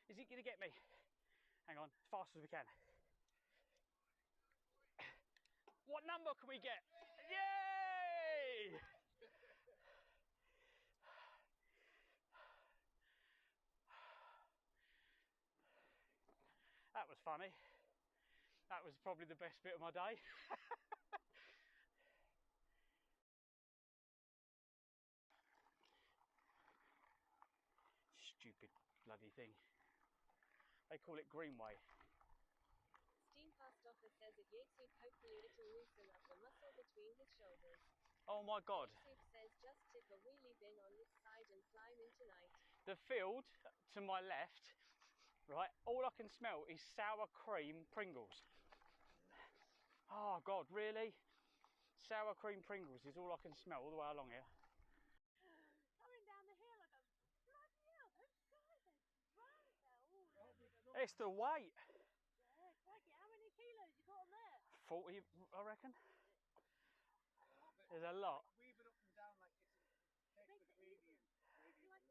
Is it going to get me? Hang on, as fast as we can. What number can we get? Yay! That was funny. That was probably the best bit of my day. Stupid bloody thing. They call it Greenway. Steam Fast Offer says it Yatesuk hopefully it'll loosen up the muscle between his shoulders. Oh my god. Yatesuk says just tip a wheelie bin on this side and climb in tonight. The field to my left, right, all I can smell is sour cream Pringles. Oh god, really? Sour cream Pringles is all I can smell all the way along here. Coming down the hill, I go, bloody hell, those guys are drunk now. It's the weight. Yeah, crikey, how many kilos you got on there? 40, I reckon. There's a lot. Weave it up and down like this. Take the gradient. Okay.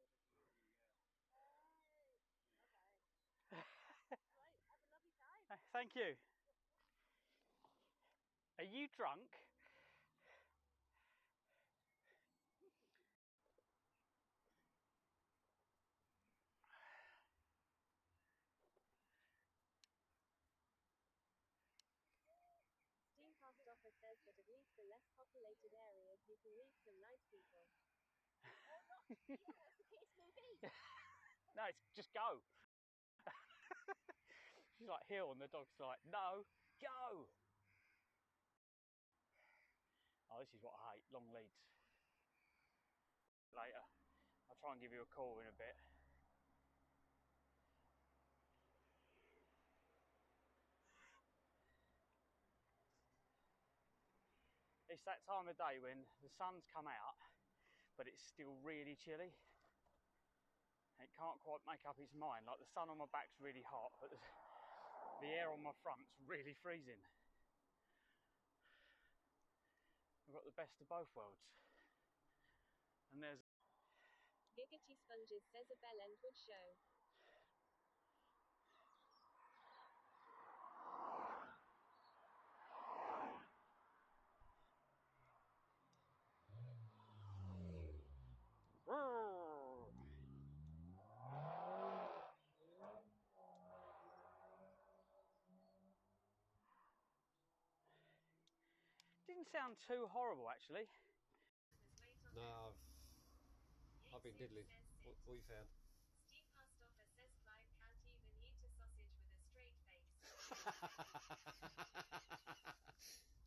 Right, have a lovely time. Thank you. Are you drunk? Steam Fast Offer says that at least the less populated areas you can meet some nice people. What's the case may be? No, it's just go. She's like hill and the dog's like, no, go. Oh, this is what I hate, long leads. Later, I'll try and give you a call in a bit. It's that time of day when the sun's come out, but it's still really chilly. It can't quite make up its mind. Like the sun on my back's really hot, but the air on my front's really freezing. We've got the best of both worlds. And there's Giggity Sponges says a bell end would show. didn't sound too horrible actually. No, I've been diddling. What you found? Steve Fast Offer says Clive can't even eat a sausage with a straight face.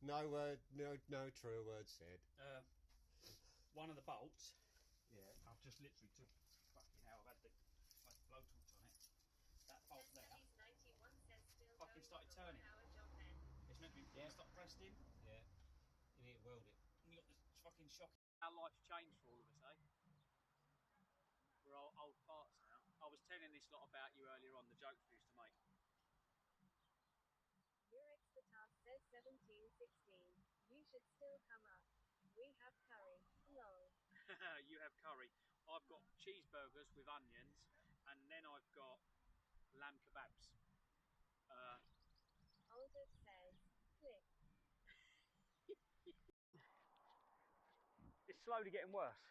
No true word said. One of the bolts. Yeah. I've just literally took fucking hell. I've had the blowtorch on it. That bolt there. Fucking started turning. It's meant to be stop pressed in. Yeah. You need to weld it. And you got this fucking shock. Our life's changed for all of us, eh? We're all old farts now. I was telling this lot about you earlier on, the jokes we used to make. Murex the task says 1716. You should still come up. We have curry. Lol. You have curry. I've got cheeseburgers with onions, and then I've got lamb kebabs. Aldous says, click. It's slowly getting worse.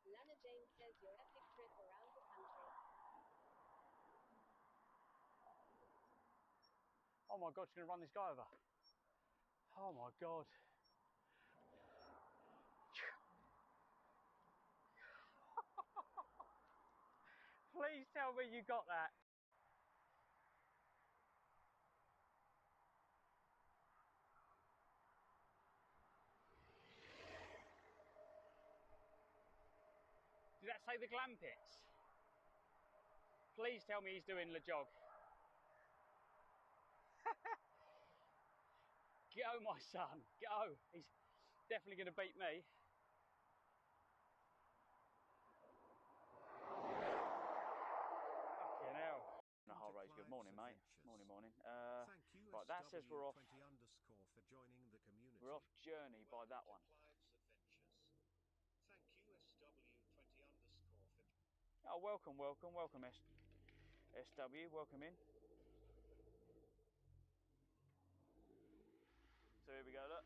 Lana Jane says your epic trip around the country. Oh my god, she's going to run this guy over. Oh my god. Please tell me you got that. Did that say the glam pits? Please tell me he's doing LEJOG. Go, my son, go. He's definitely going to beat me. Fucking hell. Good morning, mate. Morning. Thank you, right, that says we're off. SW20_ for joining the community. We're off Journey by that one. Oh, welcome, SW, welcome in. So here we go, look.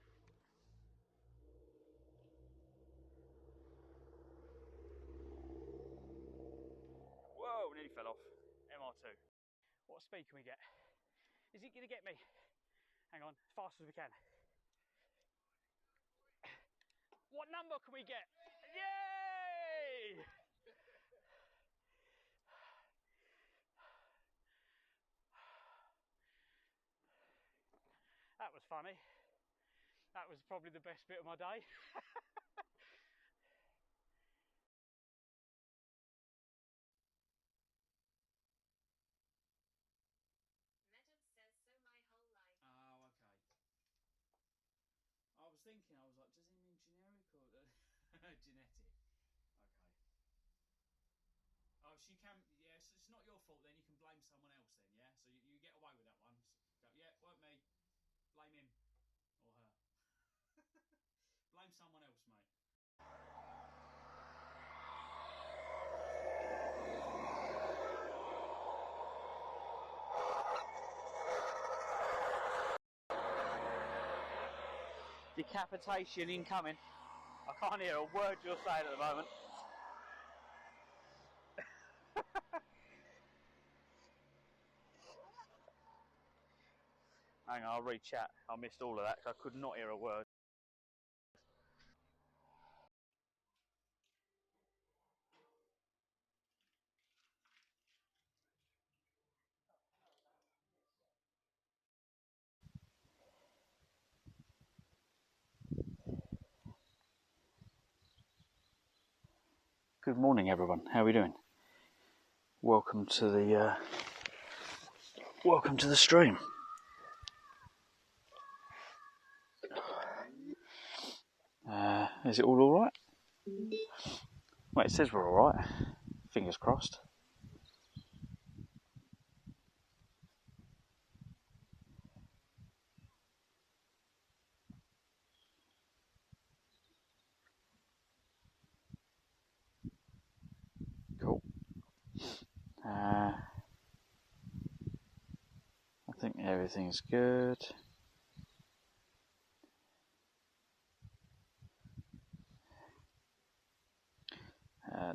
Whoa, nearly fell off. MR2. What speed can we get? Is it going to get me? Hang on, as fast as we can. What number can we get? Yay! That was funny. That was probably the best bit of my day. Oh, okay. I was thinking, I was like, does he mean generic or genetic? Okay. Oh, so you can, yeah, so it's not your fault then, you can blame someone else then, yeah? So you get away with that one. Go, yeah, weren't me. Blame him or her. Blame someone else, mate. Decapitation incoming. I can't hear a word you're saying at the moment. Hang on, I'll read chat. I missed all of that because I could not hear a word. Good morning, everyone. How are we doing? Welcome to the stream. Is it all right? Well, it says we're all right. Fingers crossed. Cool. I think everything's good.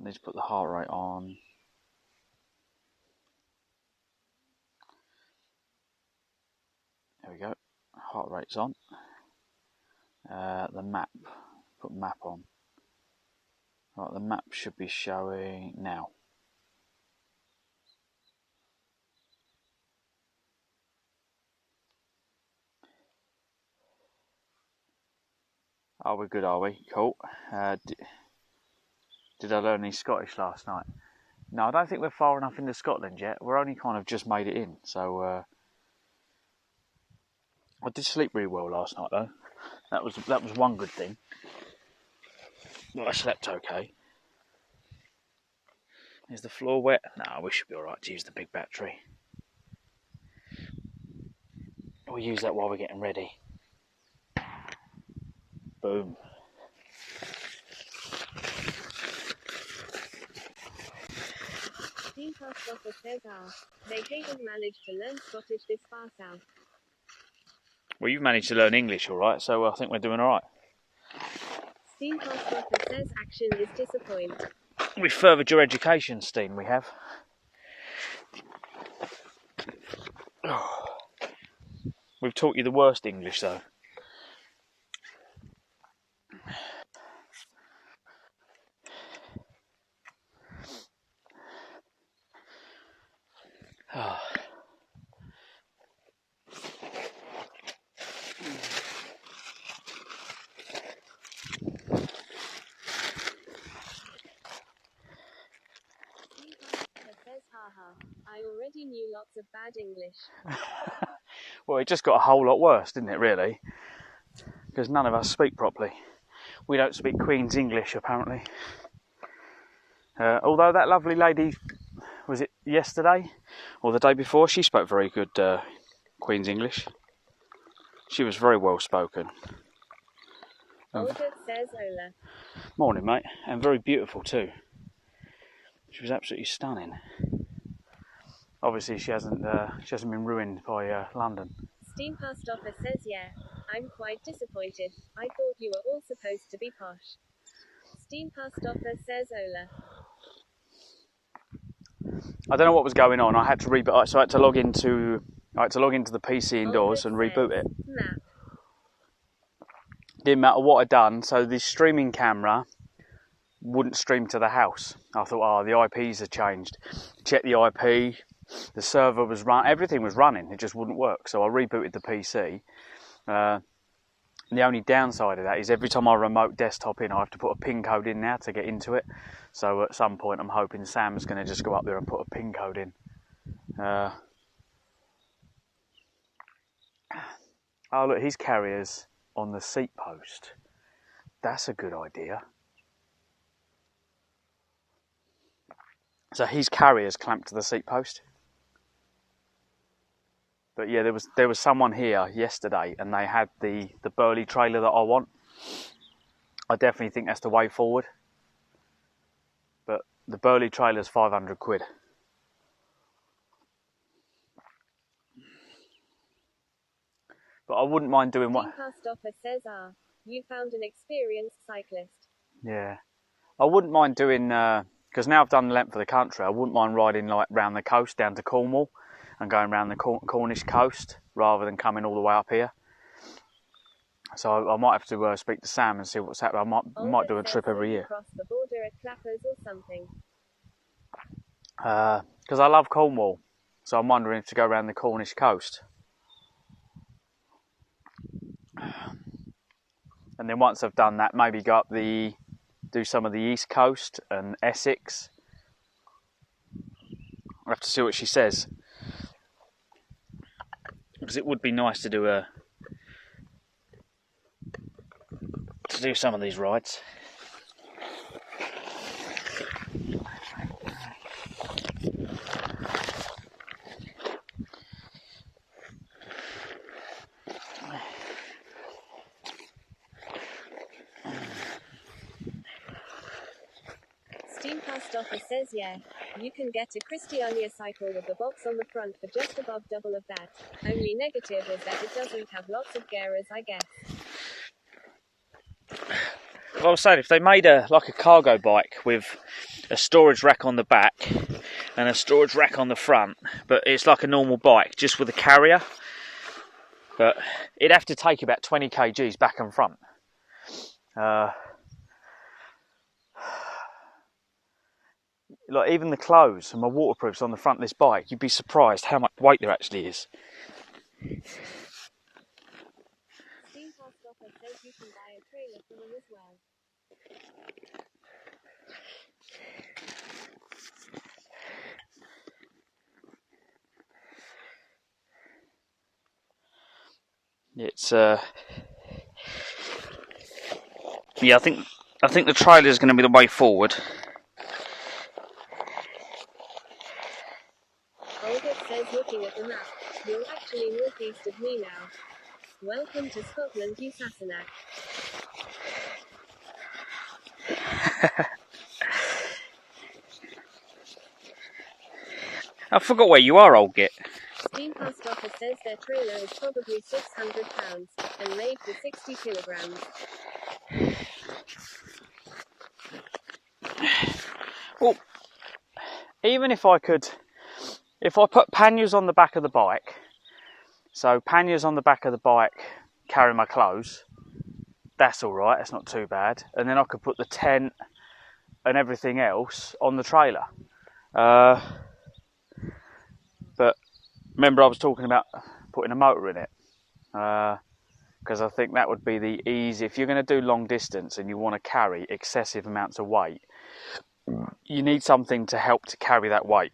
Need to put the heart rate on. There we go. Heart rate's on. The map. Put map on. Right, the map should be showing now. Are we good, are we? Cool. Did I learn any Scottish last night? No, I don't think we're far enough into Scotland yet. We're only kind of just made it in. So I did sleep really well last night though. That was one good thing. Well, I slept okay. Is the floor wet? No, we should be alright to use the big battery. We'll use that while we're getting ready. Boom. They haven't managed to learn Scottish this far south. Well, you've managed to learn English alright, so I think we're doing alright. Steam Costwalker says action is disappointing. We've furthered your education, Steen, we have. We've taught you the worst English, though. I already knew lots of bad English. Well, it just got a whole lot worse, didn't it, really? Because none of us speak properly. We don't speak Queen's English, apparently. Although that lovely lady, was it yesterday or the day before, she spoke very good Queen's English. She was very well spoken. Olga says Ola. Morning, mate. And very beautiful too. She was absolutely stunning. Obviously, she hasn't been ruined by London. Steam Past Office says, yeah, I'm quite disappointed. I thought you were all supposed to be posh. Steam Past Office says, Ola. I don't know what was going on. I had to reboot, so I had to log into the PC indoors and reboot it. Map. Didn't matter what I'd done. So the streaming camera wouldn't stream to the house. I thought, oh, the IPs have changed. Checked the IP. The server was everything was running. It just wouldn't work. So I rebooted the PC. The only downside of that is every time I remote desktop in, I have to put a PIN code in now to get into it. So at some point, I'm hoping Sam's going to just go up there and put a PIN code in. Oh, look, his carrier's on the seat post. That's a good idea. So his carrier's clamped to the seat post. But yeah, there was someone here yesterday and they had the Burley trailer that I want. I definitely think that's the way forward. But the Burley trailer's 500 quid. But I wouldn't mind doing what... Past Office says, you found an experienced cyclist. Yeah. I wouldn't mind doing... because now I've done the length of the country, I wouldn't mind riding like round the coast down to Cornwall and going around the Cornish coast rather than coming all the way up here. So I might have to speak to Sam and see what's happening. I might do a trip every year. Cross the border at Clappers or something. Because I love Cornwall, so I'm wondering if to go around the Cornish coast. And then once I've done that, maybe go up do some of the East Coast and Essex. I'll have to see what she says. Because it would be nice to do some of these rides. Steam Past Office says, yeah, you can get a Christiania cycle with the box on the front for just above double of that. Only negative is that it doesn't have lots of gearers, I guess. I was saying, if they made a cargo bike with a storage rack on the back and a storage rack on the front, but it's like a normal bike, just with a carrier, but it'd have to take about 20 kgs back and front. Like even the clothes and my waterproofs on the front of this bike, you'd be surprised how much weight there actually is. Steam Past Office says you can buy a trailer for them as well. It's yeah, I think the trailer is going to be the way forward. Albert says, looking at the map, you're actually northeast of me now. Welcome to Scotland, you Sassenach. I forgot where you are, old git. Steam Past Office says their trailer is probably £600 and made for 60 kilograms. Well, even if I put panniers on the back of the bike, so panniers on the back of the bike carry my clothes, that's alright, that's not too bad. And then I could put the tent and everything else on the trailer. But remember I was talking about putting a motor in it, because I think that would be the easy. If you're going to do long distance and you want to carry excessive amounts of weight, you need something to help to carry that weight.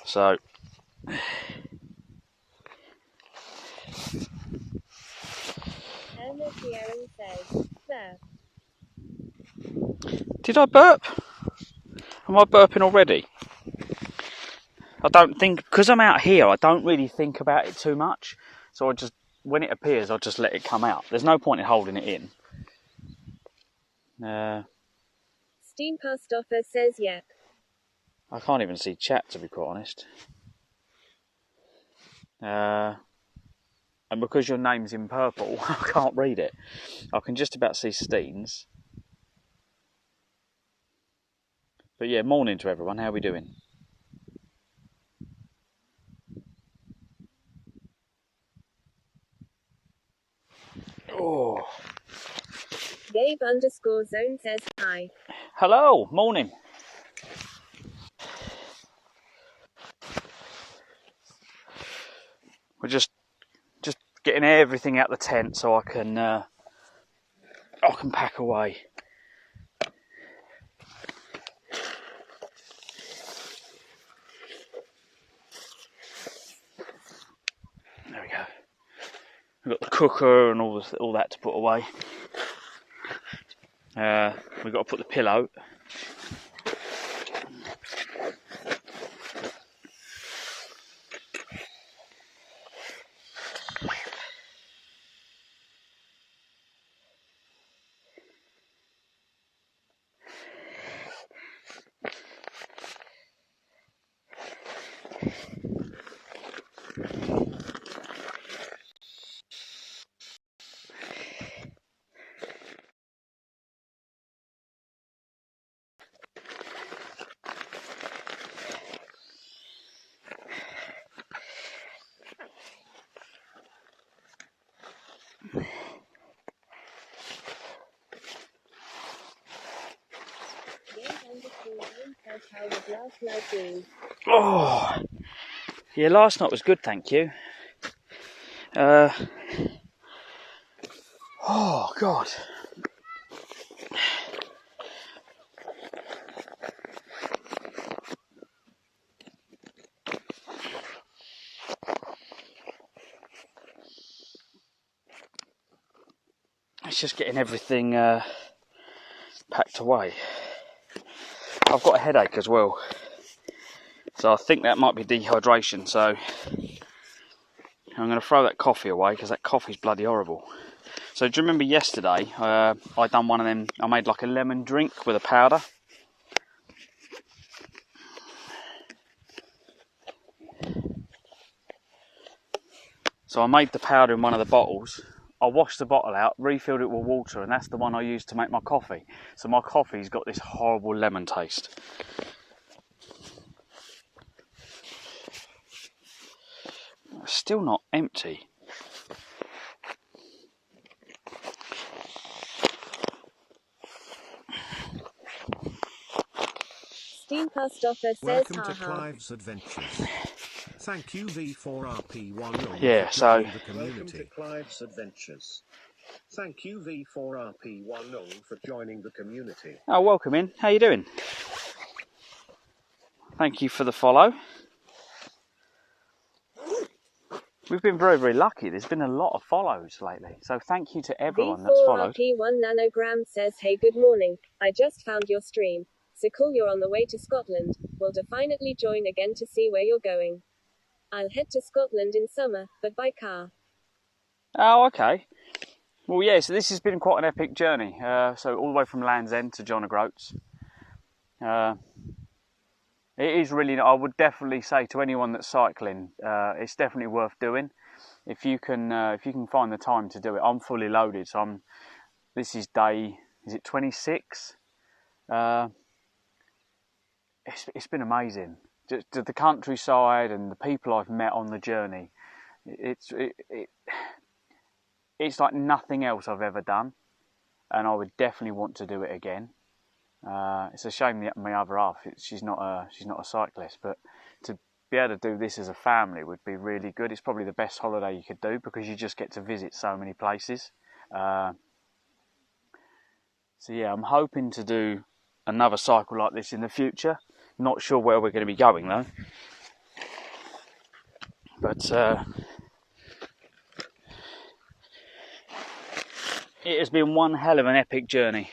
So Emma Kieran says, burp. Did I burp? Am I burping already? I don't think, because I'm out here, I don't really think about it too much. So I just, when it appears, I'll just let it come out. There's no point in holding it in. Steam Past Offer says yep. I can't even see chat, to be quite honest. And because your name's in purple, I can't read it. I can just about see Steen's. But yeah, morning to everyone. How are we doing? Oh. Gabe_zone says hi. Hello, morning. We're just getting everything out the tent so I can pack away. There we go. We've got the cooker and all that to put away. We've got to put the pillow. Oh, yeah, last night was good, thank you. Oh, God. It's just getting everything packed away. I've got a headache as well, so I think that might be dehydration, so I'm going to throw that coffee away because that coffee's bloody horrible. So do you remember yesterday I done one of them, I made like a lemon drink with a powder. So I made the powder in one of the bottles. I washed the bottle out, refilled it with water, and that's the one I used to make my coffee. So my coffee's got this horrible lemon taste. It's still not empty. Steam Past Offer says Welcome to haha. Clive's Adventures. Thank you V4RP10 Yeah, for so joining the community. Welcome to Clive's Adventures. Thank you V4RP10 for joining the community. oh, welcome in. How you doing? Thank you for the follow. We've been very, very lucky. There's been a lot of follows lately. So thank you to everyone that's followed. V4RP1 Nanogram says, hey, good morning. I just found your stream. So cool, you're on the way to Scotland. Will definitely join again to see where you're going. I'll head to Scotland in summer, but by car. Oh, okay. Well, yeah, so this has been quite an epic journey. So all the way from Land's End to John O'Groats. It is really, I would definitely say to anyone that's cycling, it's definitely worth doing. If you can find the time to do it. I'm fully loaded, so this is day, is it 26? It's been amazing. Just the countryside and the people I've met on the journey. It's like nothing else I've ever done, and I would definitely want to do it again. It's a shame that my other half, she's not a cyclist, but to be able to do this as a family would be really good. It's probably the best holiday you could do because you just get to visit so many places. So yeah, I'm hoping to do another cycle like this in the future. Not sure where we're going to be going though, but it has been one hell of an epic journey.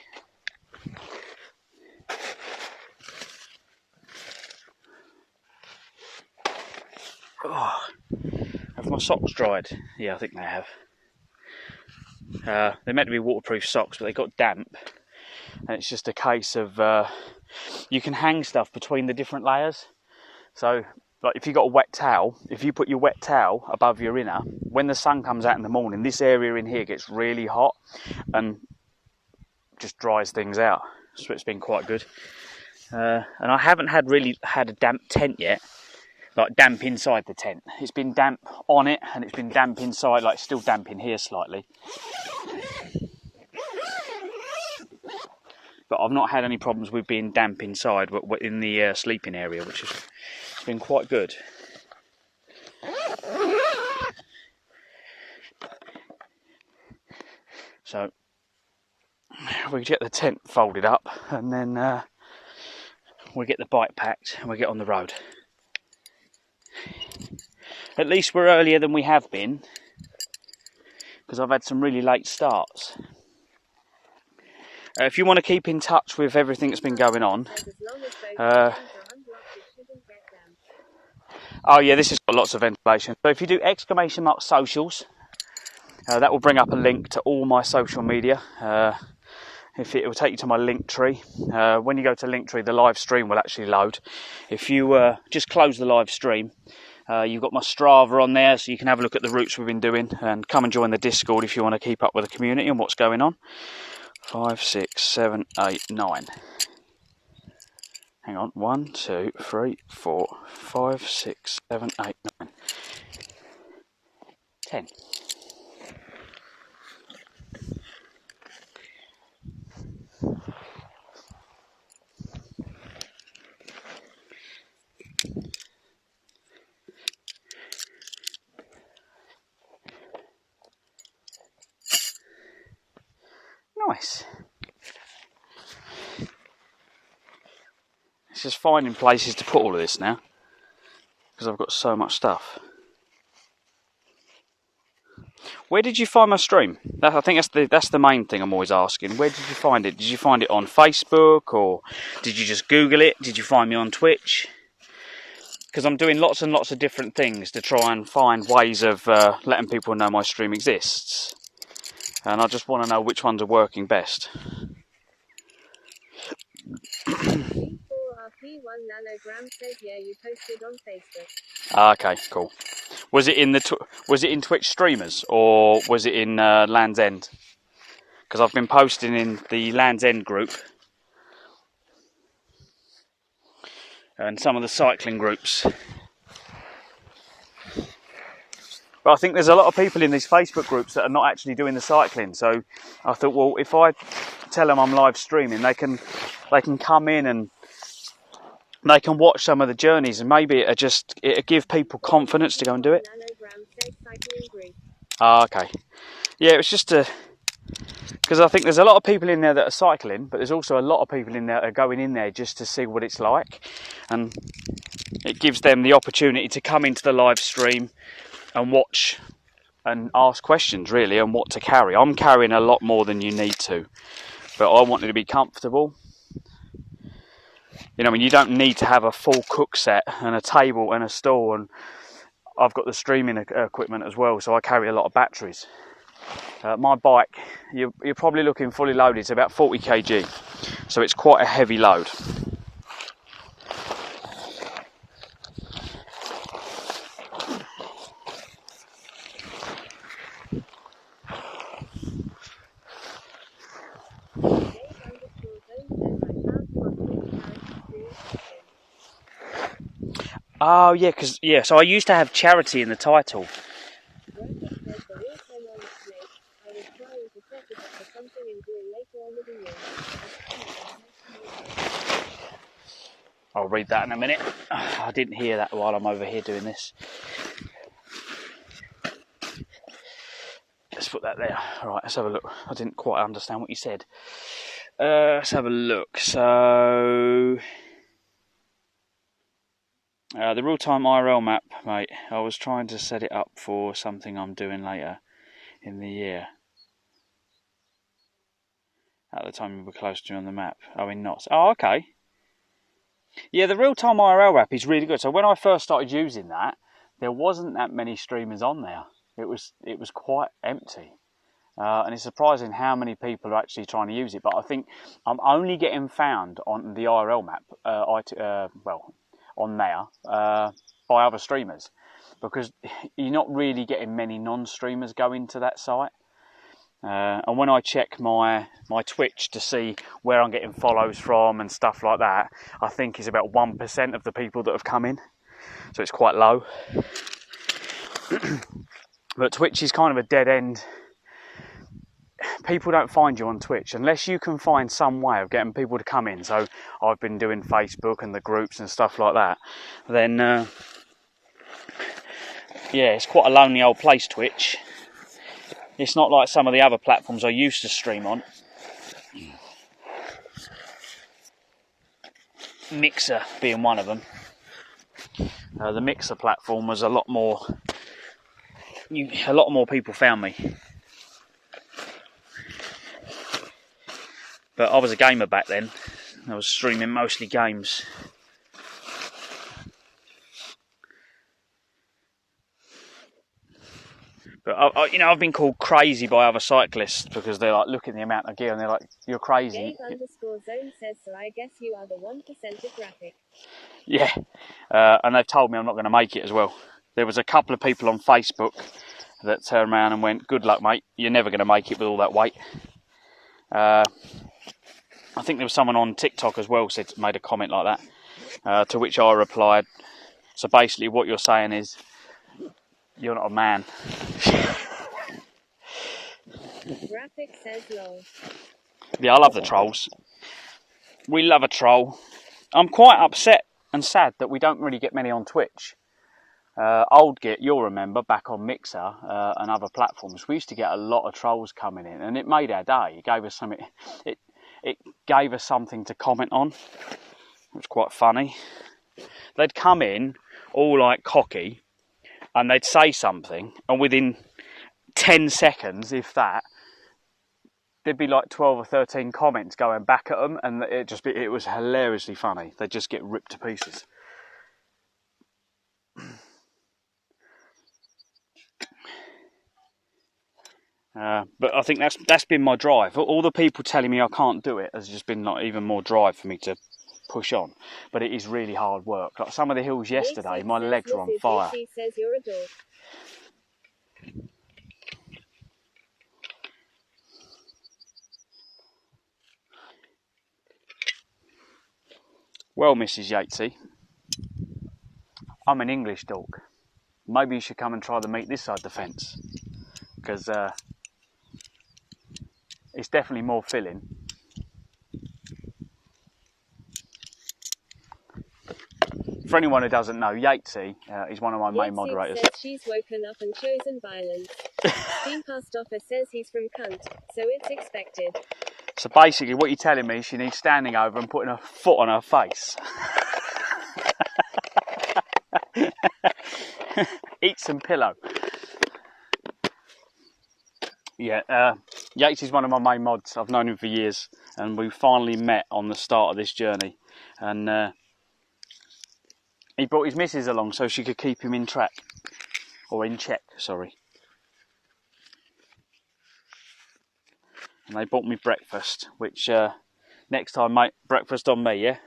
Oh, have my socks dried? Yeah, I think they have. They're meant to be waterproof socks, but they got damp. and it's just a case of you can hang stuff between the different layers. So like if you've got a wet towel, if you put your wet towel above your inner, when the sun comes out in the morning, this area in here gets really hot and just dries things out. So it's been quite good. And I haven't really had a damp tent yet, like damp inside the tent. It's been damp on it and it's been damp inside, like still damp in here slightly. But I've not had any problems with being damp inside in the sleeping area, which has been quite good. So we get the tent folded up and then we get the bike packed and we get on the road. At least we're earlier than we have been, because I've had some really late starts. If you want to keep in touch with everything that's been going on, oh yeah, this has got lots of ventilation. So if you do ! socials, that will bring up a link to all my social media. It will take you to my link tree. When you go to link tree, the live stream will actually load. If you just close the live stream, you've got my Strava on there, so you can have a look at the routes we've been doing, and come and join the Discord if you want to keep up with the community and what's going on. 5, 6, 7, 8, 9. Hang on, 1, 2, 3, 4, 5, 6, 7, 8, 9. 10. Nice. It's just finding places to put all of this now, because I've got so much stuff. Where did you find my stream? I think that's the main thing I'm always asking. Where did you find it? Did you find it on Facebook, or did you just Google it? Did you find me on Twitch? Because I'm doing lots and lots of different things to try and find ways of letting people know my stream exists. And I just want to know which ones are working best. RP1 nanogram says yeah, you posted on Facebook. Okay, cool. Was it in Twitch streamers, or was it in Land's End? Because I've been posting in the Land's End group and some of the cycling groups. But I think there's a lot of people in these Facebook groups that are not actually doing the cycling. So I thought, well, if I tell them I'm live streaming, they can come in and they can watch some of the journeys, and maybe it'll give people confidence to go and do it. Okay. Yeah, it was just because I think there's a lot of people in there that are cycling, but there's also a lot of people in there that are going in there just to see what it's like, and it gives them the opportunity to come into the live stream and watch and ask questions, really, and what to carry. I'm carrying a lot more than you need to, but I wanted to be comfortable. You know, you don't need to have a full cook set and a table and a stool, and I've got the streaming equipment as well, so I carry a lot of batteries. My bike, you're probably looking fully loaded, it's about 40 kg, so it's quite a heavy load. Oh yeah, so I used to have charity in the title. I'll read that in a minute. I didn't hear that while I'm over here doing this. Let's put that there. Alright, let's have a look. I didn't quite understand what you said. Let's have a look. So the real-time IRL map, mate. I was trying to set it up for something I'm doing later in the year. At the time you were close to me on the map. Oh, in knots. Oh, okay. Yeah, the real-time IRL app is really good. So when I first started using that, there wasn't that many streamers on there. It was quite empty. and it's surprising how many people are actually trying to use it. But I think I'm only getting found on the IRL map, on there, by other streamers, because you're not really getting many non-streamers going to that site. And when I check my Twitch to see where I'm getting follows from and stuff like that, I think it's about 1% of the people that have come in, so it's quite low. But Twitch is kind of a dead end. People don't find you on Twitch unless you can find some way of getting people to come in. So I've been doing Facebook and the groups and stuff like that. Then yeah, it's quite a lonely old place, Twitch. It's not like some of the other platforms I used to stream on. Mixer being one of them. The Mixer platform was a lot more people found me. But I was a gamer back then. I was streaming mostly games. But I've been called crazy by other cyclists because they're like, look at the amount of gear, and they're like, you're crazy. Dave_zone says, so I guess you are the 1% graphic. Yeah, and they've told me I'm not going to make it as well. There was a couple of people on Facebook that turned around and went, good luck, mate, you're never going to make it with all that weight. I think there was someone on TikTok as well made a comment like that, to which I replied, so basically what you're saying is, you're not a man. Graphic says lol. Yeah, I love the trolls. We love a troll. I'm quite upset and sad that we don't really get many on Twitch. Old Git, you'll remember, back on Mixer and other platforms, we used to get a lot of trolls coming in, and it made our day. It gave us something. It gave us something to comment on. It was quite funny. They'd come in all like cocky, and they'd say something, and within 10 seconds, if that, there'd be like 12 or 13 comments going back at them, and it was hilariously funny. They'd just get ripped to pieces. But I think that's been my drive. All the people telling me I can't do it has just been like even more drive for me to push on. But it is really hard work. Like some of the hills yesterday, my legs were on fire. She says you're a dork. Well, Mrs. Yatesy, I'm an English dork. Maybe you should come and try the meet this side of the fence, because it's definitely more filling. For anyone who doesn't know, Yatesy is one of my main moderators. Says she's woken up and chosen violence. Dean Pastoffer says he's from cunt, so it's expected. So basically what you're telling me is she needs standing over and putting her foot on her face. Eat some pillow. Yeah, Yates is one of my main mods. I've known him for years, and we finally met on the start of this journey. And he brought his missus along so she could keep him in track. Or in check, sorry. And they bought me breakfast, which next time, mate, breakfast on me, yeah?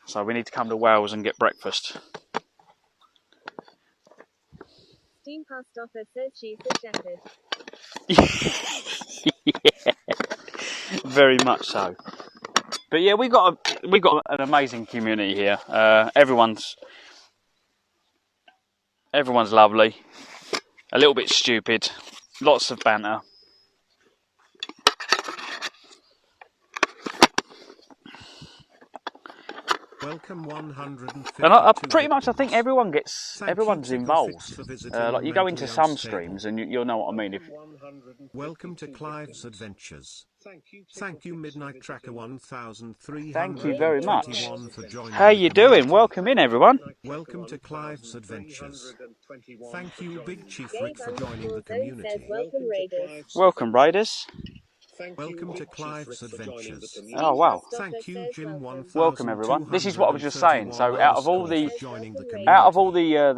So we need to come to Wales and get breakfast. Dean Pastoffer says she's a shepherd. Yeah, very much so. But yeah, we got an amazing community here. Everyone's lovely, a little bit stupid, lots of banter. Welcome 150. And I pretty much, I think everyone's involved. Like you go into some streams, and you'll know what I mean. Welcome to Clive's Adventures. Thank you, Midnight Tracker 1321. Thank you very much. For joining. How you doing? Welcome in, everyone. Welcome to Clive's Adventures. Thank you, Big Chief Rick, for joining the community. Welcome, Raiders. Welcome, Raiders. Welcome to Clive's Adventures. Oh wow! Thank you, Jim. Welcome everyone. This is what I was just saying. So out of all the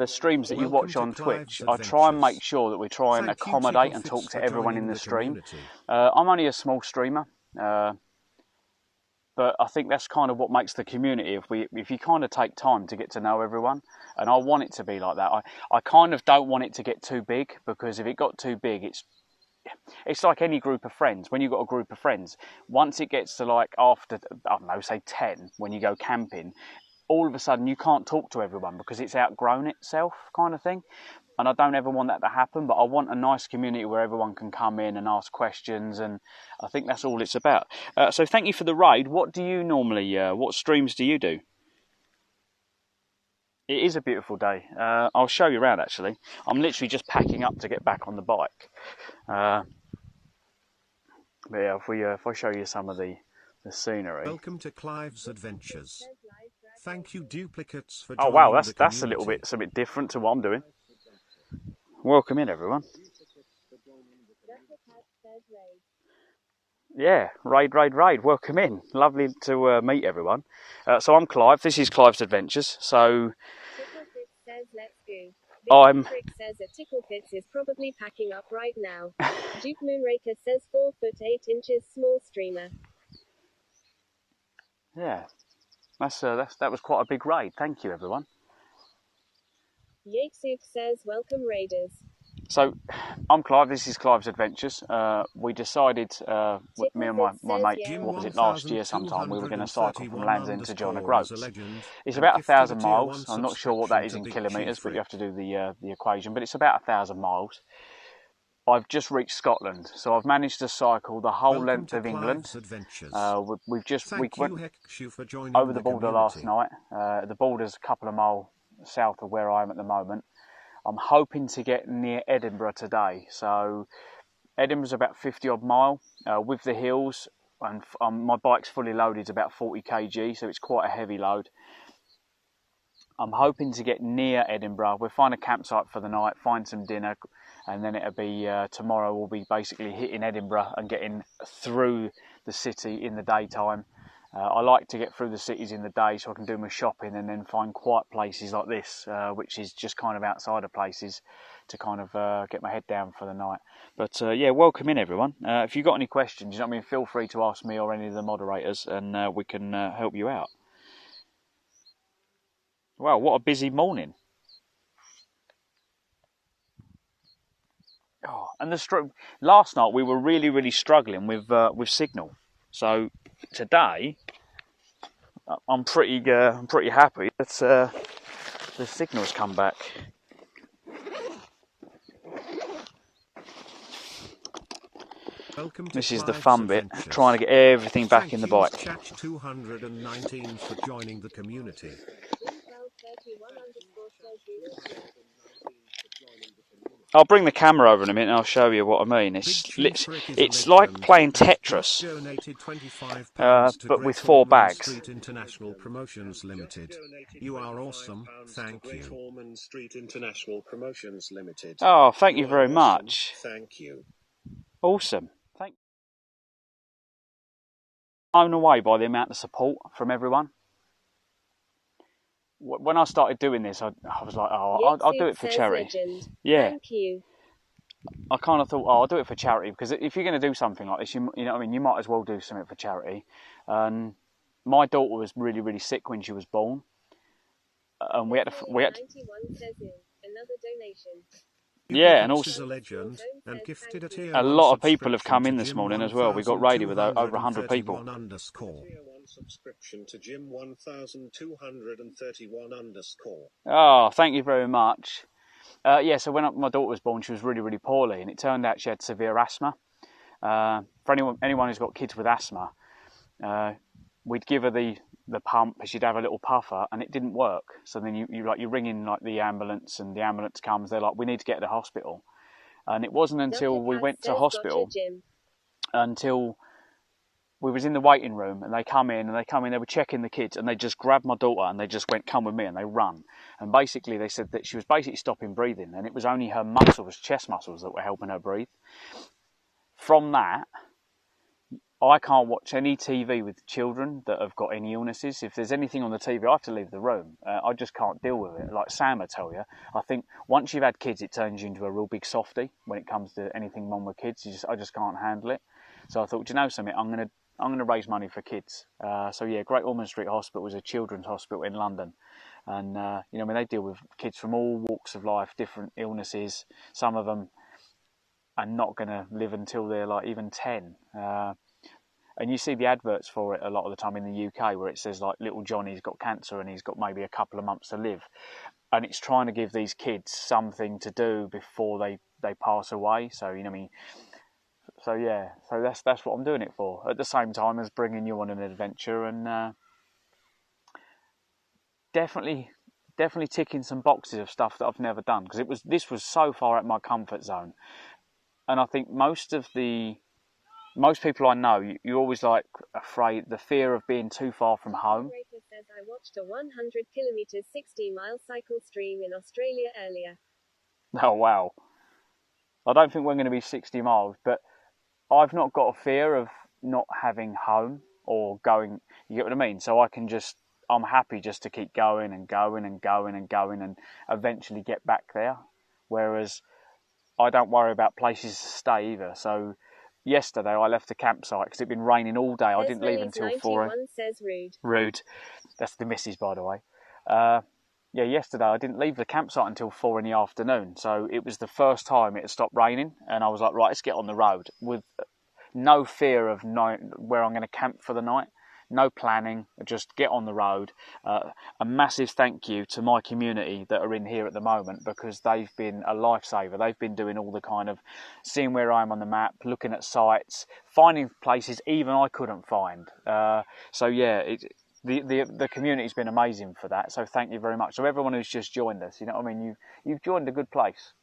streams that you watch on Twitch, I try and make sure that we try and accommodate and talk to everyone in the stream. I'm only a small streamer, but I think that's kind of what makes the community. If you kind of take time to get to know everyone, and I want it to be like that. I kind of don't want it to get too big, because if it got too big, it's like any group of friends. When you've got a group of friends, once it gets to like after, I don't know, say 10, when you go camping, all of a sudden you can't talk to everyone because it's outgrown itself, kind of thing. And I don't ever want that to happen, but I want a nice community where everyone can come in and ask questions, and I think that's all it's about. So thank you for the raid. What do you normally, what streams do you do? It is a beautiful day. I'll show you around actually. I'm literally just packing up to get back on the bike. But yeah, if I show you some of the scenery. Welcome to Clive's Adventures. Thank you, duplicates, for Oh joining wow, the that's a little community. bit, it's a bit different to what I'm doing. Welcome in everyone. Yeah, raid. Welcome in. Lovely to meet everyone. So I'm Clive. This is Clive's Adventures. So Says, let's go. I'm. Trick says a Ticklefits is probably packing up right now. Duke Moonraker says 4 foot 8 inches, small streamer. Yeah, that was quite a big raid. Thank you everyone. Yakesuk says welcome raiders. So I'm Clive. This is Clive's Adventures. We decided, me and my mate, what was it, last year sometime, we were going to cycle from Land's End to John O'Groats. It's about 1,000 miles. I'm not sure what that is in kilometres, but you have to do the equation. But it's about 1,000 miles. I've just reached Scotland, so I've managed to cycle the whole length of England. We went over the border last night. The border's a couple of miles south of where I am at the moment. I'm hoping to get near Edinburgh today. So Edinburgh's about 50 odd mile with the hills, and my bike's fully loaded. It's about 40 kg, so it's quite a heavy load. I'm hoping to get near Edinburgh. We'll find a campsite for the night, find some dinner, and then it'll be tomorrow. We'll be basically hitting Edinburgh and getting through the city in the daytime. I like to get through the cities in the day so I can do my shopping and then find quiet places like this, which is just kind of outside of places, to kind of get my head down for the night. But yeah, welcome in everyone. If you've got any questions, you know what I mean, feel free to ask me or any of the moderators, and we can help you out. Wow, what a busy morning. Oh, and last night we were really struggling with signal. So today I'm pretty happy that the signal's come back. This is the fun bit, trying to get everything back in the bike. Chat 219 for joining the community. I'll bring the camera over in a minute and I'll show you what I mean. It's like playing Tetris, but with 4 bags. Street International Promotions Limited. You are awesome. Thank you. Great Ormond Street International Promotions Limited. Oh, thank you very much. Thank you. Awesome. Thank you. I'm blown away by the amount of support from everyone. When I started doing this, I was like, oh, I'll do it for charity. Legend. Yeah. Thank you. I kind of thought, oh, I'll do it for charity, because if you're going to do something like this, you know what I mean, you might as well do something for charity. My daughter was really sick when she was born, and we had to. 91 says another donation. Yeah, and also a legend and gifted a lot of people have come in this morning as well. We got raided with over 100 people. Subscription to Jim 1231 _. Oh, thank you very much. Yeah, so when my daughter was born, she was really poorly, and it turned out she had severe asthma. For anyone who's got kids with asthma, we'd give her the pump, she'd have a little puffer, and it didn't work. So then you ring in like the ambulance, and the ambulance comes. They're like, we need to get to the hospital, and it wasn't until we went to hospital until we was in the waiting room, and they come in, they were checking the kids, and they just grabbed my daughter and they just went, come with me, and they run. And basically they said that she was basically stopping breathing, and it was only her muscles, chest muscles, that were helping her breathe. From that, I can't watch any TV with children that have got any illnesses. If there's anything on the TV, I have to leave the room. I just can't deal with it. Like Sam will tell you, I think once you've had kids, it turns you into a real big softie when it comes to anything wrong with kids. I just can't handle it. So I thought, do you know something? I'm gonna raise money for kids. So yeah, Great Ormond Street Hospital was a children's hospital in London, and you know, I mean, they deal with kids from all walks of life, different illnesses. Some of them are not going to live until they're like even 10. And you see the adverts for it a lot of the time in the UK where it says like little Johnny's got cancer and he's got maybe a couple of months to live. And it's trying to give these kids something to do before they pass away. So, you know what I mean? So yeah, so that's what I'm doing it for. At the same time as bringing you on an adventure and definitely ticking some boxes of stuff that I've never done, because this was so far out my comfort zone. And I think most people I know, you're always like afraid, the fear of being too far from home. Says, I watched a 100 kilometers 60-mile cycle stream in Australia earlier. Oh wow. I don't think we're going to be 60 miles, but I've not got a fear of not having home or going, you get what I mean? So I'm happy just to keep going and going and going and going and eventually get back there. Whereas I don't worry about places to stay either. So yesterday I left the campsite because it'd been raining all day. I didn't leave until 4. Says rude. Rude. That's the missus, by the way. Yeah, yesterday I didn't leave the campsite until 4 in the afternoon. So it was the first time it had stopped raining, and I was like, right, let's get on the road with no fear of where I'm going to camp for the night. No planning, just get on the road. A massive thank you to my community that are in here at the moment, because they've been a lifesaver. They've been doing all the kind of seeing where I am on the map, looking at sites, finding places even I couldn't find. So yeah, the community's been amazing for that. So thank you very much. So everyone who's just joined us, you know what I mean, you've joined a good place.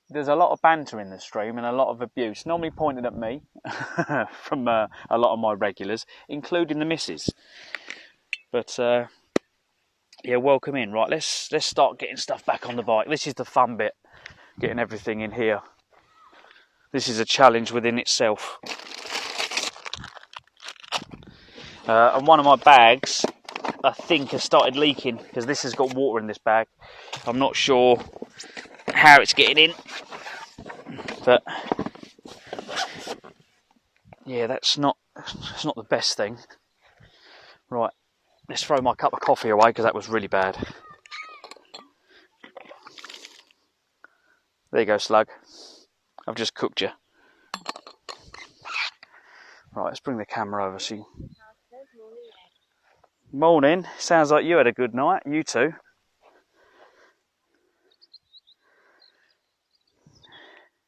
There's a lot of banter in the stream and a lot of abuse, normally pointed at me from a lot of my regulars, including the missus. But yeah, welcome in. Right, let's start getting stuff back on the bike. This is the fun bit, getting everything in here. This is a challenge within itself. And one of my bags, I think, has started leaking because this has got water in this bag. I'm not sure how it's getting in, but yeah, it's not the best thing. Right, let's throw my cup of coffee away because that was really bad. There you go, Slug. I've just cooked you. Right, let's bring the camera over. See. Morning. Sounds like you had a good night. You too.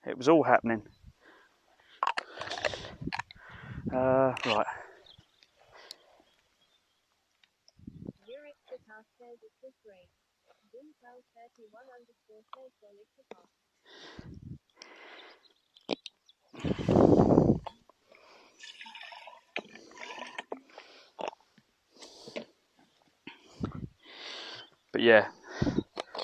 It was all happening. Right. But yeah,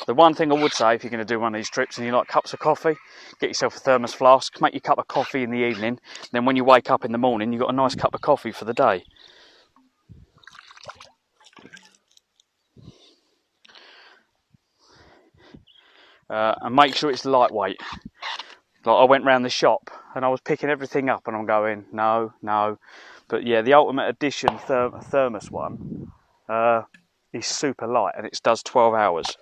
the one thing I would say, if you're going to do one of these trips and you like cups of coffee, get yourself a thermos flask, make your cup of coffee in the evening, then when you wake up in the morning, you've got a nice cup of coffee for the day. And make sure it's lightweight. Like, I went round the shop and I was picking everything up and I'm going, no. But yeah, the Ultimate Edition thermos one is super light and it does 12 hours.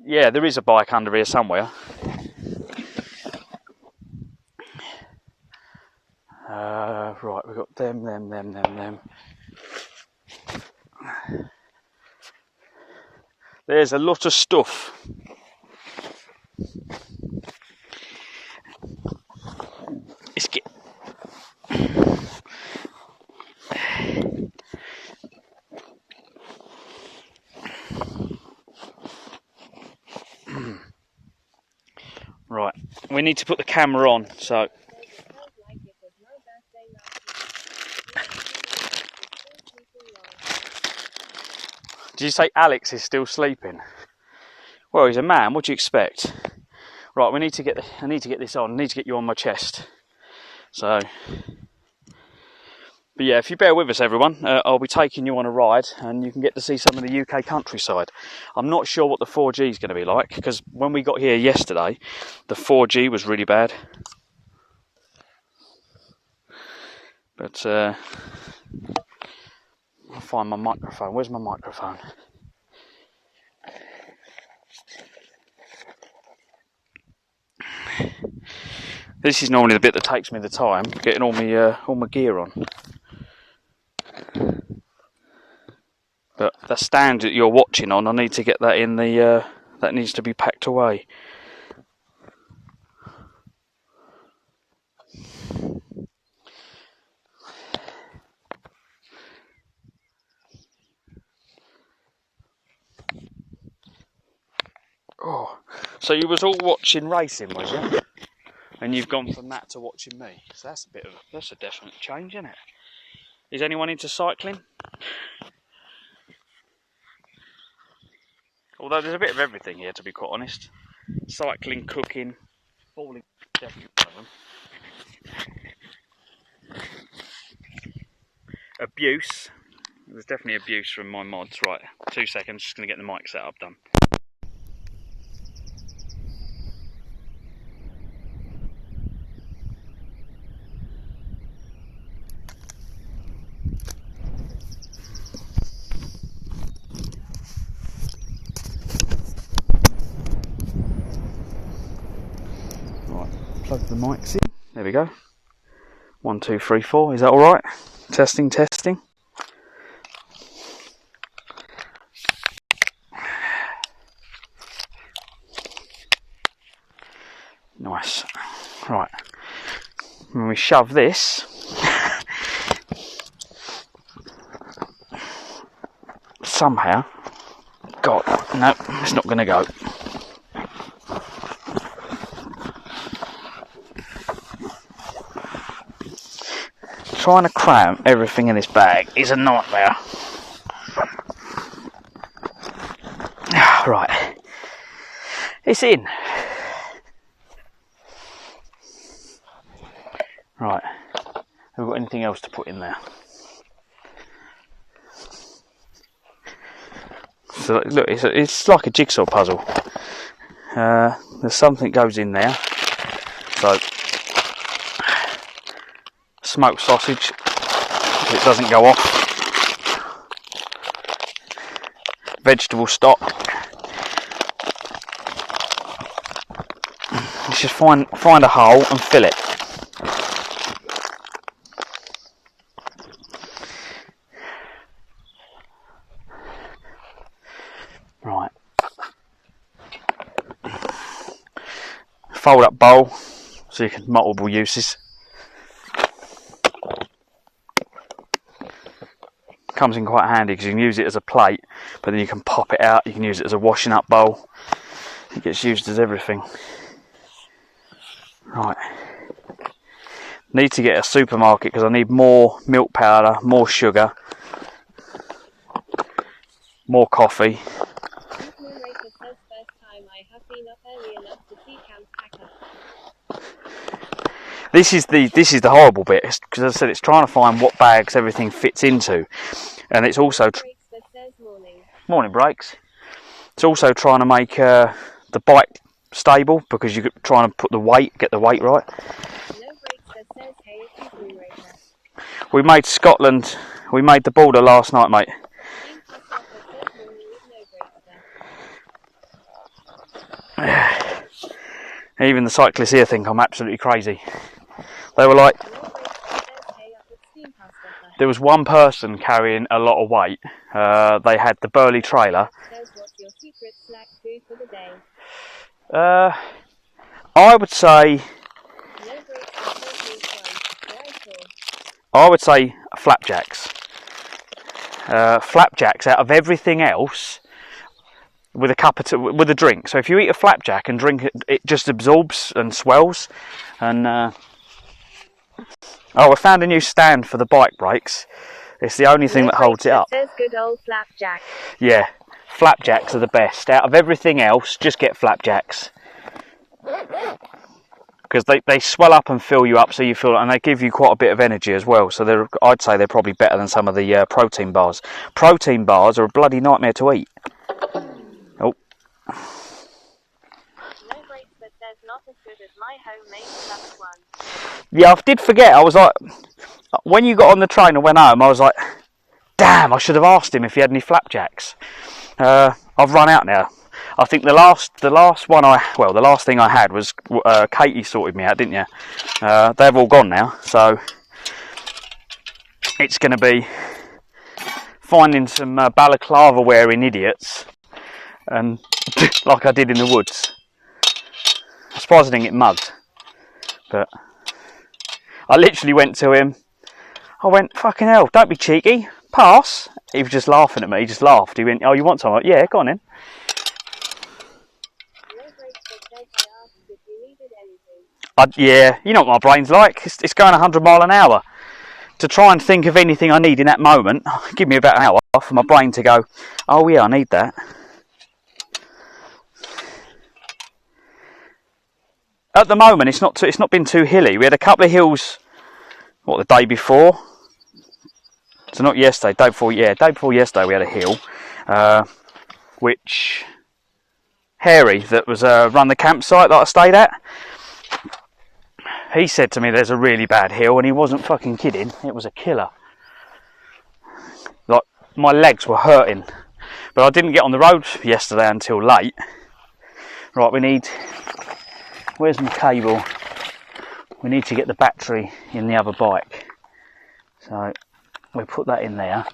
Yeah, there is a bike under here somewhere. Right, we've got them. There's a lot of stuff. Let's get... Right, we need to put the camera on, so... Did you say Alex is still sleeping? Well, he's a man. What do you expect? Right, I need to get this on. I need to get you on my chest. So, but yeah, if you bear with us, everyone, I'll be taking you on a ride, and you can get to see some of the UK countryside. I'm not sure what the 4G is going to be like, because when we got here yesterday, the 4G was really bad. But I'll find my microphone. Where's my microphone? This is normally the bit that takes me the time, getting all my gear on. But the stand that you're watching on, I need to get that in the. That needs to be packed away. Oh, so you was all watching racing, was you? And you've gone from that to watching me. So that's a definite change, isn't it? Is anyone into cycling? Although there's a bit of everything here, to be quite honest. Cycling, cooking, falling, definitely one of them. Abuse. There's definitely abuse from my mods. Right, 2 seconds, just going to get the mic set up done. Plug the mics in. There we go. 1, 2, 3, 4. Is that all right? Testing, testing. Nice. Right. When we shove this, somehow, God, no, it's not going to go. Trying to cram everything in this bag is a nightmare. Right, it's in. Right, have we got anything else to put in there? So look, it's like a jigsaw puzzle. There's something goes in there. So smoked sausage, it doesn't go off. Vegetable stock. Let's just find a hole and fill it. Right. Fold up bowl, so you can multiple uses. Comes in quite handy because you can use it as a plate, but then you can pop it out. You can use it as a washing up bowl. It gets used as everything. Right. Need to get a supermarket because I need more milk powder, more sugar, more coffee. This is the horrible bit, because as I said, it's trying to find what bags everything fits into, and it's also morning brakes. It's also trying to make the bike stable, because you're trying to get the weight right. We made Scotland. We made the border last night, mate. Even the cyclists here think I'm absolutely crazy. They were like, there was one person carrying a lot of weight. They had the Burley trailer. I would say flapjacks. Flapjacks out of everything else, with a drink. So if you eat a flapjack and drink it, it just absorbs and swells. And I found a new stand for the bike brakes. It's the only thing that holds it up. Says good old flapjack. Yeah, flapjacks are the best. Out of everything else, just get flapjacks. Because they swell up and fill you up, so you feel, and they give you quite a bit of energy as well. So I'd say they're probably better than some of the protein bars. Protein bars are a bloody nightmare to eat. Oh. No breaks, but there's not as good as my homemade stuffed one. Yeah, I did forget. I was like, when you got on the train and went home, I was like, damn, I should have asked him if he had any flapjacks. I've run out now. I think the last thing I had was Katie sorted me out, didn't you? They've all gone now, so it's going to be finding some balaclava wearing idiots, and like I did in the woods. I'm surprised I didn't get mugged, but I literally went to him. I went, fucking hell, don't be cheeky, pass. He was just laughing at me. He just laughed. He went, oh, you want some? I went, yeah, go on in. Yeah, you know what my brain's like. It's going 100 miles an hour. To try and think of anything I need in that moment, give me about an hour for my brain to go, oh yeah, I need that. At the moment, it's not been too hilly. We had a couple of hills, the day before? So not yesterday, day before yesterday we had a hill, which Harry, that was run the campsite that I stayed at, he said to me there's a really bad hill, and he wasn't fucking kidding. It was a killer. Like, my legs were hurting. But I didn't get on the road yesterday until late. Right, where's my cable? We need to get the battery in the other bike. So we'll put that in there.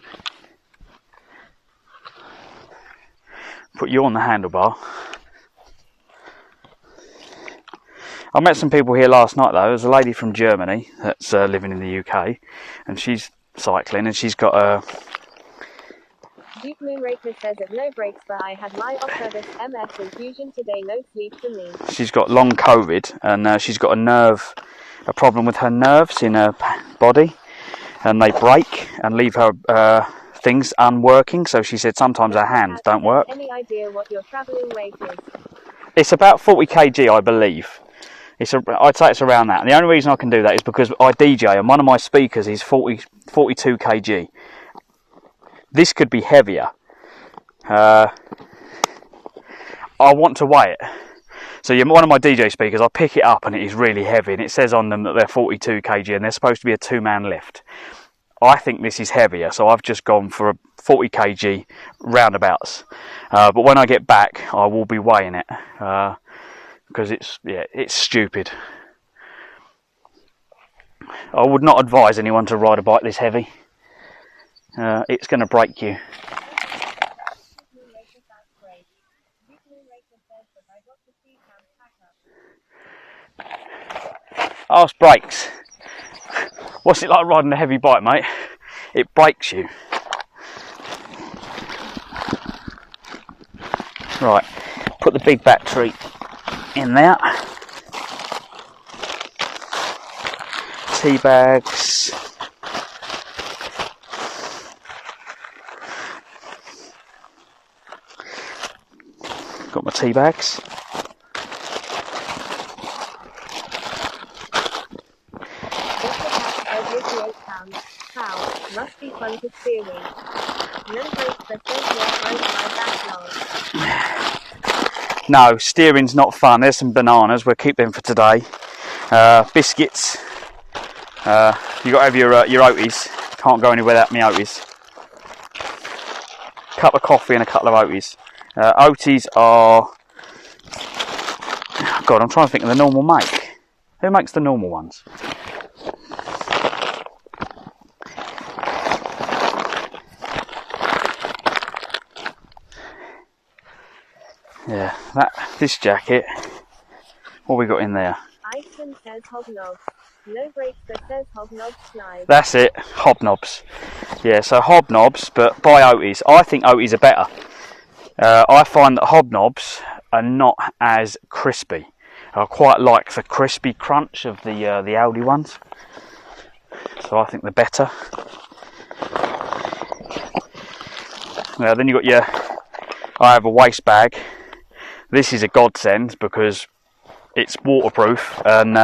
Put you on the handlebar. I met some people here last night though. There's a lady from Germany that's living in the UK, and she's cycling, and she's got a... Duke Moonraker says at no breaks, but I had my Ocrevus MS infusion today, no sleep for me. She's got long COVID, and she's got a problem with her nerves in her body, and they break and leave her things unworking, so she said sometimes her hands don't work. Any idea what your travelling weight is? It's about 40 kg, I believe. I'd say it's around that. And the only reason I can do that is because I DJ, and one of my speakers is 42 kg. This could be heavier. I want to weigh it. So one of my DJ speakers, I pick it up and it is really heavy, and it says on them that they're 42 kg and they're supposed to be a 2-man lift. I think this is heavier, so I've just gone for a 40 kg roundabouts. But when I get back, I will be weighing it. Because it's stupid. I would not advise anyone to ride a bike this heavy. It's going to break you. Ask brakes. What's it like riding a heavy bike, mate? It breaks you. Right, put the big battery in there. Tea bags. Got my tea bags. Must be fun to steer with. No brakes, but don't break my backlog. No, steering's not fun. There's some bananas. We'll keep them for today. Biscuits. You got to have your oaties. Can't go anywhere without my oaties. Cup of coffee and a couple of oaties. Oaties are... God, I'm trying to think of the normal make. Who makes the normal ones? Yeah, this jacket. What we got in there? Iceland says hobnobs. No brakes, but says hobnobs slide. That's it, hobnobs. Yeah, so hobnobs, but buy oaties. I think oaties are better. I find that hobnobs are not as crispy. I quite like the crispy crunch of the Aldi ones. So I think they're better. Then you got your... I have a waste bag. This is a godsend because it's waterproof and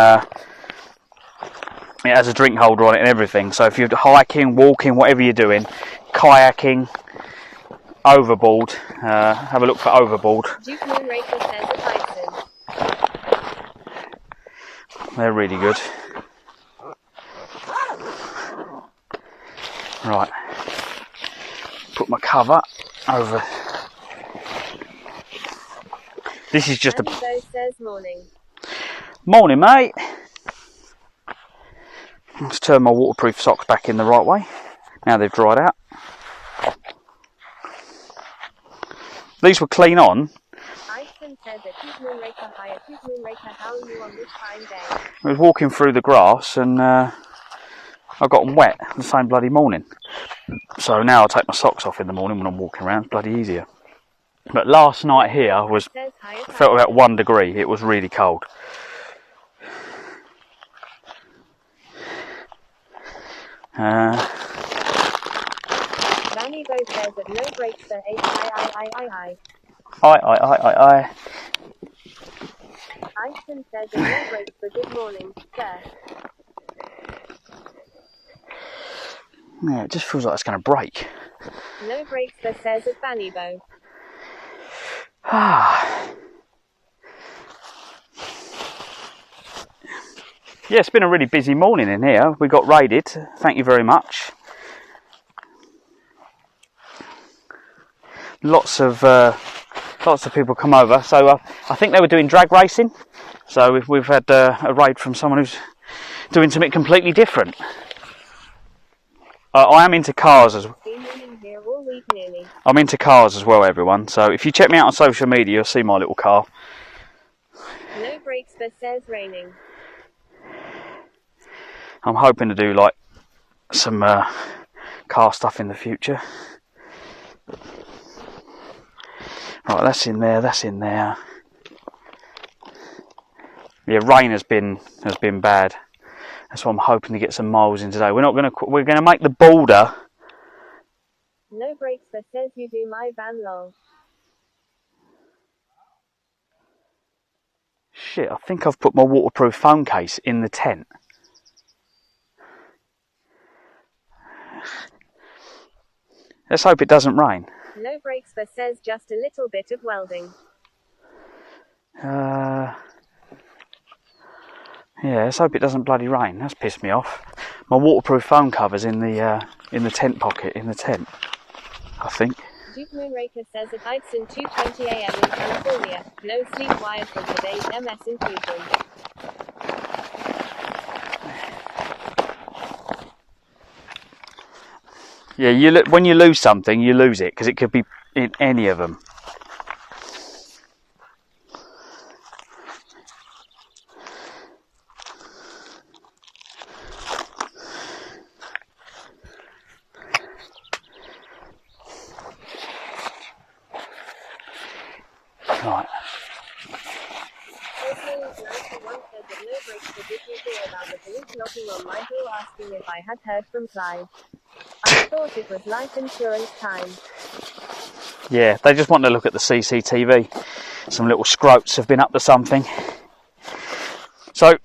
it has a drink holder on it and everything. So if you're hiking, walking, whatever you're doing, kayaking, overboard, have a look for overboard. They're really good. Right, put my cover over. This is just morning, mate. Let's turn my waterproof socks back in the right way. Now they've dried out. These were clean on. I was walking through the grass and I got them wet the same bloody morning. So now I take my socks off in the morning when I'm walking around. It's bloody easier. But last night here felt about 1 degree. It was really cold. Danny both says that no breaks for I. Einstein says that no breaks for good morning, sir. Yeah, it just feels like it's going to break. No breaks for says at Bannybo. Yeah, it's been a really busy morning in here. We got raided. Thank you very much. Lots of people come over. So I think they were doing drag racing. So we've had a raid from someone who's doing something completely different. I am into cars as well. I'm into cars as well, everyone. So if you check me out on social media, you'll see my little car. No breaks but says raining. I'm hoping to do like some car stuff in the future. Right, that's in there. That's in there. Yeah, rain has been bad. That's why I'm hoping to get some miles in today. We're gonna make the border. No breaks but says you do my van lol. Shit, I think I've put my waterproof phone case in the tent. Let's hope it doesn't rain. No breaks but says just a little bit of welding. Yeah, let's hope it doesn't bloody rain. That's pissed me off. My waterproof phone cover's in the tent pocket in the tent, I think. Duke Moonraker says it heights in 2:20 a.m. in California. No sleep wired from today's MS infusion. Yeah, when you lose something, you lose it, because it could be in any of them. Right. About the police knocking on my door asking if I had heard from Clive. I thought it was life insurance time. Yeah, they just want to look at the CCTV. Some little scroats have been up to something. So,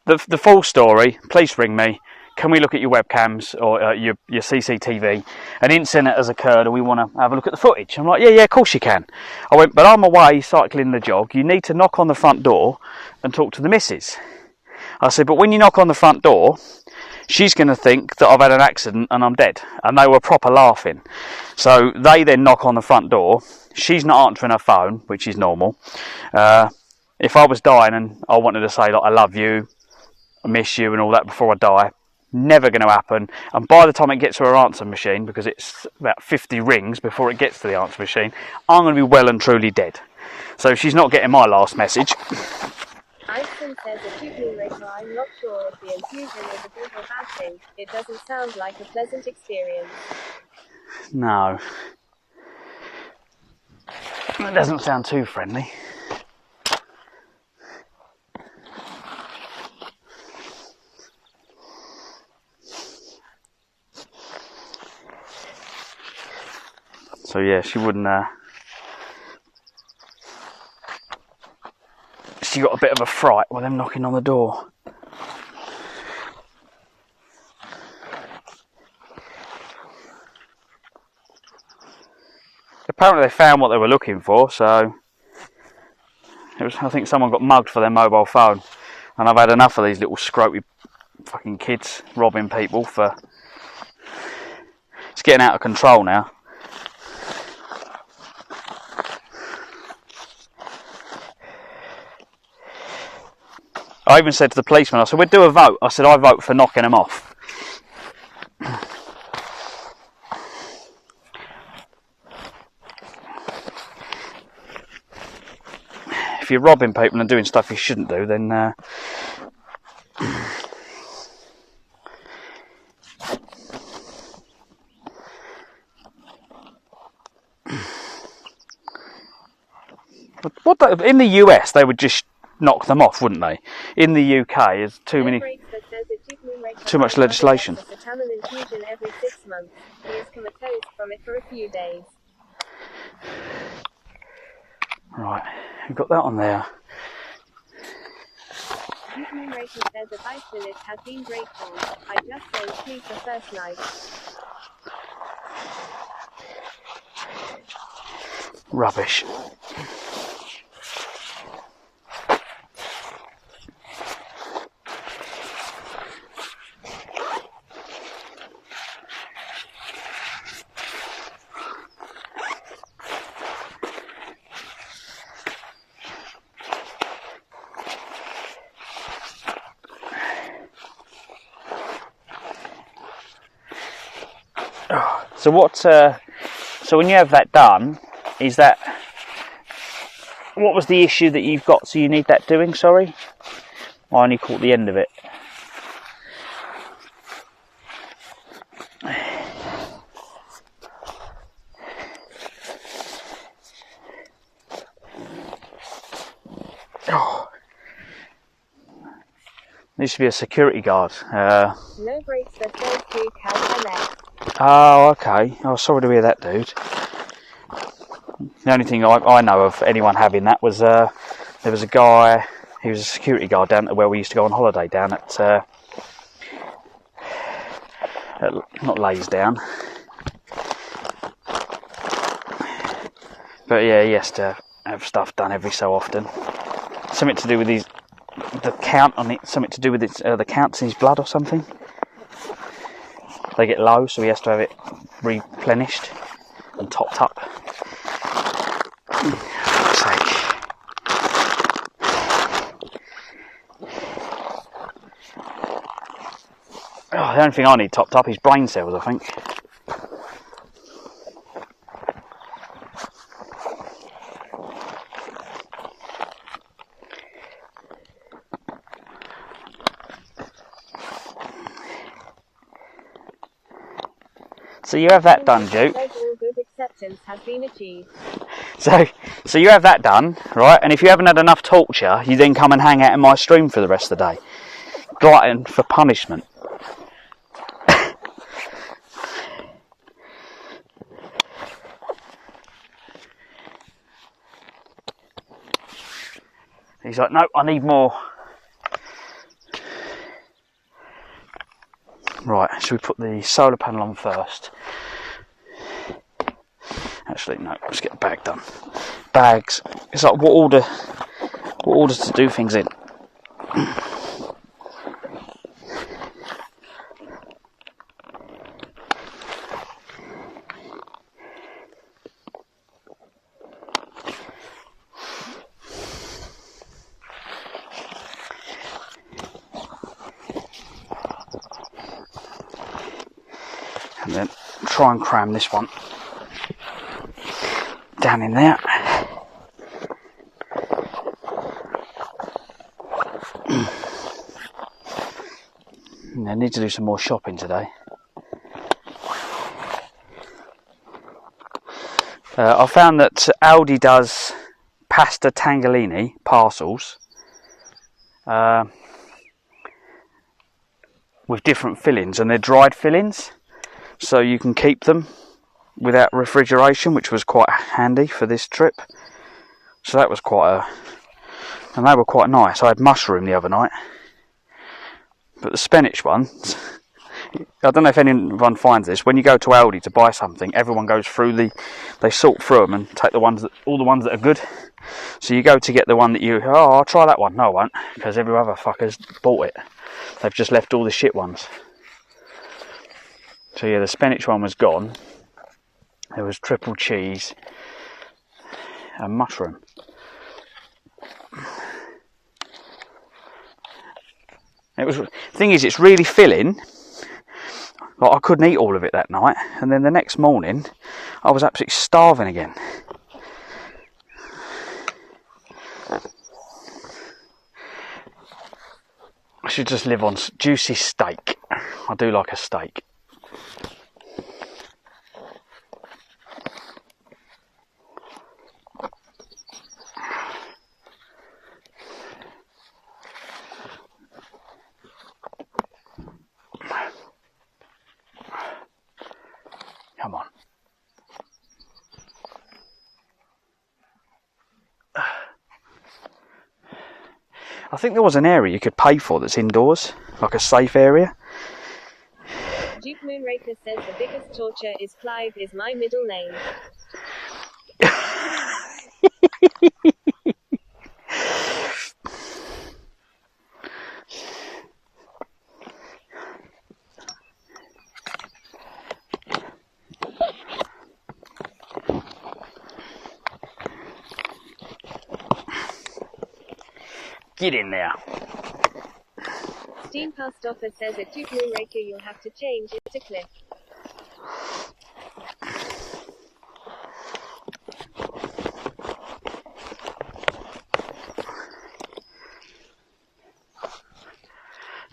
the full story, police ring me. Can we look at your webcams or your CCTV? An incident has occurred and we want to have a look at the footage. I'm like, yeah, of course you can. I went, but I'm away cycling the jog. You need to knock on the front door and talk to the missus. I said, but when you knock on the front door, she's going to think that I've had an accident and I'm dead. And they were proper laughing. So they then knock on the front door. She's not answering her phone, which is normal. If I was dying and I wanted to say, like, I love you, I miss you and all that before I die, never going to happen. And by the time it gets to her answer machine, because it's about 50 rings before it gets to the answer machine, I'm going to be well and truly dead. So she's not getting my last message. Einstein says I'm not sure if the infusion is a good or bad thing. It doesn't sound like a pleasant experience. No. It doesn't sound too friendly. So yeah, she wouldn't she got a bit of a fright with them knocking on the door. Apparently they found what they were looking for, so it was, I think someone got mugged for their mobile phone, and I've had enough of these little scroty fucking kids robbing people. For it's getting out of control now. I even said to the policeman, I said, we'd do a vote. I said, I vote for knocking them off. If you're robbing people and doing stuff you shouldn't do, then in the US they would just knock them off, wouldn't they? In the UK, there's too much legislation. Every 6 months. He is comatose from it for a few days. Right, we've got that on there. Remuneration says the vice village has been grateful. I just don't sleep the first night. Rubbish. So what? So when you have that done, is that what was the issue that you've got? So you need that doing. Sorry, I only caught the end of it. Oh. Needs to be a security guard. No brakes for third to Cal. Oh, okay. Oh, sorry to hear that, dude. The only thing I know of anyone having that was there was a guy, he was a security guard down at where we used to go on holiday down at not Laysdown. But yeah, he has to have stuff done every so often. Something to do with the count on it, something to do with the counts in his blood or something. They get low, so he has to have it replenished and topped up. For fuck's sake. Oh, the only thing I need topped up is brain cells, I think. So you have that done, Duke. Good acceptance has been achieved. So you have that done, right? And if you haven't had enough torture, you then come and hang out in my stream for the rest of the day. Glutton for punishment. He's like, no, I need more. Right, should we put the solar panel on first? Actually, no, let's get the bag done. Bags. It's like what order to do things in. And then try and cram this one down in there. And I need to do some more shopping today. I found that Aldi does pasta tangolini parcels with different fillings, and they're dried fillings, so you can keep them without refrigeration, which was quite handy for this trip. So that was quite and they were quite nice. I had mushroom the other night, but the spinach ones, I don't know if anyone finds this, when you go to Aldi to buy something, everyone goes through they sort through them and take all the ones that are good. So you go to get the one that I'll try that one. No, I won't, because every other fucker's bought it. They've just left all the shit ones. So yeah, the spinach one was gone. There was triple cheese and mushroom. Thing is, it's really filling. Like, I couldn't eat all of it that night, and then the next morning I was absolutely starving again. I should just live on juicy steak. I do like a steak. Come on. I think there was an area you could pay for that's indoors, like a safe area. Duke Moonraker says the biggest torture is Clive is my middle name. Get in there. Steam Past Offer says at Duke Moonraker you'll have to change it to Cliff.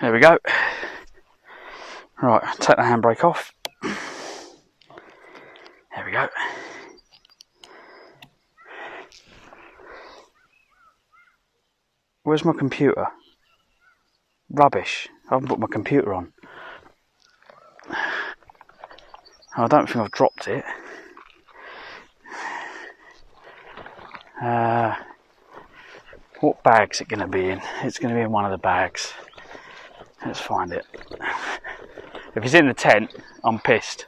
There we go. Right, take the handbrake off. There we go. Where's my computer? Rubbish. I haven't put my computer on. I don't think I've dropped it. What bag's it going to be in? It's going to be in one of the bags. Let's find it. If it's in the tent, I'm pissed.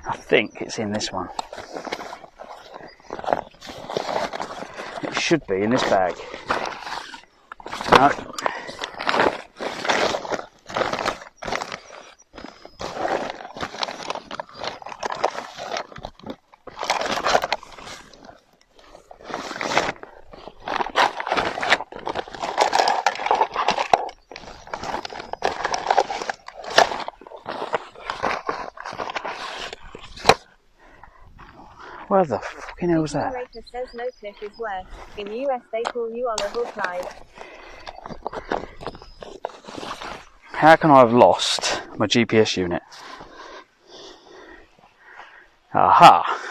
I think it's in this one. It should be in this bag. No. Where the fucking hell was that? Moonraker says no Cliff is worse. In US they call you Honourable Clive. How can I have lost my GPS unit? Aha!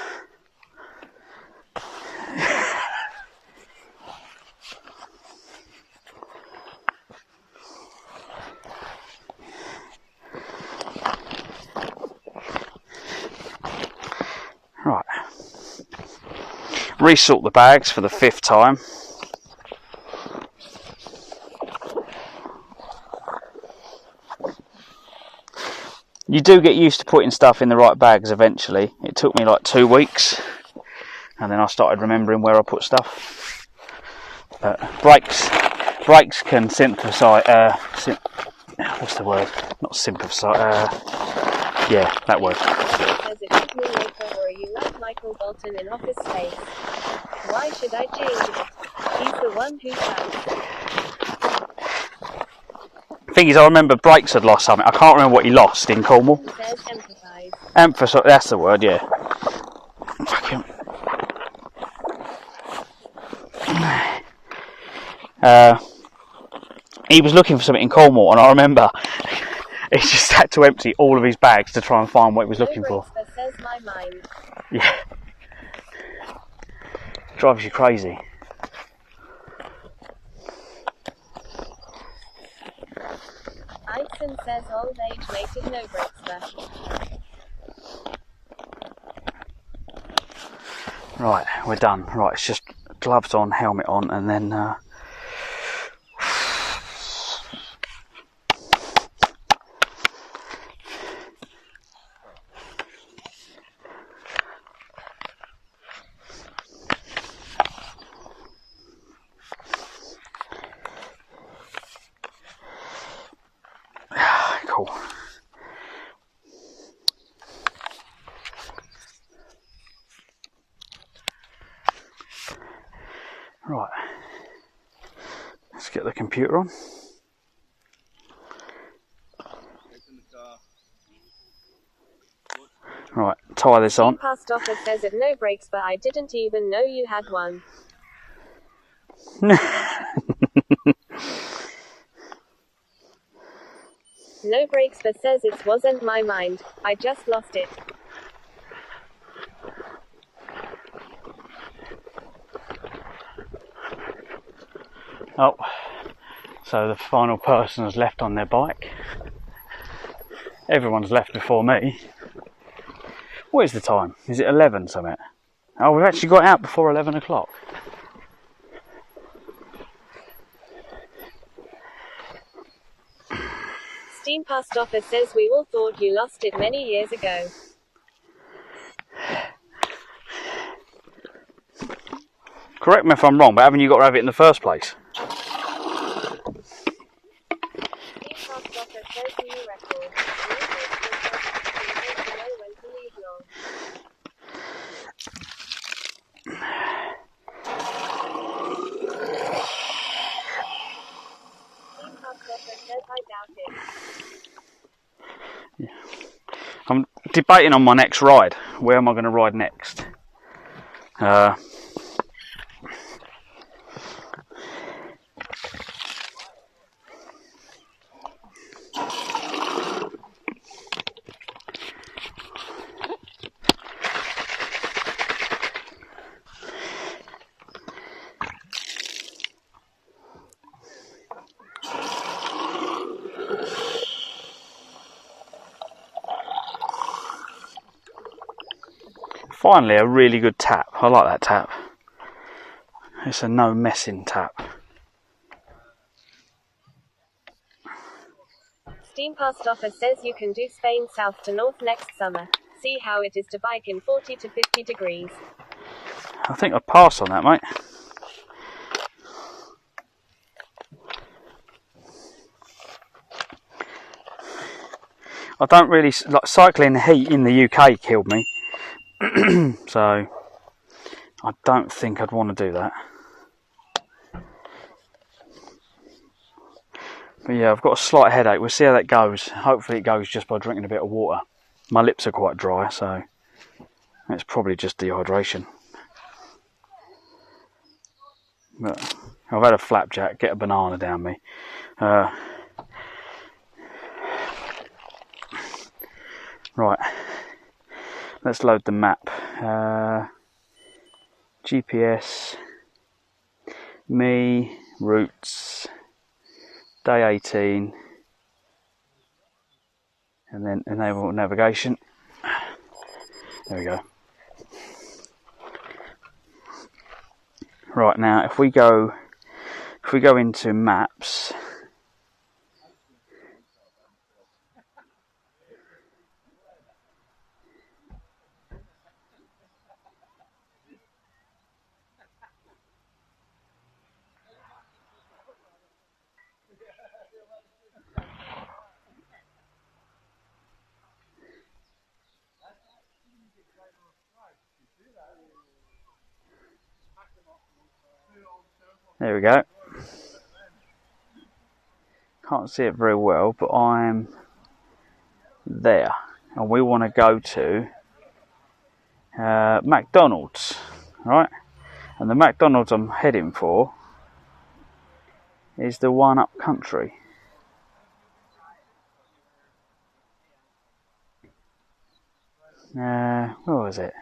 Right. Resort the bags for the 5th time. You do get used to putting stuff in the right bags eventually. It took me like 2 weeks, and then I started remembering where I put stuff. Brakes can synthesize. What's the word? Not synthesize. Yeah, that word. As a Duke Moonraker, or are you like Michael Bolton in Office Space? Why should I change it? He's the one who can. Thing is, I remember Brakes had lost something. I can't remember what he lost in Cornwall. Says empathize. Emphasize, that's the word, yeah. Fucking. He was looking for something in Cornwall, and I remember he just had to empty all of his bags to try and find what he was looking for. That says my mind. Yeah. Drives you crazy. I Woodson says old age mated no breaks there. Right, we're done. Right, it's just gloves on, helmet on, and then cool. Right, let's get the computer on. Right, tie this on. Past offer says it no brakes, but I didn't even know you had one. No brakes, but says it wasn't my mind. I just lost it. Oh, so the final person has left on their bike. Everyone's left before me. What is the time? Is it 11 something? Oh, we've actually got out before 11 o'clock. Steam past offer says we all thought you lost it many years ago. Correct me if I'm wrong, but haven't you got to have it in the first place? Steam past offer says new record. Know when to leave long. Steam past offer says I doubt it. I'm debating on my next ride. Where am I going to ride next? Finally, a really good tap. I like that tap. It's a no messing tap. Steam past offer says you can do Spain south to north next summer. See how it is to bike in 40 to 50 degrees. I think I'll pass on that, mate. I don't really like cycling. Heat in the UK killed me, so I don't think I'd want to do that. But yeah, I've got a slight headache. We'll see how that goes. Hopefully it goes just by drinking a bit of water. My lips are quite dry, so it's probably just dehydration. But I've had a flapjack, get a banana down me. Right, let's load the map. GPS, me, routes, day 18, and then enable navigation. There we go. Right, now if we go into maps, there we go. Can't see it very well, but I'm there, and we want to go to McDonald's, right? And the McDonald's I'm heading for is the one up country. Where was it?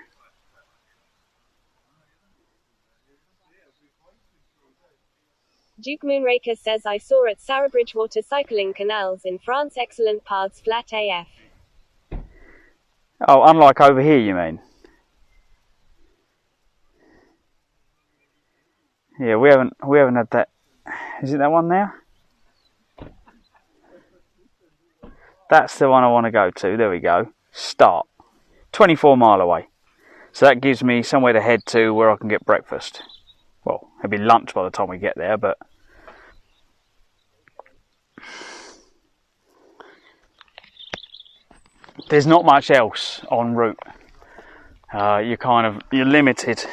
Duke Moonraker says I saw at Sarah-Bridgewater cycling canals in France excellent paths flat AF. Oh, unlike over here, you mean? Yeah, we haven't had that. Is it that one there? That's the one I want to go to. There we go. Start. 24 mile away. So that gives me somewhere to head to where I can get breakfast. Well, it'll be lunch by the time we get there, but there's not much else en route. You're limited.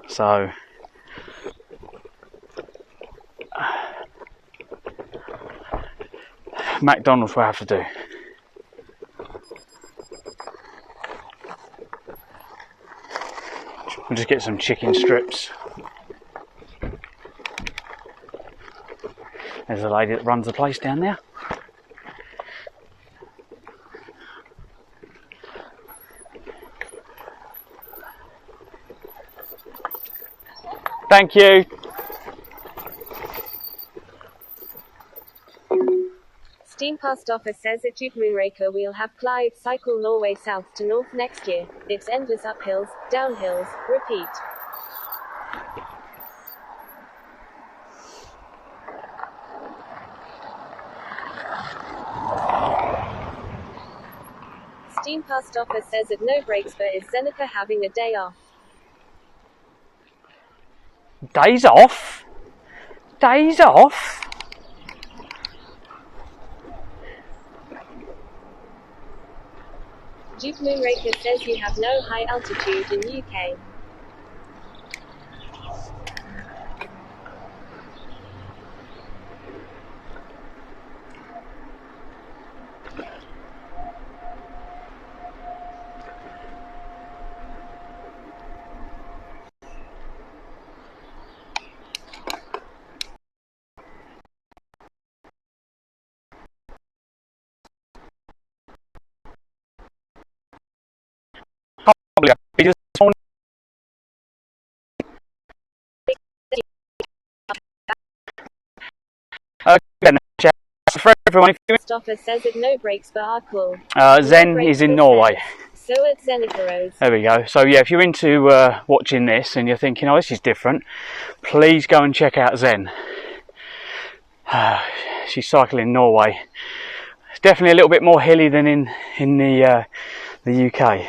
So McDonald's will have to do. We'll just get some chicken strips. There's a lady that runs the place down there. Thank you. Steampast offer says at Duke Moonraker we'll have Clive cycle Norway south to north next year. It's endless uphills, downhills, repeat. Steampast offer says at No Breaks but is Zeneca having a day off? Days off? Days off? Duke Moonraker says you have no high altitude in UK. For everyone, Stoffer says at No Breaks but are cool. Zen is in Norway. So at Zeneca Rose. There we go. So yeah, if you're into watching this and you're thinking, oh, this is different, please go and check out Zen. She's cycling in Norway. It's definitely a little bit more hilly than in the UK.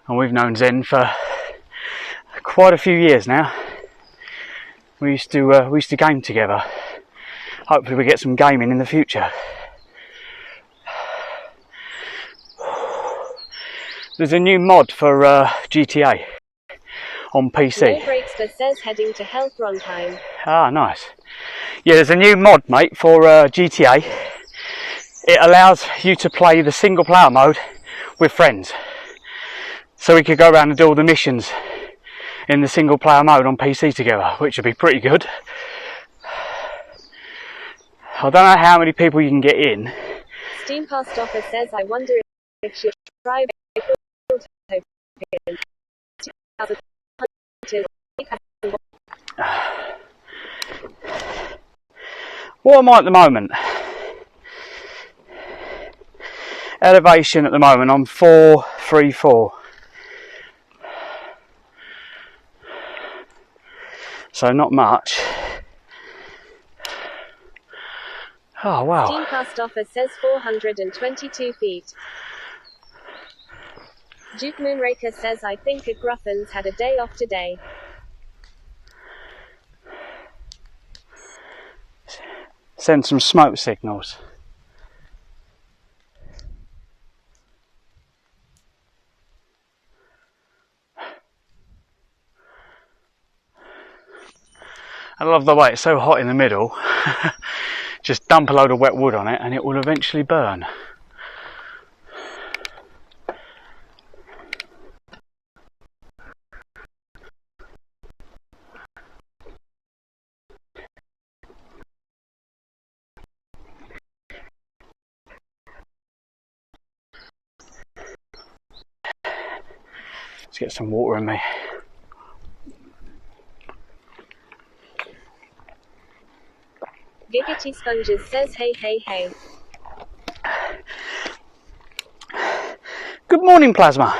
And we've known Zen for quite a few years now. We used to game together. Hopefully we get some gaming in the future. There's a new mod for GTA on PC. No Breaks but says heading to Health Rontime. Ah, nice. Yeah, there's a new mod, mate, for GTA. It allows you to play the single player mode with friends. So we could go around and do all the missions in the single player mode on PC together, which would be pretty good. I don't know how many people you can get in. Steampast offer says I wonder if you try What am I at the moment? Elevation at the moment, I'm 434. So not much. Oh wow. Steampast offer says 422 feet. Duke Moonraker says I think at Gruffin's had a day off today. Send some smoke signals. I love the way it's so hot in the middle. Just dump a load of wet wood on it and it will eventually burn. get some water in me. Giggity Sponges says hey hey hey. Good morning, Plasma.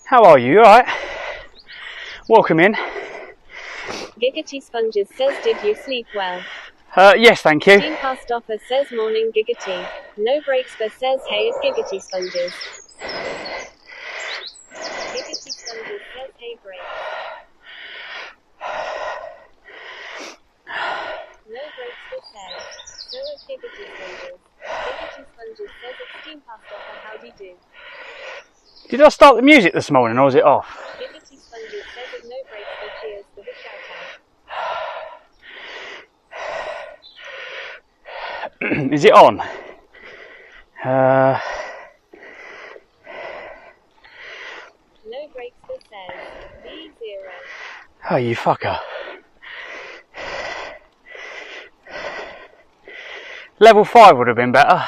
How are you? Alright? Welcome in. Giggity Sponges says did you sleep well? Yes, thank you. Steam Past Offer says morning Giggity. No Breaks but says hey at Giggity Sponges. Giggity Sponges says hey break. No Breaks but says so at Giggity Sponges. Giggity Sponges says at Steam Past Offer howdy do. Did I start the music this morning or is it off? Giggity Sponges says at No Breaks but cheers for the shout out. Is it on? No Breaks but says B0. Oh, you fucker. Level 5 would have been better.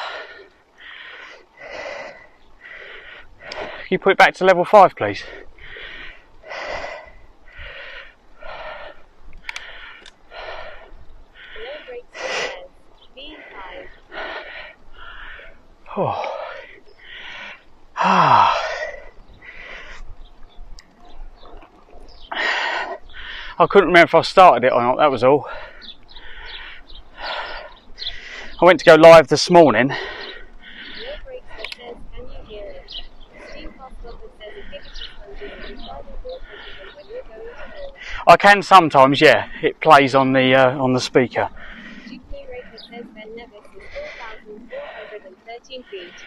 Can you put it back to level 5, please? No Breaks but says B5. Oh. Ah. I couldn't remember if I started it or not, that was all. I went to go live this morning. No Breaks but says can you hear it? Steam Past Offer says at Giggity Sponges and driving forward when you're going to home. I can sometimes, yeah. It plays on the speaker. Duke Raker says Ben Nevis is 4,413 feet.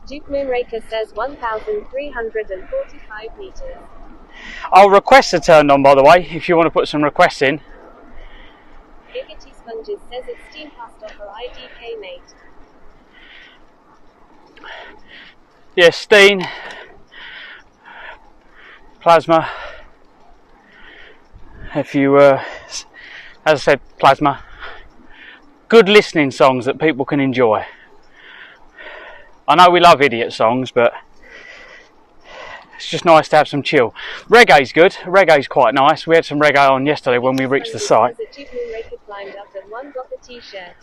Duke Moonraker says 1,345 meters. Our requests are turned on, by the way, if you want to put some requests in. Giggity Sponges says it's Steam Past Offer IDK mate. Yes, Steen, Plasma. If you, as I said, Plasma. Good listening songs that people can enjoy. I know we love idiot songs, but it's just nice to have some chill. Reggae's good. Reggae's quite nice. We had some reggae on yesterday when we reached the site. Duke Moonraker climbed up and one got the t-shirt.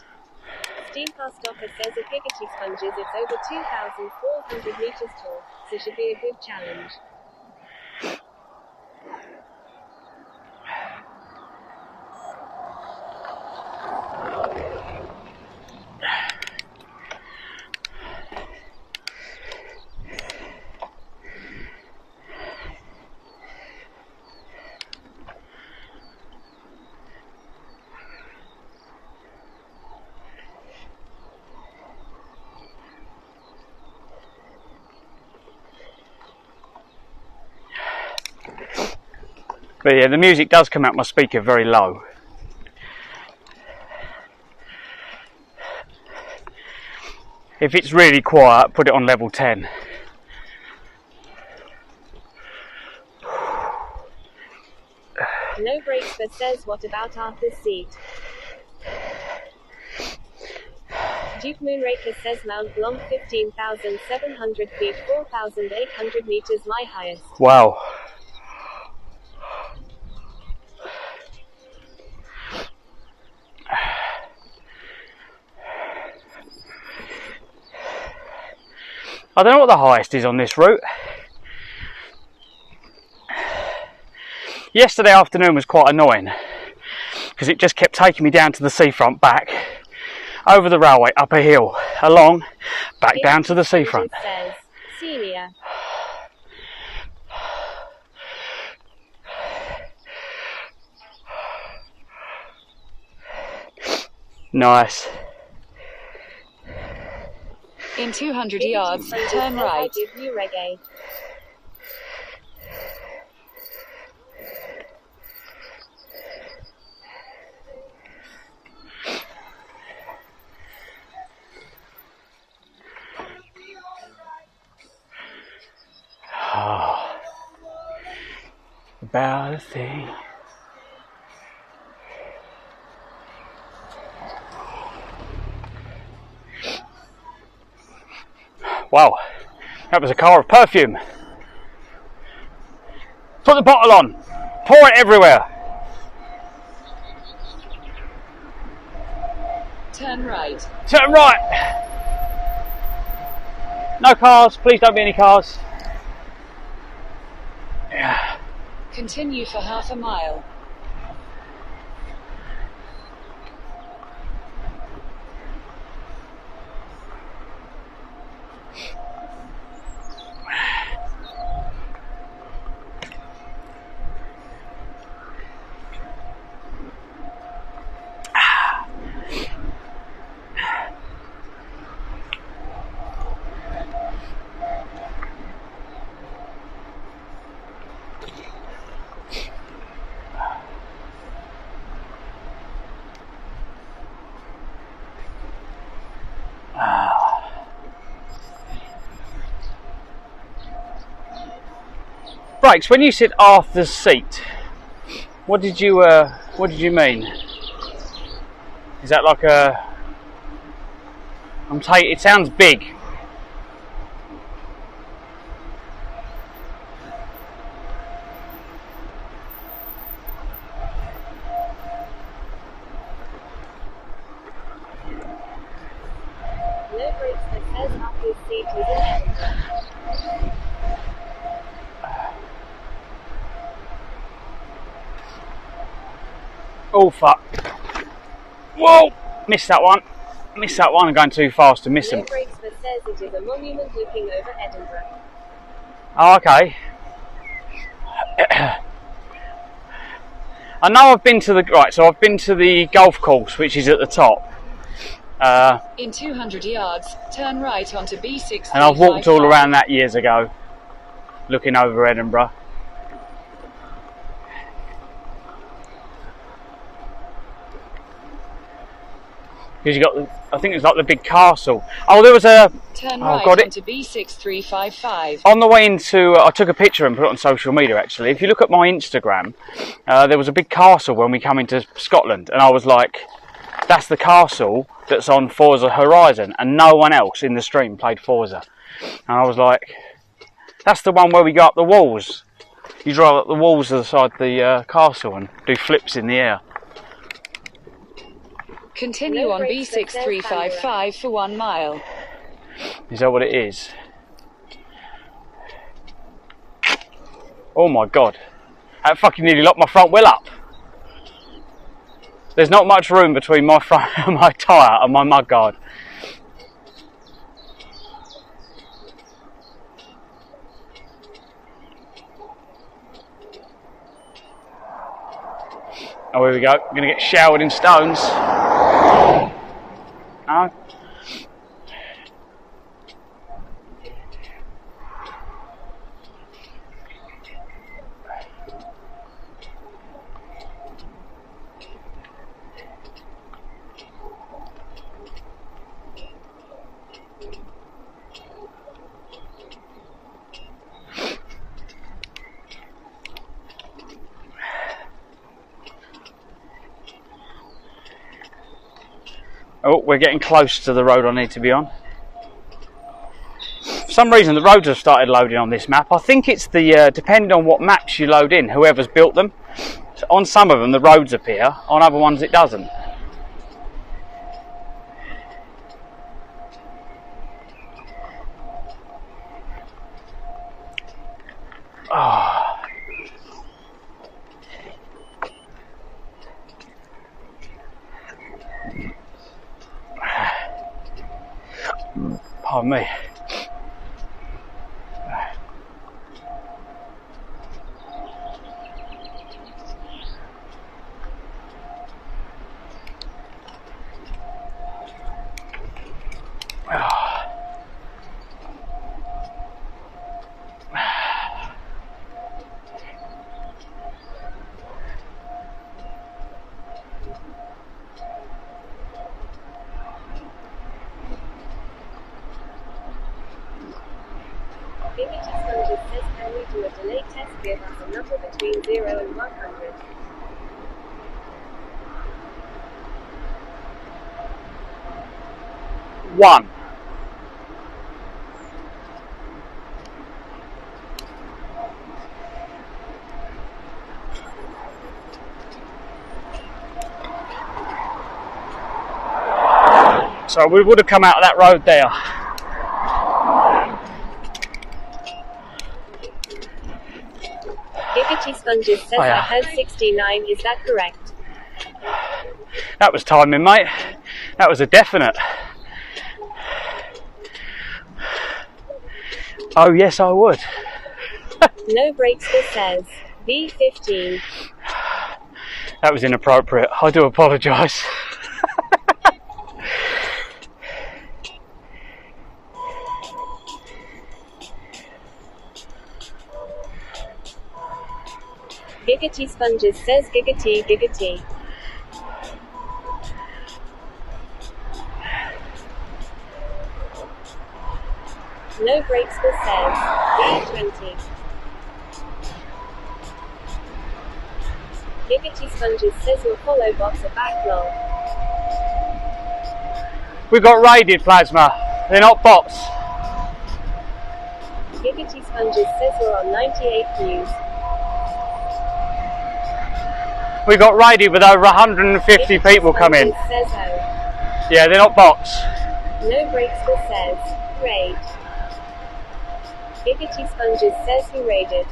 Steam Past Offer says at Giggity Sponges it's over 2,400 meters tall, so should be a good challenge. But yeah, the music does come out my speaker very low. If it's really quiet, put it on level 10. No Breaks but says what about Arthur's seat? Duke Moonraker says Mount Blanc 15,700 feet, 4,800 meters my highest. Wow. I don't know what the highest is on this route. Yesterday afternoon was quite annoying because it just kept taking me down to the seafront, back over the railway, up a hill, along, back down to the seafront. Says, Celia. Nice. In 200 yards, turn right. I give you reggae. Oh, about a thing. Wow, that was a car of perfume. Put the bottle on, pour it everywhere. Turn right. Turn right. No cars, please don't be any cars. Yeah. Continue for half a mile. Brakes, when you said after seat, what did you mean? Is that like a... it sounds big. No brakes that says after seat was in Edinburgh. Oh fuck. Whoa! Missed that one. I'm going too fast to miss No them. brakes that says it is a monument looking over Edinburgh. Oh, okay. I know I've been to the golf course, which is at the top. In 200 yards, turn right onto B6. And I've walked all around that years ago, looking over Edinburgh. Because you got, I think it's like the big castle. Oh, there was a. Turn Oh, right got it. onto B6355. On the way into, I took a picture and put it on social media actually. If you look at my Instagram, there was a big castle when we come into Scotland, and I was like, that's the castle that's on Forza Horizon, and no one else in the stream played Forza. And I was like, that's the one where we go up the walls. You drive up the walls of the side of the castle and do flips in the air. Continue on B6355 for 1 mile. Is that what it is? Oh my god. That fucking nearly locked my front wheel up. There's not much room between my front my tyre and my mudguard. Oh, here we go. I'm going to get showered in stones. No? Oh, we're getting close to the road I need to be on. For some reason the roads have started loading on this map. I think it's the, depending on what maps you load in, whoever's built them. So on some of them the roads appear, on other ones it doesn't. Oh. Pardon me. Image standard says can we do a delay test, give us a number between 0 and 100. One. So we would have come out of that road there. Giggity Sponges says I heard 69, is that correct? That was timing, mate. That was a definite. Oh yes, I would. No brakes for says B15. That was inappropriate. I do apologise. Giggity Sponges says giggity giggity. No brakes for says B20. Giggity Sponges says your follow bots are back long. We got raided, Plasma. They're not bots. Giggity Sponges says we're on 98 views. We got raided with over 150 people come in. Says oh. Yeah, they're not bots. No brakes for says raid. Giggity Sponges says he raided.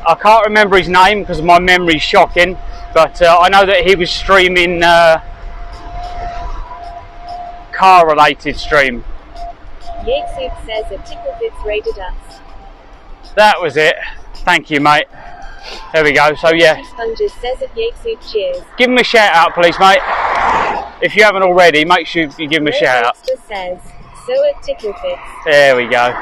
I can't remember his name because my memory's shocking, but I know that he was streaming car-related stream. Yakesoup says a Ticklefits raided us. That was it. Thank you, mate. There we go. So yeah. Giggity Sponges says at Yakesoup cheers. Give him a shout out, please, mate. If you haven't already, make sure you give him a shout out. Says so at Ticklefits. There we go.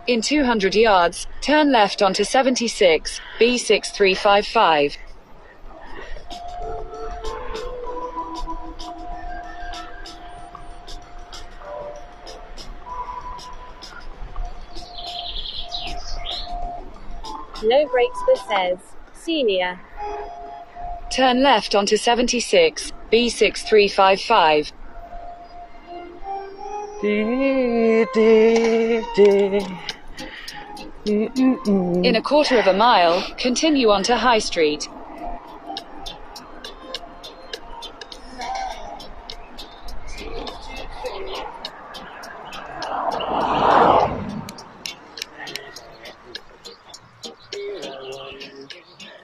In 200 yards, turn left onto 76, B6355. No brakes for says senior. Turn left onto 76, B6355. In a quarter of a mile, continue onto High Street.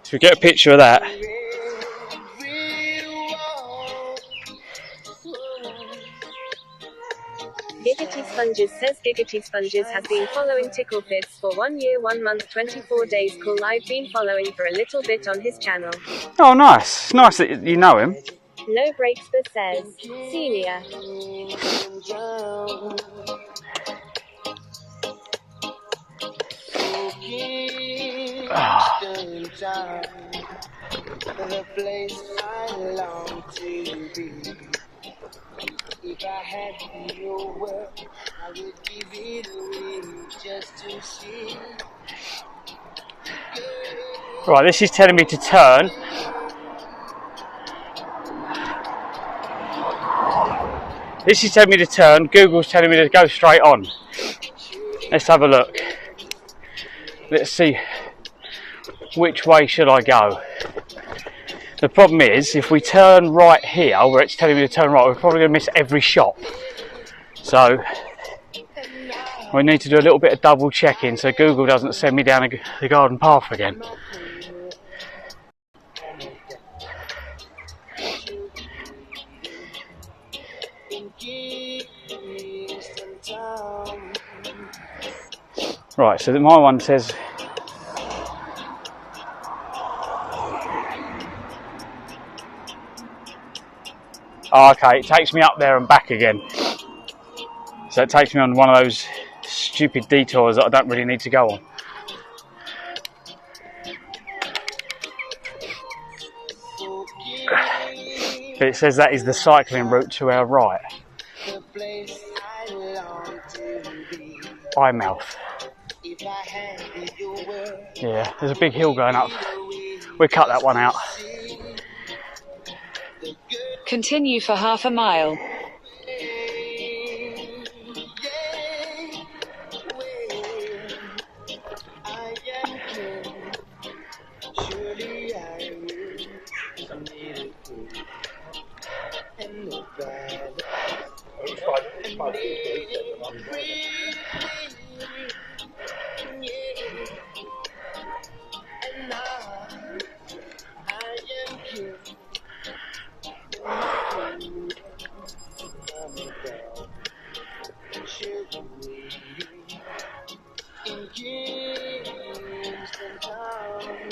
So we get a picture of that. Giggity Sponges says Giggity Sponges has been following Ticklefits for 1 year, 1 month, 24 days. Cool, I've been following for a little bit on his channel. Oh, nice. It's nice that you know him. No brakes for says senior. The place I long to be. If I had your word, I would give it away just to see. Right, this is telling me to turn. This is telling me to turn. Google's telling me to go straight on. Let's have a look. Let's see. Which way should I go? The problem is, if we turn right here, where it's telling me to turn right, we're probably going to miss every shop. So, we need to do a little bit of double checking so Google doesn't send me down the garden path again. Right, so my one says okay, it takes me up there and back again. So it takes me on one of those stupid detours that I don't really need to go on. But it says that is the cycling route to our right. Eyemouth. Yeah, there's a big hill going up. We'll cut that one out. Continue for half a mile. And now I am here. In Kingston Town,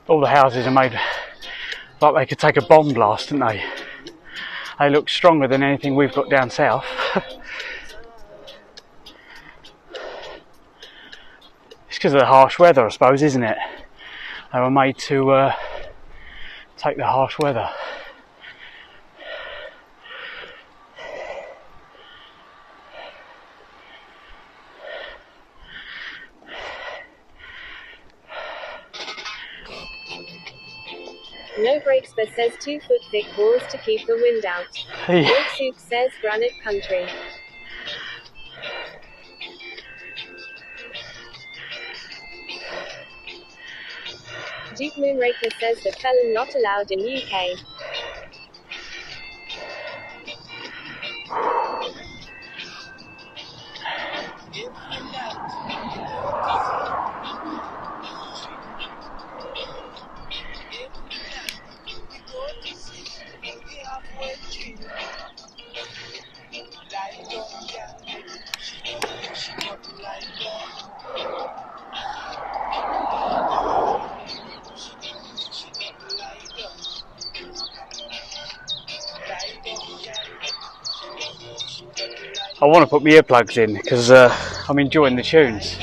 All the houses are made like they could take a bomb blast, don't they? They look stronger than anything we've got down south. It's because of the harsh weather, I suppose, isn't it? They were made to take the harsh weather. No brakes but says 2 foot thick walls to keep the wind out. Yeah. Milk Soup says granite country. Duke Moonraker says the felon not allowed in UK. I want to put my earplugs in because I'm enjoying the tunes.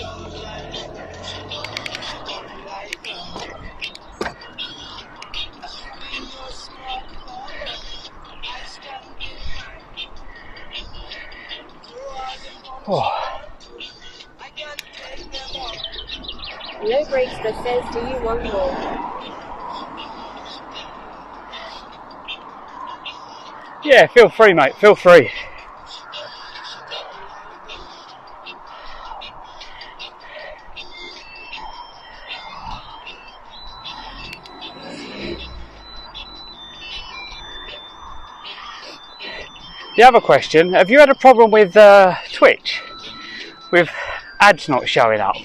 Oh. No brakes but says do you want more? Yeah, feel free, mate, feel free. The other question, have you had a problem with Twitch? With ads not showing up?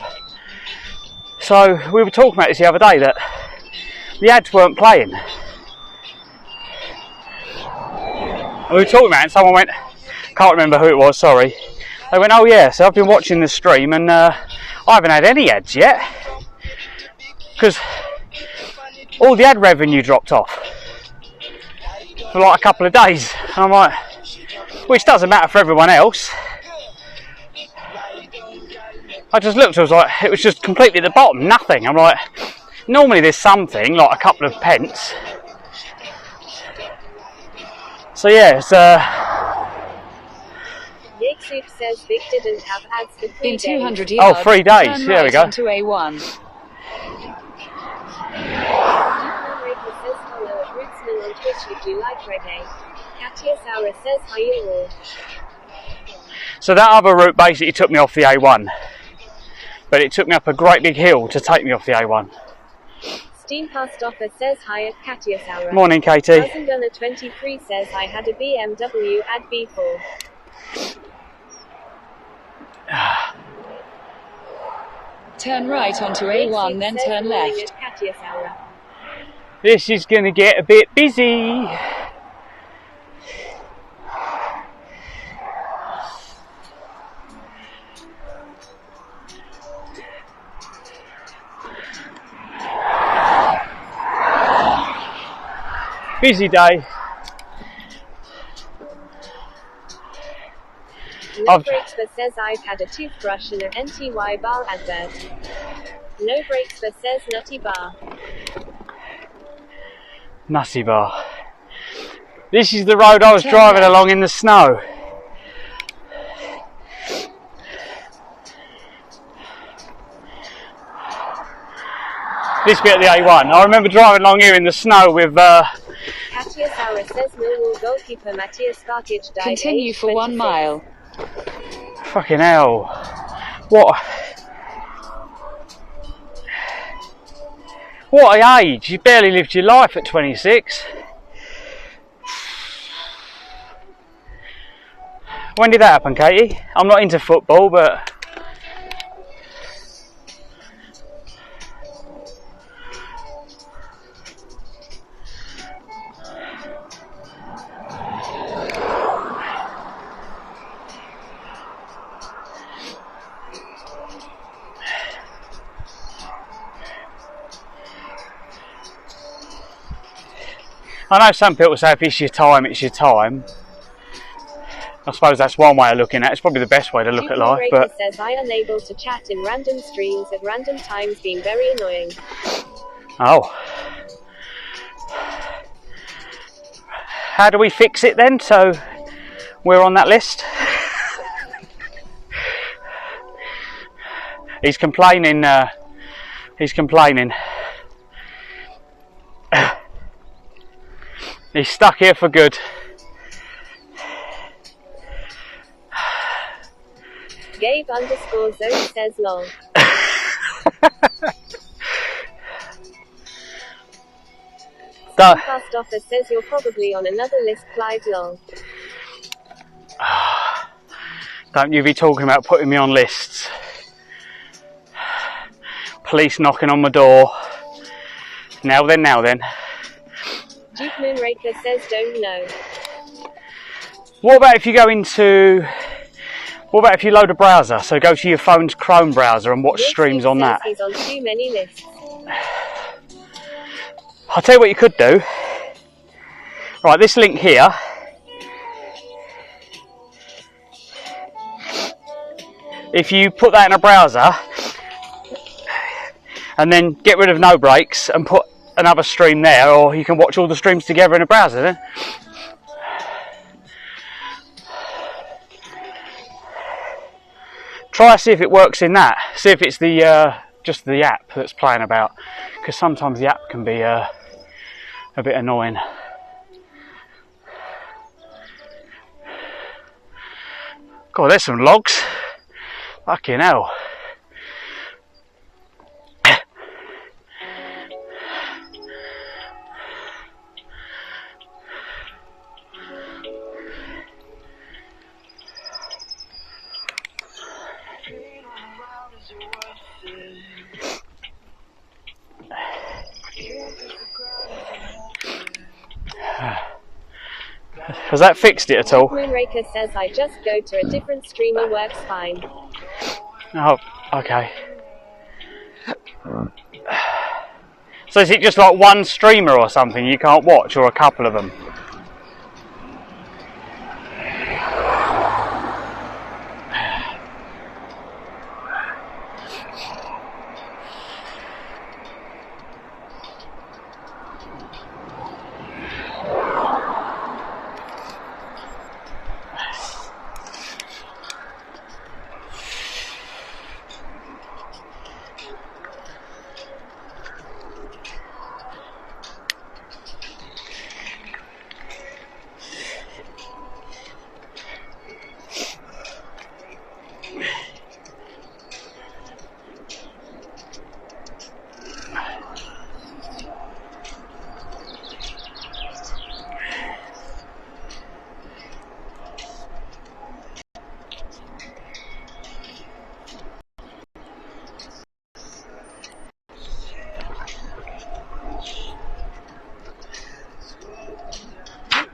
So, we were talking about this the other day, that the ads weren't playing. And we were talking about it and someone went, can't remember who it was, sorry. They went, oh yeah, so I've been watching the stream and I haven't had any ads yet. Because all the ad revenue dropped off for like a couple of days. And I'm like, which doesn't matter for everyone else. I just looked, I was like, it was just completely at the bottom, nothing. I'm like, normally there's something, like a couple of pence. So yeah, it's Yake Soup says Vic didn't have ads for 3 In days. 200 yards, 3 days, turn there we right go. onto A1. Moonraker says follow at Rootsman on Twitch if you like reggae. Katia Saura says hi you all. So that other route basically took me off the A1. But it took me up a great big hill to take me off the A1. Steam Past Offer says hi at Katia Saura. Morning, Katie. Cousin Gunner 23 says I had a BMW at B4. Turn right onto Yake A1, Soup then says turn morning left. at Katia Saura. This is going to get a bit busy. Busy day. No brakes but says I've had a toothbrush and a NTY bar advert. No brakes but says Nutty Bar. Nutty bar. This is the road I was driving along in the snow. This bit of the A1. I remember driving along here in the snow with Katia Saura says Millwall goalkeeper Matthias Sparkic died Continue aged for 1 26. mile. fucking hell. What? What a age! You barely lived your life at 26. When did that happen, Katie? I'm not into football, but... I know some people say if it's your time, it's your time. I suppose that's one way of looking at it. It's probably the best way to look at life. But says I unable to chat in random streams at random times, being very annoying. Oh. How do we fix it then? So we're on that list. He's complaining. He's complaining. He's stuck here for good. Gabe_Zoe says lol. Past office says you're probably on another list, Clive lol. Don't you be talking about putting me on lists. Police knocking on my door. Now then. Duke Moonraker says don't know. What about if you go into... What about if you load a browser? So go to your phone's Chrome browser and watch streams on that. He's on too many lists. I'll tell you what you could do. Right, this link here. If you put that in a browser and then get rid of no breaks and put another stream there, or you can watch all the streams together in a browser then. Try see if it works in that. See if it's the just the app that's playing about, because sometimes the app can be a bit annoying. God, there's some logs. Fucking hell. Has that fixed it at all? Moonraker says I just go to a different streamer, works fine. Oh, okay. So is it just like one streamer or something you can't watch, or a couple of them?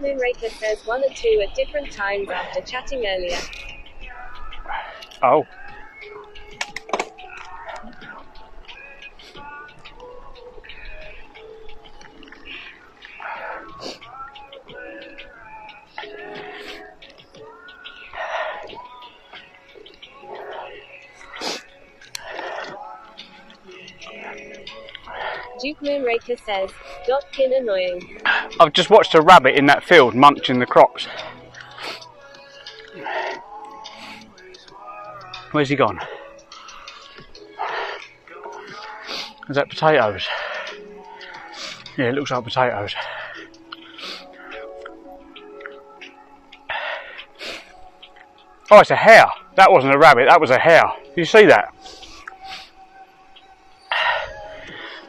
Moonraker says 1 or 2 at different times after chatting earlier. Oh. Duke Moonraker says, Dotkin annoying. I've just watched a rabbit in that field munching the crops. Where's he gone? Is that potatoes? Yeah, it looks like potatoes. Oh, it's a hare. That wasn't a rabbit, that was a hare. Did you see that?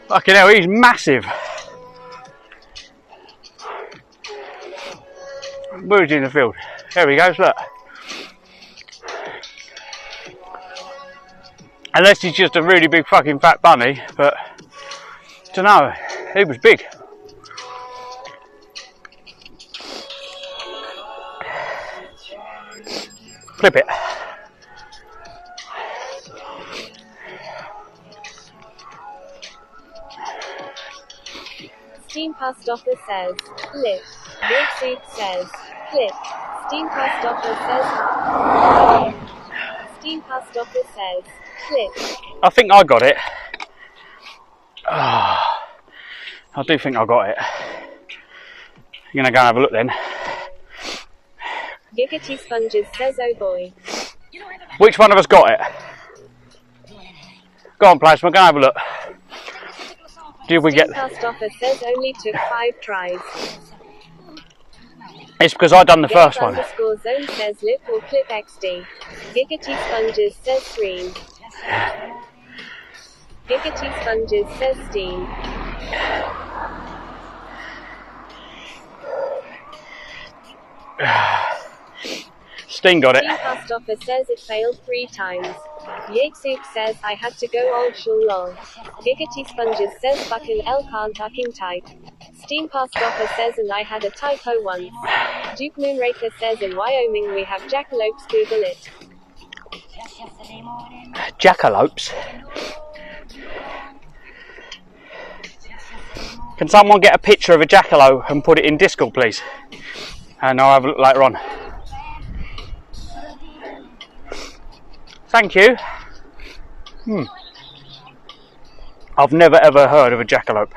Fucking hell, he's massive. Where is he in the field? There he goes, look. Unless he's just a really big fucking fat bunny, but don't know, he was big. Clip it. Steam past offer says, lip. Milk soup says, clip. Steam past offer says, steam past offer says, clip. I think I got it. Oh, I do think I got it. You're gonna go and have a look then. Giggity Sponges says, oh boy. Which one of us got it? Go on, Plasma, go and have a look. Did we get... Steam past offer says only took 5 tries. It's because I done the first one. Underscore zone says lip or clip XD. Giggity Sponges says scream. Giggity Sponges says steam. Sting got it. Steam past offer says it failed 3 times. Yatesuk says I had to go old school lol. Giggity Sponges says fucking L can't fucking type. Steam past offer says and I had a typo once. Duke Moonraker says in Wyoming we have jackalopes, Google it. Jackalopes? Can someone get a picture of a jackalope and put it in Discord, please? And I'll have a look later on. Thank you. I've never ever heard of a jackalope.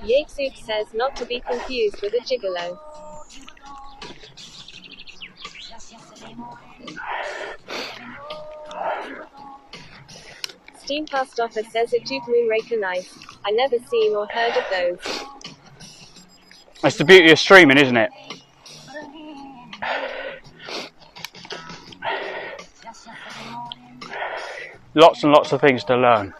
Yatesuk says not to be confused with a gigolo. Steam past offer says a Duke Moonraker nice. I never seen or heard of those. That's the beauty of streaming, isn't it? Lots and lots of things to learn.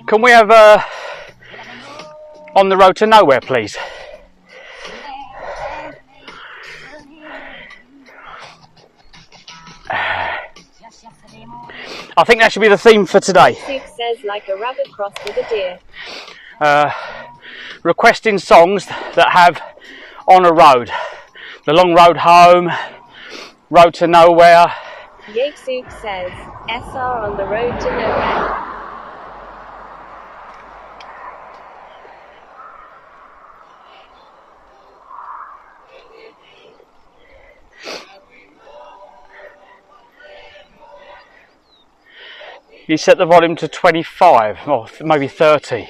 Can we have On the Road to Nowhere, please? I think that should be the theme for today. Soup says like a rabbit crossed with a deer. Requesting songs that have on a road. The Long Road Home, Road to Nowhere. Yatesuk says, SR on the Road to Nowhere. You set the volume to 25 or maybe 30.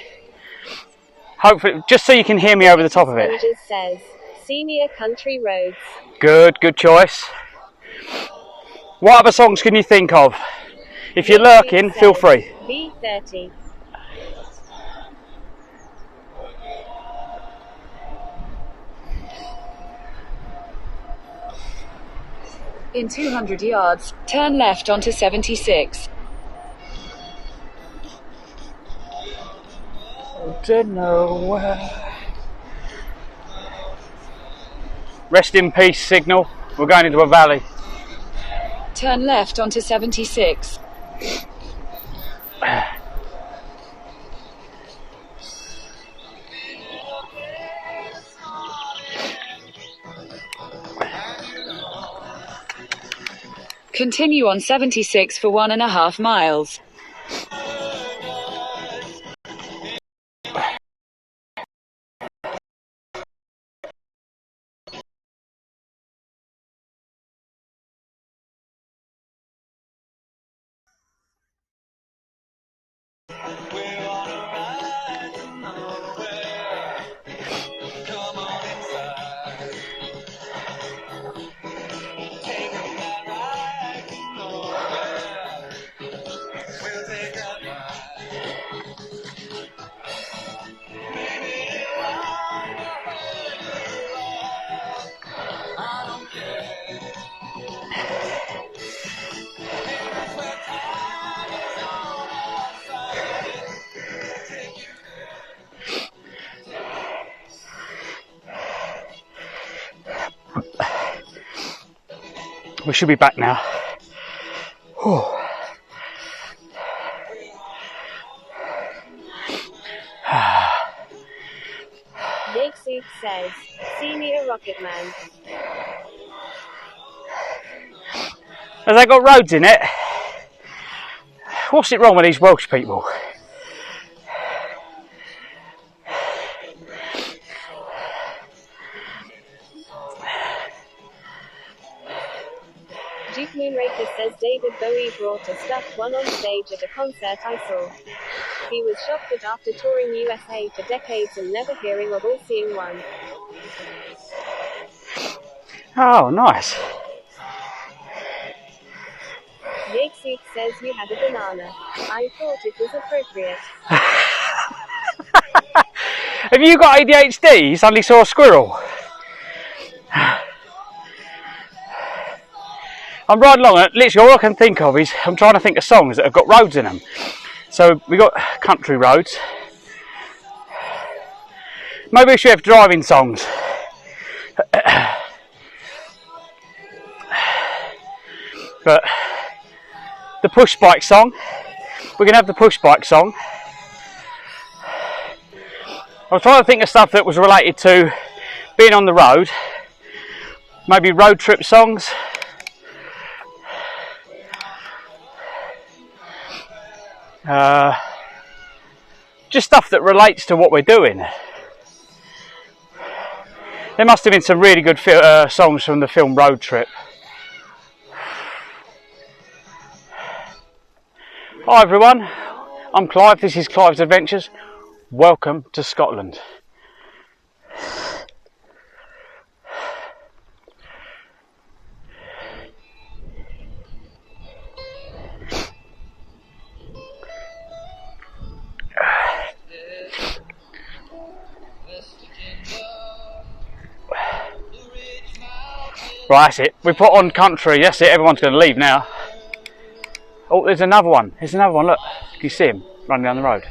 Hopefully, just so you can hear me over the top of it. Sponges says, Senior Country Roads. Good choice. What other songs can you think of? If you're lurking, feel free. B30. In 200 yards, turn left onto 76. To nowhere. Rest in peace, signal. We're going into a valley. Turn left onto 76. Continue on 76 for 1.5 miles. We should be back now. Whew. Yakesuk says, see me a rocket man. Have they got roads in it? What's it wrong with these Welsh people? Duke Moonraker says David Bowie brought a stuffed one on stage at a concert I saw. He was shocked that after touring USA for decades and never hearing of or seeing one. Oh, nice. Yakesuk says you had a banana. I thought it was appropriate. Have you got ADHD? You suddenly saw a squirrel. I'm riding along and literally all I can think of is I'm trying to think of songs that have got roads in them. So we got country roads. Maybe we should have driving songs. But the push bike song, we can have the push bike song. I was trying to think of stuff that was related to being on the road. Maybe road trip songs. Just stuff that relates to what we're doing. There must have been some really good songs from the film Road Trip. Hi everyone, I'm Clive, this is Clive's Adventures. Welcome to Scotland. Right, that's it. We put on country, that's it, everyone's going to leave now. Oh, there's another one. There's another one, look. Can you see him running down the road?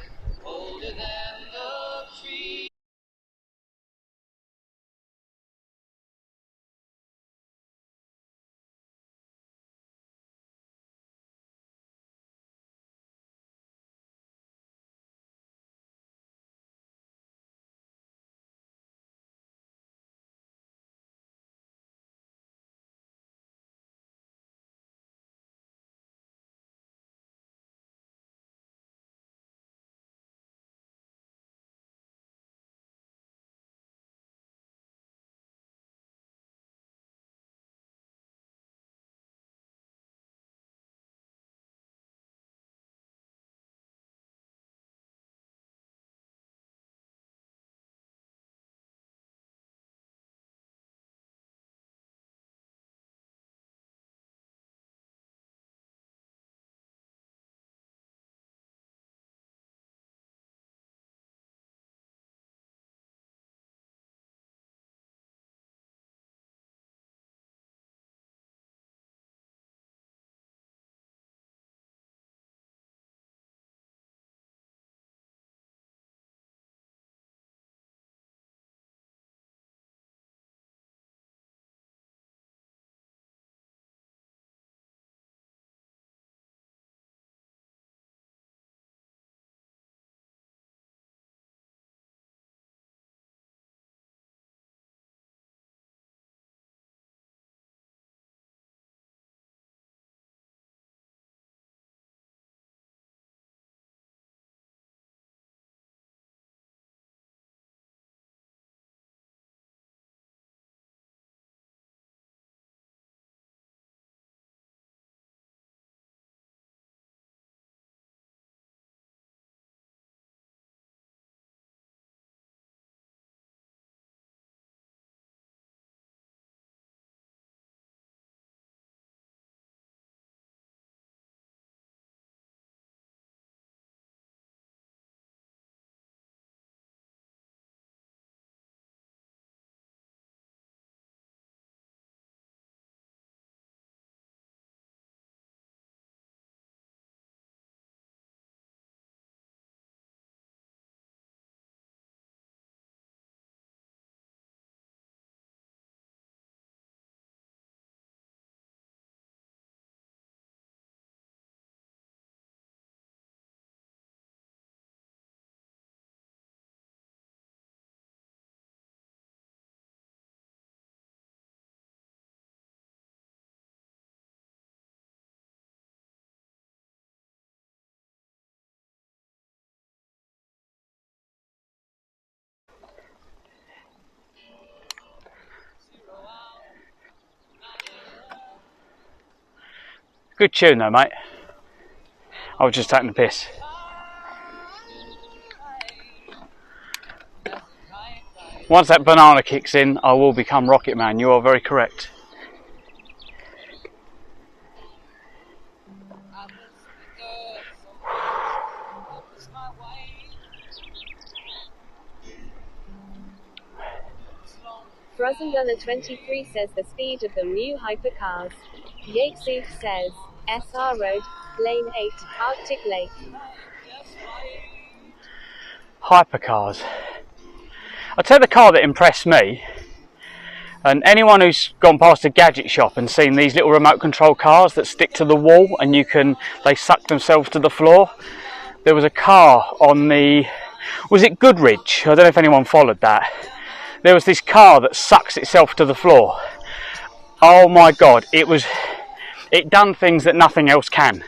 Good tune though, mate. I was just taking the piss. Once that banana kicks in, I will become Rocket Man. You are very correct. Frozengunner 23 says the speed of the new hypercars. Yakesoof says, SR Road, Lane 8, Arctic Lake. Hypercars. I'll tell you the car that impressed me, and anyone who's gone past a gadget shop and seen these little remote control cars that stick to the wall and they suck themselves to the floor. There was a car on was it Goodrich? I don't know if anyone followed that. There was this car that sucks itself to the floor. Oh my God, it done things that nothing else can.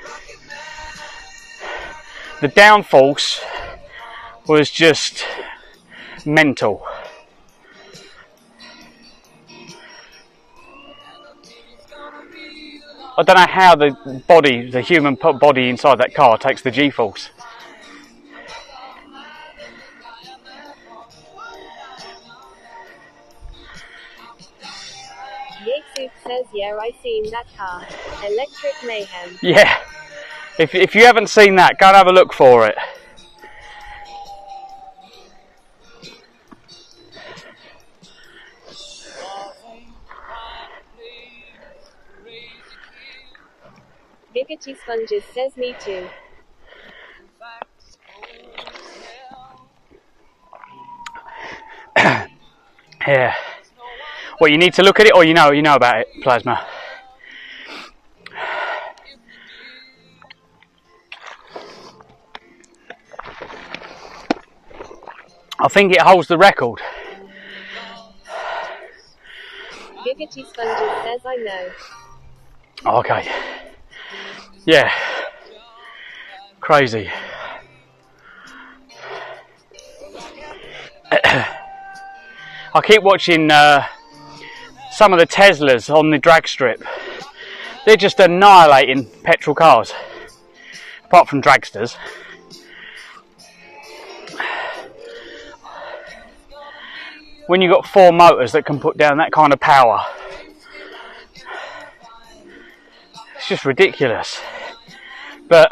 The downforce was just mental. I don't know how the human body inside that car takes the G-force. Yakesoof says, yeah, I seen that car. Electric mayhem. Yeah, if you haven't seen that, go and have a look for it. Giggity Sponges says, me too. Yeah. Well, you need to look at it, or you know about it, Plasma. I think it holds the record. Giggity Sponges says, I know. Okay. Yeah. Crazy. I keep watching some of the Teslas on the drag strip. They're just annihilating petrol cars, apart from dragsters. When you've got 4 motors that can put down that kind of power, it's just ridiculous. But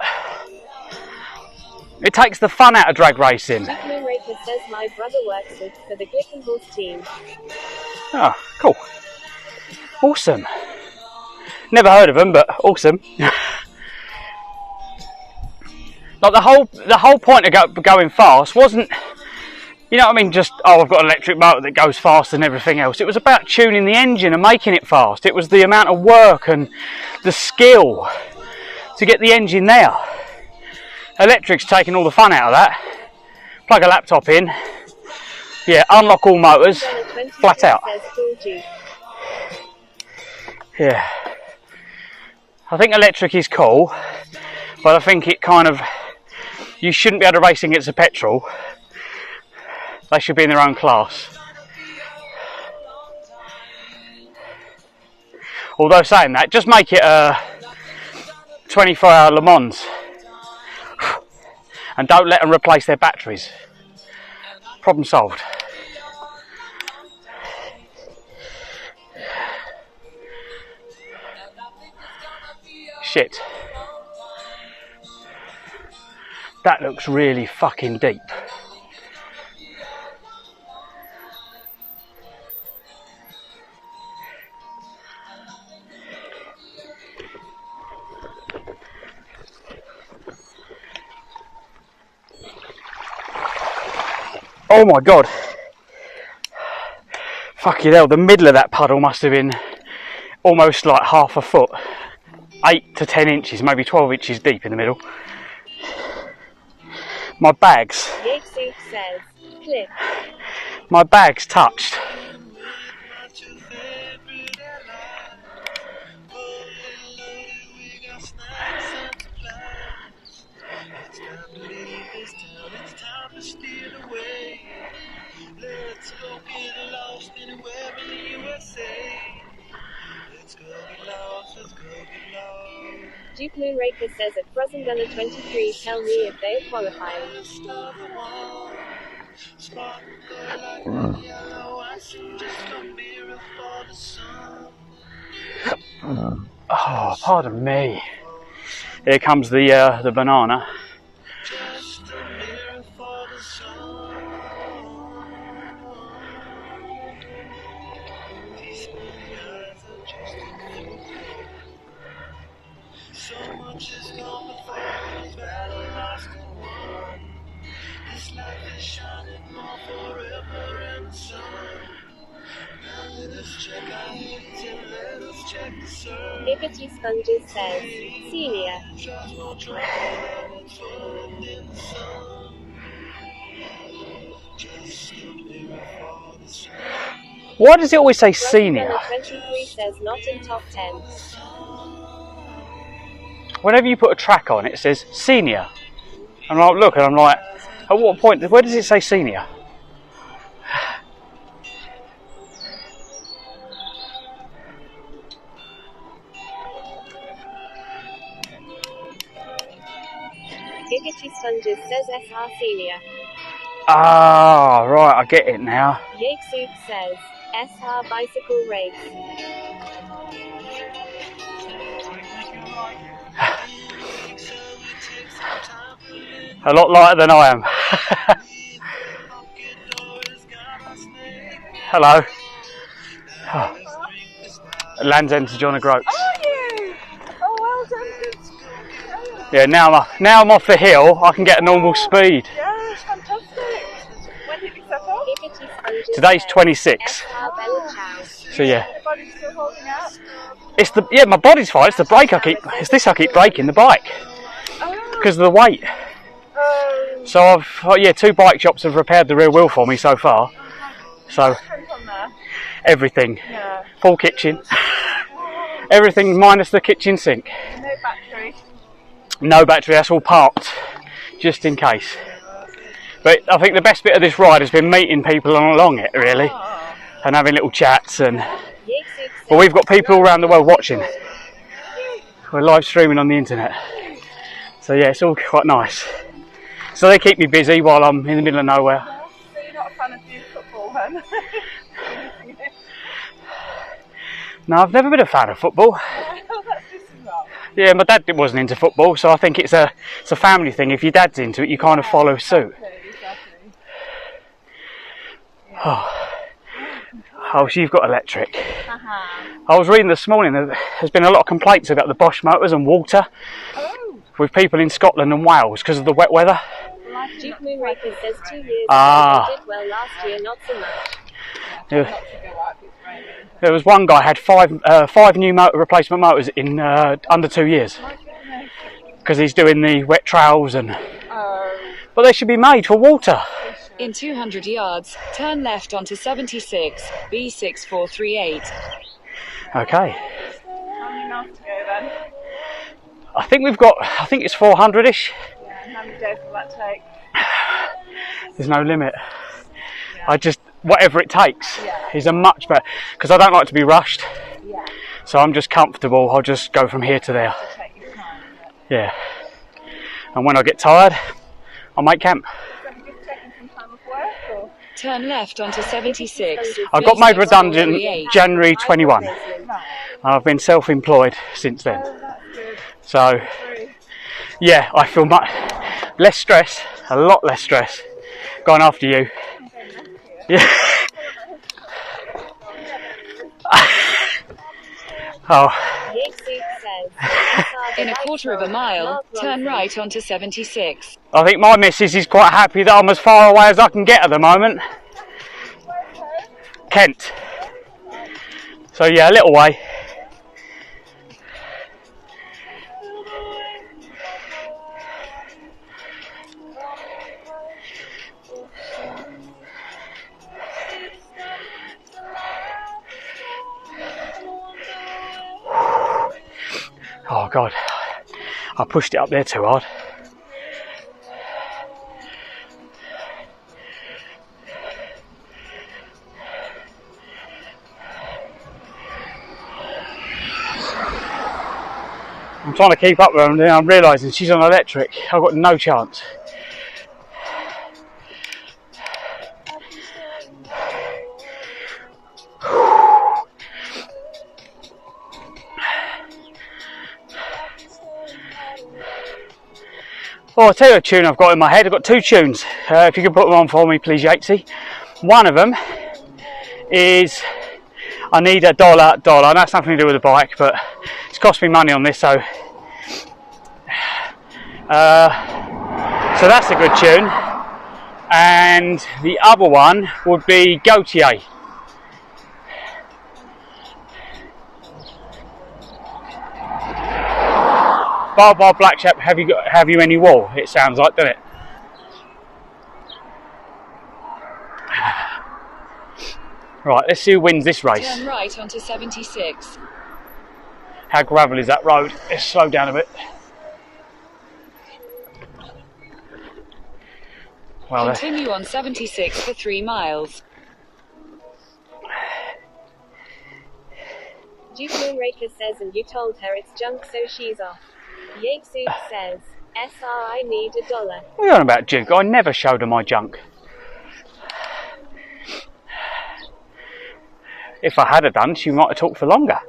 it takes the fun out of drag racing. Chickman Raker says, my brother works for the Glickenhorse team. Oh, cool. Awesome. Never heard of them, but awesome. Like the whole point of going fast wasn't, you know what I mean, just, oh, I've got an electric motor that goes faster than everything else. It was about tuning the engine and making it fast. It was the amount of work and the skill to get the engine there. Electric's taking all the fun out of that. Plug a laptop in. Yeah, unlock all motors. Flat out. Yeah. I think electric is cool, but I think it kind of, you shouldn't be able to race against a petrol. They should be in their own class. Although saying that, just make it a 24-hour Le Mans. And don't let them replace their batteries. Problem solved. Shit. That looks really fucking deep. Oh my God. Fucking hell, the middle of that puddle must have been almost like half a foot. 8 to 10 inches, maybe 12 inches deep in the middle. My bags. Yakesoof says, clip. My bags touched. Let's go get lost anywhere in the USA. Let's go get lost, let's go get lost. Duke Moonraker says at Frozengullah 23, tell me if they're qualifying. Oh, pardon me. Here comes the banana. Hibbity Sponges says, Senior. Why does it always say senior? Frozengullah 23 says not in top 10. Whenever you put a track on, it says senior. And I look and I'm like, at what point, where does it say senior? Hibbity Sponges says SR Senior. Ah, right, I get it now. Yakesuk says, SR Bicycle Race. A lot lighter than I am. Hello. Oh. Land's End to John O'Groats. Are you? Oh, well done. Yeah, now I'm off the hill, I can get a normal speed. Yeah, fantastic. When did you set off? Hibbity Sponges Today's says, 26. SR Bella Ciao. So yeah. Your body's still holding out? My body's fine, it's the brake I keep breaking the bike. Because of the weight. Oh. So I've 2 bike shops have repaired the rear wheel for me so far. So On there. everything. Yeah. Full kitchen. Everything minus the kitchen sink. No battery. No battery, that's all parked, just in case. But I think the best bit of this ride has been meeting people along it, really, and having little chats. And well, we've got people all around the world watching. We're live streaming on the internet, so yeah, it's all quite nice. So they keep me busy while I'm in the middle of nowhere. So you're not a fan of youth football then? No, I've never been a fan of football. Yeah, my dad wasn't into football, so I think it's a family thing. If your dad's into it, you kind of follow suit. Exactly. Oh, so you've got electric. I was reading this morning that there's been a lot of complaints about the Bosch motors and water with people in Scotland and Wales because of the wet weather. Duke Moonraker says 2 years ago Ah. they did well, last year not so much. There was one guy had five new replacement motors in under 2 years because he's doing the wet trails and. But they should be made for water. In 200 yards, turn left onto 76, B6438. Okay. How many miles to go then? I think it's 400-ish. Yeah, and how many days will that take? There's no limit. Whatever it takes is a much better, because I don't like to be rushed. Yeah. So I'm just comfortable. I'll just go from here to there. Take your time. Yeah. And when I get tired, I'll make camp. So have you just taken some time off work or? Turn left onto 76. I got made redundant January 21. Right. I've been self-employed since then. Oh, that's good. So, yeah, I feel much less stress, a lot less stress. Going after you. Yeah. Oh. In a quarter of a mile, turn right onto 76. I think my missus is quite happy that I'm as far away as I can get at the moment. Kent. So yeah, a little way. Oh God, I pushed it up there too hard. I'm trying to keep up with her, and then I'm realising she's on electric. I've got no chance. Oh, I'll tell you a tune I've got in my head. I've got two tunes. If you could put them on for me, please, Yatesy. One of them is I Need a Dollar. That's nothing to do with the bike, but it's cost me money on this, so that's a good tune. And the other one would be Gautier. Bar Black Chap, have you any wool? It sounds like, doesn't it? Right, let's see who wins this race. Turn right onto 76. How gravel is that road? Let's slow down a bit. Well, continue on 76 for 3 miles. Duke Moonraker says, and you told her it's junk, so she's off. Yatesu says, SR, I need $1. What are you on about, Duke? I never showed her my junk. If I had done, she might have talked for longer.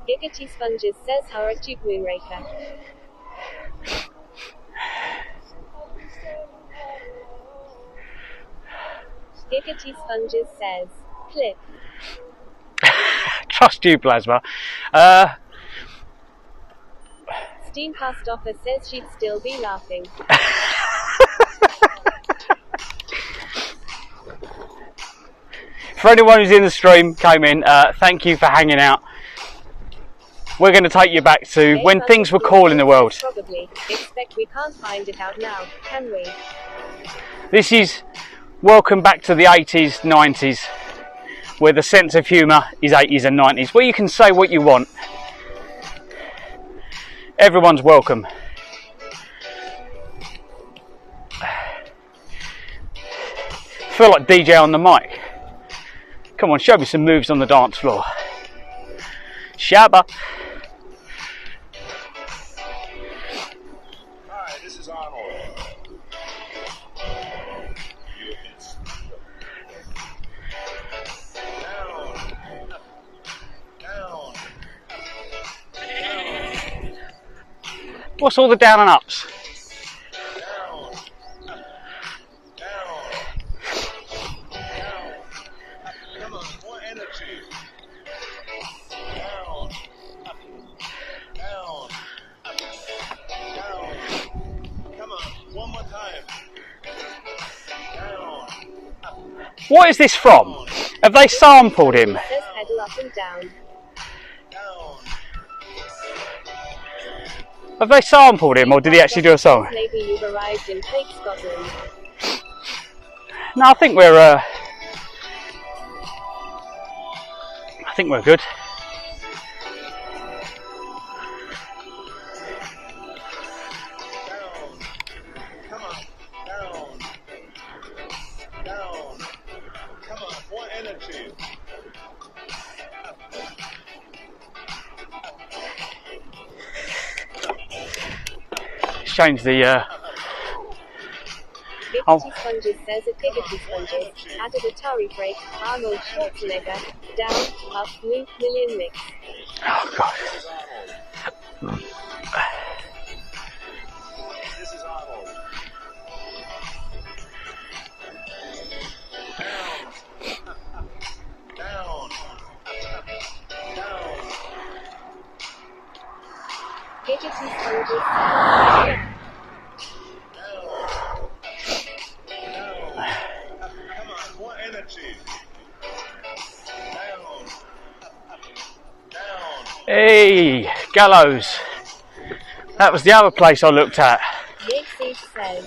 Giggity Sponges says, how at Duke Moonraker. Giggity Sponges says, clip. Trust you, Plasma. Steamcast Offer says she'd still be laughing. For anyone who's in the stream, came in, thank you for hanging out. We're going to take you back to when things were cool in the world. Probably. Expect we can't find it out now, can we? This is welcome back to the 80s, 90s, where the sense of humour is 80s and 90s, where you can say what you want. Everyone's welcome. I feel like DJ on the mic. Come on, show me some moves on the dance floor. Shabba. Hi, this is Arnold. What's all the down and ups? Come on, more energy. Down, up, down, up, down. Come on, one more time. Down, up. What is this from? Have they sampled him? Says pedal up and down. Have they sampled him, or did he actually do a song? Maybe you've arrived in fake Scotland. No, I think we're good. Come on, down, down. Come on, more energy. Change the Giggity Sponges says at Giggity Sponges, added Atari break, Arnold Schwarzenegger, down, up, new, million mix. Oh god. This is Arnold. Down, down. Giggity Sponges says, Come on, more energy. Down, down. Hey, Gallows. That was the other place I looked at. Yatesy says,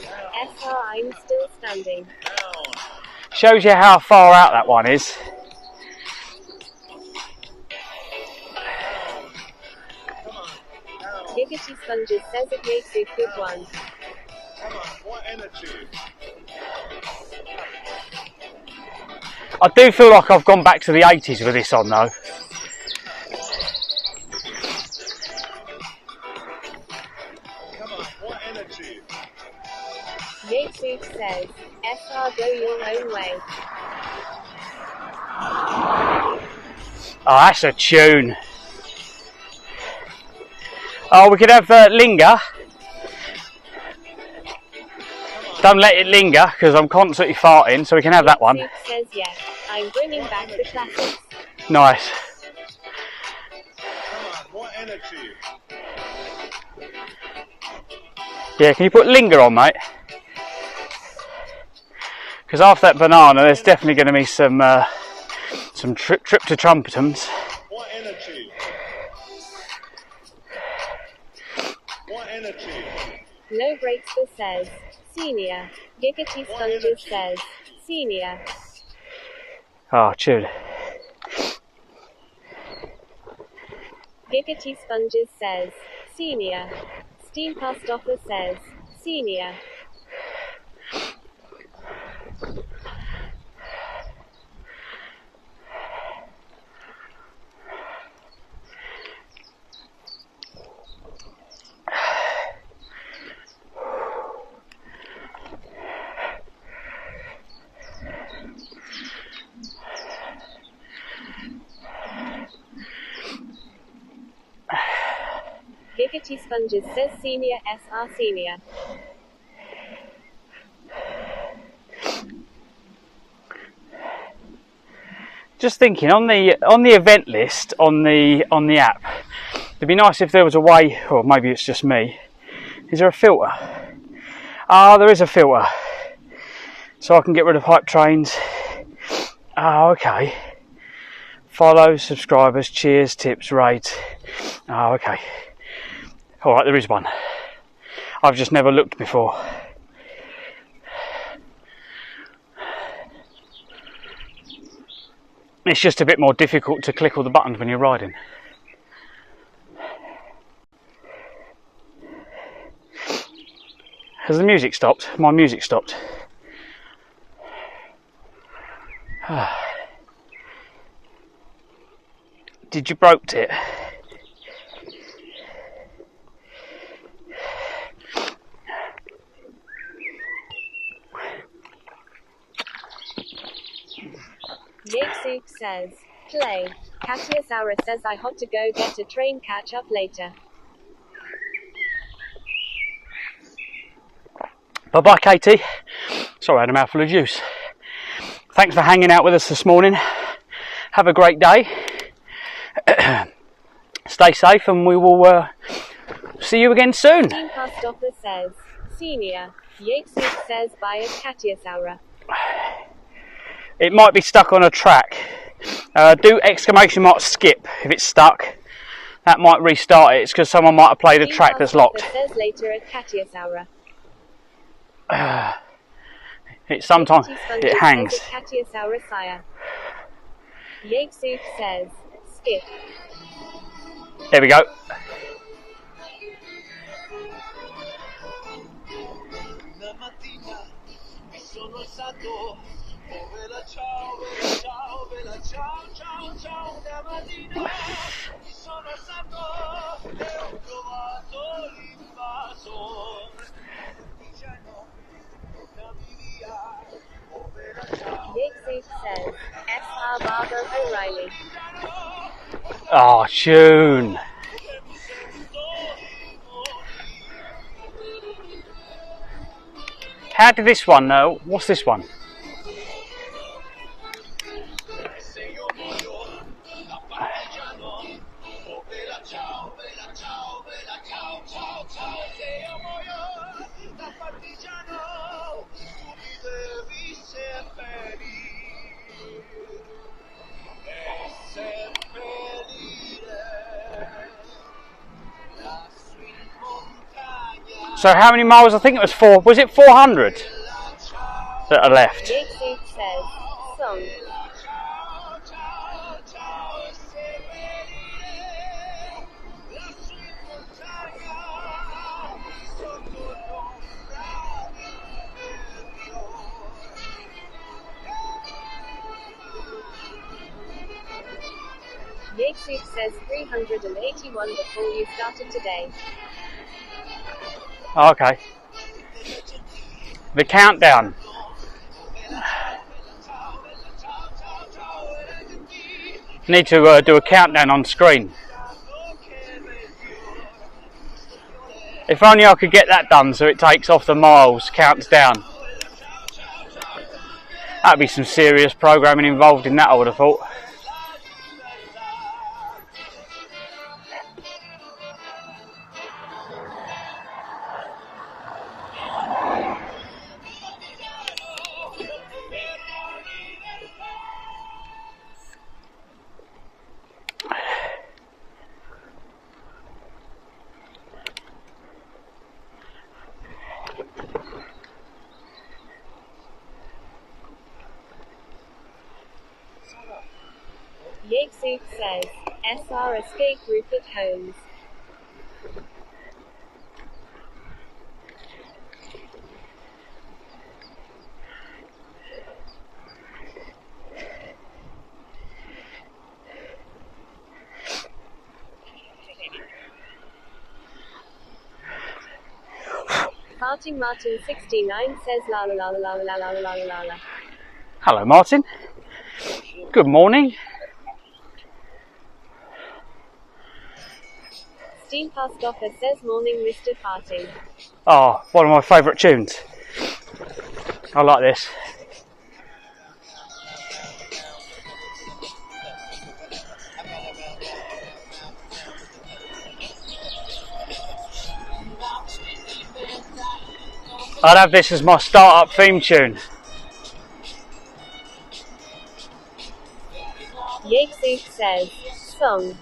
SR, I'm still standing. Shows you how far out that one is. Giggity Sponges says it makes a good one. Come on, more energy. I do feel like I've gone back to the 80s with this on though. Come on, what energy? Yates says, SR go your own way. Oh, that's a tune. Oh, we could have Linger. Don't let it linger, because I'm constantly farting, so we can have that one. Yates says yes, I'm bringing back the classics. Nice. Come on, what energy? Yeah, can you put Linger on, mate? Because after that banana, there's definitely going to be some trip to trumpetums. What energy? What energy? No Breakster says, Senior. Giggity Sponges says, Senior. Oh, tune. Giggity Sponges says, Senior. Steam Past Offer says, Senior. Giggity Sponges says Senior SR Senior. Just thinking on the event list on the app, it'd be nice if there was a way, or maybe it's just me. Is there a filter? Ah, there is a filter, so I can get rid of hype trains. Oh, okay. Follows, subscribers, cheers, tips, rates. Oh, okay. All right, there is one. I've just never looked before. It's just a bit more difficult to click all the buttons when you're riding. Has the music stopped? My music stopped. Did you broke it? Yates says, play. Katia Saura says I have to go get a train, catch up later. Bye bye, Katie. Sorry, I had a mouthful of juice. Thanks for hanging out with us this morning. Have a great day. Stay safe, and we will see you again soon. Team Past Offer says, Senior. Yates says by Katia Saura. It might be stuck on a track. Do exclamation mark skip if it's stuck. That might restart it. It's because someone might have played a track that's locked. Says later at Katia Saura. It sometimes it hangs. Katia Saura Sire. Yates says skip. There we go. Yates says SR Barber O'Reilly. Oh, tune. How did this one know? What's this one? So how many miles? I think it was 4. Was it 400 that are left? Yates says song. Yatesuk says 381 before you started today. Oh, okay. The countdown. Need to do a countdown on screen. If only I could get that done so it takes off the miles, counts down. That'd be some serious programming involved in that, I would have thought. Yatesuk says, SR escape Rupert Holmes. Farting Martin 69 says la la la la la la la la la la. Hello Martin. Good morning. Steam Pastoffer says morning Mr. Farting. Oh, one of my favourite tunes. I like this. I'd have this as my start-up theme tune. Yatesuk says, song.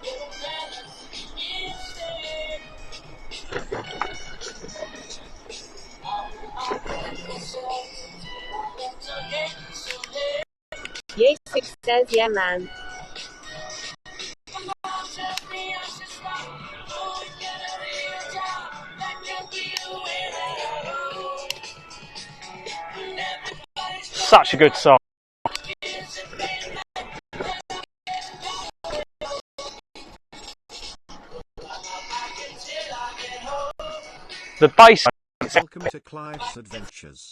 Yatesuk says, yeah man. Such a good song. The bass. Welcome to Clive's Adventures.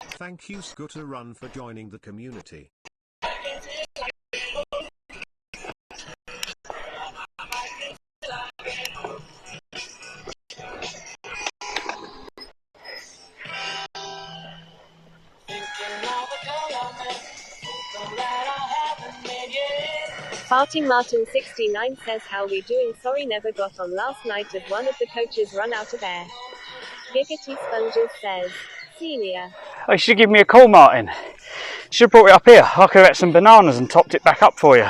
Thank you Scooter Run for joining the community. Farting Martin 69 says how we doing, sorry never got on last night as one of the coaches run out of air. Giggity Sponges says, senior. Oh, you should give me a call, Martin. You should have brought it up here. I could have got some bananas and topped it back up for you.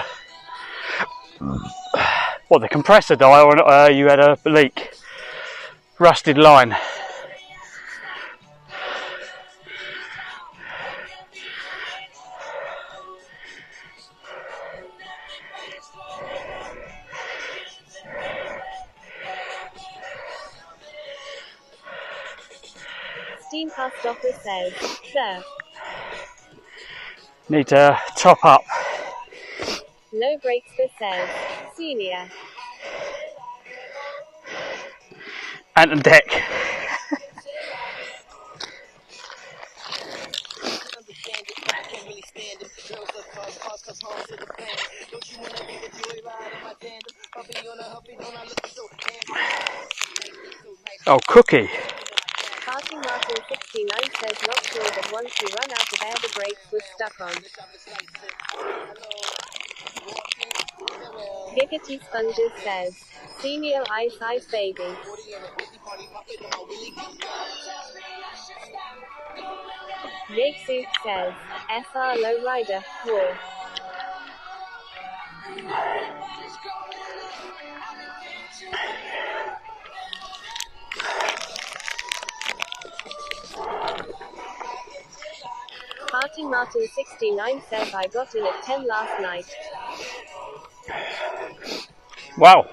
What, the compressor died or you had a leak? Rusted line. Steam Pastoffer says, sir. Need to top up. No Breaks says, senior. And on deck. Oh, cookie. Farting Martin 69 says not sure that once you run out of air the brakes was stuck on. Giggity Sponges says, senior ice ice baby. Yatesuk says, SR lowrider, war. Farting Martin 69 says I got in at 10 last night. Wow.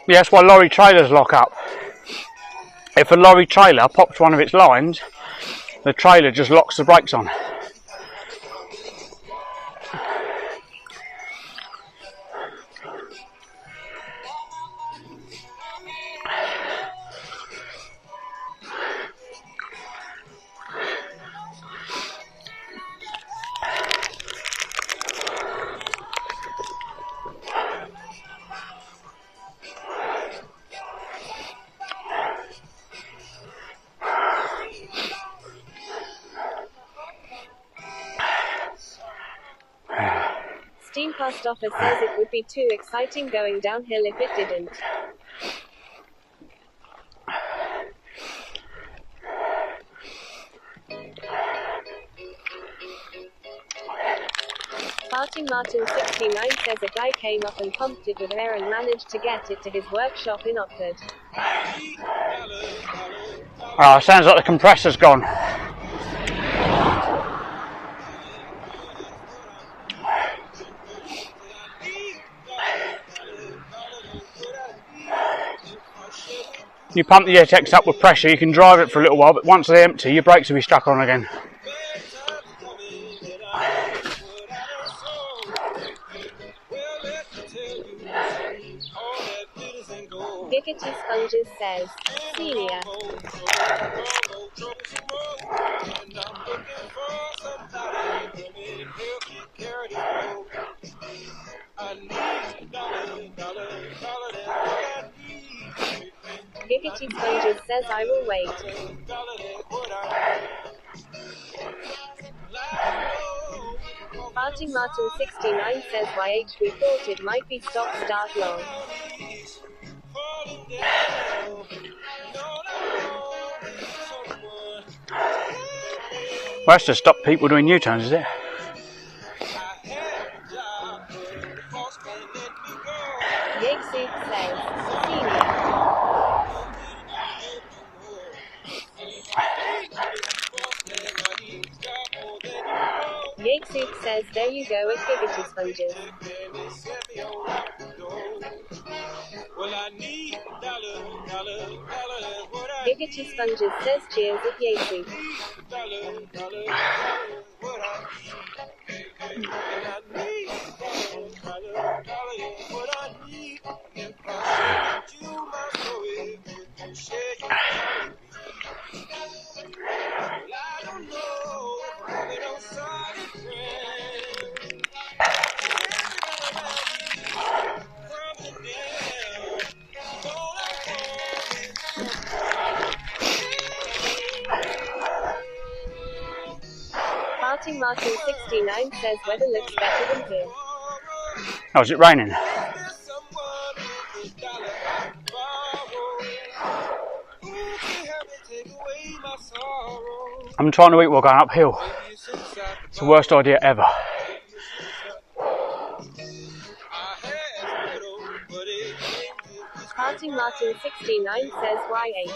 Yeah, that's why lorry trailers lock up. If a lorry trailer pops one of its lines, the trailer just locks the brakes on. Steam Post Office says it would be too exciting going downhill if it didn't. Farting Martin 69 says a guy came up and pumped it with air and managed to get it to his workshop in Oxford. Oh, sounds like the compressor's gone. You pump the ETX up with pressure, you can drive it for a little while, but once they're empty, your brakes will be stuck on again. Giggity Sponges says, Senior. Giggity Sponges says I will wait. Farting Martin 69 says YH we thought it might be stop start long. Well, that's to stop people doing U-turns, is it? Yegsuit says, Senior. Yegsuit says there you go with Giggity Sponges. Giggity Sponges says cheers at Yegsuit. Farting Martin 69 says weather looks better than here. Oh, is it raining? I'm trying to eat while going uphill. It's the worst idea ever. Farting Martin 69 says YH.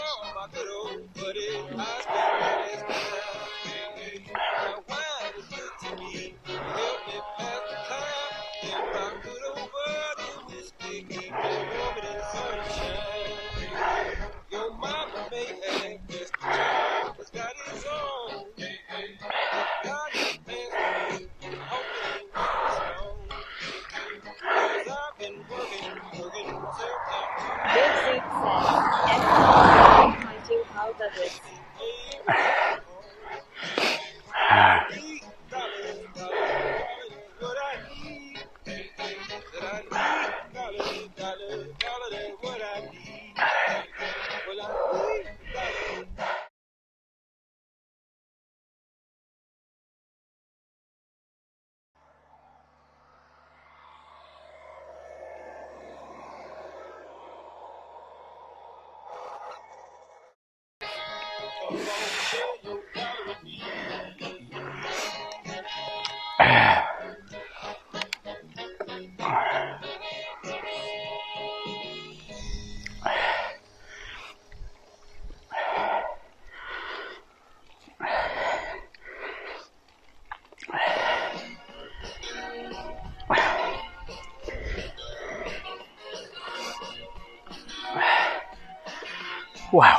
Wow.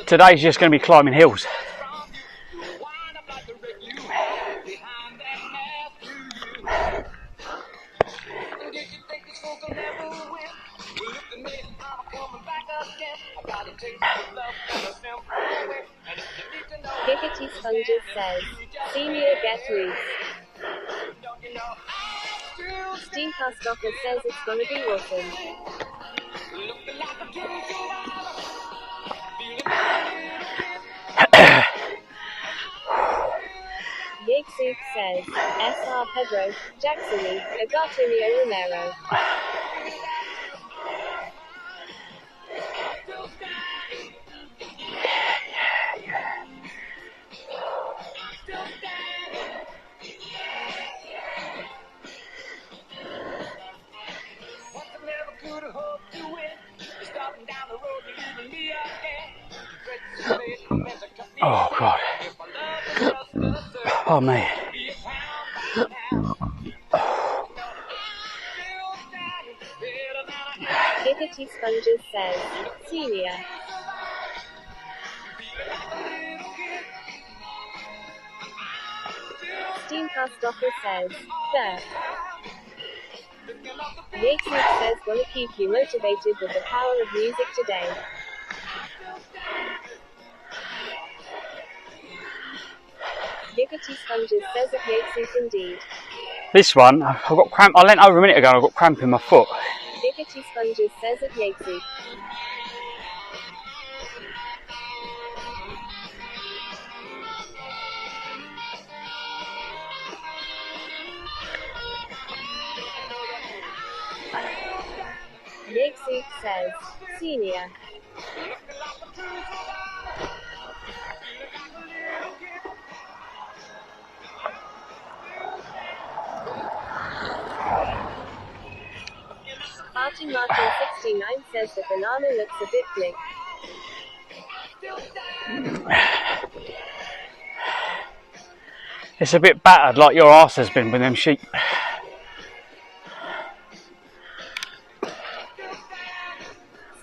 today's just going to be climbing hills. Giggity Sponges says, Senior get loose. Steamcar Stopper says it's gonna be awesome. Yiggsoup says, SR Pedro, Jacksony, Agatunio Romero. Oh God. Oh me. Giggity Sponges says, Senior. Steamcar Stopper says, there. Yiggsoup says gonna keep you motivated with the power of music today. Giggity Sponges says of Yiggsoup indeed. This one, I've got cramp. I leant over a minute ago and I've got cramp in my foot. Giggity Sponges says of Yiggsoup. Yiggsoup says, Senior. Martin 69 says the banana looks a bit flick. It's a bit battered like your arse has been with them sheep.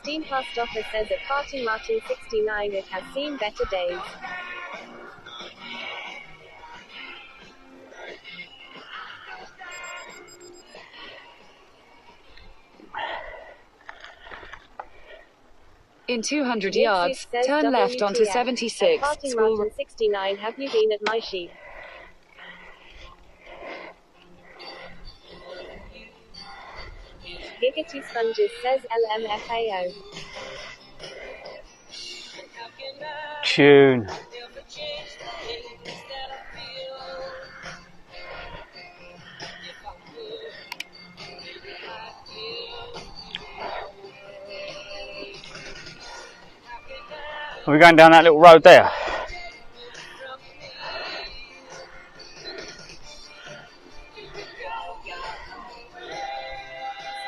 Steamcar Stopper says at Party Martin 69 it has seen better days. In 200 yards, turn left onto 76. Party School Martin 69 have you been at my sheep? Giggity Sponges says LMFAO. Tune. Are we going down that little road there?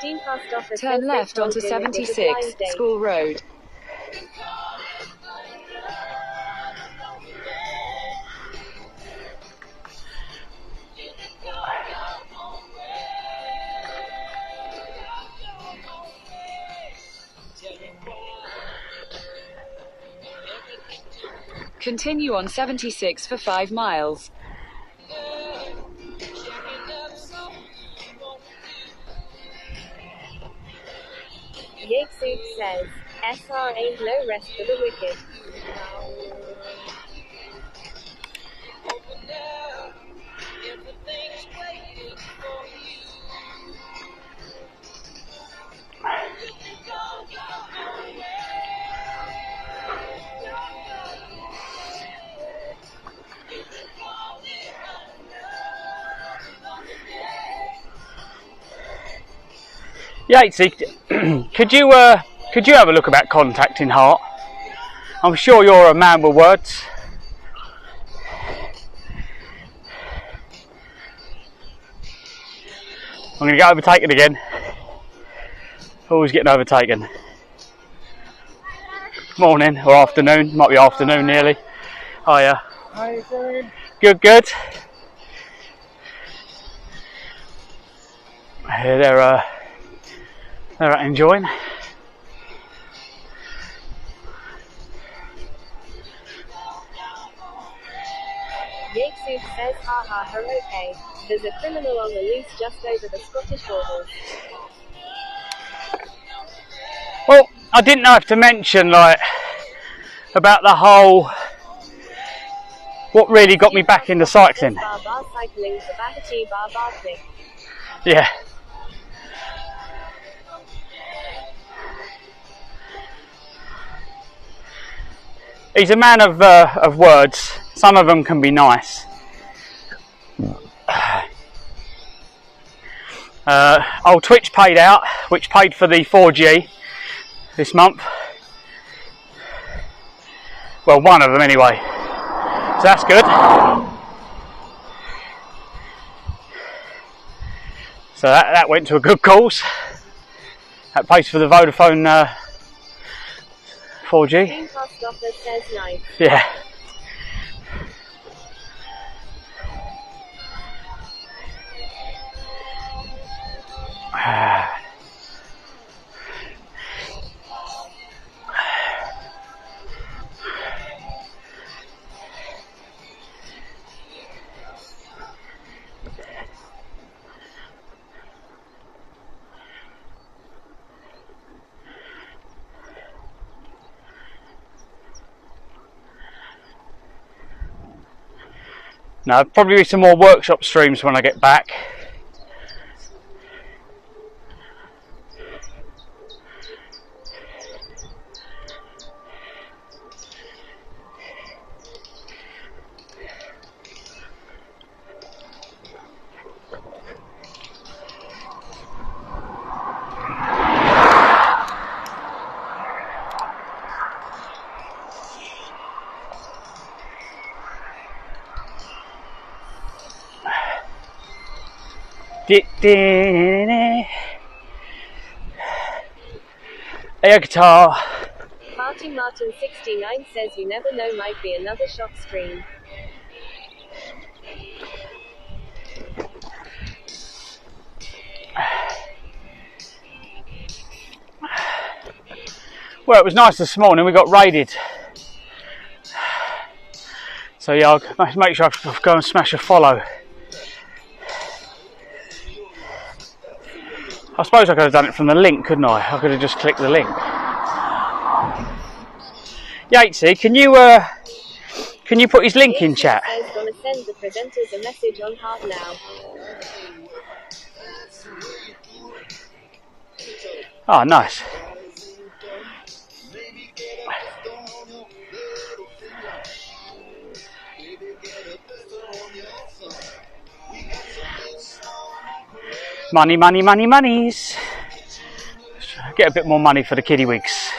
Steamcar Stopper Turn says left they onto told him it was a 76. blind date. School Road. Continue on 76 for 5 miles. Yiggsoup says, SR ain't no rest for the wicked. Yatesy, could you have a look about contacting Hart? I'm sure you're a man with words. I'm going to get overtaken again. Always getting overtaken. Morning or afternoon, might be afternoon nearly. Hiya. How you doing? Good, good. They're enjoying. Yates says, haha, okay. There's a criminal on the loose just over the Scottish borders. Well, I didn't know if to mention, like, about the whole, what really got me back into cycling. Yeah. He's a man of words. Some of them can be nice. Old Twitch paid out, which paid for the 4G this month. Well, one of them anyway. So that's good. So that went to a good cause. That pays for the Vodafone 4G. Yeah. Now, there'll probably be some more workshop streams when I get back. Air guitar. Martin 69 says you never know, might be another shop stream. Well, it was nice this morning, we got raided. So yeah, I'll make sure I go and smash a follow. I suppose I could have done it from the link, couldn't I? I could have just clicked the link. Yatesy, can you put his link in chat? Gonna send the presenters a message on Heart now. Oh, nice. Money, money, money, monies. Get a bit more money for the kiddie wigs.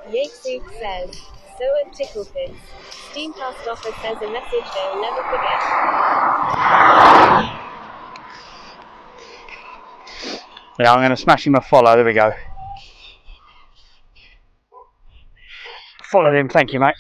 Yates says, so at Ticklefits, Steamcast offer says a message they'll never forget. Yeah, I'm going to smash him a follow. There we go. Follow him, thank you, mate.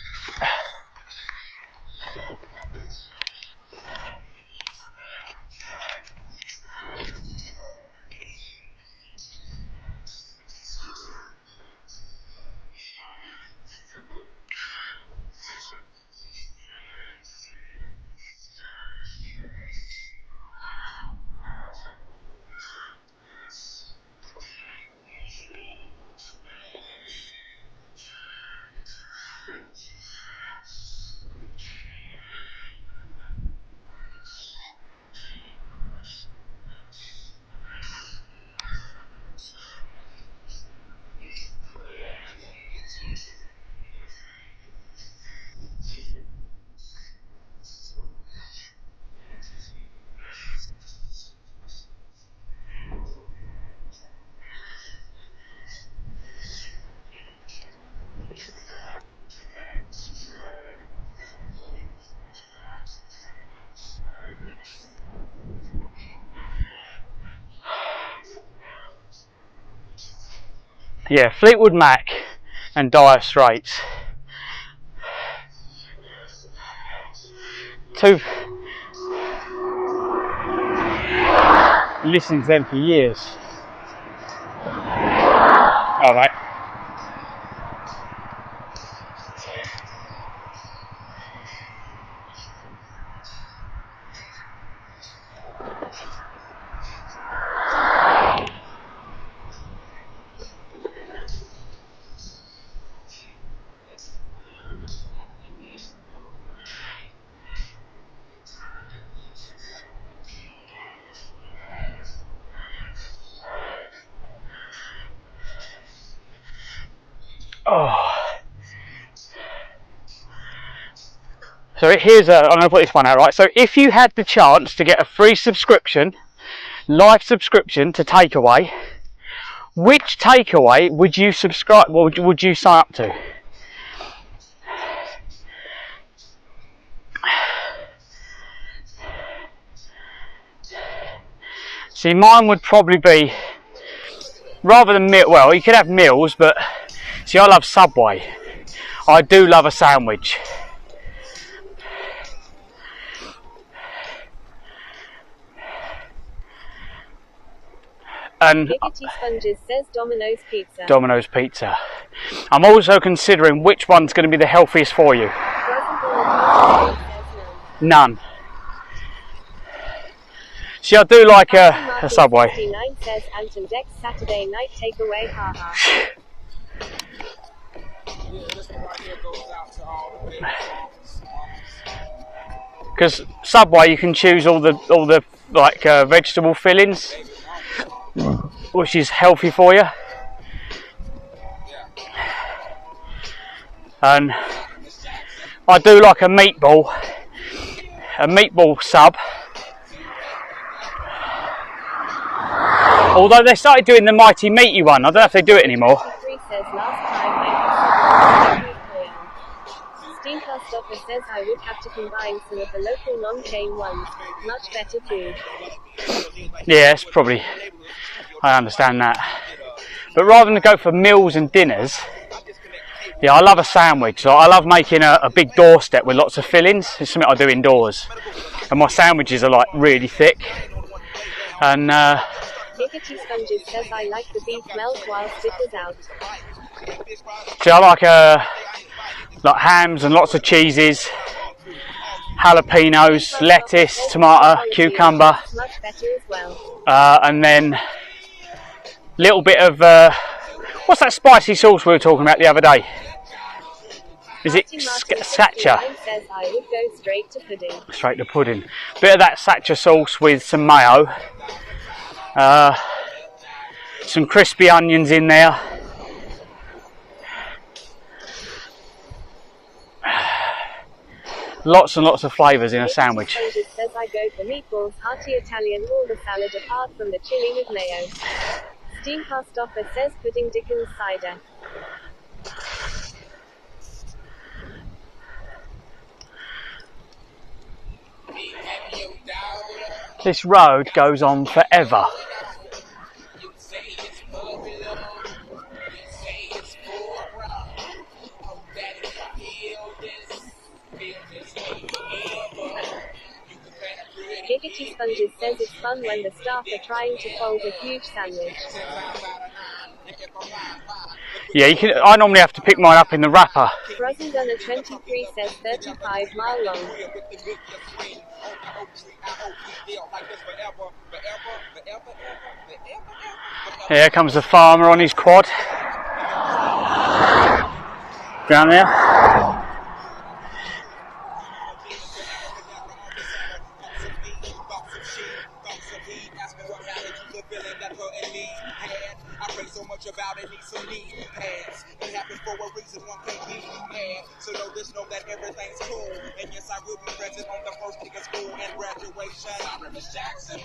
Yeah, Fleetwood Mac and Dire Straits. Listening to them for years. Alright. So I'm going to put this one out, right? So if you had the chance to get a free subscription, live subscription to Takeaway, which Takeaway would you subscribe? What would you sign up to? See, mine would probably be, rather than meal. Well, you could have meals, but see, I love Subway. I do love a sandwich. And Giggity Sponges says Domino's Pizza. Domino's Pizza. I'm also considering which one's going to be the healthiest for you. None. See, I do like a Subway. 69 says Anton Dex Saturday night takeaway, haha. Because Subway, you can choose all the like vegetable fillings, which is healthy for you. And I do like a meatball sub. Although they started doing the Mighty Meaty one, I don't know if they do it anymore. Steamcast Offer says I would have to combine some of the local non-chain ones. Much better food. Yeah, it's probably, I understand that. But rather than go for meals and dinners, yeah, I love a sandwich. So I love making a big doorstep with lots of fillings. It's something I do indoors. And my sandwiches are like really thick. And Giggity Sponges says I like the beef melt while stickers out. See, I like hams and lots of cheeses, jalapenos, lettuce, tomato, cucumber, Much better as well. and then little bit of what's that spicy sauce we were talking about the other day? Is it Satcher? Says I would go straight to pudding. Straight to pudding. Bit of that Satcher sauce with some mayo, some crispy onions in there. Lots and lots of flavours in a sandwich. Says I go for meatballs, hearty Italian, all the salad apart from the chili with mayo. Steamcast Offer says pudding Dickens cider. This road goes on forever. Giggity Sponges says it's fun when the staff are trying to fold a huge sandwich. Yeah, you can. I normally have to pick mine up in the wrapper. Frozen Gunner 23 says 35 mile long. Here comes the farmer on his quad. Down there. I pray so much about it, need some knee pads. It happened for a reason, one can't be mad. So know this, know that everything's cool. And yes, I will be present on the first day of school and graduation. I'm Miss Jackson.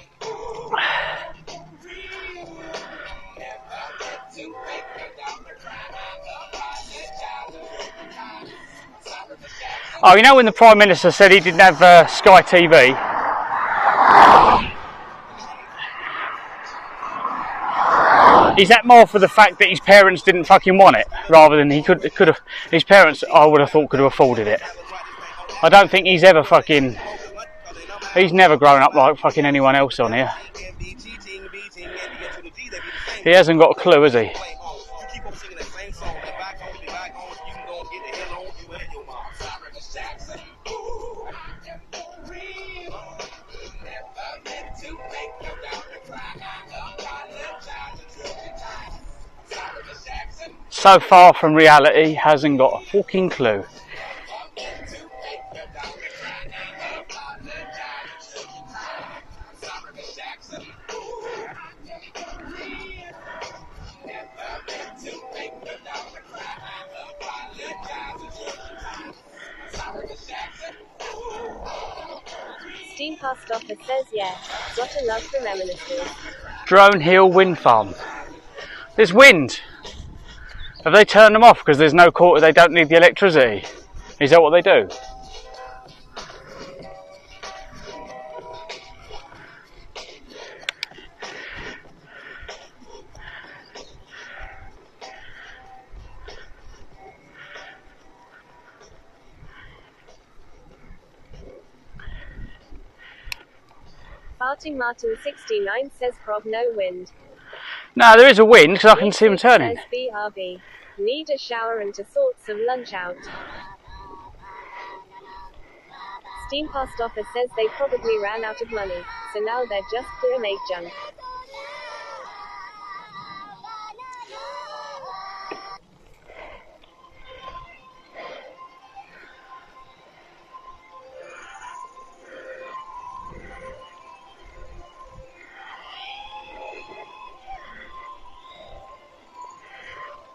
Oh, you know when the Prime Minister said he didn't have Sky TV? Is that more for the fact that his parents didn't fucking want it, rather than he could have? His parents, I would have thought, could have afforded it. I don't think he's ever fucking. He's never grown up like fucking anyone else on here. He hasn't got a clue, has he? So far from reality, hasn't got a fucking clue. Steam Past Office says yeah. Got a love for reminiscences. Drone Hill Wind Farm. There's wind. Have they turned them off because there's no quarter? They don't need the electricity. Is that what they do? Farting Martin 69 says prob no wind. No, there is a wind because I can see them turning. Says BRB. Need a shower and to sort some lunch out. Steam Past Office says they probably ran out of money, so now they're just to make junk.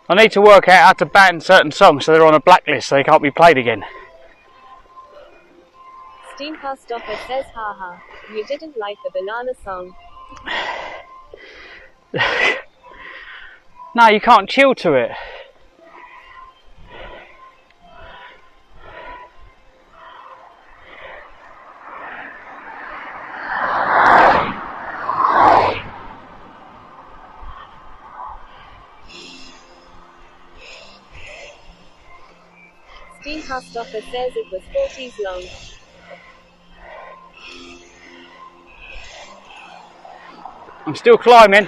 I need to work out how to ban certain songs so they're on a blacklist so they can't be played again. Steam Past Office says haha, you didn't like the banana song. No, you can't chill to it. Steam Past Office says it was 40s long. I'm still climbing.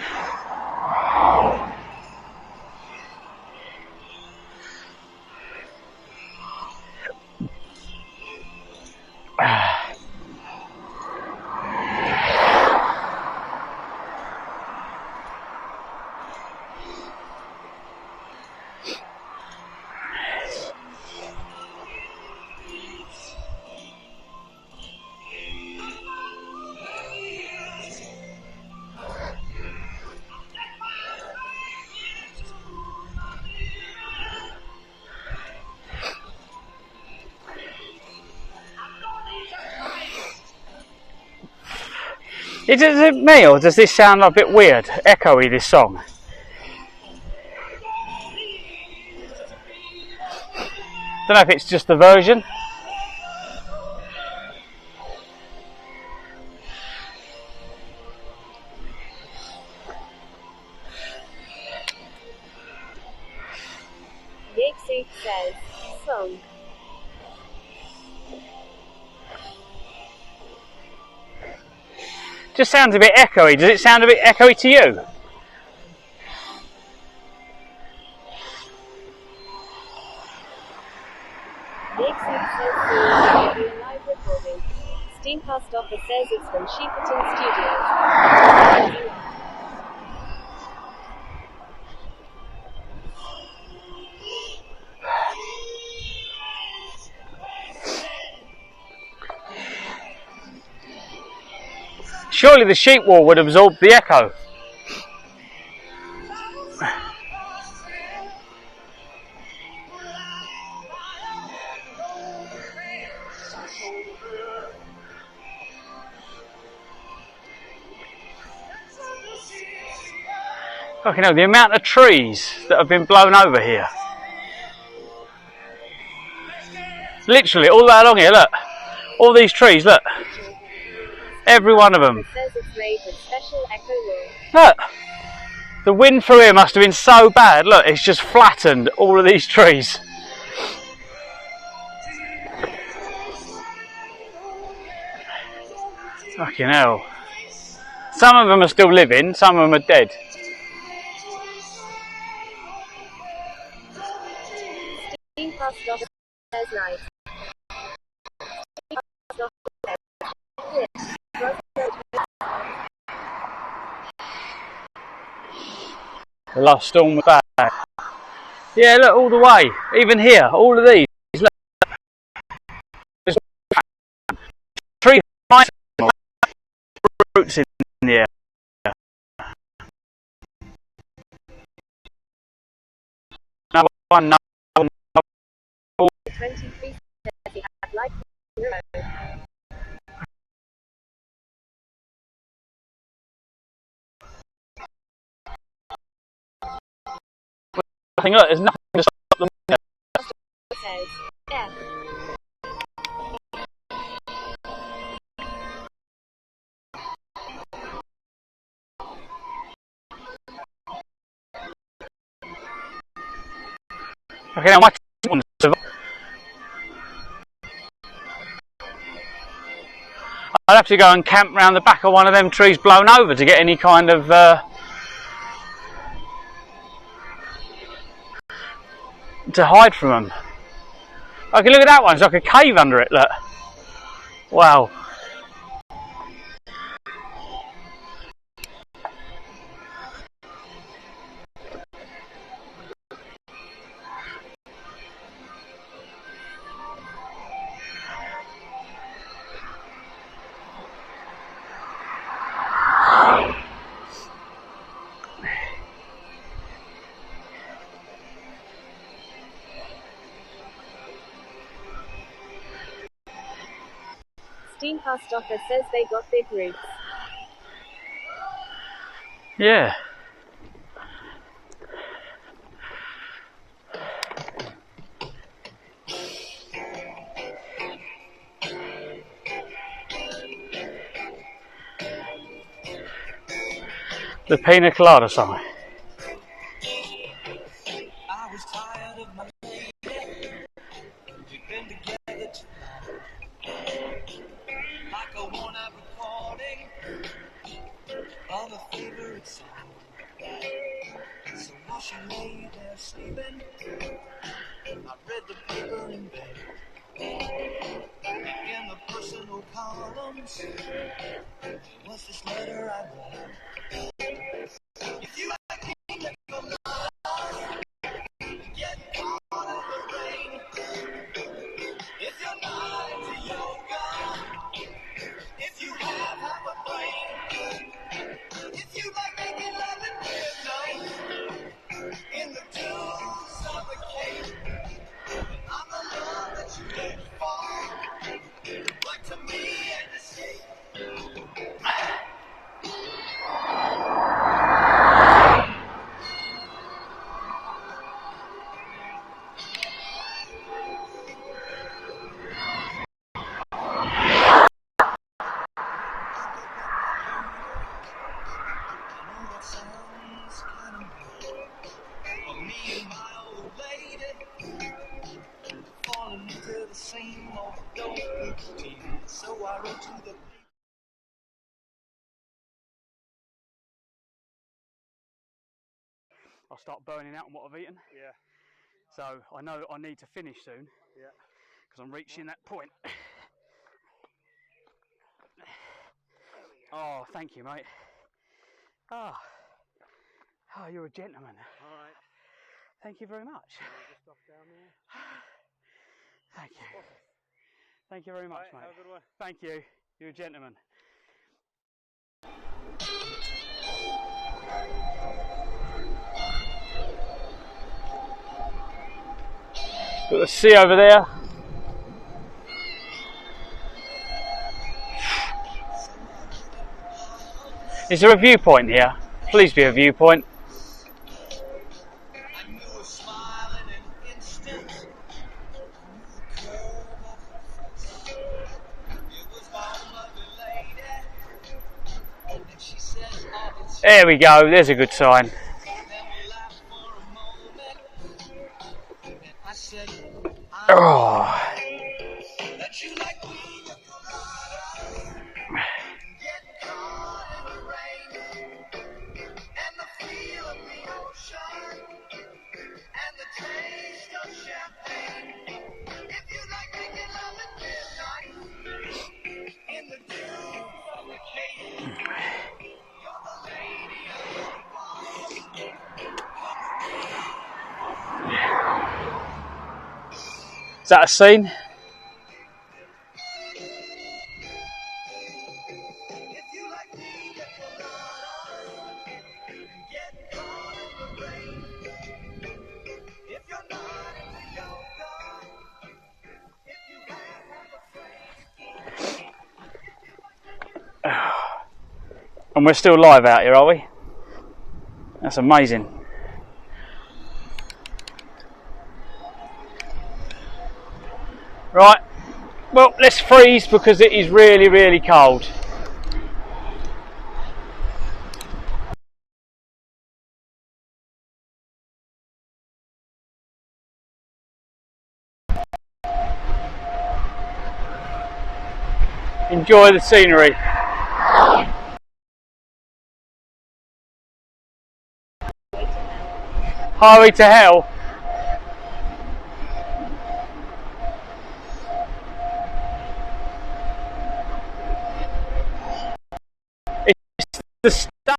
Is it me or does this sound a bit weird, echoey, this song? Don't know if it's just the version. Yixu says, song. Just sounds a bit echoey. Does it sound a bit echoey to you? Live recording. Steam Past Office says it's from Sheeperton Studios. Surely the sheet wall would absorb the echo. Fucking hell, the amount of trees that have been blown over here. Literally, all that along here, look. All these trees, look. Every one of them. It says it's made with special echo wool. Look. The wind through here must have been so bad. Look, it's just flattened all of these trees. Fucking hell. Some of them are still living, some of them are dead. Steam Past Office says nice. The last storm was bad. Yeah, look, all the way. Even here, all of these. Look. There's tree roots in the air. No one, no one, no one. 23 says he had liked nothing. Look, there's nothing to stop them. Says F. Okay, now my one's I'd have to go and camp round the back of one of them trees blown over to get any kind of to hide from them. Okay, look at that one. It's like a cave under it. Look. Wow. Steenhastoffer says they got big roots. Yeah. The pina colada song. I was tired of my lady. We've been together too long. Like a worn-out recording of a favorite song. So while she lay there sleeping, I read the paper in bed. In the personal columns was this letter I read. If you like me, come on, get caught in the rain. If you're not into yoga, if you have half a brain, if you like making love at midnight, in the dunes of the cave, I'm the love that you live for, like to me and escape. I'll start burning out on what I've eaten. Yeah. So I know I need to finish soon. Yeah. Because I'm reaching that point. Oh, thank you, mate. Oh, you're a gentleman. All right. Thank you very much. Just off down there. Thank you. Thank you very much, Right, mate. have a good one. Thank you. You're a gentleman. Got the sea over there. Is there a viewpoint here? Please be a viewpoint. There we go, there's a good sign. Oh. Is that a scene? And we're still live out here, are we? That's amazing. Right, well, let's freeze because it is really, really cold. Enjoy the scenery. Highway to hell. It's the stuff.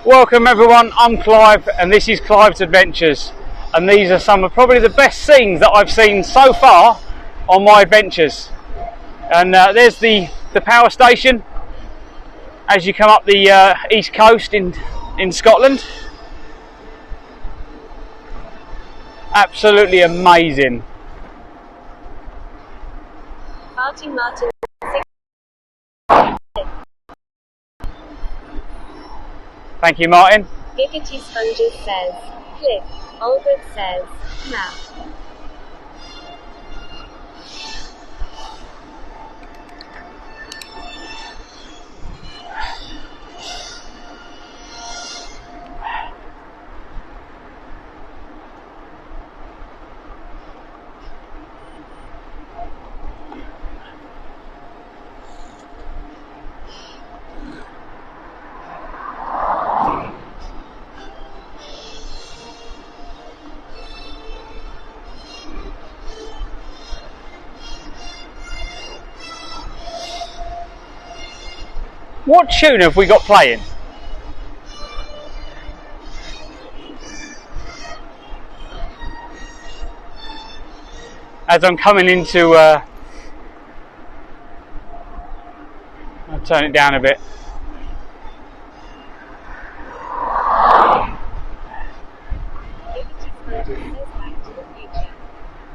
Welcome everyone, I'm Clive and this is Clive's Adventures, and these are some of probably the best scenes that I've seen so far on my adventures. And there's the power station as you come up the east coast in Scotland. Absolutely amazing. Martin. Thank you, Martin. Giggity Sponges says, click. Albert says, map. What tune have we got playing? As I'm coming into, I'll turn it down a bit.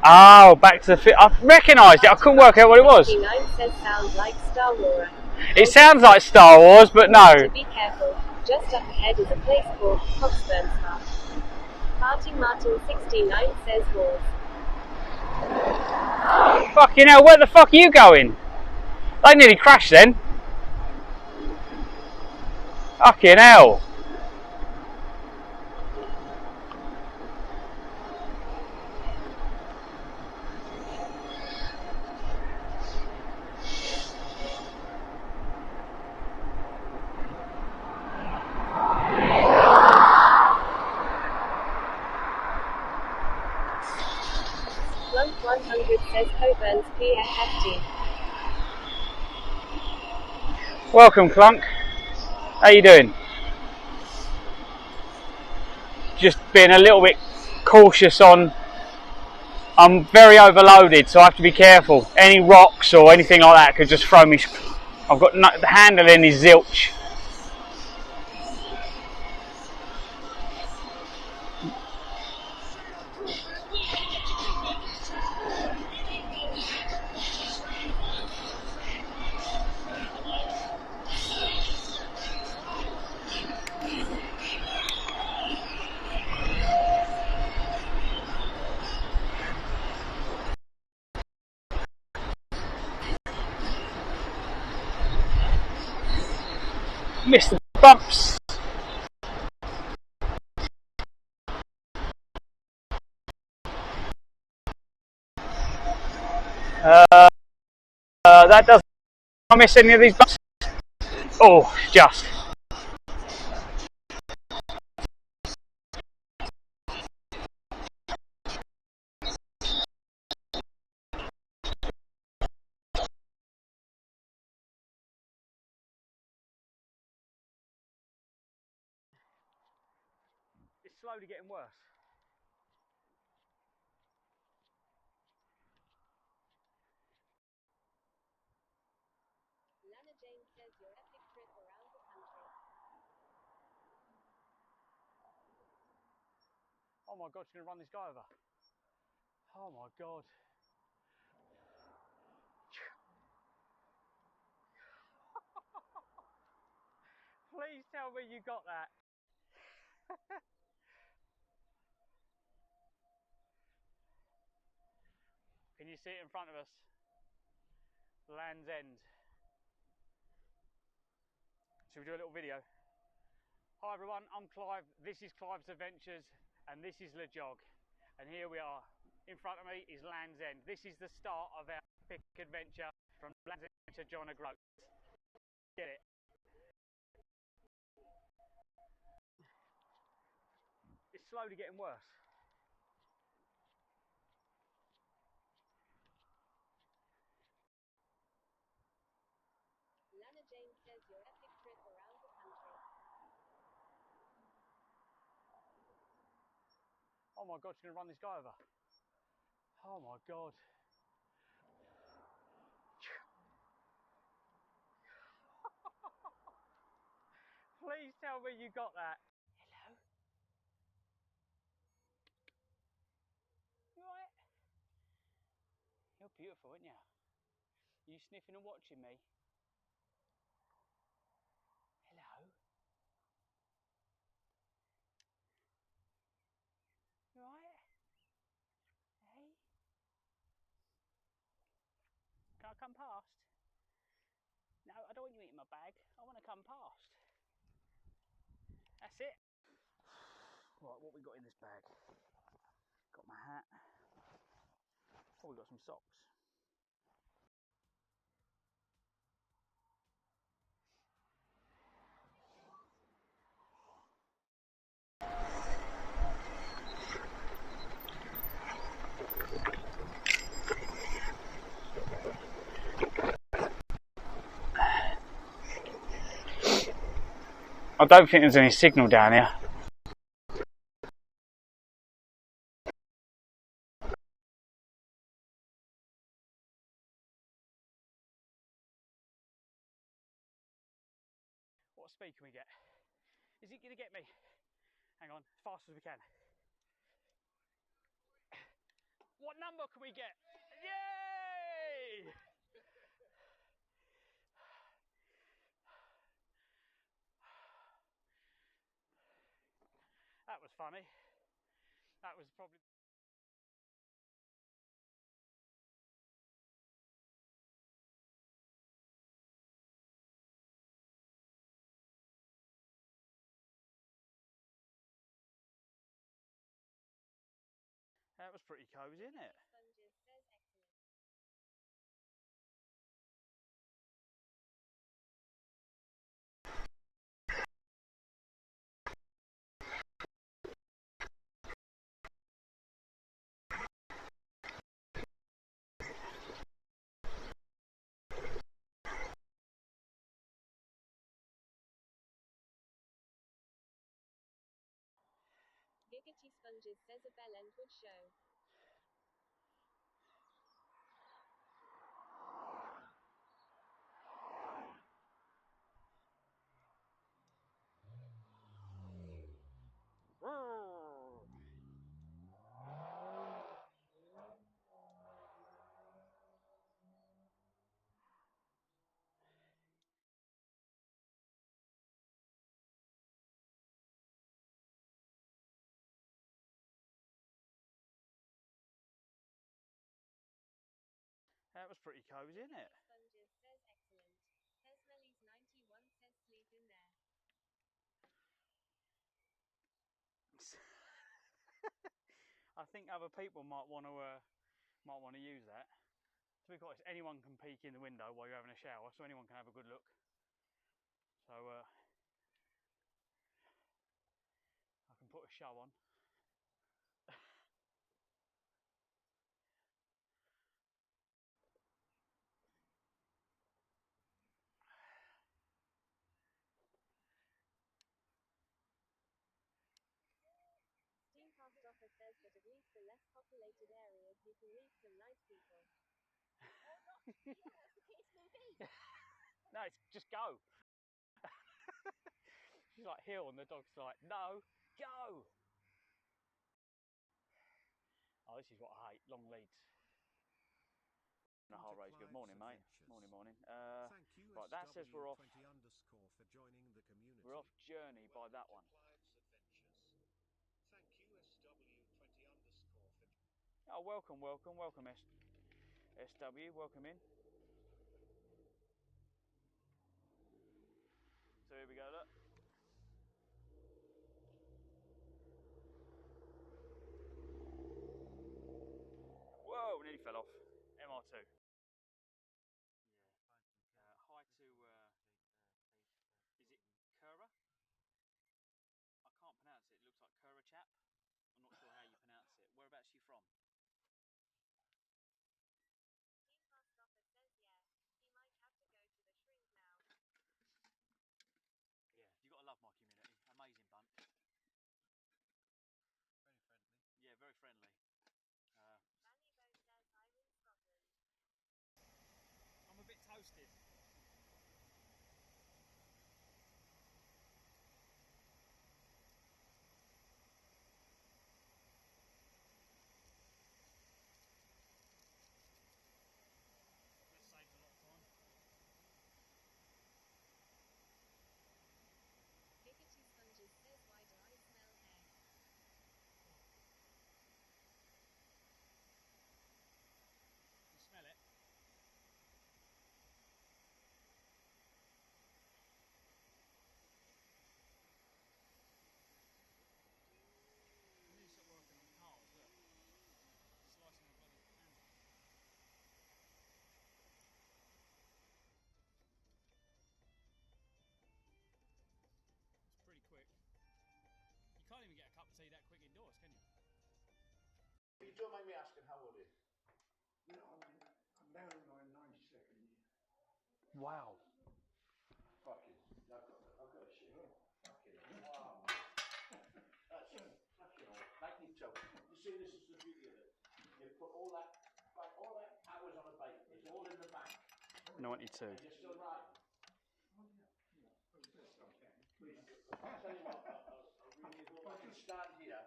Oh, Back to the Future. I recognised it. I couldn't work out what it was. Says sounds like Star Wars. It sounds like Star Wars, but no. To be careful. Just up ahead is a place called Hoxburnstar. Martin 69 says Wars. Fucking hell, where the fuck are you going? They nearly crashed then. Fucking hell. Blunt 100 says Coburn's PFFT. Welcome, Clunk. How you doing? Just being a little bit cautious on. I'm very overloaded, so I have to be careful. Any rocks or anything like that could just throw me. I've got the handling is zilch. Missed the bumps. That doesn't. I miss any of these bumps. Oh, just. It's slowly getting worse. Lana Jane says your epic trip around the country. Oh my god, she's going to run this guy over. Oh my God. Please tell me you got that. Can you see it in front of us? Land's End. Should we do a little video? Hi everyone, I'm Clive. This is Clive's Adventures and this is LEJOG. And here we are. In front of me is Land's End. This is the start of our epic adventure from Land's End to John O'Groats. Get it? It's slowly getting worse. Lana James says your epic trip around the country. Oh my God, she's going to run this guy over. Oh my God. Please tell me you got that. Hello? You alright? You're beautiful, aren't you? Are you sniffing and watching me? Hello? You alright? Hey? Can I come past? No, I don't want you eating my bag. I want to come past. That's it. Right, what we got in this bag? Got my hat. Oh, we got some socks. I don't think there's any signal down here. What speed can we get? Is it going to get me? Hang on, as fast as we can. What number can we get? Yay! That was funny. That was probably... That was pretty cozy, isn't it? Sponges says excellent. Giggity Sponges says a bell end would show. That was pretty cozy, isn't it? Sponges says excellent. Tesmelly's 91 says sleep in there. I think other people might want to use that. To be quite honest, anyone can peek in the window while you're having a shower, so anyone can have a good look. So I can put a show on. Steampast Offer says that at least the less populated areas you can meet some nice people. Or not. Yeah, as the case may be. No, it's just go. She's like Hill and the dog's like, no, go. Oh, this is what I hate, long leads. Hard race. Good morning, mate. Morning, morning. Right, that says we're off. For joining the community. We're off Journey by that one. Thank you, SW20_ for. Oh, welcome, SW, welcome in. So here we go, look. Whoa, nearly fell off. MR2. Yeah. Hi to, is it Kura? I can't pronounce it. It looks like Kura chap. I'm not sure how you pronounce it. Whereabouts are you from? Team Stopper says yeah, he might have to go to the shrink now. Yeah, you got to love my community. Amazing bunch. Very friendly. Yeah, very friendly. Vannibo says I'm in Scotland. I'm a bit toasted. That saves a lot of time. Pikachu Sponges says why do I smell hair? You smell it? We need to start working on cars, look. Slicing the bloody handle. It's pretty quick. You can't even get a cup of tea that quick indoors, can you? You don't mind me asking, how old are you? No, I'm down in my 92nd year. Wow. Fucking, I've got a shit. Fucking wow. That's fucking all. 92. You see, this is the beauty of it. You put all that hours on a bike. It's all in the bank. 92. And you're still riding. Oh, yeah. As best I can. Please. I'll tell you what, I really hope I can stand here,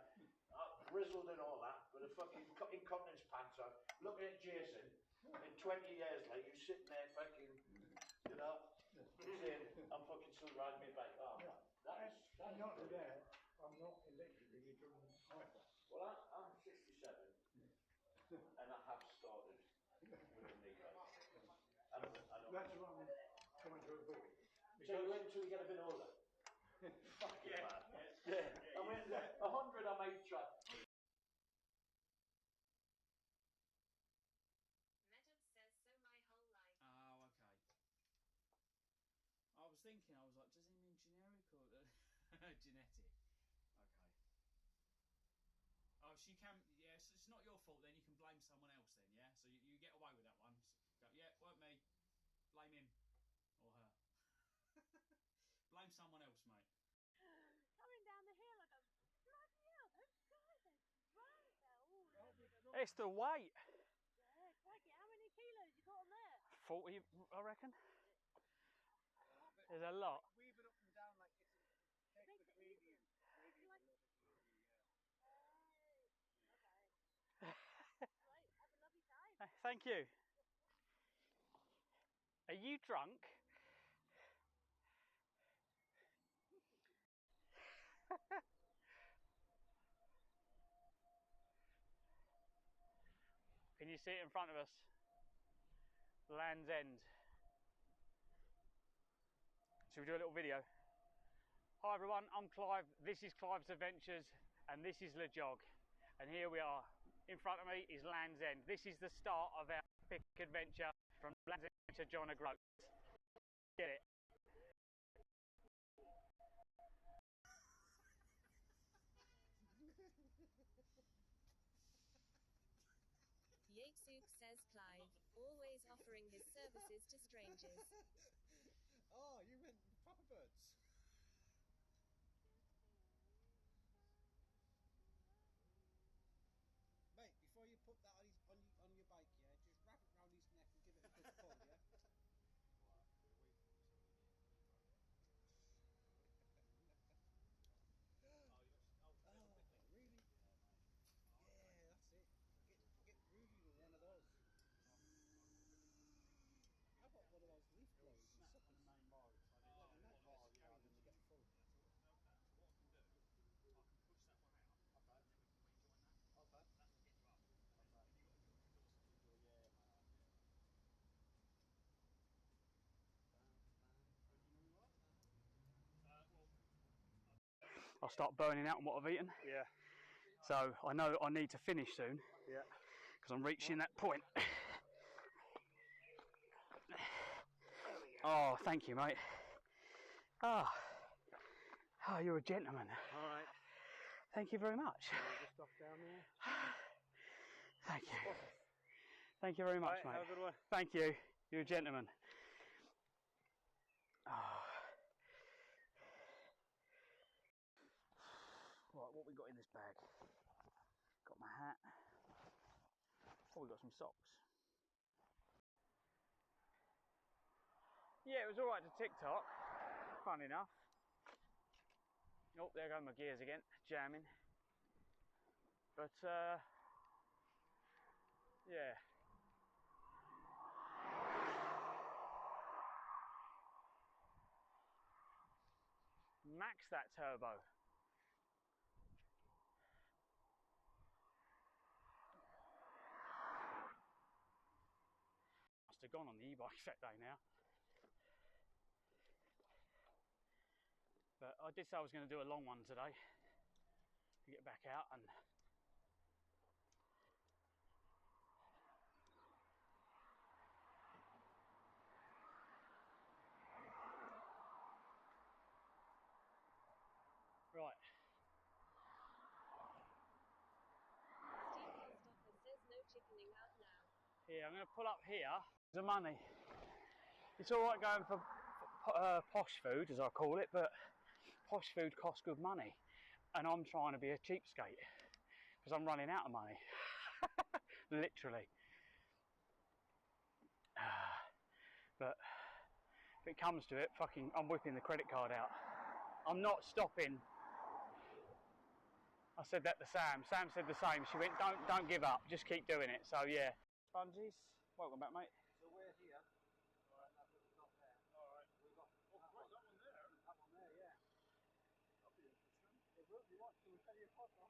grizzled and all that, with a fucking incontinence pants on, looking at Jason, in 20 years later, you sitting there fucking, you know, saying, I'm fucking still riding my bike. Oh, man, that's Not today. I'm not electrically driven either. Well, I'm 67, and I have started with a knee bike. That's what I'm trying to avoid. So you wait until you get a bit older? Fucking man. Yeah. I mean, 100 I might try. Metal says so my whole life. Oh, okay. I was thinking, I was like, does he mean generic or genetic? Okay. Oh, so you can, yeah, so it's not your fault then, you can blame someone else then, yeah? So you get away with that one. So go, yeah, weren't me. Blame him. Or her. Blame someone else, mate. Coming down the hill, I go, bloody hell, those guys are right there. Oh, It's the weight. yeah, crikey, how many kilos you got on there? 40, I reckon. There's a lot. Weaving up and down like it's a gradient. Okay. Right, have a lovely time. Thank you. Are you drunk? Can you see it in front of us? Land's End. Should we do a little video? Hi everyone, I'm Clive. This is Clive's Adventures and this is LEJOG. And here we are. In front of me is Land's End. This is the start of our epic adventure from Land's End to John O'Groats. Get it? Yatesuk says Clive, always offering his services to strangers. Oh, you meant proper birds. Mate, before you put that on your bike, yeah, just wrap it round his neck and give it a good pull, yeah? Oh, really? Yeah, that's it. I'll start burning out on what I've eaten. Yeah. So I know I need to finish soon. Yeah. Because I'm reaching that point. Oh, thank you, mate. Oh, you're a gentleman. All right. Thank you very much. Just off down there. Thank you. Thank you very much, Right, mate. have a good one. Thank you. You're a gentleman. Oh. Right, what we got in this bag? Got my hat. Oh, we got some socks. Yeah, it was alright to TikTok. Fun enough. Oh, there go my gears again, jamming. But, yeah. Max that turbo. Must have gone on the e-bike that day now. But I did say I was going to do a long one today to get back out and right. Steve Stopper says no chickening out now. Yeah, I'm going to pull up here. The money. It's all right going for posh food, as I call it, but posh food costs good money, and I'm trying to be a cheapskate because I'm running out of money, literally. But if it comes to it, I'm whipping the credit card out. I'm not stopping. I said that to Sam. Sam said the same. She went, "Don't give up. Just keep doing it." So yeah. Sponges, welcome back, mate. So we're here. Alright, that little dot there. Alright. We've got that one there. That one there, yeah. That'll be interesting. It will be what? We'll tell you a photo.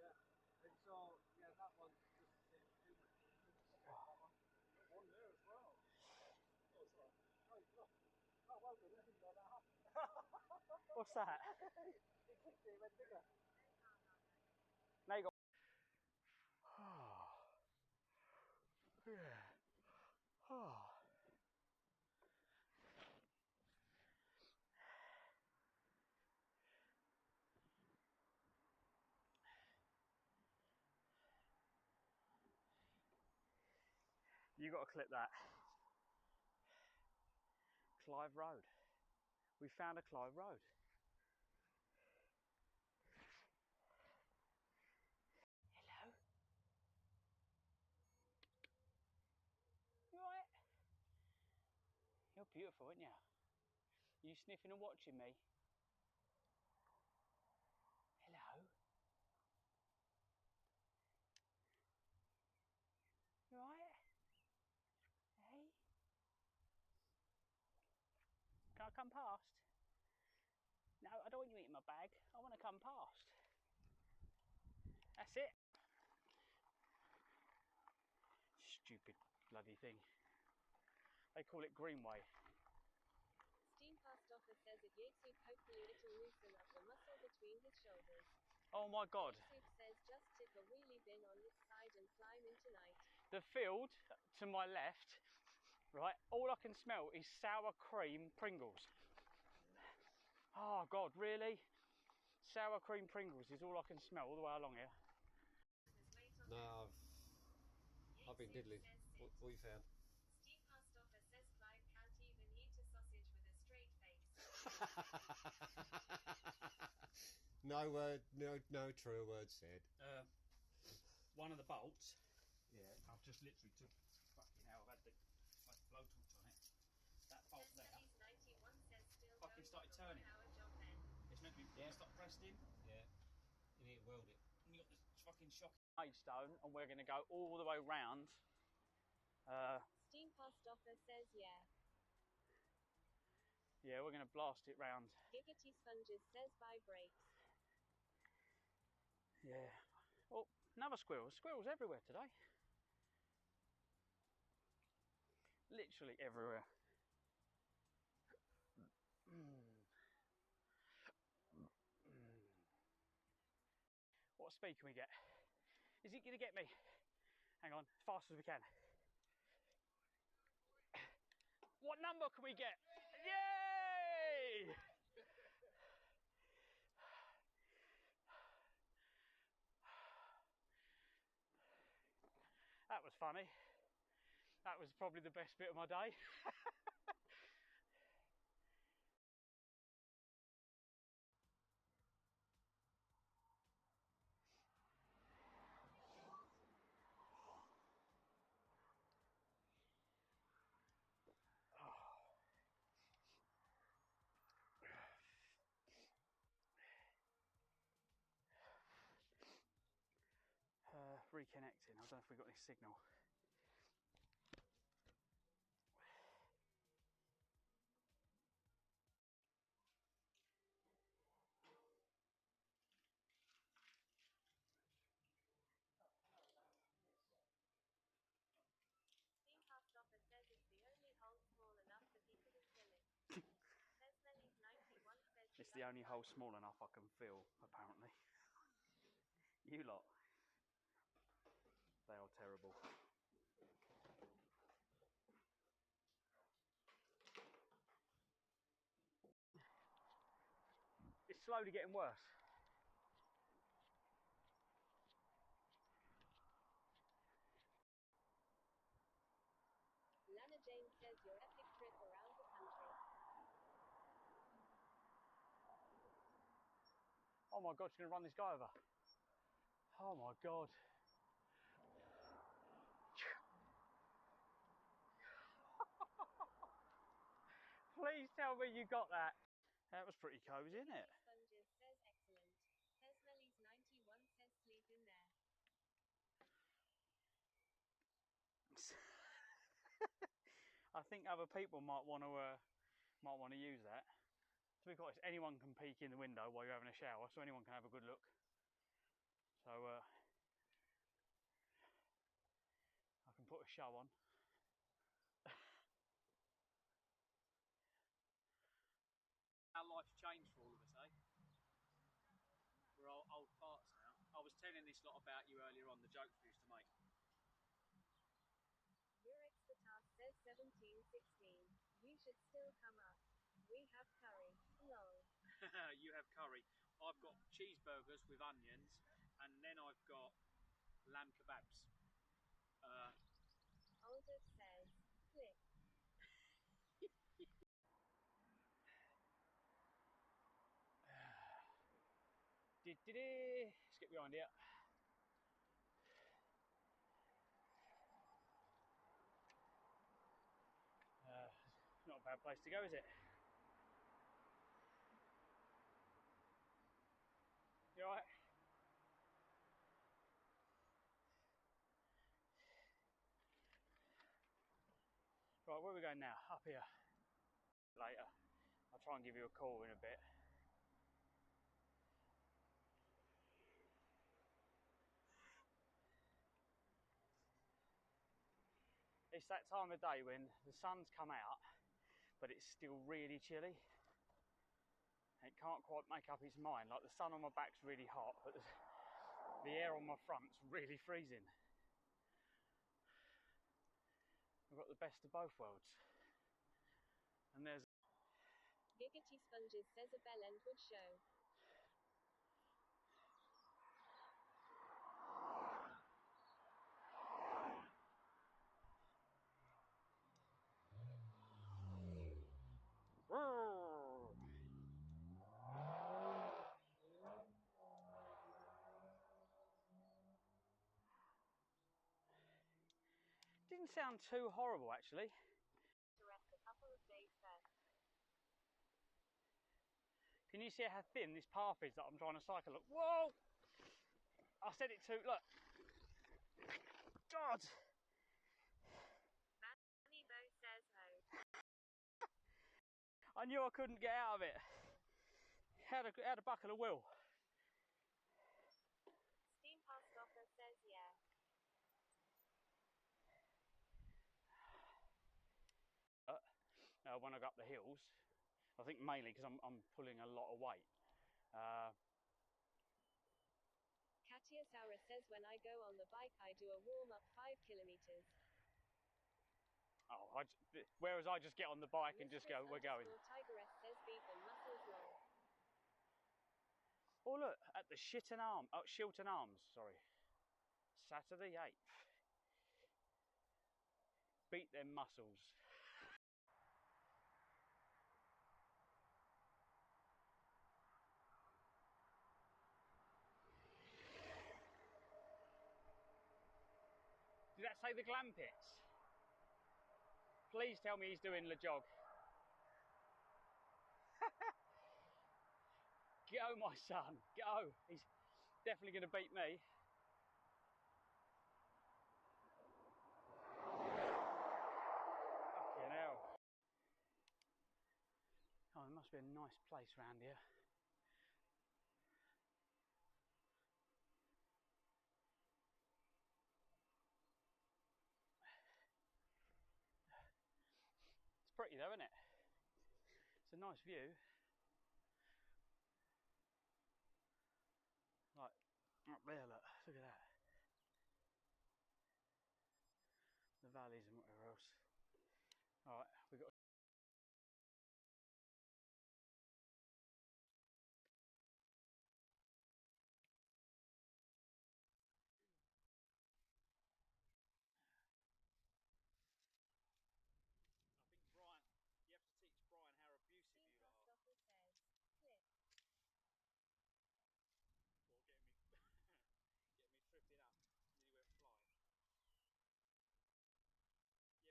Yeah. And so, yeah, that one's just the same thing. That one. One there as well. Oh, sorry. Oh, look. Oh, well done. I didn't know that happened. What's that? It kicked it, it went bigger. Now you got. Oh. Yeah. Oh. You got to clip that. Clive Road. We found a Clive Road. Hello. You alright? You're beautiful, aren't you? You sniffing and watching me? Hello. You alright? Hey? Can I come past? No, I don't want you eating my bag. I want to come past. That's it. Stupid bloody thing. They call it Greenway. Steam Past Offer says it Yesu hopefully it'll loosen up the muscle between his shoulders. Oh my God. Yesu says just tip a wheelie bin on this side and climb in tonight. The field to my left, right, all I can smell is sour cream Pringles. Oh God, really? Sour cream Pringles is all I can smell all the way along here. No, I've been diddling. What you found? Steam Past Offer says Clive can't even eat a sausage with a straight face. No word, no true word said. One of the bolts. Yeah. I've just literally took. Fucking hell! I've had the blowtorch on it. That bolt there. Fucking started turning. It's meant to be. Yeah. Stop pressed in. Yeah. You need to weld it. And you got this fucking shocking Maidstone, and we're going to go all the way round. Steam Past Offer says yeah. Yeah, we're going to blast it round. Giggity Sponges says buy brakes. Yeah. Oh, another squirrel. Squirrels everywhere today. Literally everywhere. What speed can we get? Is it going to get me? Hang on, as fast as we can. What number can we get? Yay! That was funny. That was probably the best bit of my day. Reconnecting. I don't know if we've got any signal. Steam passed off and says it's the only hole small enough that he couldn't fill it. Says Melly's 91 says It's the only hole small enough I can fill, apparently. You lot. They are terrible. It's slowly getting worse. Lana Jane says your epic trip around the country. Oh my god, she's going to run this guy over. Oh my god. Please tell me you got that. That was pretty cozy, isn't it? Sponges says excellent. Says Melly's 91 says sleep in there. I think other people might want to use that. To be quite honest, anyone can peek in the window while you're having a shower, so anyone can have a good look. So I can put a show on. Our life's changed for all of us, eh? We're all old farts now. I was telling this lot about you earlier on, the jokes we used to make. Your expertise says 1716. You should still come up. We have curry. Lol. You have curry. I've got cheeseburgers with onions, and then I've got lamb kebabs. Aldous says, click. Let's get behind here. Not a bad place to go, is it? You alright? Right, where are we going now? Up here. Later. I'll try and give you a call in a bit. It's that time of day when the sun's come out, but it's still really chilly. It can't quite make up its mind. Like, the sun on my back's really hot, but the air on my front's really freezing. We've got the best of both worlds. And there's Giggity Sponges says a bell end would show. Didn't sound too horrible, actually. To rest a couple of days first. Can you see how thin this path is that I'm trying to cycle up? Whoa! I said it too, look. God! Manny Bo says ho. I knew I couldn't get out of it. Had a buckle of will. Steam passed off and says yeah. When I go up the hills, I think mainly because I'm pulling a lot of weight. Catty Saura says when I go on the bike I do a warm-up 5 kilometers. Oh, whereas I just get on the bike and just go, we're going. Tigress says beef and muscles long. Oh look, at the Shilton Arms, sorry. Saturday 8th. Beat them muscles. Did that say the Glam Pits? Please tell me he's doing LEJOG. Go, my son, go. He's definitely going to beat me. Fucking hell. Oh, there must be a nice place around here. It's pretty though, isn't it? It's a nice view. Like, up there, look at that. The valleys and whatever else. Alright, we've got I think Brian, you have to teach Brian how abusive you are. Or getting me getting me tripping up. Nearly went flying. Yeah, Brian,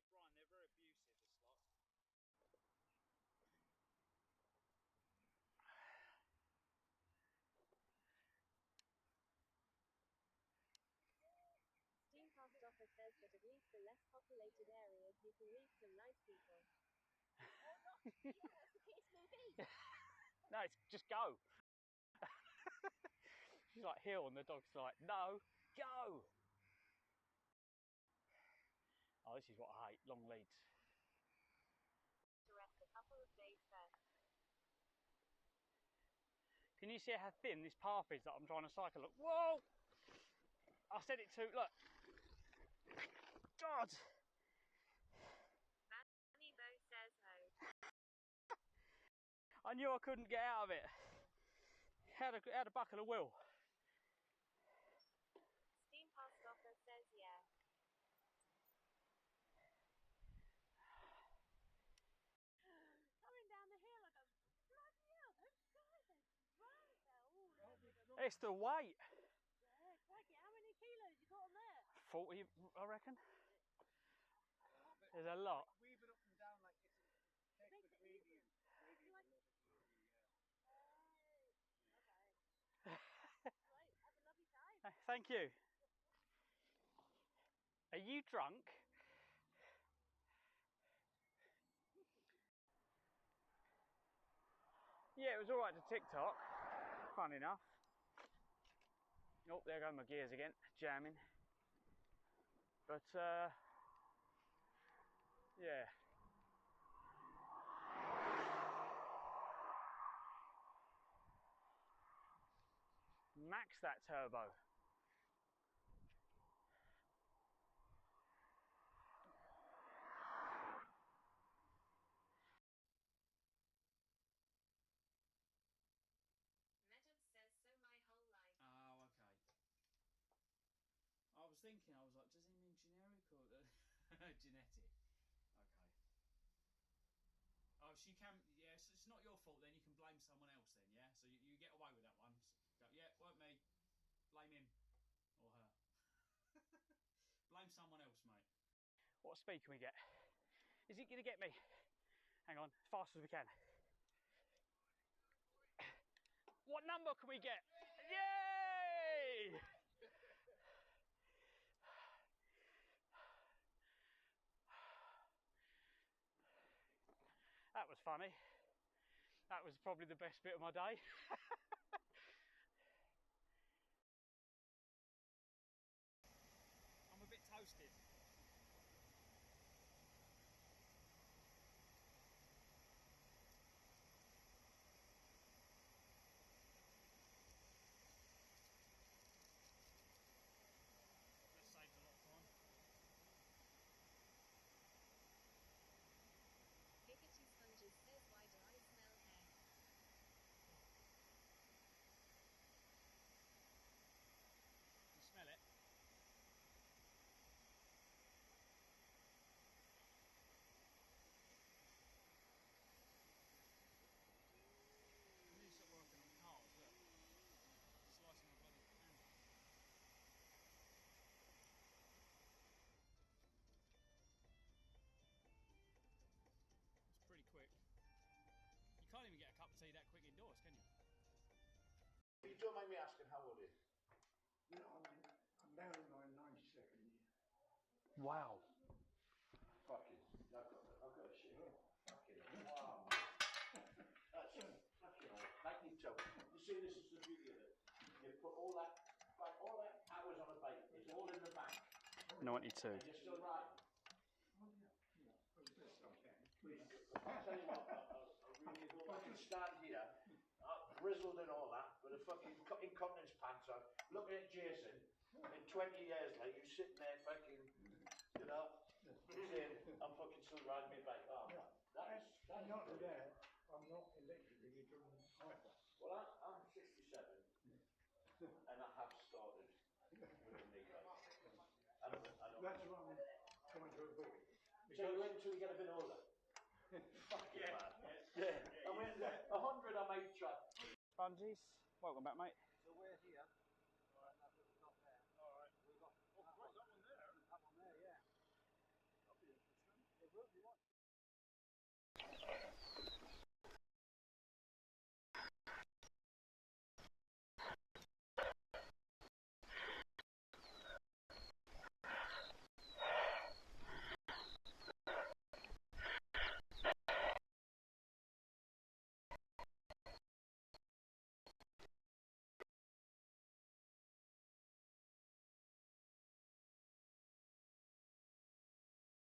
they're very abusive, this lot. Steam Past Offer says that at least the less populated areas you can meet some nice people. Oh, not you don't watch the kids' movies. No, it's just go. She's like Hill and the dog's like, no, go. Oh, this is what I hate, long leads. To rest a couple of days first. Can you see how thin this path is that I'm trying to cycle? Look, whoa! I said it too, look. God! Manny Bo says ho. I knew I couldn't get out of it. Had a buckle of will. Steam Past Offer says yeah. Coming down the hill, I go, bloody hell, those guys, they're drunk, they're all over. It's the weight. Yeah, crikey, how many kilos you got on there? 40, I reckon. There's a lot. Weave it up and down like this and take the gradient. Like, Okay. right, have a lovely time. Thank you. Are you drunk? Yeah, it was alright to TikTok. Fun enough. Oh, there go my gears again, jamming. But, yeah. Max that turbo. Medal says so my whole life. Oh, okay. I was thinking, I was like, does he mean generic or genetic? Okay. Oh, she can, yeah, so it's not your fault then, you can blame someone else then, yeah? So you get away with that one. Go, yeah, weren't me. Blame him. Or her. Blame someone else, mate. What speed can we get? Is it going to get me? Hang on, as fast as we can. What number can we get? Yay! That was funny. That was probably the best bit of my day. I'm a bit toasted. You don't mind me asking, how old are you? No, I'm now in my 92nd year. Wow. Fucking, I've got a shit. Fucking, wow. That's fucking old. 92. You see, this is the beauty of it. You put all that hours on a bike. It's all in the bank. 92. And you're still riding. I'll tell you what, I really hope I can stand here, grizzled and all that, with a fucking incontinence pants on, looking at Jason, and 20 years later, you sitting there fucking, you know, saying, I'm fucking still riding my bike. Oh, man, that is Not there. I'm not electrically driven either. Well, I'm 67, and I have started with a knee bike. I don't That's what I'm trying to avoid. So you wait until you get a bit older? Fucking man. Yeah. I mean, 100 I might try. Bungees, welcome back, mate. So we're here. Alright, that's at the top there. Alright, we've got that one there. That one there, yeah. That'll be interesting. It will be one.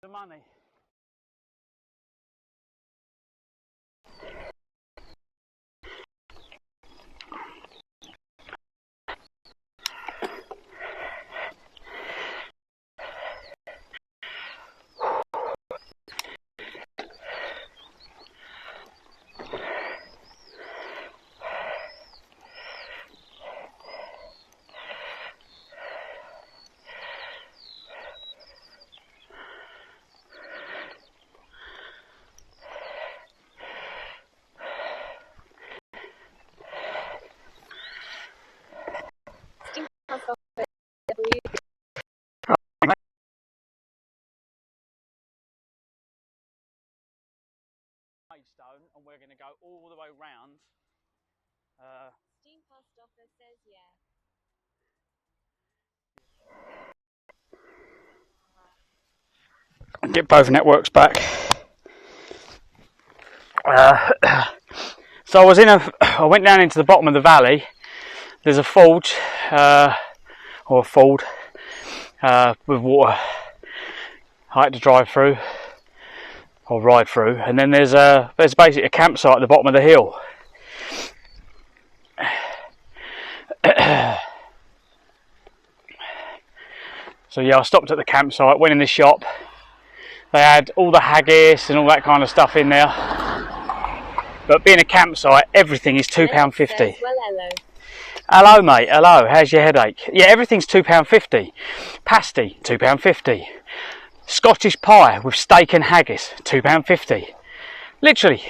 The money. Stone, and we're going to go all the way round. Steam past offer says yeah. And get both networks back. So I went down into the bottom of the valley. There's a forge, or a ford, with water. I had to drive through, or ride through, and then there's basically a campsite at the bottom of the hill. So yeah, I stopped at the campsite, went in the shop. They had all the haggis and all that kind of stuff in there. But being a campsite, everything is £2.50. Well, hello. Hello, mate. Hello. How's your headache? Yeah, everything's £2.50. Pasty, £2.50. Scottish pie with steak and haggis, £2.50. Literally,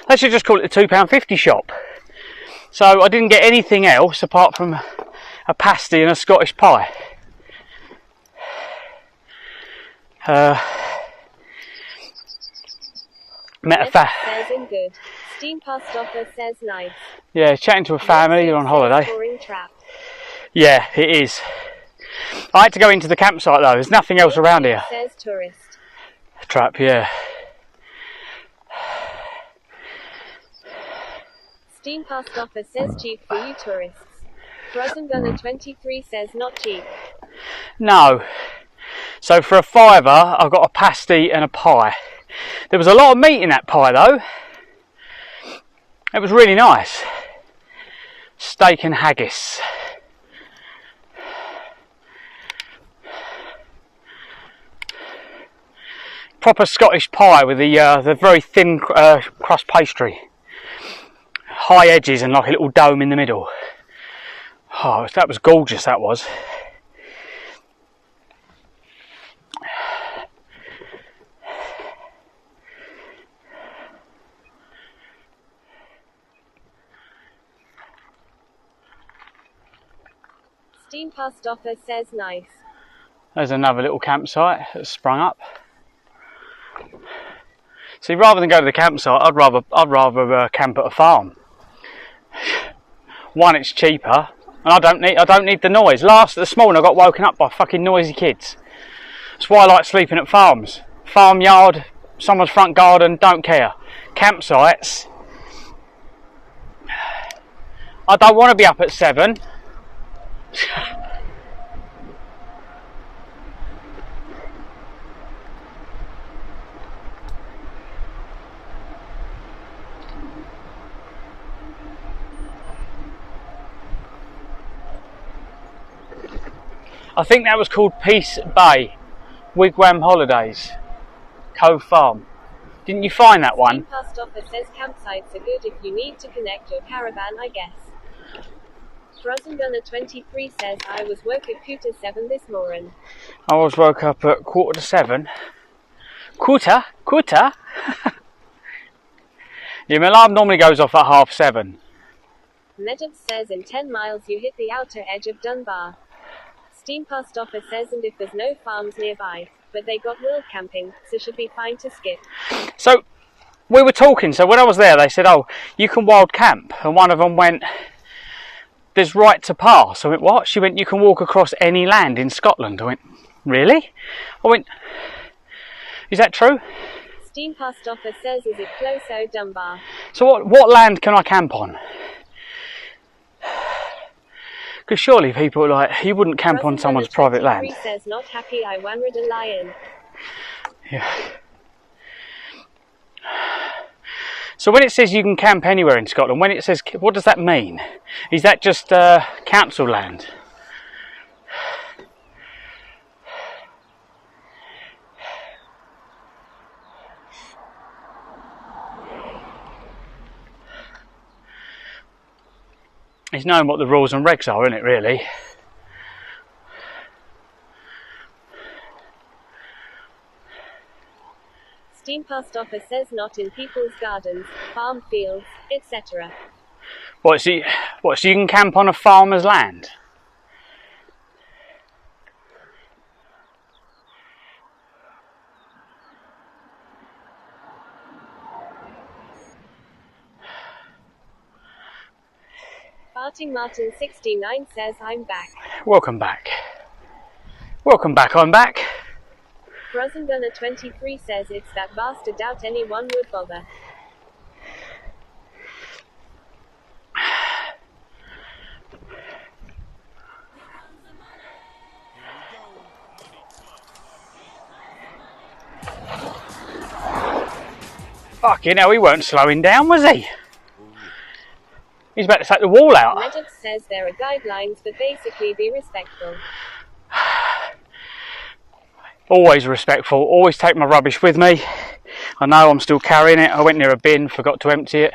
they should just call it the £2.50 shop. So I didn't get anything else apart from a pasty and a Scottish pie. Met a says in good. Steam past offer says nice. Yeah, chatting to a family. You're on holiday. Yeah, it is. I had to go into the campsite though. There's nothing else around here. Says tourist. Trap, yeah. Steam past offer says cheap for you tourists. Frozen Gunner 23 says not cheap. No. So for a £5, I got a pasty and a pie. There was a lot of meat in that pie though. It was really nice. Steak and haggis. Proper Scottish pie with the very thin crust pastry. High edges and like a little dome in the middle. Oh, that was gorgeous, that was. Steam past offer says nice. There's another little campsite that's sprung up. See, rather than go to the campsite, I'd rather camp at a farm. One, it's cheaper, and I don't need the noise. This morning I got woken up by fucking noisy kids. That's why I like sleeping at farms. Farmyard, someone's front garden, don't care. Campsites, I don't want to be up at 7. I think that was called Peace Bay, Wigwam Holidays, Cove Farm. Didn't you find that one? Post office says campsites are good if you need to connect your caravan, I guess. Frozen Gunner 23 says, I was woke at 7 this morning. I was woke up at 7:15. Quarter? Yeah, my alarm normally goes off at 7:30. Legend says in 10 miles you hit the outer edge of Dunbar. Steam Post office says, and if there's no farms nearby, but they got world camping, so should be fine to skip. So, we were talking, so when I was there they said, oh, you can wild camp, and one of them went, there's right to pass. I went, what? She went, you can walk across any land in Scotland. I went, really? I went, is that true? Steam Post office says, is it close to Dunbar? So what land can I camp on? Because surely people are like, you wouldn't camp on someone's private land. Says, not happy I wandered a lion. Yeah. So when it says you can camp anywhere in Scotland, when it says, what does that mean? Is that just council land? It's knowing what the rules and regs are, isn't it, really? Steam Post office says not in people's gardens, farm fields, etc. What, so you can camp on a farmer's land? Farting Martin 69 says, I'm back. Welcome back. Welcome back, I'm back. Frozen Gunner 23 says, it's that bastard, doubt anyone would bother. Fucking hell, he weren't slowing down, was he? He's about to take the wall out. Legend says there are guidelines, but basically be respectful. Always respectful, always take my rubbish with me. I know I'm still carrying it. I went near a bin, forgot to empty it.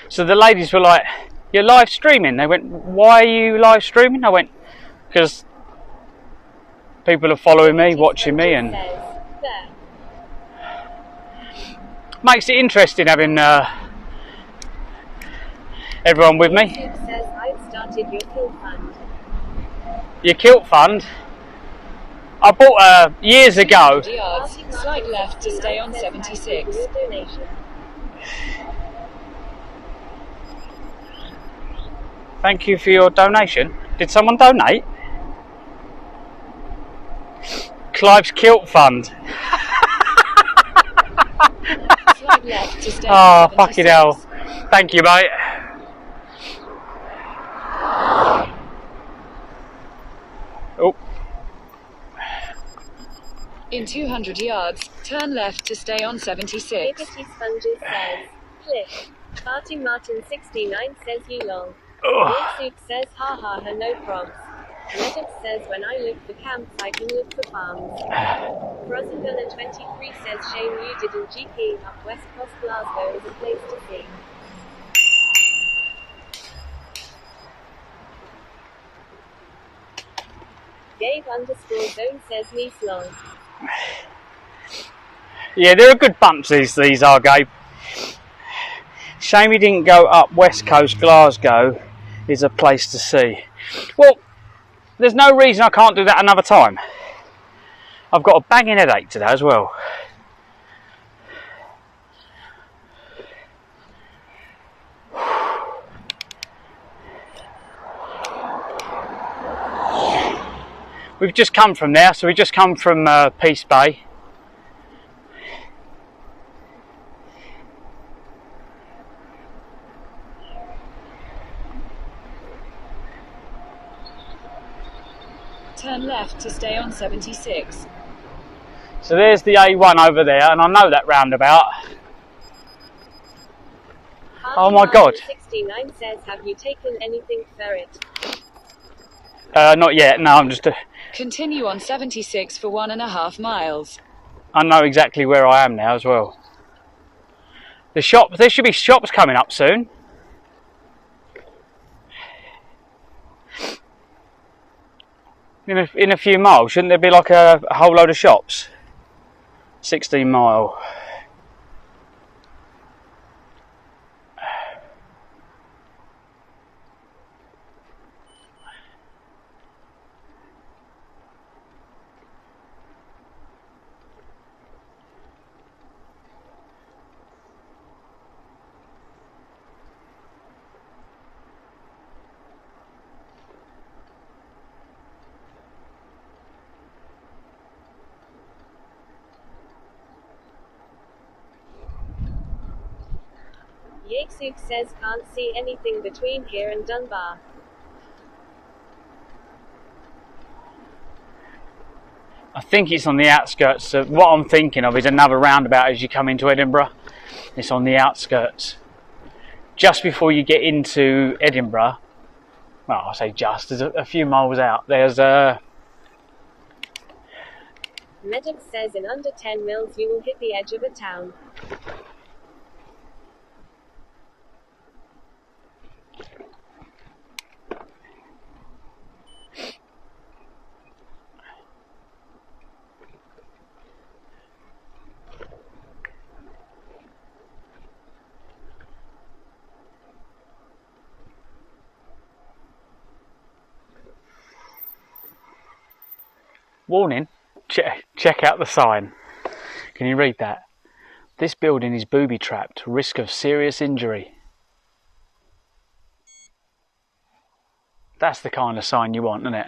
So the ladies were like, you're live streaming? They went, why are you live streaming? I went, because people are following me, watching me, and makes it interesting having everyone with me. YouTube says, I've started your kilt fund. Your kilt fund? I bought years ago. Yards, slight left to stay on 76. Thank you for your donation. Did someone donate? Clive's Kilt Fund. Slight left to stay oh, on 76. fucking hell. Thank you, mate. Oh. In 200 yards, turn left to stay on 76. Liberty Sponges says, click. Farting Martin 69 says, you long. Soup says, ha ha ha, no probs. Legend says, when I look for camps, I can look for farms. Frozen Gunner 23 says, shame you didn't GP up West Coast Glasgow is a place to see. Gabe_zone says me long. Yeah, they're a good bunch, these are, Gabe. Shame he didn't go up West Coast. Glasgow is a place to see. Well, there's no reason I can't do that another time. I've got a banging headache today as well. We've just come from there, so we've just come from Peace Bay. Turn left to stay on 76. So there's the A1 over there, and I know that roundabout. Oh my God. 69 says, have you taken anything for it? Not yet, no, I'm just... Continue on 76 for 1.5 miles. I know exactly where I am now as well. The shop, there should be shops coming up soon. In a few miles, shouldn't there be like a whole load of shops? 16 mile. Yexuk says can't see anything between here and Dunbar. I think it's on the outskirts. What I'm thinking of is another roundabout as you come into Edinburgh. It's on the outskirts. Just before you get into Edinburgh, well, I say just, there's a few miles out, there's a... Medic says in under 10 mils you will hit the edge of a town. Warning, check out the sign. Can you read that? This building is booby-trapped, risk of serious injury. That's the kind of sign you want, isn't it?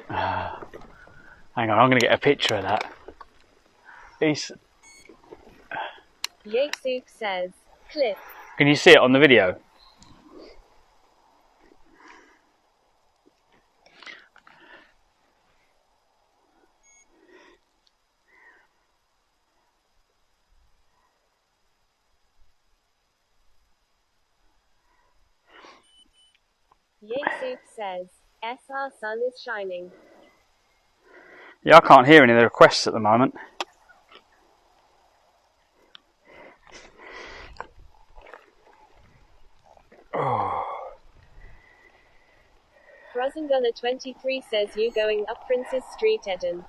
Hang on, I'm going to get a picture of that. Yexuk says, clip. Can you see it on the video? Yexuk says, SR sun is shining. Yeah, I can't hear any of the requests at the moment. Oh. Gunner 23 says you going up Princess Street, Eden.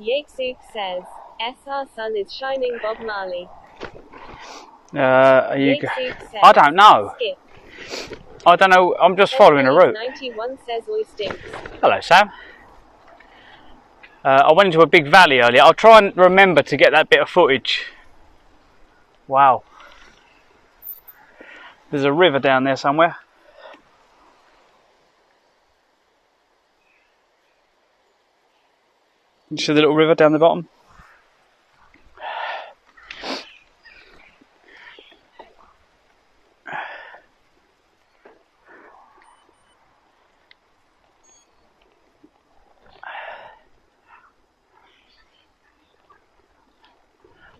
Yexuk says, SR sun is shining, Bob Marley. I don't know. Skip. I don't know, I'm just following a route. 91 says oi stinks. Hello, Sam. I went into a big valley earlier. I'll try and remember to get that bit of footage. Wow. There's a river down there somewhere. You see the little river down the bottom?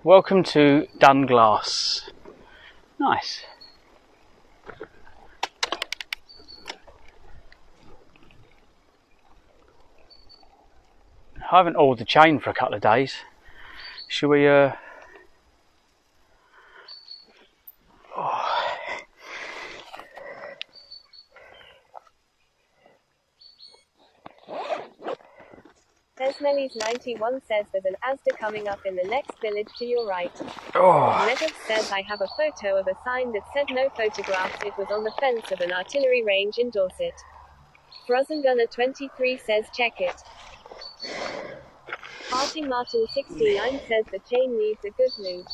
Welcome to Dunglass. Nice. I haven't oiled the chain for a couple of days. Shall we Oh. Desmellies91 says there's an Asda coming up in the next village to your right. Oh. Nedov says I have a photo of a sign that said no photographs. It was on the fence of an artillery range in Dorset. Frozengunner23 says check it. Martin Martin 69 says the chain needs a good lube.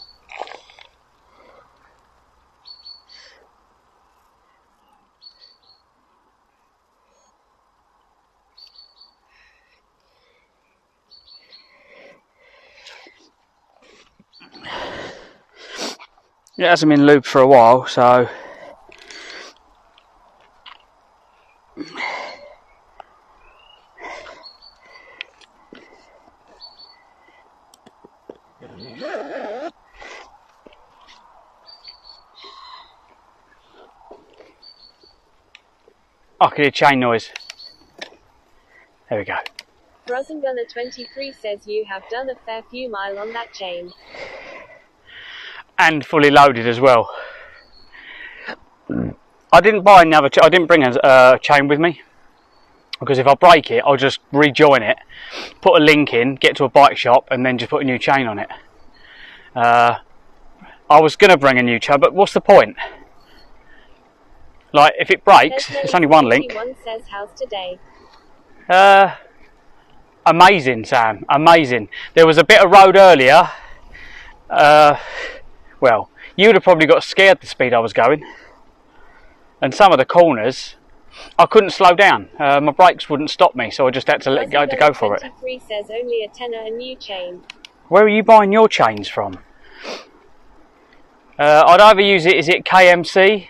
It hasn't been lubed for a while, so I can hear chain noise. There we go. Frozengunner23 says you have done a fair few mile on that chain. And fully loaded as well. I didn't buy another. I didn't bring a chain with me because if I break it, I'll just rejoin it, put a link in, get to a bike shop, and then just put a new chain on it. I was gonna bring a new chain, but what's the point? Like, if it breaks, it's only one link. Says how's today? Amazing, Sam. Amazing. There was a bit of road earlier. Well, you would have probably got scared the speed I was going. And some of the corners, I couldn't slow down. My brakes wouldn't stop me, so I just had to go for it. 23 says only a tenner a new chain. Where are you buying your chains from? I'd either use it, is it KMC?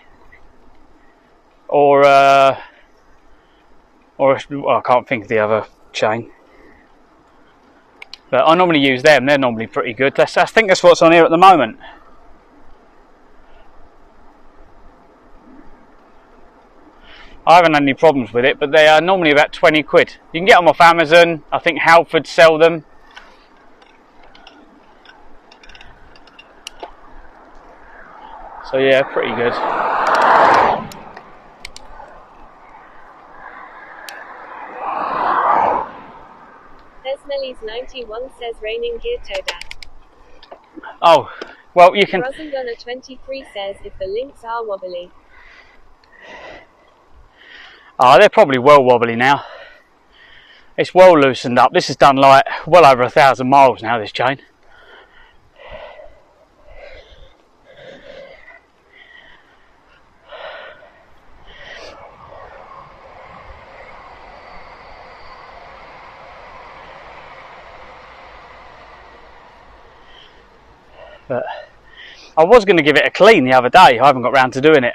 Or well, I can't think of the other chain. But I normally use them, they're normally pretty good. I think that's what's on here at the moment. I haven't had any problems with it, but they are normally about 20 quid. You can get them off Amazon. I think Halford sell them. So yeah, pretty good. Desmellies91 says raining gear Toda. Oh, well you can... Frozengunner23 says if the links are wobbly. Oh, they're probably well wobbly now. It's well loosened up. This has done like well over 1,000 miles now, this chain. But I was going to give it a clean the other day. I haven't got round to doing it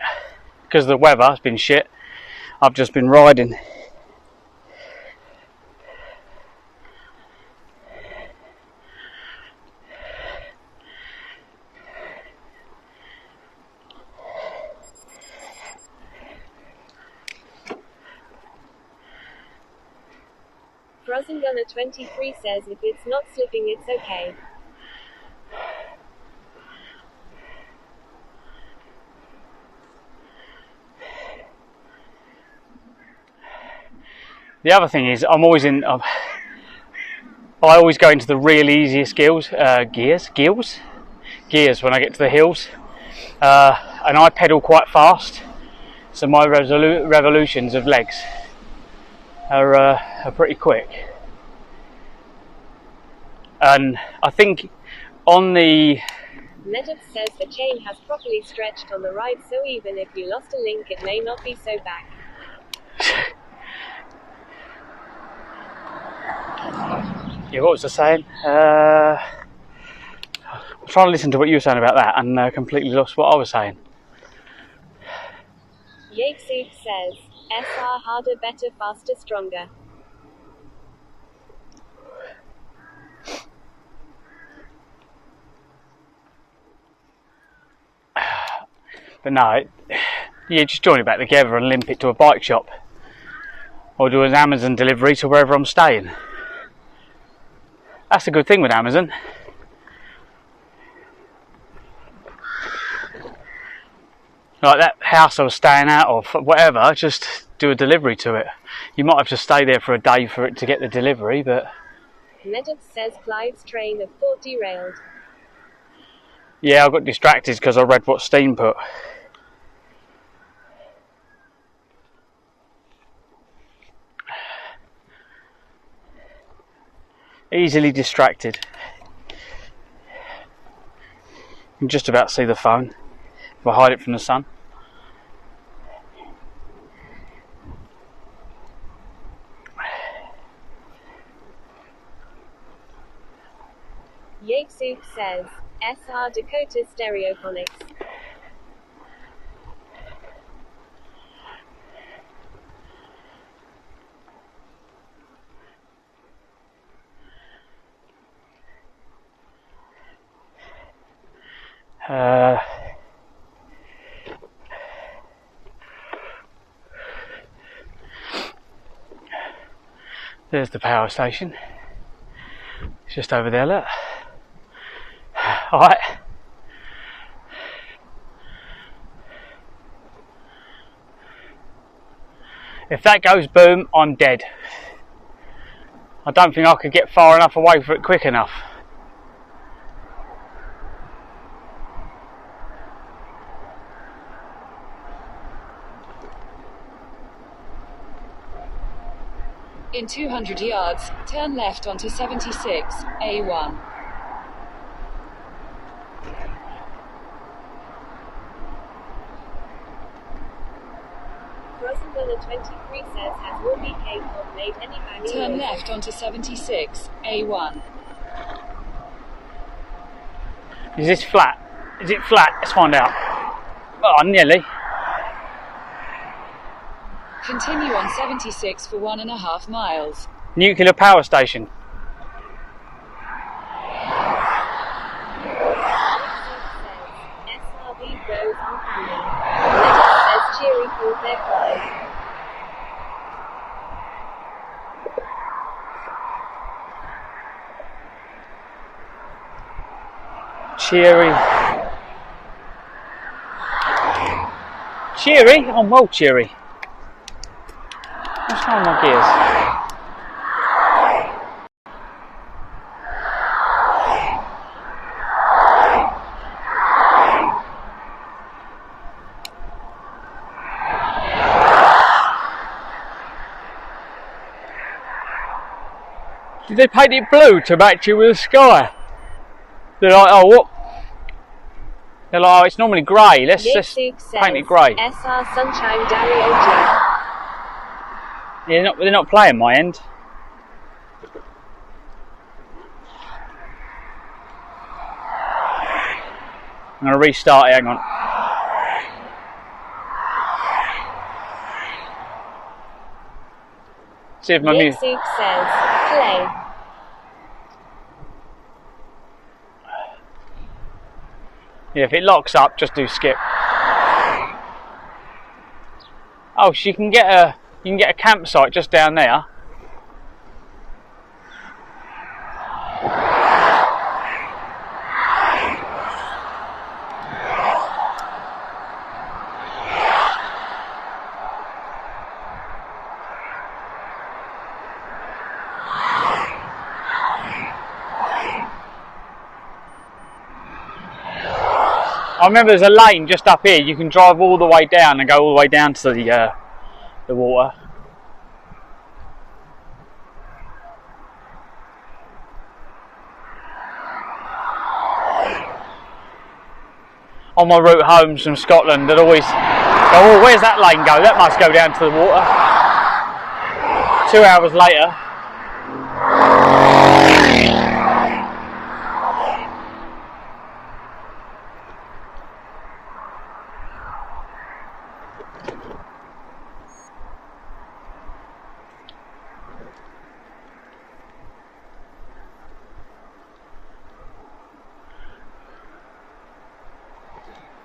because the weather has been shit. I've just been riding. Frozengunner23 says if it's not slipping it's okay. The other thing is, I'm always in. I always go into the real easiest gears when I get to the hills, and I pedal quite fast, so my revolutions of legs are pretty quick. And I think on the Nedov says the chain has properly stretched on the ride, so even if you lost a link, it may not be so back. Yeah, what was I saying? I'm trying to listen to what you were saying about that and completely lost what I was saying. Yakesud says, SR harder, better, faster, stronger. But no, you just join it back together and limp it to a bike shop. Or do an Amazon delivery to wherever I'm staying. That's a good thing with Amazon. Like that house I was staying out of, whatever, just do a delivery to it. You might have to stay there for a day for it to get the delivery, but Nedda says Clyde's train of thought derailed. Yeah, I got distracted because I read what Steen put. Easily distracted. You can just about see the phone if I hide it from the sun. Yatesuk says, SR Dakota Stereophonics. There's the power station. It's just over there, look. Alright. If that goes boom, I'm dead. I don't think I could get far enough away for it quick enough. In 200 yards, turn left onto 76, A1. Rosenbella 23 says, has your BK pod made any value? Turn left onto 76, A1. Is this flat? Is it flat? Let's find out. Oh, nearly. Continue on 76 for 1.5 miles. Nuclear power station. SRV goes on coming. Nedda says cheery for their Clyde. Cheery. Cheery? I'm well cheery. What's wrong with my gears? Did they paint it blue to match it with the sky? They're like, oh, what? They're like, oh, it's normally grey. Let's just paint it grey. SR Sunshine Dario G. Yeah, they're not playing my end. I'm going to restart it, hang on. See if my music says, play. Yeah, if it locks up, just do skip. Oh, so you can get a campsite just down there. I remember there's a lane just up here. You can drive all the way down and go all the way down to the water. On my route home from Scotland, I'd always go, oh, where's that lane go? That must go down to the water. 2 hours later.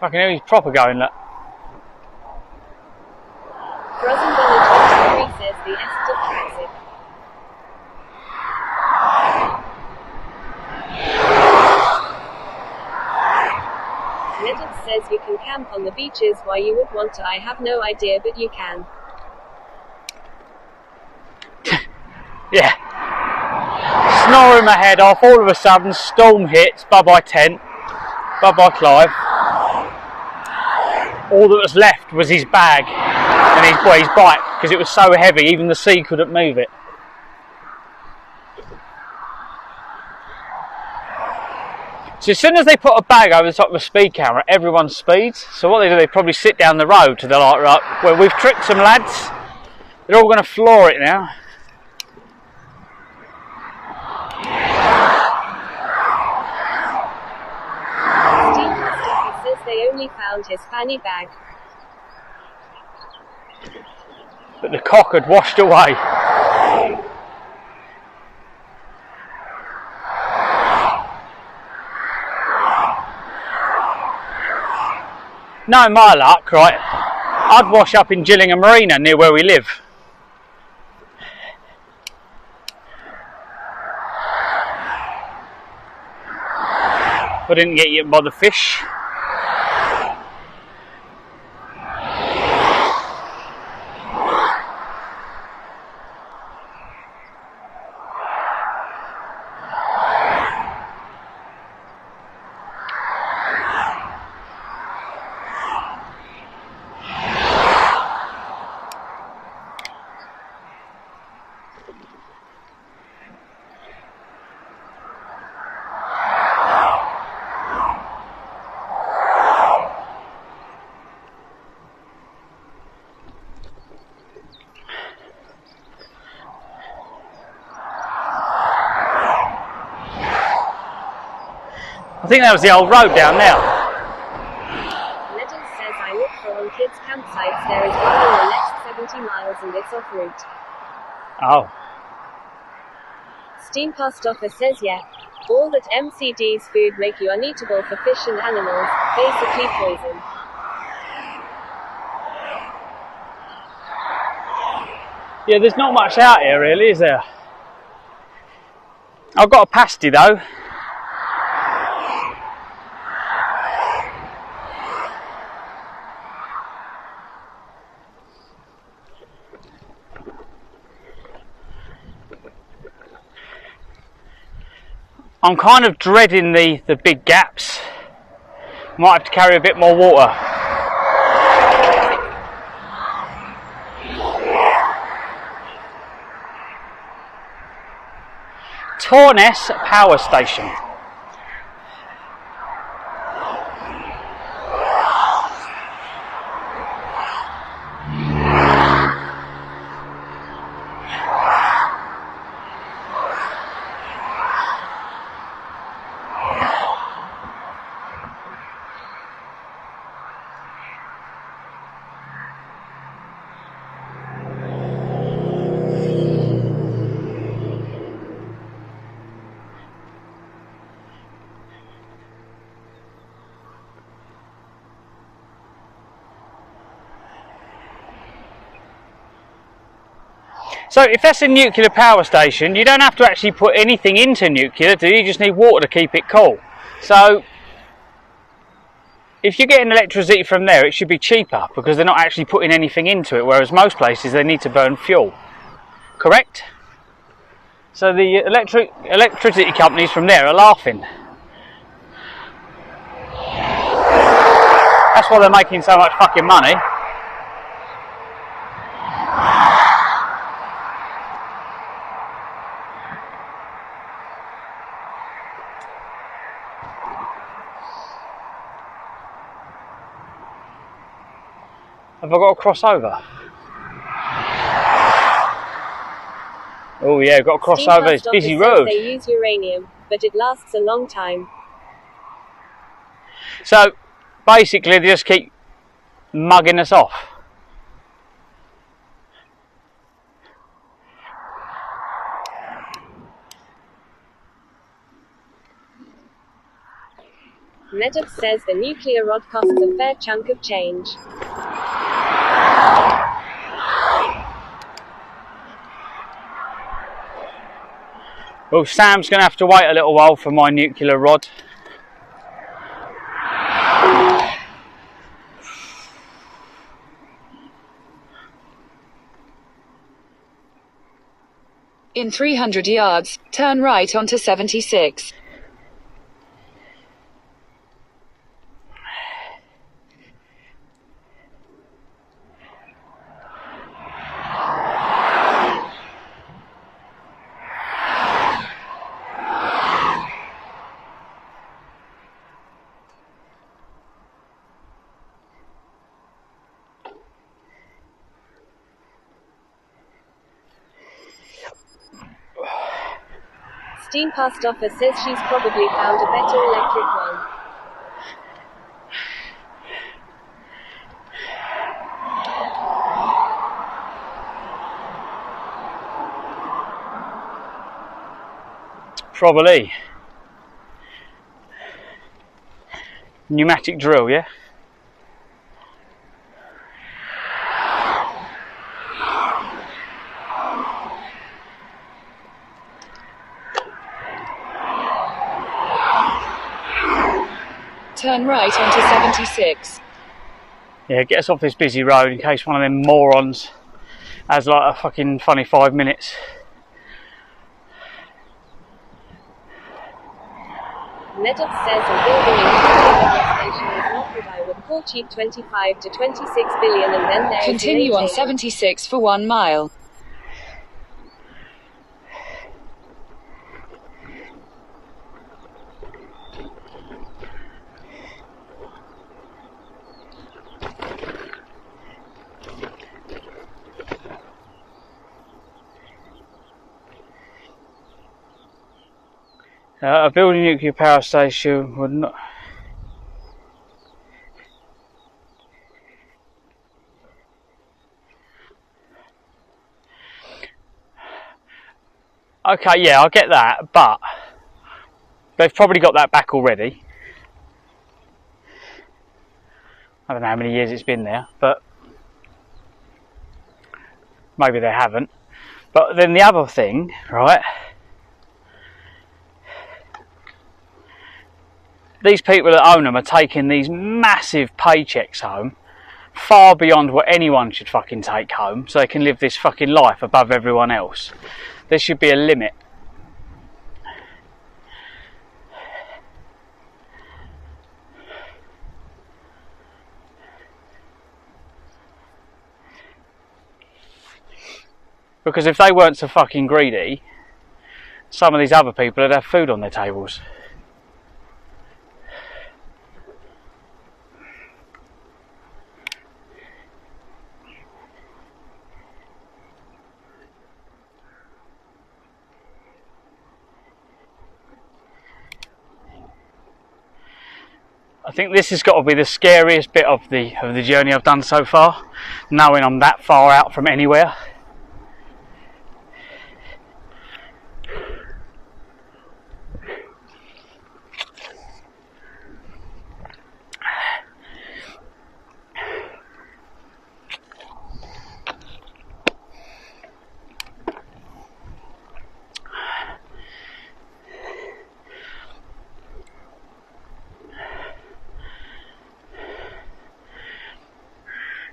Fucking hell, he's proper going, look. Rosenbella 23 says the Esther classic. Nedda says you can camp on the beaches. Why you would want to, I have no idea, but you can. Yeah. Snoring blew my head off. All of a sudden, storm hits. Bye-bye tent. Bye-bye Clive. All that was left was his bag and his bike, because it was so heavy, even the sea couldn't move it. So as soon as they put a bag over the top of a speed camera, everyone speeds. So what they do, they probably sit down the road to the like, right, well, we've tricked some lads. They're all going to floor it now. Steve says they only found his fanny bag. But the cock had washed away. No, my luck, right? I'd wash up in Gillingham Marina near where we live. I didn't get eaten by the fish. I think that was the old road down there. Legend says I look for on kids' campsites. There is one in the next 70 miles and it's off route. Oh. Steam Past Offer says yeah. All that MCD's food make you uneatable for fish and animals, basically poison. Yeah, there's not much out here really, is there? I've got a pasty though. I'm kind of dreading the big gaps. Might have to carry a bit more water. Torness Power Station. So if that's a nuclear power station, you don't have to actually put anything into nuclear, do you? You just need water to keep it cool. So if you're getting electricity from there, it should be cheaper because they're not actually putting anything into it, whereas most places they need to burn fuel. Correct? So the electricity companies from there are laughing. That's why they're making so much fucking money. Have I got to cross over? Oh yeah, I've got to cross over this busy road. They use uranium, but it lasts a long time. So basically they just keep mugging us off. Medux says the nuclear rod costs a fair chunk of change. Well, Sam's going to have to wait a little while for my nuclear rod. In 300 yards, turn right onto 76. Steam past offer says she's probably found a better electric one. Probably. Pneumatic drill, yeah? Turn right onto 76. Yeah, get us off this busy road in case one of them morons has like a fucking funny 5 minutes. Meadows says a building in the station is not what I would call cheap. 25 to 26 billion, and then there's Continue on 76 for 1 mile. A building nuclear power station would not. Okay, yeah, I'll get that, but they've probably got that back already. I don't know how many years it's been there, but maybe they haven't. But then the other thing, right? These people that own them are taking these massive paychecks home, far beyond what anyone should fucking take home, so they can live this fucking life above everyone else. There should be a limit. Because if they weren't so fucking greedy, some of these other people would have food on their tables. I think this has got to be the scariest bit of the journey I've done so far, knowing I'm that far out from anywhere.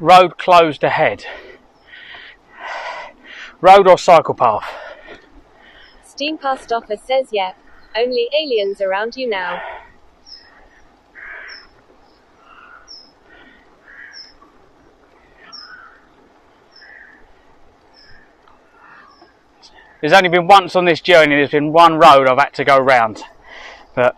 Road closed ahead. Road or cycle path? Steam past offer says yep. Only aliens around you now. There's only been once on this journey, there's been one road I've had to go round. But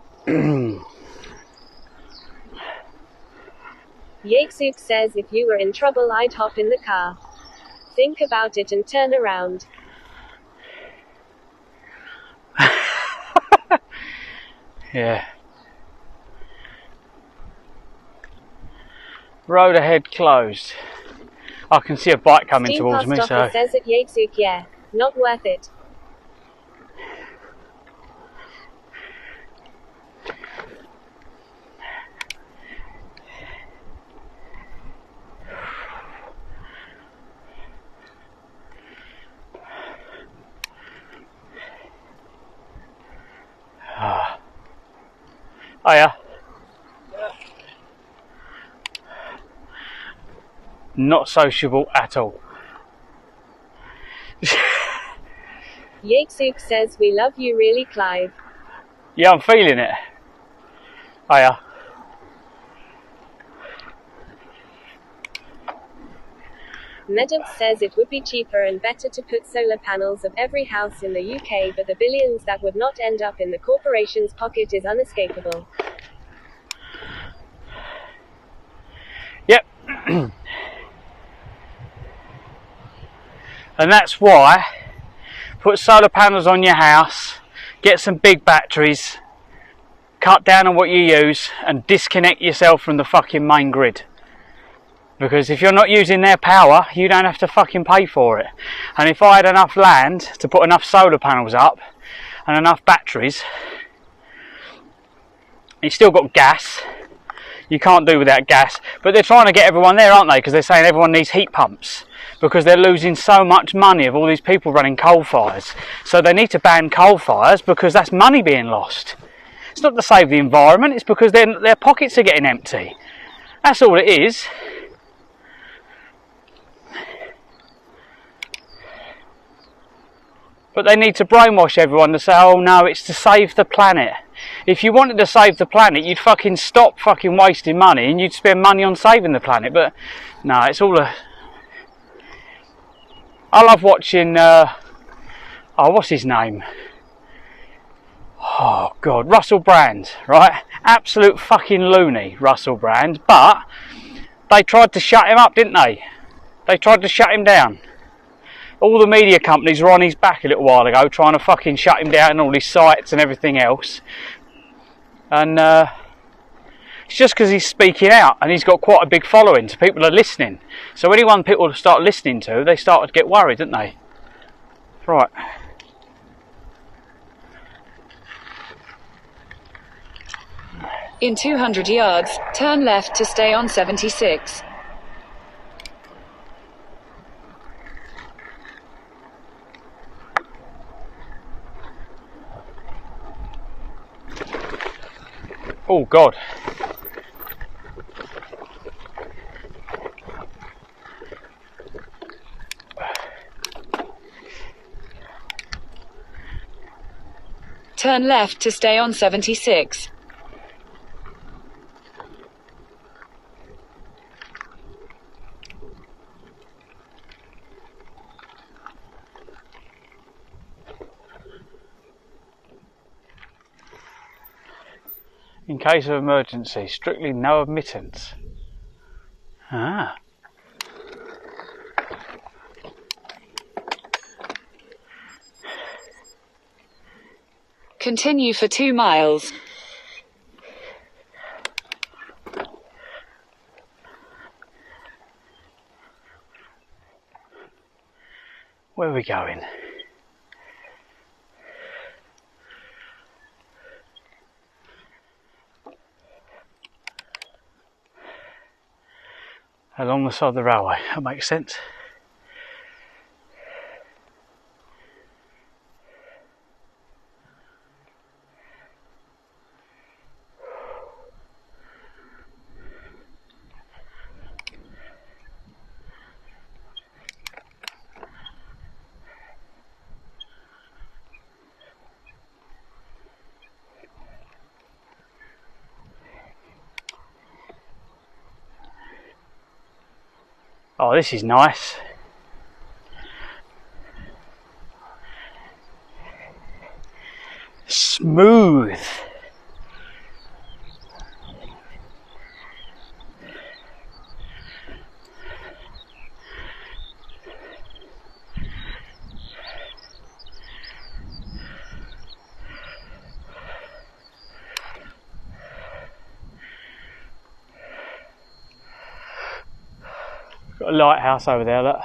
Yakesuk says if you were in trouble I'd hop in the car. Think about it and turn around. yeah. Road ahead closed. I can see a bike coming Steam towards me, past so. offer says at Yakesuk yeah. Not worth it. Oh yeah. Not sociable at all. Yatesuk says we love you really, Clive. Yeah, I'm feeling it. Hiya. Medux says it would be cheaper and better to put solar panels of every house in the UK, but the billions that would not end up in the corporation's pocket is unescapable. Yep. And that's why, put solar panels on your house, get some big batteries, cut down on what you use, and disconnect yourself from the fucking main grid. Because if you're not using their power, you don't have to fucking pay for it. And if I had enough land to put enough solar panels up and enough batteries, you've still got gas. You can't do without gas. But they're trying to get everyone there, aren't they? Because they're saying everyone needs heat pumps. Because they're losing so much money of all these people running coal fires. So they need to ban coal fires because that's money being lost. It's not to save the environment, it's because their pockets are getting empty. That's all it is. But they need to brainwash everyone to say, oh no, it's to save the planet. If you wanted to save the planet, you'd fucking stop fucking wasting money and you'd spend money on saving the planet. But no, it's all a... I love watching, what's his name? Oh God, Russell Brand, right? Absolute fucking loony, Russell Brand. But they tried to shut him up, didn't they? They tried to shut him down. All the media companies were on his back a little while ago trying to fucking shut him down, all his sites and everything else. And it's just because he's speaking out and he's got quite a big following, so people are listening. So anyone people start listening to, they start to get worried, don't they? Right. In 200 yards, turn left to stay on 76. Oh God. Turn left to stay on 76. In case of emergency, strictly no admittance. Ah. Continue for 2 miles. Where are we going? Along the side of the railway, that makes sense. Oh, this is nice. Smooth. Got a lighthouse over there, look.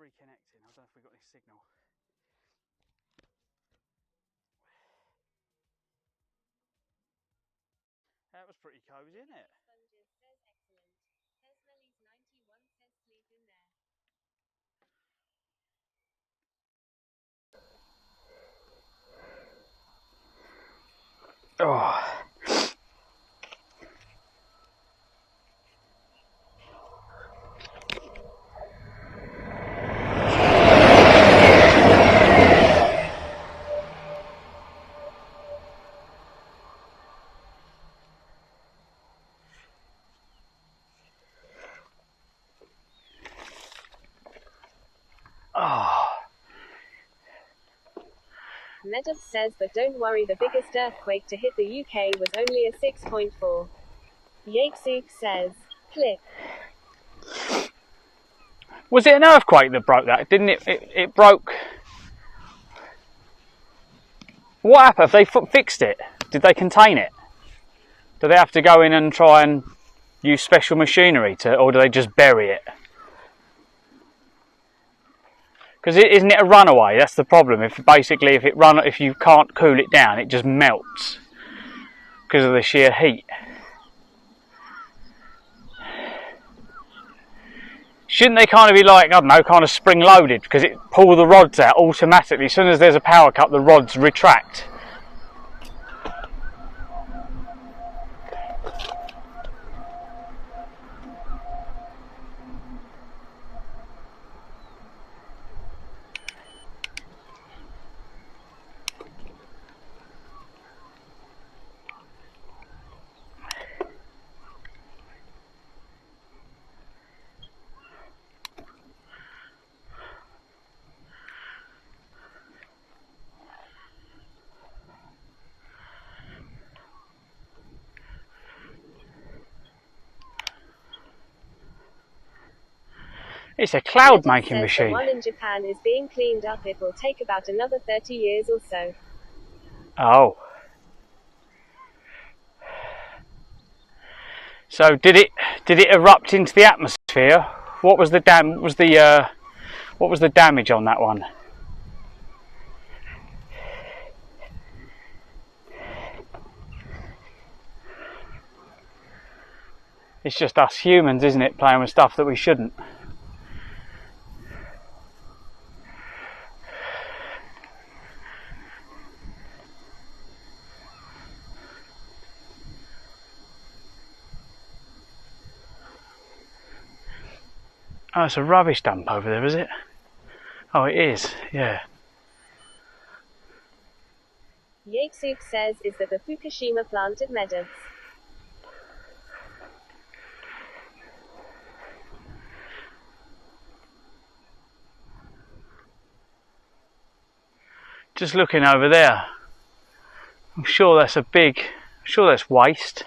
reconnecting. I don't know if we've got any signal. That was pretty cosy, isn't it? Sponges says excellent. Tesmelly's 91 says sleep in there. Oh. Meadows says, but don't worry, the biggest earthquake to hit the UK was only a 6.4. Yakesook says, click. Was it an earthquake that broke that? Didn't it? It broke. What happened? Have they fixed it? Did they contain it? Do they have to go in and try and use special machinery to, or do they just bury it? Because isn't it a runaway? That's the problem. If you can't cool it down, it just melts because of the sheer heat. Shouldn't they kind of be like, I don't know, kind of spring loaded, because it pull the rods out automatically. As soon as there's a power cut, the rods retract. It's a cloud making machine. The one in Japan is being cleaned up. It will take about another 30 years or so. Oh. So did it erupt into the atmosphere? What was the what was the damage on that one? It's just us humans, isn't it, playing with stuff that we shouldn't. Oh, it's a rubbish dump over there, is it? Oh, it is, yeah. Yakesook says, is that the Fukushima plant at Meadows? Just looking over there, I'm sure that's that's waste,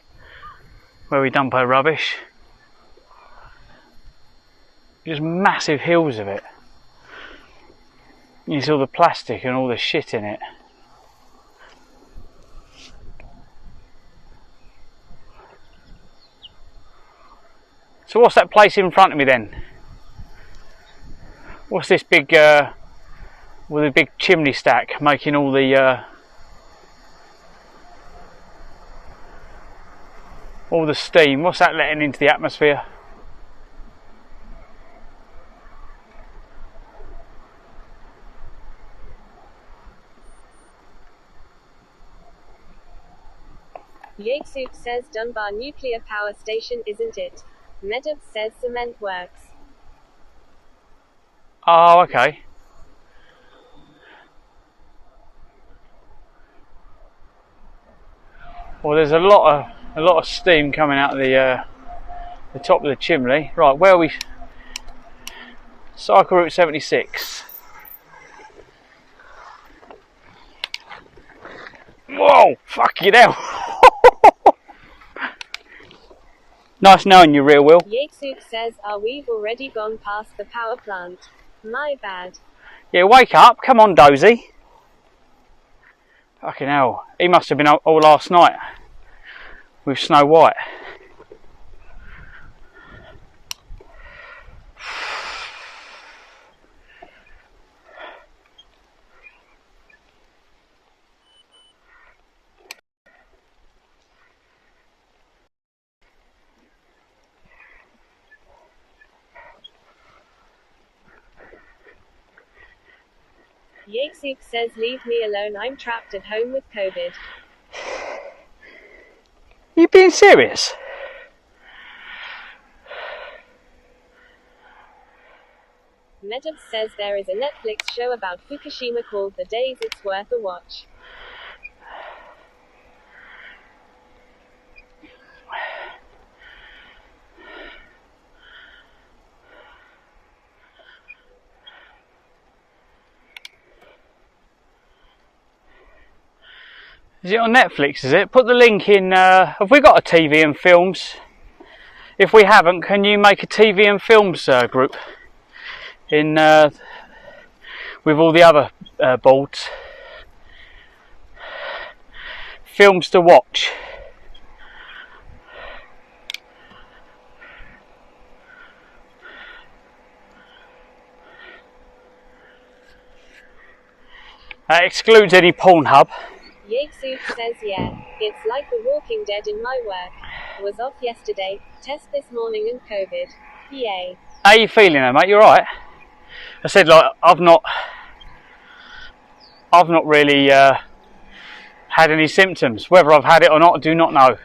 where we dump our rubbish. Just massive hills of it. You see all the plastic and all the shit in it. So what's that place in front of me then? What's this big, with a big chimney stack making all the steam? What's that letting into the atmosphere? Yakesook says Dunbar Nuclear Power Station, isn't it? Meadows says cement works. Oh, okay. Well, there's a lot of steam coming out of the top of the chimney. Right, where are we? Cycle route 76. Whoa! Fucking hell! Nice knowing you, Real Will. Yakesook says, we've already gone past the power plant. My bad. Yeah, wake up. Come on, Dozy. Fucking hell. He must have been up all last night with Snow White. Yatesuk says leave me alone, I'm trapped at home with COVID. You being serious? Medov says there is a Netflix show about Fukushima called The Days, it's worth a watch. Is it on Netflix, is it? Put the link in, have we got a TV and films? If we haven't, can you make a TV and films group in with all the other boards? Films to watch. That excludes any Pornhub. Yatesuk says yeah, it's like The Walking Dead in my work. Was off yesterday, test this morning and COVID. Yay. How you feeling though, mate? You alright? I said, like, I've not really had any symptoms. Whether I've had it or not, I do not know.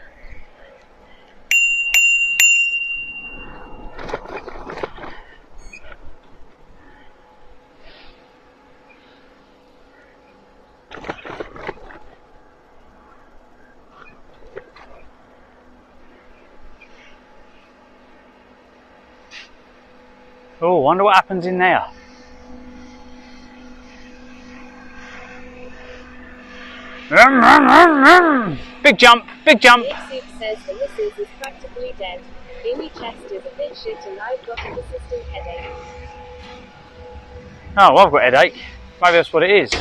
Oh, wonder what happens in there. Big jump, big jump. Yatesuk says the missus is practically dead. Amy chest is a bit shit and I've got a persistent headache. Oh, well, I've got a headache. Maybe that's what it is.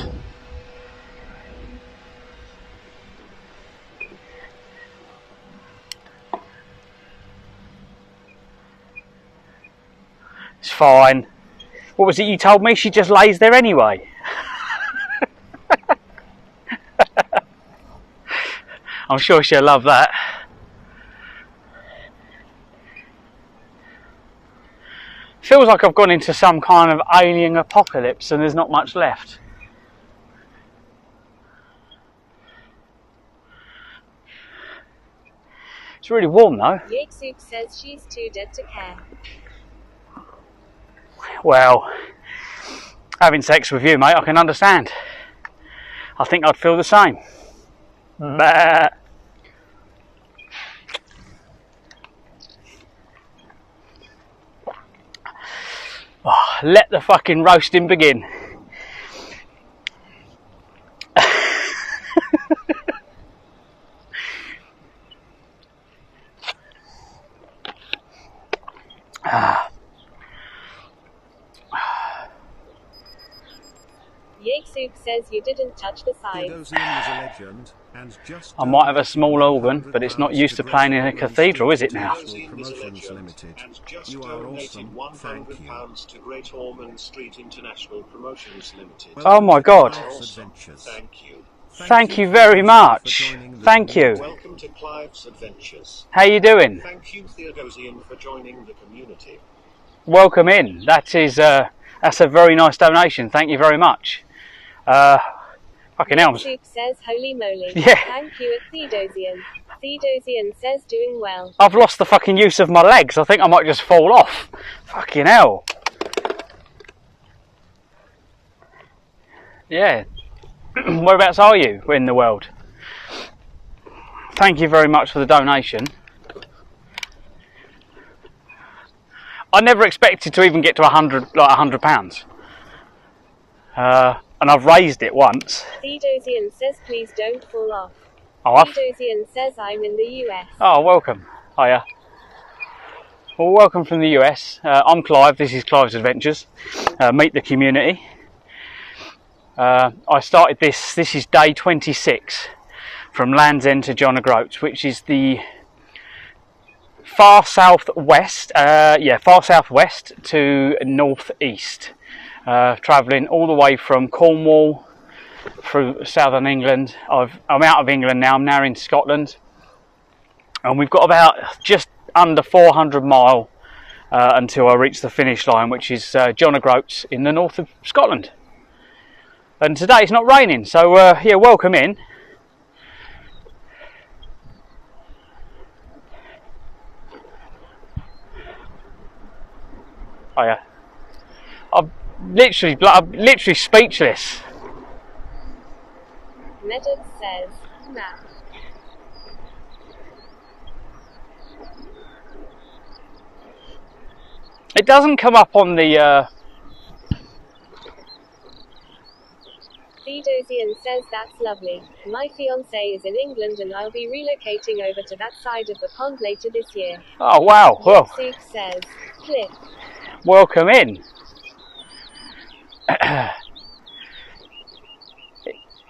It's fine. What was it you told me? She just lays there anyway. I'm sure she'll love that. Feels like I've gone into some kind of alien apocalypse and there's not much left. It's really warm though. Yatesuk says she's too dead to care. Well, having sex with you, mate, I can understand. I think I'd feel the same. Bah. Oh, let the fucking roasting begin. Yatesuk says you didn't touch the side. I might have a small organ, but it's not used to playing in a cathedral, is it now? You are awesome. £100 to Great Ormond Street International Promotions Limited. Oh my God. Thank you. Thank you very much. Thank you. Welcome to Clive's Adventures. How you doing? Thank you, Theodosian, for joining the community. Welcome in. That's a very nice donation. Thank you very much. Fucking hell. Yatesuk says holy moly. Yeah. Thank you at Theodosian. Theodosian says doing well. I've lost the fucking use of my legs. I think I might just fall off. Fucking hell. Yeah. Whereabouts are you in the world? Thank you very much for the donation. I never expected to even get to £100. And I've raised it once. Theodosian says please don't fall off. Oh, Theodosian says I'm in the US. Oh, welcome. Hiya. Well, welcome from the US. I'm Clive. This is Clive's Adventures. Meet the community. I started this is day 26 from Land's End to John O'Groats, which is the far southwest to northeast, travelling all the way from Cornwall through southern England. I'm out of England now. I'm now in Scotland, and we've got about just under 400 mile until I reach the finish line, which is John O'Groats in the north of Scotland. And today it's not raining, so yeah, welcome in. Oh yeah, I'm literally speechless. Meadows says, map. It doesn't come up on the. Theodosian says that's lovely. My fiance is in England and I'll be relocating over to that side of the pond later this year. Oh wow! Well, Six says, Cliff. Welcome in.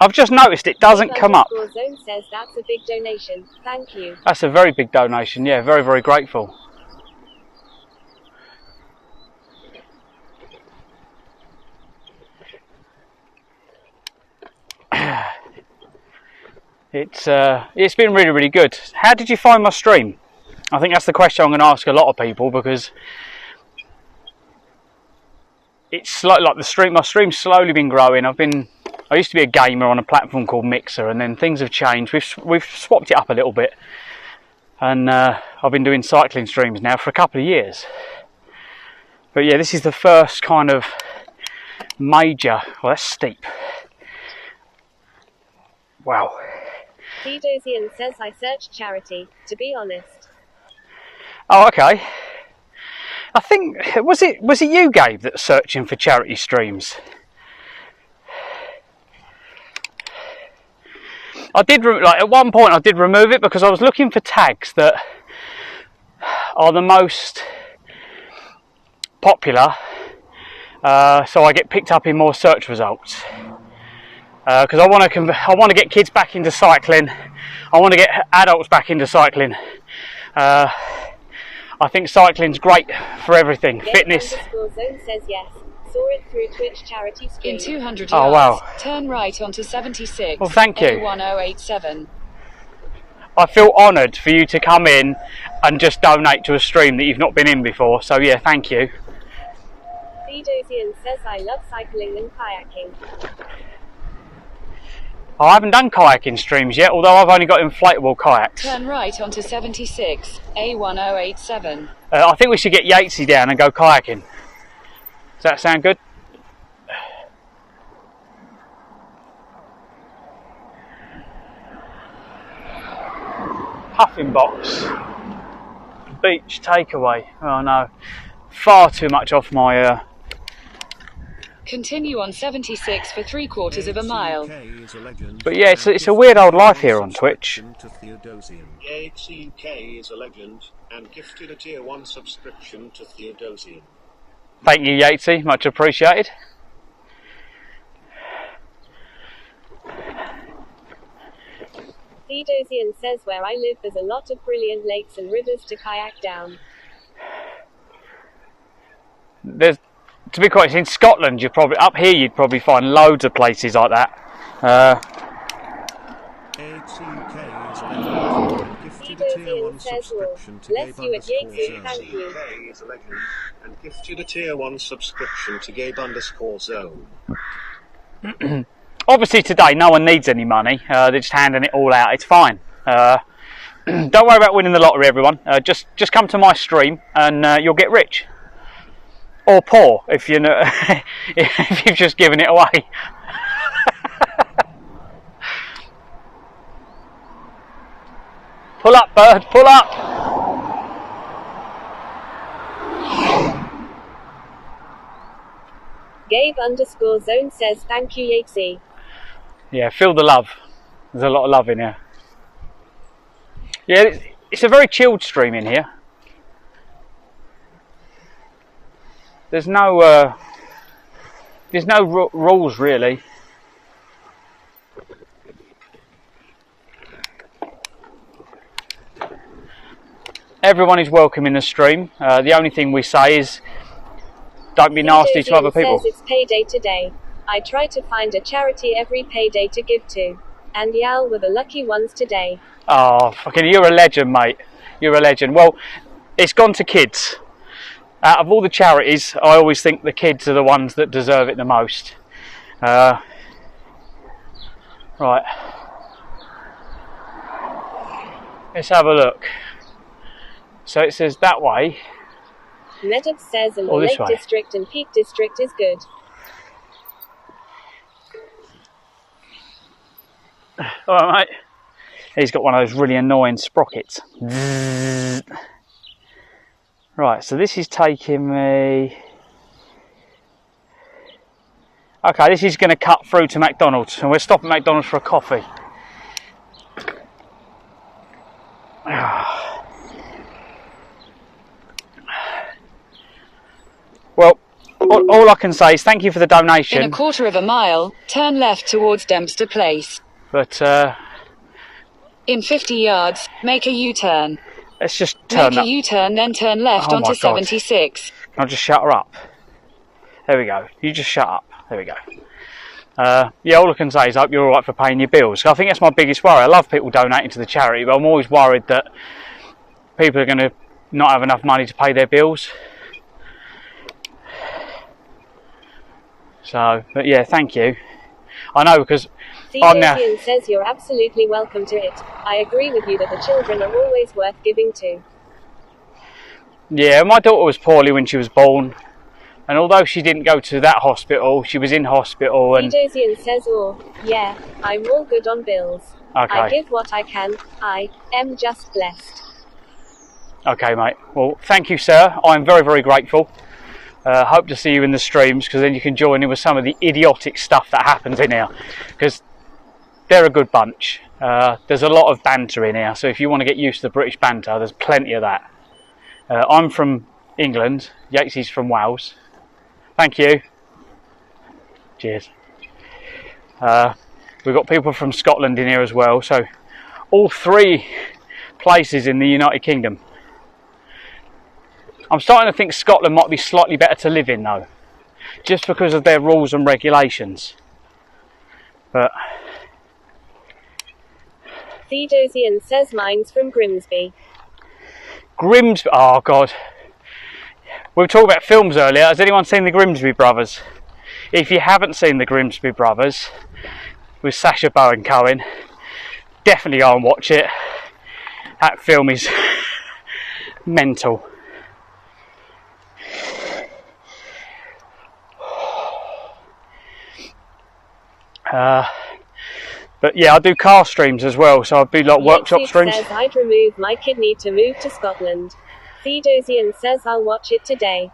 I've just noticed it doesn't come up. Zone says that's a big donation. Thank you. That's a very big donation. Yeah, very, very grateful. It's been really, really good. How did you find my stream? I think that's the question I'm going to ask a lot of people, because it's like my stream's slowly been growing. I used to be a gamer on a platform called Mixer, and then things have changed. We've swapped it up a little bit, and I've been doing cycling streams now for a couple of years. But yeah, this is the first kind of major. Well, that's steep. Wow. Theodosian says I searched charity, to be honest. Oh, okay. I think was it you, Gabe, that's searching for charity streams? I did at one point I did remove it because I was looking for tags that are the most popular, so I get picked up in more search results. Because I want to get kids back into cycling. I want to get adults back into cycling. I think cycling's great for everything. Fitness. Zone says yes. Saw it through Twitch charity stream. In 200 yards, oh, wow. turn right onto 76. Well, thank you. 1087. I feel honoured for you to come in and just donate to a stream that you've not been in before. So yeah, thank you. Theodosian says I love cycling and kayaking. I haven't done kayaking streams yet, although I've only got inflatable kayaks. Turn right onto 76, A1087. I think we should get Yatesy down and go kayaking. Does that sound good? Puffin box. Beach takeaway. Oh no. Far too much off my... Continue on 76 for 3/4 of a mile. But yeah, it's a weird old life here on Twitch. Yates UK is a legend and gifted a tier 1 subscription to Theodosian. Thank you, Yatesy, much appreciated. Theodosian says where I live there's a lot of brilliant lakes and rivers to kayak down. To be quite honest, in Scotland, you'd probably find loads of places like that. Theodosian says bless you at Yatesy, thank you. Is a legend and gifted a tier 1 subscription to Gabe_Zone. Obviously today no one needs any money, they're just handing it all out, it's fine. Don't worry about winning the lottery, everyone. Just come to my stream and you'll get rich. Or poor, if you know, if you've just given it away. Pull up, bird, pull up! Gabe_Zone says thank you, Yatesy. Yeah, feel the love. There's a lot of love in here. Yeah, it's a very chilled stream in here. There's no rules really. Everyone is welcome in the stream. The only thing we say is don't be nasty to other people. Says it's payday today. I try to find a charity every payday to give to, and y'all were the lucky ones today. Oh, fucking! You're a legend, mate. You're a legend. Well, it's gone to kids. Out of all the charities, I always think the kids are the ones that deserve it the most. Right. Let's have a look. So it says that way. LEJOG says in the Or this Lake way. District and Peak District is good. Alright, mate. He's got one of those really annoying sprockets. Right, so this is taking me... Okay, this is going to cut through to McDonald's, and we'll stop at McDonald's for a coffee. Well, all I can say is thank you for the donation. In a quarter of a mile, turn left towards Dempster Place. But in 50 yards, make a U-turn. Let's just turn Make a U-turn, then turn left onto 76. Can I just shut her up? There we go. You just shut up. There we go. Yeah, all I can say is I hope you're alright for paying your bills. I think that's my biggest worry. I love people donating to the charity, but I'm always worried that people are going to not have enough money to pay their bills. So, but yeah, thank you. I know, because I'm now... Theodosian says you're absolutely welcome to it. I agree with you that the children are always worth giving to. Yeah, my daughter was poorly when she was born, and although she didn't go to that hospital, she was in hospital. And Theodosian says, oh, yeah, I'm all good on bills. Okay. I give what I can. I am just blessed. Okay, mate. Well, thank you, sir. I'm very, very grateful. Hope to see you in the streams, because then you can join in with some of the idiotic stuff that happens in here, because they're a good bunch. There's a lot of banter in here, so if you want to get used to the British banter, there's plenty of that. I'm from England, Yatesy's from Wales. Thank you. Cheers. We've got people from Scotland in here as well, so all three places in the United Kingdom. I'm starting to think Scotland might be slightly better to live in though, just because of their rules and regulations. But Theodosian says mine's from Grimsby. Grimsby, oh god. We were talking about films earlier. Has anyone seen the Grimsby Brothers? If you haven't seen the Grimsby Brothers with Sacha Baron Cohen, definitely go and watch it. That film is mental. But yeah, I do car streams as well, so I do like workshop streams. Says I'd remove my kidney to move to Scotland. Theodosian says I'll watch it today.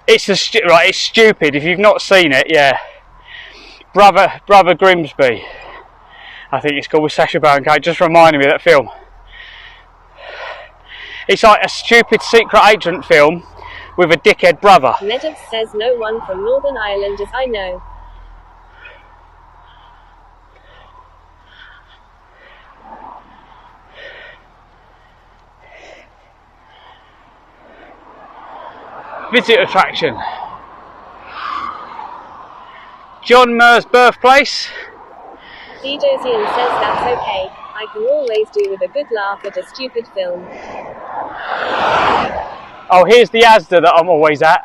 It's it's stupid. If you've not seen it, yeah. Brother Grimsby, I think it's called, with Sacha Baron Cohen. Just reminded me of that film. It's like a stupid secret agent film with a dickhead brother. LEJOG says no one from Northern Ireland as I know. Visit attraction. John Muir's birthplace. Theodosian says that's okay. I can always do with a good laugh at a stupid film. Oh, here's the Asda that I'm always at.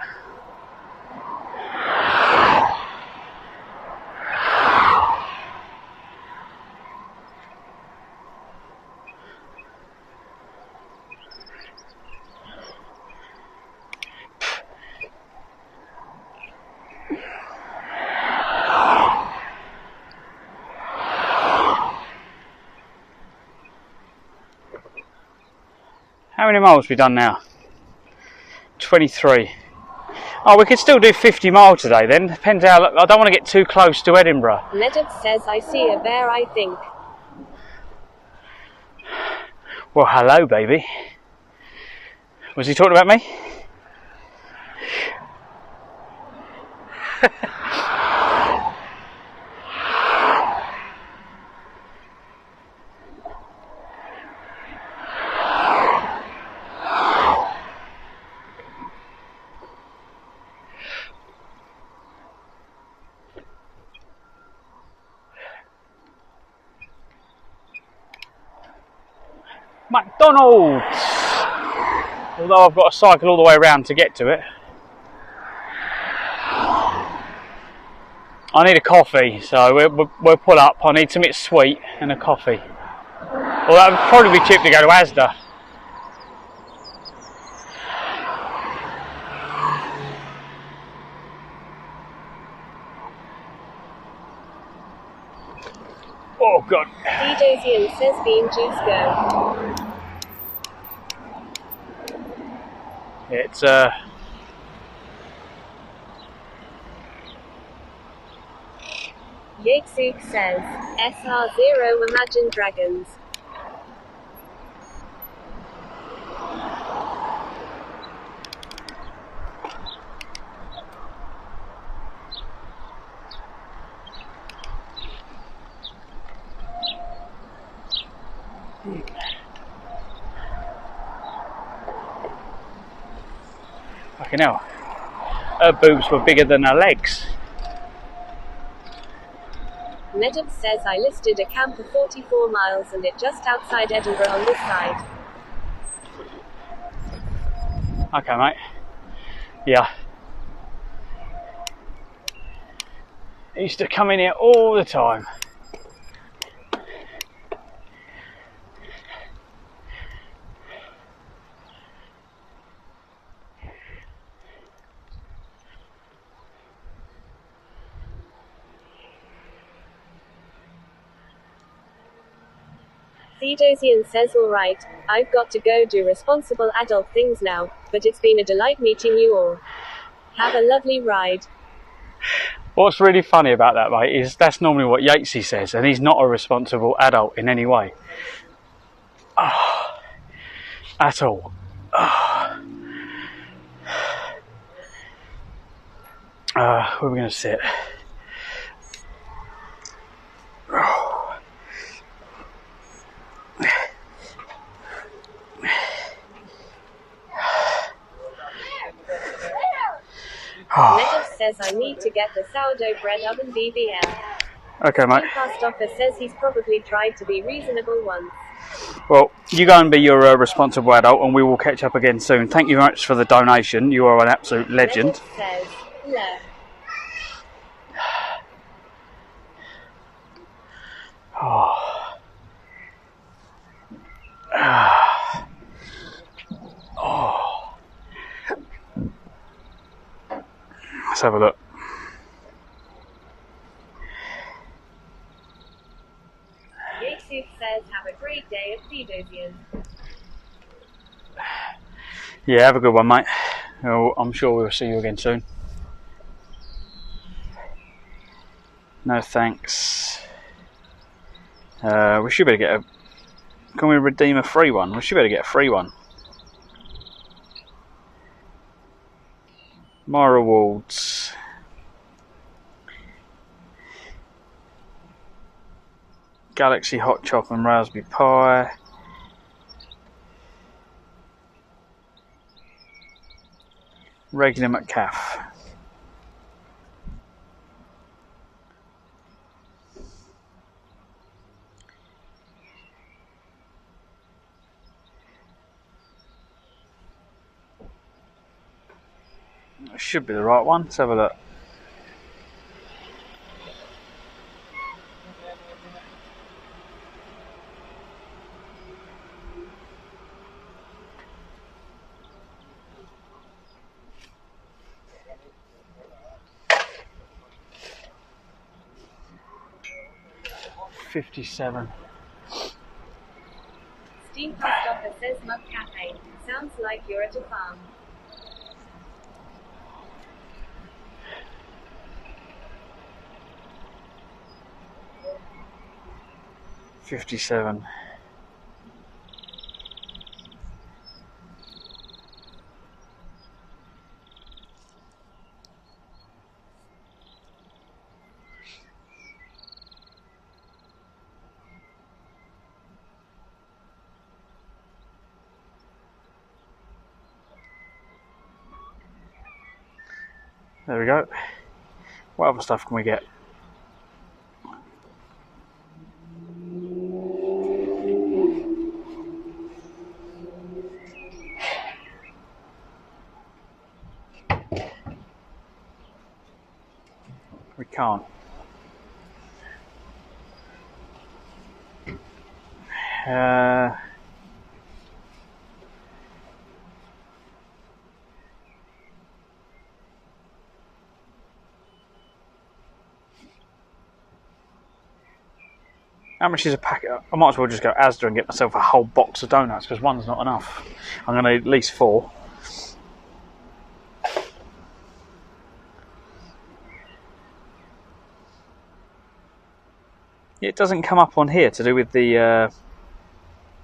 How many miles have we done now? 23. Oh, we could still do 50 miles today then. Depends how. I don't want to get too close to Edinburgh. LEJOG says I see a bear, I think. Well, hello, baby. Was he talking about me? McDonald's! Although I've got to cycle all the way around to get to it. I need a coffee, so we'll pull up. I need something sweet and a coffee. Well, that would probably be cheap to go to Asda. Oh God. Dosian says bean juice go. It's Yatesuk says, SR0 Imagine Dragons. fucking hell. Her boobs were bigger than her legs. Nedum says I listed a camp of 44 miles and it just outside Edinburgh on this side. Okay, mate. Yeah. I used to come in here all the time. Theodosian says alright, I've got to go do responsible adult things now, but it's been a delight meeting you all. Have a lovely ride. What's really funny about that, mate, is that's normally what Yatesy says, and he's not a responsible adult in any way. Oh, at all. Oh. Where are we going to sit? Nedum says I need to get the sourdough bread oven BBL. Okay, mate. Steve says he's probably tried to be reasonable once. Well, you go and be your responsible adult, and we will catch up again soon. Thank you very much for the donation. You are an absolute legend. Nedum says, no. Oh. Oh. Let's have a look. Yatesuk says have a great day at Theodosian. Yeah, have a good one, mate. Oh, I'm sure we'll see you again soon. No thanks. We should better get a... Can we redeem a free one? We should better get a free one. My rewards. Galaxy hot chocolate and raspberry pie. Regular McCaff. That should be the right one. Let's have a look. $57. Steve Christopher says Mug Cafe. Sounds like you're at a farm. $57. There we go. What other stuff can we get? We can't. How much is a packet? I might as well just go Asda and get myself a whole box of donuts because one's not enough. I'm going to need at least 4. It doesn't come up on here to do with the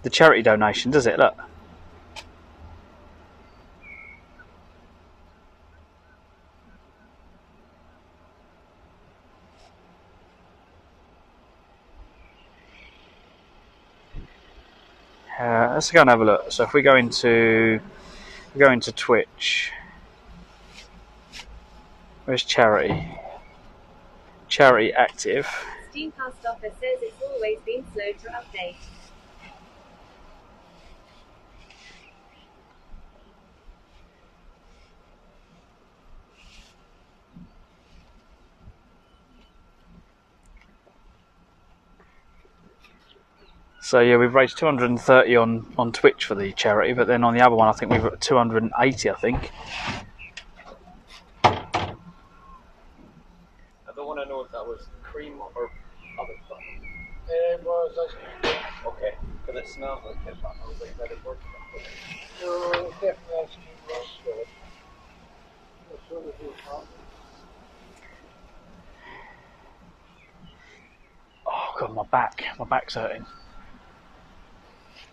charity donation, does it? Look. Let's go and have a look. So if we go into Twitch, where's charity? Charity active. Steamcast office says it's always been slow to update. So yeah, we've raised 230 on Twitch for the charity, but then on the other one I think we've got 280, I think. I don't want to know if that was cream or other stuff. It was actually Okay, because it smells like it, but I was like, that it works. no, it's definitely actually was good. That's what it is, huh? Oh god, my back's hurting.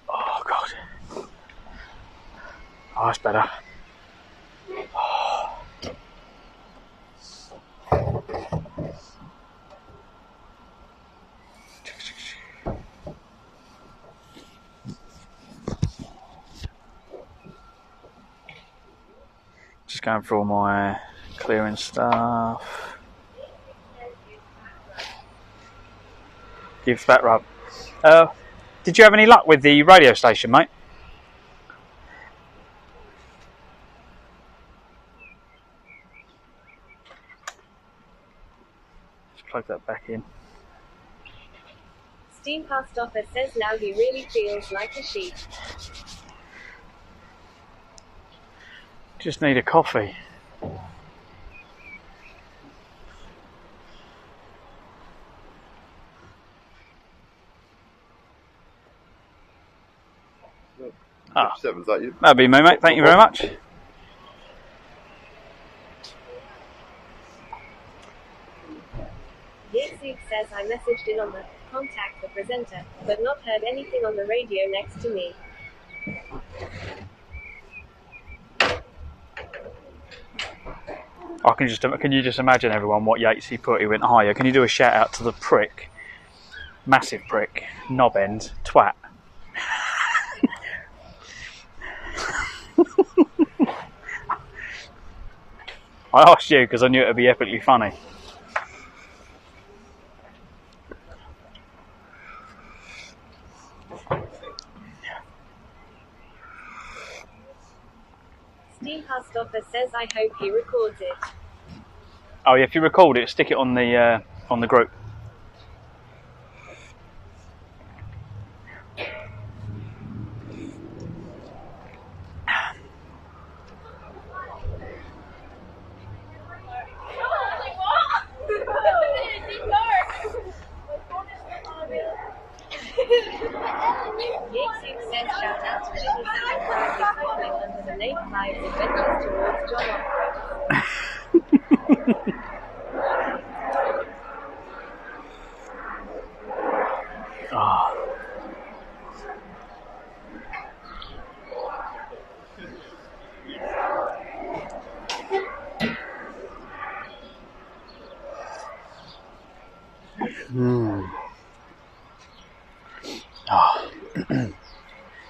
Oh god. Oh, that's better. Oh. Just going through all my clearing stuff. Give that rub. Did you have any luck with the radio station, mate? Just plug that back in. Steamcast office says now he really feels like a sheep. Just need a coffee. Ah, is that you? That'd be me, mate. Thank you very much. Yexuk says I messaged in on the contact the presenter, but not heard anything on the radio next to me. Can you just imagine everyone what Yatesy put? He went, hiya, can you do a shout out to the prick, massive prick, knob end, twat. I asked you because I knew it would be epically funny. Steamcast office says I hope he records it. Oh yeah, if you record it, stick it on the group. Yexuk says shout out to Jimmy Sam currently cycling under the Lake Lives Adventures towards John Off-Road.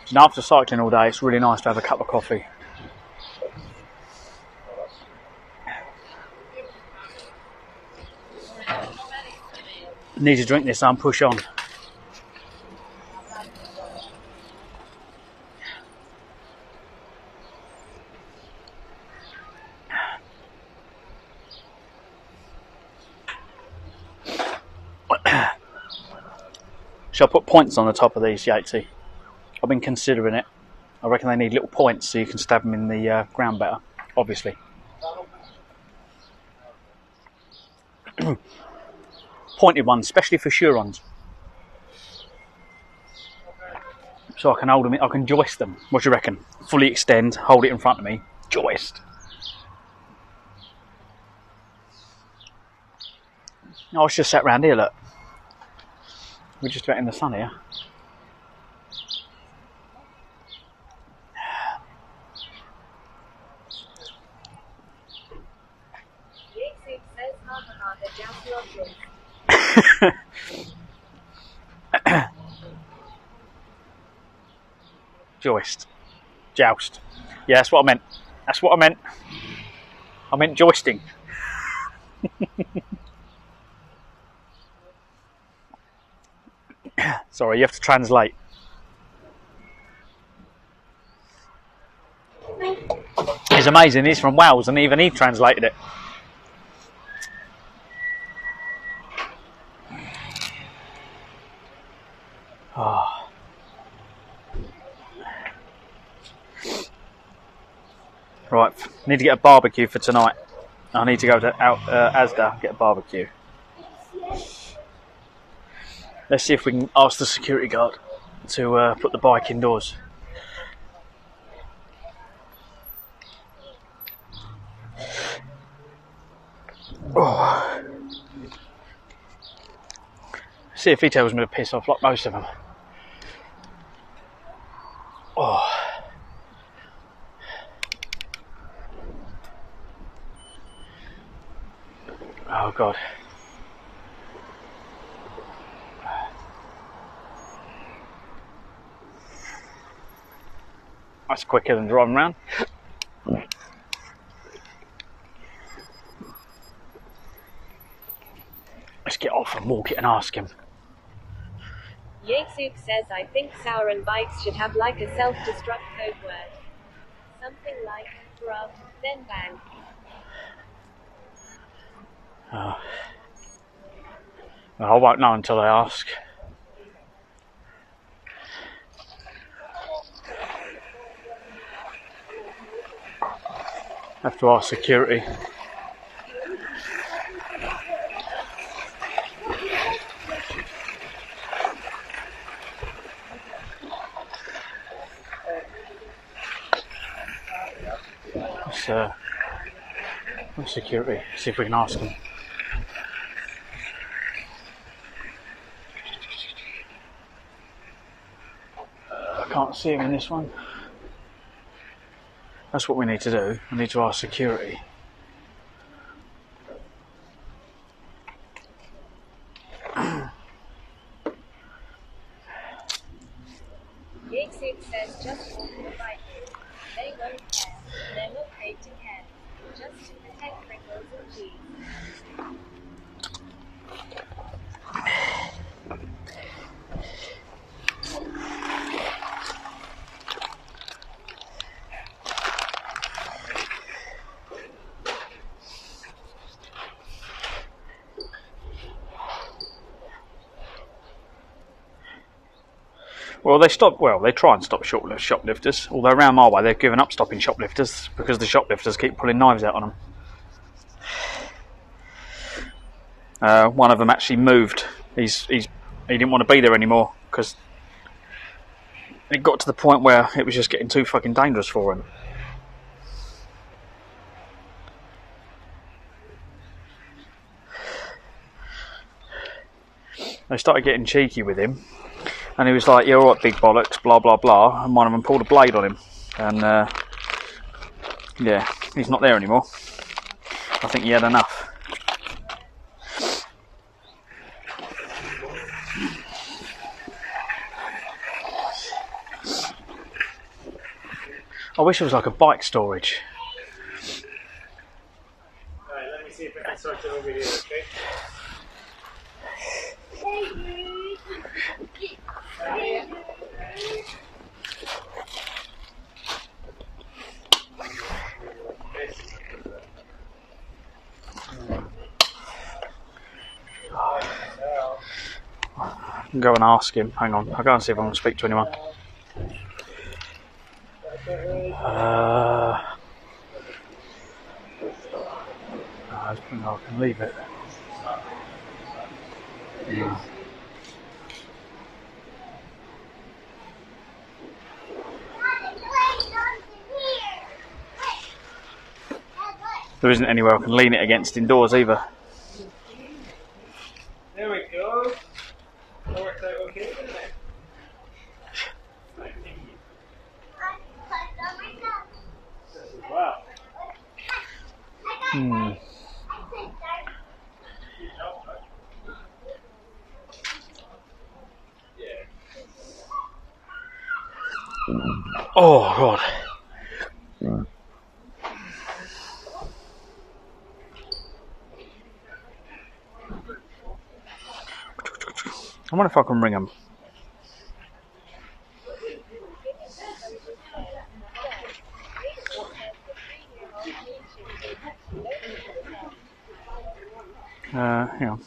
And after cycling all day, it's really nice to have a cup of coffee. Need to drink this and push on. Shall I put points on the top of these, Yatesy? I've been considering it. I reckon they need little points so you can stab them in the ground better, obviously. Pointed ones, especially for Churons. So I can hold them, I can joist them. What do you reckon? Fully extend, hold it in front of me, joist. I was just sat round here, look. We're just about in the sun here. Joist. Joust. Yeah, that's what I meant. That's what I meant. I meant joisting. Sorry, you have to translate. It's amazing, he's from Wales and even he translated it. Oh. Right, need to get a barbecue for tonight. I need to go to Asda and get a barbecue. Let's see if we can ask the security guard to put the bike indoors. Oh. See if he tells me to piss off like most of them. Oh. Oh God. That's quicker than driving around. Let's get off and walk it and ask him. Yatesuk says, I think Sauron bikes should have like a self-destruct code word. Something like, bruv, then bang. Oh. Well, I won't know until I ask. Have to ask security. Let's security. See if we can ask them. I can't see him in this one. That's what we need to do. We need to ask security. Yatesuk says just walk the bike. They won't care. They're not paid to care. Just to protect Pringles and cheese. Well, they try and stop shoplifters, although around my way they've given up stopping shoplifters because the shoplifters keep pulling knives out on them. One of them actually moved. He didn't want to be there anymore because it got to the point where it was just getting too fucking dangerous for him. They started getting cheeky with him. And he was like, "You're alright, big bollocks, blah blah blah." And one of them pulled a blade on him. And yeah, he's not there anymore. I think he had enough. I wish it was like a bike storage. Alright, let me see if I can sort it over here, okay? can go and ask him. Hang on, I'll go and see if I can speak to anyone. I can leave it. Yeah. There isn't anywhere I can lean it against indoors either. There we go. That worked out okay, didn't it? Wow. Oh God. I wonder if I can ring them. Hang on.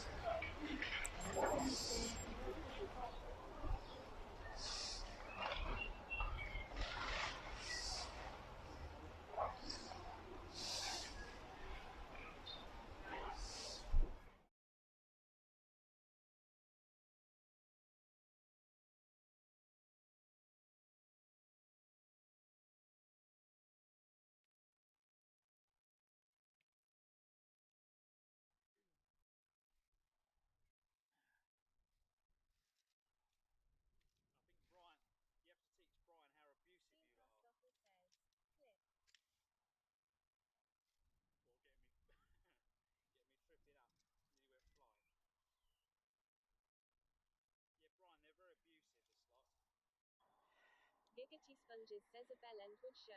Giggity sponges, says a bell end would show.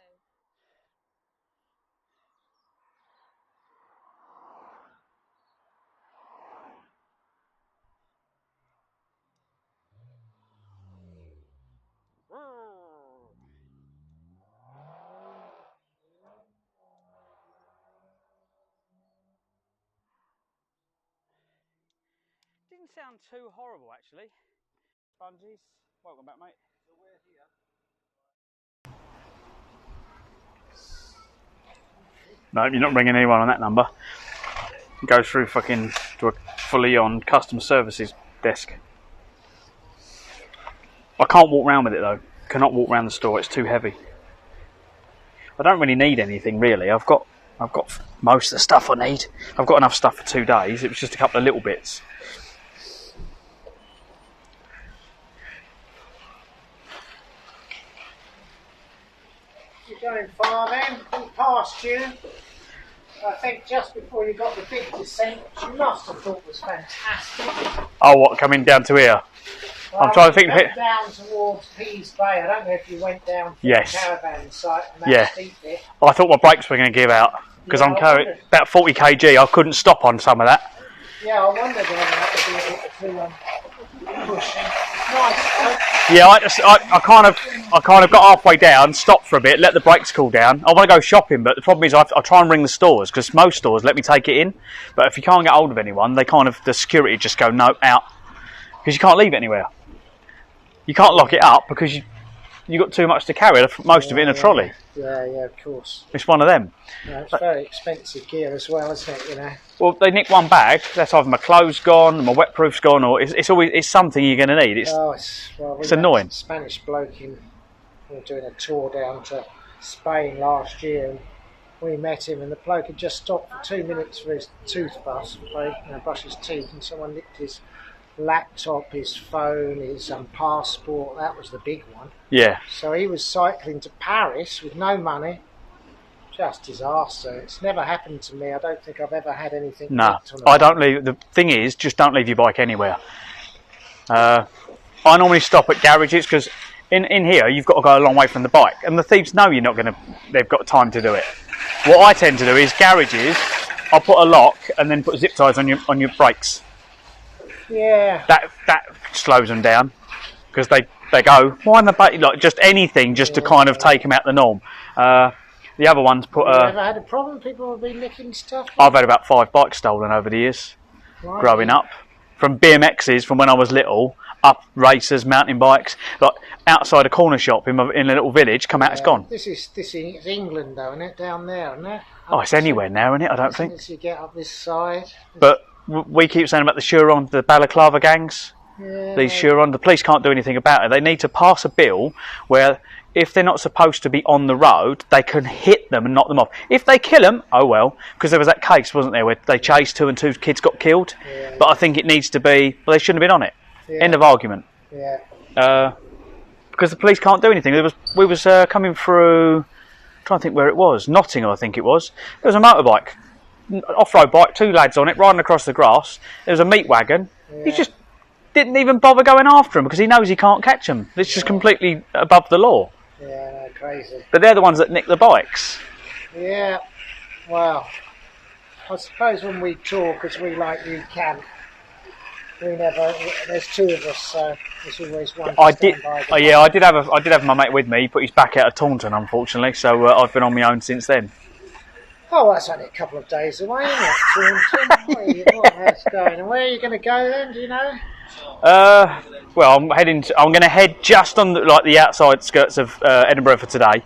Didn't sound too horrible actually. Sponges, welcome back, mate. So we're here. No, you're not ringing anyone on that number. Go through fucking to a fully on customer services desk. I can't walk around with it though. Cannot walk around the store. It's too heavy. I don't really need anything really. I've got most of the stuff I need. I've got enough stuff for 2 days. It was just a couple of little bits. You're going far then? We passed you. I think just before you got the big descent, which you must have thought was fantastic. Oh, what, coming down to here? Well, I'm trying to think. Went down towards Pease Bay. I don't know if you went down to Yes. the caravan site and that steep bit. I thought my brakes were going to give out because I'm carrying about 40 kg. I couldn't stop on some of that. Yeah, I wondered whether that would be a bit too pushing. Nice though. Yeah, I kind of got halfway down, stopped for a bit, let the brakes cool down. I want to go shopping, but the problem is I try and ring the stores because most stores let me take it in. But if you can't get hold of anyone, the security just go no out because you can't leave it anywhere. You can't lock it up because you got too much to carry. Most of it in a trolley. Yeah, of course. It's one of them. Yeah, it's very expensive gear as well, isn't it? You know. Well, they nick one bag. That's either my clothes gone, my wetproof's gone, or it's something you're going to need. It's annoying. Spanish bloke we were doing a tour down to Spain last year, and we met him, and the bloke had just stopped for 2 minutes for his toothbrush, brush his teeth, and someone nicked his laptop, his phone, his passport. That was the big one. Yeah. So he was cycling to Paris with no money. Just disaster. It's never happened to me. I don't think I've ever had anything. No, I don't leave. The thing is, just don't leave your bike anywhere. I normally stop at garages because in here you've got to go a long way from the bike, and the thieves know you're not going to. They've got time to do it. What I tend to do is garages. I'll put a lock and then put zip ties on your brakes. Yeah. That slows them down because they go why in the back, like just anything just to kind of take them out the norm. The other ones put. Have you ever had a problem? People have been nicking stuff. I've had about 5 bikes stolen over the years, growing up. from BMXs from when I was little, up racers, mountain bikes, like outside a corner shop in a little village, come out, it's gone. This is England though, isn't it? Down there, isn't it? Oh, it's anywhere now, isn't it? I don't think. As you get up this side. But we keep saying about the Chiron, the balaclava gangs. Yeah. These Chiron, the police can't do anything about it. They need to pass a bill where if they're not supposed to be on the road, they can hit them and knock them off. If they kill them, oh well, because there was that case, wasn't there, where they chased two and two kids got killed. Yeah. But I think it needs to be, well, they shouldn't have been on it. Yeah. End of argument. Yeah. Because the police can't do anything. We was coming through, trying to think where it was, Nottingham I think it was. There was a motorbike, off-road bike, 2 lads on it, riding across the grass. There was a meat wagon. Yeah. He just didn't even bother going after him because he knows he can't catch them. It's just completely above the law. Yeah, crazy. But they're the ones that nick the bikes. Yeah, well, I suppose when we talk, as we likely can, there's 2 of us, so there's always one. I did have my mate with me. He put his back out of Taunton, unfortunately, so I've been on my own since then. Oh, that's only a couple of days away, isn't it? Taunton? What's going on? Where are you going to go then? Do you know? Well, I'm going to head just on the outside skirts of Edinburgh for today,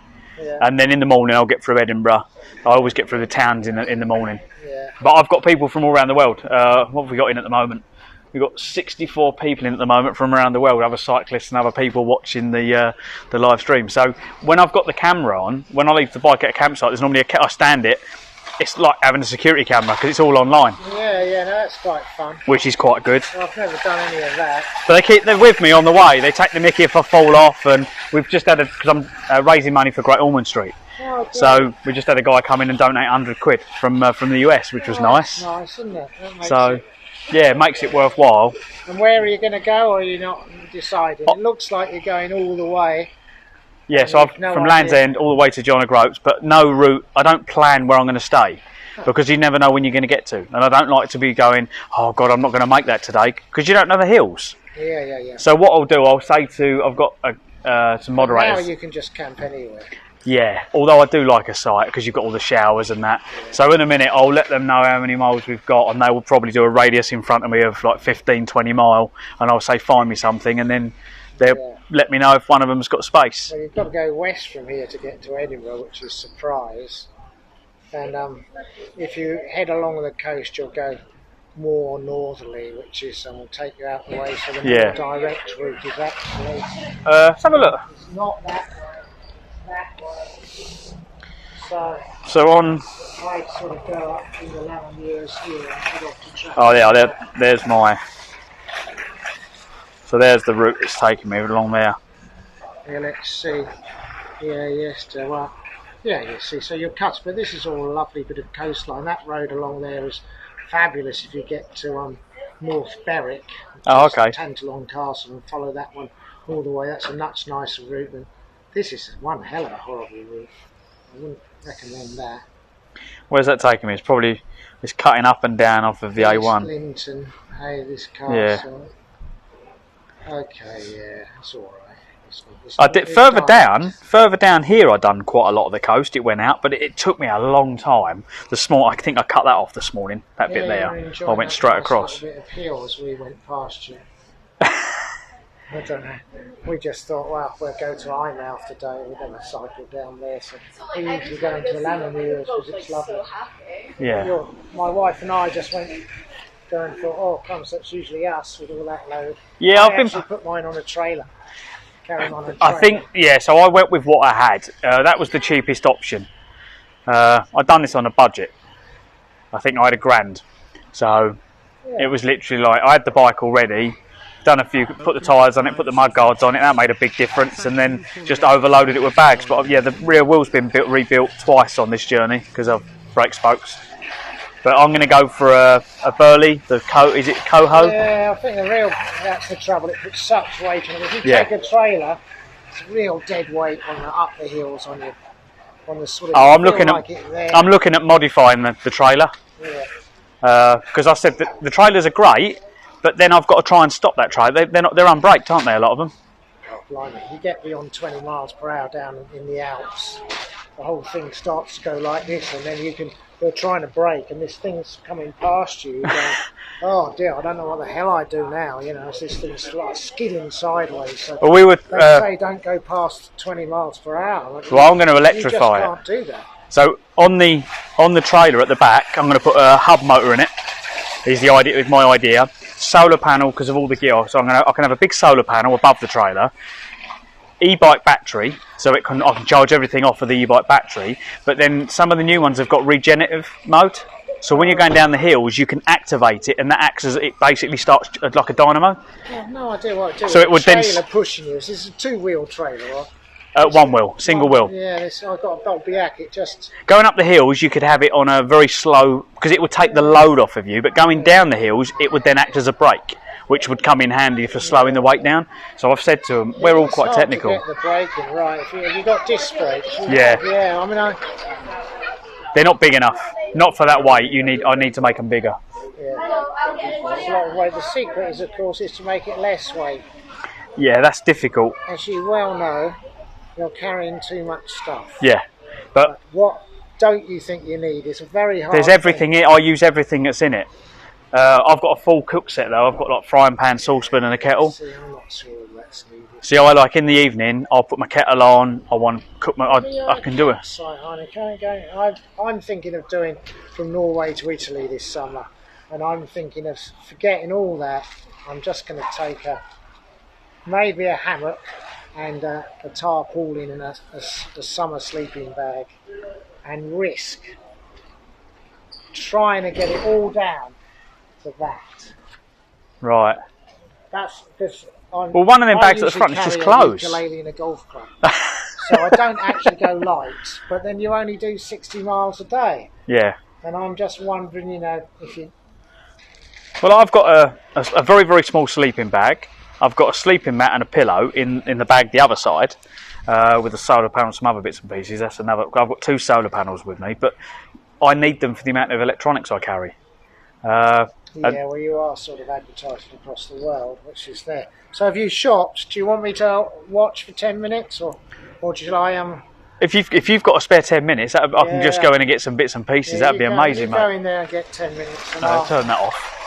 and then in the morning I'll get through Edinburgh. I always get through the towns in the morning. Yeah. But I've got people from all around the world. What have we got in at the moment? We've got 64 people in at the moment from around the world, other cyclists and other people watching the live stream. So when I've got the camera on, when I leave the bike at a campsite, there's normally I stand it. It's like having a security camera because it's all online. Yeah, no, that's quite fun. Which is quite good. Well, I've never done any of that. But they're with me on the way. They take the mickey if I fall off, and we've just had because I'm raising money for Great Ormond Street. Oh, so we just had a guy come in and donate £100 from the US, which was nice. Nice, isn't it? It makes it worthwhile. And where are you going to go, or are you not deciding? It looks like you're going all the way. Yeah, so from Land's End all the way to John O'Groats, but no route. I don't plan where I'm going to stay because you never know when you're going to get to. And I don't like to be going, oh God, I'm not going to make that today, because you don't know the hills. Yeah. So what I'll do, I'll say I've got some moderators. Now you can just camp anywhere. Yeah, although I do like a site because you've got all the showers and that. Yeah. So in a minute I'll let them know how many miles we've got, and they will probably do a radius in front of me of like 15-20 mile, and I'll say find me something, and then they'll let me know if one of them's got space. Well, you've got to go west from here to get to Edinburgh, which is Surprise. And if you head along the coast, you'll go more northerly, which is will take you out the way. So the more direct route is actually. Let's have a look. It's not that way. That way. So on. I sort of go up to the 11 years here and head off to Trafford. Oh yeah, there's my. So there's the route it's taking me along there. Yeah, let's see. Yeah, yes, you see. So you're cut, but this is all a lovely bit of coastline. That road along there is fabulous if you get to North Berwick. Oh, okay. Tantalon Castle and follow that one all the way. That's a much nicer route than this. Is one hell of a horrible route. I wouldn't recommend that. Where's that taking me? It's cutting up and down off of the A1. Linton, hey, this castle. Yeah. Okay, yeah, it's all right. I did further down here. I done quite a lot of the coast. It went out, but it took me a long time. I think I cut that off this morning. That bit there, I went straight across. Bit of hill as we went past you. I don't know. We just thought, well, we'll go to Eyemouth today. We're going to cycle down there. So we usually go into Lammermuir because it's lovely. Yeah. My wife and I just went. And thought, oh, crumbs, that's usually us with all that load. Yeah, I actually put mine on a trailer. I think, so I went with what I had. That was the cheapest option. I'd done this on a budget. I think I had £1,000. So it was literally like, I had the bike already, done a few, put the tyres on it, put the mud guards on it, that made a big difference, and then just overloaded it with bags. But the rear wheel's been rebuilt twice on this journey because of brake spokes. But I'm going to go for a Burley, is it Coho? Yeah, I think that's the trouble, it puts such weight on it. If you take a trailer, it's real dead weight on the up the hills on the sort of... I'm looking at modifying the trailer. Yeah. Because I said that the trailers are great, but then I've got to try and stop that trailer. They're unbraked, aren't they, a lot of them? Oh, blimey. You get beyond 20 miles per hour down in the Alps, the whole thing starts to go like this, and then you can you're trying to brake and this thing's coming past you, you go, oh dear, I don't know what the hell I do now. You know, this thing's like skidding sideways. So Well, we would. they say don't go past 20 miles per hour. Well, I'm going to electrify you just can't do that. So on the trailer at the back, I'm going to put a hub motor in it. Is the idea? Is my idea. Solar panel because of all the gear. So I can have a big solar panel above the trailer. E-bike battery, so I can charge everything off of the e-bike battery. But then some of the new ones have got regenerative mode. So when you're going down the hills, you can activate it, and that acts as it basically starts like a dynamo. I have no idea what it does. So it would then pushing you. This is a two-wheel trailer, or? One wheel, single wheel. Yeah, I've got a Bolt Biac. It just going up the hills, you could have it on a very slow because it would take the load off of you. But going down the hills, it would then act as a brake, which would come in handy for slowing the weight down. So I've said to them, we're all quite technical. To get the braking right. Have you got disc brakes? Yeah. Yeah. I mean, they're not big enough. Not for that weight. I need to make them bigger. Yeah. It's a lot of weight. The secret is, of course, is to make it less weight. Yeah, that's difficult. As you well know, you're carrying too much stuff. Yeah, but what don't you think you need? It's a very hard. There's everything in. I use everything that's in it. I've got a full cook set though. I've got like frying pan, saucepan, and a kettle. See, I'm not sure that's needed. See, I like in the evening. I'll put my kettle on. I want to cook my. I can do it. I'm thinking of doing from Norway to Italy this summer, and I'm thinking of forgetting all that. I'm just going to take maybe a hammock and a tarpaulin and a summer sleeping bag, and risk trying to get it all down to that. Right. That's because well, one of them bags at the front is just closed. Ukulele in a golf club, so I don't actually go light. But then you only do 60 miles a day. Yeah. And I'm just wondering, if you. Well, I've got a very, very small sleeping bag. I've got a sleeping mat and a pillow in the bag the other side, with a solar panel and some other bits and pieces. That's another. I've got 2 solar panels with me, but I need them for the amount of electronics I carry. Well, you are sort of advertising across the world, which is there. So, have you shopped? Do you want me to watch for 10 minutes, or should I If you've got a spare 10 minutes, I can just go in and get some bits and pieces. That'd be amazing, mate. Go in there and get 10 minutes. And I'll turn that off.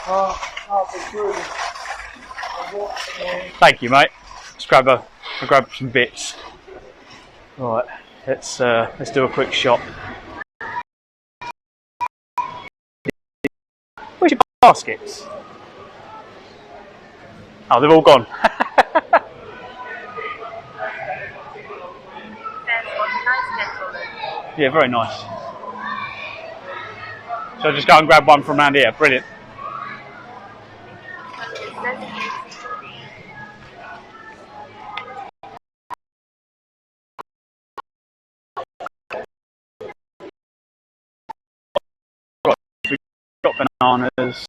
I'll be good. Thank you, mate. Let's grab some bits. Right, let's do a quick shop. Where's your baskets? Oh, they've all gone. Yeah, very nice. So just go and grab one from around here. Brilliant. Got bananas.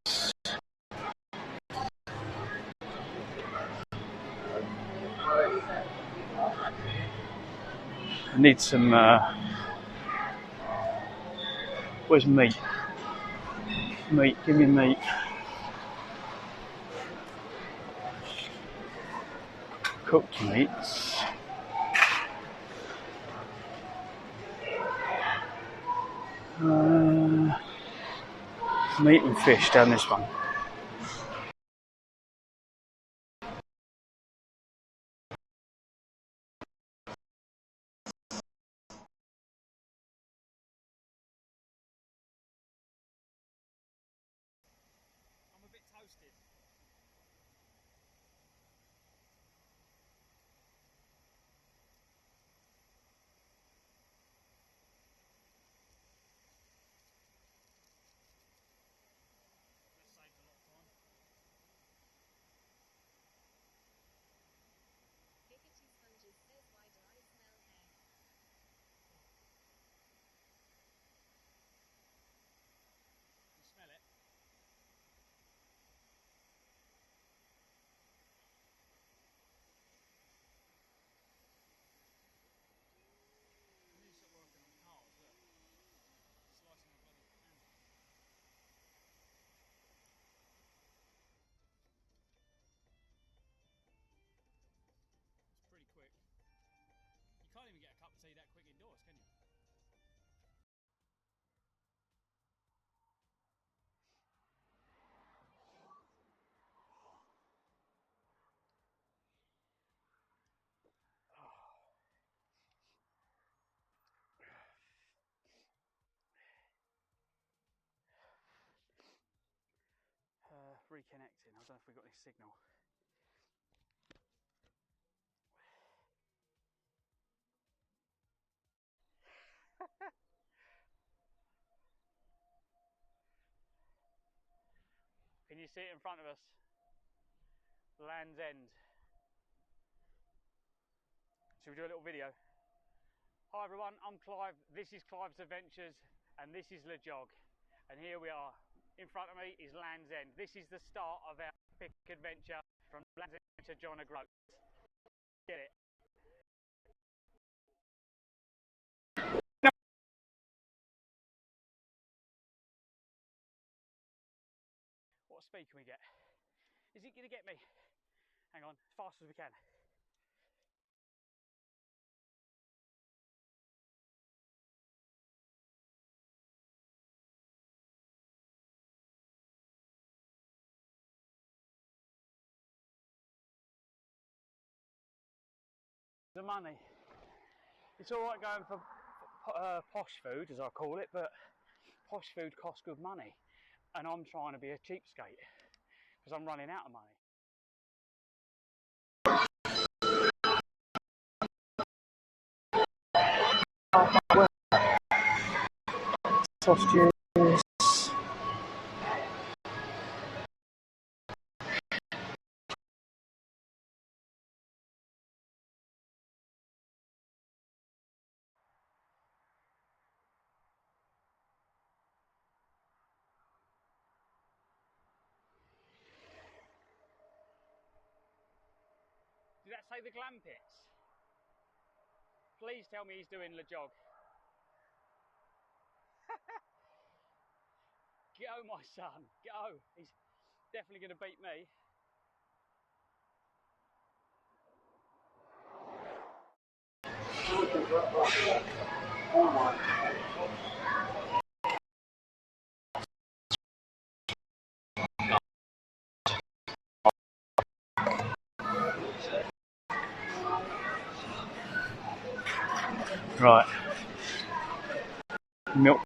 I need some. Where's meat? Meat, give me meat. Cooked meats. Meat and fish down this one. I'm a bit toasted. Let's save reconnecting. I don't know if we've got any signal. Can you see it in front of us? Land's End. Should we do a little video? Hi everyone, I'm Clive. This is Clive's Adventures and this is LEJOG. And here we are. In front of me is Land's End. This is the start of our epic adventure from Land's End to John O'Groats. Get it? What speed can we get? Is it going to get me? Hang on, as fast as we can. The money. It's alright going for posh food, as I call it, but posh food costs good money. And I'm trying to be a cheapskate because I'm running out of money. Sausages. Did that say the glam pits? Please tell me he's doing LEJOG. Go, my son, go. He's definitely going to beat me. Right. Milk.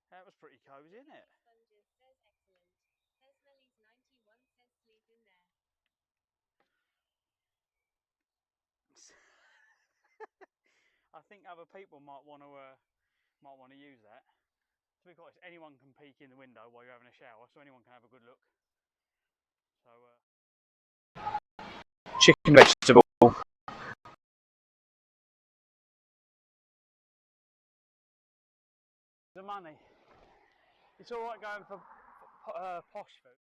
That was pretty cozy, isn't it? Sponges says excellent. Tesmelly's 91 says sleep in there. I think other people might want to use that. To be quite honest, anyone can peek in the window while you're having a shower, so anyone can have a good look. So chicken vegetable. The money. It's all right going for posh food.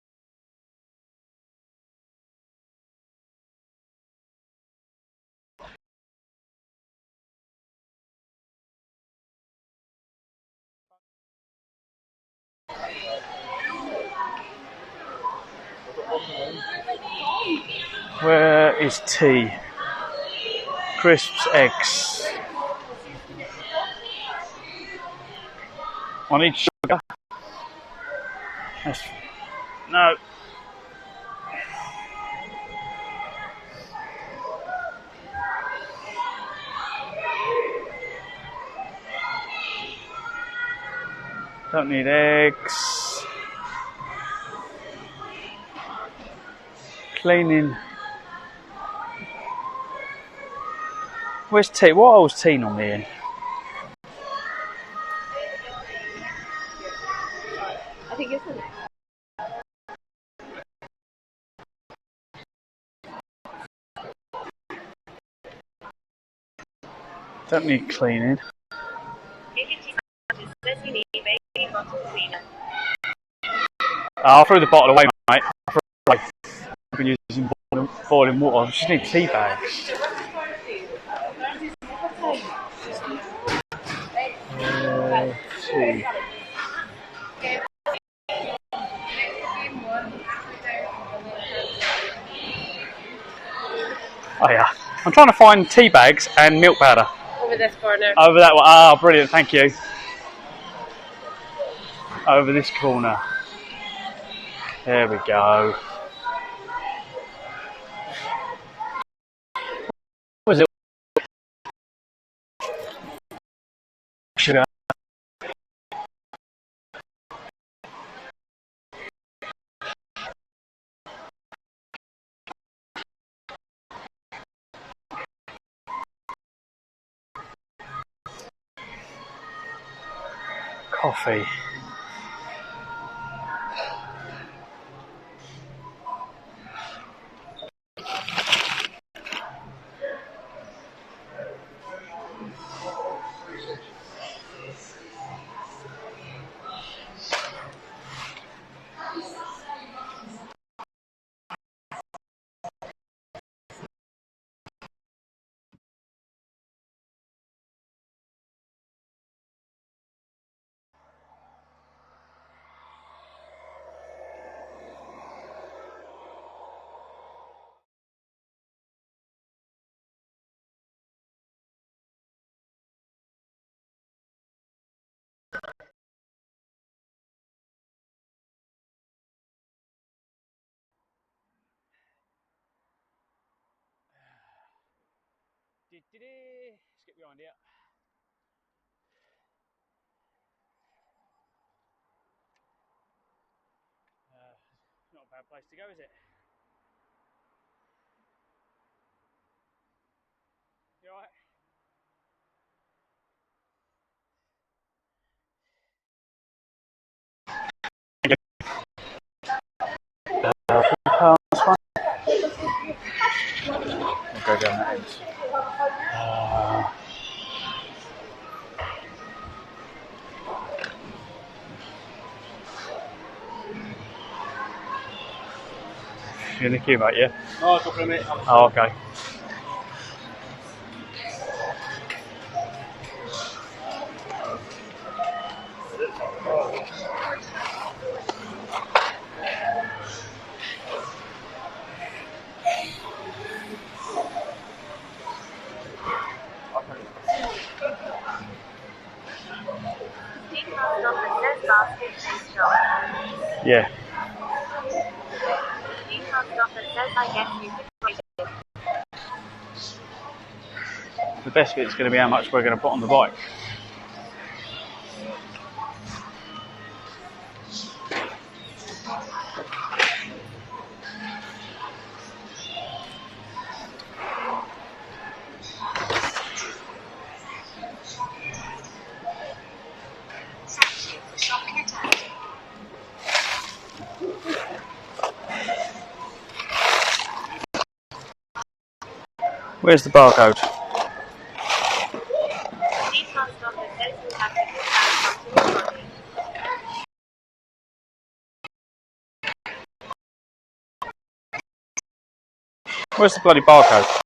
Where is tea? Crisps, eggs. I need sugar. No. Don't need eggs. Cleaning. Where's tea? What old's tea normally in? I think it's in. Don't need cleaning. I'll throw the bottle away, mate. I've been using boiling water. I just need tea bags. Tea. Oh yeah. I'm trying to find tea bags and milk powder. Over this corner. Over that one. Ah, brilliant. Thank you. Over this corner. There we go. What was it? Sugar. Coffee. Let's get behind here. Not a bad place to go, is it? You alright? We'll go down that end. You're in the queue, mate, yeah? Oh, a couple of minutes. Oh, okay. Yeah. The best bit is going to be how much we're going to put on the bike. Where's the barcode? Where's the bloody barcode?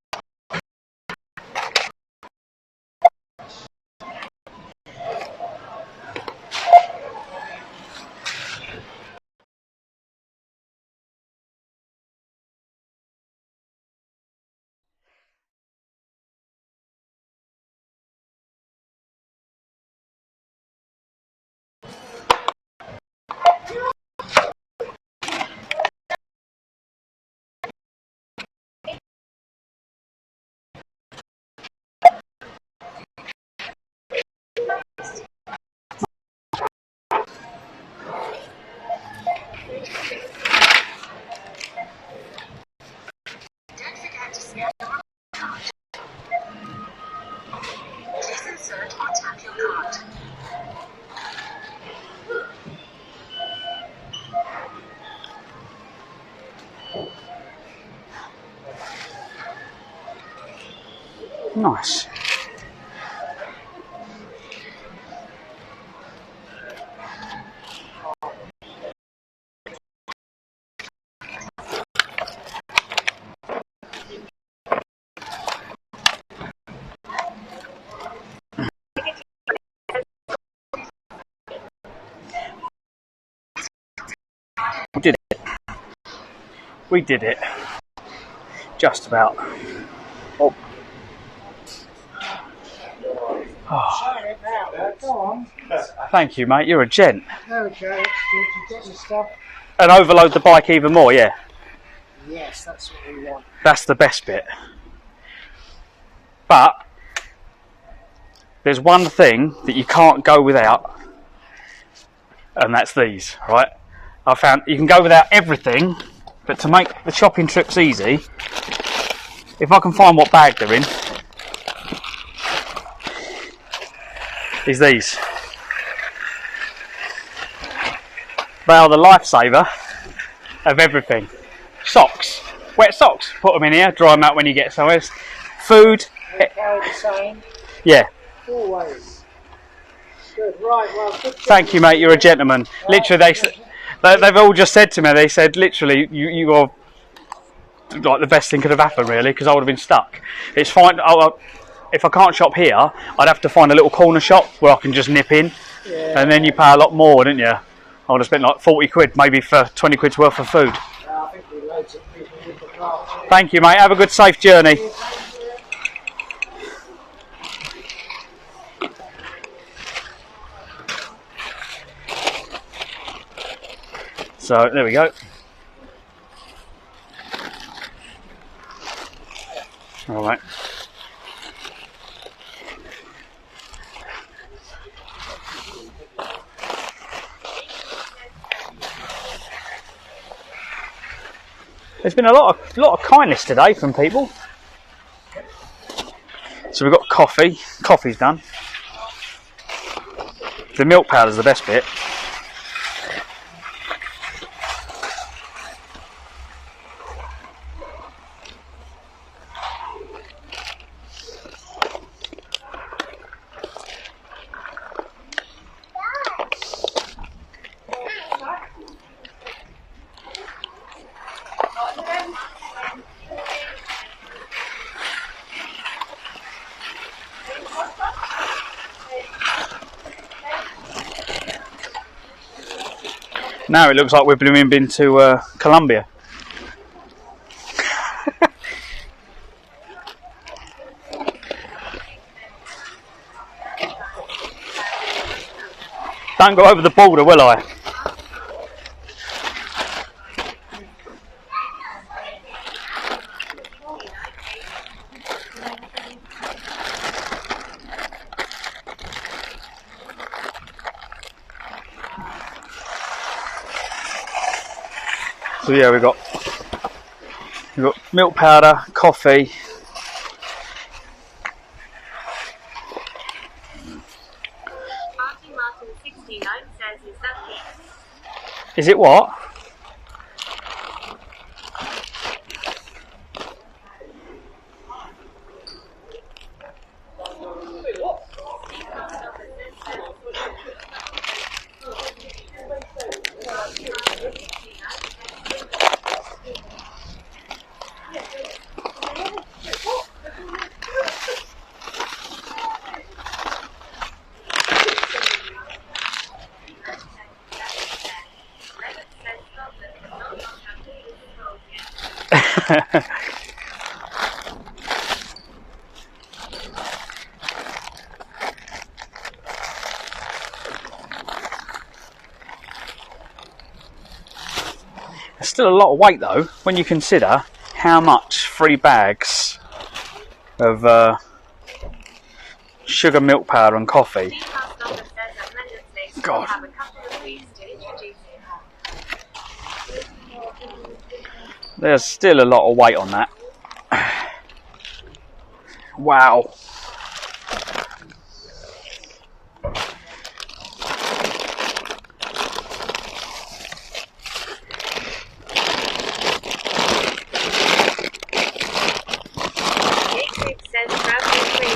Nice. We did it. We did it. Just about. Oh. Showing it now. Go on. Thank you, mate. You're a gent. There we go. It's good. You get your stuff. And overload the bike even more, yeah. Yes, that's what we want. That's the best bit. But there's one thing that you can't go without, and that's these, right? I found you can go without everything, but to make the shopping trips easy, if I can find what bag they're in, is these. They are the lifesaver of everything. Socks, wet socks, put them in here, dry them out when you get somewhere. Food. They carry the same. Yeah. Always. Good, right, well, good. Thank you, mate, you're a gentleman. Literally, they've all just said to me, they said, literally, you are like the best thing could have happened, really, because I would have been stuck. It's fine. If I can't shop here, I'd have to find a little corner shop where I can just nip in, and then you pay a lot more, didn't you? I would have spent like 40 quid, maybe for 20 quid's worth of food. I think we loads of people with the car. Thank you, mate. Have a good, safe journey. So, there we go. All right. There's been a lot of kindness today from people. So we've got coffee. Coffee's done. The milk powder's the best bit. Now it looks like we've been to Colombia. Don't go over the border, will I? So yeah, we've got milk powder, coffee. Is it what? It's still a lot of weight though, when you consider how much 3 bags of sugar, milk powder and coffee. God. There's still a lot of weight on that. Wow.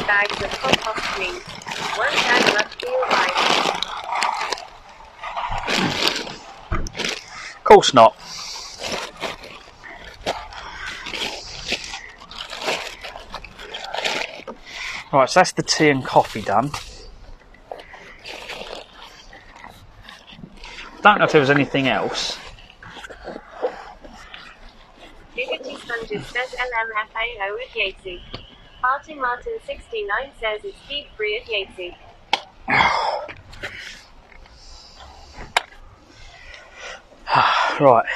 Bags of compost, please. 1 bag left for your wife. Of course not. Right, so that's the tea and coffee done. Don't know if there was anything else. Liberty Sponges says LMFAO at Yatesy. Martin 69 says it's speed free at Yatesy. Right.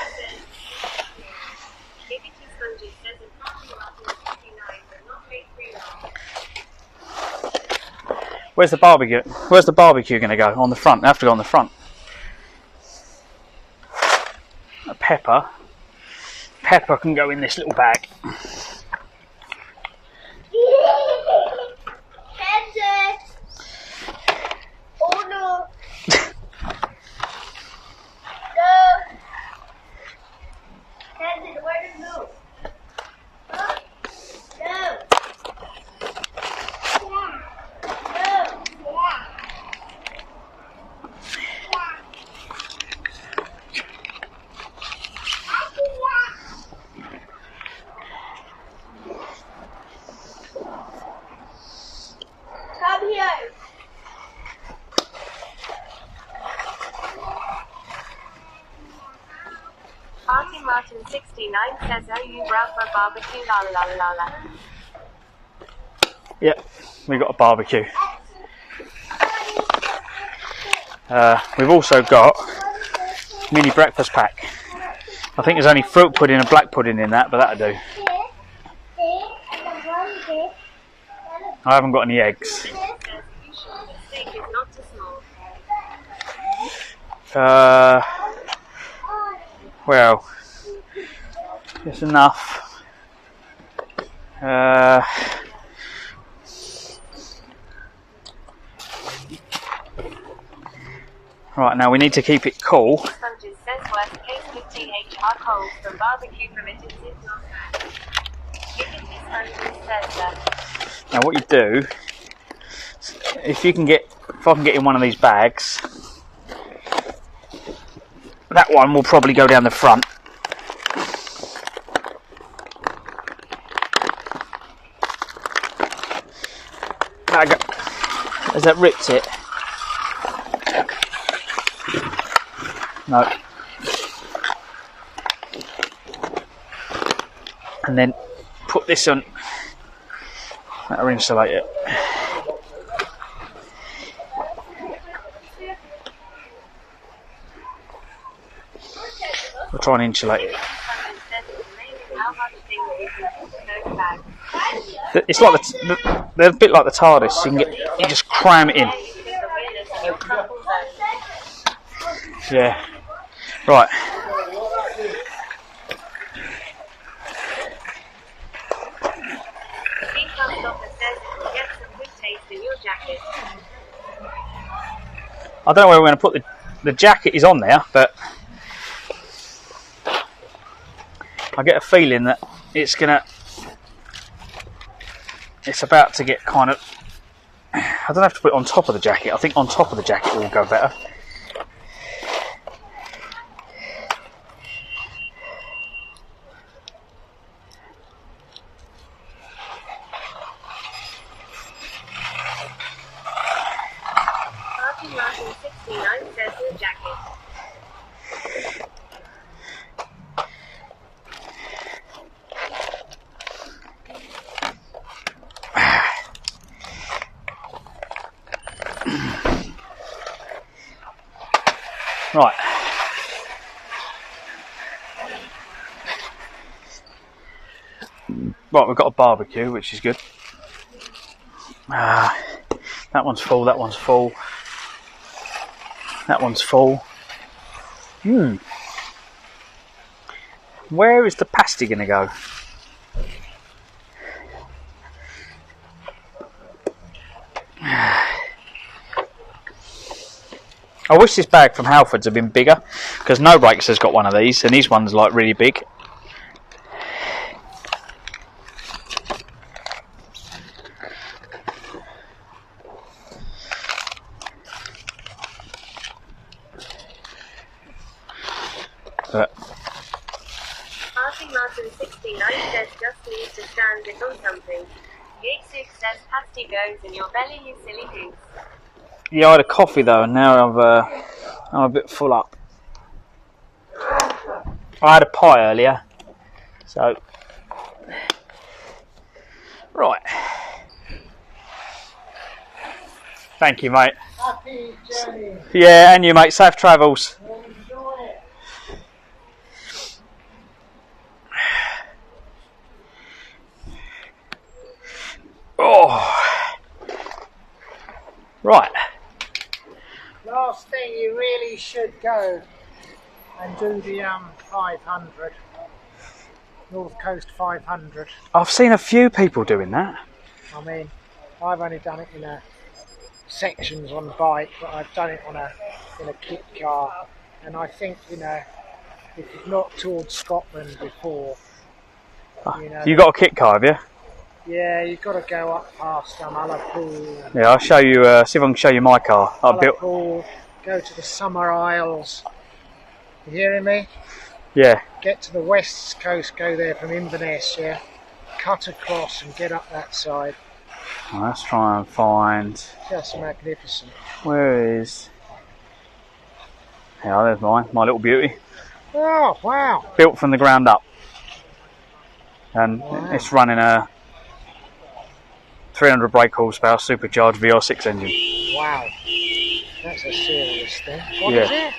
Where's the barbecue? Where's the barbecue going to go? On the front. They have to go on the front. A pepper. Pepper can go in this little bag. Oh no! Where did it move? Huh? No! Come here! Martin 69 says, oh, you brought for barbecue, la la la la. Yep, we got a barbecue. We've also got mini breakfast pack. I think there's only fruit pudding and black pudding in that, but that'll do. I haven't got any eggs. Well, it's enough. Right, now we need to keep it cool. Now what you do, if I can get in one of these bags, that one will probably go down the front. Has that ripped it? No. And then put this on. That'll insulate it. We'll try and insulate it. It's like they're a bit like the TARDIS. You just cram it in. Yeah. Right. I don't know where we're going to put the jacket is on there, but I get a feeling that it's about to get kind of, I don't have to put it on top of the jacket. I think on top of the jacket will go better. Martin 69 says the jacket. Right. Right, we've got a barbecue, which is good. That one's full, that one's full. That one's full. Where is the pasty going to go? I wish this bag from Halfords had been bigger, because No Brakes has got one of these, and his one's like really big. But Martin 69 says just need to stand it on something. Gate 6 says pasty goes in your belly, you silly goose. yeah, I had a coffee though, and now I'm a bit full up. I had a pie earlier, so right. Thank you, mate. Happy journey. Yeah, and you, mate. Safe travels. Enjoy it. Oh. Right. Last thing, you really should go and do the 500. North Coast 500. I've seen a few people doing that. I mean, I've only done it in sections on bike, but I've done it in a kit car. And I think, you know, if you've not toured Scotland before, you know, You got a kit car, have you? yeah, you've got to go up past Ullapool. Yeah, I'll show you. See if I can show you my car. I built. Ullapool, go to the Summer Isles. You hearing me? Yeah. Get to the west coast, go there from Inverness, yeah. Cut across and get up that side. Well, let's try and find. Just magnificent. Where is? Yeah, there's mine. My little beauty. Oh, wow. Built from the ground up, and Wow. it's running a 300 brake horsepower supercharged VR6 engine. Wow. That's a serious thing. What Yeah. is it?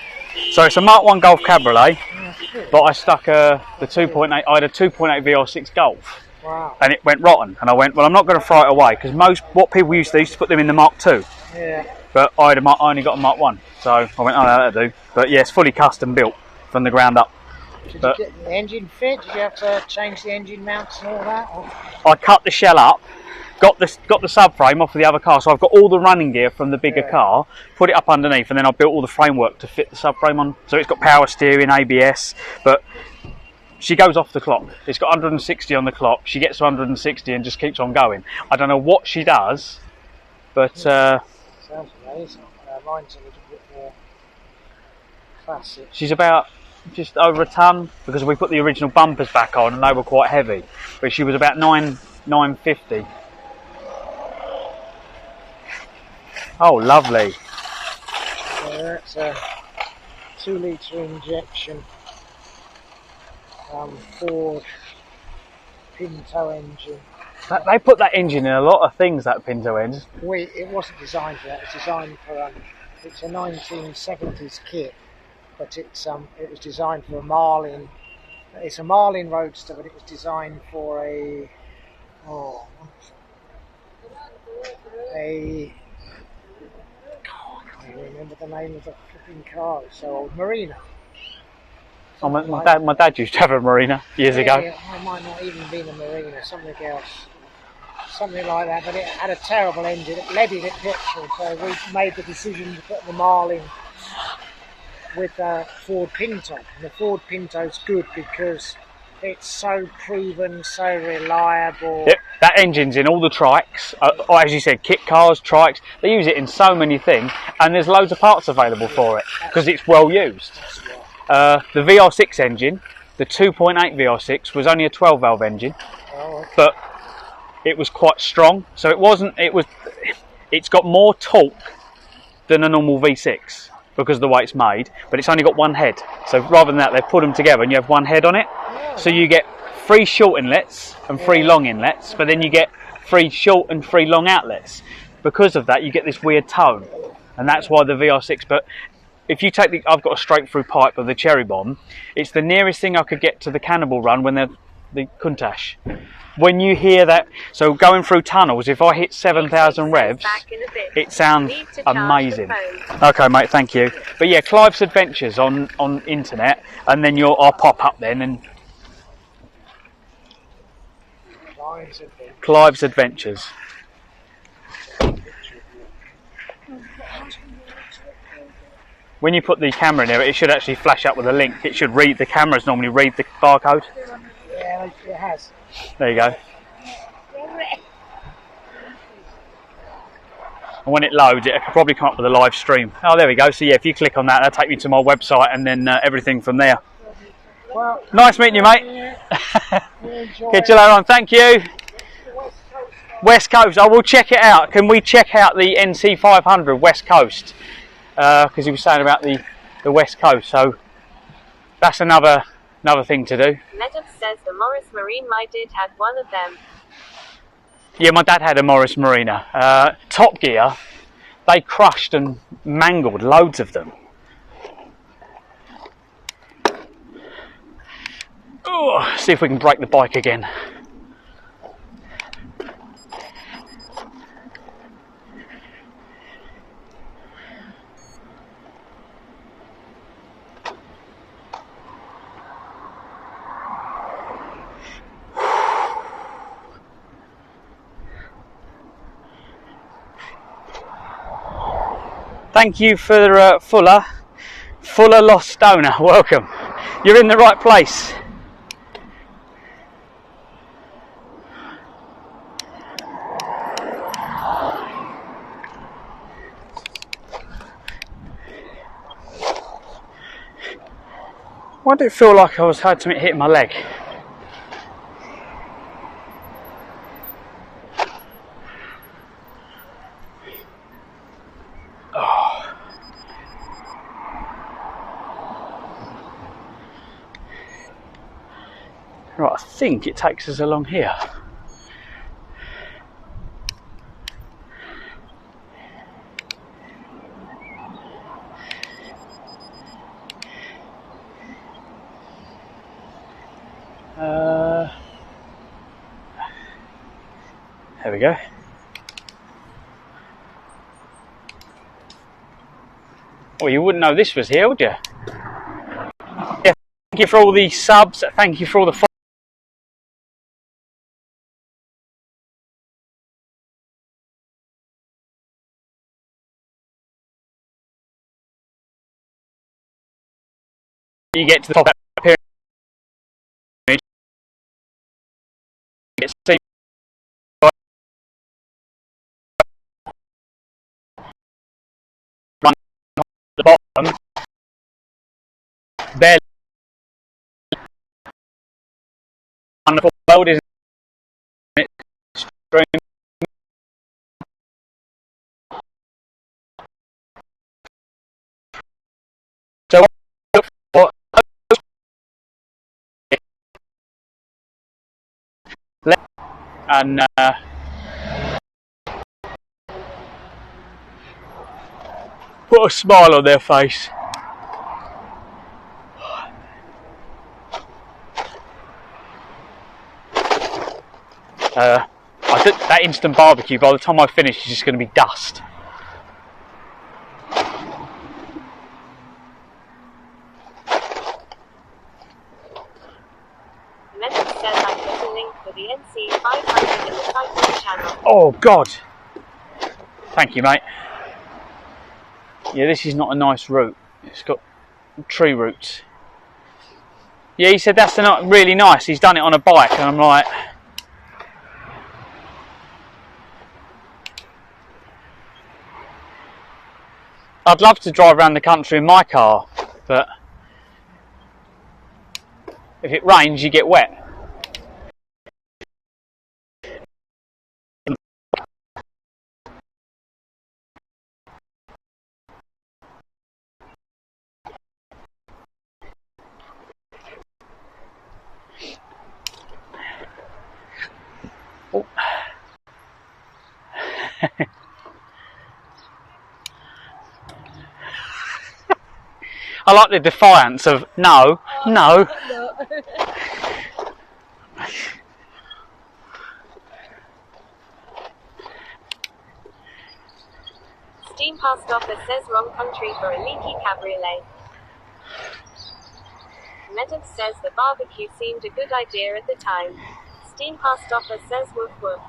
So it's a Mark 1 Golf Cabriolet, Oh, good. but I stuck the 2.8. I had a 2.8 VR6 Golf, Wow. and it went rotten. And I went, well, I'm not going to throw it away because what people used to put them in the Mark 2, Yeah. but I only got a Mark 1, so I went, oh, no, that'll do. But yeah, it's fully custom built from the ground up. Did But you get the engine fit? Did you have to change the engine mounts and all that? Or? I cut the shell up, got the subframe off of the other car, so I've got all the running gear from the bigger car, put it up underneath, and then I built all the framework to fit the subframe on. So it's got power steering, ABS, but she goes off the clock. It's got 160 on the clock. She gets to 160 and just keeps on going. I don't know what she does, but Sounds amazing. Mine's a little bit more classic. she's about just over a tonne because we put the original bumpers back on and they were quite heavy. But she was about 950. Oh, lovely. So that's a 2-litre injection Ford Pinto engine. They put that engine in a lot of things, that Pinto engine. It wasn't designed for that. It's designed for it's a 1970s kit, but it was designed for a Marlin. It's a Marlin Roadster, but it was designed for a I can't remember the name of the flipping car. It's so old. Marina. Oh, my dad used to have a Marina years ago. Yeah, I might not even be a Marina, something else. Something like that, but it had a terrible engine. It leaded at petrol, so we made the decision to put the Marlin with a Ford Pinto. And the Ford Pinto's good because it's so proven, so reliable. Yep, that engine's in all the trikes, or as you said, kit cars, trikes. They use it in so many things, and there's loads of parts available for it because it's well used. The VR6 engine, the 2.8 VR6, was only a 12-valve engine, but it was quite strong. So it's got more torque than a normal V6 because of the way it's made, but it's only got one head. So rather than that, they put them together and you have one head on it. So you get 3 short inlets and 3 long inlets, but then you get 3 short and 3 long outlets. Because of that, you get this weird tone, and that's why the VR6. But if you take I've got a straight through pipe of the Cherry Bomb. It's the nearest thing I could get to the Cannibal Run when they're the Countach. When you hear that, so going through tunnels, if I hit 7,000 revs, it sounds amazing. Okay, mate, thank you. But yeah, Clive's Adventures on internet, and then I'll pop up then and Clive's Adventures. When you put the camera near it, it should actually flash up with a link. It should read, the cameras normally read the barcode. Yeah, it has. There you go. And when it loads, it'll probably come up with a live stream. Oh, there we go. So yeah, if you click on that, that'll take you to my website and then everything from there. Well, nice meeting you, mate. Catch you later on. Thank you. West Coast. I will check it out. Can we check out the NC 500 West Coast? Because he was saying about the West Coast. So that's another thing to do. LEJOG says the Morris Marine. My dad had one of them. Yeah, my dad had a Morris Marina. Top Gear, they crushed and mangled loads of them. Oh, see if we can break the bike again. Thank you for Fuller Lost Stoner, welcome. You're in the right place. Why did it feel like I had something hitting my leg? Right, I think it takes us along here. There we go. Well, you wouldn't know this was here, would you? Yeah, thank you for all the subs. Thank you for all the you get to the top of that pyramid, you get seen run at the bottom, barely wonderful world, isn't it? Stream. So what and put a smile on their face. I think that instant barbecue, by the time I finish, is just going to be dust. Message says I put a link for the NC 500 in the cycling channel. Oh God! Thank you, mate. Yeah, this is not a nice route. It's got tree roots. Yeah, he said that's not really nice. He's done it on a bike, and I'm like, I'd love to drive around the country in my car, but if it rains, you get wet. Oh. I like the defiance of no, no. Steam Pass Offer says wrong country for a leaky cabriolet. Meadows says the barbecue seemed a good idea at the time. Steam Pass Offer says woof woof.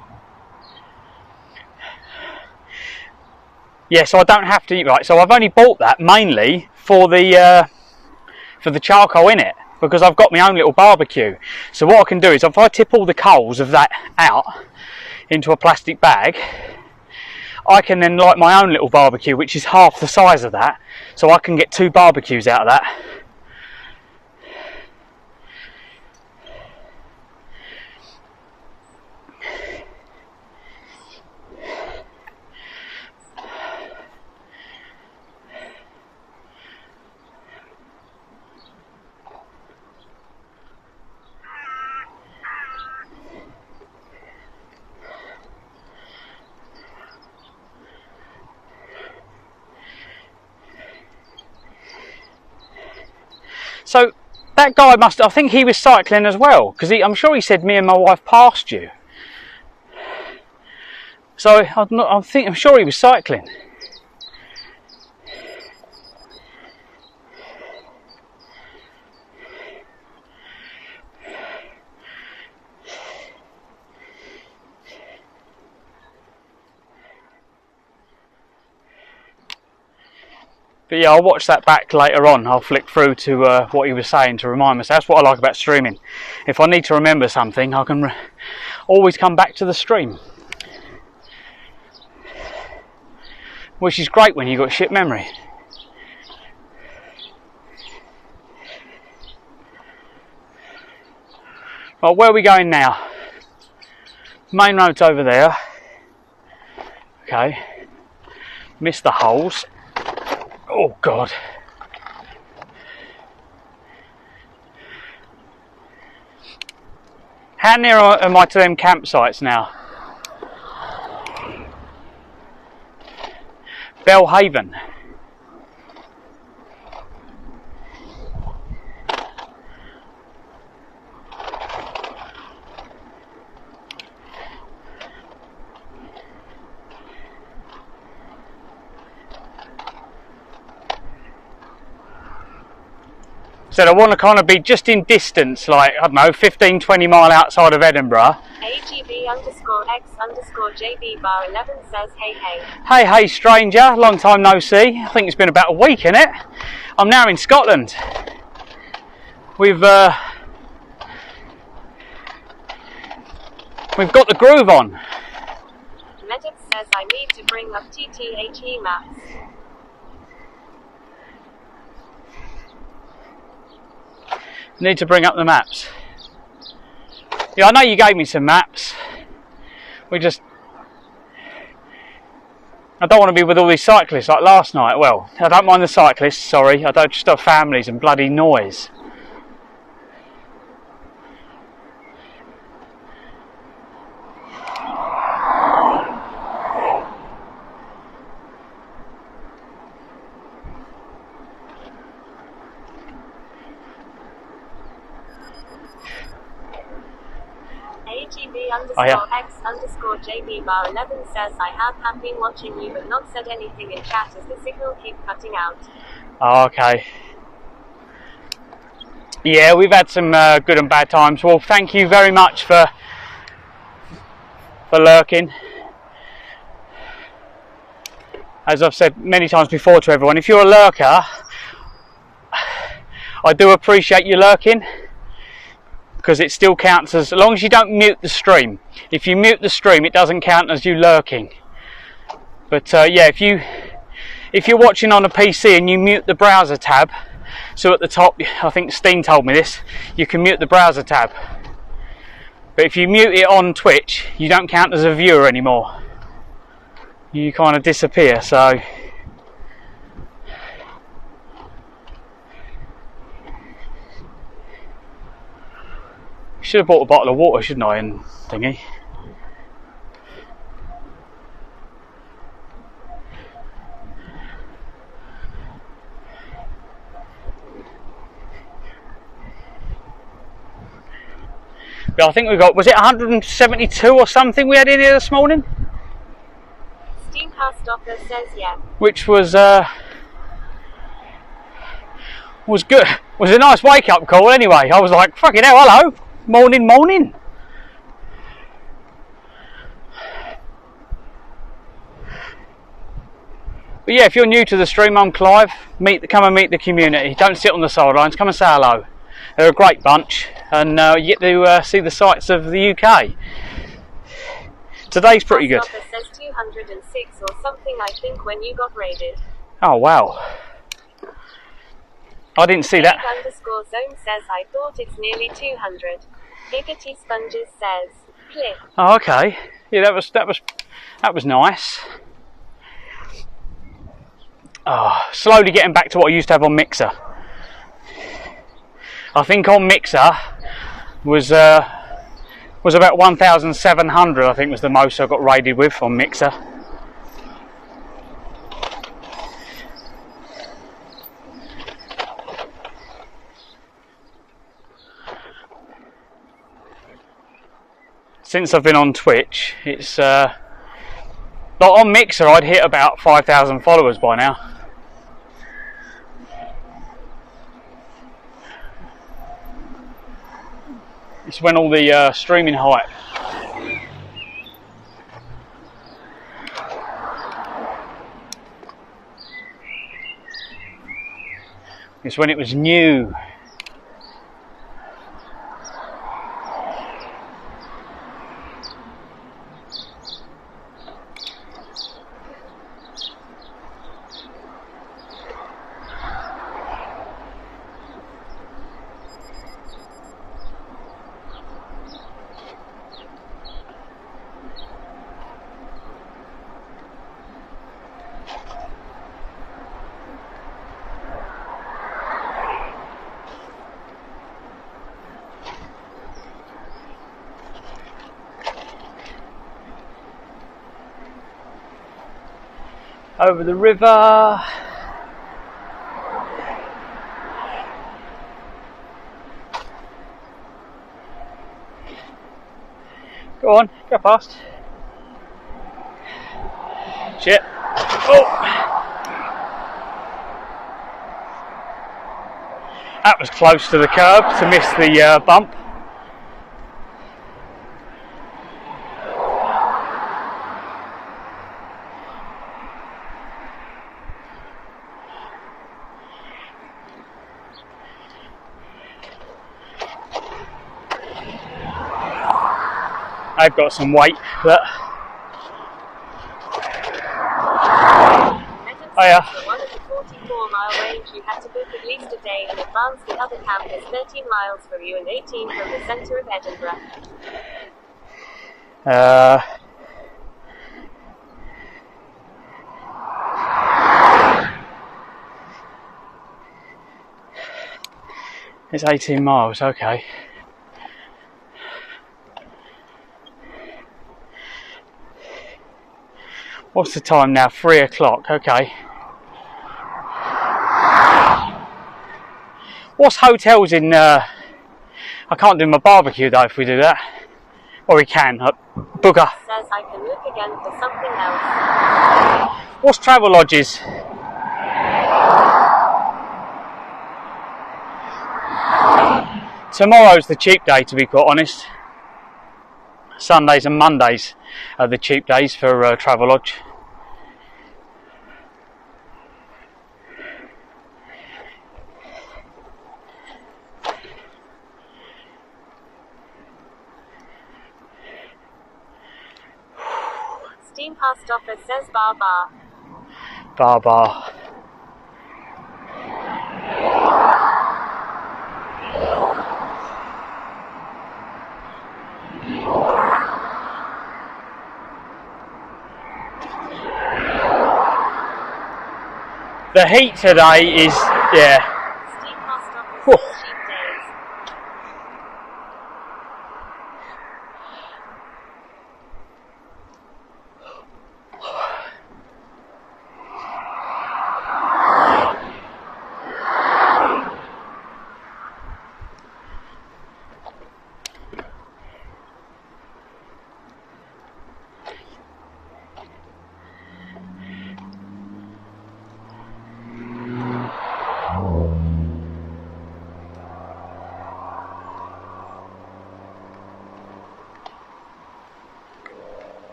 Yeah, so I don't have to eat right. So I've only bought that mainly for the charcoal in it, because I've got my own little barbecue. So what I can do is, if I tip all the coals of that out into a plastic bag, I can then light my own little barbecue, which is half the size of that. So I can get 2 barbecues out of that. So that guy must, I think he was cycling as well, because I'm sure he said me and my wife passed you. So I'm sure he was cycling. But yeah, I'll watch that back later on. I'll flick through to what he was saying to remind myself. That's what I like about streaming. If I need to remember something, I can always come back to the stream. Which is great when you've got shit memory. Right, where are we going now? Main road's over there. Okay. Missed the holes. Oh God. How near am I to them campsites now? Belhaven. So I want to kind of be just in distance, like, I don't know, 15-20 mile outside of Edinburgh. AGB_X_JB_11 says, hey. Hey stranger, long time no see. I think it's been about a week, innit? I'm now in Scotland. We've got the groove on. Medic says I need to bring up TTHE maps. Need to bring up the maps. Yeah, I know you gave me some maps. I don't want to be with all these cyclists like last night. Well, I don't mind the cyclists, sorry. I don't just have families and bloody noise. AGB_X_JB_11 says I have been watching you but not said anything in chat as the signal keep cutting out. Oh, okay. Yeah, we've had some good and bad times. Well, thank you very much for lurking. As I've said many times before to everyone, if you're a lurker, I do appreciate you lurking, because it still counts as long as you don't mute the stream. If you mute the stream, it doesn't count as you lurking. But yeah, if you're watching on a PC and you mute the browser tab, so at the top, I think Steen told me this, you can mute the browser tab. But if you mute it on Twitch, you don't count as a viewer anymore. You kind of disappear, so should have bought a bottle of water, shouldn't I, and thingy. But I think we got, was it 172 or something we had in here this morning? Steamcast says yeah. Which was good. Was a nice wake up call anyway. I was like, fucking hell, hello. Morning. But yeah, if you're new to the stream, I'm Clive. Come and meet the community. Don't sit on the sidelines. Come and say hello. They're a great bunch, and you get to see the sights of the UK. Today's pretty good. Says 206 or something, I think, when you got raided. Oh wow. I didn't see that. _zone says I thought it's nearly 200. Giggity Sponges says click. Oh, okay. Yeah, that was nice. Oh, slowly getting back to what I used to have on Mixer. I think on Mixer was about 1,700. I think was the most I got raided with on Mixer. since I've been on Twitch. It's like on Mixer I'd hit about 5,000 followers by now. It's when all the streaming hype. It's when it was new. Over the river. Go on, go past. Shit. Oh! That was close to the curb to miss the bump. I've got some weight, but Oh yeah. For one of the 44-mile range, you had to book at least a day in advance. The other camp is 13 miles from you and 18 from the centre of Edinburgh. It's 18 miles, okay. What's the time now? 3 o'clock, okay. What's hotels in, I can't do my barbecue though if we do that. Or we can, booger. Says I can look again for something else. What's travel lodges? Tomorrow's the cheap day, to be quite honest. Sundays and Mondays are the cheap days for Travelodge. Steam past office says bar bar. Bar bar. The heat today is, yeah. Steam past office says cheap days.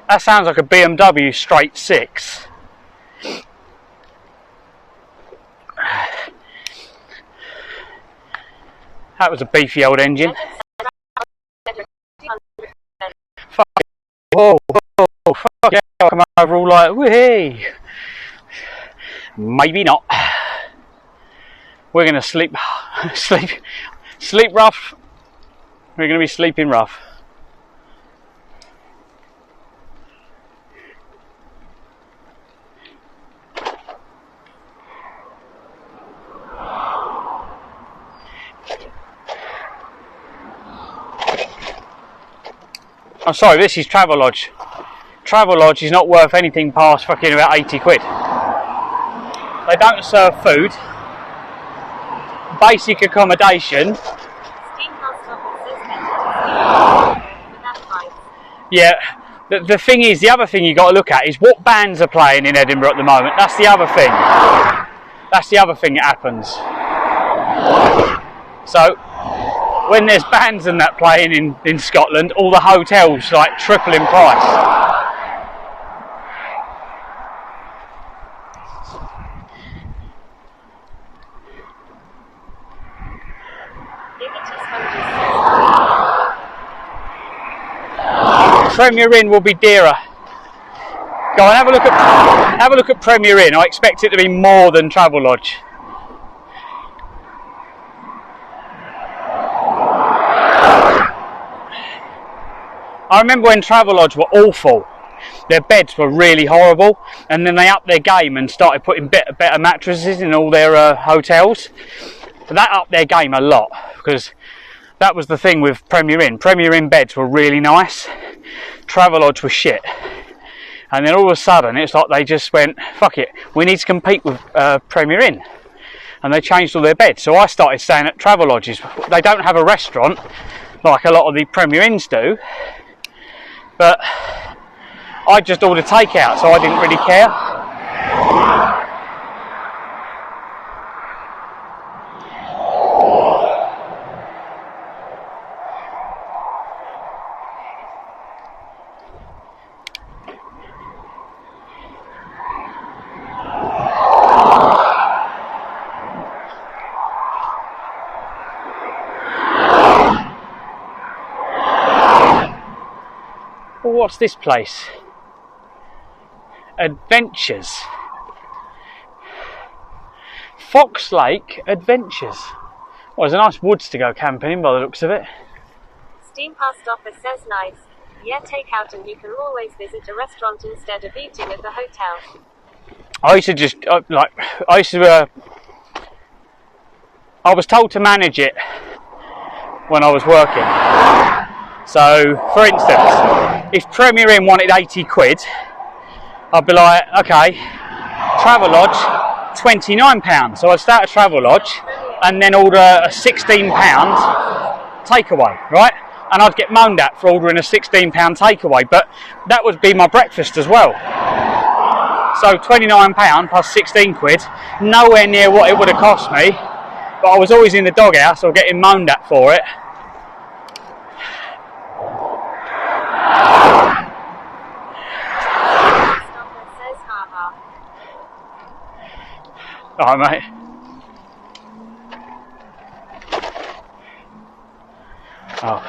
That sounds like a BMW straight 6. That was a beefy old engine. Whoa, whoa, fuck yeah, I'll come over all like, whee! Maybe not. We're going to sleep rough. We're going to be sleeping rough. I'm sorry, this is Travelodge. Travelodge is not worth anything past fucking about 80 quid. They don't serve food. Basic accommodation. Steam past office Yeah, the thing is, the other thing you got to look at is what bands are playing in Edinburgh at the moment. That's the other thing. That's the other thing that happens. So, when there's bands and that playing in Scotland, all the hotels like triple in price. Premier Inn will be dearer. Go on, have a look at Premier Inn. I expect it to be more than Travelodge. I remember when Travelodge were awful. Their beds were really horrible, and then they upped their game and started putting better mattresses in all their hotels. That upped their game a lot, because that was the thing with Premier Inn. Premier Inn beds were really nice. Travelodge was shit. And then all of a sudden, it's like they just went, fuck it, we need to compete with Premier Inn. And they changed all their beds. So I started staying at Travelodges. They don't have a restaurant, like a lot of the Premier Inns do. But I just ordered takeout, so I didn't really care. Well, what's this place? Adventures. Fox Lake Adventures. Well, there's a nice woods to go camping in by the looks of it. Steam past offer says nice. Yeah, take out and you can always visit a restaurant instead of eating at the hotel. I used to just, I was told to manage it when I was working. So, for instance, if Premier Inn wanted 80 quid, I'd be like, okay, Travelodge, £29. So I'd start at Travelodge and then order a £16 takeaway, right? And I'd get moaned at for ordering a £16 takeaway, but that would be my breakfast as well. So £29 plus 16 quid, nowhere near what it would have cost me, but I was always in the doghouse or getting moaned at for it. Alright, mate. Oh.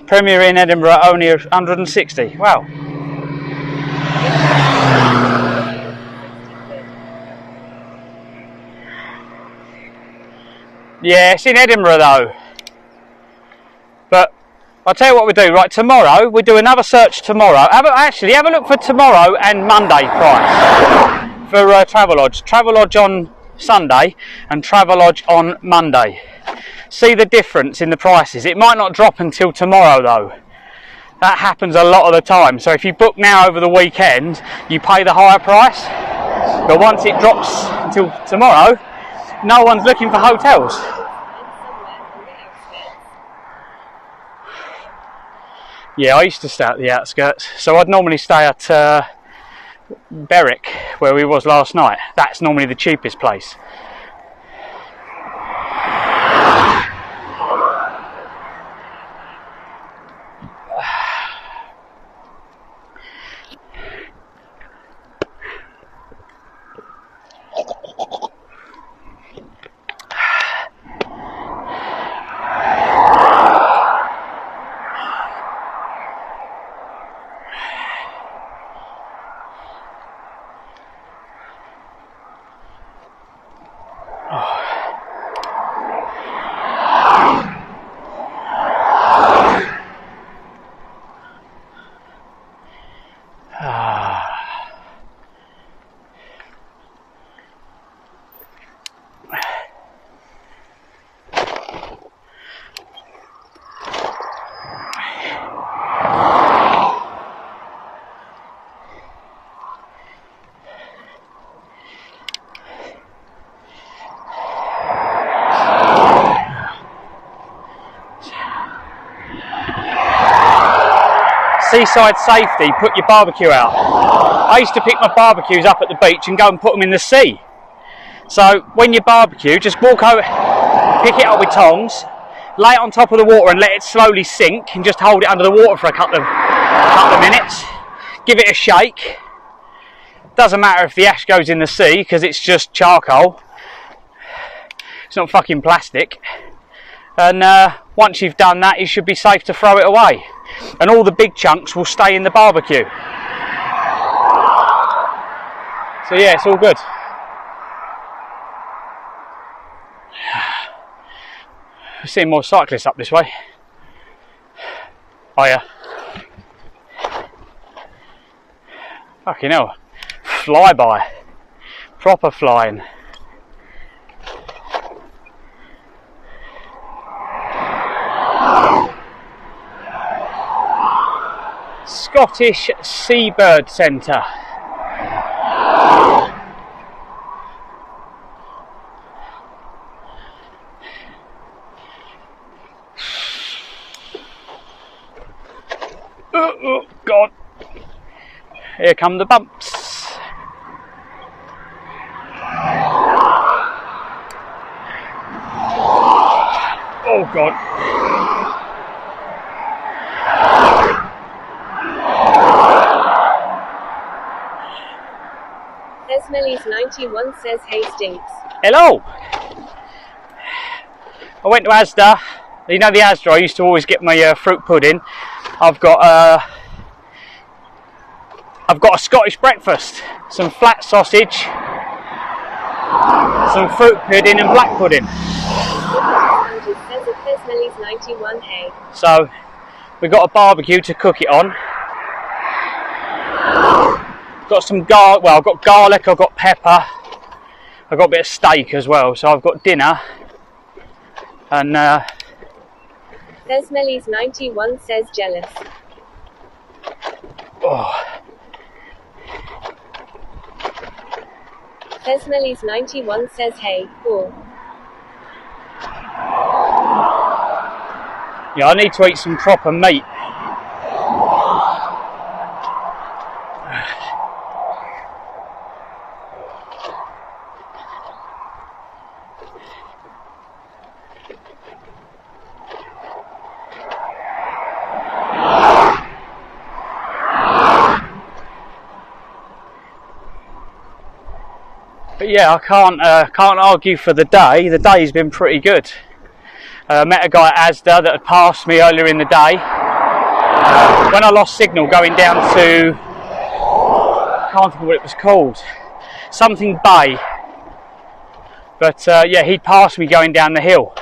Premier Inn Edinburgh only 160. Wow. Yeah, it's in Edinburgh though. But I'll tell you what we do. Right, tomorrow we do another search tomorrow. Have a look for tomorrow and Monday price for Travelodge. Travelodge on Sunday and Travelodge on Monday. See the difference in the prices. It might not drop until tomorrow though. That happens a lot of the time. So if you book now over the weekend, you pay the higher price. But once it drops until tomorrow, no one's looking for hotels. Yeah, I used to stay at the outskirts. So I'd normally stay at Berwick, where we was last night. That's normally the cheapest place. Seaside Safety put your barbecue out. I used to pick my barbecues up at the beach and go and put them in the sea. So when you barbecue, just walk over, pick it up with tongs, lay it on top of the water and let it slowly sink, and just hold it under the water for a couple of minutes. Give it a shake. Doesn't matter if the ash goes in the sea because it's just charcoal. It's not fucking plastic. And once you've done that, you should be safe to throw it away. And all the big chunks will stay in the barbecue. So yeah, it's all good. We're seeing more cyclists up this way. Oh yeah. Fucking hell. Flyby. Proper flying. Scottish Seabird Centre. Oh God. Here come the bumps. Oh God. Esmelis 91 says, hey stinks. Hello. I went to Asda. You know the Asda I used to always get my fruit pudding. I've got a Scottish breakfast, some flat sausage, some fruit pudding and black pudding. So we've got a barbecue to cook it on. Got some garlic, well I've got garlic, I've got pepper, I've got a bit of steak as well, so I've got dinner. And Esmelis 91 says jealous. Oh. Esmelis 91 says hey, cool. Yeah, I need to eat some proper meat. But yeah, I can't argue for the day. The day's been pretty good. Met a guy at Asda that had passed me earlier in the day. When I lost signal going down to, I can't think what it was called, something Bay. But yeah, he'd passed me going down the hill.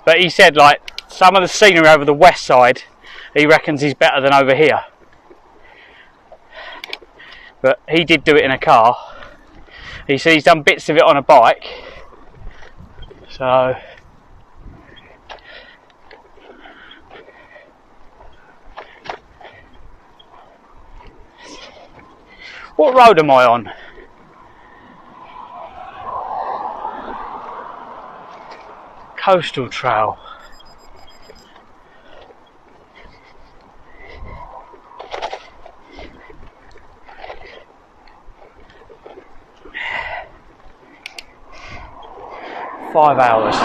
But he said, like, some of the scenery over the west side, he reckons is better than over here. But he did do it in a car. He said he's done bits of it on a bike. So what road am I on? Coastal Trail. $5 hours.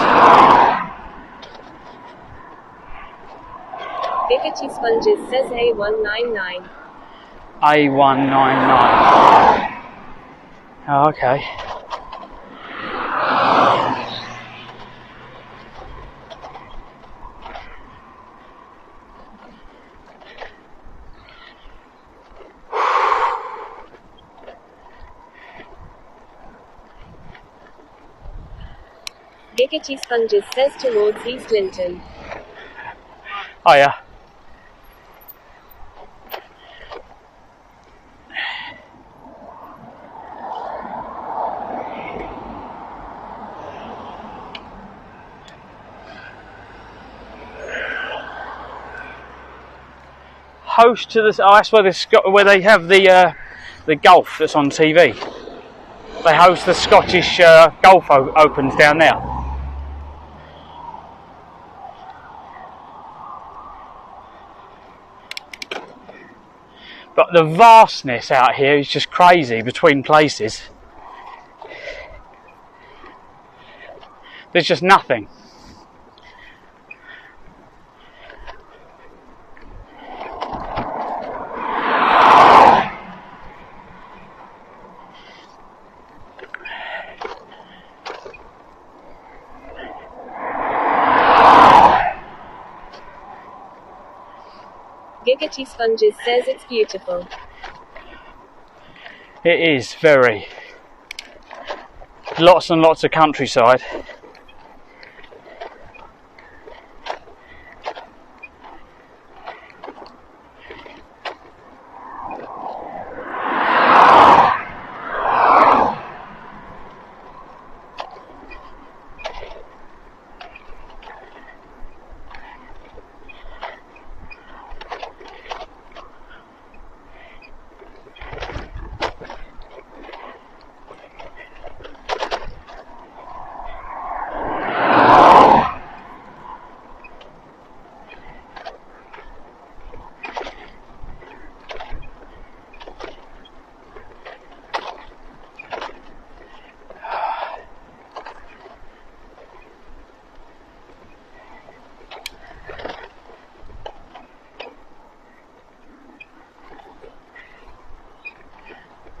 Giggity Sponges says A199. A199. Oh, okay. Giggity Sponges says towards East Linton. Oh yeah. Host to this. Oh, that's where they have the the golf that's on TV. They host the Scottish Golf Opens down there. But the vastness out here is just crazy between places. There's just nothing. Giggity Sponges says it's beautiful. It is very. Lots and lots of countryside.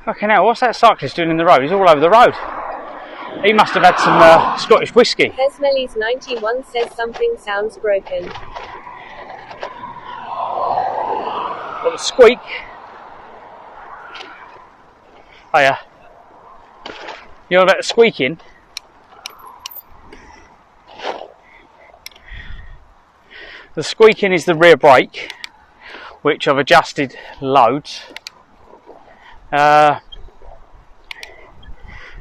Fucking hell, what's that cyclist doing in the road? He's all over the road. He must have had some Scottish whiskey. Pesmelly's 91 says something sounds broken. What a squeak. Oh yeah. You're about the squeaking? The squeaking is the rear brake, which I've adjusted loads.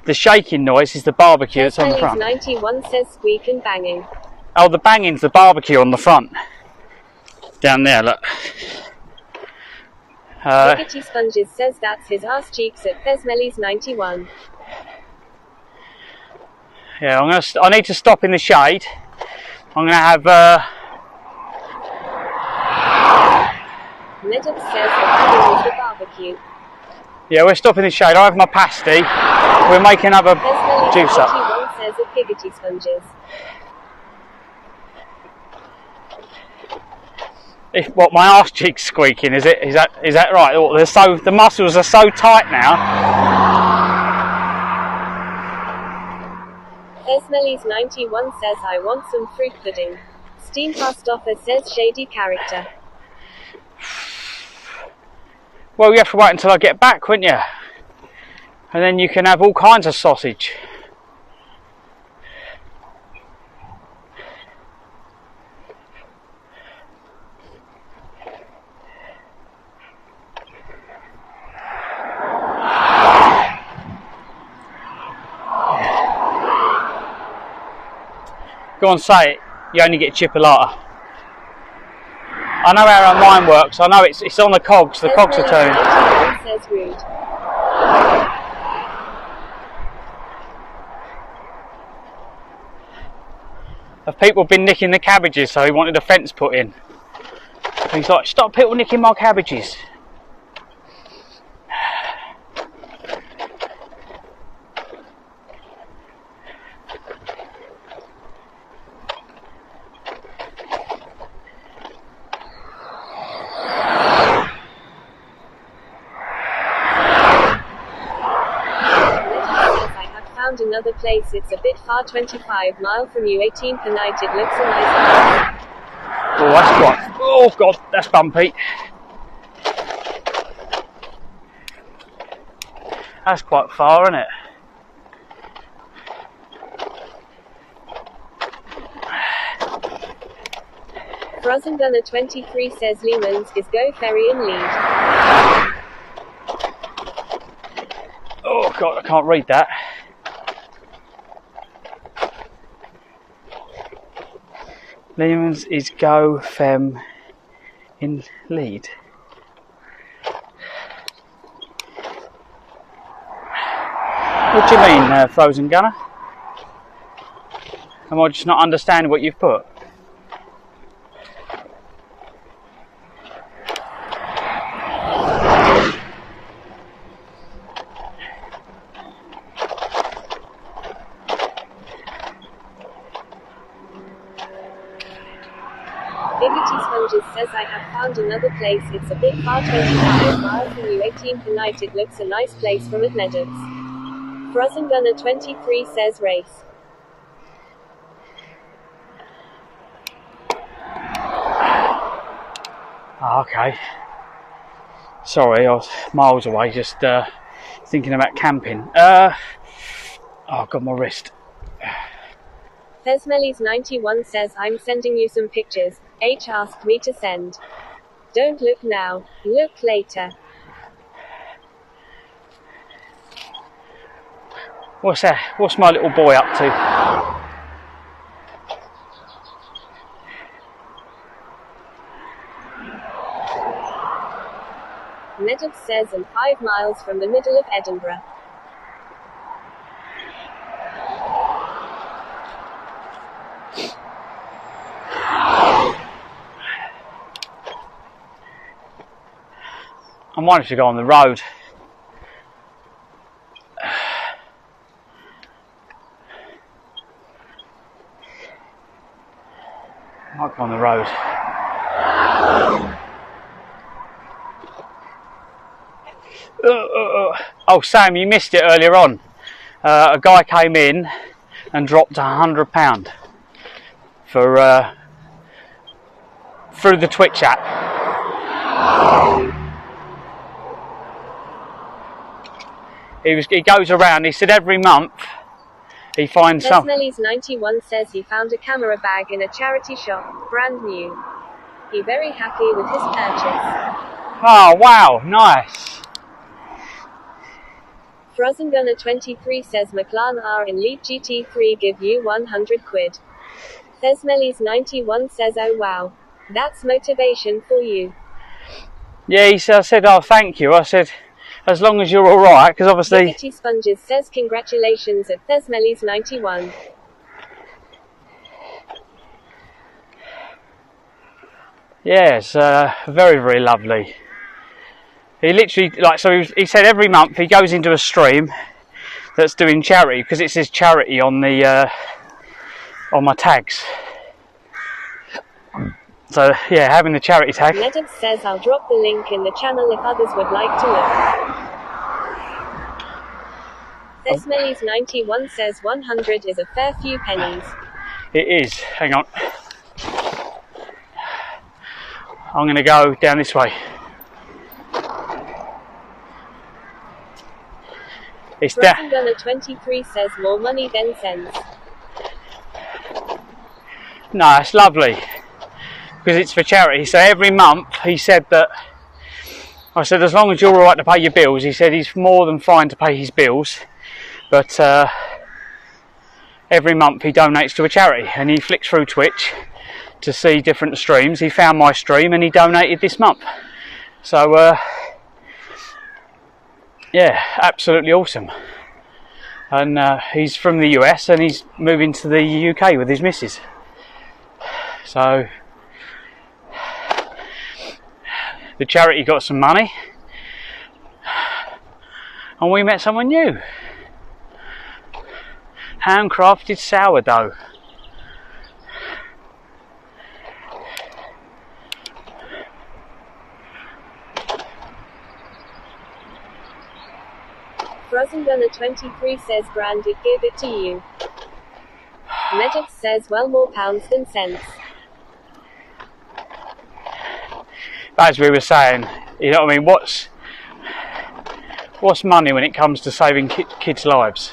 The shaking noise is the barbecue that's on the front. 91 says squeak and banging. Oh, the banging's the barbecue on the front. Down there, look. Giggity Sponges says that's his ass cheeks at Pesmelly's 91. Yeah, I need to stop in the shade. I'm gonna have Nedum says the banging is the barbecue. yeah, we're stopping in the shade. I have my pasty. We're making another juice up. 91 says of Giggity Sponges. What, my arse cheek's squeaking? Is it? Is that right? Oh, the muscles are so tight now. Pesmelly's 91 says I want some fruit pudding. Steamfastoffer says shady character. Well, you have to wait until I get back, wouldn't you? And then you can have all kinds of sausage. Go on, say it. You only get chipolata. I know how our mind works. I know it's on the cogs. The cogs are turning. Says rude. Have people been nicking the cabbages, so he wanted a fence put in. And he's like, stop people nicking my cabbages. Another place, it's a bit far, 25 mile from you, 18 per night, it looks a nice. Oh, that's quite, oh god, that's bumpy. That's quite far, isn't it? Frozen Gunner 23 says Lehman's is go ferry and lead. Oh god, I can't read that. Lehman's is go fem in lead. What do you mean, frozen gunner? Am I just not understanding what you've put? Says I have found another place. It's a bit far, 25 miles from you, 18 per night. It looks a nice place from at LEJOG. Frozen Gunner 23 says race. Oh, okay. Sorry, I was miles away just thinking about camping. Oh, God, my wrist. Fesmellies 91 says I'm sending you some pictures. H asked me to send. Don't look now. Look later. What's that? What's my little boy up to? LEJOG says I'm 5 miles from the middle of Edinburgh. I might have to go on the road. I might go on the road. Oh, Sam, you missed it earlier on. A guy came in and dropped £100 for through the Twitch app. He goes around. He said every month he finds some. Lesnelly's 91 says he found a camera bag in a charity shop, brand new. He very happy with his purchase. Oh wow, nice. Frozen Gunner 23 says McLaren R in Leap GT3 give you 100 quid. Lesnelly's 91 says oh wow, that's motivation for you. Yeah, I said, oh thank you. I said, as long as you're alright, because obviously... Liberty Sponges says congratulations at Thesmelly's 91. Yes, very, very lovely. He literally, he said every month he goes into a stream that's doing charity, because it says charity on the, on my tags. So, yeah, having the charity tag. LEJOG says I'll drop the link in the channel if others would like to look. Thesmelly's 91 says 100 is a fair few pennies. It is. Hang on. I'm going to go down this way. It's Frozen Gunner 23 says more money than sense. No, it's lovely. Because it's for charity. So every month he said that, I said as long as you're alright to pay your bills, he said he's more than fine to pay his bills, but every month he donates to a charity, and he flicks through Twitch to see different streams. He found my stream and he donated this month. So yeah, absolutely awesome. And he's from the US and he's moving to the UK with his missus. So the charity got some money and we met someone new. Handcrafted sourdough. Frozen Gunner 23 says branded give it to you. LEJOG says well more pounds than cents. As we were saying, you know what I mean, what's money when it comes to saving kids' lives?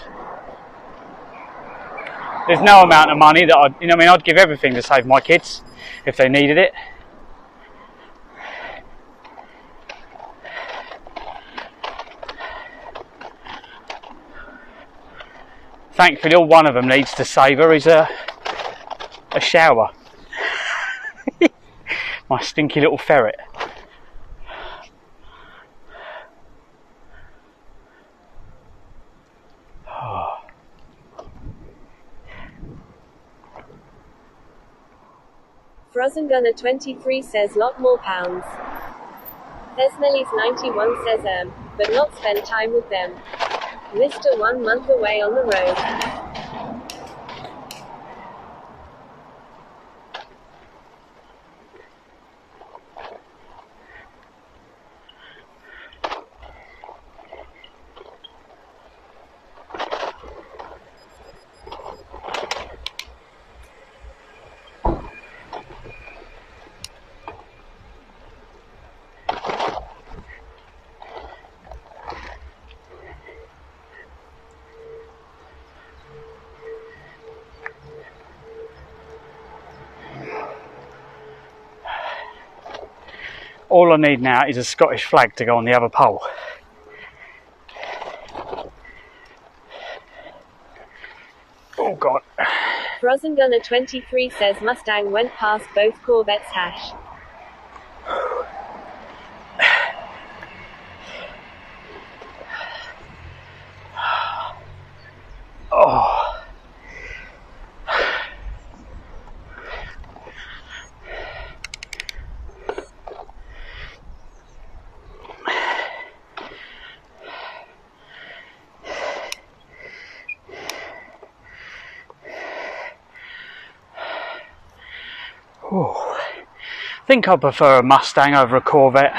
There's no amount of money that I'd give everything to save my kids if they needed it. Thankfully, all one of them needs to savour is a shower. My stinky little ferret. Gunner 23 says lot more pounds. Esmelly's 91 says but not spend time with them. Mr. 1 month away on the road. All I need now is a Scottish flag to go on the other pole. Oh God. Frozen Gunner 23 says Mustang went past both Corvettes hash. Oh. I think I prefer a Mustang over a Corvette.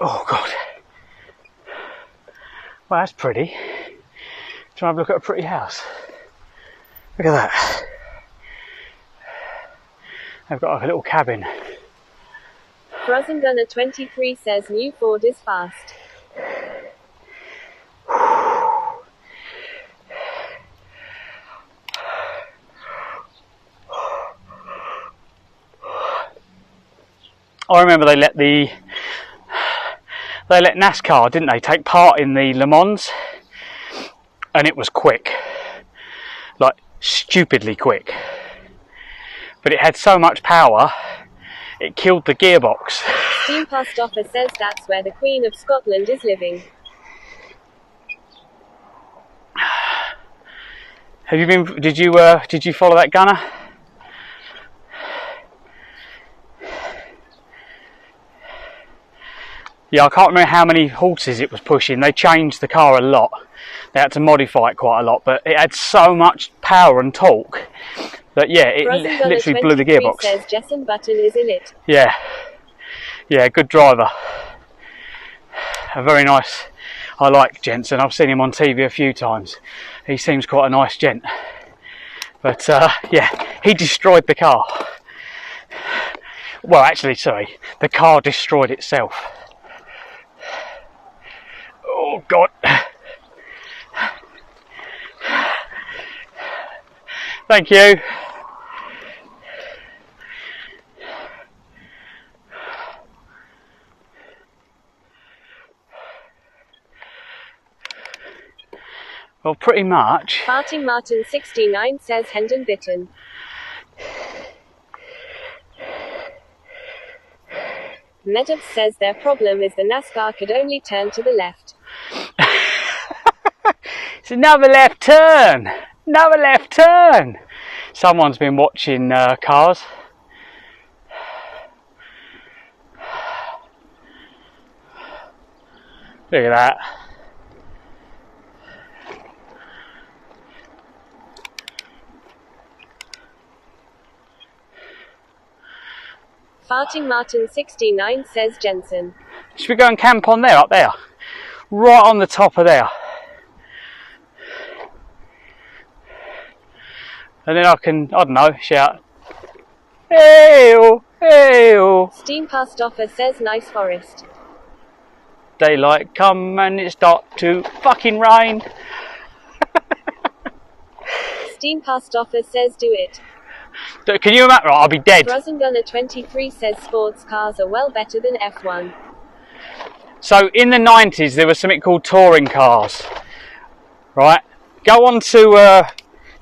Oh God. Well, that's pretty. Try and have a look at a pretty house. Look at that. They've got like a little cabin. Frozen Gunner 23 says new Ford is fast. I remember they let NASCAR, didn't they, take part in the Le Mans, and it was quick, like stupidly quick, but it had so much power it killed the gearbox. Steam Past Offer says that's where the Queen of Scotland is living. Have you been? Did you follow that Gunner? Yeah, I can't remember how many horses it was pushing. They changed the car a lot. They had to modify it quite a lot, but it had so much power and torque that, yeah, it literally blew the gearbox. Says Jason Button is in it. Yeah, good driver. A very nice. I like Jensen. I've seen him on TV a few times. He seems quite a nice gent. But yeah, he destroyed the car. Well, actually, sorry, the car destroyed itself. Oh God. Thank you. Well, pretty much. Farting Martin 69 says Hendon Bitten. Meadows says their problem is the NASCAR could only turn to the left. It's another left turn! Another left turn! Someone's been watching cars. Look at that. Farting Martin 69 says Jensen. Should we go and camp on there, up there? Right on the top of there. And then I can, I don't know, shout, hey-oh, hey-oh. Steam Past Offer says nice forest. Daylight come and it start to fucking rain. Steam Past Offer says do it. Can you imagine? Right, I'll be dead. Rosengunner23 says sports cars are well better than F1. So in the 90s there was something called touring cars, right?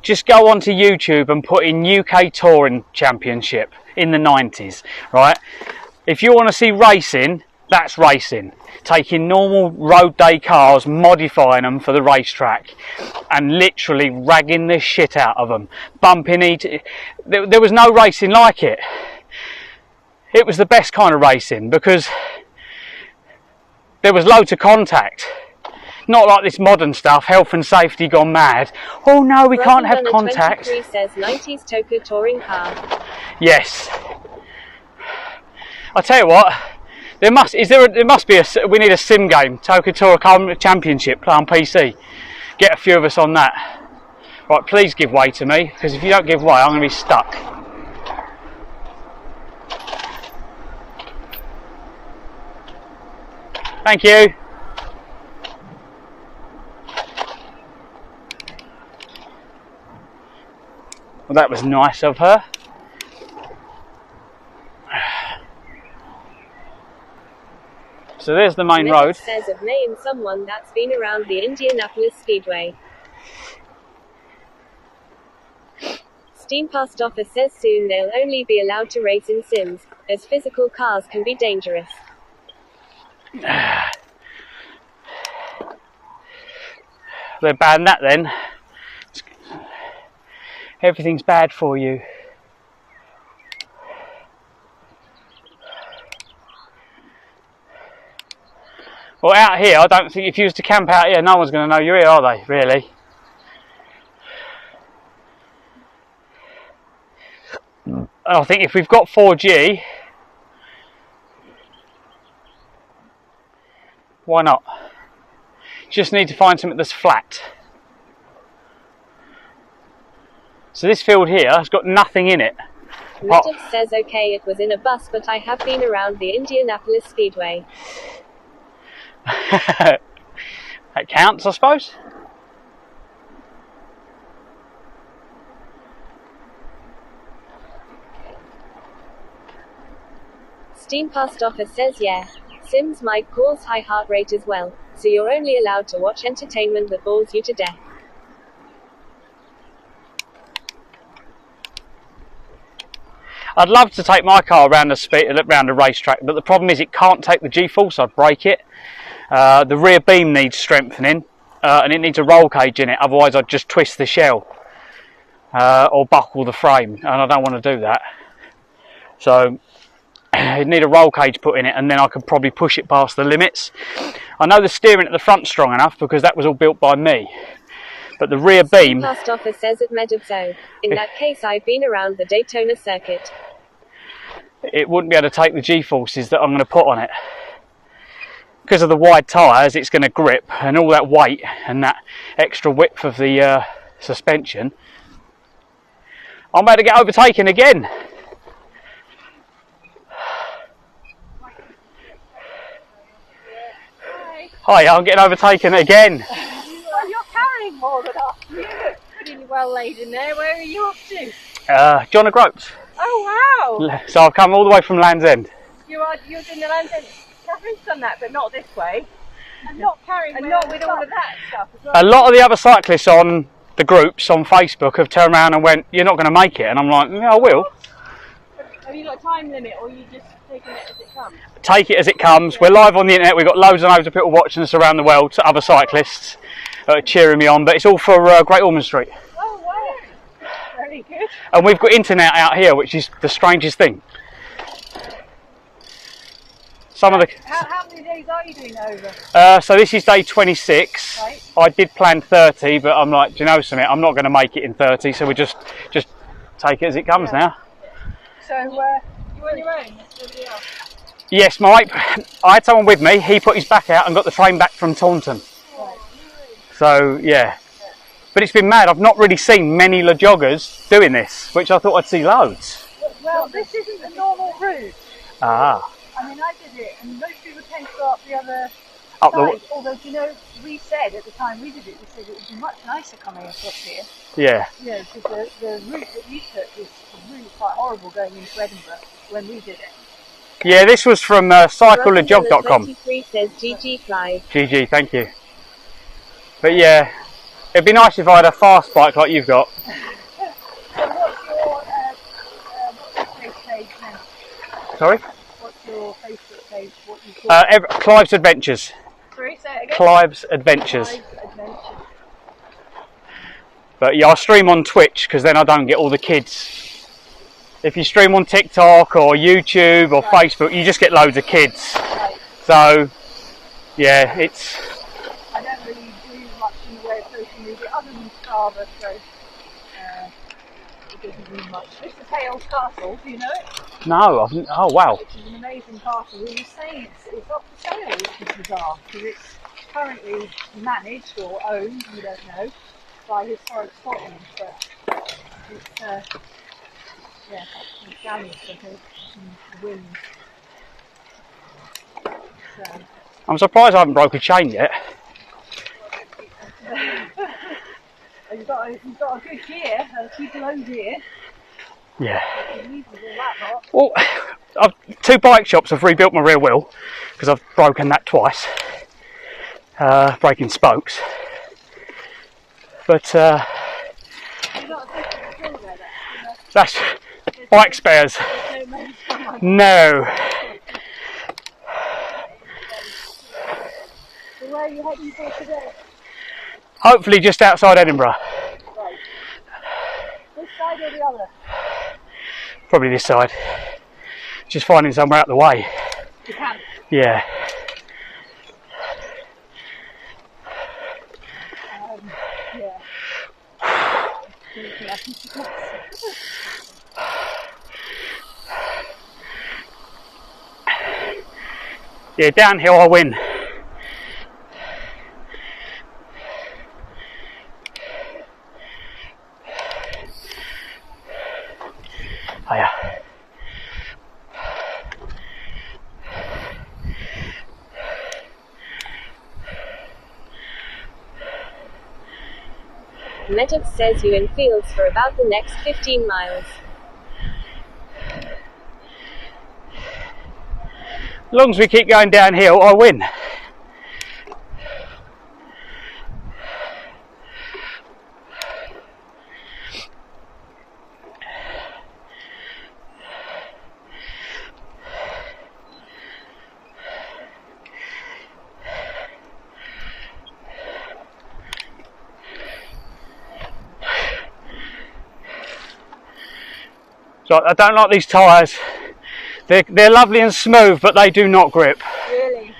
Just go onto YouTube and put in UK Touring Championship in the 90s, right? If you want to see racing, that's racing. Taking normal road day cars, modifying them for the racetrack, and literally ragging the shit out of them, bumping each. There was no racing like it. It was the best kind of racing because there was loads of contact. Not like this modern stuff, health and safety gone mad. Oh no, we can't have contact. 23 says 90s Toka touring car. Yes. I tell you what, there must be we need a sim game, Toka Tour Championship, play on PC. Get a few of us on that. Right, please give way to me, because if you don't give way, I'm going to be stuck. Thank you. Well, that was nice of her. So there's the main road. Says of me and someone that's been around the Indianapolis Speedway. Steam Past Offer says soon they'll only be allowed to race in sims, as physical cars can be dangerous. They're banned that then. Everything's bad for you. Well, out here, I don't think if you was to camp out here, no one's going to know you're here, are they, really? I think if we've got 4G, why not? Just need to find something that's flat. So this field here has got nothing in it. Medov says okay, it was in a bus, but I have been around the Indianapolis Speedway. That counts, I suppose. Steam Past Offer says yeah, sims might cause high heart rate as well, so you're only allowed to watch entertainment that bores you to death. I'd love to take my car around the racetrack, but the problem is it can't take the G-force. I'd break it. The rear beam needs strengthening, and it needs a roll cage in it, otherwise I'd just twist the shell or buckle the frame, and I don't want to do that. So it'd need a roll cage put in it, and then I could probably push it past the limits. I know the steering at the front's strong enough because that was all built by me, but the rear beam... Past Offer says it Medov so. In that case, I've been around the Daytona circuit. It wouldn't be able to take the G-forces that I'm going to put on it. Because of the wide tyres, it's going to grip, and all that weight and that extra width of the suspension. I'm about to get overtaken again. Hi, I'm getting overtaken again. Well, you're carrying more than us. You look pretty well laden there. Where are you off to? John O'Groats. Oh, wow. So I've come all the way from Land's End. You're doing the Land's End. Catherine's done that, but not this way. And not carrying and not with all of that stuff as well. A lot of the other cyclists on the groups on Facebook have turned around and went, "You're not going to make it," and I'm like, "Yeah, I will." Have you got a time limit, or are you just taking it as it comes? Take it as it comes. We're live on the internet. We've got loads and loads of people watching us around the world, other cyclists cheering me on, but it's all for Great Ormond Street. Oh, wow. Very good. And we've got internet out here, which is the strangest thing. Some of the... How many days are you doing over? So this is day 26. Right. I did plan 30, but I'm like, do you know something? I'm not going to make it in 30, so we just take it as it comes now. So you're on your own? Nobody else? Yes, I had someone with me. He put his back out and got the train back from Taunton. Right. So yeah, but it's been mad. I've not really seen many LEJOGers doing this, which I thought I'd see loads. Well, this isn't the normal route. Ah. I mean, I did it, and most people tend to go up the other. up the. Nice. Although, you know, we said at the time we did it, we said it would be much nicer coming across here. Yeah. You know, because the route that you took was really quite horrible going into Edinburgh when we did it. Yeah, this was from cyclelejog.com. 23 says GG Clive. GG, thank you. But yeah, it'd be nice if I had a fast bike like you've got. So what's your Facebook page then? Sorry? What's your Facebook page? What you call it? Clive's Adventures. Sorry, say it again? Clive's Adventures. Clive's Adventures. But yeah, I stream on Twitch because then I don't get all the kids. If you stream on TikTok or YouTube or Facebook, you just get loads of kids. Right. So, yeah, it's... I don't really do much in the way of social media other than Strava, so it doesn't do much. This is Hales Castle, do you know it? No, oh wow. Which is an amazing castle. We were saying it's up for sale, which is bizarre, because it's currently managed or owned, we don't know, by Historic Scotland, but it's... yeah, it's damaged, I think, from the wind. So. I'm surprised I haven't broke a chain yet. You've got a good gear, a keep low gear. Yeah. You all that lot. Well, two bike shops have rebuilt my rear wheel because I've broken that twice. Breaking spokes. But that's bike spares. No. So where are you heading for today? Hopefully just outside Edinburgh. Right. This side or the other? Probably this side. Just finding somewhere out the way. You can? Yeah. Yeah. Yeah, downhill I win. Oh yeah. LEJOG says you in fields for about the next 15 miles. As long as we keep going downhill, I win. So I don't like these tyres. They're lovely and smooth, but they do not grip. Really?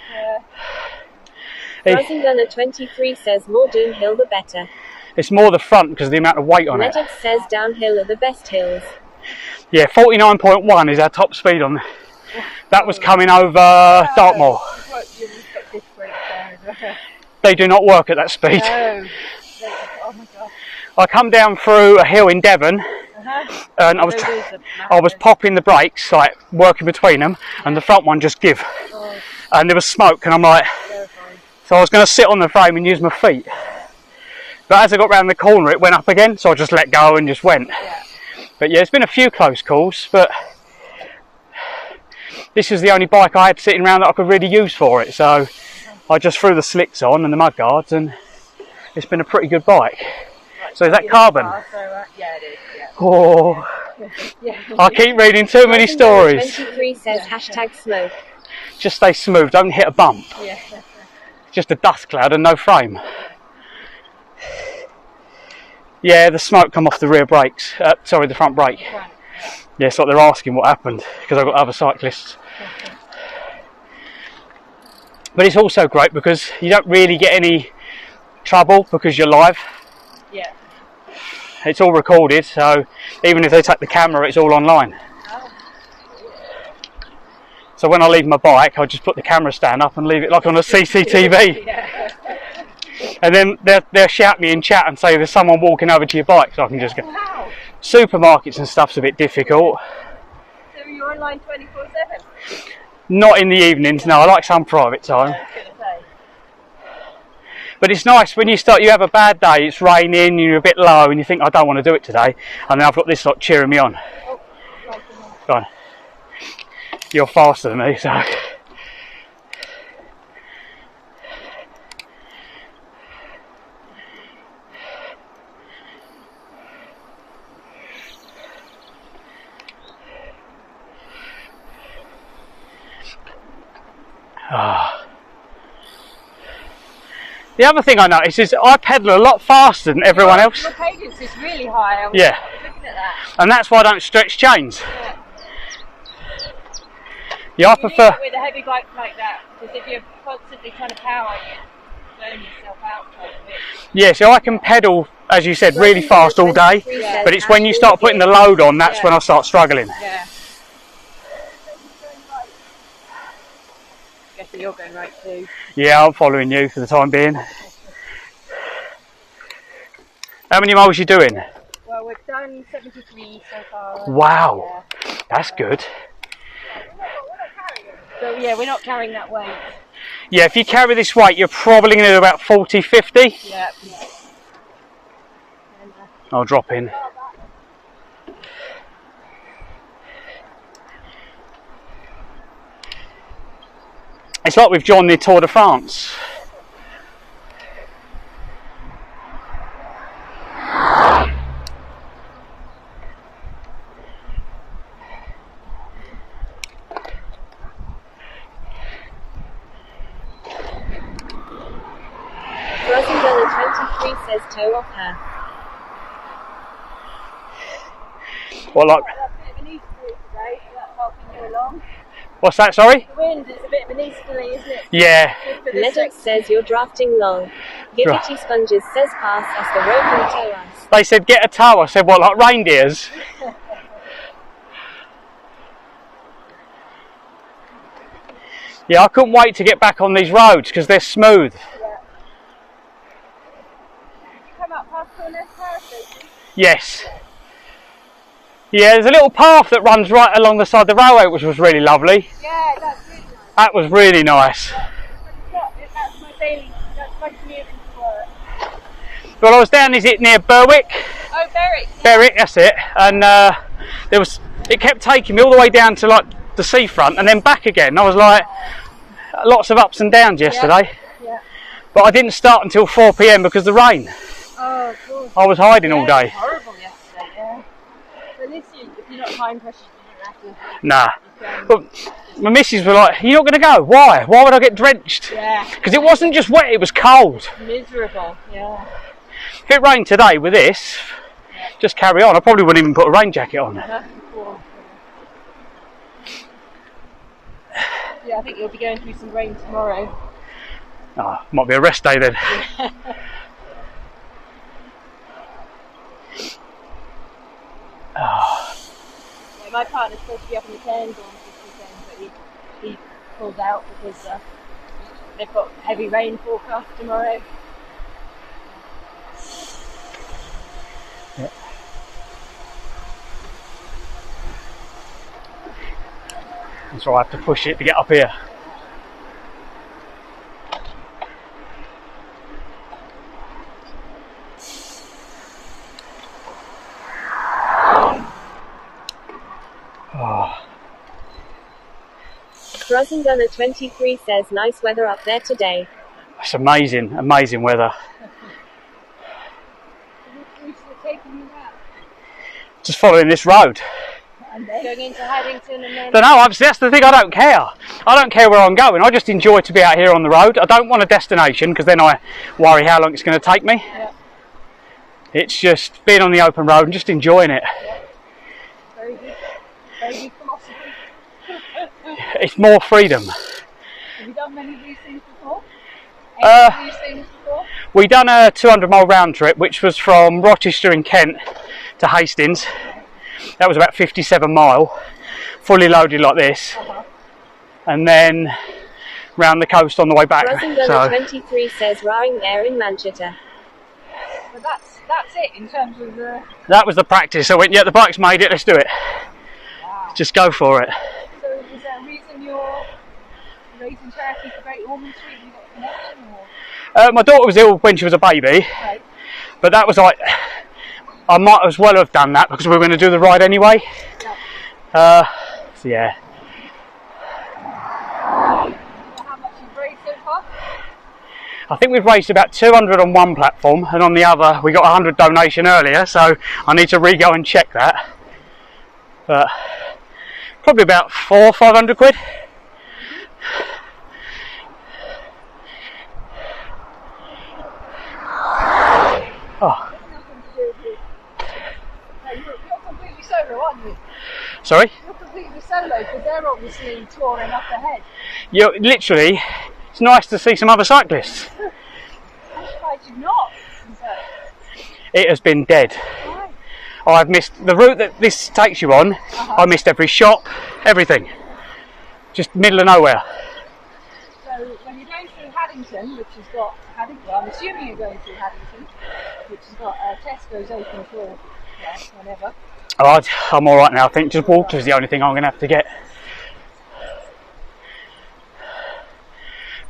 Rising Gunner 23 says more downhill the better. It's more the front because of the amount of weight on it. LEJOG says downhill are the best hills. Yeah, 49.1 is our top speed on. That was coming over Dartmoor. They do not work at that speed. No. Oh my God. I come down through a hill in Devon. And I was popping the brakes, like working between them, and the front one just give. And there was smoke, and I'm like, so I was going to sit on the frame and use my feet. But as I got round the corner, it went up again, so I just let go and just went. But yeah, it's been a few close calls, but this is the only bike I had sitting around that I could really use for it. So I just threw the slicks on and the mud guards, and it's been a pretty good bike. So is that carbon? Yeah, it is. Yeah. Oh, I keep reading too many stories. 23 says hashtag smoke. Just stay smooth, don't hit a bump. Yeah. Just a dust cloud and no frame. Yeah, the smoke come off the rear brakes. Sorry, the front brake. Yeah, it's like they're asking what happened because I've got other cyclists. But it's also great because you don't really get any trouble because you're live. Yeah. It's all recorded, so even if they take the camera, it's all online. So when I leave my bike, I just put the camera stand up and leave it like on a CCTV. Yeah. And then they'll shout me in chat and say there's someone walking over to your bike, so I can just go. Wow. Supermarkets and stuff's a bit difficult. So you're online 24/7? Not in the evenings, no, I like some private time. I was going to say. But it's nice when you have a bad day, it's raining, you're a bit low, and you think, I don't want to do it today. And then I've got this lot cheering me on. Go on. You're faster than me, so. The other thing I noticed is I pedal a lot faster than everyone else. Your cadence is really high. I was Yeah. looking at that. And that's why I don't stretch chains. Yeah. Yeah, I You prefer. need it with a heavy bike like that, because if you're constantly trying to power, you burn yourself out quite a bit. Yeah, so I can pedal, as you said, really fast all day. Yeah. But it's when you start putting the load on, that's Yeah. when I start struggling. Yeah. Guessing you're going right too. Yeah, I'm following you for the time being. How many miles are you doing? Well, we've done 73 so far. Wow, that's good. So yeah, we're not carrying that weight. Yeah, if you carry this weight, you're probably going to do about 40, 50. Yeah. I'll drop in. It's like we've joined the Tour de France. Rosendale 23 says toe off her. What, like? That's a bit of an easterly today, so that's helping you along. What's that? Sorry. The wind is a bit of an easterly, isn't it? Yeah. LEJOG says you're drafting long. Gibbity Sponges says pass us the rope and tow us. They said get a tow. I said what, like reindeers? Yeah, I couldn't wait to get back on these roads because they're smooth. Yeah. Come up past Corners Power Station. Yes. Yeah, there's a little path that runs right along the side of the railway, which was really lovely. Yeah, that's really nice. That was really nice. That's my commute into work. Well, I was down, is it near Berwick? Oh, Berwick. Yeah. Berwick, that's it. And it kept taking me all the way down to like the seafront and then back again. I was like, lots of ups and downs yesterday. Yeah. But I didn't start until 4 PM because of the rain. Oh, of course. I was hiding all It day. was horrible yesterday, yeah. But at least if you're not time pressured, you don't have to. Nah. But my missus were like, you're not going to go? Why? Why would I get drenched? Yeah. Because it wasn't just wet, it was cold. Miserable, yeah. If it rained today with this, just carry on. I probably wouldn't even put a rain jacket on. Yeah, I think you'll be going through some rain tomorrow. Oh, might be a rest day then. Oh. Yeah, my partner's supposed to be up in the Cairns on this weekend, but he pulled out because they've got heavy rain forecast tomorrow. Yeah. And so I have to push it to get up here. Oh. Rosendale 23 says nice weather up there today. It's amazing, amazing weather. Just following this road. And then going into Haddington and then... But no, that's the thing, I don't care. I don't care where I'm going, I just enjoy to be out here on the road. I don't want a destination because then I worry how long it's going to take me. Yeah. It's just being on the open road and just enjoying it. Yeah. Very good. Very good philosophy. It's more freedom. Have you done many of these things before? We done a 200-mile round trip, which was from Rochester in Kent to Hastings. That was about 57 mile, fully loaded like this, and then round the coast on the way back. Rosendale 23 says roaring there in Manchester. But that's it in terms of the... That was the practice. I went, yeah, the bike's made it, let's do it. Wow. Just go for it. So is there a reason you're raising charity for Great Ormond Street? You got a connection or? My daughter was ill when she was a baby, Right. but that was like, I might as well have done that because we were going to do the ride anyway. Yeah. So yeah. How much you've raised so far? I think we've raised about 200 on one platform, and on the other we got 100 donation earlier, so I need to re-go and check that. But probably about 400 or 500 quid. Oh. You're completely solo, aren't you? Sorry? You're completely solo because they're obviously touring up ahead. You're literally, it's nice to see some other cyclists. I'm surprised you've not. It has been dead. Right. I've missed the route that this takes you on. I missed every shop, everything. Just middle of nowhere. So when you're going through Haddington, which has got well, I'm assuming you're going through Haddington, which has got Tesco's open for whenever. Oh, I'm all right now. I think just water is the only thing I'm going to have to get.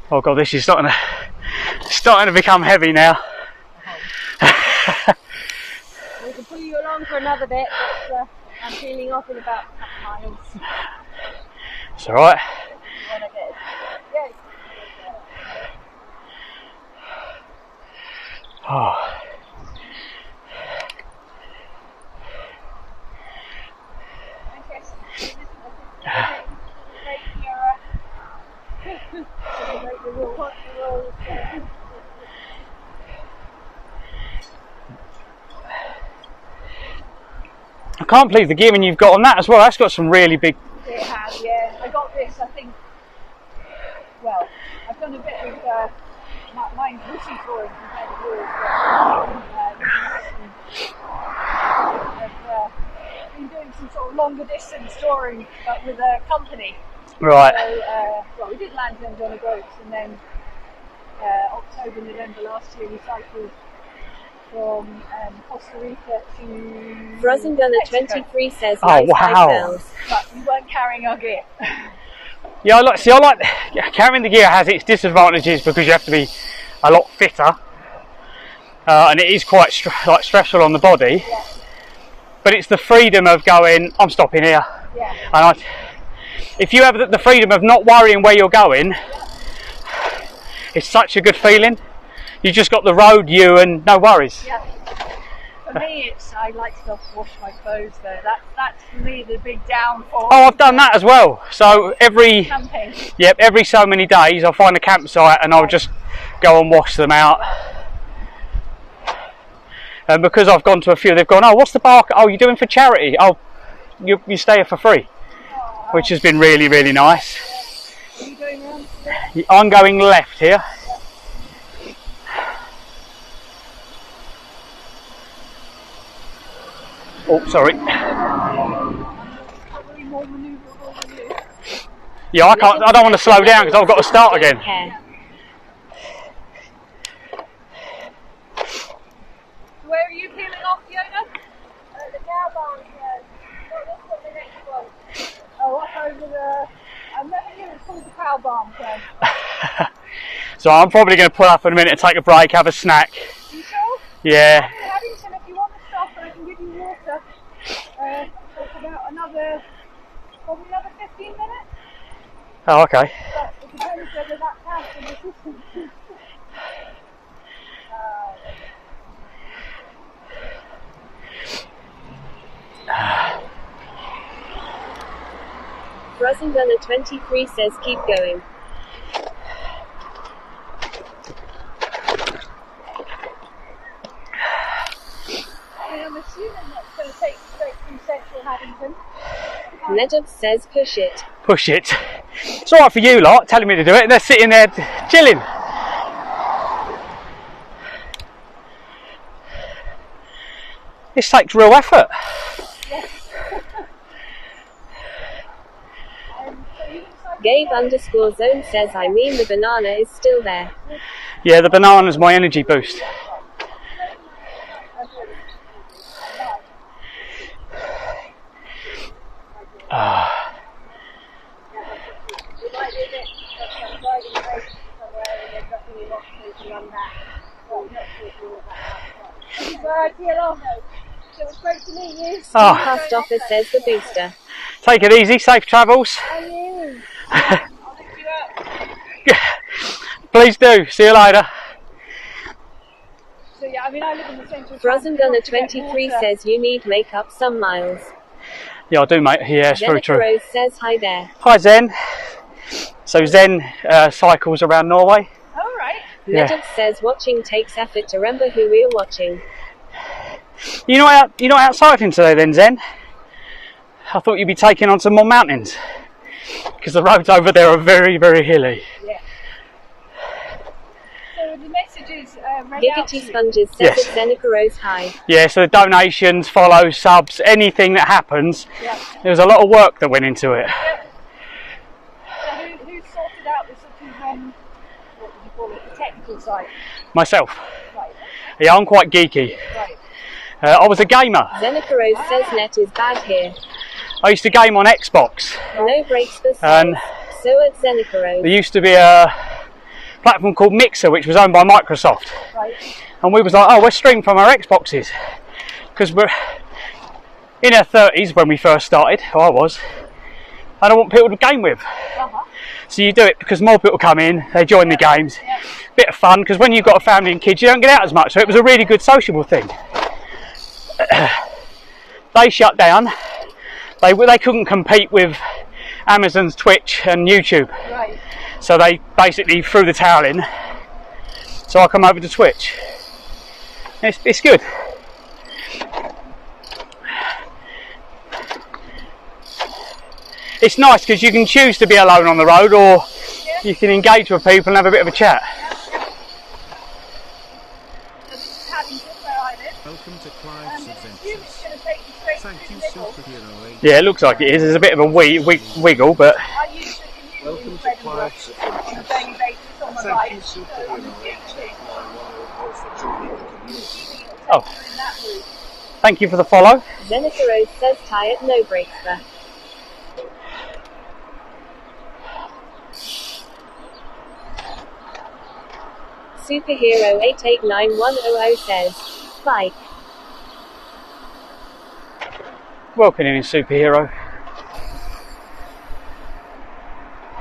Oh god, this is starting to become heavy now. We can pull you along for another bit, but I'm peeling off in about a couple miles. It's all right. Oh. I can't believe the gearing you've got on that as well. That's got some really big. It has, yeah. I got this, I think. Well, I've done a bit of mine's wussy touring compared to yours. I've been doing some sort of longer distance touring, but with a company. Right. So, well, we did Landsend on a boat, and then October, November last year we cycled from Costa Rica to Frozen Gunner 23 says, oh nice wow. bells. But we weren't carrying our gear. Yeah, I like carrying the gear has its disadvantages because you have to be a lot fitter, and it is quite stressful on the body. Yeah. But it's the freedom of going, I'm stopping here. Yeah. And if you have the freedom of not worrying where you're going, it's such a good feeling. You just got the road, you, and no worries. Yeah. For me, I like to go wash my clothes though. That's for me the big downfall. Oh, I've done that as well. So every so many days I'll find a campsite and I'll just go and wash them out. And because I've gone to a few, they've gone, oh, what's the bar? Oh, you're doing for charity? Oh, you stay here for free, which has been really, really nice. Are you going around? I'm going left here. Oh, sorry. Yeah, I can't. I don't want to slow down because I've got to start again. Where are you peeling off, Fiona? The cow barn. Well, this one, the next one. Oh, up over the. I've never knew it's called the cow barn. So. So I'm probably going to pull up in a minute and take a break, have a snack. You sure? Yeah. Haddington, if you want to stop, I can give you water. For about probably another 15 minutes. Oh, okay. But it depends whether that counts in the system. Frozen Gunner 23 says keep going. I'm assuming that's going to take straight from central Haddington. LEJOG says push it. Push it. It's alright for you lot telling me to do it and they're sitting there chilling. This takes real effort. Gabe_zone says I mean the banana is still there. Yeah, the banana's my energy boost. Right, hello. It was great to meet you. Oh. Past office says the booster. Take it easy, safe travels. And you. I'll lift you up. Please do. See you later. So yeah, I mean, I live in the centre of Frozen Gunner 23 says you need make up some miles. Yeah, I do, mate. Yeah, it's very true. Rose says hi there. Hi, Zen. So Zen cycles around Norway. All right. Yeah. Legend says watching takes effort to remember who we're watching. You're not out cycling today then, Zen? I thought you'd be taking on some more mountains. Because the roads over there are very, very hilly. Yeah. So the message is read out to Giggity you. Sponges says Yes. it's Zenica Rose hi. Yeah, so donations, follows, subs, anything that happens, Yeah. there was a lot of work that went into it. Yep. So who sorted out the sort of, what would you call it, the technical side? Myself. Right. Yeah, I'm quite geeky. Right. I was a gamer. Zenica Rose says net is bad here. I used to game on Xbox. No breaks for And so at Zenica Rose. there used to be a platform called Mixer, which was owned by Microsoft. Right. And we was like, oh, we're streaming from our Xboxes. Because we're in our 30s when we first started, or I was. And I want people to game with. Uh-huh. So you do it because more people come in, they join the games. Yeah. Bit of fun, because when you've got a family and kids, you don't get out as much. So it was a really good sociable thing. They shut down. They couldn't compete with Amazon's Twitch and YouTube. Right. So they basically threw the towel in. So I come over to Twitch. It's good. It's nice because you can choose to be alone on the road, or you can engage with people and have a bit of a chat. Welcome to Clive's Adventures. Thank you, Superhero 8. Yeah, it looks like it is. There's a bit of a wiggle, but Welcome to Clive's Adventures. Thank you, Superhero 8. For joining the community. oh, thank you for the follow. Zenica Rose says tie at no breaks for. Superhero 889100 says bike. Welcome in, Superhero.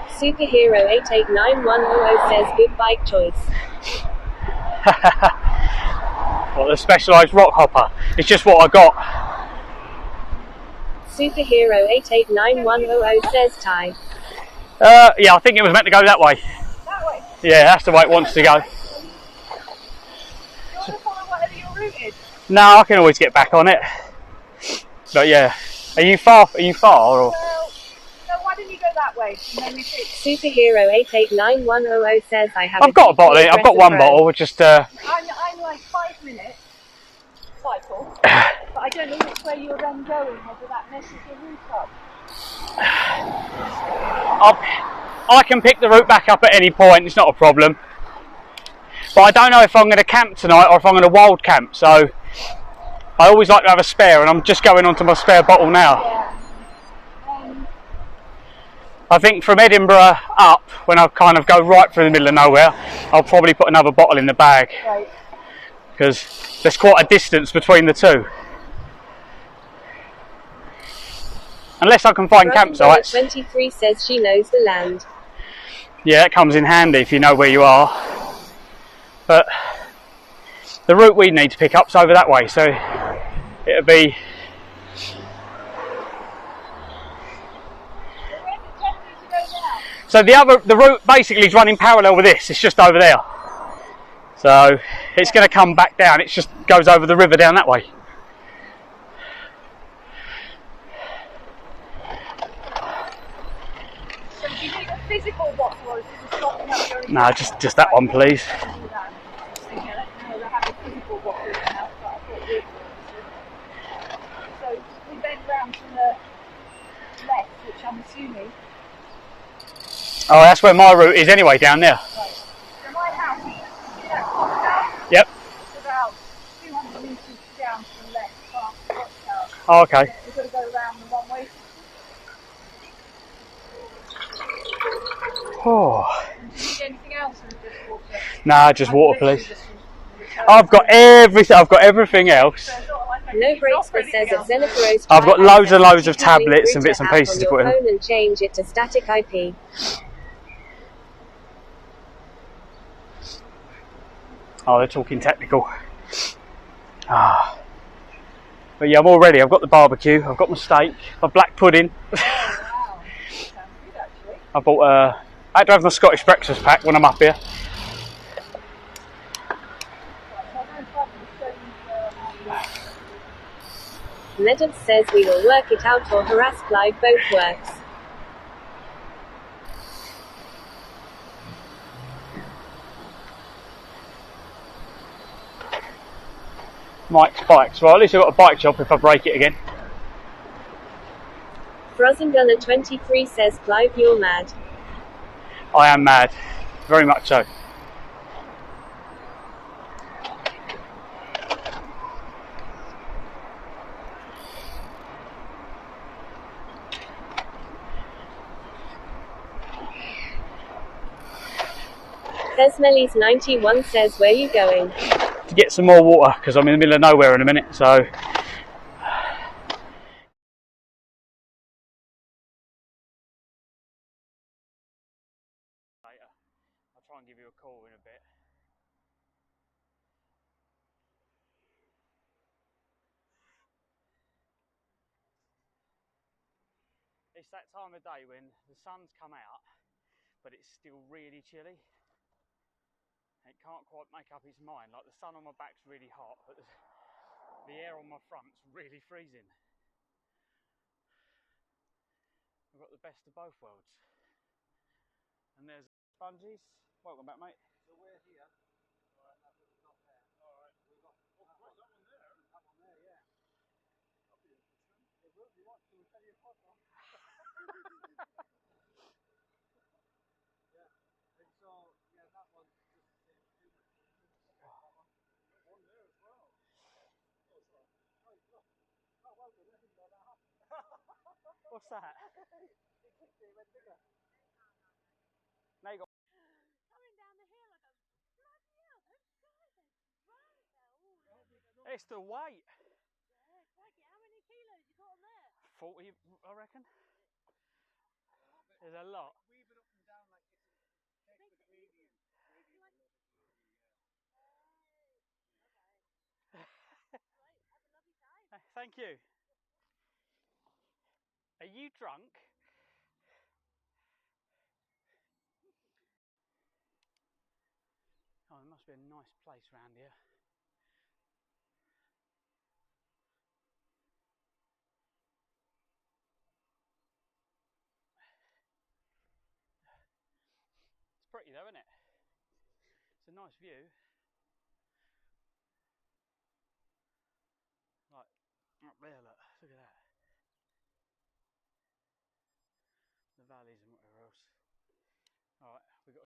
Superhero 889100 says good bike choice. Well, the specialised rock hopper. It's just what I got. Superhero 889100 says tie. Yeah, I think it was meant to go that way. That way? Yeah, that's the way it wants to go. Do you want to follow whatever your route is? No, I can always get back on it. But yeah, are you far? Or? Well, no, why didn't you go that way? And then we pick. Superhero 889100 says I have. I've got a bottle in it. I've got one bottle. Just I'm like 5 minutes cycle, but I don't know which way you're then going, whether that messes your route up. I can pick the route back up at any point. It's not a problem. But I don't know if I'm going to camp tonight or if I'm going to wild camp. So I always like to have a spare, and I'm just going onto my spare bottle now. Yeah. I think from Edinburgh up, when I kind of go right through the middle of nowhere, I'll probably put another bottle in the bag. Right. Because there's quite a distance between the two. Unless I can find campsites. 23 says she knows the land. Yeah, it comes in handy if you know where you are. But the route we need to pick up's over that way, so it'll be. So the route basically is running parallel with this. It's just over there. So it's going to come back down. It just goes over the river down that way. So do you need a physical bottle, or is it just stopping up your? No, just that one, please. So we bend round to the left, which I'm assuming. Oh, that's where my route is anyway, down there. Right. So my house, you know, clock tower. Yep. It's about 200 metres down to the left, past the clock tower. Oh, okay. We've got to go around the one way. Oh. Do you need anything else, or just water? Nah, just water, please. I've got everything. I've got everything else. No breaks for says at Zenithros. I've got loads and loads of You can link tablets and bits and router app pieces on to your put in. phone and change it to static IP. Oh, they're talking technical. Ah. But yeah, I'm all ready. I've got the barbecue, I've got my steak, my black pudding. I bought I had to have my Scottish breakfast pack when I'm up here. LEJOG says we will work it out or harass Clive, both works. Mike's bikes. Well, at least I've got a bike shop if I break it again. Frozen Gunner 23 says Clive, you're mad. I am mad. Very much so. Desmelis 91 says where you going? To get some more water because I'm in the middle of nowhere in a minute, so later. I'll try and give you a call in a bit. It's that time of day when the sun's come out, but it's still really chilly. It can't quite make up its mind. Like the sun on my back's really hot, but the air on my front's really freezing. We've got the best of both worlds. And there's sponges. Welcome back, mate. So we're here. Alright, that's at the top there. Alright, we've got that one there. That one there, yeah. That'll be interesting. It will be watching the video photo. Yeah. And so yeah, that one's just the same too. One there as well. Oh, sorry. Oh, look. Oh, well done. I didn't know that happened. What's that? It kicked it, it went bigger. Now you got. Coming down the hill, I go, bloody hell, those guys are right there. It's the weight. Yeah, crikey, how many kilos you got on there? 40, I reckon. There's a lot. Weaving up and down like this. Takes the gradient. Thank you. Are you drunk? Oh, it must be a nice place round here. It's pretty though, isn't it? It's a nice view. Like up there, look at that. The valleys and whatever else. Alright, we've got.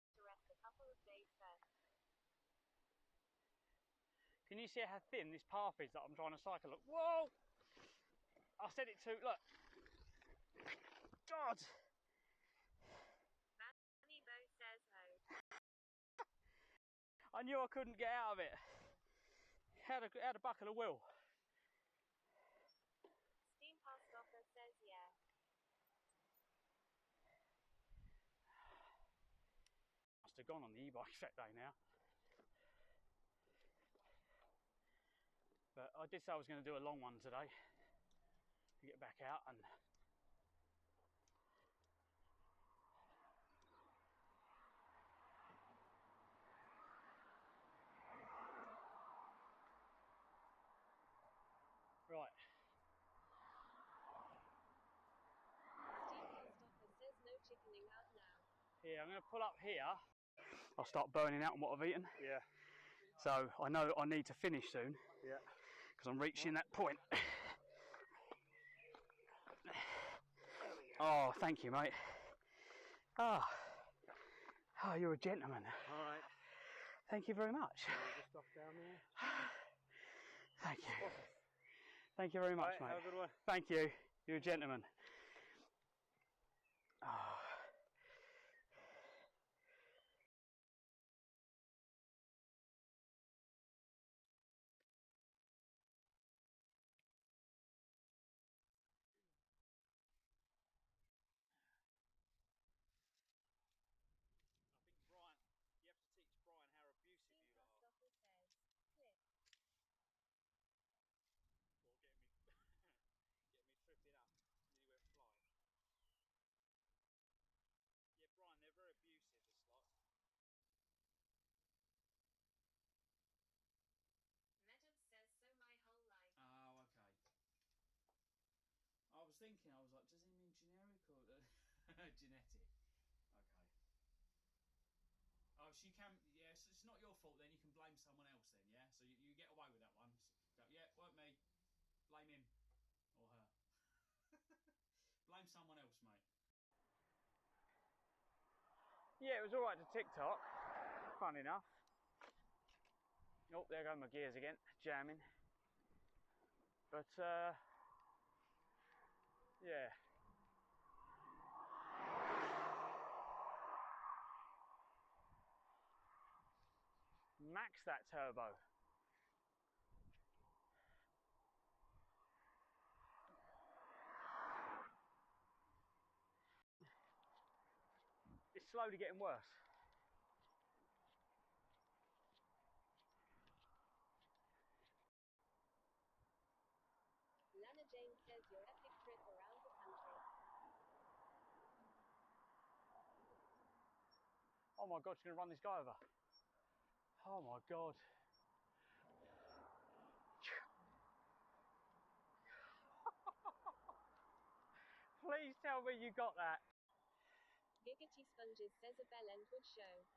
Can you see how thin this path is that I'm trying to cycle? Look, whoa! I said it too. Look. God. I knew I couldn't get out of it. Had a buckle of will. Steam Pass Stopper says yeah. Must have gone on the e-bike that day now. But I did say I was going to do a long one today to get back out and right. Yeah, I'm going to pull up here. I'll start burning out on what I've eaten. Yeah. So I know I need to finish soon. Yeah. Because I'm reaching that point. Oh, thank you, mate. Oh, you're a gentleman. All right. Thank you very much. Just off down there. Thank you. Thank you very much, Right, mate. have a good one. Thank you. You're a gentleman. Oh. thinking, I was like, does he mean generic or genetic? Okay. Oh, she can. Yeah, so it's not your fault. Then you can blame someone else. Then, yeah. So you get away with that one. Go, yeah, weren't me. Blame him or her. Blame someone else, mate. Yeah, it was all right to TikTok. Fun enough. Oh, there go my gears again, jamming. But yeah. Max that turbo. It's slowly getting worse. Lana Jane says your epic trip around the country. Oh my god, she's gonna run this guy over. Oh my god. Please tell me you got that. Giggity Sponges says a bell end would show.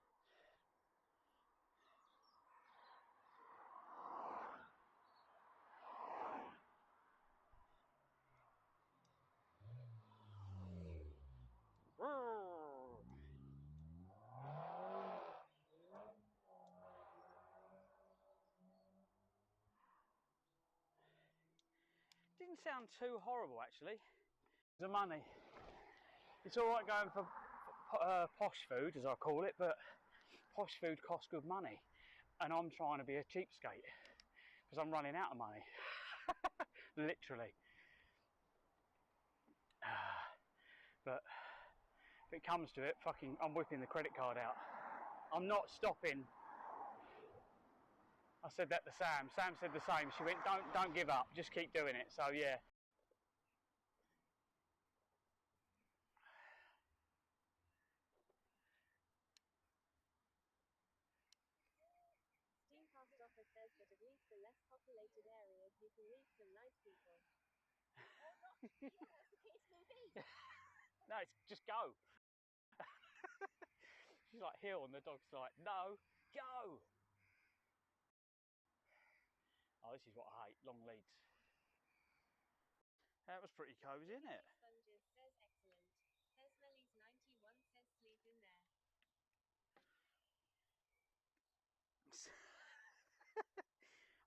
Didn't sound too horrible actually. The money. It's alright going for posh food, as I call it, but posh food costs good money. And I'm trying to be a cheapskate because I'm running out of money. Literally. But if it comes to it, fucking, I'm whipping the credit card out. I'm not stopping. I said that to Sam. Sam said the same. She went, don't give up, just keep doing it. So yeah. Steam Past Offer says that at least the less populated areas you can meet some nice people. No, it's just go. She's like hill and the dog's like, no, go. Oh, this is what I hate, long leads. That was pretty cosy, isn't it? Sponges says excellent. Tesmelly's 91 says sleep in there.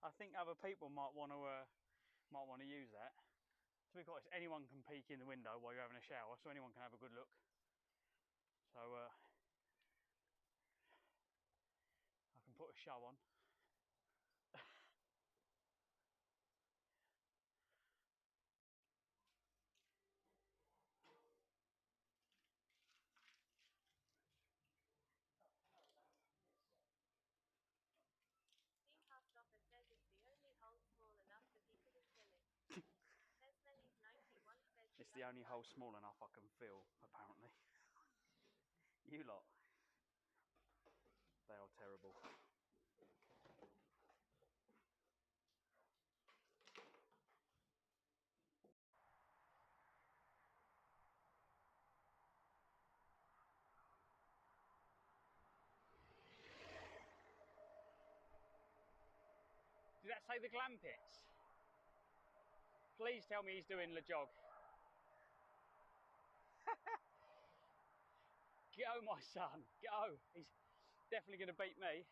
I think other people might want to use that. To be quite honest, anyone can peek in the window while you're having a shower, so anyone can have a good look. So I can put a show on. Steam Past Offer says it's the only hole small enough that he couldn't fill it. Tesmelly's 91 says It's the only hole small enough I can fill, apparently. You lot. They are terrible. Did that say the glam pits? Please tell me he's doing LEJOG. Go, my son, go. He's definitely going to beat me.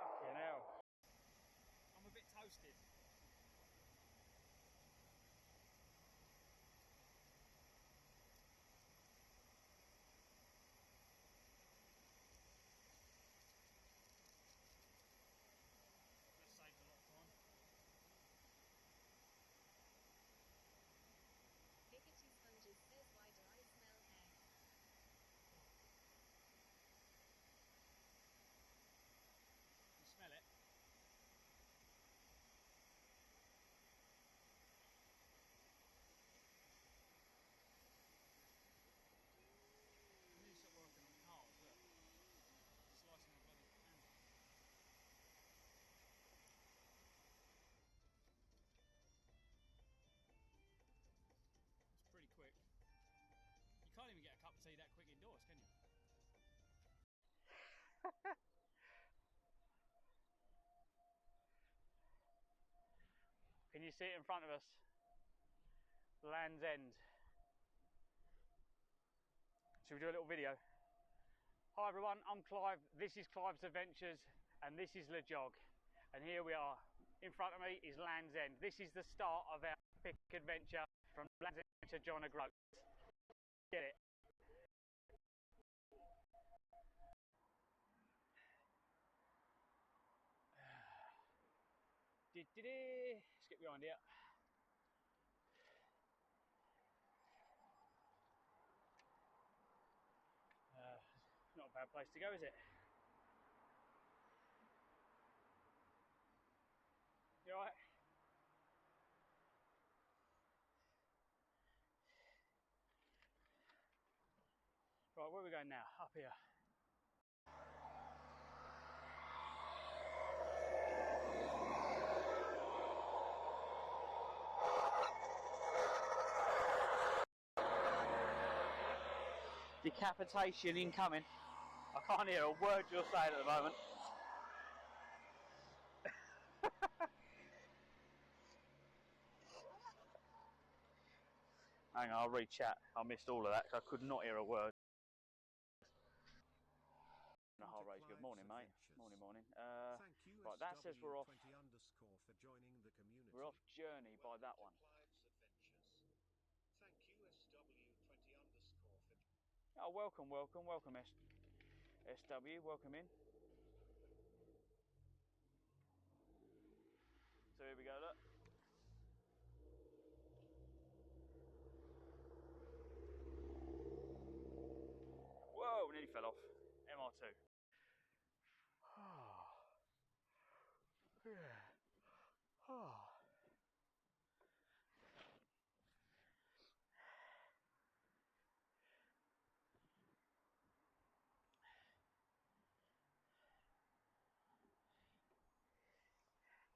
Fucking hell. I'm a bit toasted. That saves a lot of time. Giggity Sponges says why do I smell hair? Can you see it in front of us? Land's End. Should we do a little video? Hi everyone, I'm Clive. This is Clive's Adventures and this is LEJOG. And here we are. In front of me is Land's End. This is the start of our epic adventure from Land's End to John O'Groats. Get it? Let's get behind here. Not a bad place to go, is it? You alright? Right, where are we going now? Up here. Decapitation incoming. I can't hear a word you're saying at the moment. Hang on, I'll re-chat. I missed all of that because I could not hear a word. Good morning, mate. Morning. Right, that says we're off. We're off Journey by that one. Oh, welcome, SW, welcome in. So here we go, look. Whoa, nearly fell off. MR2. Yeah.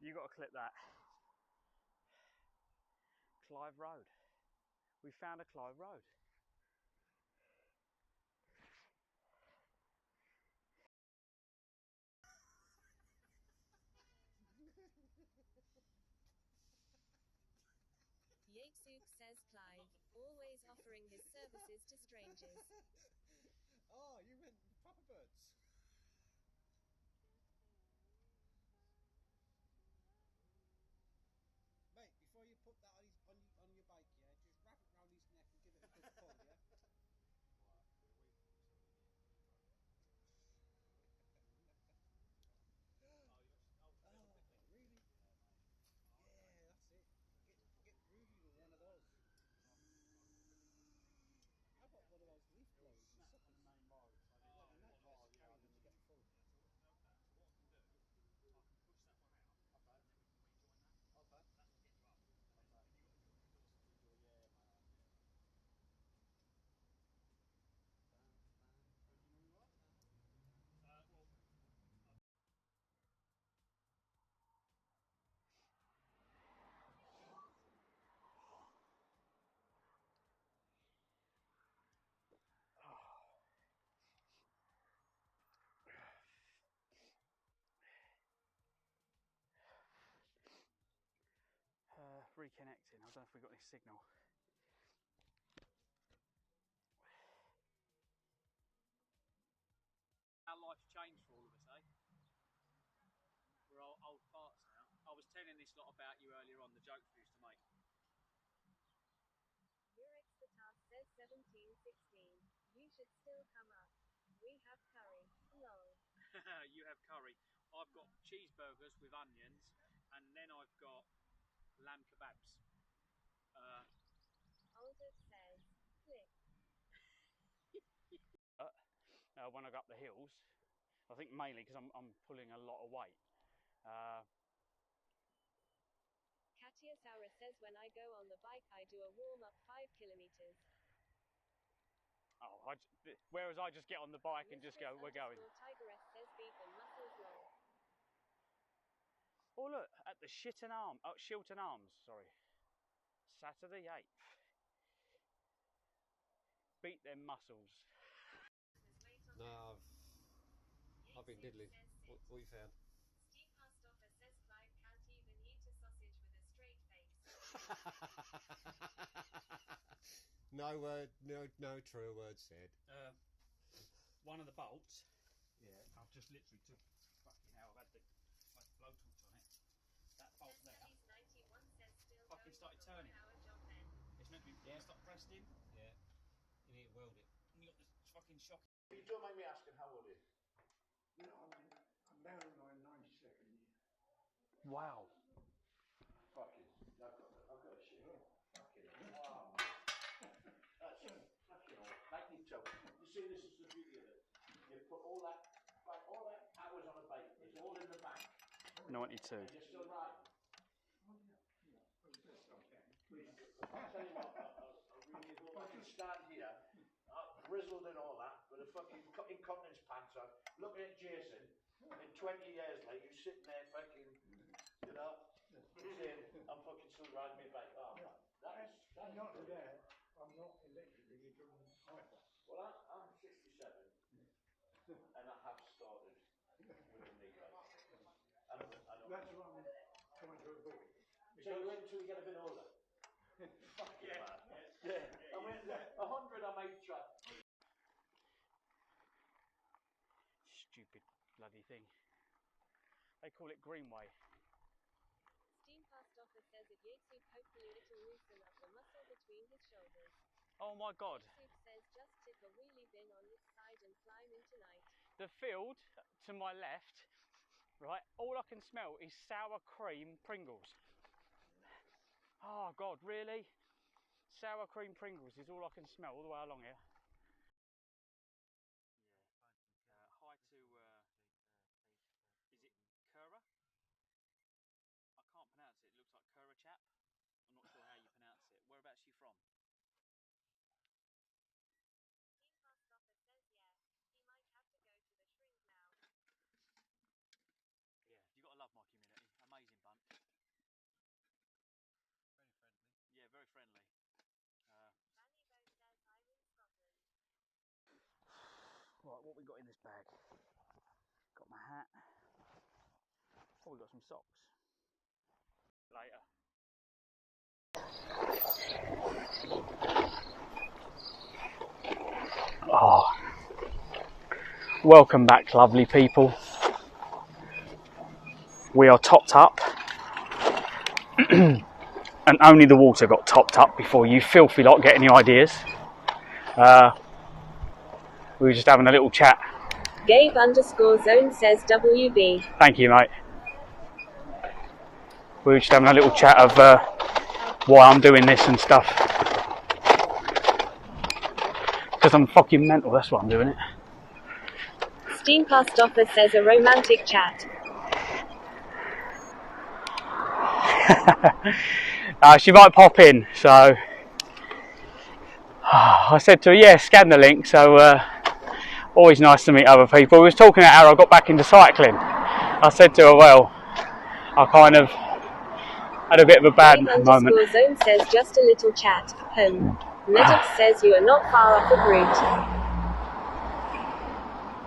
You got to clip that. Clive Road. We found a Clive Road. Yatesuk says Clive, always offering his services to strangers. Oh, you meant proper birds. Mate, before you put that on your bike, yeah, just wrap it round his neck and give it a good pull, yeah? Oh, really? Yeah, that's it. Get Rudy with one of those. How about one of those leaf blowers and suckers? Like a nightmare to carry when they get full. Okay. Reconnecting. I don't know if we got any signal. Our life's changed for all of us, eh? We're old farts now. I was telling this lot about you earlier on, the jokes we used to make. Murex the task says 1716. You should still come up. We have curry. Lol. You have curry. I've got cheeseburgers with onions, and then I've got lamb kebabs. Aldous says, click. When I go up the hills, I think mainly because I'm pulling a lot of weight. Katia Saura says when I go on the bike I do a warm-up 5 kilometers. Oh, whereas I just get on the bike and just go, we're going. Tigress says beef and muscles long. Oh look, at the Shilton Arms, sorry. Saturday 8th. Beat them muscles. No, I've been diddling. What you found? Steve Hastoffer says Clive can't even eat a sausage with a straight face. No true word said. One of the bolts. Yeah. I've just literally took fucking hell. I've had the blowtorch on it. That bolt there. Fucking started turning. It's meant to be stop pressed in. Yeah. You need to weld it. And you got this fucking shock. You don't mind me asking, how old are you? No, I'm down in my 92nd year. Wow. Fucking, I've got a shit. Fucking hell. Wow. That's fucking old. 92. You see, this is the beauty of it. You put all that hours on a bike. It's all in the bank. 92. And you're still riding. I'll tell you what, I really hope I can stand here, grizzled and all that, with a fucking incontinence pants on, looking at Jason, in 20 years, like, you sitting there fucking, you know, saying, I'm fucking still riding my bike. Oh, man, that is Not brilliant. there. I'm not electrically driven either. Well, I'm 67, and I have started with a knee bike. I know. That's what I'm trying to avoid. So you wait until you get a bit older? Fucking man. Yeah. I mean, 100 I might try. Stupid bloody thing. They call it Greenway. Steve Hastoffer says it Yesu hopefully it'll loosen up the muscle between his shoulders. Oh my god. Soup says just tip a wheelie bin on this side and climb in tonight. The field to my left, right, all I can smell is sour cream Pringles. Oh god, really? Sour cream Pringles is all I can smell all the way along here. Hi to, is it Kura? I can't pronounce it. It looks like Kura chap. I'm not sure how you pronounce it. Whereabouts are you from? Steve Hastoffer says he might have to go to the shrink now. Yeah, you got to love my community. Amazing bunch. Very friendly. Yeah, very friendly. Right, what we got in this bag? Got my hat. Oh, we got some socks. Later. Oh, welcome back, lovely people. We are topped up. And only the water got topped up before you filthy lot get any ideas. We were just having a little chat. Gabe_zone says WB. Thank you, mate. We were just having a little chat of why I'm doing this and stuff. Because I'm fucking mental, that's why I'm doing it. Steve Hastoffer says a romantic chat. She might pop in, so I said to her, yeah, scan the link. So always nice to meet other people. We was talking about how I got back into cycling. I said to her, well, I kind of had a bit of a bad moment. Zone says just a little chat. Medox says you are not far off the route.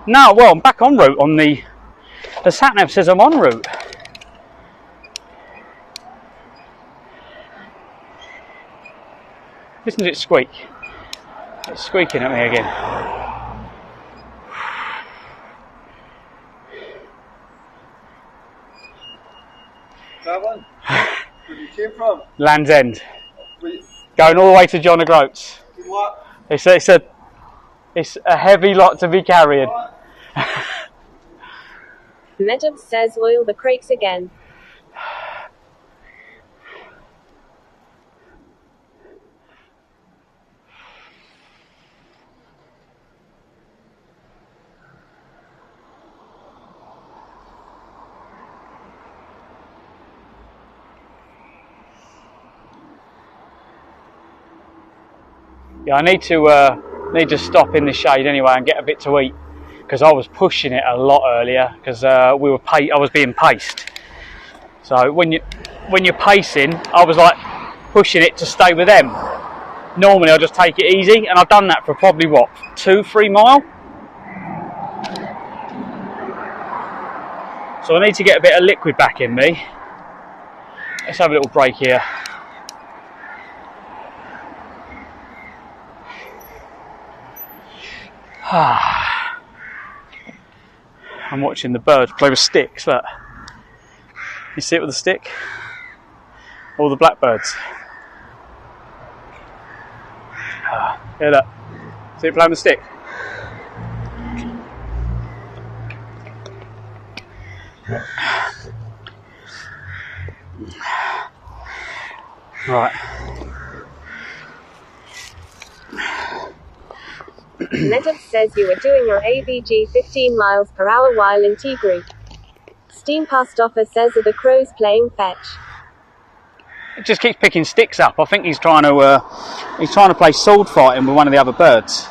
No, well, I'm back en route on the sat-nav says I'm en route. Listen to it squeak. It's squeaking at me again. That one? Where you came from? Land's End. Wait. Going all the way to John O'Groats. What? It's a heavy lot to be carrying. Medox says oil the crakes again. Yeah, I need to stop in the shade anyway and get a bit to eat, because I was pushing it a lot earlier because I was being paced. So when you're pacing, I was like pushing it to stay with them. Normally I just take it easy, and I've done that for probably what, 2-3 miles. So I need to get a bit of liquid back in me. Let's have a little break here. I'm watching the birds play with sticks, look. You see it with a stick? All the blackbirds. Here, look. See it playing with a stick? Right. Netup says you were doing your AVG 15 miles per hour while in T group. Steam Pastoffer says are the crows playing fetch. It just keeps picking sticks up. I think he's trying to play sword fighting with one of the other birds.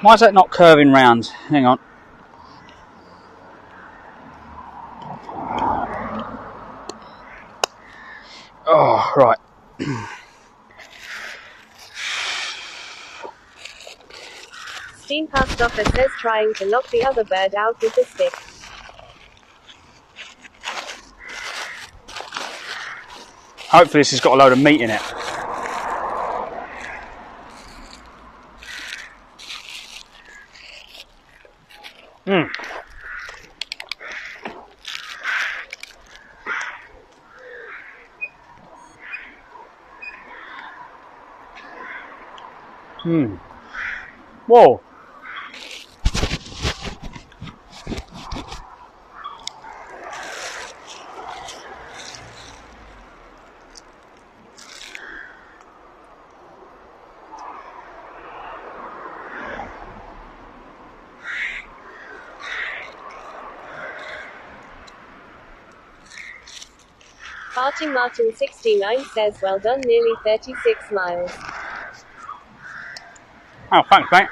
Why is that not curving round? Hang on. Oh, right. Steam Pastoffer says trying to knock the other bird out with the stick. Hopefully this has got a load of meat in it. Whoa. Farting Martin 69 says well done, nearly 36 miles. Oh, thanks, mate.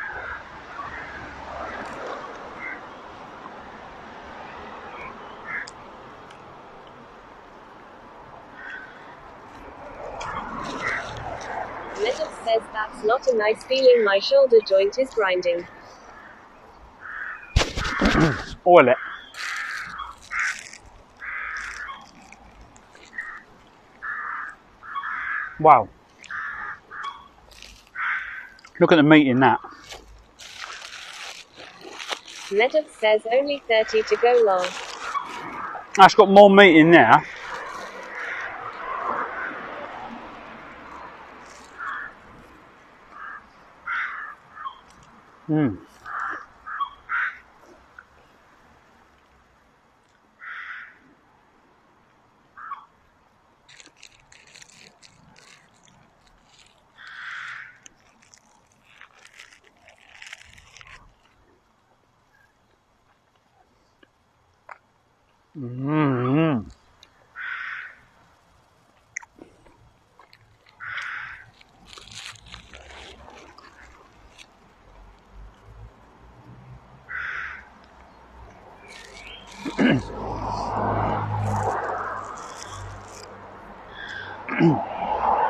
Netup says that's not a nice feeling, my shoulder joint is grinding. Oil it. Wow. Look at the meat in that. Netup says only 30 to go long. That's got more meat in there.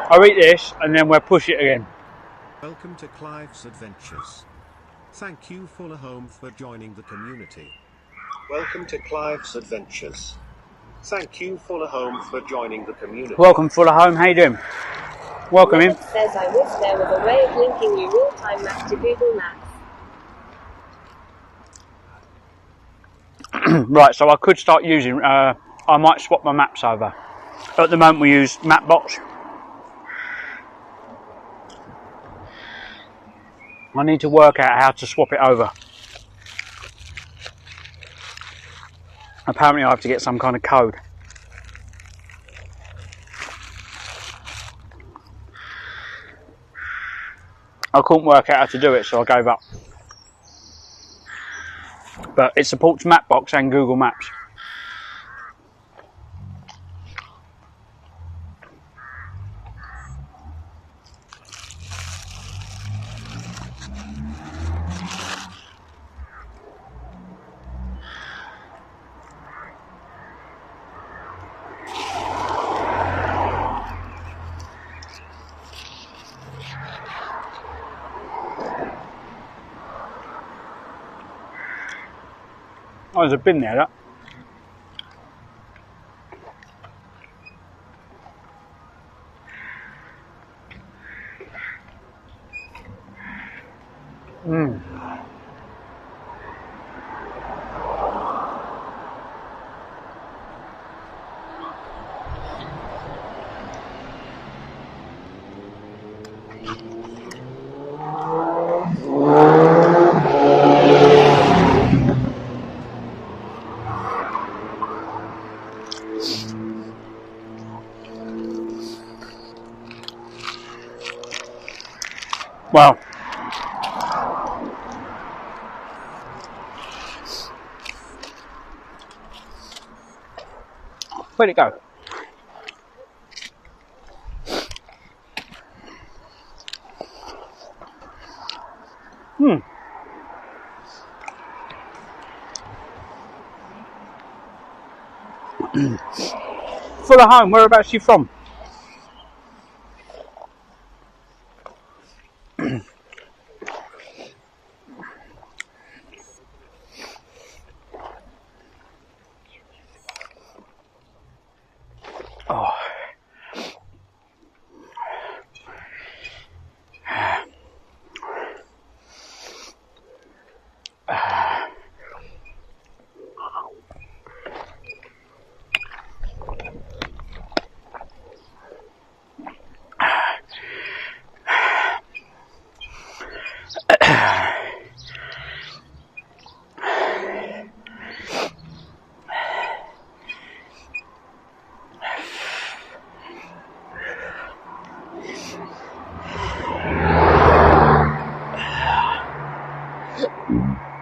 I'll eat this and then we'll push it again. Welcome to Clive's Adventures. Thank you Fuller Home for joining the community. Welcome to Clive's Adventures. Thank you Fuller Home for joining the community. Welcome Fuller Home, how you doing? Welcome in. Netup says I wish there was a way of linking you real-time maps to Google Maps. Right, so I could start using, I might swap my maps over. At the moment we use Mapbox. I need to work out how to swap it over. Apparently I have to get some kind of code. I couldn't work out how to do it, so I gave up. But it supports Mapbox and Google Maps. times I've been there. That. Well, where'd it go? Fuller home, whereabouts are you from? Oh.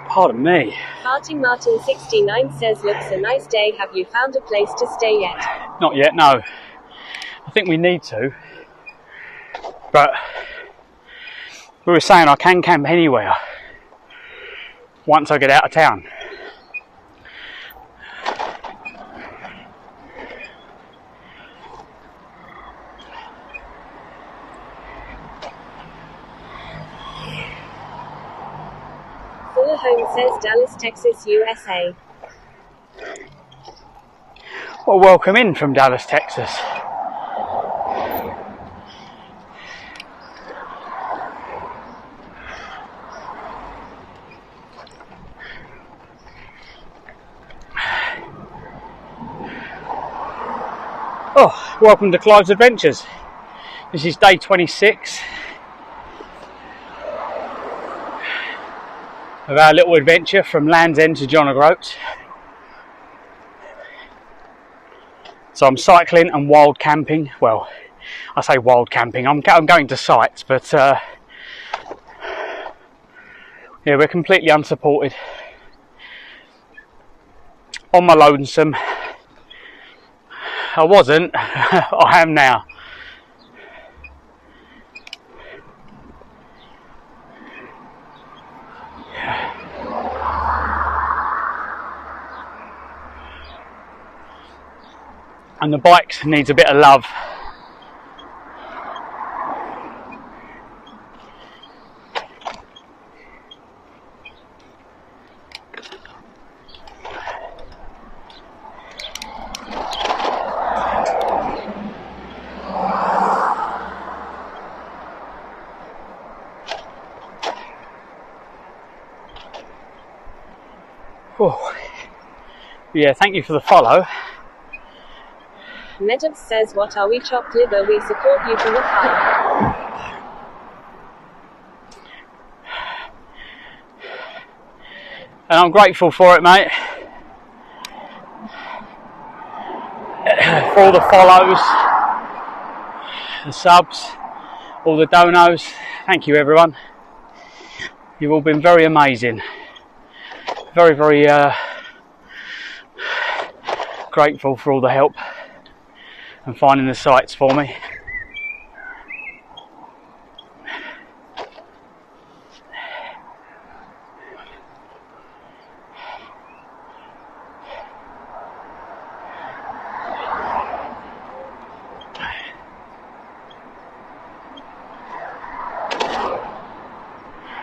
Pardon me. Farting Martin 69 says, looks a nice day. Have you found a place to stay yet? Not yet, no. I think we need to. But we were saying I can camp anywhere once I get out of town. Fuller Home says Dallas, Texas, USA. Well, welcome in from Dallas, Texas. Oh, welcome to Clive's Adventures. This is day 26 of our little adventure from Land's End to John O'Groats. So I'm cycling and wild camping. Well, I say wild camping, I'm going to sites, but yeah, we're completely unsupported. On my lonesome. I wasn't, I am now. And the bike needs a bit of love. Oh. Yeah, thank you for the follow. Medux says, what are we, chopped liver? We support you from afar. And I'm grateful for it, mate. For all the follows, the subs, all the donos. Thank you, everyone. You've all been very amazing. Very, very grateful for all the help and finding the sites for me.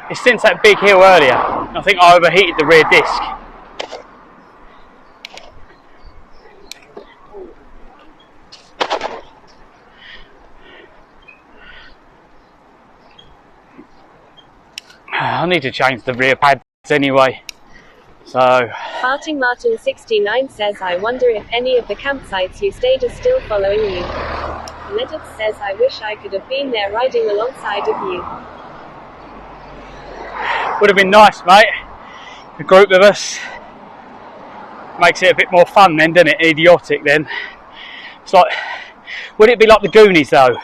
It's since that big hill earlier. I think I overheated the rear disc. I need to change the rear pads anyway. So, Farting Martin 69 says, I wonder if any of the campsites you stayed are still following you. Leonard says, I wish I could have been there riding alongside of you. would have been nice, mate. A group of us. Makes it a bit more fun then, doesn't it? Idiotic then. It's like, would it be like the Goonies though?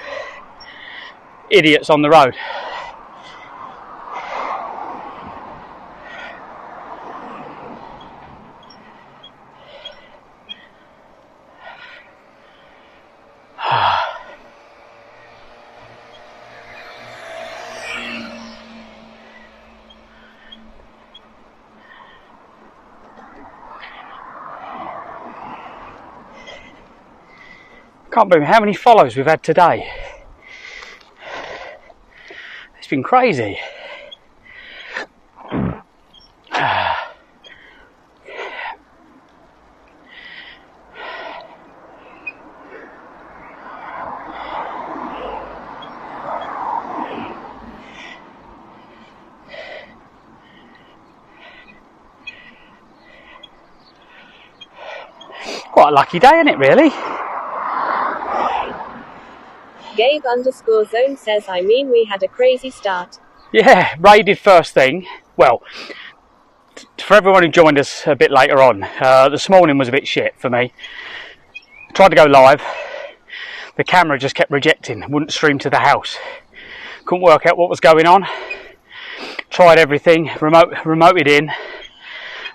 Idiots on the road. Can't believe how many follows we've had today. It's been crazy. Quite a lucky day, isn't it, really? Gabe_zone says, I mean, we had a crazy start. Yeah, raided first thing. Well, for everyone who joined us a bit later on, this morning was a bit shit for me. Tried to go live. The camera just kept rejecting, wouldn't stream to the house. Couldn't work out what was going on. Tried everything, remoted in,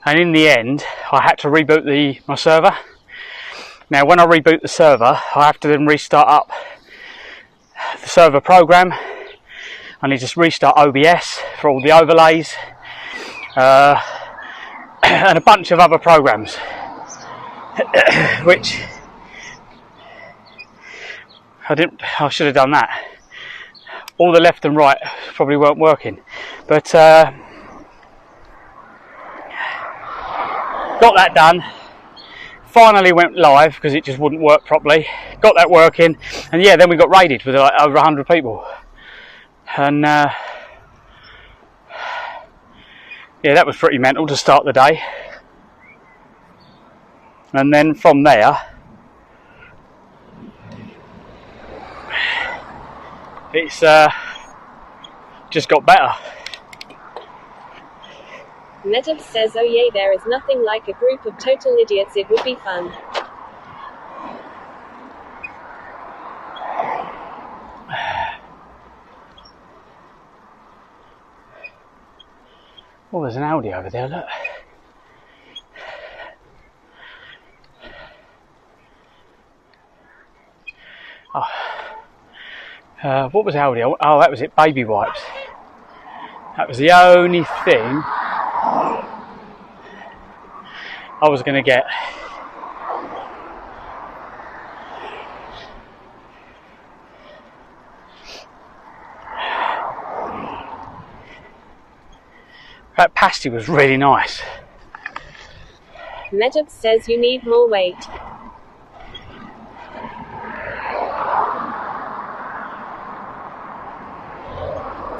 and in the end, I had to reboot my server. Now, when I reboot the server, I have to then restart up the server program. I need to restart OBS for all the overlays, and a bunch of other programs, which I should have done that. All the left and right probably weren't working, but got that done. Finally went live because it just wouldn't work properly. Got that working, and yeah, then we got raided with like over 100 people, and yeah, that was pretty mental to start the day. And then from there, it's just got better. Medib says, oh yeah, there is nothing like a group of total idiots, it would be fun. Oh, there's an Audi over there, look. Oh. What was Audi? Oh, that was it, baby wipes. That was the only thing I was going to get. That pasty was really nice. Medib says you need more weight.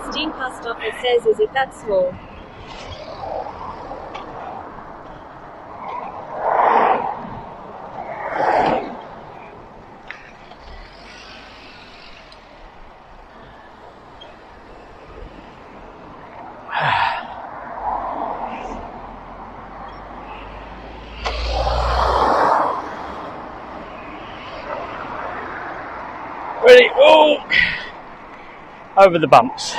Steam Past Office says, is it that small? Ready? Oh! Over the bumps.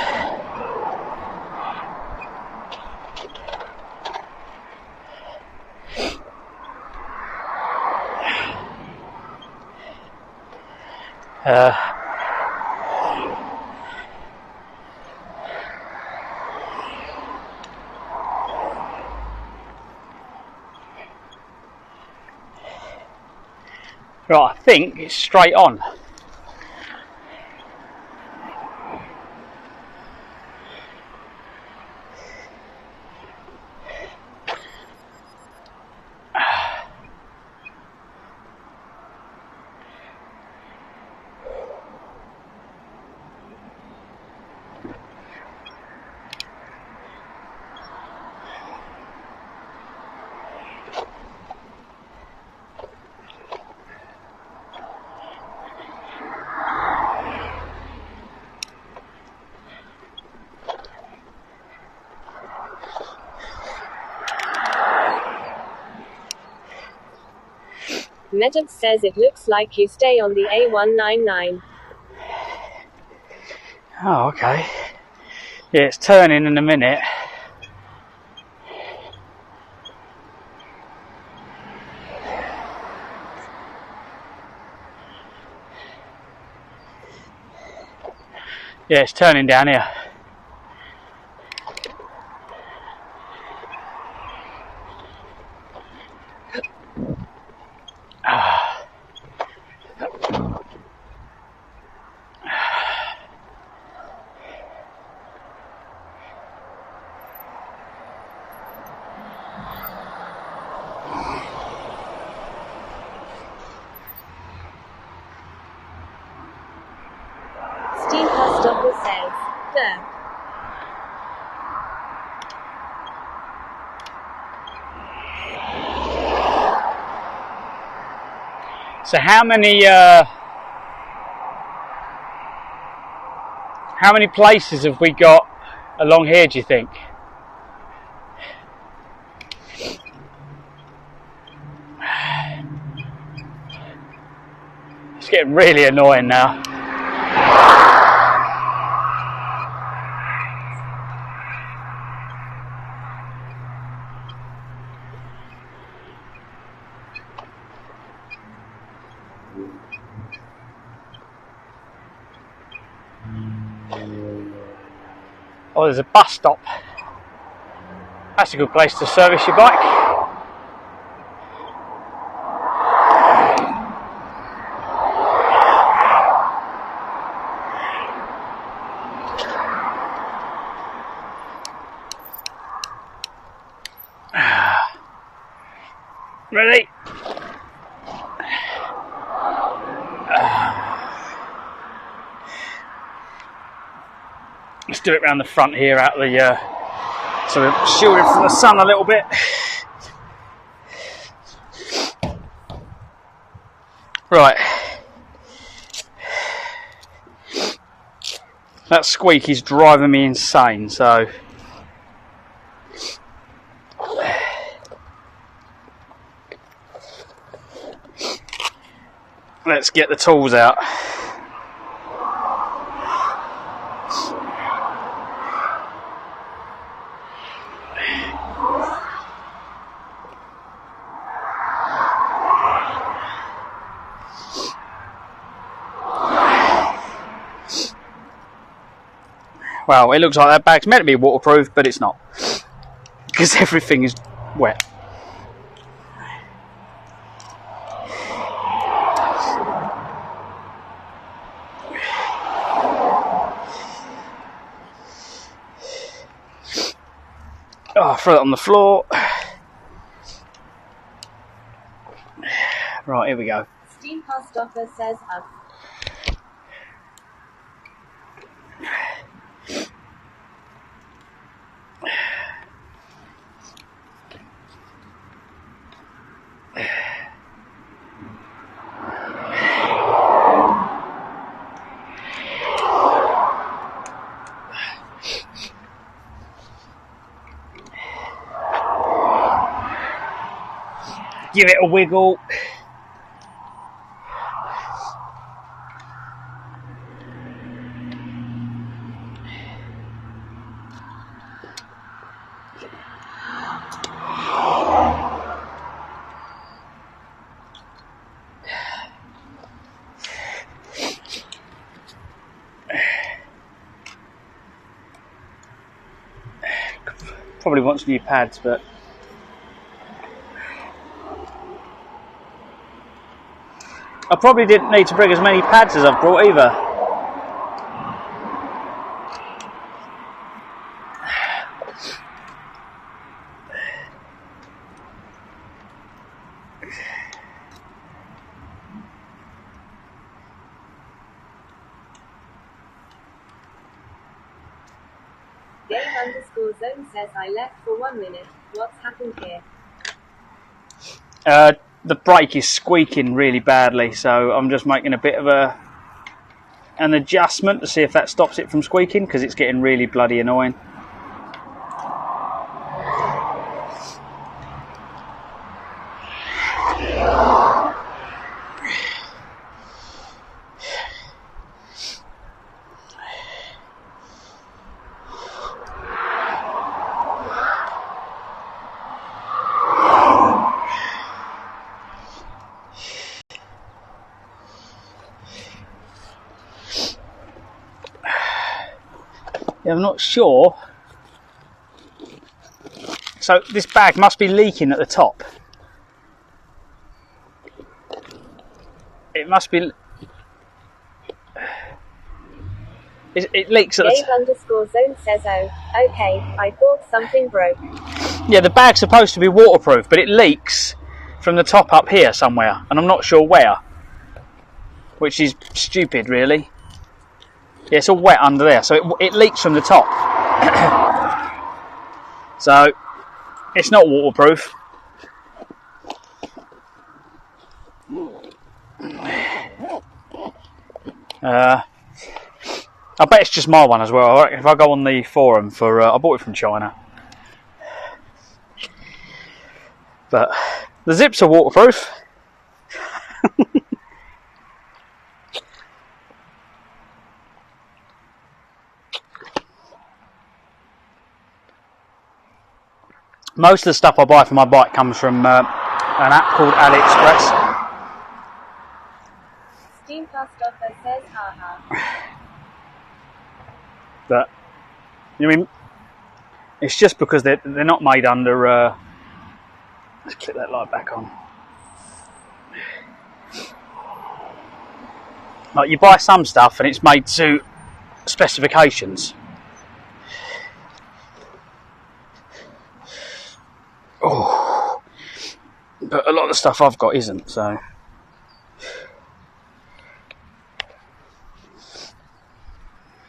Right, I think it's straight on. Medub says it looks like you stay on the A199. Oh, okay. Yeah, it's turning in a minute. Yeah, it's turning down here. Steve Hustopper says, "There." So how many places have we got along here, do you think? It's getting really annoying now. Oh, there's a bus stop. That's a good place to service your bike. Ready? Let's do it round the front here, out the so we're shielded from the sun a little bit. Right. That squeak is driving me insane, so let's get the tools out. Well, it looks like that bag's meant to be waterproof, but it's not, because everything is wet. Oh, throw it on the floor. Right, here we go. Steve Hustopper says, Give it a wiggle. Probably wants new pads, but I probably didn't need to bring as many pads as I've brought either. Game_zone says, I left for 1 minute. What's happened here? The brake is squeaking really badly, so I'm just making a bit of an adjustment to see if that stops it from squeaking, because it's getting really bloody annoying. Yeah, I'm not sure. So this bag must be leaking at the top. It must be. It leaks at the top. Gabe_zone says, oh, okay, I thought something broke. Yeah, the bag's supposed to be waterproof, but it leaks from the top up here somewhere, and I'm not sure where. Which is stupid, really. Yeah, it's all wet under there, so it leaks from the top. So, it's not waterproof. I bet it's just my one as well. I reckon if I go on the forum for, I bought it from China. But the zips are waterproof. Most of the stuff I buy for my bike comes from an app called AliExpress. Steamcast says, haha. But I mean, it's just because they're not made under. Let's click that light back on. Like you buy some stuff and it's made to specifications. Oh, but a lot of the stuff I've got isn't. So.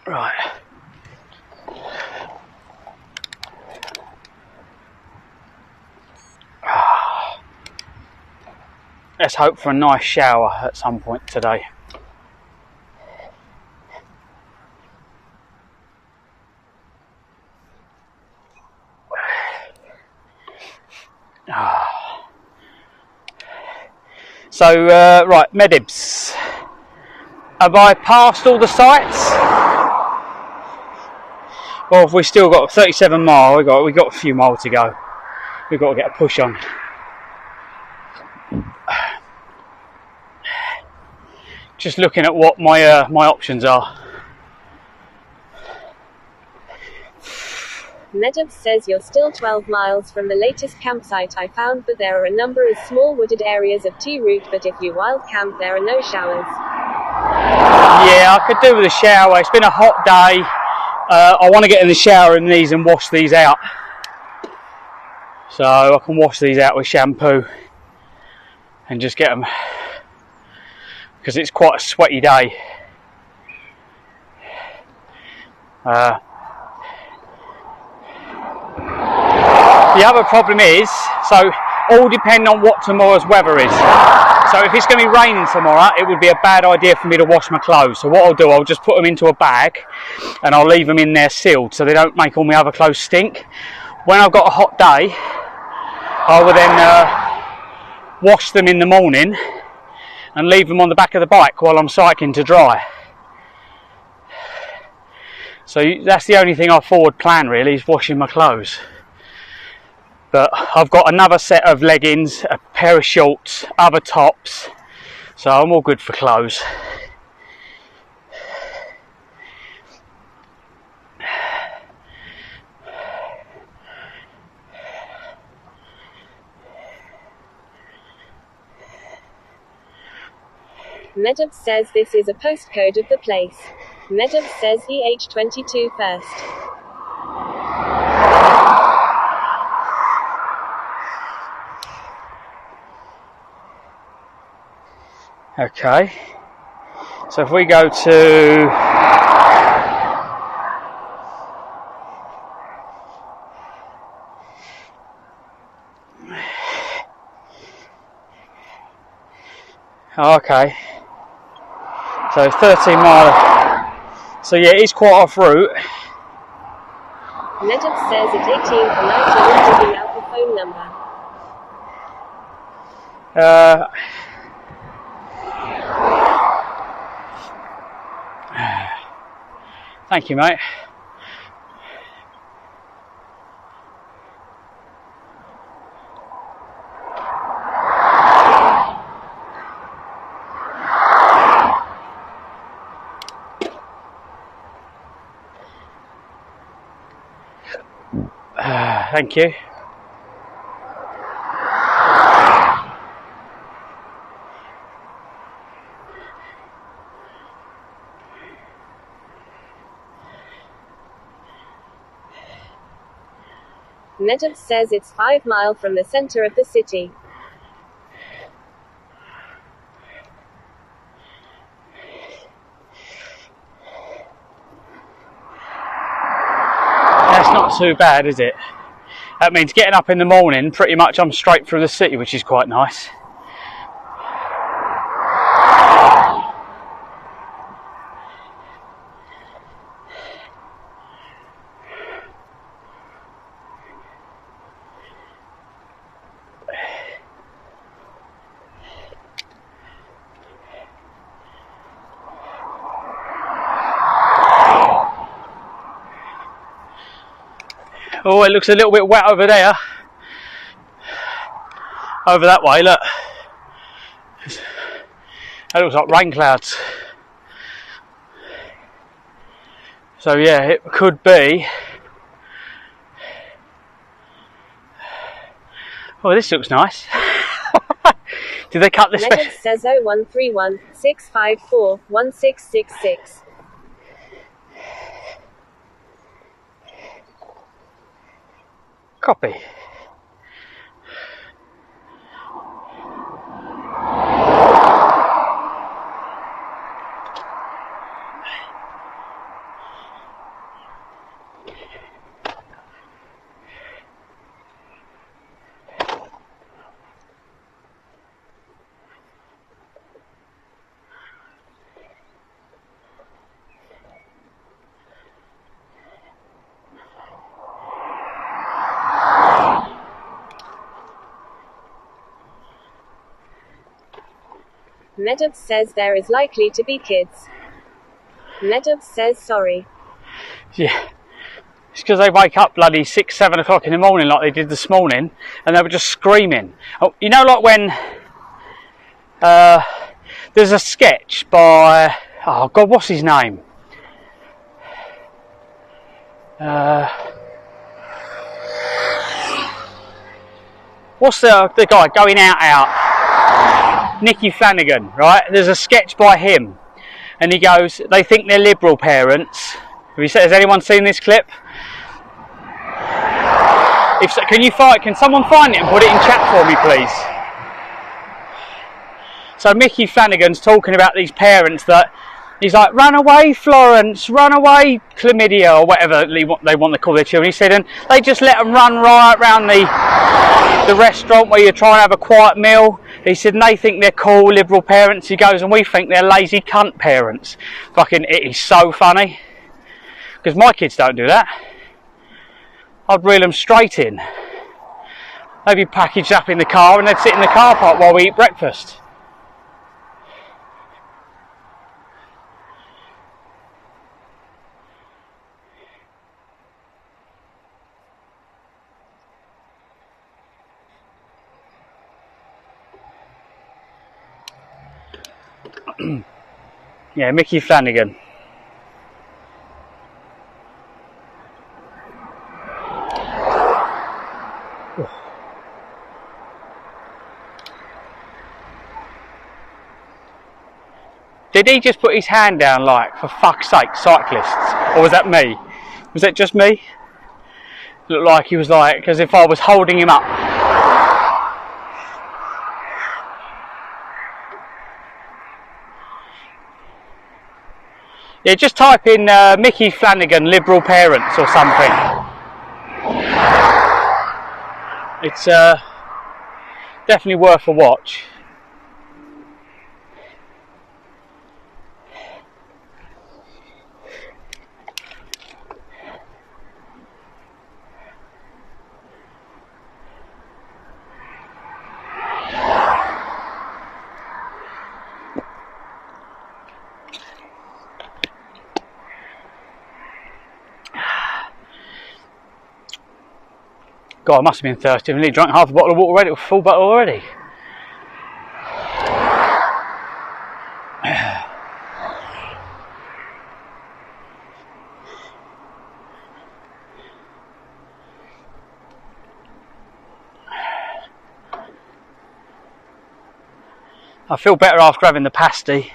Right. Let's hope for a nice shower at some point today. So, right, Medibs. Have I passed all the sites? Or have we still got 37 mile? We got a few miles to go. We've got to get a push on. Just looking at what my my options are. Medub says you're still 12 miles from the latest campsite I found, but there are a number of small wooded areas of T-route, but if you wild camp there are no showers. Yeah, I could do with a shower. It's been a hot day. I want to get in the shower in these and wash these out. So I can wash these out with shampoo and just get them, because it's quite a sweaty day. The other problem is, so all depend on what tomorrow's weather is. So if it's going to be raining tomorrow, it would be a bad idea for me to wash my clothes. So what I'll do, I'll just put them into a bag and I'll leave them in there sealed so they don't make all my other clothes stink. When I've got a hot day, I will then wash them in the morning and leave them on the back of the bike while I'm cycling to dry. So that's the only thing I forward plan really, is washing my clothes. But I've got another set of leggings, a pair of shorts, other tops, so I'm all good for clothes. Medub says this is a postcode of the place. Medub says EH22 first. Okay, so if we go to okay, so 13 mile, so yeah, it's quite off route. Medub says at 18 for night you will give out the phone number. Thank you, mate. thank you. Nedum says it's 5 miles from the center of the city. That's not too bad, is it? That means getting up in the morning, pretty much I'm straight through the city, which is quite nice. Oh, it looks a little bit wet over there. Over that way, look. That looks like rain clouds. So yeah, it could be. Oh, this looks nice. Did they cut this? Nedum says 0131 654 1666. Copy. Nedum says there is likely to be kids. Nedum says sorry. Yeah. It's because they wake up bloody 6, 7 o'clock in the morning like they did this morning, and they were just screaming. Oh, you know, like when there's a sketch by, oh God, what's his name? What's the guy going out? Nicky Flanagan, right? There's a sketch by him, and he goes, they think they're liberal parents. Has anyone seen this clip? If so, can someone find it and put it in chat for me, please? So Mickey Flanagan's talking about these parents that he's like, run away Florence, run away chlamydia, or whatever they want to call their children. He said, and they just let them run right around the restaurant where you're trying to have a quiet meal. He said, and they think they're cool liberal parents. He goes, and we think they're lazy cunt parents. Fucking, it is so funny. Because my kids don't do that. I'd reel them straight in. They'd be packaged up in the car and they'd sit in the car park while we eat breakfast. Yeah, Mickey Flanagan. Did he just put his hand down like, for fuck's sake, cyclists? Or was that me? Was that just me? Looked like he was like, as if I was holding him up. Yeah, just type in Mickey Flanagan liberal parents or something. It's definitely worth a watch. God, I must have been thirsty. I've nearly drunk half a bottle of water already, a full bottle already. I feel better after having the pasty.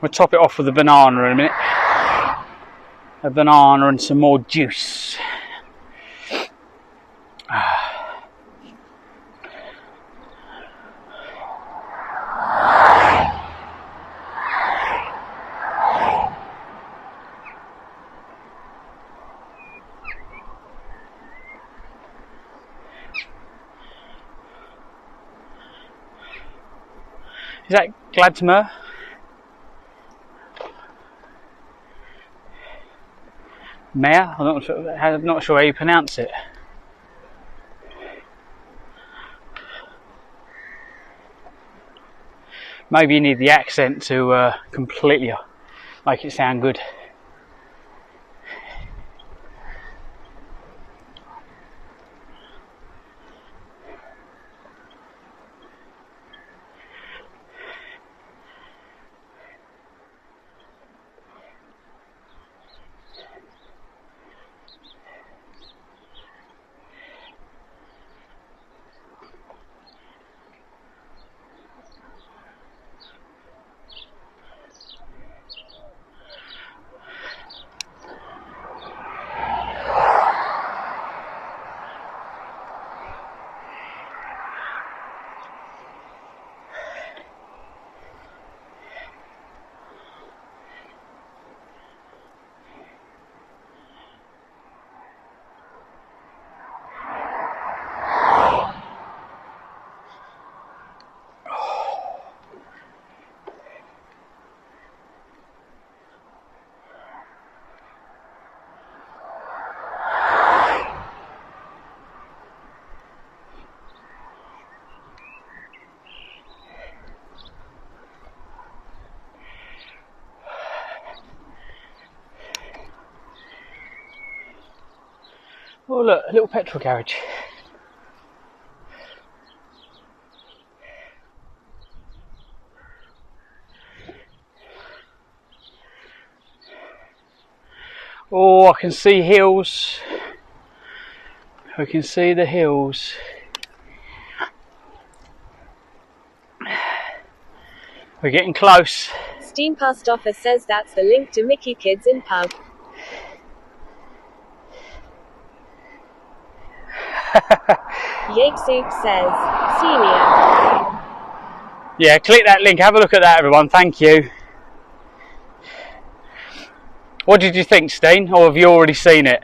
We'll top it off with a banana in a minute. A banana and some more juice. Is that Gladsmer? Mare? I'm not sure how you pronounce it. Maybe you need the accent to completely make it sound good. Oh look, a little petrol garage. Oh, I can see hills. I can see the hills. We're getting close. Steam Past Offer says that's the link to Mickey Kids in Pub. Yakesuk says, Senior. Yeah, click that link, have a look at that everyone, thank you. What did you think, Steen, or have you already seen it?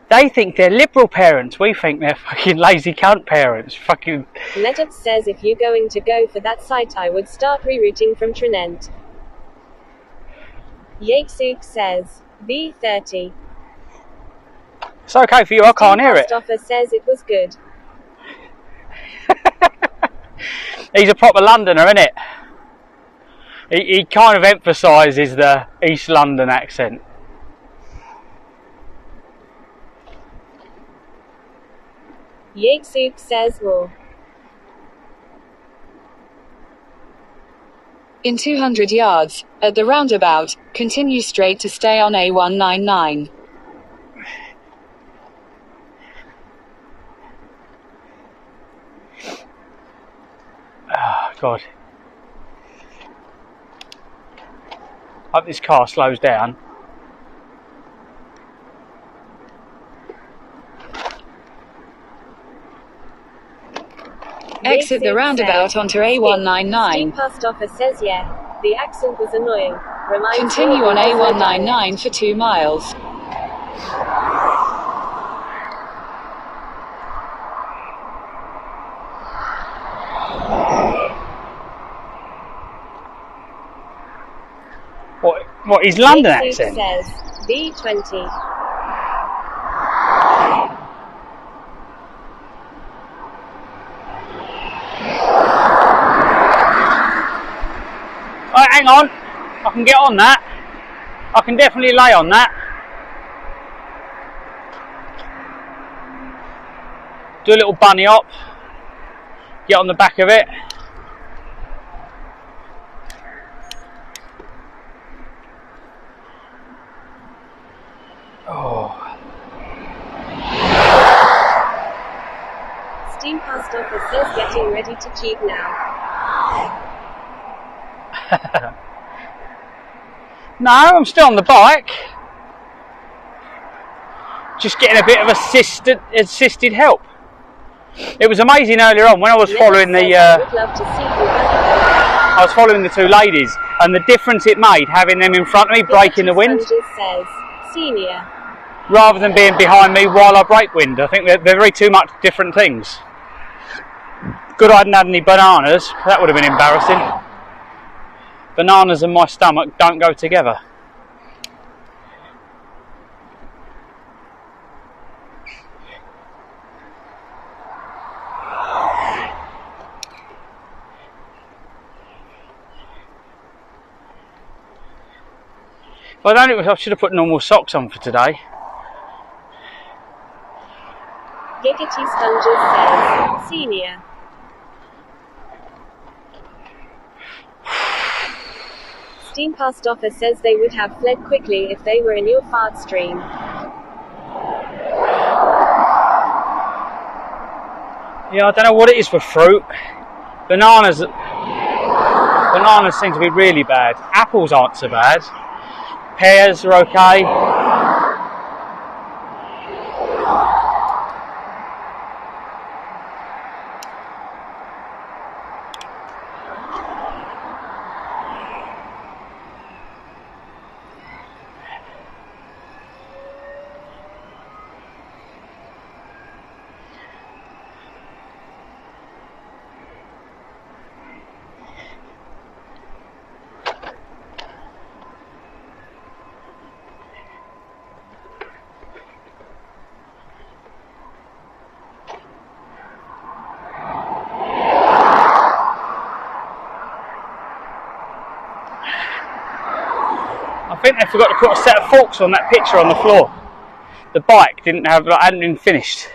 They think they're liberal parents, we think they're fucking lazy cunt parents. Fucking. LEJOG says if you're going to go for that site I would start rerouting from Trinent. Yakesuk says, B30. It's okay for you, I can't hear it. Offer says it was good. He's a proper Londoner, isn't it? He kind of emphasises the East London accent. Yakesuk says more. In 200 yards, at the roundabout, continue straight to stay on A199. Oh, God. Hope this car slows down. Exit the roundabout onto A199. Steam Past Offer says yeah. The accent was annoying. Continue on A199 for 2 miles. What his London accent? Says B20. Right, hang on. I can get on that. I can definitely lay on that. Do a little bunny hop. Get on the back of it. Steam Past Office says getting ready to cheat now. No, I'm still on the bike. Just getting a bit of assisted help. It was amazing earlier on when I was following the. I was following the two ladies, and the difference it made having them in front of me, breaking the wind, says, Senior. rather than being behind me while I break wind. I think they're very too much different things. Good I hadn't had any bananas. That would have been embarrassing. Bananas and my stomach don't go together. Well, I should have put normal socks on for today. Giggity Sponges says, Senior. Steam Past Office says they would have fled quickly if they were in your fart stream. Yeah, I don't know what it is for fruit. Bananas seem to be really bad. Apples aren't so bad. Pears are okay. I think they forgot to put a set of forks on that picture on the floor. The bike hadn't been finished.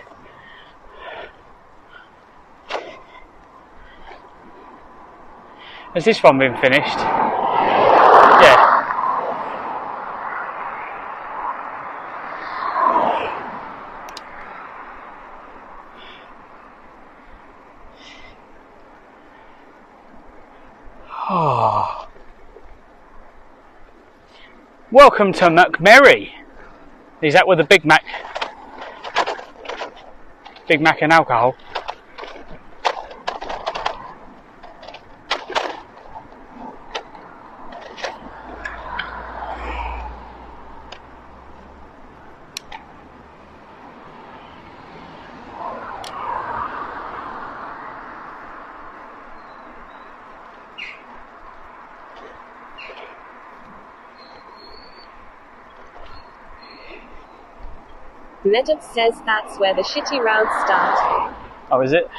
Has this one been finished? Yeah. Oh. Welcome to McMurray. Is that with a Big Mac? Big Mac and alcohol. Medux says that's where the shitty routes start. Oh, is it?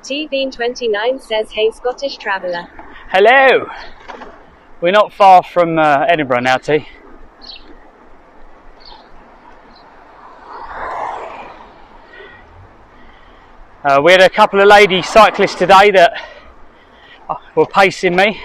T-Bean29 says, hey Scottish traveller. Hello! We're not far from Edinburgh now, T. We had a couple of lady cyclists today that were pacing me.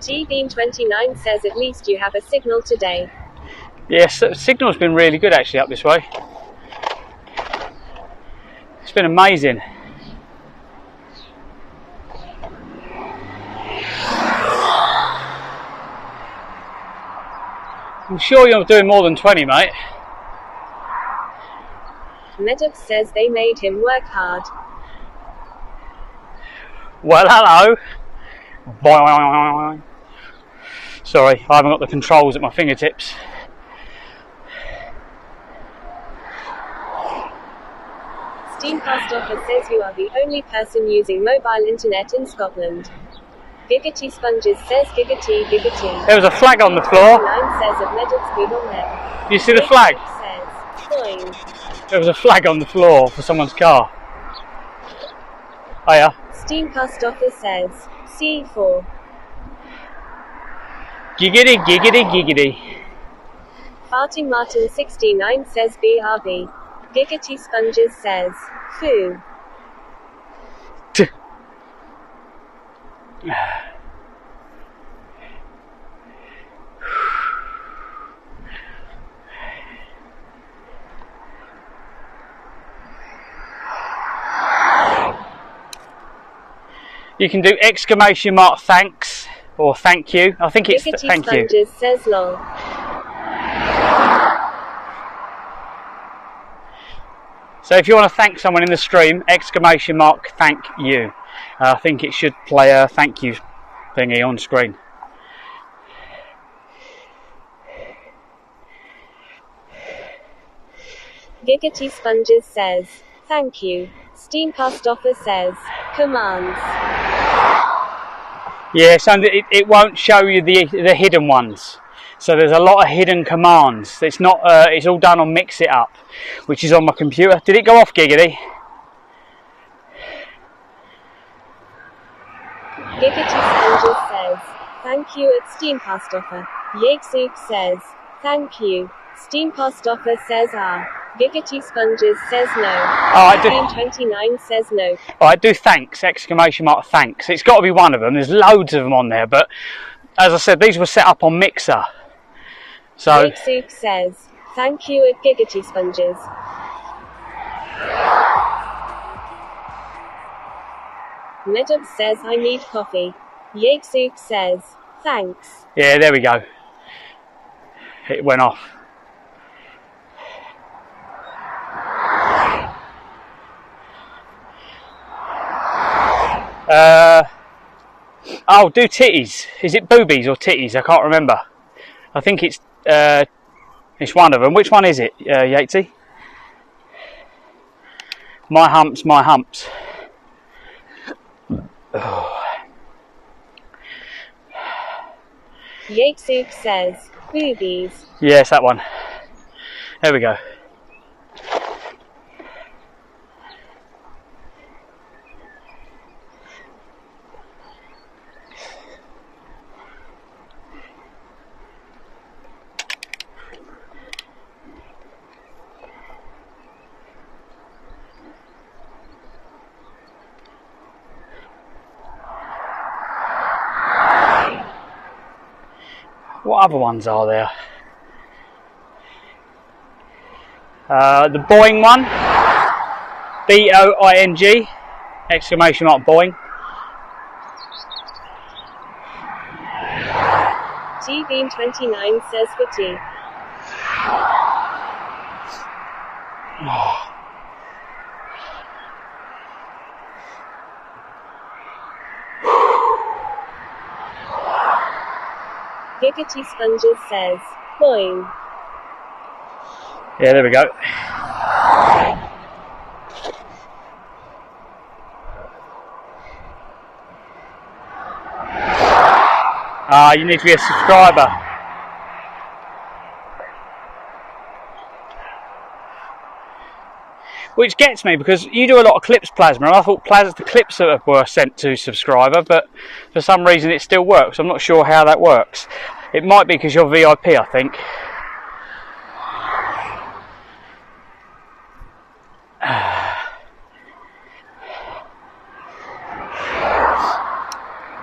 T-Bean29 says at least you have a signal today. Yes, the signal's been really good actually up this way. It's been amazing. I'm sure you're doing more than 20, mate. Medux says they made him work hard. Well, hello. Boing. Sorry, I haven't got the controls at my fingertips. Steam Past Office says you are the only person using mobile internet in Scotland. Giggity Sponges says giggity. There was a flag on the floor. 9 says of Medux good on them. Do you see the flag? Says, Boing. There was a flag on the floor for someone's car. Oh yeah. Steam Past Office says, C4. Giggity. Farting Martin 69 says BRB. Giggity Sponges says, foo. You can do exclamation mark thanks or thank you. I think it's Giggity thank you. Sponges says lol. So if you want to thank someone in the stream, exclamation mark thank you. I think it should play a thank you thingy on screen. Giggity Sponges says thank you. Steam Past Offer says commands. Yeah, so it won't show you the hidden ones. So there's a lot of hidden commands. It's not. It's all done on Mix It Up, which is on my computer. Did it go off, Giggity? Giggity Sponges says thank you at Steam Past Offer. Yakesook says thank you. Steam Past Offer says ah. Giggity Sponges says no. 29 says no. Alright, do thanks, exclamation mark thanks. It's got to be one of them. There's loads of them on there, but as I said, these were set up on Mixer. So Yakesook says thank you at Giggity Sponges. Medub says I need coffee. Yakesook says thanks. yeah, there we go. It went off. Oh, do titties. Is it boobies or titties? I can't remember. I think it's one of them. Which one is it, Yatesy? My humps, my humps. Oh. Yakesook says boobies. Yes, that one. There we go. What other ones are there? The Boing one. B-O-I-N-G. Exclamation mark Boing. T-Beam29 says footy. Giggity Sponges says boing. Yeah, there we go. You need to be a subscriber. Which gets me, because you do a lot of clips, Plasma, and I thought the clips were sent to subscriber, but for some reason it still works. I'm not sure how that works. It might be because you're VIP, I think.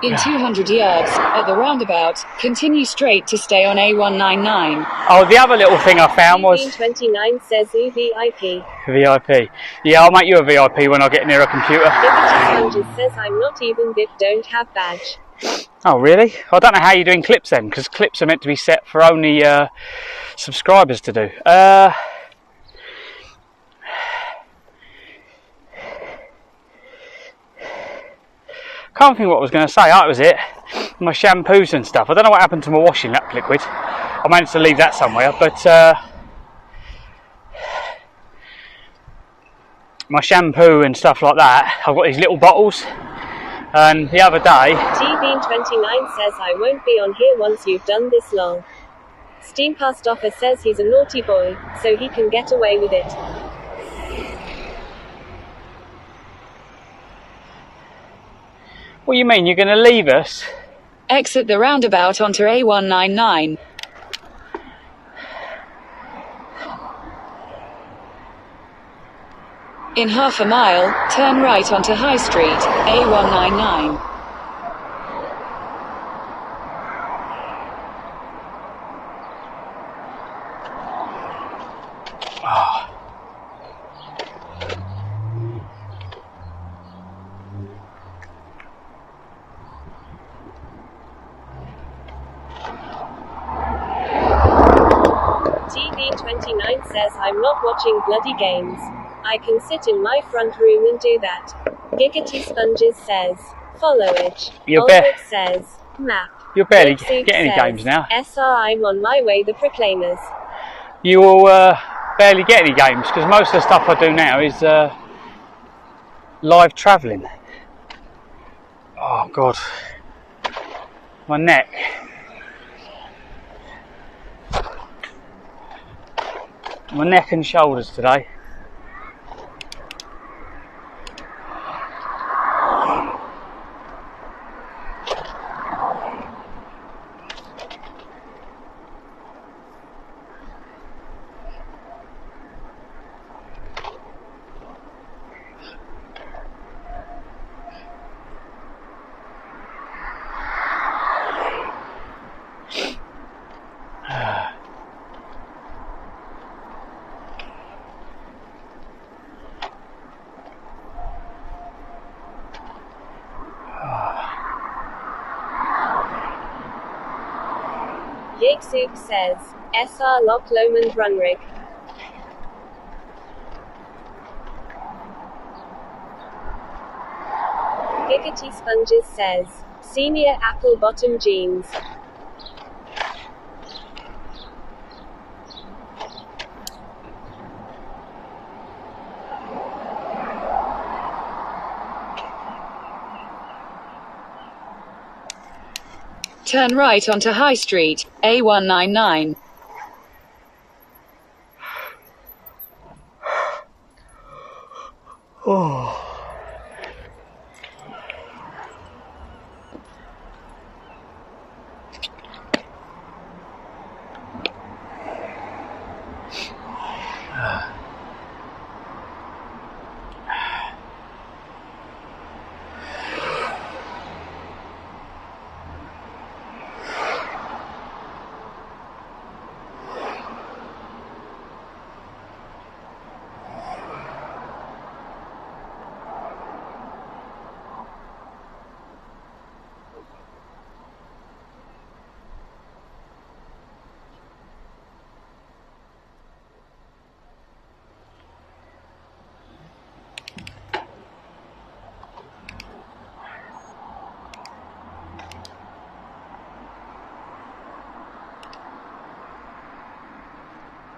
In 200 yards, at the roundabout, continue straight to stay on A199. Oh, the other little thing I found was... 29 says VIP. VIP. Yeah, I'll make you a VIP when I get near a computer. Giggity Sponges says I'm not even VIP, don't have badge. Oh, really? I don't know how you're doing clips then, because clips are meant to be set for only subscribers to do. Can't think what I was going to say. That was it. My shampoos and stuff. I don't know what happened to my washing lap liquid. I managed to leave that somewhere, but my shampoo and stuff like that, I've got these little bottles. And the other day... T-Beam29 says I won't be on here once you've done this long. Steam Past Offer says he's a naughty boy, so he can get away with it. What do you mean? You're going to leave us? Exit the roundabout onto A199. In half a mile, turn right onto High Street, A199. TV29 says I'm not watching bloody games. I can sit in my front room and do that. Giggity Sponges says, followage. Albert says, map. You'll barely Big get any says, games now. SR I'm on my way, the Proclaimers. You will barely get any games because most of the stuff I do now is live travelling. Oh God, my neck. My neck and shoulders today. Yakesoup says, SR Loch Lomond Runrig. Giggity Sponges says, Senior Apple Bottom Jeans. Turn right onto High Street, A199. Oh.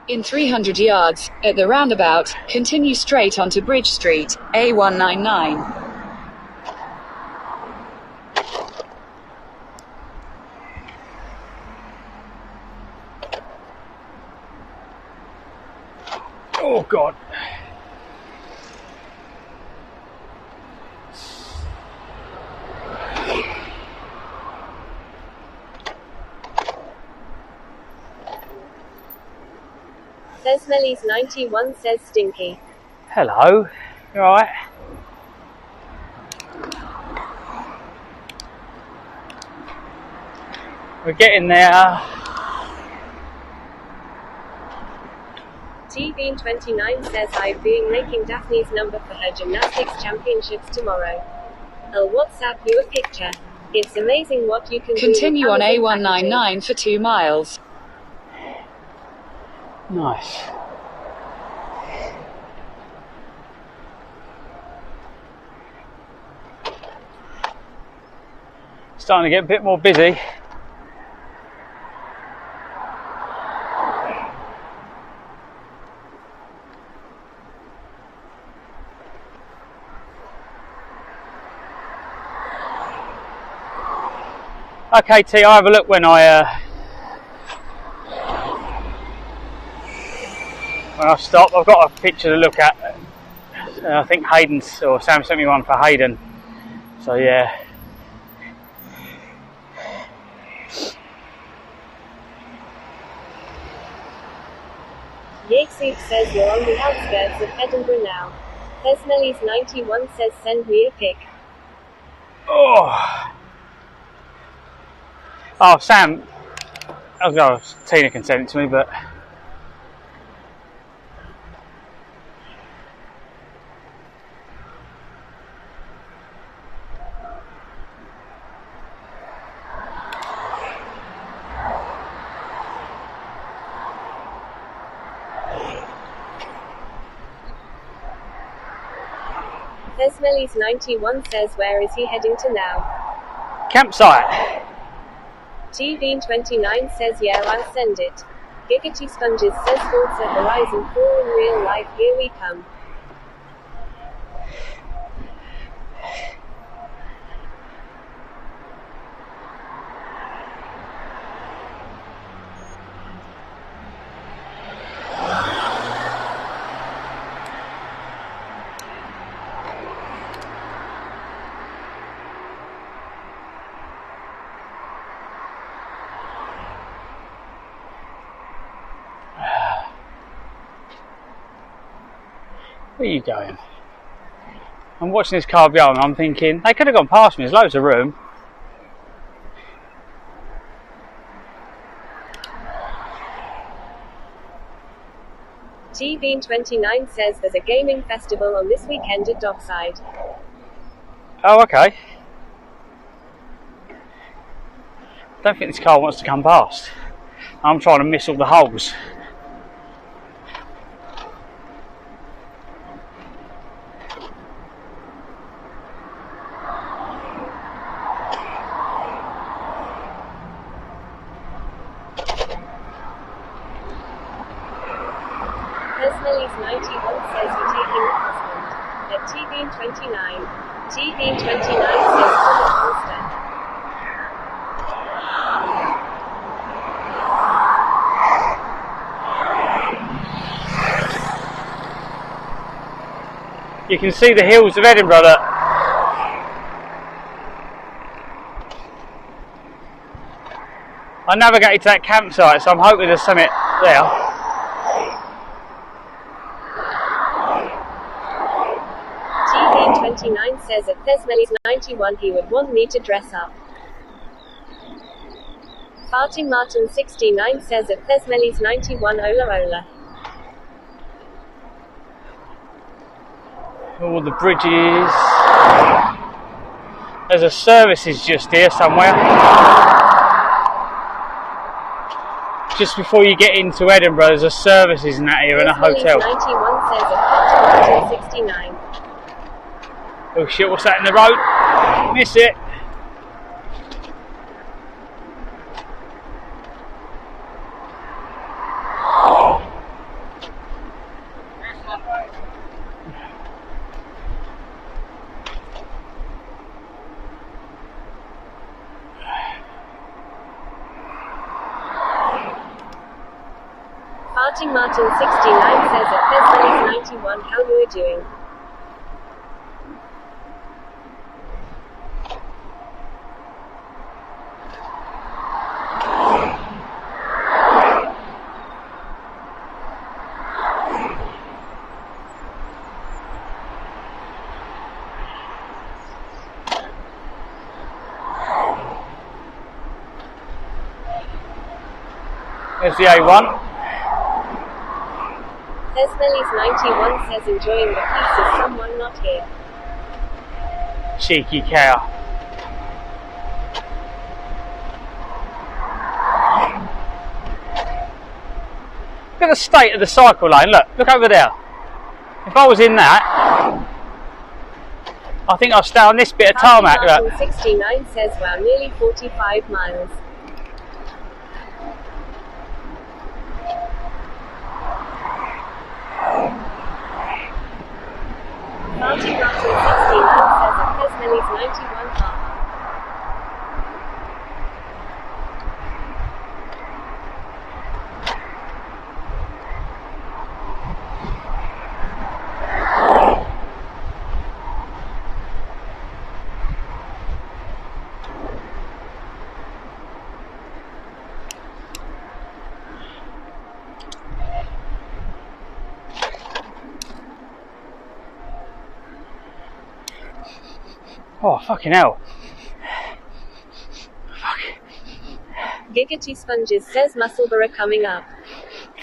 In 300 yards, at the roundabout, continue straight onto Bridge Street, A199. Oh God. Smellies 91 says stinky. Hello. You alright? We're getting there. TV29 says I've been making Daphne's number for her gymnastics championships tomorrow. I'll WhatsApp you a picture. It's amazing what you can Continue do. Continue on A199 for 2 miles. Nice. Starting to get a bit more busy. Okay, T, I'll have a look when I stop. I've got a picture to look at. I think Hayden's, or Sam sent me one for Hayden. So yeah. Yakesoup says you're on the outskirts of Edinburgh now. Pesmellies 91 says send me a pic. Oh, Sam, Tina can send it to me, but Tesmellies91 says where is he heading to now? Campsite. TVeen29 says yeah, I'll send it. Giggity Sponges says Forza Horizon 4 in real life, here we come. Where are you going? I'm watching this car behind me, I'm thinking, they could have gone past me, there's loads of room. TVeen29 says there's a gaming festival on this weekend at Dockside. Oh, okay. Don't think this car wants to come past. I'm trying to miss all the holes. Tesmellies91 says you're taking the husband. At TVeen29. TVeen29 says Thomas Holster. You can see the hills of Edinburgh. Look. I navigated to that campsite, so I'm hoping there's something there. TVeen29 says at Tesmellies91 he would want me to dress up. Farting Martin 69 says at Tesmellies91 Ola Ola. All the bridges. There's a services just here somewhere. Just before you get into Edinburgh, there's a services in that here and a hotel. 91 says at Farting Martin 69. Oh shit, what's that in the road? Miss it. Farting Martin 69 says at Tesmellies91 how you are doing. There's the A1. Tesmellies91 says enjoying the peace of someone not here. Cheeky cow. Look at the state of the cycle lane, look over there. If I was in that, I think I'll stay on this bit of tarmac. Martin 69 says wow, nearly 45 miles. Farting Martin 69 says at Tesmellies91 haha. Oh, fucking hell. Giggity Sponges says Musselburgh coming up.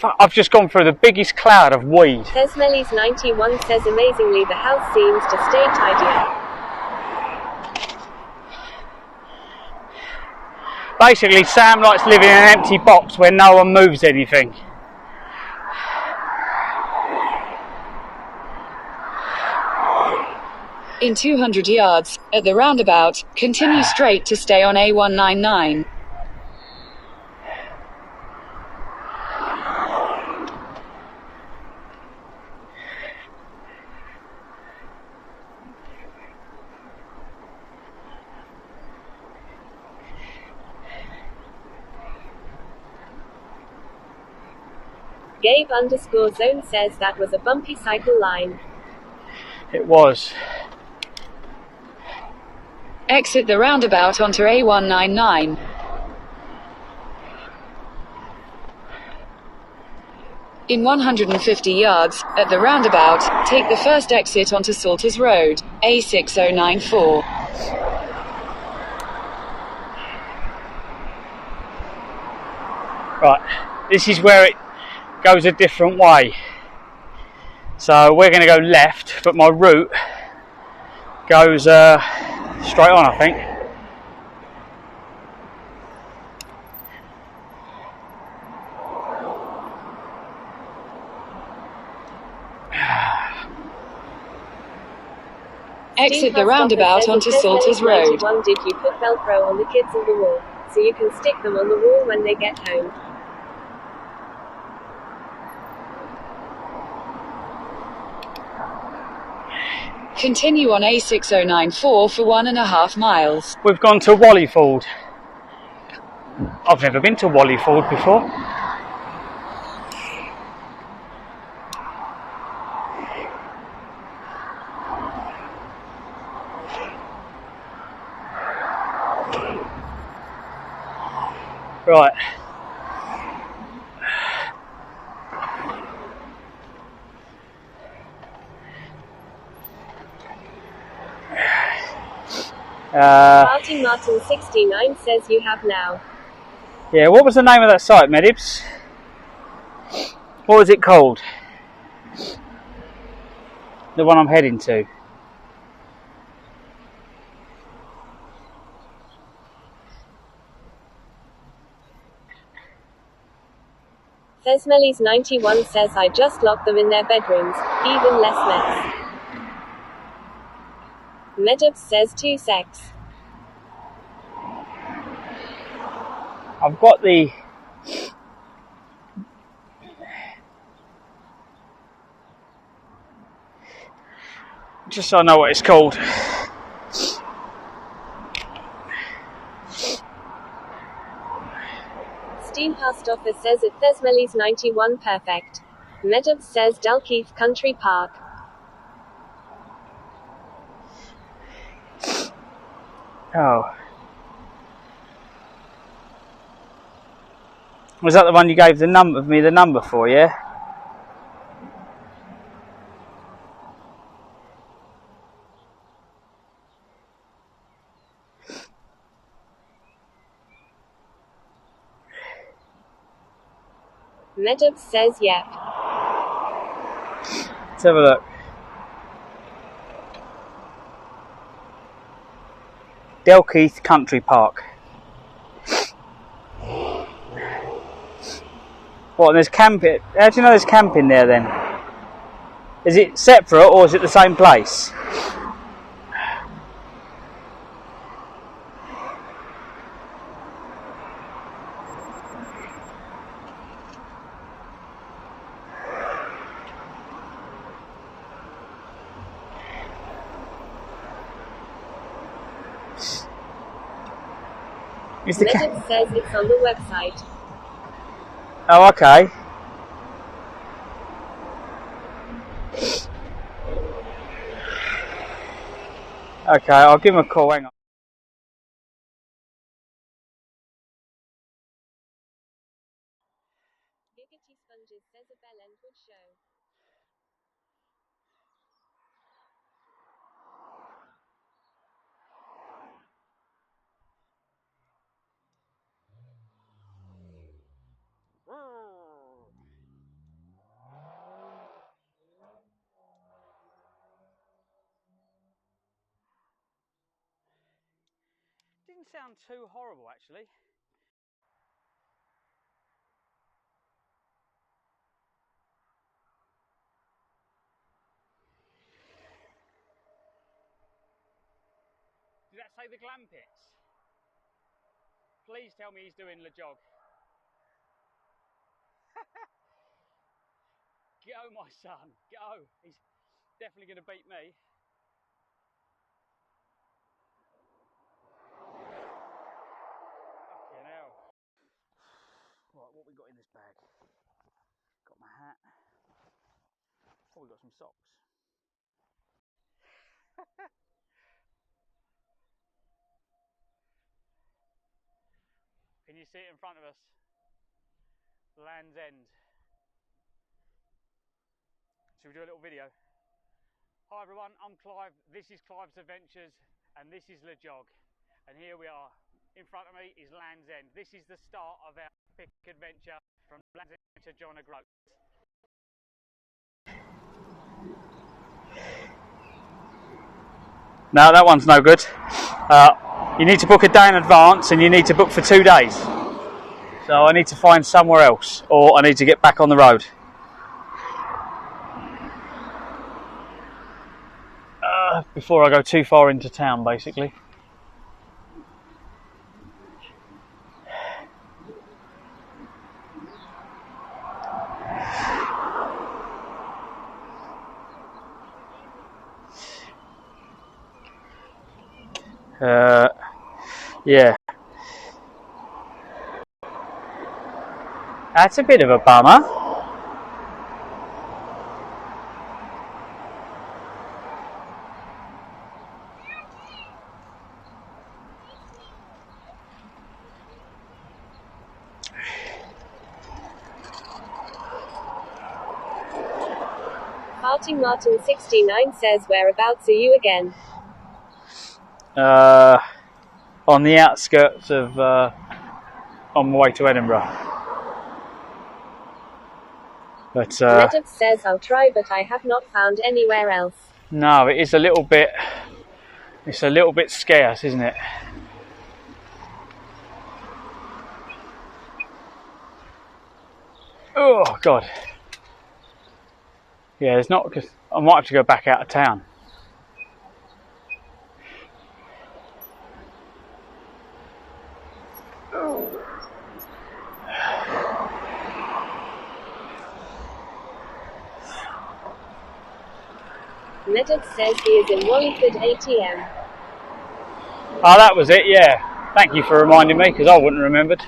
Fuck, I've just gone through the biggest cloud of weed. Tesmellies91 says amazingly the house seems to stay tidier. Basically, Sam likes living in an empty box where no one moves anything. In In 200 yards, at the roundabout, continue straight to stay on A199. Gabe_zone says that was a bumpy cycle line. It was. Exit the roundabout onto A199. In 150 yards, at the roundabout, take the first exit onto Salters Road, A6094. Right, this is where it goes a different way. So we're going to go left, but my route goes straight on, I think. Exit the roundabout onto Salters Road. Did you put Velcro on the kids on the wall, so you can stick them on the wall when they get home? Continue on A6094 for 1.5 miles. We've gone to Wallyford. I've never been to Wallyford before. Right. Martin69 says you have now. Yeah, what was the name of that site, Medibs? What was it called? The one I'm heading to. Thesmelis91 says I just locked them in their bedrooms, even less mess. Medibs says 2 secs. I've got the... Just so I know what it's called. Steam Past Office says it Thesmelis91 perfect. Medibs says Dalkeith Country Park. Oh. Was that the one you gave the number for, yeah? Medibs says yep. Let's have a look. Dalkeith Country Park. What, there's camping? How do you know there's camping there then? Is it separate or is it the same place? Medibs says it's on the website. Oh, okay. Okay, I'll give him a call, hang on. Giggity Sponges says a bell end would show. Didn't sound too horrible actually. say the glam pits? Please tell me he's doing LEJOG. Go, my son, go. He's definitely going to beat me. Fucking hell. Right, what we got in this bag? Got my hat. Oh, we got some socks. Can you see it in front of us? Land's End. Should we do a little video? Hi everyone, I'm Clive. This is Clive's Adventures and this is LEJOG. And here we are. In front of me is Land's End. This is the start of our epic adventure from Land's End to John O'Groats. No, that one's no good. You need to book a day in advance and you need to book for 2 days. So I need to find somewhere else or I need to get back on the road. Before I go too far into town, basically. Yeah. That's a bit of a bummer. Farting Martin 69 says, whereabouts are you again? On the outskirts of, on my way to Edinburgh. But Meadow says, I'll try, but I have not found anywhere else. No, it is a little bit. It's a little bit scarce, isn't it? Oh God. Yeah, there's not. Cause I might have to go back out of town. Meadow says he is in Wallingford ATM. Oh, that was it. Yeah. Thank you for reminding me, because I wouldn't have remembered.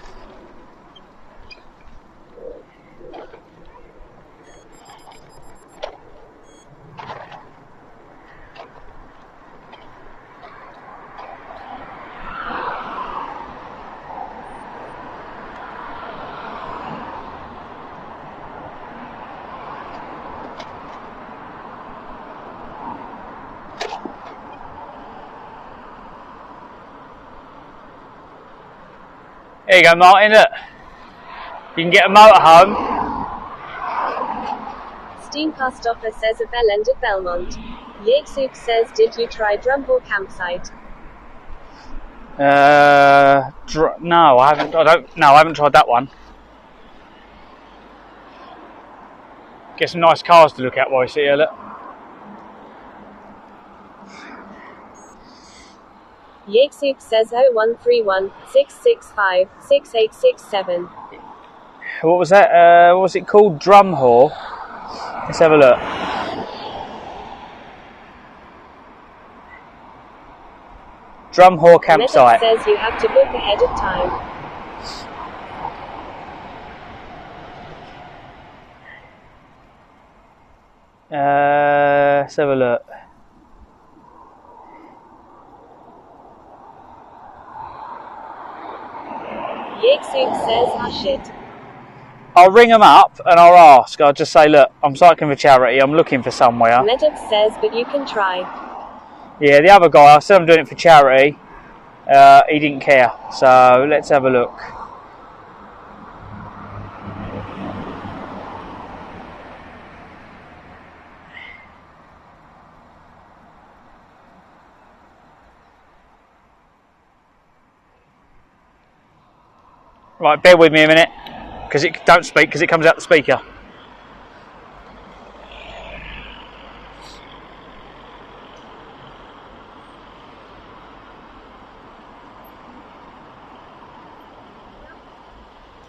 There you go, Martin, look. You can get a motorhome. Steam Pastoffer says a bell end at Belmont. Yatesuk says, did you try Drumhall campsite? No, I haven't. I haven't tried that one. Get some nice cars to look at while you sit here, look. Yatesuk says 0131 665 6867. What was that? What was it called? Drumhall. Let's have a look. Drumhall campsite. Meadow says you have to book ahead of time. Let's have a look. Yatesuk says, hush it. I'll ring them up and I'll ask. I'll just say, look, I'm cycling for charity. I'm looking for somewhere. Meadow says, but you can try. Yeah, the other guy, I said I'm doing it for charity. He didn't care. So let's have a look. Right, bear with me a minute, because it don't speak because it comes out the speaker.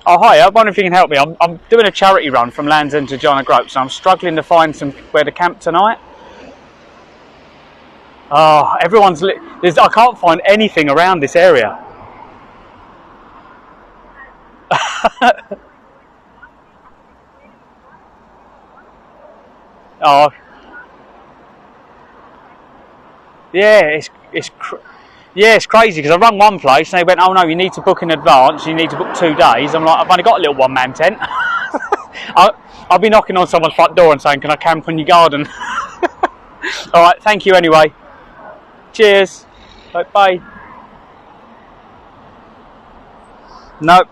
Oh hi, I wonder if you can help me. I'm doing a charity run from Land's End to John O'Groats, and I'm struggling to find where to camp tonight. Oh, I can't find anything around this area. Oh, yeah, it's crazy because I rung one place and they went, oh no, you need to book in advance. You need to book 2 days. I'm like, I've only got a little one-man tent. I'll be knocking on someone's front door and saying, can I camp in your garden? All right, thank you anyway. Cheers. Bye. Nope,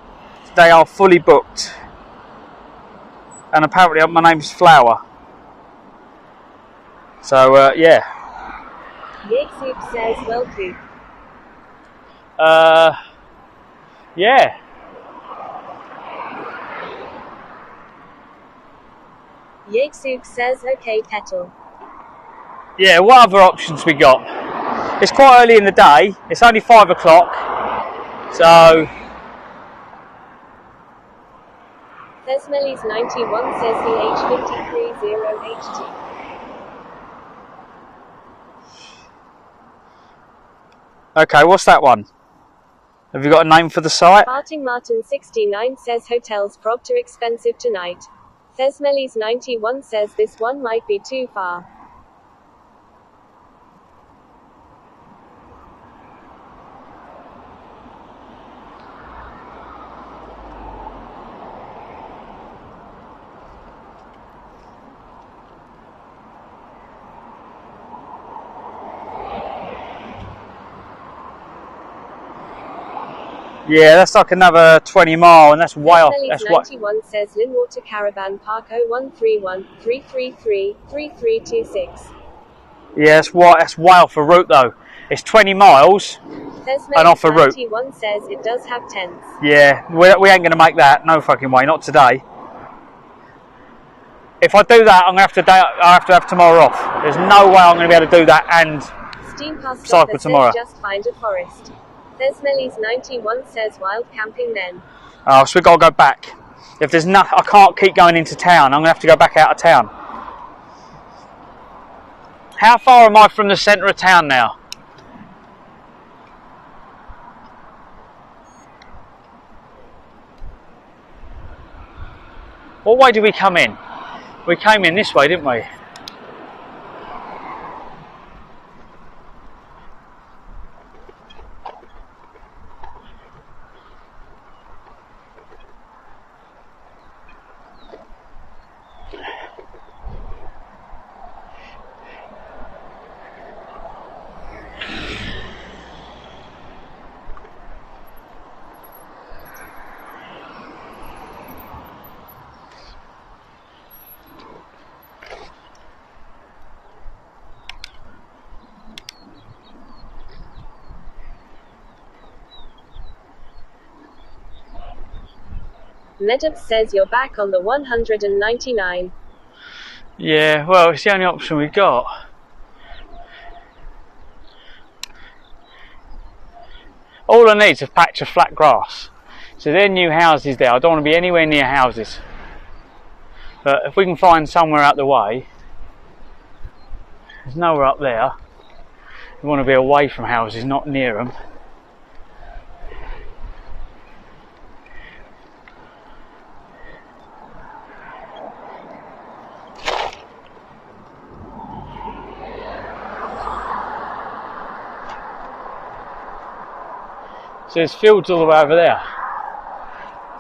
they are fully booked. And apparently my name's Flower. So, yeah. Yatesoup says, well, too. Yeah. Yatesoup says, okay, Petal. Yeah, what other options we got? It's quite early in the day. It's only 5 o'clock. So... Thesmelis 91 says the H530HT. Okay, what's that one? Have you got a name for the site? Parting Martin 69 says hotels propped are expensive tonight. Thesmelis 91 says this one might be too far. Yeah, that's like another 20 mile, and that's way off. That's 91 says Linwater Caravan Park 0131 333 3326. Yeah, that's way off a route though. It's 20 miles and off a route. 91 says it does have tents. Yeah, we ain't going to make that. No fucking way, not today. If I do that, I have to have tomorrow off. There's no way I'm going to be able to do that and cycle tomorrow. Just find a forest. Thesmelis 91 says wild camping then. Oh, so we've got to go back. If there's I can't keep going into town. I'm going to have to go back out of town. How far am I from the centre of town now? What way did we come in? We came in this way, didn't we? Medup says you're back on the 199. Yeah, well, it's the only option we've got. All I need is a patch of flat grass. So there are new houses there. I don't want to be anywhere near houses. But if we can find somewhere out the way, there's nowhere up there. We want to be away from houses, not near them. So there's fields all the way over there.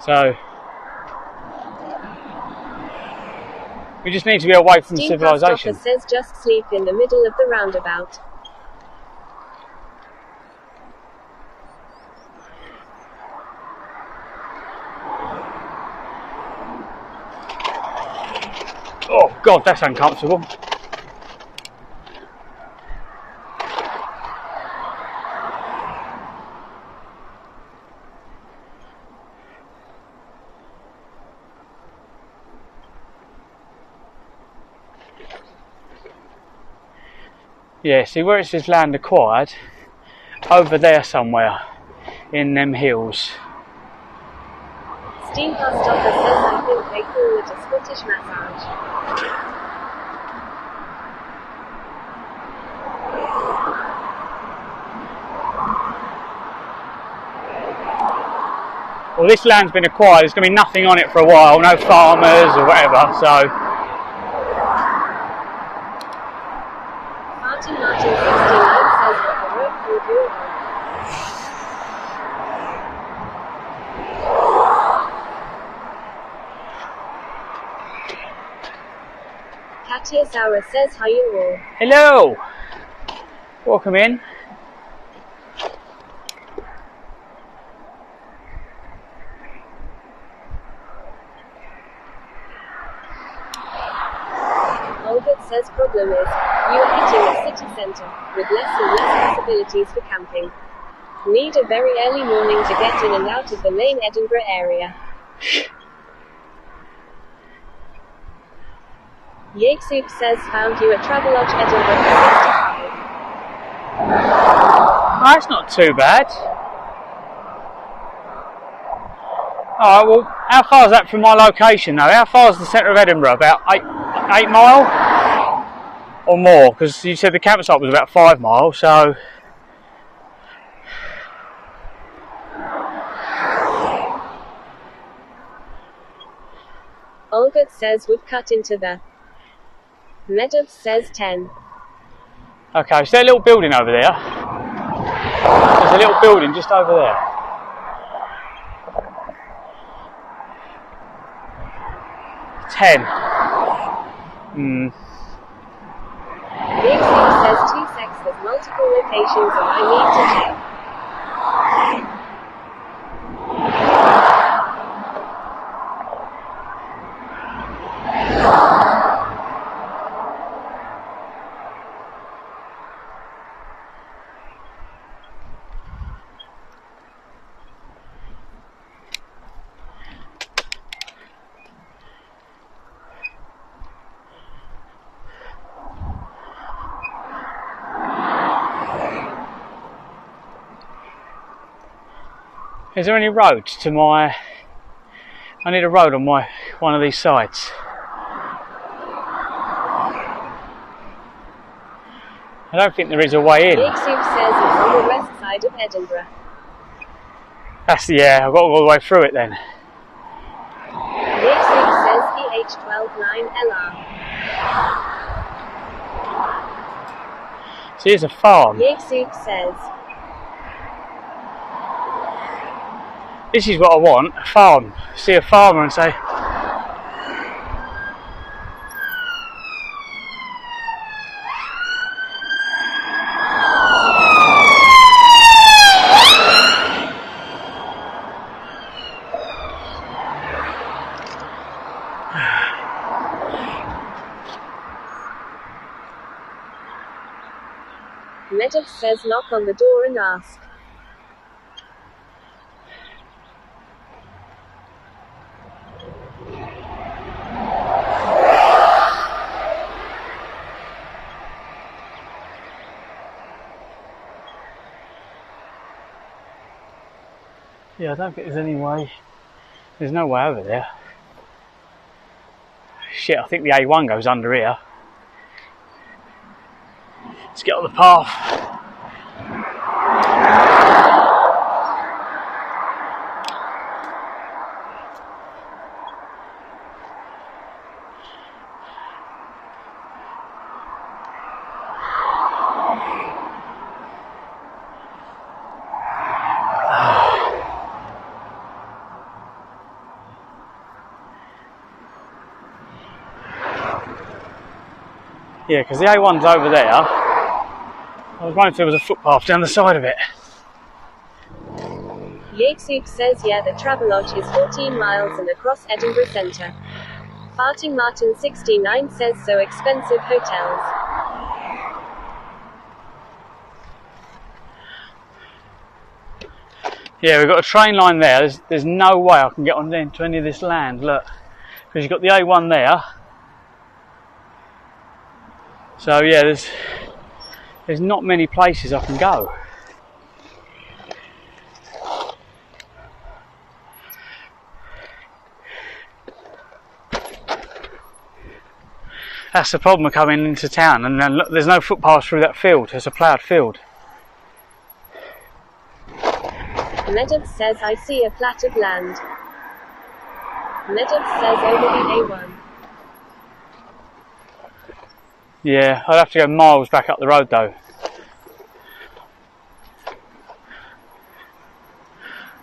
So we just need to be away from civilization. Says just sleep in the middle of the roundabout. Oh God, that's uncomfortable. Yeah, see where it says land acquired, over there somewhere in them hills. Steamcar Stopper says I think they call it a Scottish massage. Well, this land's been acquired, there's going to be nothing on it for a while, no farmers or whatever, so... Martin 69 says that the road will go on. Katia Sauer says hi you all. Hello! Welcome in. Olbert says problem is, you are hitting a city centre, with less and less possibilities for camping. Need a very early morning to get in and out of the main Edinburgh area. Yakesoup says found you at Travelodge Edinburgh for 65. Oh, that's not too bad. Alright, well, how far is that from my location though? How far is the centre of Edinburgh? About 8 mile? Or more? Because you said the campsite was about 5 miles, so... Olbert says would cut into the... Medov says 10. Okay, so that little building over there. There's a little building just over there. Yakesoup says 2 sex there's multiple locations and I need to check. Is there any roads to my... I need a road on one of these sites. I don't think there is a way in. Yakesoup says it's on the west side of Edinburgh. That's, yeah, I've got to go all the way through it then. Yakesoup says EH129LR. So here's a farm. Yakesoup says... This is what I want, a farm. See a farmer and say... Medov says knock on the door and ask. Yeah, I don't think there's any way. There's no way over there. Shit, I think the A1 goes under here. Let's get on the path. Yeah, because the A1's over there. I was wondering if there was a footpath down the side of it. Yakesoup says yeah, the Travelodge is 14 miles and across Edinburgh Centre. Farting Martin 69 says so expensive hotels. Yeah, we've got a train line there. There's no way I can get on into any of this land, look. Because you've got the A1 there. So yeah, there's not many places I can go. That's the problem of coming into town, and then look, there's no footpaths through that field. It's a ploughed field. Medov says I see a plat of land. Medov says over the A1. Yeah, I'd have to go miles back up the road though.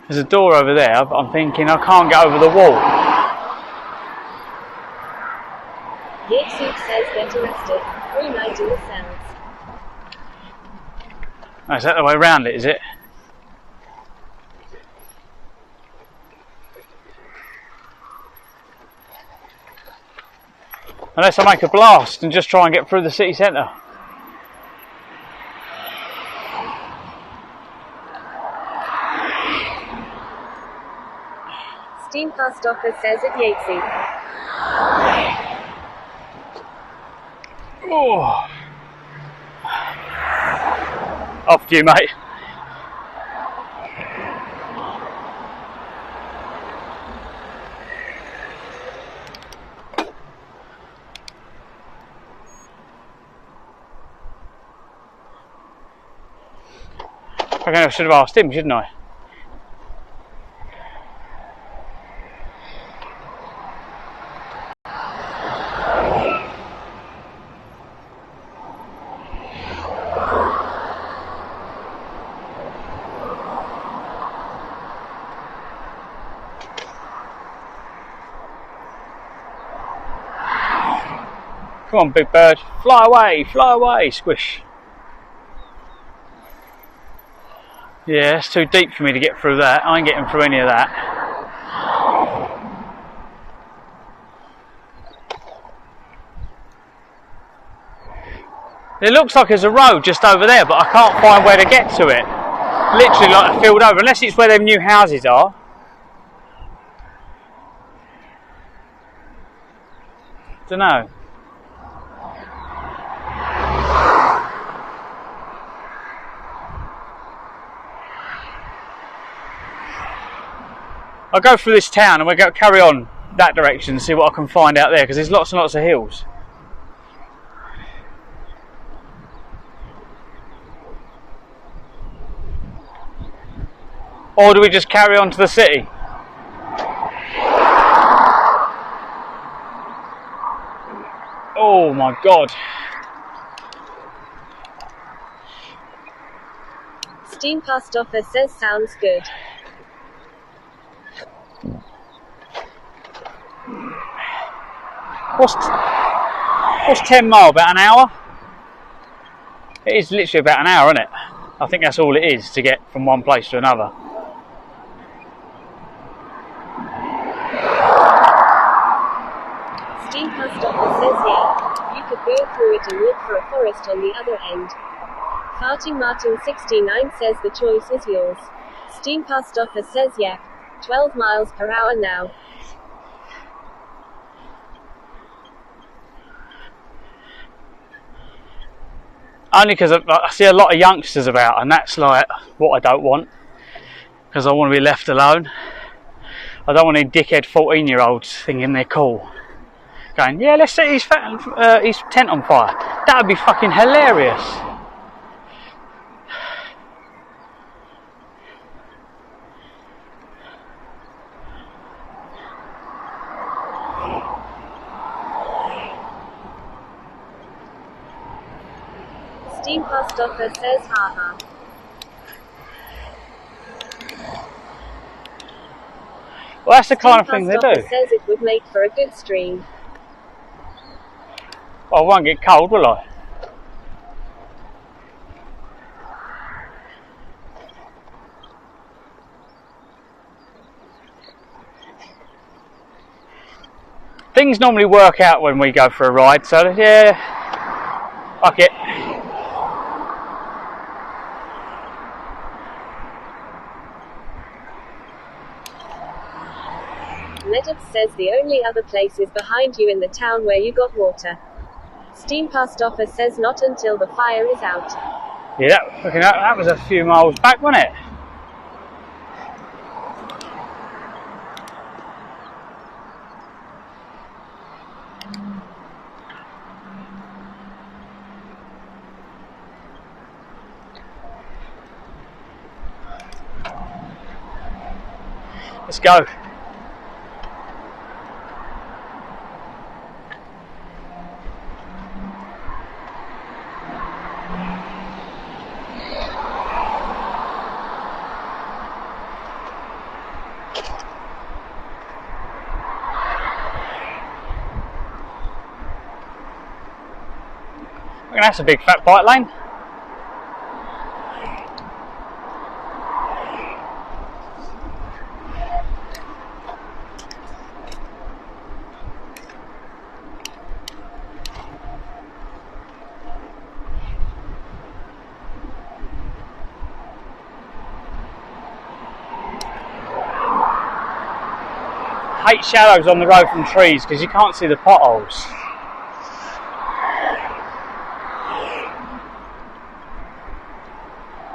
There's a door over there, but I'm thinking I can't get over the wall. Yatesuk says get arrested. 3 nights in the cells. Oh, is that the way round it, is it? Unless I make a blast and just try and get through the city centre. Steam past offer says at Yatesuk. Oh. Off to you, mate. I should have asked him, shouldn't I? Come on, big bird. Fly away, squish. Yeah, it's too deep for me to get through that. I ain't getting through any of that. It looks like there's a road just over there, but I can't find where to get to it. Literally like a field over, unless it's where them new houses are. Dunno. I'll go through this town and we'll go carry on that direction and see what I can find out there, because there's lots and lots of hills. Or do we just carry on to the city? Oh my god. Steam past offer says sounds good. What's 10 mile? About an hour? It is literally about an hour, isn't it? I think that's all it is to get from one place to another. Steam past offer says yeah. You could go through it and look for a forest on the other end. Farting Martin 69 says the choice is yours. Steam past offer says yeah. 12 miles per hour now. Only because I see a lot of youngsters about, and that's like what I don't want, because I want to be left alone. I don't want any dickhead 14-year-olds thinking they're cool, going, yeah, let's set his tent on fire. That would be fucking hilarious. Steam past offer says haha. Well, that's the kind of thing they do. Says it would make for a good stream. Well, I won't get cold, will I? Things normally work out when we go for a ride, so yeah, fuck it. Medov says the only other place is behind you in the town where you got water. Steam past offer says not until the fire is out. Yeah, that was a few miles back, wasn't it? Let's go. That's a big fat bike lane. Hate shadows on the road from trees because you can't see the potholes.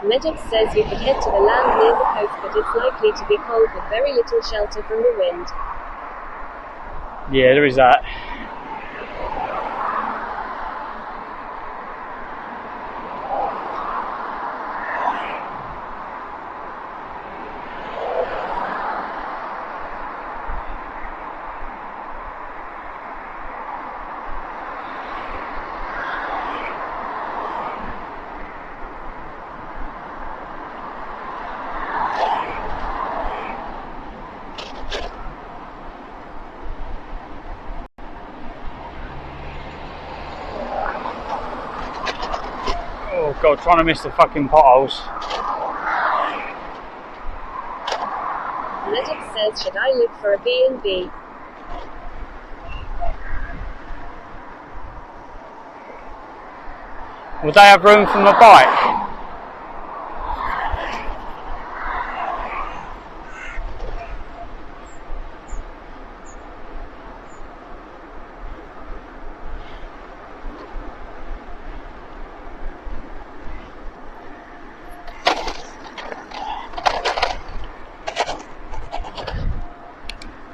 LEJOG says you could head to the land near the coast, but it's likely to be cold with very little shelter from the wind. Yeah, there is that. Oh god, trying to miss the fucking potholes. LEJOG says, should I look for a B&B? Would they have room for my bike?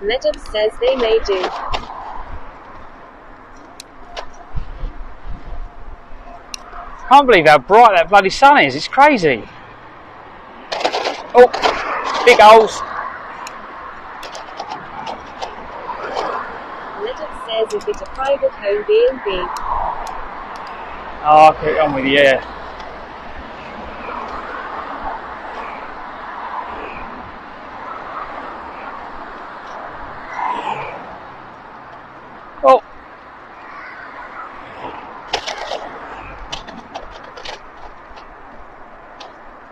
LEJOG says they may do. Can't believe how bright that bloody sun is, it's crazy. Oh, big holes. LEJOG says if it's a private home B&B. Oh, I'll get on with you, yeah. Oh.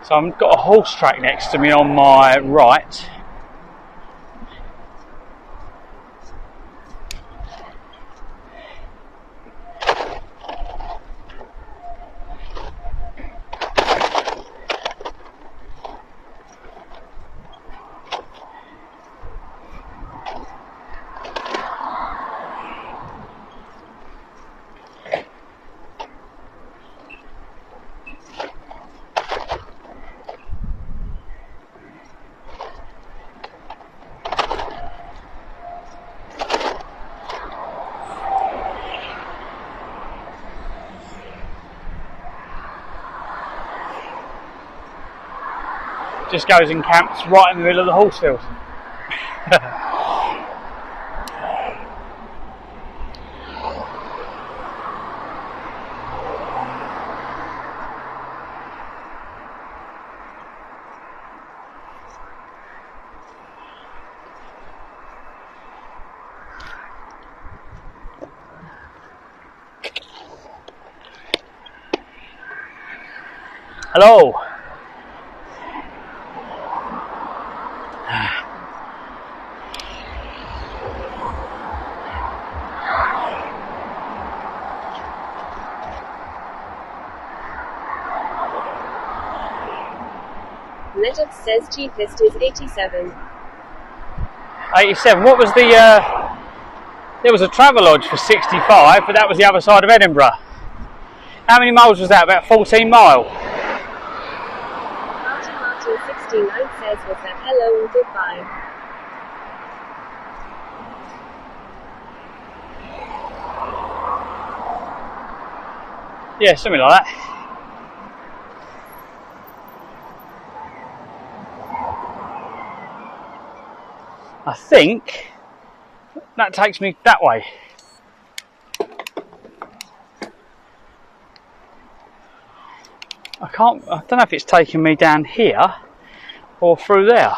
So I've got a horse track next to me on my right. Just goes and camps right in the middle of the horse field. Hello. LEJOG says cheapest is 87. 87. What was the... there was a Travelodge for 65, but that was the other side of Edinburgh. How many miles was that? About 14 mile. Martin 69 says was that hello and goodbye. Yeah, something like that. I think that takes me that way. I don't know if it's taking me down here or through there.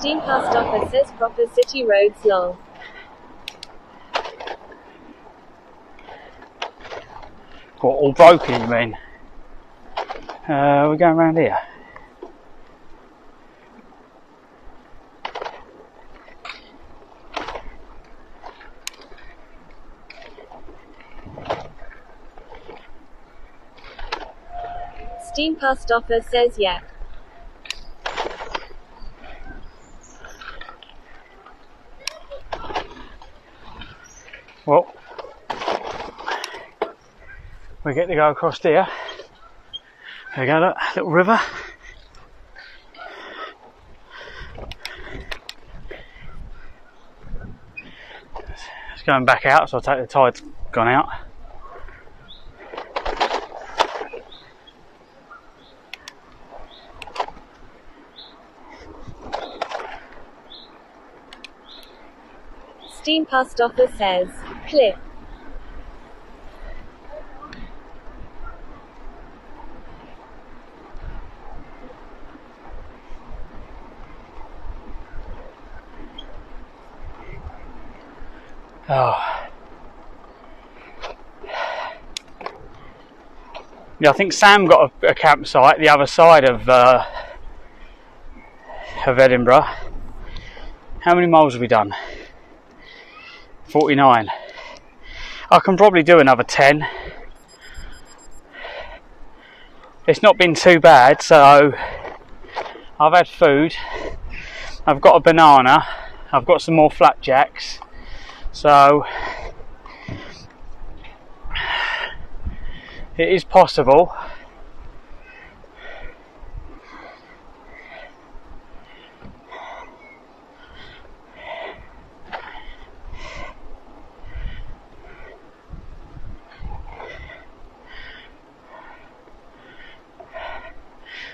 Steam car stopper says proper city roads lol. What, all broken you mean? We're going around here. Steam car stopper says yeah. Well, we get to go across there. There you go, look, little river. It's going back out, so I'll take the tide's gone out. Steam car stopper says clip. Oh. Yeah, I think Sam got a campsite the other side of Edinburgh. How many miles have we done? 49. I can probably do another 10. It's not been too bad, so I've had food, I've got a banana, I've got some more flapjacks, so it is possible.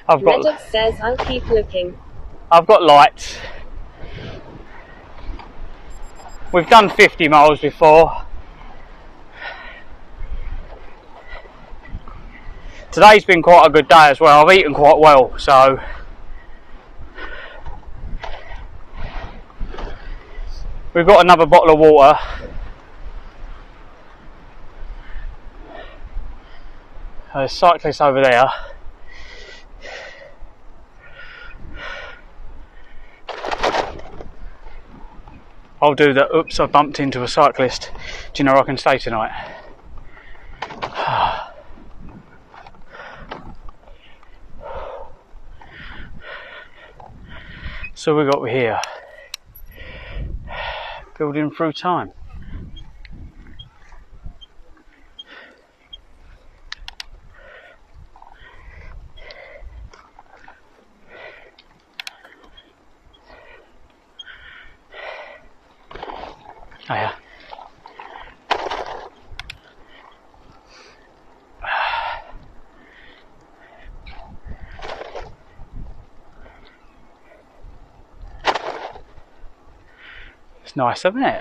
LEJOG says I'll keep looking. I've got lights. We've done 50 miles before. Today's been quite a good day as well. I've eaten quite well, so we've got another bottle of water. There's cyclists over there. I'll do the oops, I bumped into a cyclist. Do you know where I can stay tonight? So we got here. Building through time. Oh yeah. It's nice, isn't it?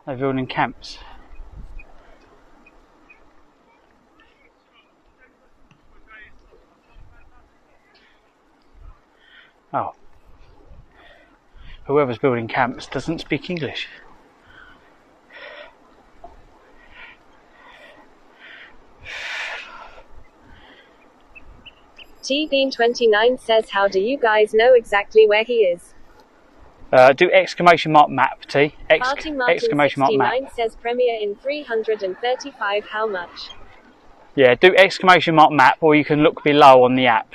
They're building camps. Oh. Whoever's building camps doesn't speak English. T-Bean29 says, how do you guys know exactly where he is? Do exclamation mark map, T. Exclamation mark map. Martin69 says, premiere in 335, how much? Yeah, do exclamation mark map, or you can look below on the app.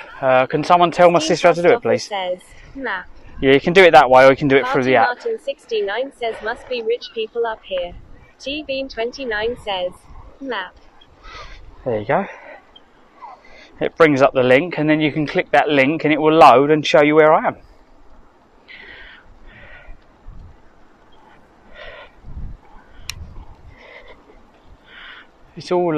Can someone tell my sister how to do it, please? Says, map. Yeah, you can do it that way, or you can do it through the app. Martin69 says, must be rich people up here. T-Bean29 says, map. There you go. It brings up the link, and then you can click that link and it will load and show you where I am. It's all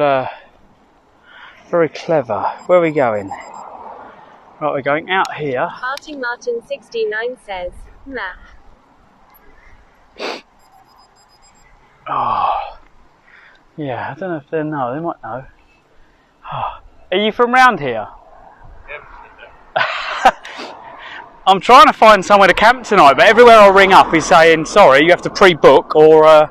very clever. Where are we going? Right, we're going out here. Martin69 says, map. Oh, yeah, I don't know if they know. They might know. Oh. Are you from round here? I'm trying to find somewhere to camp tonight, but everywhere I ring up is saying, sorry, you have to pre-book or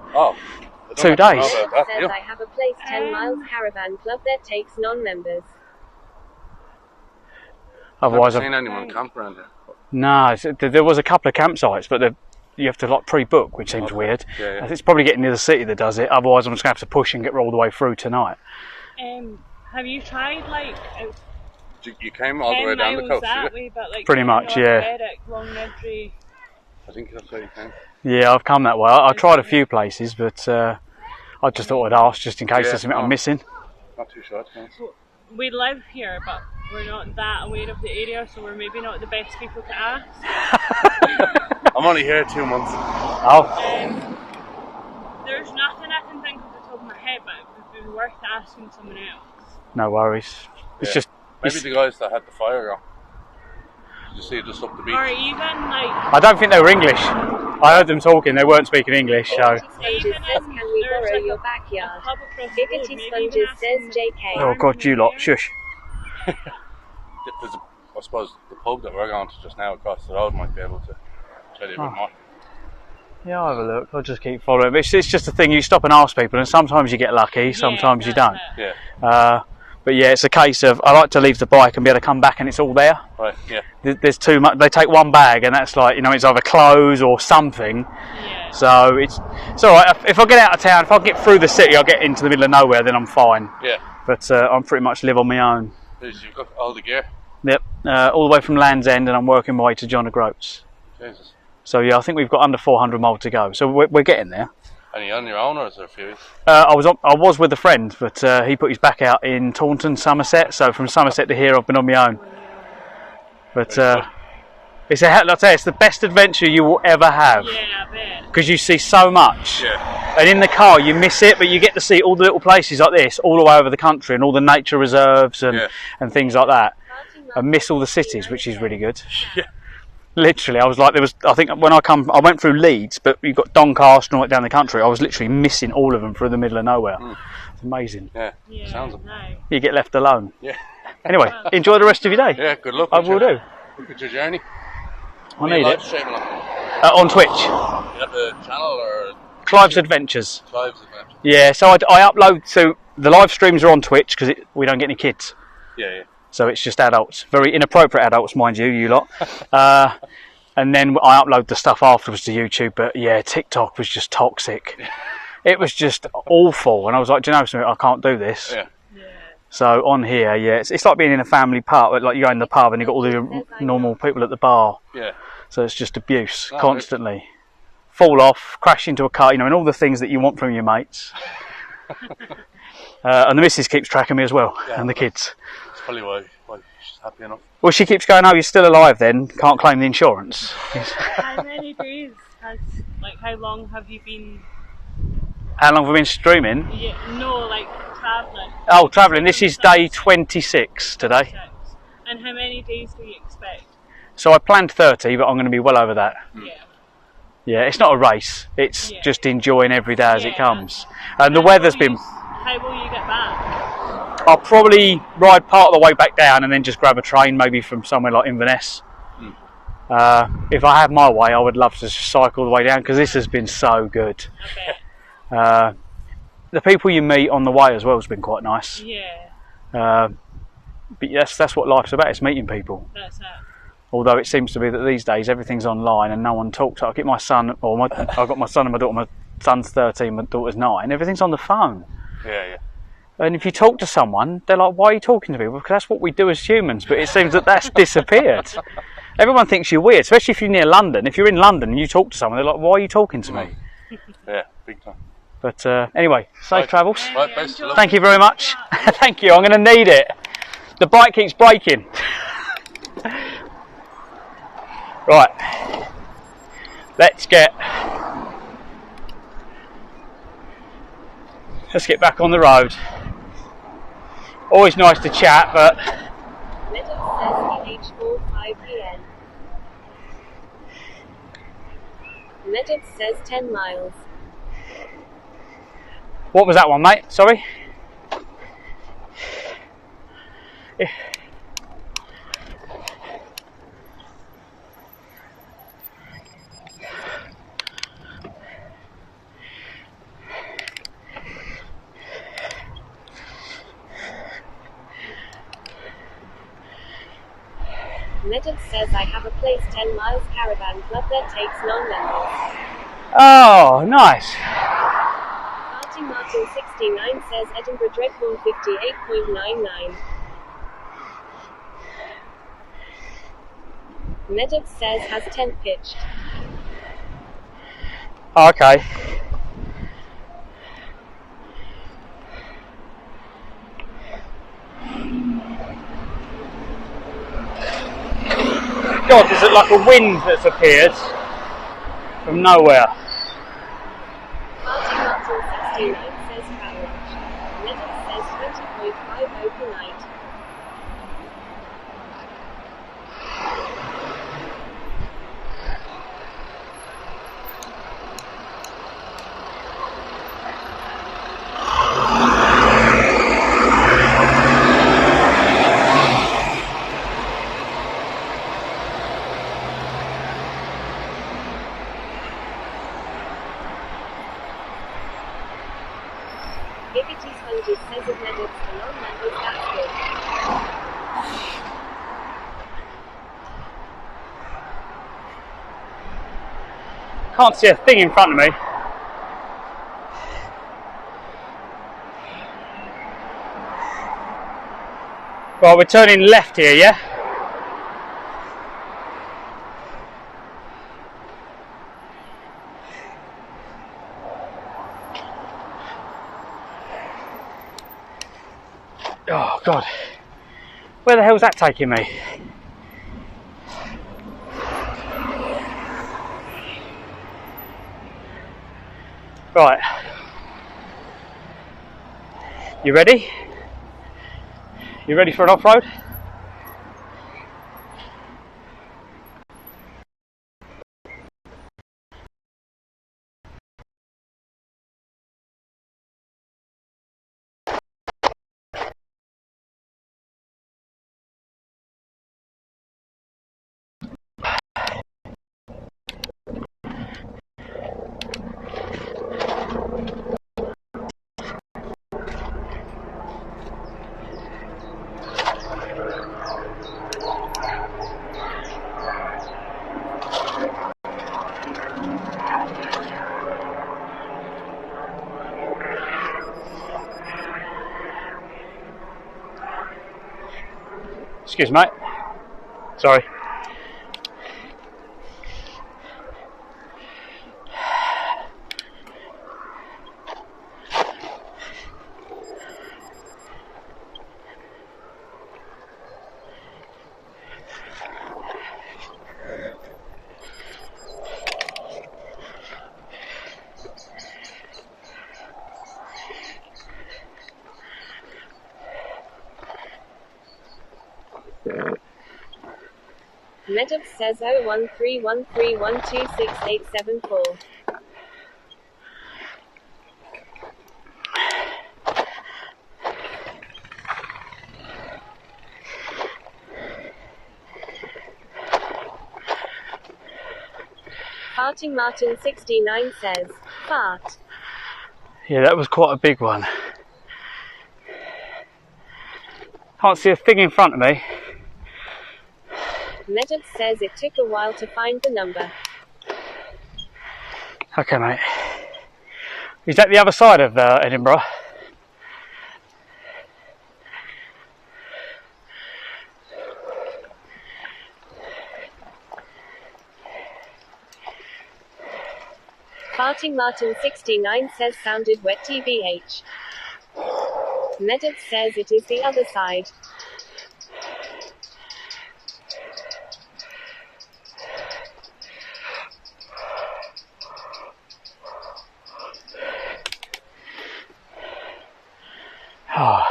2 days. Says, I have a place 10 miles caravan club that takes non-members. Otherwise, I've seen anyone camp around here. No, there was a couple of campsites, but you have to like pre-book, which seems weird. Yeah, yeah. It's probably getting near the city that does it. Otherwise, I'm just going to have to push and get all the way through tonight. Have you tried like You came all the way down the coast, that did way, but like pretty much, yeah. I think that's how you came. Yeah, I've come that way. I tried a few places, but I just thought I'd ask just in case there's something I'm missing. Not too short. We live here, but we're not that aware of the area, so we're maybe not the best people to ask. I'm only here 2 months. Oh. There's nothing I can think of the top of my head, but it would be worth asking someone else. No worries. It's just maybe the guys that had the fire on. You see, just up the beach. Or even like. I don't think they were English. I heard them talking. They weren't speaking English, so. Sponges says, can we borrow your backyard? Giggity Sponges says, JK. Oh God, you lot, shush. There's I suppose the pub that we're going to just now across the road might be able to tell you a bit more. Yeah, I'll have a look. I'll just keep following. It's just a thing, you stop and ask people, and sometimes you get lucky, sometimes you don't. Yeah. But yeah, it's a case of, I like to leave the bike and be able to come back and it's all there. Right, yeah. There's too much, they take one bag and that's like, it's either clothes or something. Yeah. So it's alright, if I get out of town, if I get through the city, I'll get into the middle of nowhere, then I'm fine. Yeah. But I'm pretty much live on my own. You've got all the gear? Yep, all the way from Land's End, and I'm working my way to John O'Groats. Jesus. So yeah, I think we've got under 400 miles to go, so we're getting there. Are you on your own, or is there a few? I was with a friend, but he put his back out in Taunton, Somerset. So from Somerset to here, I've been on my own. But it's the best adventure you will ever have. Yeah, I bet. Because you see so much. Yeah. And in the car, you miss it, but you get to see all the little places like this all the way over the country, and all the nature reserves and things like that. And miss all the cities, which is really good. Yeah. Literally, I was like, I think when I went through Leeds, but you've got Doncaster and all that down the country. I was literally missing all of them through the middle of nowhere. It's amazing. Yeah, sounds nice. You get left alone. Yeah. Anyway, enjoy the rest of your day. Yeah, good luck. I will do. Look at your journey. I need it. On Twitch. You have the channel or? Clive's Adventures. Clive's Adventures. Yeah, so I upload, so the live streams are on Twitch because we don't get any kids. Yeah. So it's just adults, very inappropriate adults, mind you lot. And then I upload the stuff afterwards to YouTube. But yeah, TikTok was just toxic. It was just awful, and I was like, do you know something? I can't do this. Yeah. So on here, yeah, it's like being in a family pub. Like you go in the pub and you've got all the normal people at the bar. Yeah. So it's just abuse constantly. Fall off, crash into a car, and all the things that you want from your mates. And the missus keeps tracking me as well, and the kids. That's probably why she's happy enough. Well, she keeps going, oh, you're still alive then, can't claim the insurance. How many days how long have you been... How long have we been streaming? Yeah, no, travelling. Oh, travelling, this is day 26 today. And how many days do you expect? So I planned 30, but I'm going to be well over that. Yeah. Yeah, it's not a race. It's Yeah. just enjoying every day as it Yeah. comes. And the weather's been... How will you get back? I'll probably ride part of the way back down and then just grab a train, maybe from somewhere like Inverness. If I had my way, I would love to just cycle the way down, because this has been so good. The people you meet on the way as well has been quite nice. Yeah. But yes, that's what life's about, it's meeting people. That's it. Although it seems to be that these days everything's online and no one talks. I get my son, I've got my son and my daughter, my son's 13, my daughter's 9, everything's on the phone. Yeah. And if you talk to someone, they're like, why are you talking to me? Well, because that's what we do as humans, but it seems that that's disappeared. Everyone thinks you're weird, especially if you're near London. If you're in London and you talk to someone, they're like, why are you talking to me? Yeah, big time. But anyway, safe travels. Right, best of luck. Thank you very much. Thank you, I'm going to need it. The bike keeps breaking. Right, let's get back on the road. Always nice to chat, but Medic says 10 miles. what was that one, mate? Sorry? Medic says I have a place 10 miles caravan club that takes non-members. Oh, nice. Martin 69 says Edinburgh Dreadhorn 58.99. Medic says has tent pitched. Oh, okay. God, there's like a wind that's appeared from nowhere. Martin 69 says Farage. Medic says 20.50 per night. Giggity's 100 says of Medics for non-members, that's good. Can't see a thing in front of me. Right, we're turning left here, yeah? Oh God, where the hell's that taking me? Right, you ready? You ready for an off-road? Excuse me, mate. Sorry. Medub says 01313126874. Farting Martin 69 says, fart. Yeah, that was quite a big one. Can't see a thing in front of me. Medub says it took a while to find the number. Okay, mate. Is that the other side of Edinburgh? Farting Martin 69 says sounded wet TBH. Medub says it is the other side. Oh.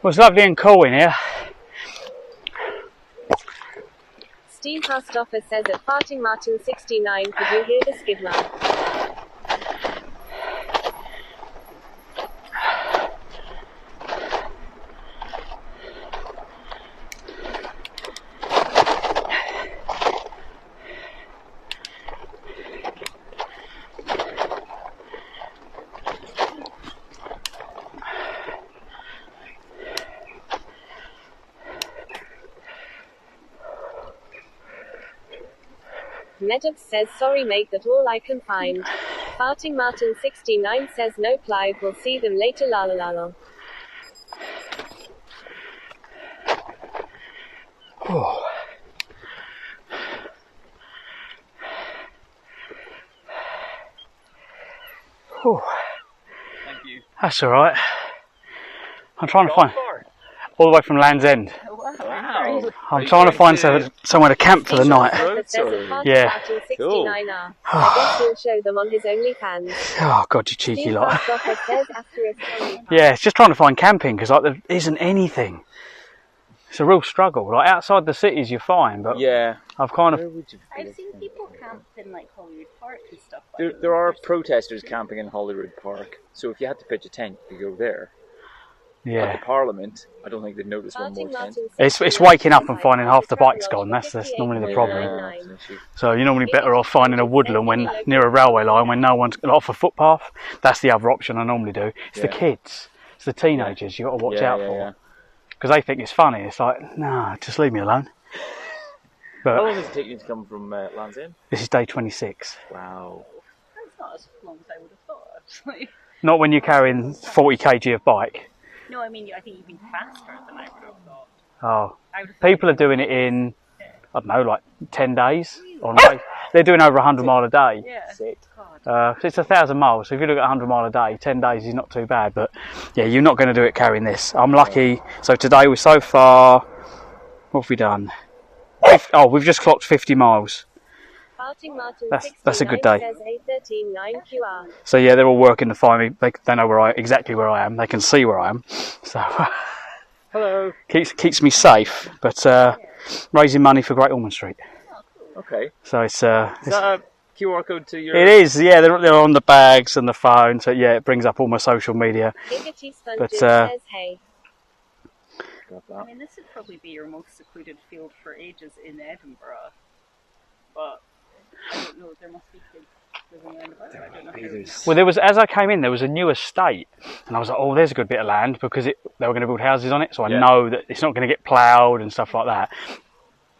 Well, it's lovely and cool in here. Steve Hastoffer says at Farting Martin 69, could you hear the skid mark? Medub says sorry mate, that's all I can find. Farting Martin 69 says no Clive, we'll see them later la la la la. Oh. Oh. Thank you. That's alright. I'm trying to find all the way from Land's End. Wow. I'm trying to find somewhere to camp for the night. Yeah. Cool. I guess he'll show them on his OnlyFans. Oh God, you cheeky Steve lot. Hastoffer says asterisk OnlyFans. Yeah, it's just trying to find camping because like there isn't anything. It's a real struggle. Like outside the cities, you're fine, but yeah, I've kind of. I've seen people camp in like Hollywood Park and stuff. There are protesters camping in Hollywood Park, so if you had to pitch a tent, you could go there. Yeah. At the Parliament, I don't think they'd notice one more tent. It's waking up and finding half the bike's gone. That's normally the problem. Yeah. So you're normally better off finding a woodland when near a railway line when no one's off a footpath. That's the other option I normally do. It's the kids, it's the teenagers you got to watch out for because they think it's funny. It's like, nah, just leave me alone. But how long does it take you to come from Land's End? This is day 26. Wow. That's not as long as I would have thought, actually. Not when you're carrying 40 kg of bike. No, I mean, I think you've been faster than I would have thought. Oh, people are doing it in, I don't know, like 10 days. On they're doing over 100 mile a day. Yeah. So it's 1,000 miles. So if you look at 100 mile a day, 10 days is not too bad. But yeah, you're not going to do it carrying this. I'm lucky. So today we're so far. What have we done? We've just clocked 50 miles. That's a good day. So yeah, they're all working to find me. They know exactly where I am. They can see where I am. So hello. Keeps me safe. But raising money for Great Ormond Street. Okay. So is that a QR code to your? It is. Yeah, they're on the bags and the phone. So yeah, it brings up all my social media. But I mean, this would probably be your most secluded field for ages in Edinburgh. But I don't know, there must be kids living around about there. I don't know. Well, as I came in, there was a new estate, and I was like, oh, there's a good bit of land because they were going to build houses on it, so I know that it's not going to get ploughed and stuff like that.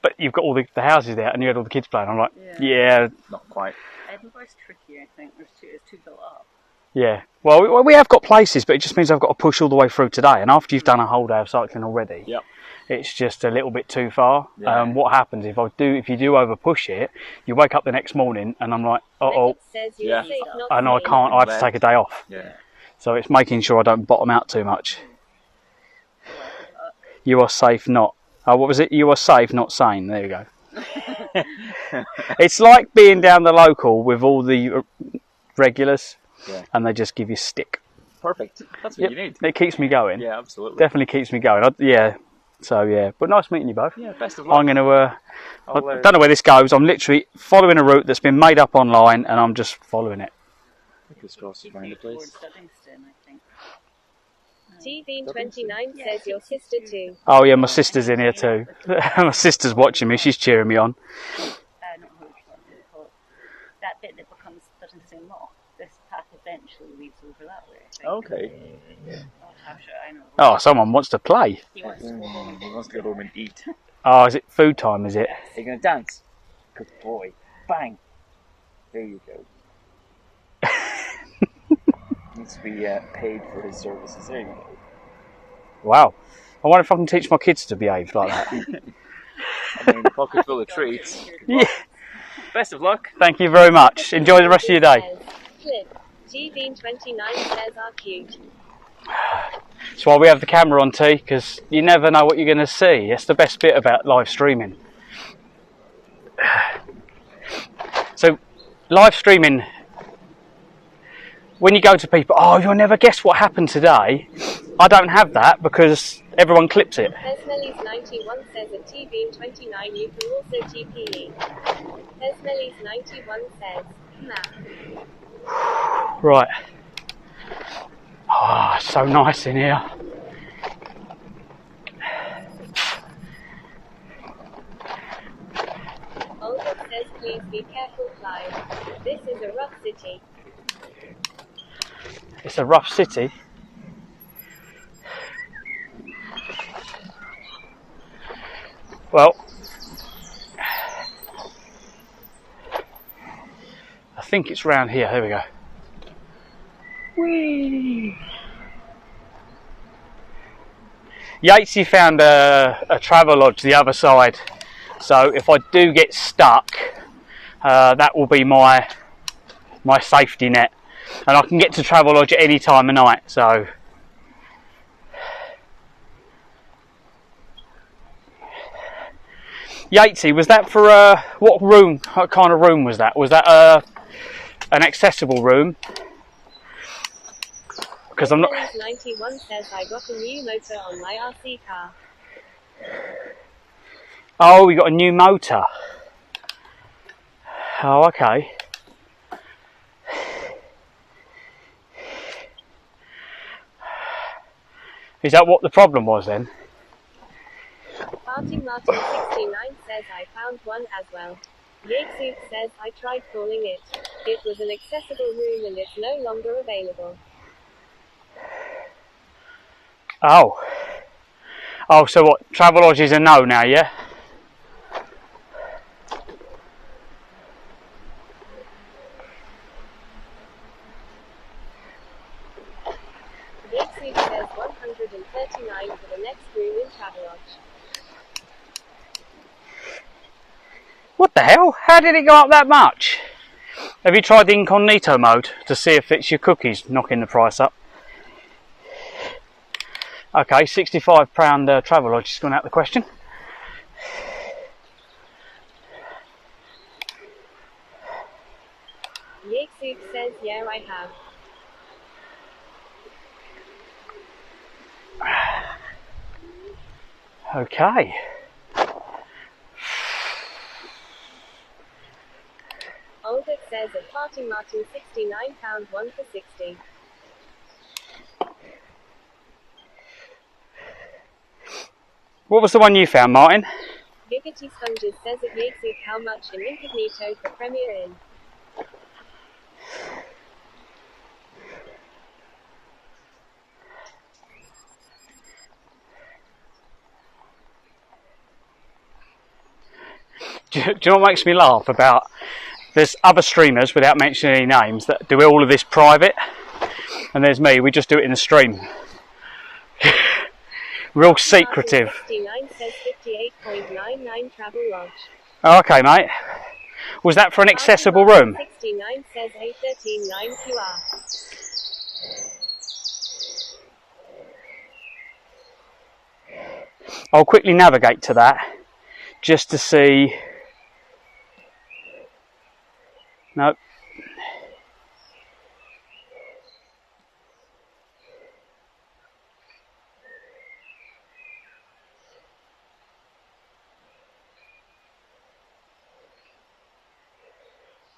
But you've got all the houses there, and you had all the kids playing. I'm like, yeah. Not quite. Edinburgh's tricky, I think. It's too built up. Yeah. Well, we have got places, but it just means I've got to push all the way through today. And after you've done a whole day of cycling already, it's just a little bit too far. Yeah. What happens if you do over push it, you wake up the next morning and I'm like, and I can't. I have to take a day off. Yeah. So it's making sure I don't bottom out too much. You are safe, not. What was it? You are safe, not sane. There you go. It's like being down the local with all the regulars, and they just give you stick. Perfect. That's what you need. It keeps me going. Yeah, absolutely. Definitely keeps me going. So yeah, but nice meeting you both. Yeah, best of luck. I'm going to. I don't know where this goes. I'm literally following a route that's been made up online, and I'm just following it. Fingers crossed to find a place. TV29 says your sister too. Oh yeah, my sister's in here too. My sister's watching me. She's cheering me on. That bit that becomes Duddingston Lock, this path eventually leads over that way, I think. Okay. I know. Oh, someone wants to play. He wants to go home. He wants to go home and eat. Oh, is it food time? Is it? Are you going to dance? Good boy. Bang. There you go. Needs to be paid for his services. There you go. Wow. I wonder if I can teach my kids to behave like that. I mean, pocket full of treats. Yeah. Best of luck. Thank you very much. Enjoy the rest of your day. TV29 says are cute. That's why we have the camera on, T, because you never know what you're going to see. That's the best bit about live streaming. So, live streaming, when you go to people, oh, you'll never guess what happened today. I don't have that because everyone clips it. Pesmelly's91 says at TV29 you can also TPE. Pesmelly's91 says, map. Right. Oh, it's so nice in here. Olga says please be careful, Clive. This is a rough city. It's a rough city. Well, I think it's round here. There we go. Whee! Yatesy found a travel lodge the other side, so if I do get stuck, that will be my safety net, and I can get to travel lodge at any time of night. So. Yatesy, was that for what room? What kind of room was that? Was that an accessible room? Because I'm not. 91 says I got a new motor on my RC car. Oh, we got a new motor. Oh, okay. Is that what the problem was then? Martin 69 says I found one as well. Yatesy says I tried calling it. It was an accessible room and it's no longer available. Oh. Oh, so what? Travelodge is a no now, yeah? Yatesy says 139 for the next room in Travelodge. What the hell? How did it go up that much? Have you tried the incognito mode to see if it's your cookies knocking the price up? Okay, £65 Travelodge has gone out the question. Yatesy says yeah I have. Okay. Olga says at Party Martin £69 one for 60. What was the one you found, Martin? Giggity Sponges says at Yatesy how much in incognito for Premier Inn. Do you know what makes me laugh about? There's other streamers, without mentioning any names, that do all of this private, and there's me, we just do it in the stream. Real secretive. 69 says 58.99 Travel Lodge. Oh, okay, mate. Was that for an accessible room? 69 says 813.9 QR. I'll quickly navigate to that, just to see. Nope.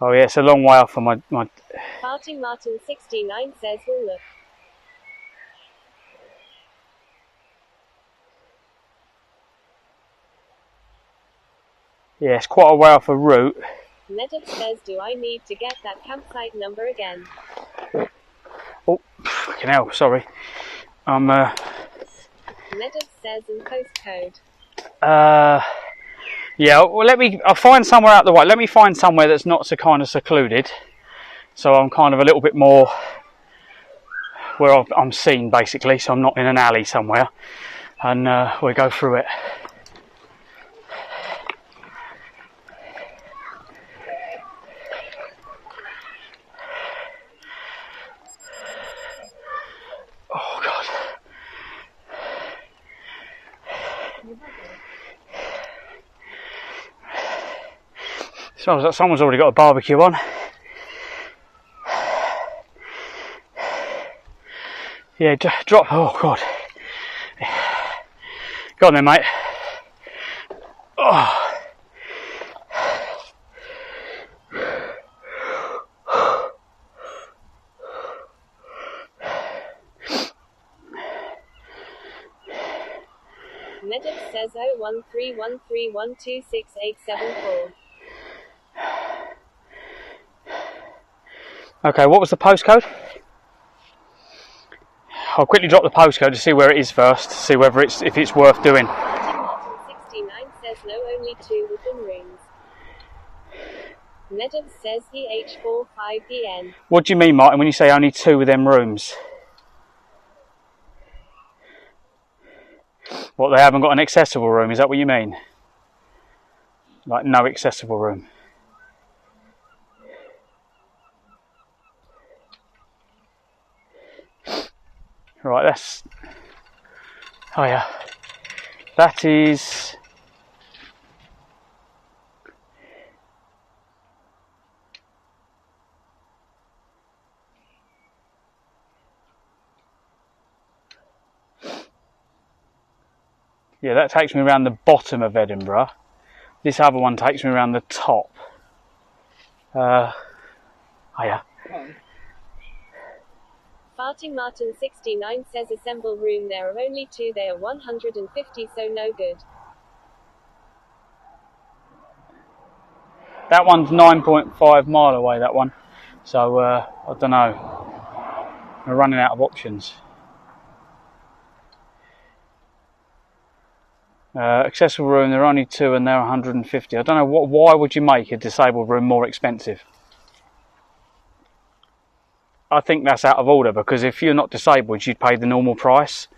Oh yeah, it's a long way off from my Farting Martin 69 says we'll look. yeah, it's quite a way off a route. Nedip says, do I need to get that campsite number again? Oh, fucking hell, sorry. Nedip says in postcode. Yeah, well I'll find somewhere out the way. Let me find somewhere that's not so kind of secluded. So I'm kind of a little bit more where I'm seen basically, so I'm not in an alley somewhere. And we'll go through it. Oh God. Smells like someone's already got a barbecue on. Yeah, drop. Oh God. Go on then, mate. Oh. Nedip says 01313126874. Okay, what was the postcode? I'll quickly drop the postcode to see where it is first, to see whether if it's worth doing. Martin 69 says no, only 2 within rooms. Nedip says EH45EN. What do you mean, Martin, when you say only 2 of them rooms? What, they haven't got an accessible room, is that what you mean? Like no accessible room? Right, that's... Oh yeah. That is... Yeah, that takes me around the bottom of Edinburgh. This other one takes me around the top. Oh yeah. Farting Martin 69 says assemble room, there are only 2, they are 150, so no good. That one's 9.5 mile away, that one. So, I don't know. We're running out of options. Accessible room, there are only 2 and they're 150. I don't know, why would you make a disabled room more expensive? I think that's out of order, because if you're not disabled, you'd pay the normal price.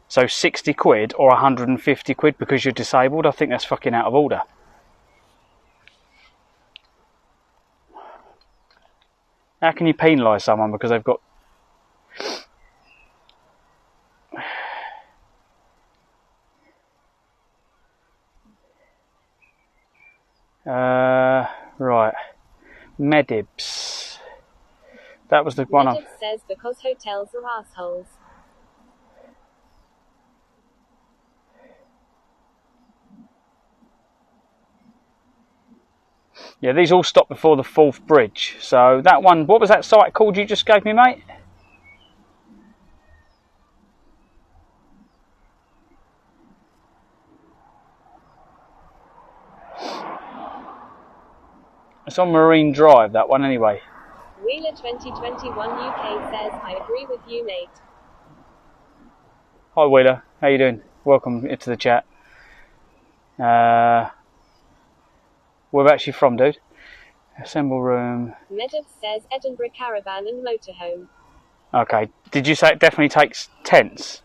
So 60 quid or 150 quid because you're disabled, I think that's fucking out of order. How can you penalise someone because they've got... Right. Medibs. That was the one. Nedip says because hotels are assholes. Yeah, these all stop before the Forth Bridge. So that one, what was that site called you just gave me, mate? It's on Marine Drive, that one, anyway. Wheeler 2021 UK says, I agree with you, Nate. Hi, Wheeler. How you doing? Welcome into the chat. Whereabouts you from, dude? Assemble room. Nedip says Edinburgh caravan and motorhome. Okay. Did you say it definitely takes tents?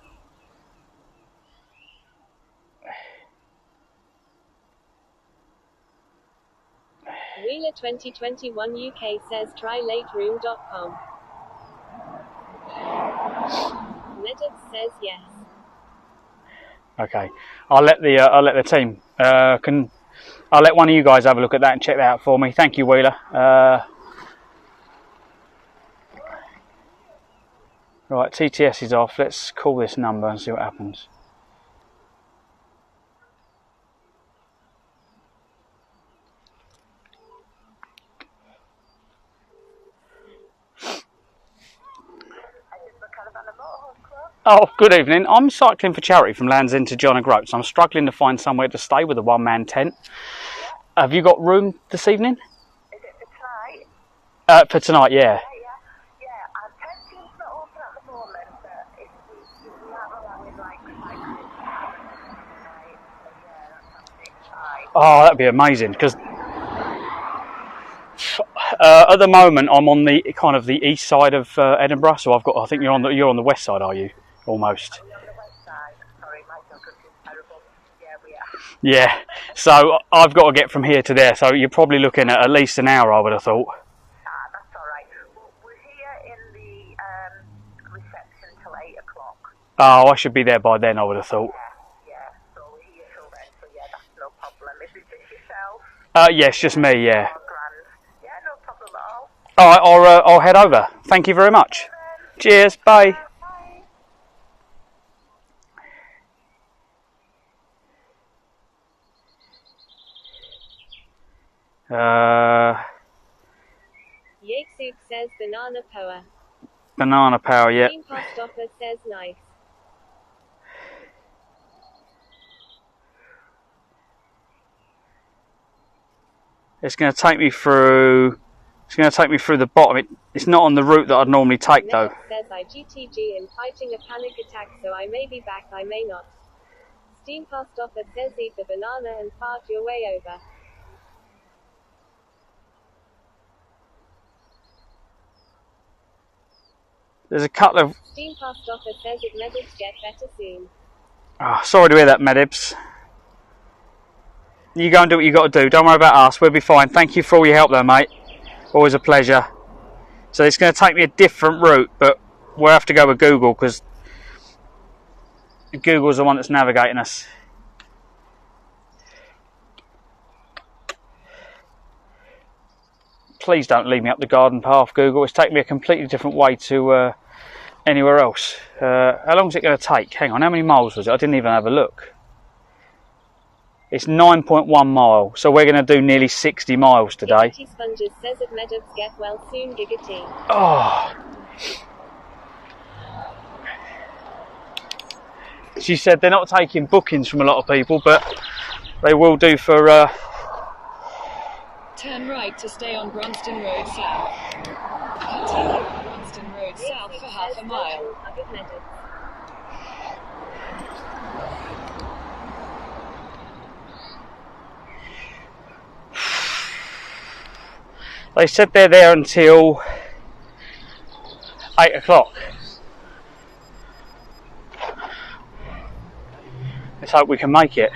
Wheeler 2021 UK says trylateroom.com. Nedip says yes. Okay. I'll let the team I'll let one of you guys have a look at that and check that out for me. Thank you, Wheeler. Right, TTS is off. Let's call this number and see what happens. Oh, good evening. I'm cycling for charity from Land's End to John O'Groats. I'm struggling to find somewhere to stay with a one-man tent. Have you got room this evening? Is it for tonight? For tonight, yeah. Our tent is not open at the moment, but if we are allowing like 5 minutes tonight, so yeah, that's absolutely fine. Oh, that'd be amazing, because at the moment I'm on the kind of the east side of Edinburgh, so I think you're on the west side, are you? Almost. Are we on the west side? Sorry, my geography is terrible. Yeah, we are. Yeah, so I've got to get from here to there, so you're probably looking at least an hour, I would have thought. That's all right. We're here in the reception till 8 o'clock. Oh, I should be there by then, I would have thought. Yeah, so we're here till then, so yeah, that's no problem. Is it just yourself? Yes, just me, yeah. Oh, grand. Yeah, no problem at all. Alright, I'll head over. Thank you very much. Cheers, bye. Yakesoup says banana power. Banana power, yeah. Team Postoffer says nice. It's going to take me through. It's going to take me through the bottom. It's not on the route that I'd normally take, though. Says IGTG am fighting a panic attack, so I may be back, I may not. Steam Postoffer says eat the banana and fart your way over. There's a couple of. Steam Postoffer says it Medibs get better soon. Oh, sorry to hear that, Medibs. You go and do what you got to do. Don't worry about us. We'll be fine. Thank you for all your help, though, mate. Always a pleasure. So it's going to take me a different route, but we'll have to go with Google because Google's the one that's navigating us. Please don't lead me up the garden path, Google. It's taking me a completely different way to anywhere else. How long is it going to take? Hang on, how many miles was it? I didn't even have a look. It's 9.1 miles, so we're going to do nearly 60 miles today. Giggity Sponges says it Medibs get well soon, Giggity. Oh. She said they're not taking bookings from a lot of people, but they will do for... Turn right to stay on Brunston Road South. Continue on Brunston Road South for half a mile. They said they're there until 8 o'clock. Let's hope we can make it.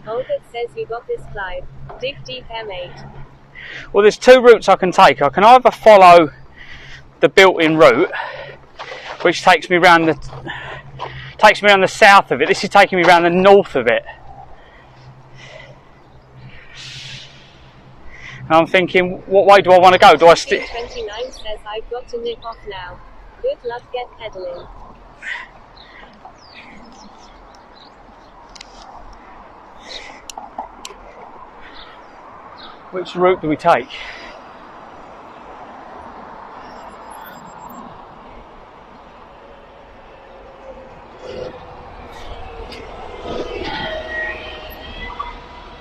Olga says you got this, Clive. Dig deep M8. Well, there's two routes I can take. I can either follow the built-in route, which takes me around the south of it. This is taking me around the north of it. And I'm thinking, what way do I want to go? Do I stick? 29 says I've got to nip off now. Good luck, get pedaling. Which route do we take?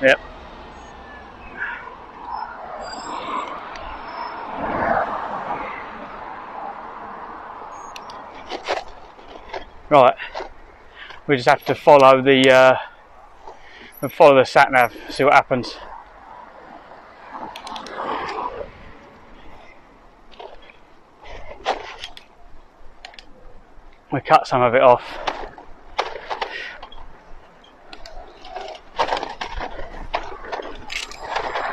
Yep. Right. We just have to follow the sat nav, see what happens. We cut some of it off.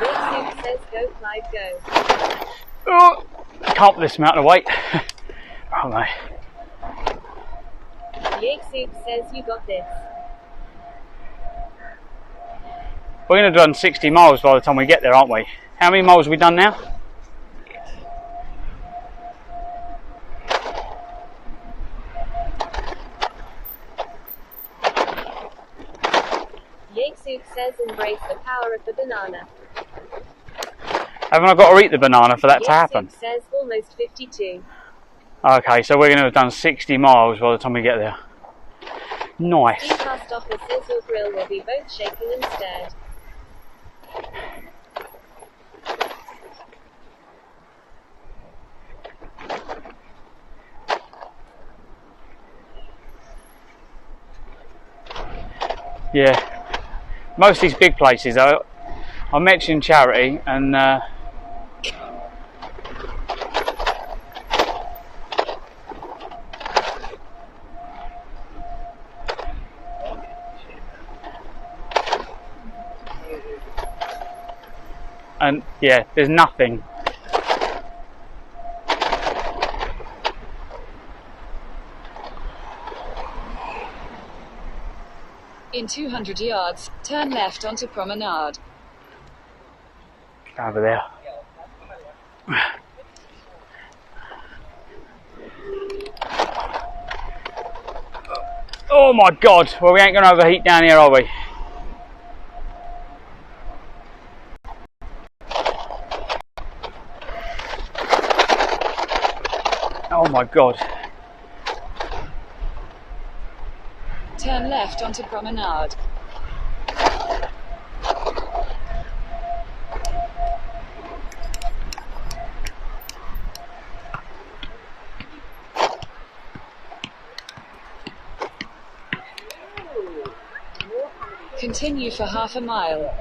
Yakesoup says go, Clive, go. Oh, I can't put this amount of weight. Oh no. Yakesoup says you got this. We're going to have done 60 miles by the time we get there, aren't we? How many miles have we done now? Yakesoup says embrace the power of the banana. Haven't I got to eat the banana for that to happen? Yakesoup says almost 52. Okay, so we're going to have done 60 miles by the time we get there. Nice. Steve passed off and says your grill will be both shaken and stared. Yeah, most of these big places though, I mentioned Charity and yeah, there's nothing. In 200 yards, turn left onto Promenade. Over there. Oh my God, well we ain't going to overheat down here, are we? Oh my God. Turn left onto Promenade. Continue for half a mile.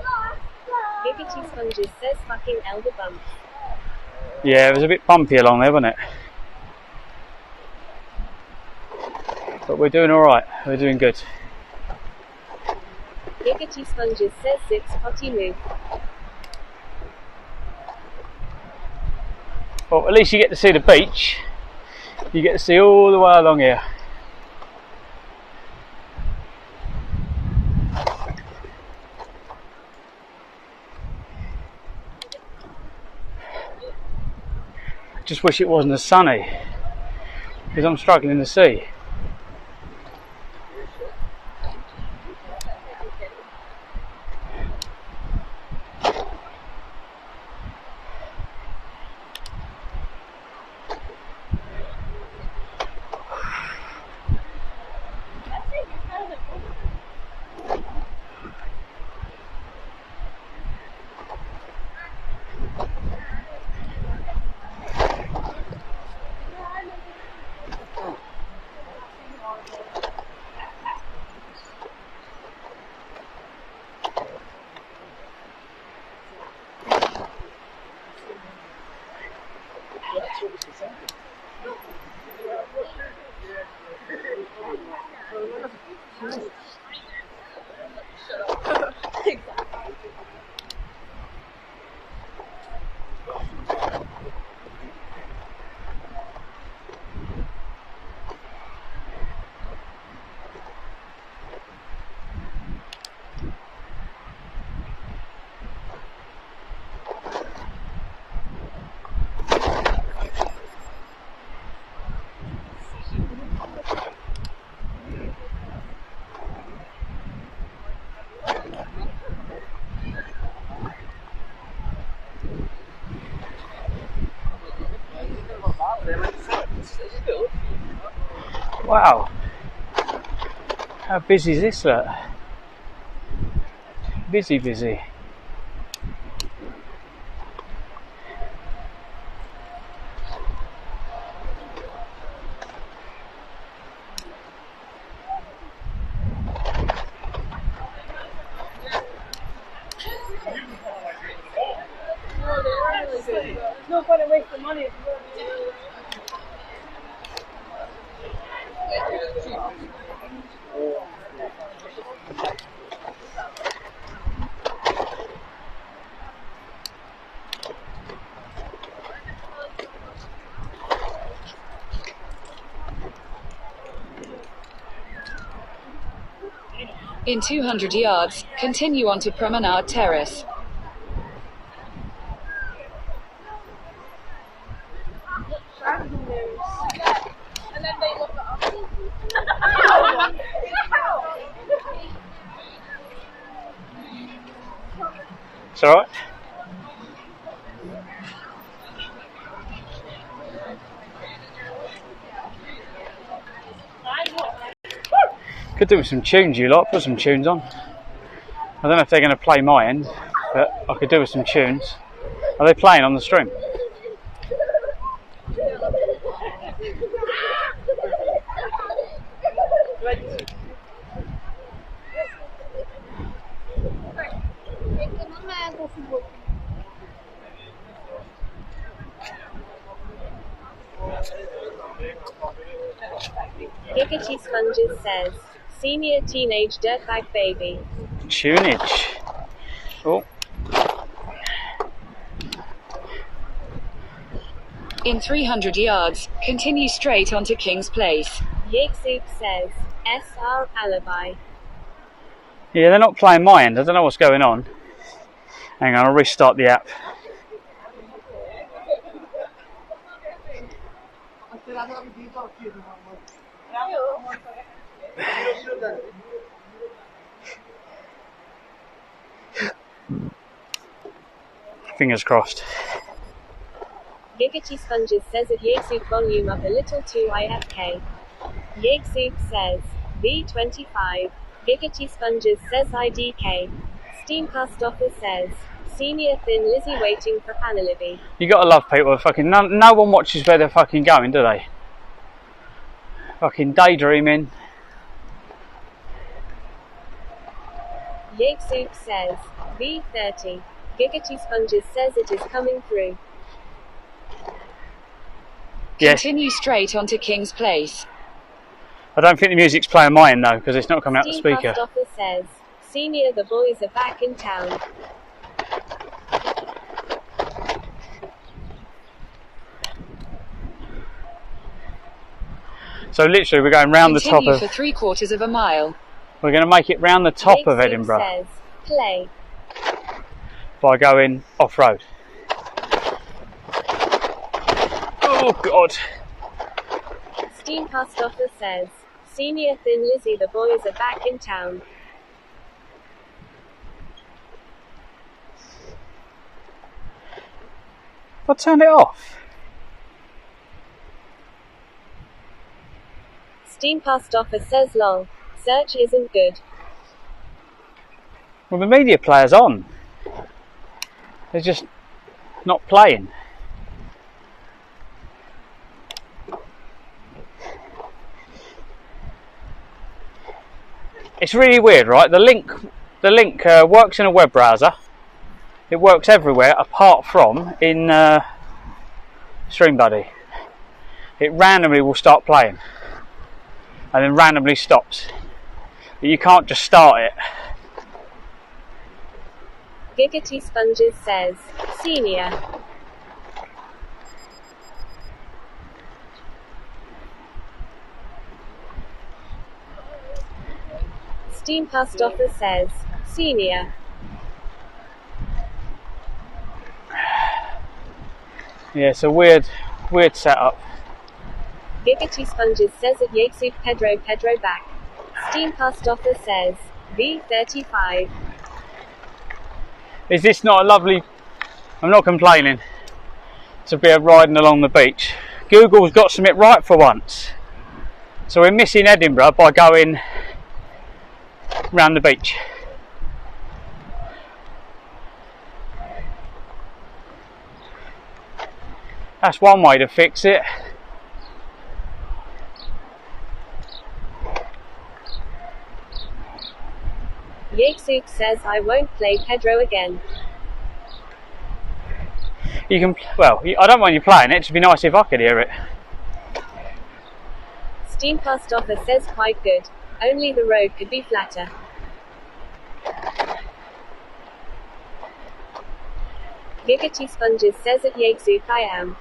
Giggity Sponges says fucking elder bumps. Yeah, it was a bit bumpy along there, wasn't it? But we're doing alright, we're doing good. Giggity Sponges says zips potty move. Well, at least you get to see the beach. You get to see all the way along here. Just wish it wasn't as sunny, because I'm struggling to see. Wow, how busy is this, look? Busy, busy. There's no point in wasting money if you don't. In 200 yards, continue onto Promenade Terrace. And then they look at us. It's alright. Could do with some tunes, you lot. Put some tunes on. I don't know if they're going to play my end, but I could do with some tunes. Are they playing on the stream? Giggity Sponges says, senior teenage dirtbag baby. Tunage. Oh. In 300 yards, continue straight onto King's Place. Yiggsoup says, SR alibi. Yeah, they're not playing my end. I don't know what's going on. Hang on, I'll restart the app. Fingers crossed. Giggity Sponges says at Yiggsoup volume up a little too IFK. Yiggsoup says, V25. Giggity Sponges says IDK. Steamcast Offer says, senior thin Lizzie waiting for Panelibby. You gotta love people. Fucking no one watches where they're fucking going, do they? Fucking daydreaming. Yiggsoup says, V30. Giggity Sponges says it is coming through. Yes. Continue straight onto King's Place. I don't think the music's playing my end though, because it's not coming out the speaker. Steamcast Offer says, senior the boys are back in town. So literally we're going round the top Continue of... for 3/4 of a mile. We're going to make it round the top of Yiggsoup Edinburgh says, play. by going off-road. Oh God. Steamcast Offer says, senior thin Lizzie the boys are back in town. I turned it off. Steamcast Offer says lol. Search isn't good. Well, the media player's on. They're just not playing. It's really weird, right? The link works in a web browser. It works everywhere apart from in StreamBuddy. It randomly will start playing and then randomly stops. But you can't just start it. Giggity Sponges says, senior. Steamcast Offer says, senior. Yeah, it's a weird setup. Giggity Sponges says at Yiggsoup Pedro back. Steamcast Offer says, V35. Is this not a lovely... I'm not complaining. To be riding along the beach. Google's got something right for once. So we're missing Edinburgh by going round the beach. That's one way to fix it. Yiggsoup says I won't play Pedro again. You can, well, I don't mind you playing it, it'd be nice if I could hear it. Steamcast Offer says quite good. Only the road could be flatter. Giggity Sponges says at Yiggsoup I am.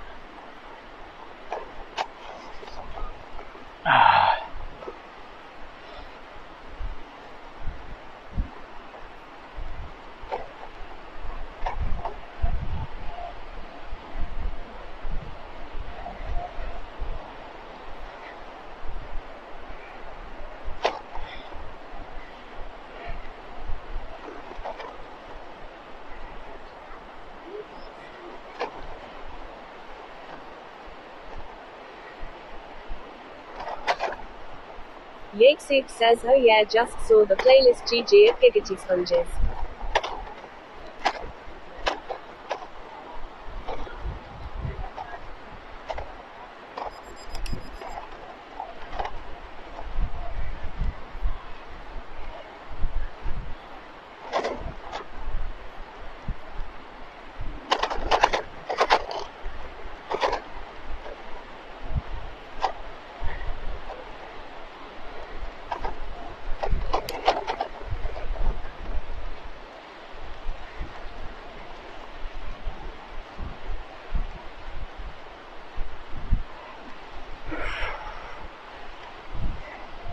Yakesoup says, oh yeah, just saw the playlist GG at Giggity Sponges.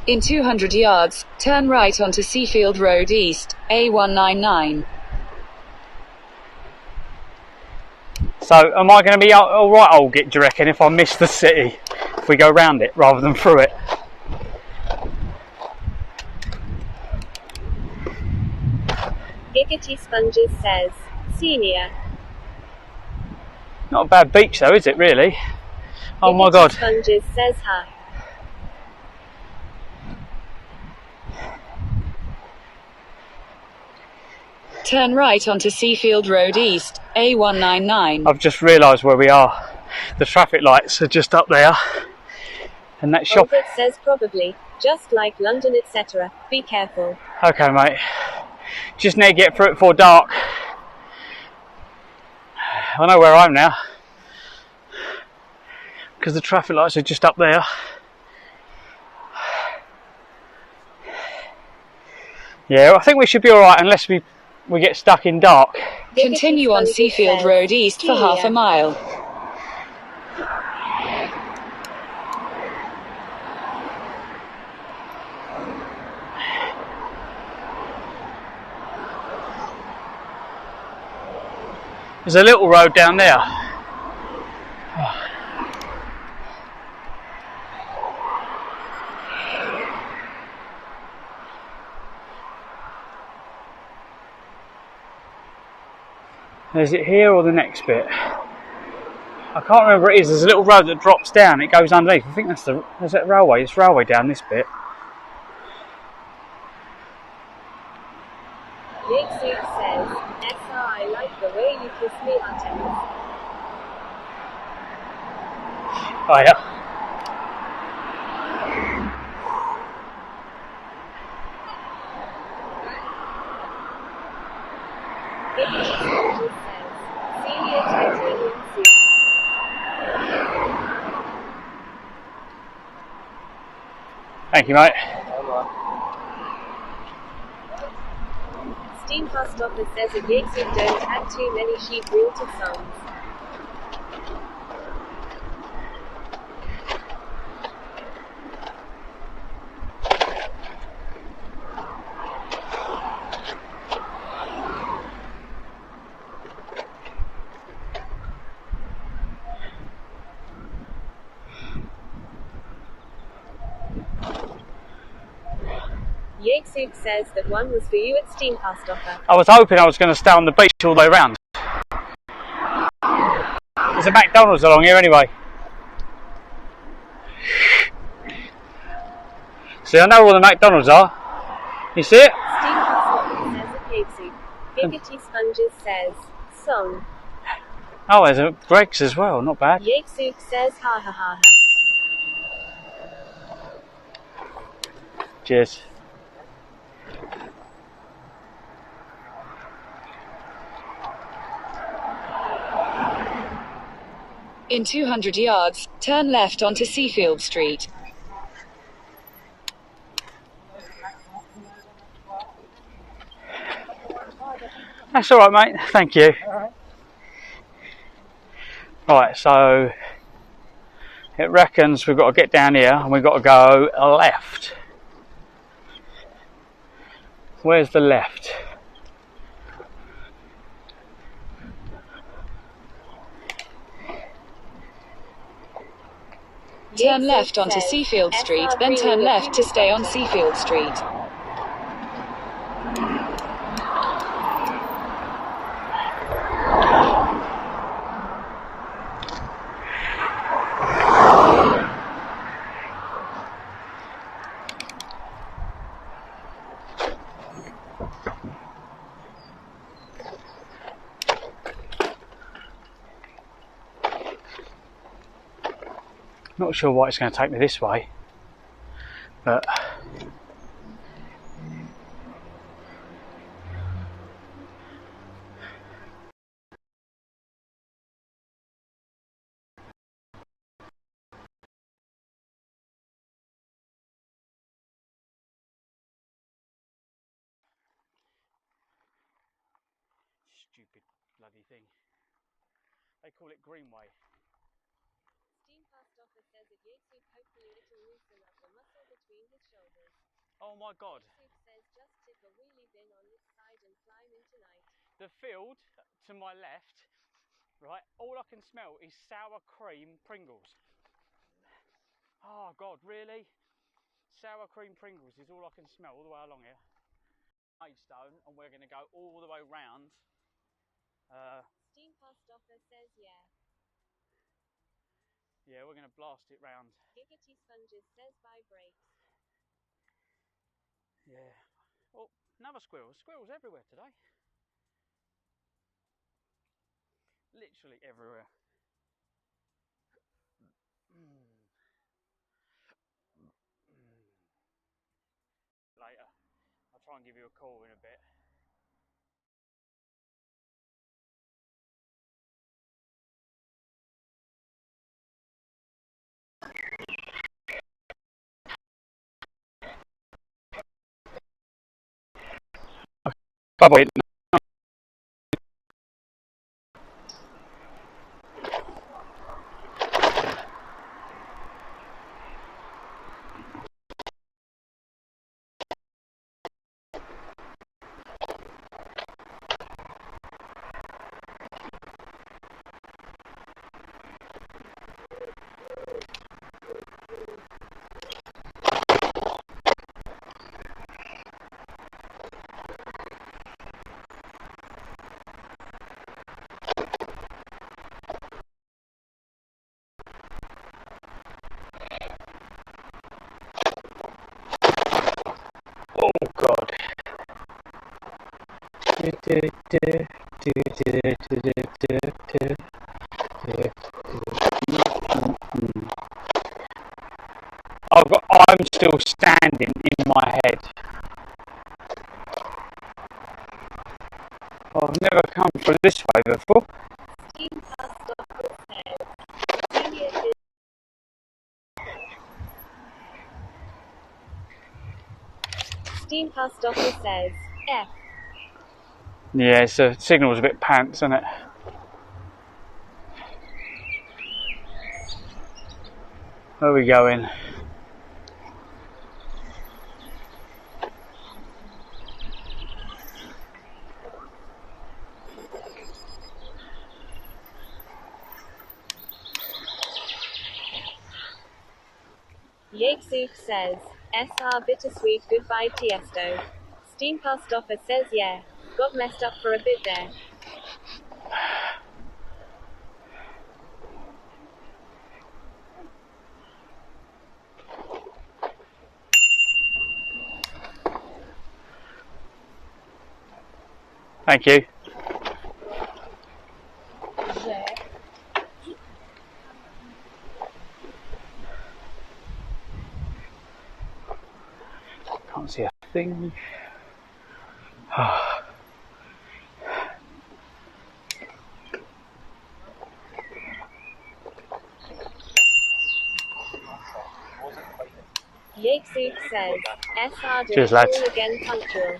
In 200 yards, turn right onto Seafield Road East, A199. So, am I going to be alright, old Git, do you reckon, if I miss the city? If we go round it rather than through it? Giggity Sponges says, Senior. Not a bad beach though, is it, really? Oh my god. Sponges says, hi. Turn right onto Seafield Road East, A199. I've just realised where we are. The traffic lights are just up there. And that shop... It says probably, just like London, etc. Be careful. Okay, mate. Just need to get through it before dark. I know where I am now. Because the traffic lights are just up there. Yeah, I think we should be alright unless we get stuck in dark. Continue on Seafield Road East for half a mile. There's a little road down there. Is it here or the next bit? I can't remember what it is. There's a little road that drops down. It goes underneath. I think there's that railway. It's railway down this bit. Yakesoup says, I like the way you kiss me, Artemis. Oh yeah. Thank you, mate. Steam Fast Office says if Yakesoup don't add too many sheep realtor songs. Yakesoup says that one was for you at Steamcast offer. I was hoping I was going to stay on the beach all the way round. There's a McDonald's along here anyway. See, I know where the McDonald's are. You see it? Steamcast offer says at Yakesoup. Giggity Sponges says, song. Oh, there's a Greg's as well, not bad. Yakesoup says, ha ha ha ha. Cheers. In 200 yards, turn left onto Seafield Street. That's alright, mate. Thank you. Right, so it reckons we've got to get down here and we've got to go left. Where's the left? Turn left onto Seafield Street, then turn left to stay on Seafield Street. Not sure why it's going to take me this way, but stupid bloody thing. They call it Greenway. Steam past offer says it Yatesuk hopefully it'll loosen up the muscle between his shoulders. Oh my god. Yatesuk says just tip a wheelie bin on this side and climb in tonight. The field to my left, right, all I can smell is sour cream Pringles. Oh god, really? Sour cream Pringles is all I can smell all the way along here. Maidstone, and we're going to go all the way round. Steam past offer says yeah. Yeah, we're going to blast it round. Giggity Sponges says bye brakes. Yeah. Oh, another squirrel. Squirrels everywhere today. Literally everywhere. Later. I'll try and give you a call in a bit. Bye-bye. Oh god. I'm still standing in my head. I've never come through this way before. Steam past offer says Steam past offer says F. Yeah, so the signal's a bit pants, isn't it? Where are we going? Yatesuk says SR bittersweet goodbye Tiesto. Steam past offer says yeah. Got messed up for a bit there. Thank you. Can't see a thing. Yatesuk says SR Cheers, lads. all again punctual.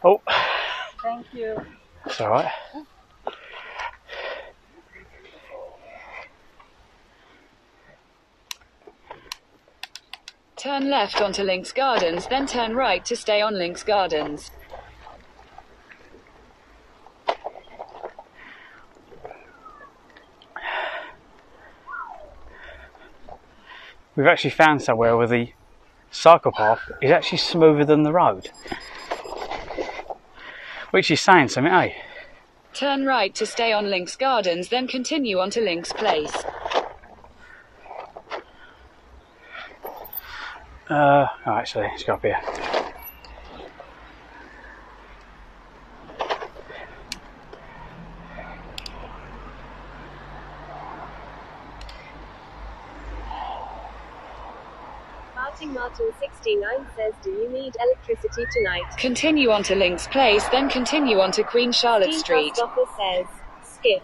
Oh. Thank you. That's alright. Turn left onto Links Gardens, then turn right to stay on Links Gardens. we've actually found somewhere where the cycle path is actually smoother than the road. Which is saying something, eh? Turn right to stay on Links Gardens, then continue on to Links Place. Oh, actually, let's go up here. Martin 69 says, do you need electricity tonight? Continue on to Links Place, then continue on to Queen Charlotte Street. Stopper says, skip.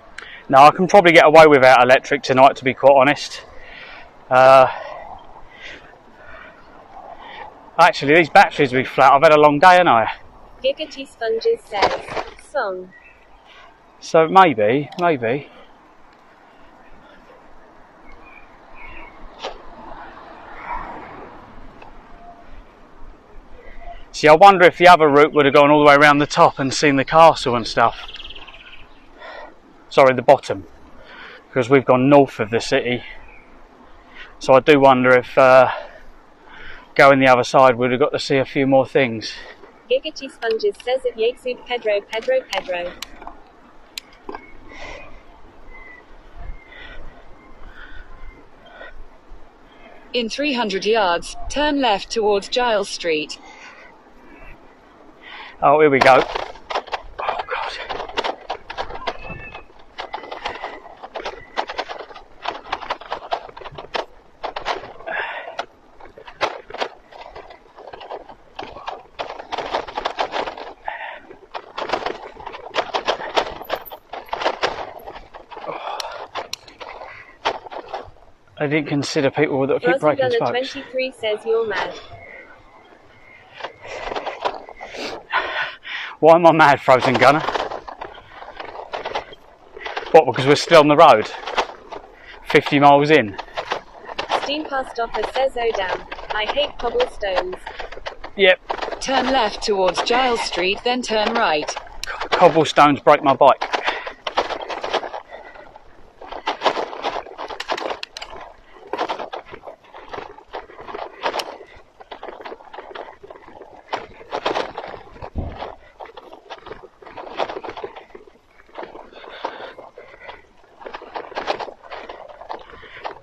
No, I can probably get away without electric tonight, to be quite honest. Actually, these batteries will be flat. I've had a long day, haven't I? Giggity Sponges says, song. So maybe. See, I wonder if the other route would have gone all the way around the top and seen the castle and stuff. Sorry, the bottom. Because we've gone north of the city. So I do wonder if going the other side would have got to see a few more things. Giggity Sponges says it Yexud Pedro. In 300 yards, turn left towards Giles Street. Oh, here we go. Oh, God. I didn't consider people that keep breaking spokes. 23 says you're mad. Why am I mad, Frozen Gunner? What, because we're still on the road? 50 miles in? Steam Past Offer says, oh damn, I hate cobblestones. Yep. Turn left towards Giles Street, then turn right. Cobblestones break my bike.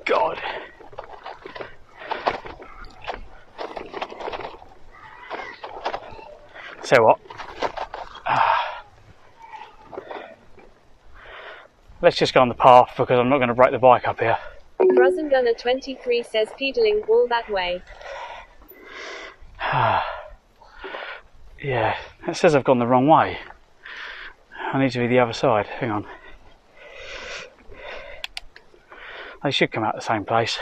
God. So what? Let's just go on the path because I'm not going to break the bike up here. Frozen Gunner 23 says pedaling all that way. Yeah, it says I've gone the wrong way. I need to be the other side. Hang on. They should come out the same place.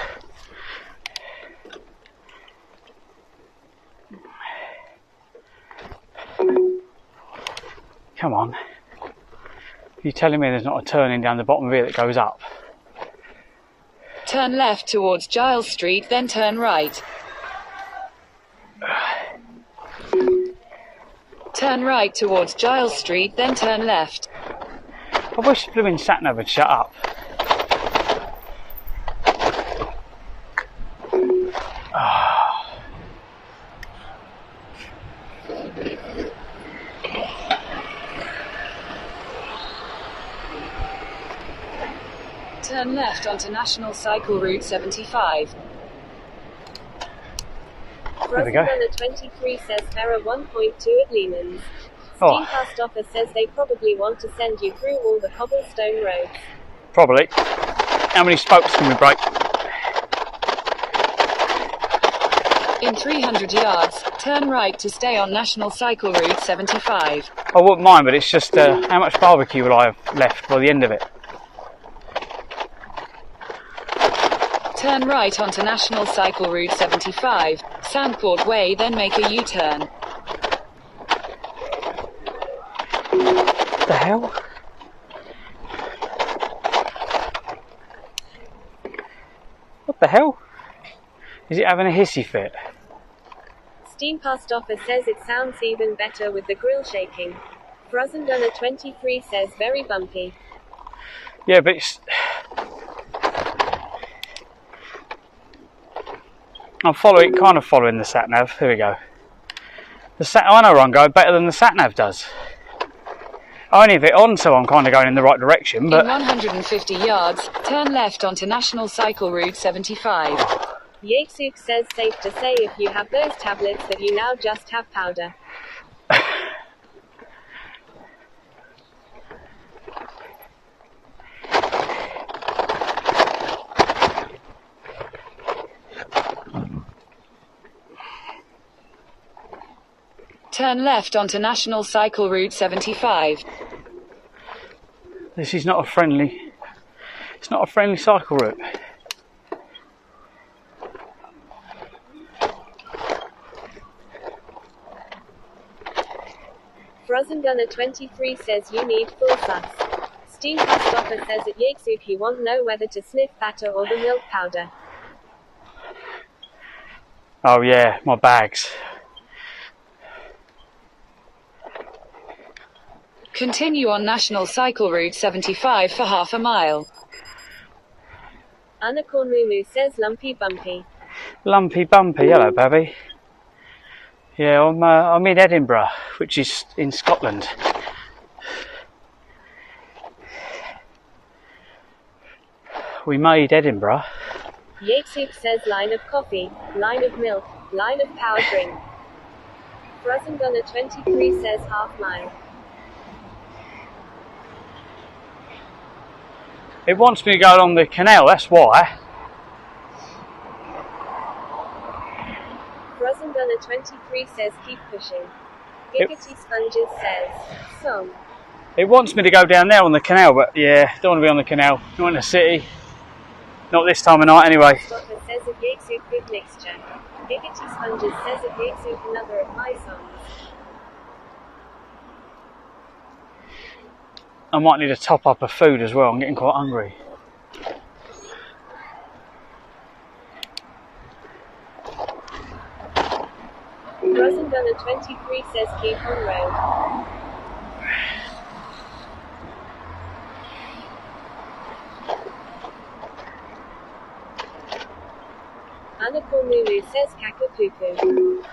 Come on. You're telling me there's not a turning down the bottom of here that goes up? Turn left towards Giles Street, then turn right. Turn right towards Giles Street, then turn left. I wish the blooming sat-nav would shut up. Turn left onto National Cycle Route 75. There we go. Runner 23 says Farah 1.2 at Lehman's. Oh. Steam Past Offer says they probably want to send you through all the cobblestone roads. Probably. How many spokes can we break? In 300 yards, turn right to stay on National Cycle Route 75. I wouldn't mind, but it's just how much barbecue will I have left by the end of it? Turn right onto National Cycle Route 75, Sandport Way, then make a U-turn. What the hell? What the hell? Is it having a hissy fit? Steam Past Offer says it sounds even better with the grill shaking. Frozen Gunner 23 says very bumpy. Yeah, but it's... I'm kind of following the sat nav. Here we go. I know where I'm going better than the sat nav does. I only have it on, so I'm kind of going in the right direction. But in 150 yards, turn left onto National Cycle Route 75. Yatesuk says safe to say if you have those tablets that you now just have powder. Turn left onto National Cycle Route 75. This is not a friendly. It's not a friendly cycle route. Frozen Gunner 23 says you need full sus. Steam Pastoffer says at Yatesuk he won't know whether to sniff batter or the milk powder. Oh yeah, my bags. Continue on National Cycle Route 75 for half a mile. Anakormumu says lumpy bumpy. Lumpy bumpy, hello baby. Yeah, I'm in Edinburgh, which is in Scotland. We made Edinburgh. Yatesuk says line of coffee, line of milk, line of power drink. Frozen Gunner 23 says half mile. It wants me to go along the canal, that's why. Frozen Gunner 23 says keep pushing. Giggity Sponges says, song. It wants me to go down there on the canal, but yeah, don't want to be on the canal. Not in the city. Not this time of night anyway. Stopper says at Yatesuk good mixture. Giggity Sponges says at Yatesuk another of my songs. I might need a top up of food as well, I'm getting quite hungry. Frozen Gunner 23 says keep on road. Anakormumu says kakapuku.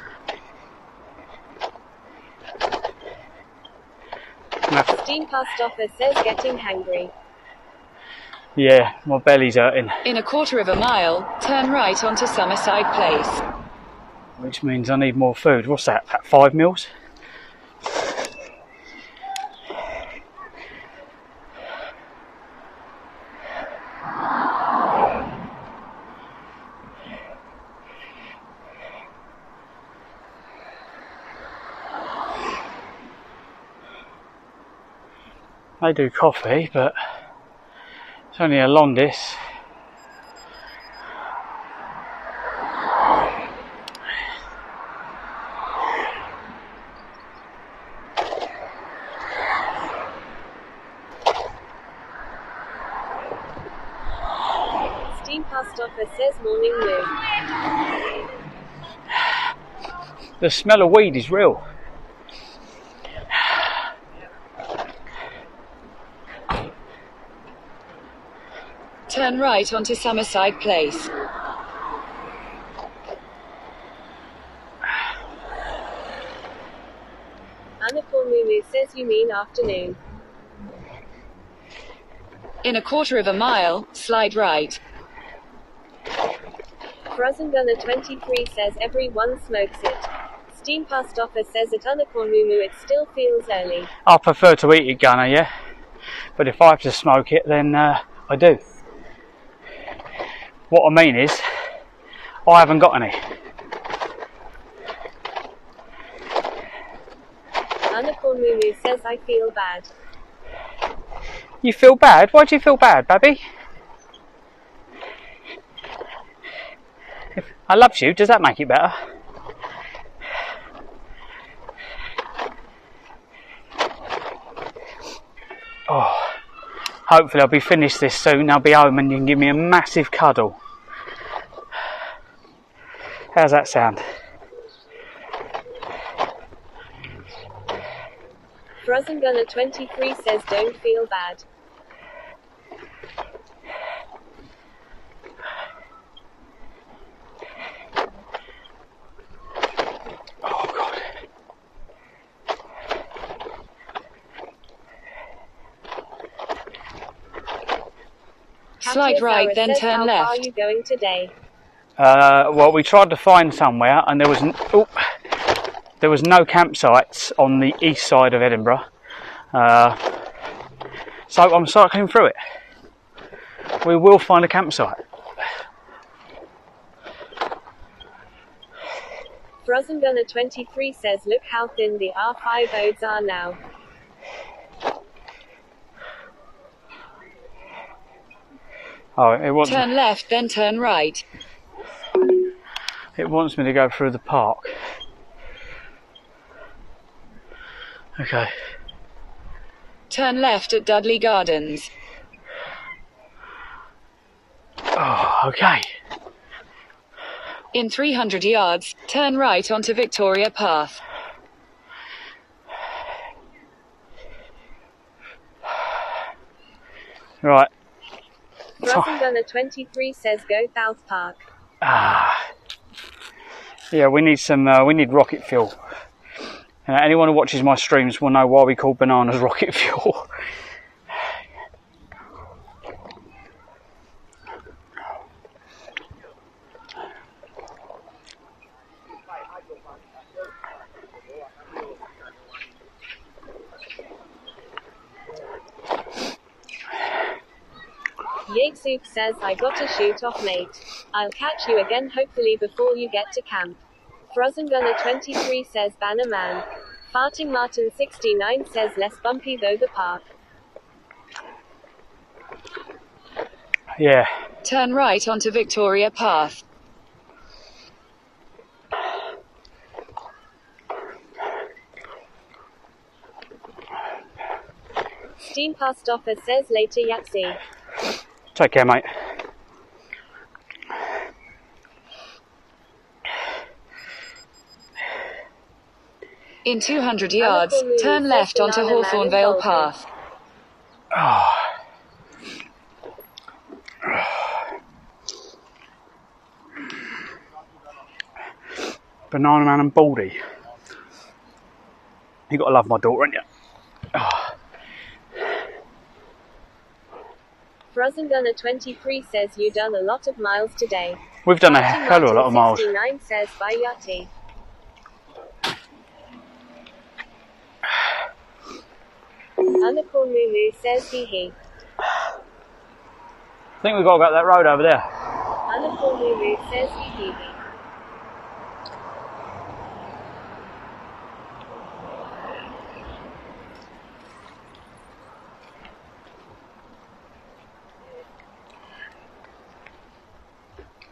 Steam Pastoffer says getting hangry. Yeah, my belly's hurting. In a quarter of a mile, turn right onto Summerside Place. Which means I need more food. What's that? About 5 meals? They do coffee, but it's only a Londis. Steam Pastoffer says morning moon. The smell of weed is real. Turn right onto Summerside Place. Anakormumu says you mean afternoon. In a quarter of a mile, slide right. Frozen Gunner 23 says everyone smokes it. Steam Pastoffer says at Anakormumu it still feels early. I prefer to eat it, Gunner, yeah? But if I have to smoke it, then I do. What I mean is, I haven't got any. Anakormumu says I feel bad. You feel bad? Why do you feel bad, baby? If I loved you, does that make it better? Oh, hopefully I'll be finished this soon. I'll be home and you can give me a massive cuddle. How's that sound? Frozen Gunner 23 says don't feel bad. Slide right, then turn How far are left. you going today? Well, we tried to find somewhere, and there was no campsites on the east side of Edinburgh, so I'm cycling through it. We will find a campsite. Frozen Gunner 23 says, look how thin the R5 odes are now. Oh, it wants Turn left, then turn right. It wants me to go through the park. Okay. Turn left at Dudley Gardens. Oh, okay. In 300 yards, turn right onto Victoria Path. Right. Frozen Gunner 23 says, go South Park. Yeah, we need some. We need rocket fuel. Anyone who watches my streams will know why we call bananas rocket fuel. Yatesoup says, I gotta shoot off, mate. I'll catch you again hopefully before you get to camp. Frozen Gunner 23 says, Banner Man. Farting Martin 69 says, less bumpy though the park. Yeah. Turn right onto Victoria Path. Steam Past Offer says, later Yahtzee. Take care, mate. In 200 yards, turn left onto Hawthornvale Path. Oh. Banana Man and Baldy. You gotta love my daughter, ain't you? Oh. Frozen Gunner 23 says, you done a lot of miles today. We've done a hell of a lot of miles. 69 says, bye Yachty. Unicorn Moo says, hee hee. I think we've got to go up that road over there. Unicorn Moo says, hee hee hee.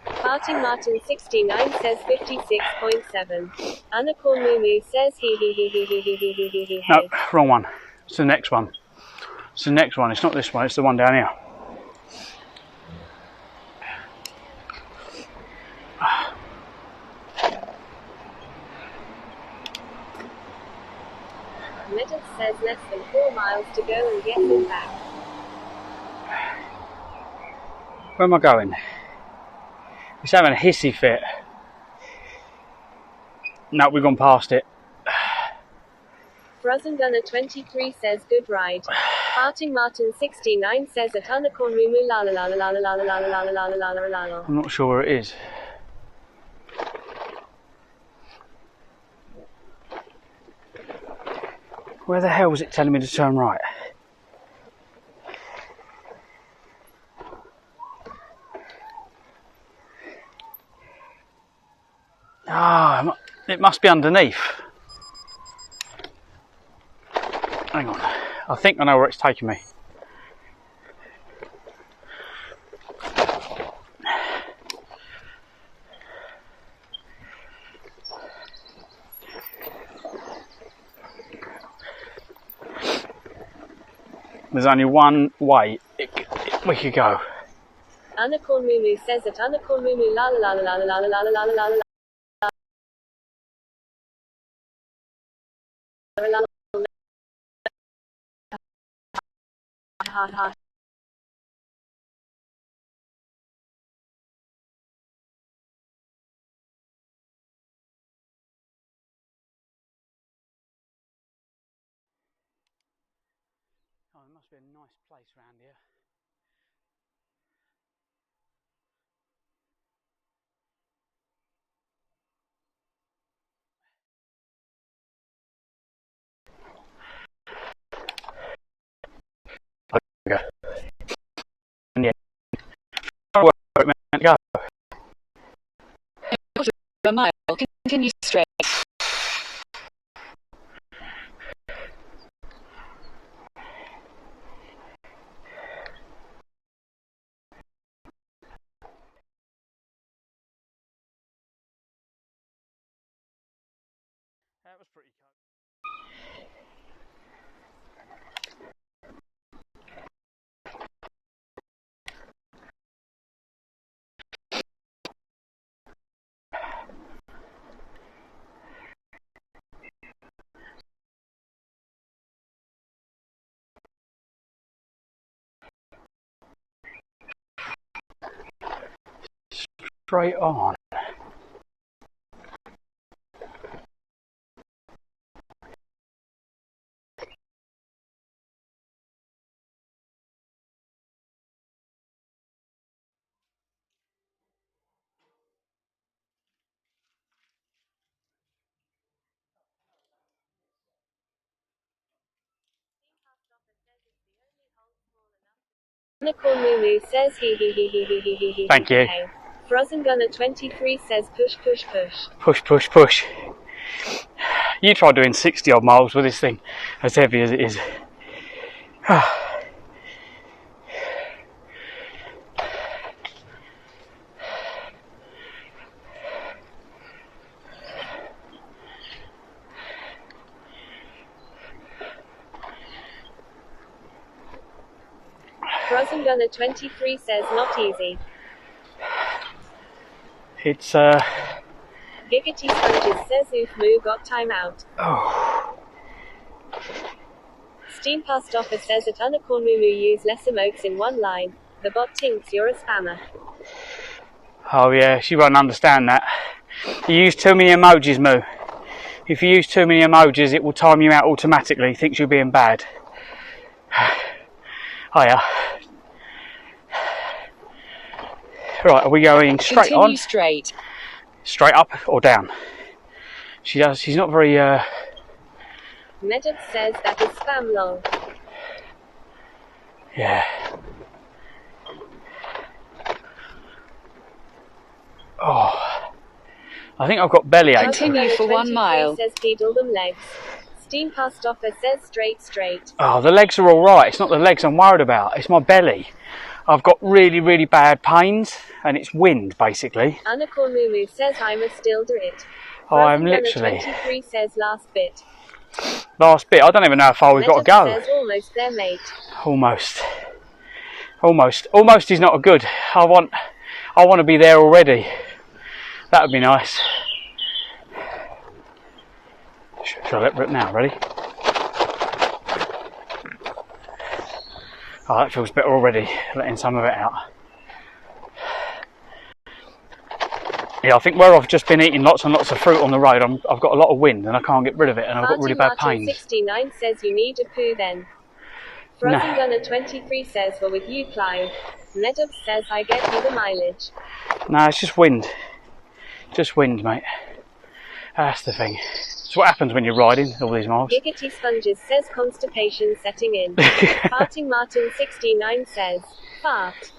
Farting Martin 69 says 56.7. Unicorn Moo says hee hee hee hee hee hee hee hee hee hee. No, wrong one. It's the next one. It's the next one. It's not this one. It's the one down here. Metal says less than 4 miles to go and get him back. Where am I going? It's having a hissy fit. No, we've gone past it. Frozen Gunner 23 says good ride. Farting Martin 69 says a unicorn moo la la la la la la la la la la la la la la. I'm not sure where it is. Where the hell was it telling me to turn right? Ah, it must be underneath. Hang on. I think I know where it's taking me. There's only one way we could go. Unicorn Moo says that unicorn moo la la la la la la la la la la la. Ha ha. Oh, it must be a nice place around here. a mile, continue straight. That was pretty cool. Straight on. Unicorn Moo says he. Thank you. Frozen Gunner 23 says push push push. Push, push, push. You try doing 60 odd miles with this thing, as heavy as it is. Frozen Gunner 23 says not easy. It's Giggity Sponges says oof moo got time out. Oh. Steam Past Offer says that Unicorn Moo use less emotes in one line. The bot thinks you're a spammer. Oh yeah, she won't understand that. You use too many emojis, Moo. If you use too many emojis, it will time you out automatically. Thinks you're being bad. Hiya. Right, are we going straight Continue on? straight. Straight up or down? She's not very Medub says that is spam lol. yeah. Oh, I think I've got bellyache. Continue for 1 mile. Says pedal them legs. Steam Past Offer says straight. Oh, the legs are all right. It's not the legs I'm worried about. It's my belly. I've got really, really bad pains, and it's wind basically. Unicorn Moo says I must still do it. Oh, I'm Frozen Gunner literally 23 says last bit. last bit. I don't even know how far we've got to go. Says almost there, mate. Almost is not a good. I want to be there already. That would be nice. Shall I let rip now? Ready? Oh, that feels better already, letting some of it out. Yeah, I think where I've just been eating lots and lots of fruit on the road, I've got a lot of wind and I can't get rid of it, and I've got really bad pains. 69 says you need a poo then. Frozen Gunner 23 says well with you Clive. Medub says I get you the mileage. No, it's just wind. Just wind, mate. That's the thing. It's what happens when you're riding all these miles. Giggity Sponges says constipation setting in. Farting Martin 69 says fart.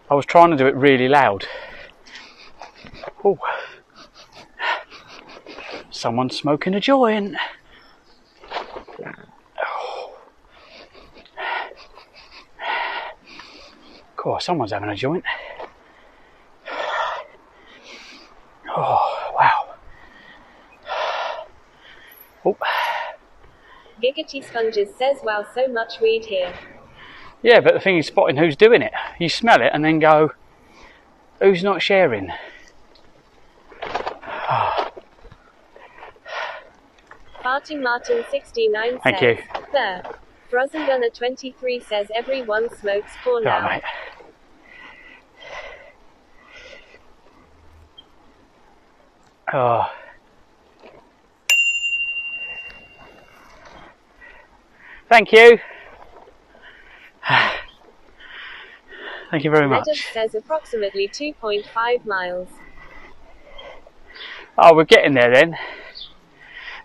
I was trying to do it really loud. Oh, someone's smoking a joint. Oh. Cool, someone's having a joint. Oh, wow. Oh. Giggity Sponges says wow so much weed here. Yeah, but the thing is spotting who's doing it. You smell it and then go, who's not sharing? Farting Martin 69 says Thank you. There. Frozen Gunner 23 says everyone smokes for now. Mate. Oh. Thank you. Thank you very much. Medub says approximately 2.5 miles. Oh, we're getting there then.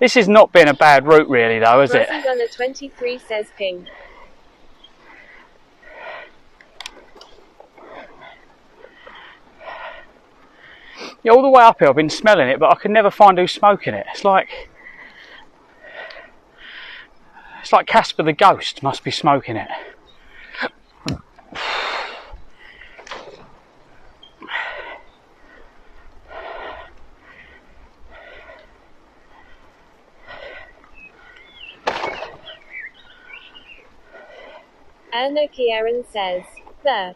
This has not been a bad route really though, has it? Frozen Gunner 23 says ping. Yeah, all the way up here I've been smelling it, but I can never find who's smoking it. It's like Casper the Ghost must be smoking it. Erno Kieran says, there.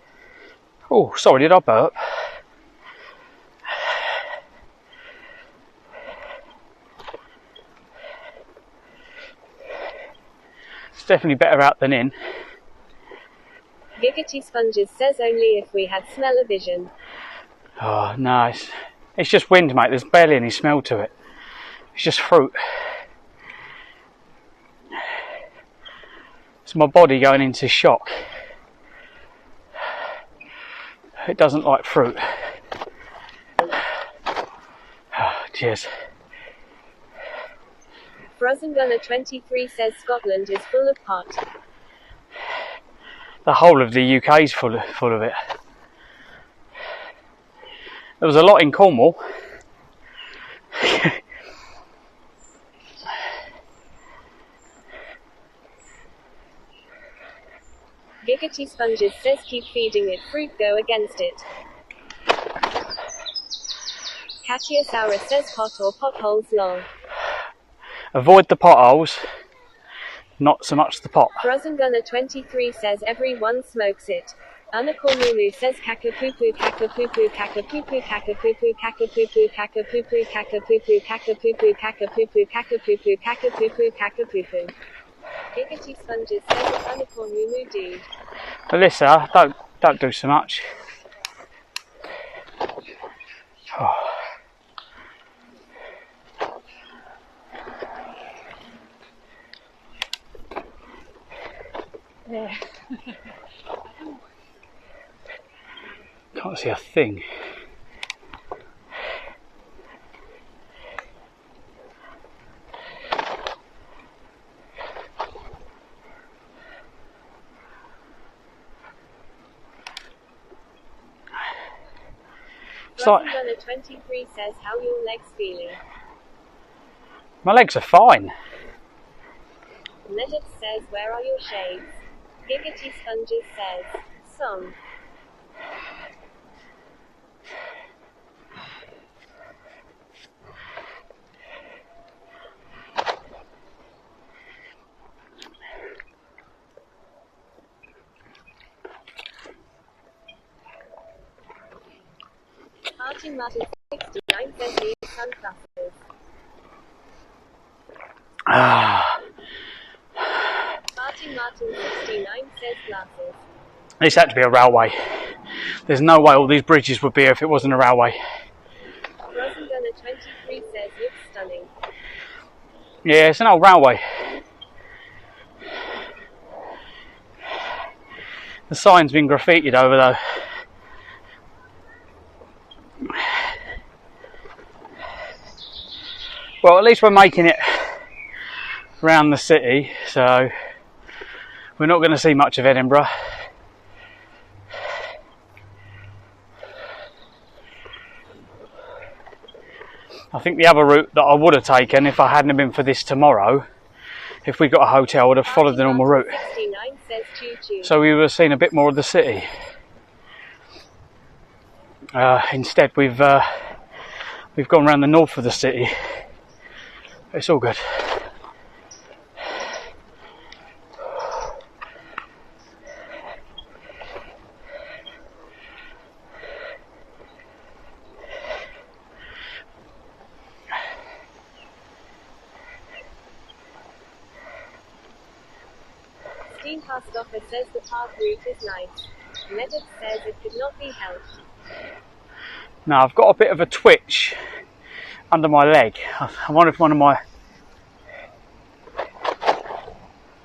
Oh, sorry, did I burp? It's definitely better out than in. Giggity Sponges says only if we had smell-o-vision. Oh, no, it's just wind, mate. There's barely any smell to it. It's just fruit. It's my body going into shock. It doesn't like fruit. Oh, cheers. Frozen Gunner 23 says Scotland is full of pot. The whole of the UK is full of it. There was a lot in Cornwall. Giggity Sponges says keep feeding it fruit, go against it. Katiosaurus says pot or potholes lol. Avoid the potholes, not so much the pot. Frozen Gunner 23 says everyone smokes it. Anakornulu says kaka-poo-poo, kaka-poo-poo, kaka-poo-poo, kaka-poo-poo, kaka-poo-poo, kaka-poo-poo, kaka-poo-poo, kaka-poo-poo, kaka-poo-poo, kaka-poo-poo, kaka-poo-poo, kaka-poo-poo. Giggity Sponges says it's Anakornulu dude. Alyssa, don't do so much. Oh. There. Can't see a thing. Frozen Gunner 23 says how your legs feeling. My legs are fine. Legend says where are your shades? Giggity Sponges says song. Martin 69 says need sunglasses. Martin 69 says glasses. This had to be a railway. There's no way all these bridges would be here if it wasn't a railway. Frozen Gunner 23 says looks stunning. Yeah, it's an old railway. The sign's been graffitied over though. Well, at least we're making it around the city, so we're not going to see much of Edinburgh. I think the other route that I would have taken if I hadn't been for this tomorrow, if we got a hotel, I would have followed the normal route. 69 says choo choo. So we would have seen a bit more of the city. Instead, we've gone around the north of the city. It's all good. Steam Hastoffer says the park route is nice. Medit says it could not be helped. Now I've got a bit of a twitch under my leg. I wonder if I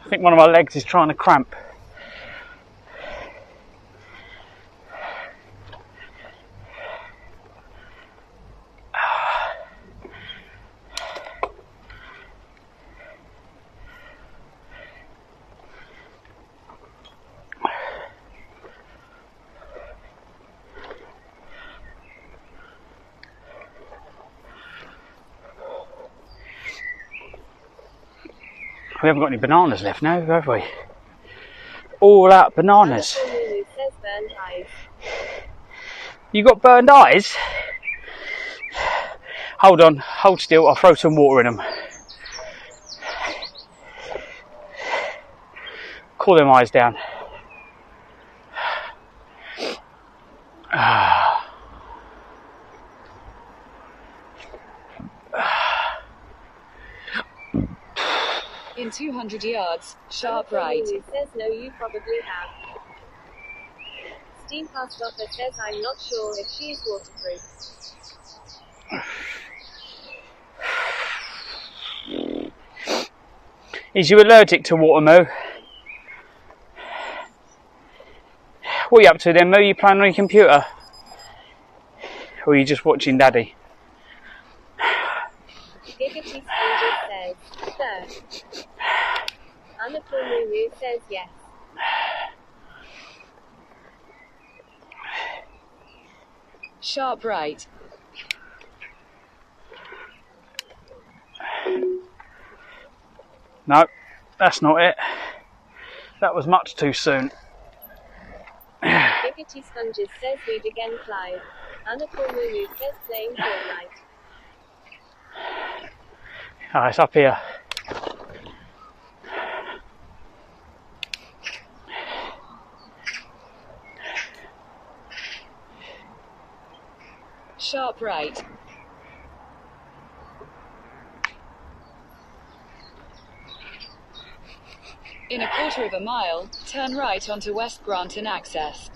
think one of my legs is trying to cramp. We haven't got any bananas left now, have we? All out bananas. Lulu says burned eyes. You got burned eyes? Hold on, hold still, I'll throw some water in them. Cool them eyes down. In 200 yards, sharp right. Lulu says no, you probably have. Steam Fast Rocker says I'm not sure if she is waterproof. Is you allergic to water, Moo? What are you up to then, Moo? You playing on your computer? Or are you just watching Daddy? Giggity Sponges says, sir. Anna Lulu says yes. Sharp right. No, that's not it. That was much too soon. Giggity Sponges says read again, Clive. Anna Lulu says playing Fortnite. Oh, it's up here. Sharp right. In a quarter of a mile, turn right onto West Granton Access.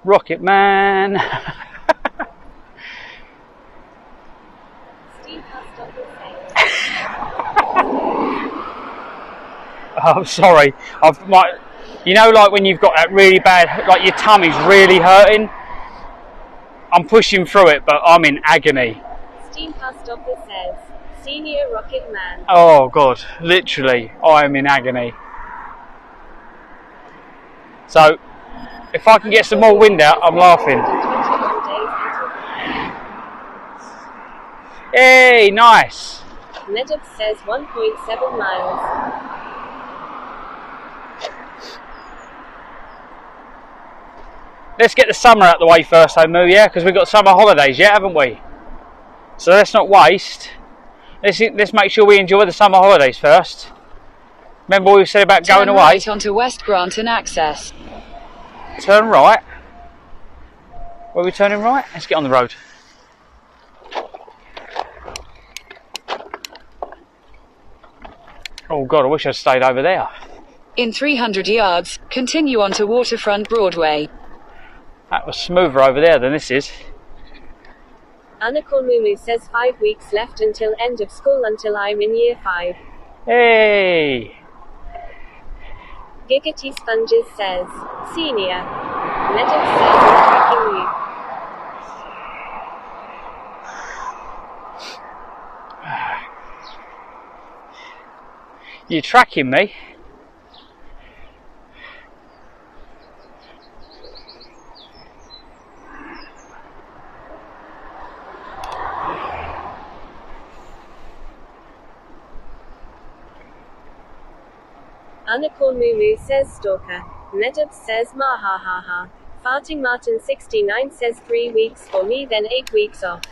Rocket Man. I'm sorry. You know, like when you've got that really bad, like your tummy's really hurting. I'm pushing through it, but I'm in agony. Steam Fast Doppler says, Senior Rocket Man. Oh God, literally, I'm in agony. So, if I can get some more wind out, I'm laughing. Hey, nice. Nedub says 1.7 miles. Let's get the summer out the way first, though, Moo, yeah? Because we've got summer holidays yet, haven't we? So let's not waste. Let's make sure we enjoy the summer holidays first. Remember what we said about going away? Turn right onto West Granton Access. Turn right. Where are we turning right? Let's get on the road. Oh God, I wish I'd stayed over there. In 300 yards, continue onto Waterfront Broadway. That was smoother over there than this is. Anna Mumu says 5 weeks left until end of school until I'm in year 5. Hey! Giggity Sponges says, Senior. Nedub says I'm tracking you. You're tracking me? Anna Mumu says Stalker. Nedub says ma ha ha ha. Farting Martin 69 says 3 weeks for me then 8 weeks off.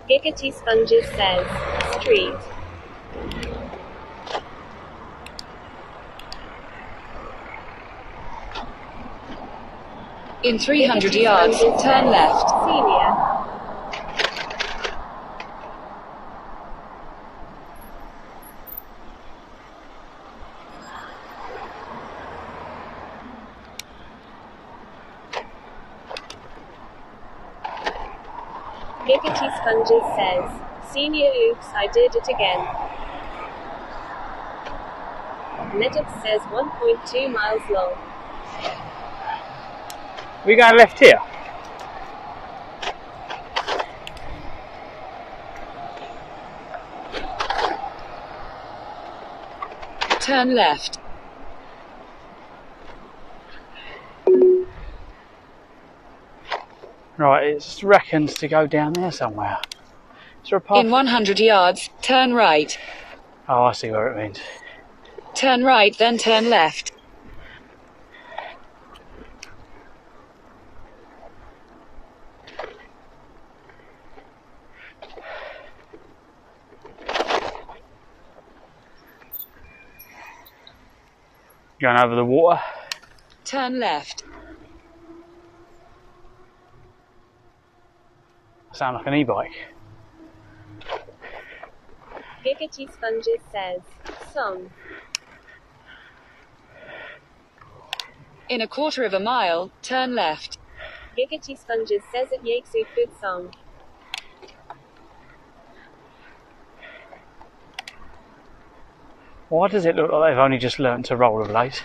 Giggity Sponges says, Street. In 300 yards, turn left. Senior. Giggity Sponges says, Senior oops, I did it again. Netop says 1.2 miles long. We going left here? Turn left. Right, it reckons to go down there somewhere. Is there a path? In 100 yards, turn right. Oh, I see where it means. Turn right, then turn left. Going over the water. Turn left. Sound like an e-bike. Giggity Sponges says, song. In a quarter of a mile, turn left. Giggity Sponges says it makes a good song. Why does it look like they've only just learnt to rollerblade?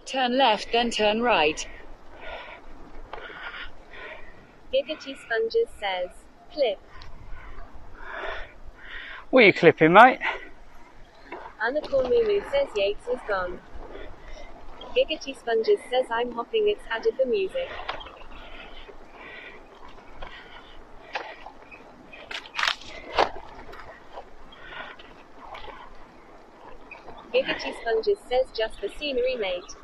Turn left, then turn right. Giggity Sponges says, clip. What are you clipping, mate? Anakormumu says Yates is gone. Giggity Sponges says I'm hopping, it's added the music. Giggity Sponges says just the scenery, mate.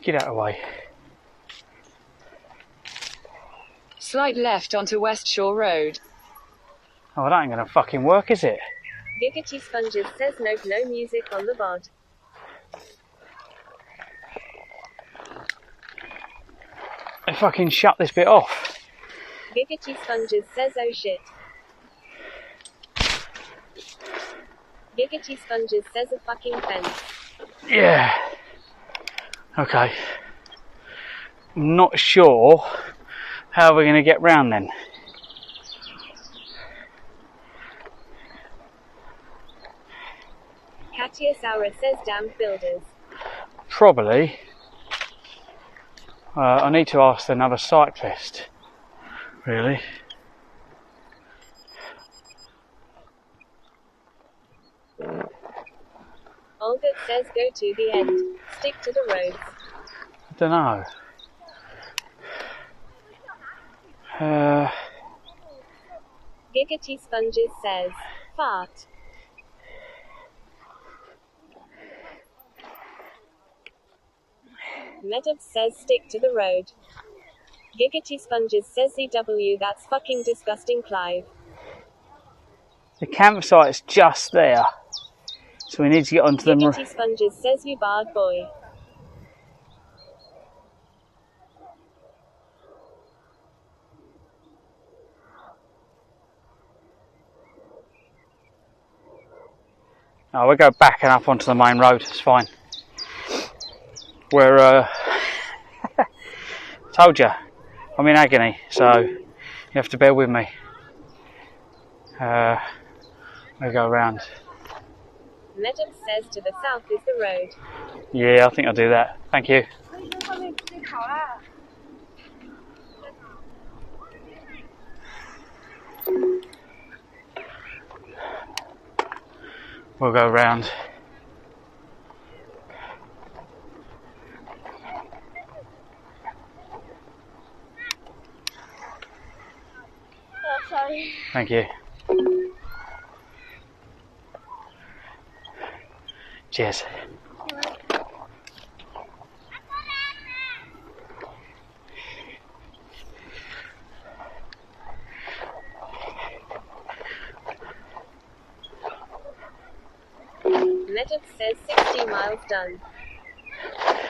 Get out of the way. Slide left onto West Shore Road. Oh, that ain't gonna fucking work, is it? Giggity Sponges says nope, no music on the VOD. They fucking shut this bit off. Giggity Sponges says oh shit. Giggity Sponges says a fucking fence. Yeah. Okay. I'm not sure how we're going to get round then. Katia Saura says damn builders. Probably. I need to ask another cyclist. Really. Olga says go to the end. Stick to the roads. I don't know. Giggity Sponges says, fart. Medov says stick to the road. Giggity Sponges says ZW, that's fucking disgusting, Clive. The campsite's just there. So we need to get onto the... Giggity Sponges says you bad boy. Oh, we'll go back and up onto the main road, it's fine. We're, told you, I'm in agony, so you have to bear with me. We'll go around. Nedham says to the south is the road. Yeah, I think I'll do that. Thank you. We'll go round. Oh, sorry. Thank you. Cheers. Nedham says 60 miles done.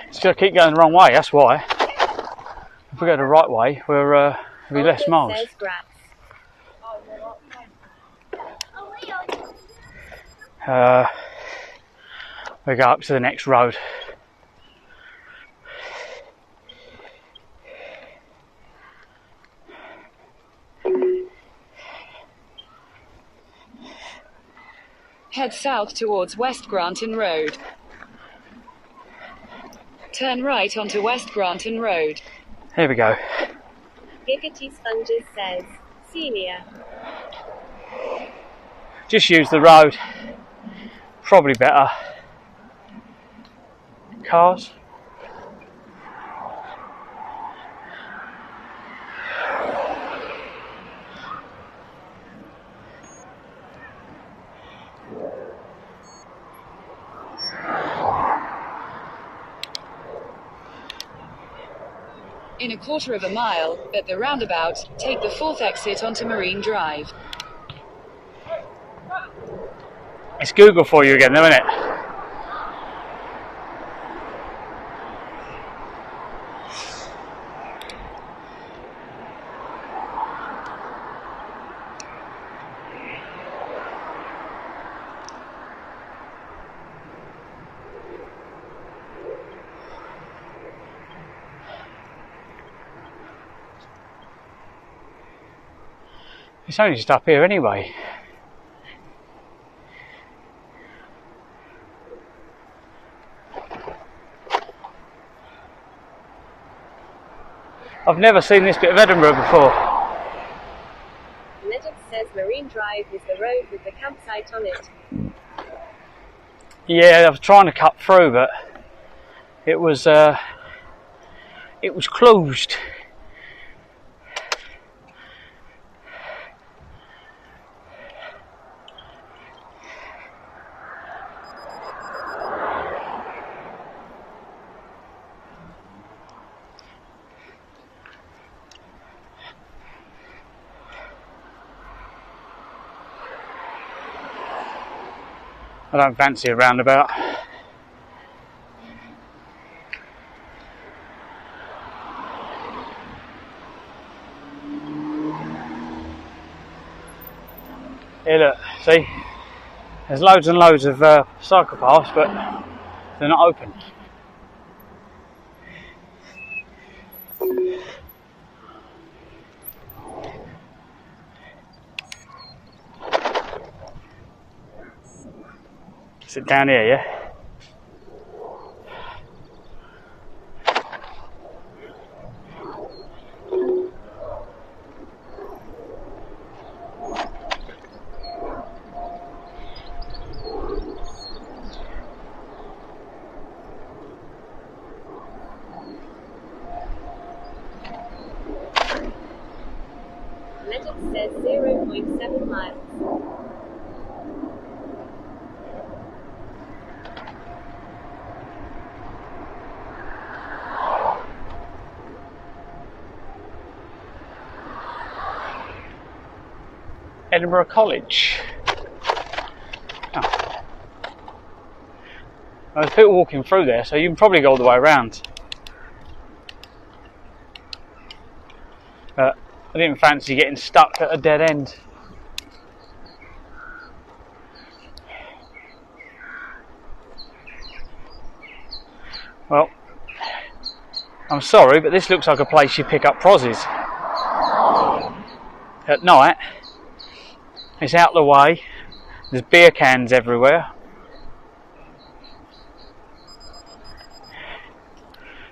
It's got to keep going the wrong way, that's why. If we go the right way, we'll be less miles. Says grass. We go up to the next road. Head south towards West Granton Road. Turn right onto West Granton Road. Here we go. Giggity Sponges says, Senior. Just use the road. Probably better. Cars. In a quarter of a mile, at the roundabout, take the fourth exit onto Marine Drive. It's Google for you again, though, isn't it? It's only just up here anyway. I've never seen this bit of Edinburgh before. Nedham says Marine Drive is the road with the campsite on it. Yeah, I was trying to cut through, but it was closed. I don't fancy a roundabout. Here, look, see? There's loads and loads of cycle paths, but they're not open. Sit down here, yeah? Nedham says 0.7 miles. Edinburgh College. Oh. There's people walking through there, so you can probably go all the way around. But I didn't fancy getting stuck at a dead end. Well, I'm sorry, but this looks like a place you pick up prozzies. At night, it's out the way, there's beer cans everywhere.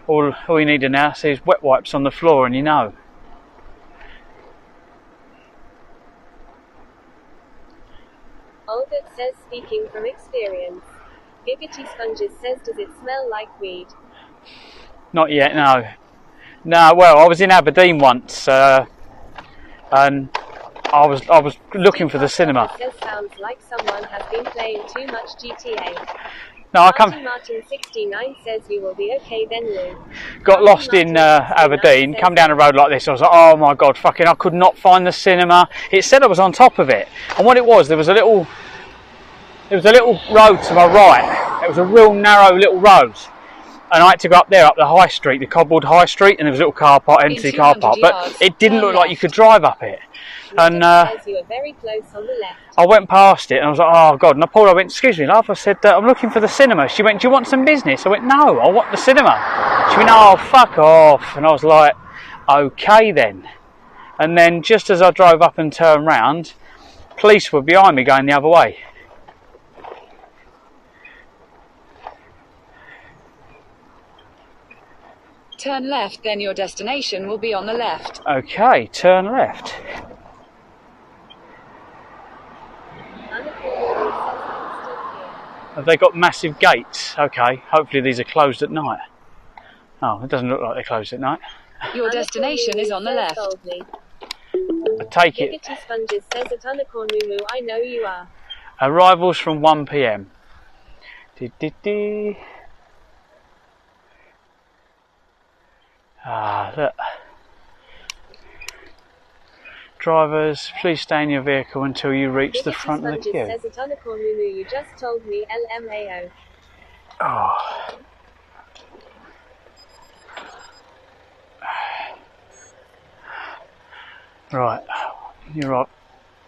All you need to now see is wet wipes on the floor and you know. Albert says, speaking from experience. Giggity Sponges says, does it smell like weed? Not yet, no. No, well, I was in Aberdeen once, and I was looking for the cinema. Says, sounds like someone has been playing too much GTA. No, I come. Martin 69 says you will be okay then, Lou. Got lost in Aberdeen, come down a road like this, I was like, oh my god, fucking, I could not find the cinema. It said I was on top of it, and what it was, there was a little road to my right. It was a real narrow little road, and I had to go up there, up the high street, the cobbled high street, and there was a little car park, empty car park, but it didn't look like you could drive up it. And you were very close on the left. I went past it and I was like, oh god, and I pulled, I went, excuse me love, I said, I'm looking for the cinema. She went, do you want some business? I went, no, I want the cinema. She went, oh fuck off. And I was like, okay then. And then just as I drove up and turned round, police were behind me going the other way. Turn left, then your destination will be on the left. Okay, turn left. Have they got massive gates? Okay, hopefully these are closed at night. Oh, it doesn't look like they're closed at night. Your destination is on the left. I take it. Giggity Sponges says at Anacornumu, I know you are. Arrivals from 1 PM. Ah, look. Drivers, please stay in your vehicle until you reach the front of the queue. Says at Anacornumu, you just told me LMAO. Oh. Right, you're right.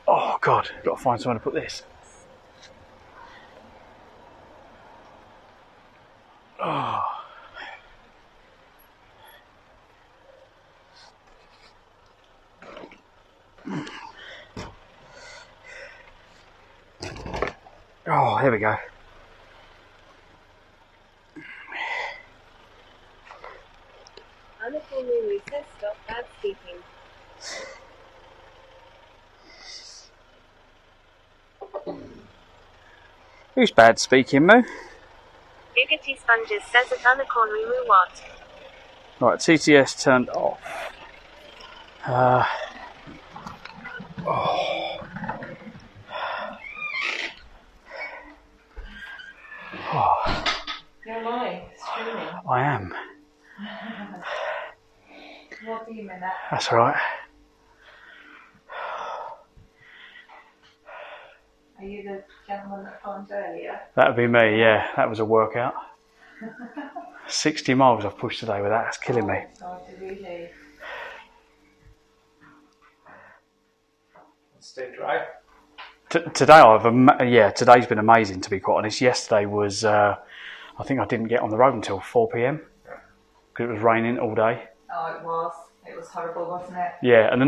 Oh god, I've got to find somewhere to put this. Oh. Oh, here we go. Anacornumu says stop bad speaking. Who's bad speaking, Moo? Giggity Sponges says at Anacornumu what? Right, TTS turned off. Oh. Oh. You're live streaming. I am. What do you mean that? That's all right. Are you the gentleman that phoned earlier? That'd be me, yeah. That was a workout. 60 miles I've pushed today with that. That's killing me. God, really? Stay dry. Today today's been amazing, to be quite honest. Yesterday was, I think I didn't get on the road until 4 PM because it was raining all day. Oh, it was. It was horrible, wasn't it? Yeah, and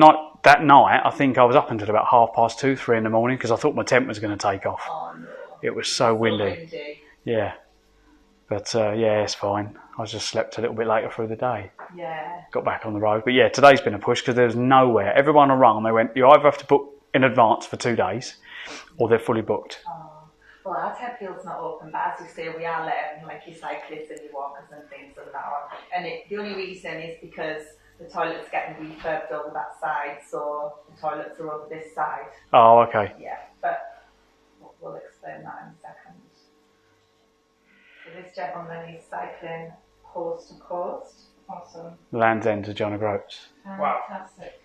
that night, I think I was up until about 2:30, 3 in the morning because I thought my tent was going to take off. Oh, no. It was so windy. Windy. Yeah, but yeah, it's fine. I just slept a little bit later through the day. Yeah. Got back on the road, but yeah, today's been a push because there's nowhere. Everyone I rung, they went, you either have to book in advance for 2 days, or they're fully booked. Oh. Well, our Tedfield's not open, but as you say, we are letting like your cyclists and your walkers and things and that on. And the only reason is because the toilet's getting refurbed over that side, so the toilets are over this side. Oh, okay. Yeah, but we'll explain that in a second. So this gentleman is cycling coast to coast. Awesome. Land's End to John O'Groats. Fantastic.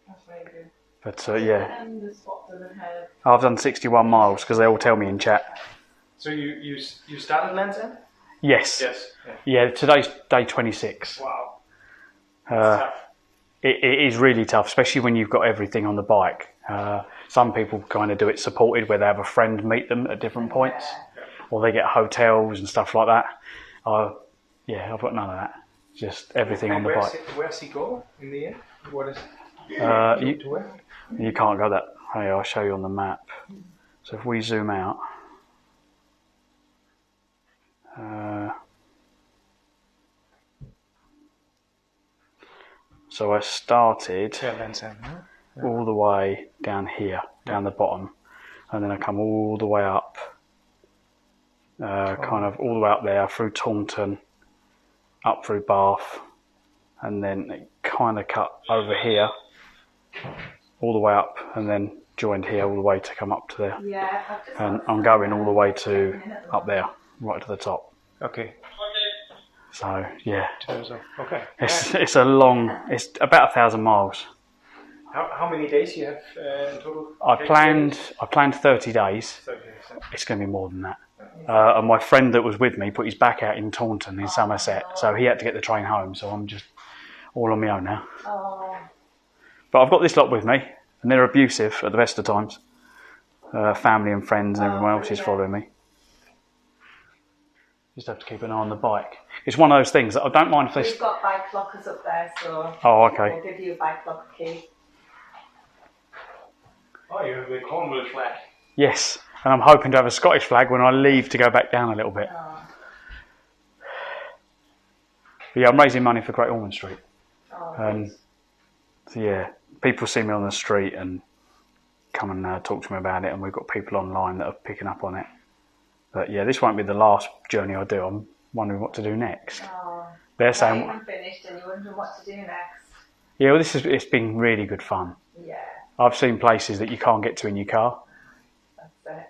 That's very good. But yeah, And the spot doesn't have. I've done 61 miles because they all tell me in chat. So you started Land's End? Yes. Yes. Yeah, today's day 26. Wow. Tough. It is really tough, especially when you've got everything on the bike. Some people kind of do it supported where they have a friend meet them at different points, or they get hotels and stuff like that. Yeah, I've got none of that. Just everything on the bike. Where's he go in the end? What is you can't go that. Hey, I'll show you on the map. So if we zoom out, So I started Yeah. all the way down here, down the bottom, and then I come all the way up, kind of all the way up there through Taunton, up through Bath, and then it kind of cut over here, all the way up, and then joined here all the way to come up to there. Yeah, and I'm going all the way to up there, right to the top. Okay. So yeah, okay. it's a long. It's about 1,000 miles. How many days you have in total? I planned 30 days. 30 days. It's going to be more than that. And my friend that was with me put his back out in Taunton in Somerset, so he had to get the train home. So I'm just all on my own now. Oh. But I've got this lot with me, and they're abusive at the best of times. Family and friends and everyone else is following me. Just have to keep an eye on the bike. It's one of those things that I don't mind if they... We've got bike lockers up there, so Oh, okay. we'll give you a bike locker key. Oh, you have the Cornwall flag. Yes, and I'm hoping to have a Scottish flag when I leave to go back down a little bit. Oh. But yeah, I'm raising money for Great Ormond Street. Oh, And so yeah, people see me on the street and come and talk to me about it, and we've got people online that are picking up on it. But yeah, this won't be the last journey I do. I'm wondering what to do next. Oh. They're saying... Not even finished and you're wondering what to do next. Yeah, well, it's been really good fun. Yeah. I've seen places that you can't get to in your car. That's it.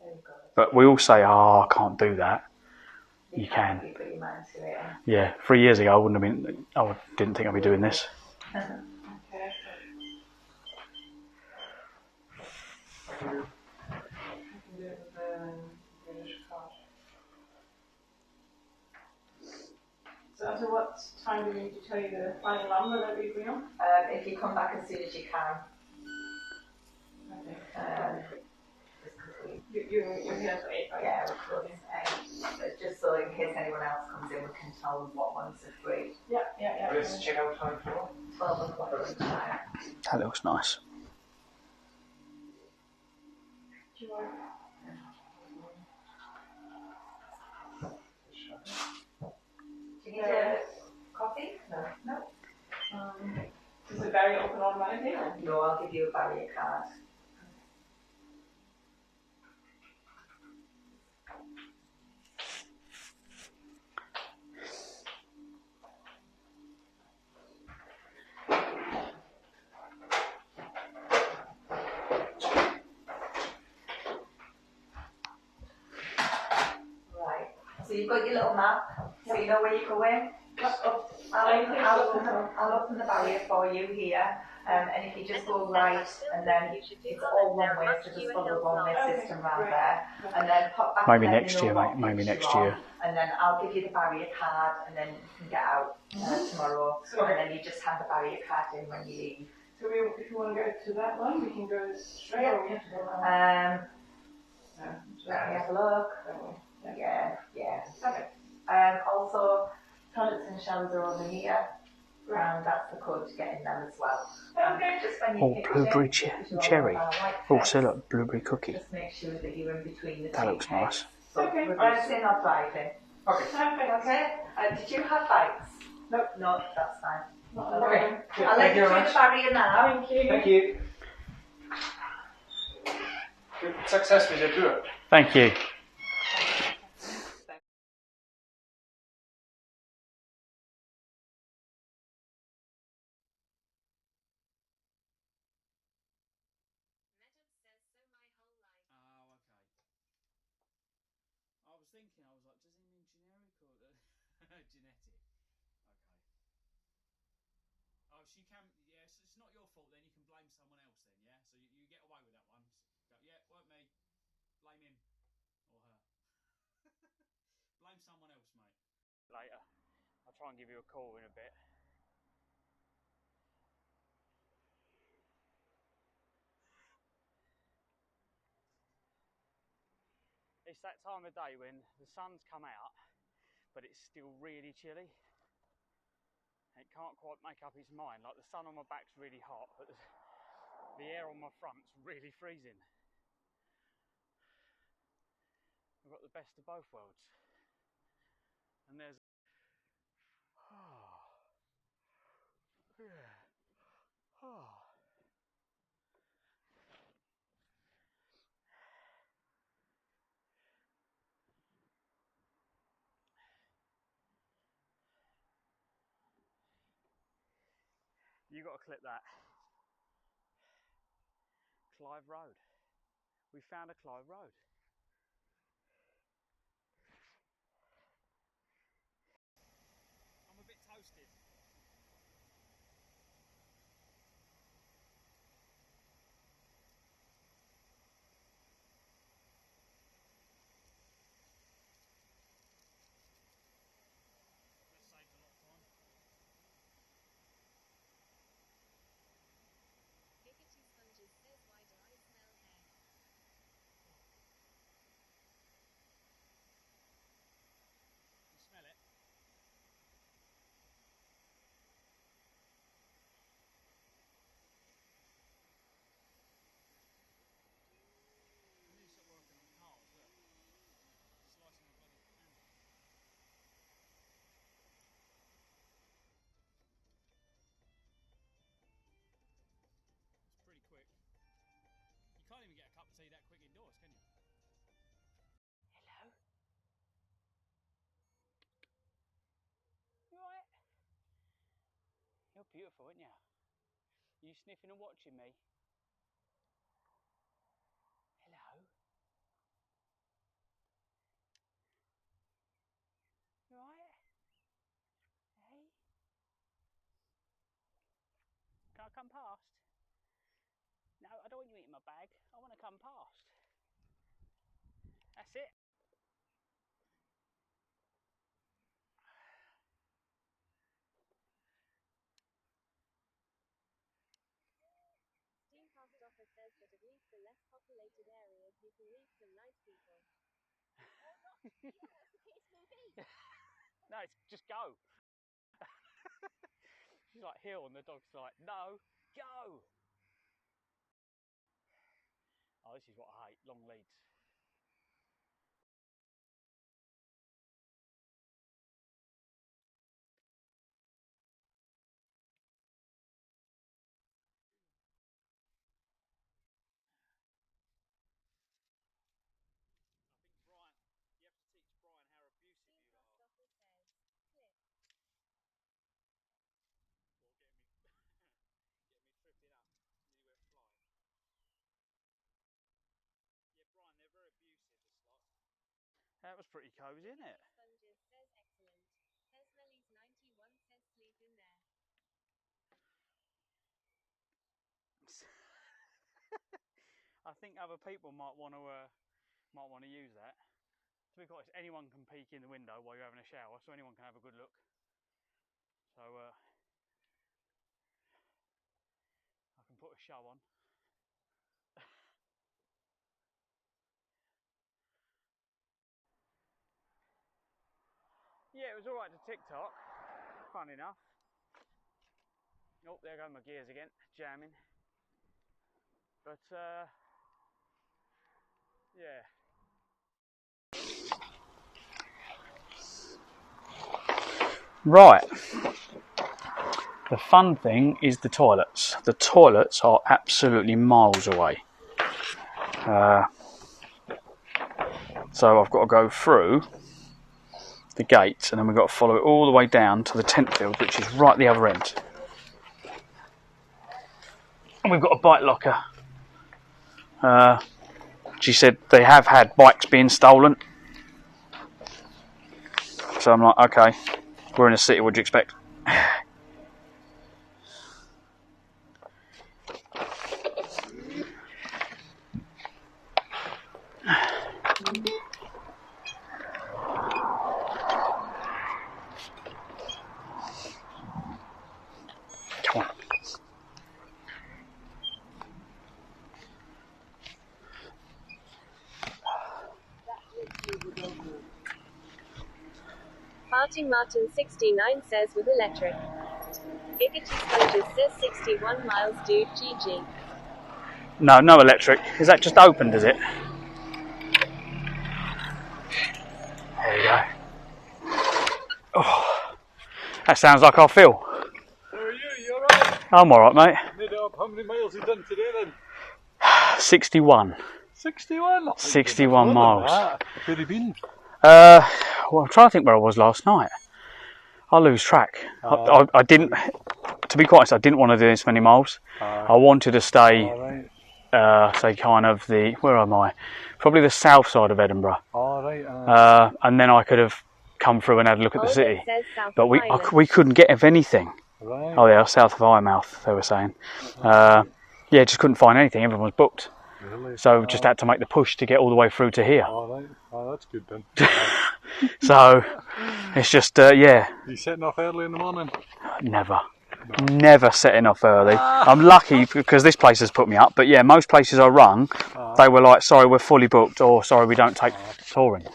Very good. But we all say, I can't do that. You can. You put your mind to it. Yeah, 3 years ago I didn't think I'd be doing this. Okay. So what time do we need to tell you the final number that we agree on? If you come back as soon as you can. You're here for 8, right? Yeah, we're closing 8. But just so in case anyone else comes in, we can tell them what ones are free. Yeah. Where's the checkout time for? 12 o'clock time. That looks nice. Do you want? Do you need a coffee? No. Is the barrier open automatically? No, I'll give you a barrier card. So you've got your little map, so you know where you're going. I'll open the barrier for you here, and if you just go right, and then it's all one way, so just follow the one way system around there, and then pop back. Maybe next year, mate. Maybe next year. And then I'll give you the barrier card, and then you can get out tomorrow, and then you just hand the barrier card in when you leave. So if you want to go to that one, we can go straight, or we have to go around. Let me have a look. Yeah. Okay. Also, toilets and showers are over here. And that's the code to get in them as well. Okay. Just when you pick Blueberry it, cherry. Also, look, blueberry cookie. just make sure that you're in between the That looks nice. So Okay. reversing or driving. Okay. Okay. Did you have bikes? Nope. No, that's fine. Okay. I'll let you through the barrier now. Thank you. Thank you. Good success with your tour. Thank you. I was thinking, I was like, does he mean generic or genetic? Okay. Oh, she can, yeah, so it's not your fault then, you can blame someone else then, yeah? So you get away with that one. Go, yeah, weren't me. Blame him. Or her. Blame someone else, mate. Later. I'll try and give you a call in a bit. It's that time of day when the sun's come out, but it's still really chilly. It can't quite make up its mind. Like the sun on my back's really hot, but the air on my front's really freezing. We've got the best of both worlds. And there's... You got to clip that. Clive Road. We found a Clive Road. I'm a bit toasted. That saves a lot of time. Pikachu Sponges says, why do I smell hair? You smell it? I need to start working on cars, look. Slicing the bloody handle. It's pretty quick. You can't even get a cup of tea that quick indoors, can you? Hello. You alright? You're beautiful, aren't you? You sniffing and watching me? Hello. You alright? Hey? Can I come past? No, I don't want you eating my bag. I want to come past. That's it. Steam Past Offer says that at least the less populated areas you can meet some nice people. Or not. Yeah, as the case may be. No, it's just go. She's like heel and the dog's like, no, go. Oh, this is what I hate, long leads. I think Brian, you have to teach Brian how abusive Steam you Past are. Offer says, clip. Or getting me tripping up. Nearly went flying. Yeah, Brian, they're very abusive, this lot. That was pretty cosy, isn't it? Sponges says excellent. Tesmelly's 91 says sleep in there. I think other people might want to use that. To be quite honest, anyone can peek in the window while you're having a shower, so anyone can have a good look. So I can put a show on. Yeah, it was alright to TikTok. Fun enough. Oh, there go my gears again, jamming. But yeah. Right. The fun thing is the toilets. The toilets are absolutely miles away. So I've got to go through the gates and then we've got to follow it all the way down to the tent field, which is right the other end. And we've got a bike locker. She said they have had bikes being stolen. So I'm like, okay, we're in a city, what do you expect? Come on. Farting Martin 69 says with electric. Pikachu Sponges says 61 miles dude GG. No, no electric. Is that just opened, is it? There you go. Oh, that sounds like I feel. How are you? You alright? I'm alright, mate. Made it up. How many miles have you done today then? 61. 61? 61 miles. Where have you been? Well, I'm trying to think where I was last night. I lose track. I didn't. to be quite honest, I didn't want to do this many miles. I wanted to stay, say, kind of where am I? Probably the south side of Edinburgh. And then I could have come through and had a look at the city. But we couldn't get of anything. Right. Oh yeah, south of Eyemouth, they were saying. Yeah, just couldn't find anything. Everyone was booked. Really? So just had to make the push to get all the way through to here. All right. Oh, that's good then. So it's just, yeah. You setting off early in the morning? Never setting off early. I'm lucky because this place has put me up. But yeah, most places I rung, they were like, sorry, we're fully booked, or sorry, we don't take touring.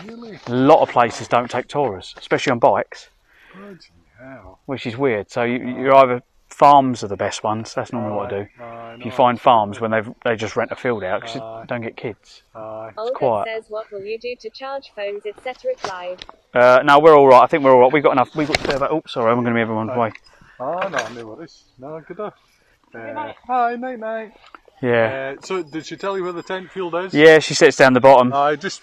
Really? A lot of places don't take tourers, especially on bikes. Bloody hell. Which is weird. So you're either farms are the best ones. That's normally what I do. You find farms when they just rent a field out because you don't get kids. It's quiet. Says, what will you do to charge phones, etc. Clive? No, we're all right. I think we're all right. We've got enough. We've got about. Oops, sorry, I'm going to be everyone's way. Oh no, no worries. No, good enough. Hi, night. Yeah. So did she tell you where the tent field is? Yeah, she sits down the bottom. Just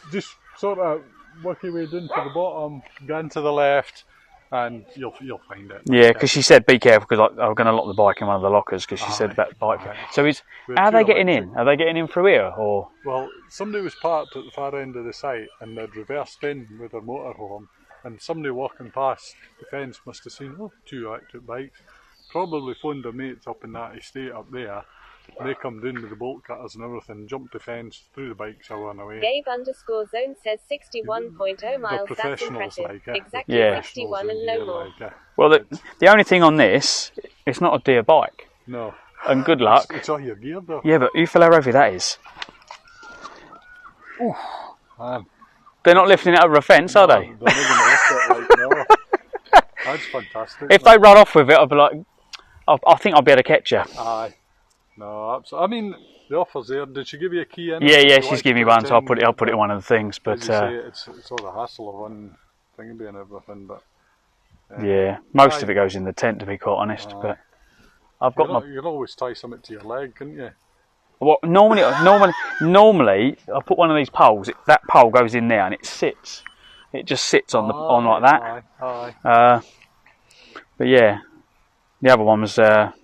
sort of work your way down to the bottom, go into the left, and you'll find it. Yeah, because she said be careful because I'm going to lock the bike in one of the lockers because she said about the bike. So how are they getting in? Are they getting in through here or? Well, somebody was parked at the far end of the site and they'd reversed in with their motorhome, and somebody walking past the fence must have seen 2 electric bikes. Probably phoned their mates up in that estate up there. They come down with the bolt cutters and everything, jumped the fence, threw the bikes on away. Gabe_zone says 61.0 miles. That's impressive. Exactly Yeah. 61 and no more. Well, the only thing on this, it's not a deer bike. No. And good luck. It's all your gear though. Yeah, but you feel how heavy that is. Oof, man. They're not lifting it over a fence, are they? They're not going to lift it no. That's fantastic. If they run off with it, I'll be like, I think I'll be able to catch you. Aye. No, absolutely. I mean, the offer's there. Did she give you a key in? Yeah, she's given me one, so I'll put it in one of the things. But it's all the hassle of one thing and everything. But yeah, most of it goes in the tent, to be quite honest. But I've got you can always tie something to your leg, couldn't you? Well, normally, I put one of these poles. That pole goes in there and it sits. It just sits on like that. Aye. But yeah, the other one was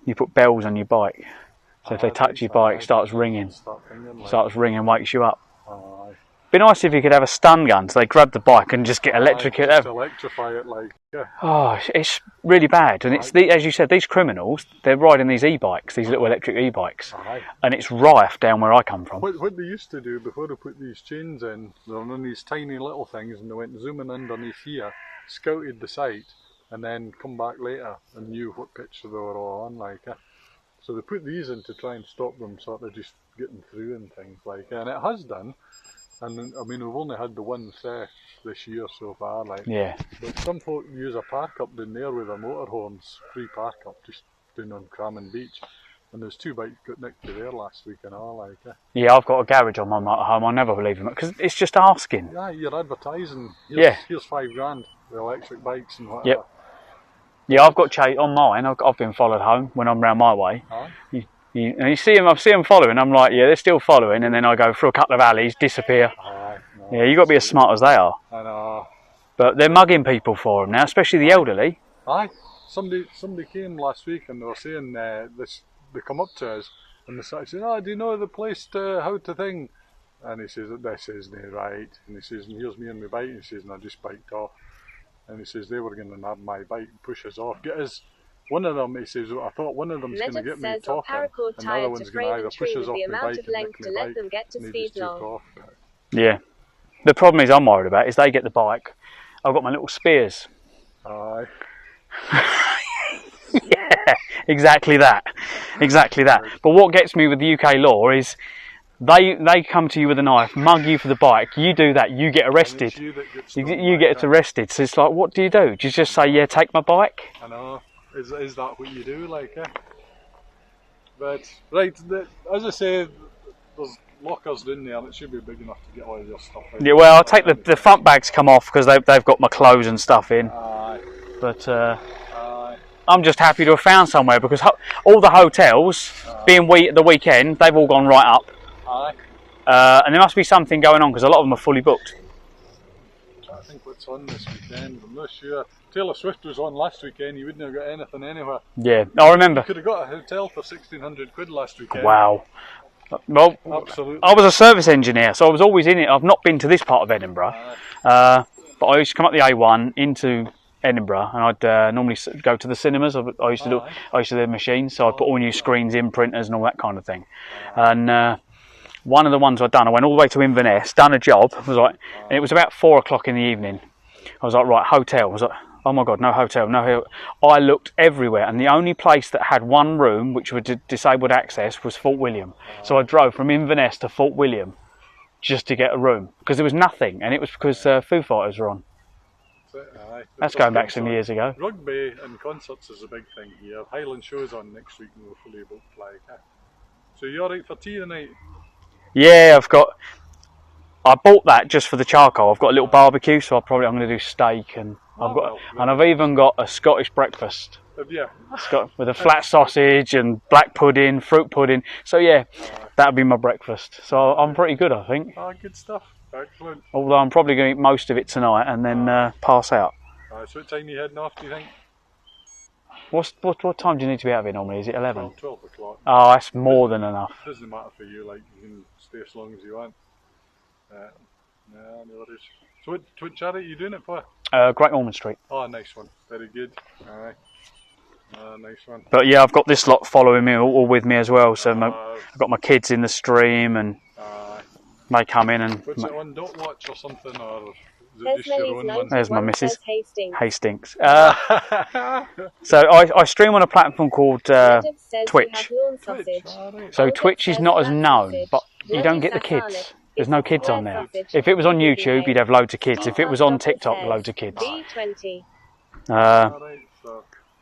you put bells on your bike. So if they touch your bike, it starts ringing. Wakes you up. Be nice if you could have a stun gun, so they grab the bike and just get electrocuted. Just electrify it, like. Yeah. Oh, it's really bad. And it's as you said, these criminals, they're riding these e-bikes, these little electric e-bikes, and it's rife down where I come from. What they used to do before they put these chains in, they were on these tiny little things, and they went zooming underneath here, scouted the site, and then come back later and knew what pitch they were all on, like. So they put these in to try and stop them sort of just getting through and things like, and it has done. And I mean, we've only had the one theft this year so far, like. Yeah. But some folk use a park up down there with their motorhomes, free park up just down on Crammon Beach, and there's 2 bikes got nicked to there last week and all, like. Yeah, I've got a garage on my motorhome. I never believe them because it's just asking. Yeah, you're advertising. Here's $5,000 with electric bikes and whatever. Yep. Yeah, I've got chase on mine. I've been followed home when I'm round my way. And you see them, I see them following. I'm like, yeah, they're still following, and then I go through a couple of alleys, disappear. Yeah, you got to be as smart as they are. I know. But they're mugging people for them now, especially the elderly. Aye, somebody came last week and they were saying they come up to us and they started saying, do you know the place to how to thing? And he says, this isn't right. And he says, and here's me and my bike. And he says, and I just biked off. And he says, they were going to nab my bike and push us off. Get us. One of them, he says, I thought one of them's going to get me talking, and the other one's going to either push us off my bike and nick my bike, and they just took off. Yeah. The problem is I'm worried about is they get the bike. I've got my little spears. Aye. Yeah, exactly that. But what gets me with the UK law is they come to you with a knife, mug you for the bike, you do that, you get arrested. You get arrested. So it's like, what do? Do you just say, yeah, take my bike? I know. Is that what you do, like? But right, as I say, there's lockers in there, and it should be big enough to get all your stuff in. Yeah, well, I'll take the front bags come off because they've got my clothes and stuff in. But I'm just happy to have found somewhere because all the hotels, being the weekend, they've all gone right up. And there must be something going on because a lot of them are fully booked. I think what's on this weekend, I'm not sure. Taylor Swift was on last weekend, you wouldn't have got anything anywhere. Yeah, I remember. You could have got a hotel for 1,600 quid last weekend. Wow. Well, absolutely. I was a service engineer, so I was always in it. I've not been to this part of Edinburgh, but I used to come up the A1 into Edinburgh, and I'd normally go to the cinemas. I used to do the machines, so I'd put all new screens in, printers, and all that kind of thing. And one of the ones I'd done, I went all the way to Inverness, done a job. Was like, and it was about 4 o'clock in the evening. I was like, right, hotel. I was like, oh my God, no hotel, no hotel. I looked everywhere, and the only place that had one room, which was disabled access, was Fort William. So I drove from Inverness to Fort William just to get a room, because there was nothing, and it was because Foo Fighters were on. That's going back some years ago. Rugby and concerts is a big thing here. Highland show's on next week, and we're fully able to play. So you're alright for tea tonight? Yeah, I bought that just for the charcoal. I've got a little barbecue, so I'm going to do steak, and I've even got a Scottish breakfast. Have you? With a flat sausage and black pudding, fruit pudding. So yeah, that'll be my breakfast. So I'm pretty good, I think. Good stuff. Excellent. Although I'm probably going to eat most of it tonight and then pass out. So what time are you heading off, do you think? What time do you need to be out of it normally? Is it 11? 12 o'clock. Oh, that's more than enough. Doesn't matter for you, like, you can stay as long as you want. No worries. So what charity are you doing it for? Great Ormond Street. Oh, nice one. Very good. Aye. Nice one. But yeah, I've got this lot following me, all with me as well. So I've got my kids in the stream, and they come in and... What's it on, Dot Watch or something, or is it just your own one? There's my missus. Hastings. So I stream on a platform called Twitch. So Twitch is not as known, but you don't get the kids. There's no kids on there. If it was on YouTube, you'd have loads of kids. If it was on TikTok, loads of kids.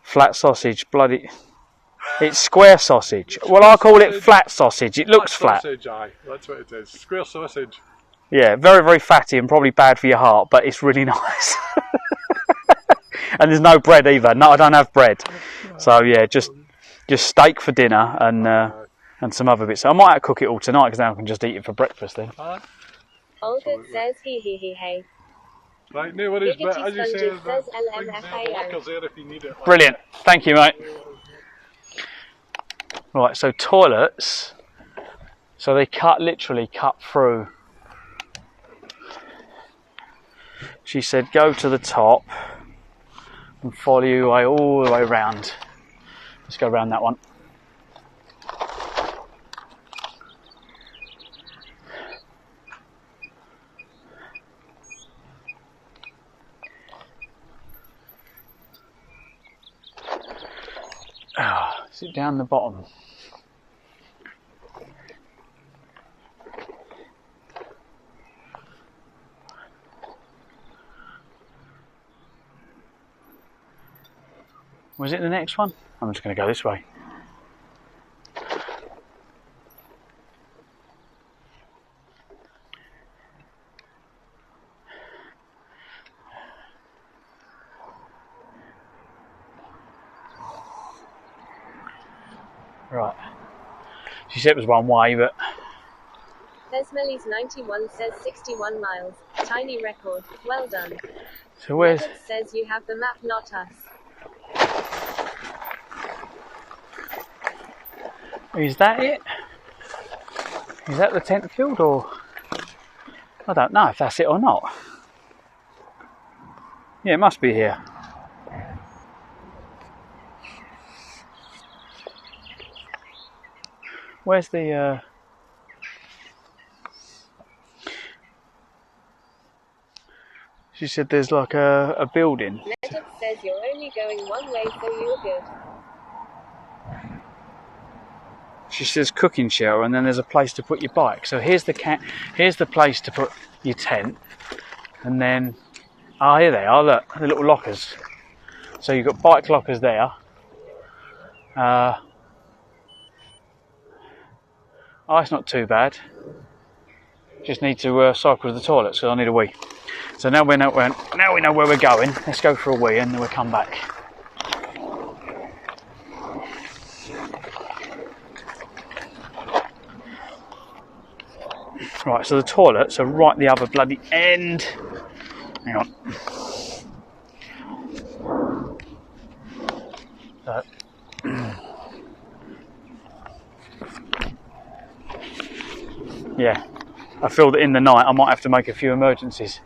Flat sausage, bloody... It's square sausage. Well, I call it flat sausage. It looks flat. Sausage, aye. That's what it is. Square sausage. Yeah, very, very fatty and probably bad for your heart, but it's really nice. And there's no bread either. No, I don't have bread. So yeah, just steak for dinner and some other bits. So I might have to cook it all tonight, because then I can just eat it for breakfast then. Olga says he. Right, no worries, but as you say, there's lockers there if you need it. Brilliant. Thank you, mate. Right, so toilets. So they literally cut through. She said, go to the top and follow your way all the way around. Let's go around that one. Is it down the bottom? Was it the next one? I'm just going to go this way. Right. She said it was one way, but... Lesmelly's 91 says 61 miles. Tiny record. Well done. So where's... Robert says you have the map, not us. Is that it? Is that the tent field, or... I don't know if that's it or not. Yeah, it must be here. Where's the... She said there's like a building. Legend says you're only going one way, so you're good. She says cooking shelter, and then there's a place to put your bike. So here's the place to put your tent, and then here they are. Look, the little lockers. So you've got bike lockers there. Oh, it's not too bad. Just need to cycle to the toilet, so I need a wee. So now we know where we're going. Let's go for a wee, and then we'll come back. Right, so the toilets are right the other bloody end. Hang on. Yeah, I feel that in the night I might have to make a few emergencies.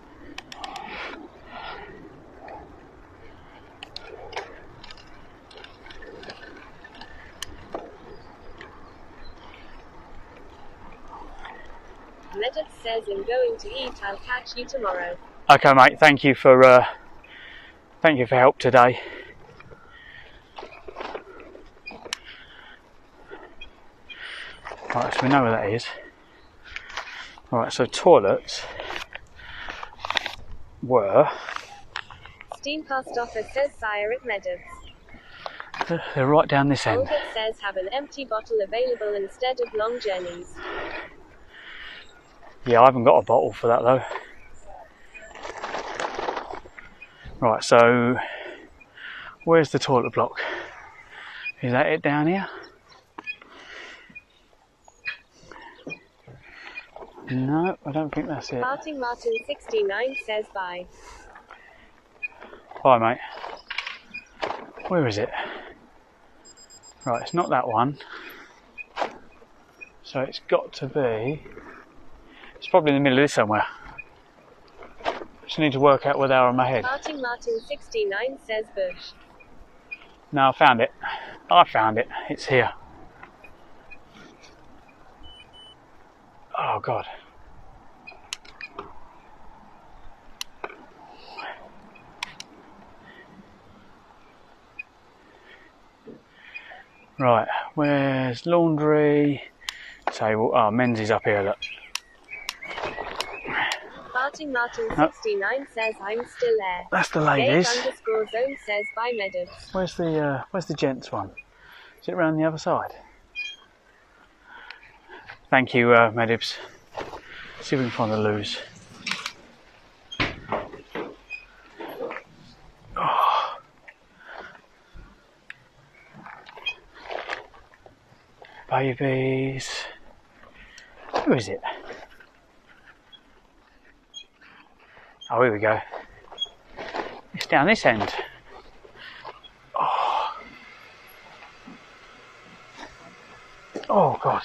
Medit says, I'm going to eat, I'll catch you tomorrow. Okay mate, thank you for help today. Right, so we know where that is. Right, so toilets were... Steam Post Office says Sire at Medit. They're right down this end. Olga says have an empty bottle available instead of long journeys. Yeah, I haven't got a bottle for that though. Right, so where's the toilet block? Is that it down here? No, I don't think that's it. Martin 69 says bye. Bye mate. Where is it? Right, it's not that one. So it's got to be... It's probably in the middle of this somewhere. Just need to work out where they are in my head. Martin 69 says bush. No, I found it. I found it. It's here. Oh God. Right, where's laundry? Table. Oh, men's is up here, look. Martin 69 says I'm still there. That's the ladies. Dave_zone says bye Medit. Where's the gents one? Is it round the other side? Thank you, Medibs. See if we can find the loos. Oh. Babies. Who is it? Oh, here we go. It's down this end. Oh, oh God.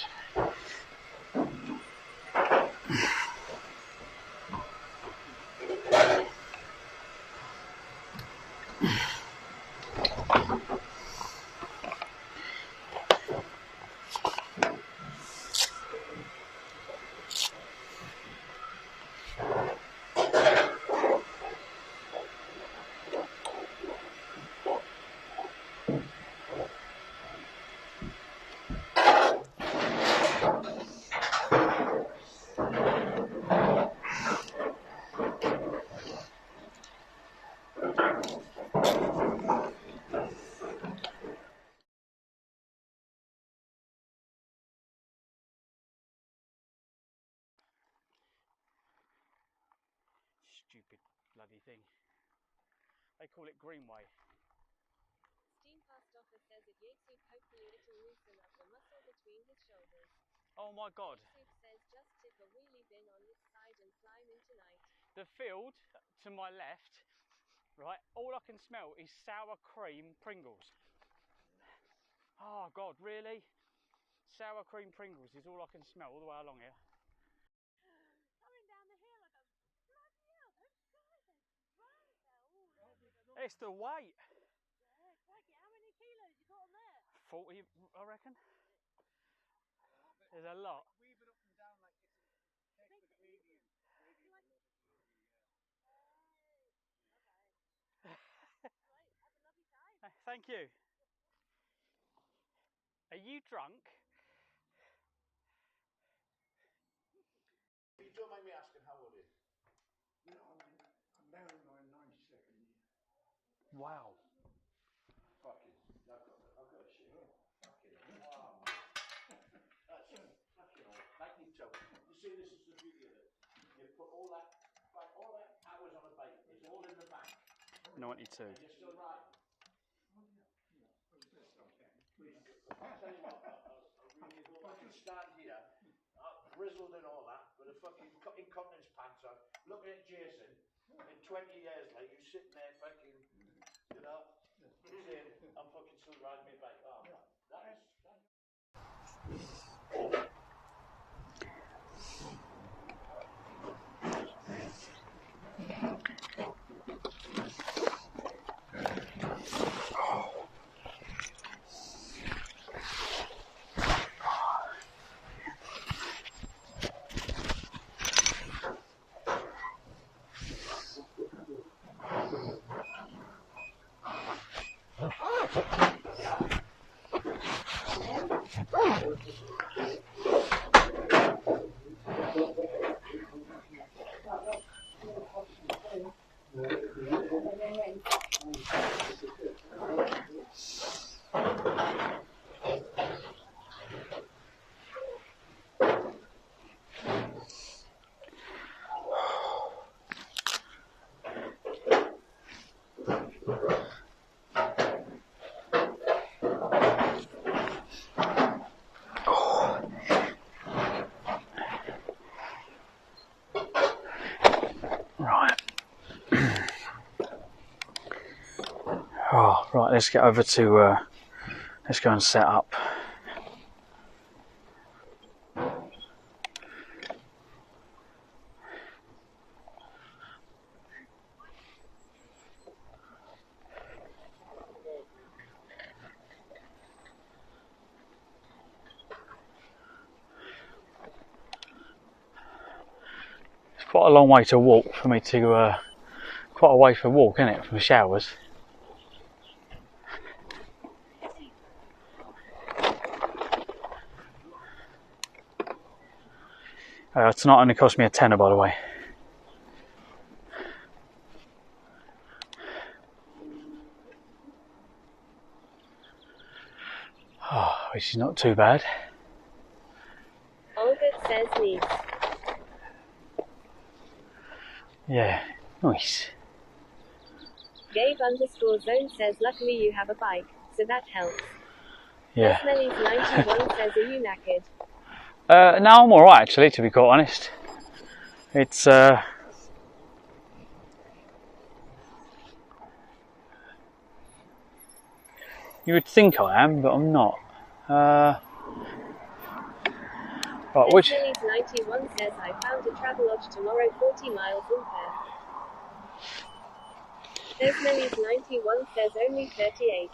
Stupid bloody thing. They call it Greenway. Steam Post Office says it Yeatsup hopefully it'll loosen up the muscle between his shoulders. Oh my God. Yeatsup says just tip a wheelie bin on this side and climb in tonight. The field to my left, right, all I can smell is sour cream Pringles. Oh God, really? Sour cream Pringles is all I can smell all the way along here. Coming down the hill, I go, bloody hell, those guys are right there. It's the weight. Yeah, crikey, how many kilos you got on there? 40, I reckon. There's a lot. Weave it up and down like this. Check with medium. Thank you. Are you drunk? You don't mind me asking how old it is? No, I'm now in my 92nd year. Wow. Fucking, I've got a shit. Fucking hell. That's fucking all. Like me too. You see, this is the beauty of it. You put all that hours on a bike. It's all in the bank. 92. And you're still riding. I'll tell you what, I can stand here, grizzled and all that, with a fucking incontinence pants on, looking at Jason, and 20 years later, you sitting there fucking, you know, saying, I'm fucking still riding my bike. Oh, that is... Oh, right, let's get over to, let's go and set up. It's quite a long way to walk for me to, quite a way for a walk, isn't it, from the showers? Tonight only cost me a tenner, by the way. Oh, which is not too bad. Olga says nice. Yeah, nice. Gabe_zone says luckily you have a bike, so that helps. Yeah. Smelly's 91 says are you knackered? No, I'm alright actually, to be quite honest. It's you would think I am, but I'm not. Right, which? Smelly's 91 says I found a Travelodge tomorrow 40 miles in Perth. Smelly's 91 says only 38.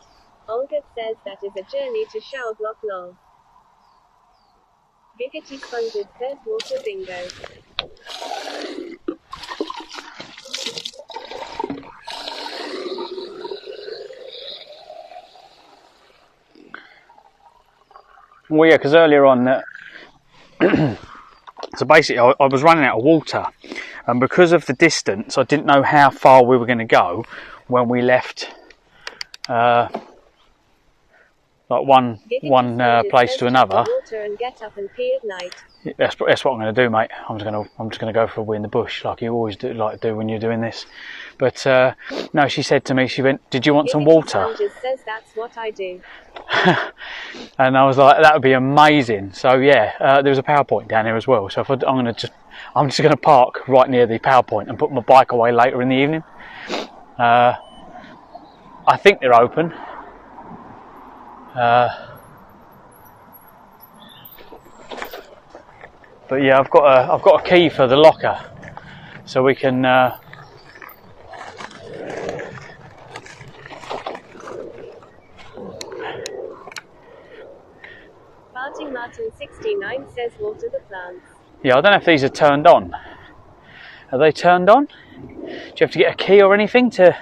Olga says that is a journey to Shower Block lol. Giggity Sponges says water bingo. Well, yeah, because earlier on, so basically I was running out of water, and because of the distance, I didn't know how far we were going to go when we left. Like one place to another. Water and get up and pee at night. That's what I'm going to do, mate. I'm just going to go for a wee in the bush, like you always do when you're doing this. But no, she said to me, she went, "Did you want some water?" Says that's what I do. And I was like, that would be amazing. So yeah, there was a power point down here as well. So I'm just going to park right near the power point and put my bike away later in the evening. I think they're open. But yeah, I've got a key for the locker, so we can. Martin 69 says water the plants. Yeah, I don't know if these are turned on. Are they turned on? Do you have to get a key or anything to? I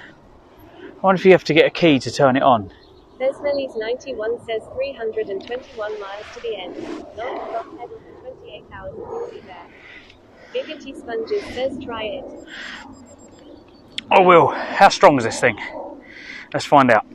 wonder if you have to get a key to turn it on. There's Smelly's 91 says 321 miles to the end. Non-stop pedal for 28 hours and you'll be there. Giggity Sponges says try it. I will. How strong is this thing? Let's find out.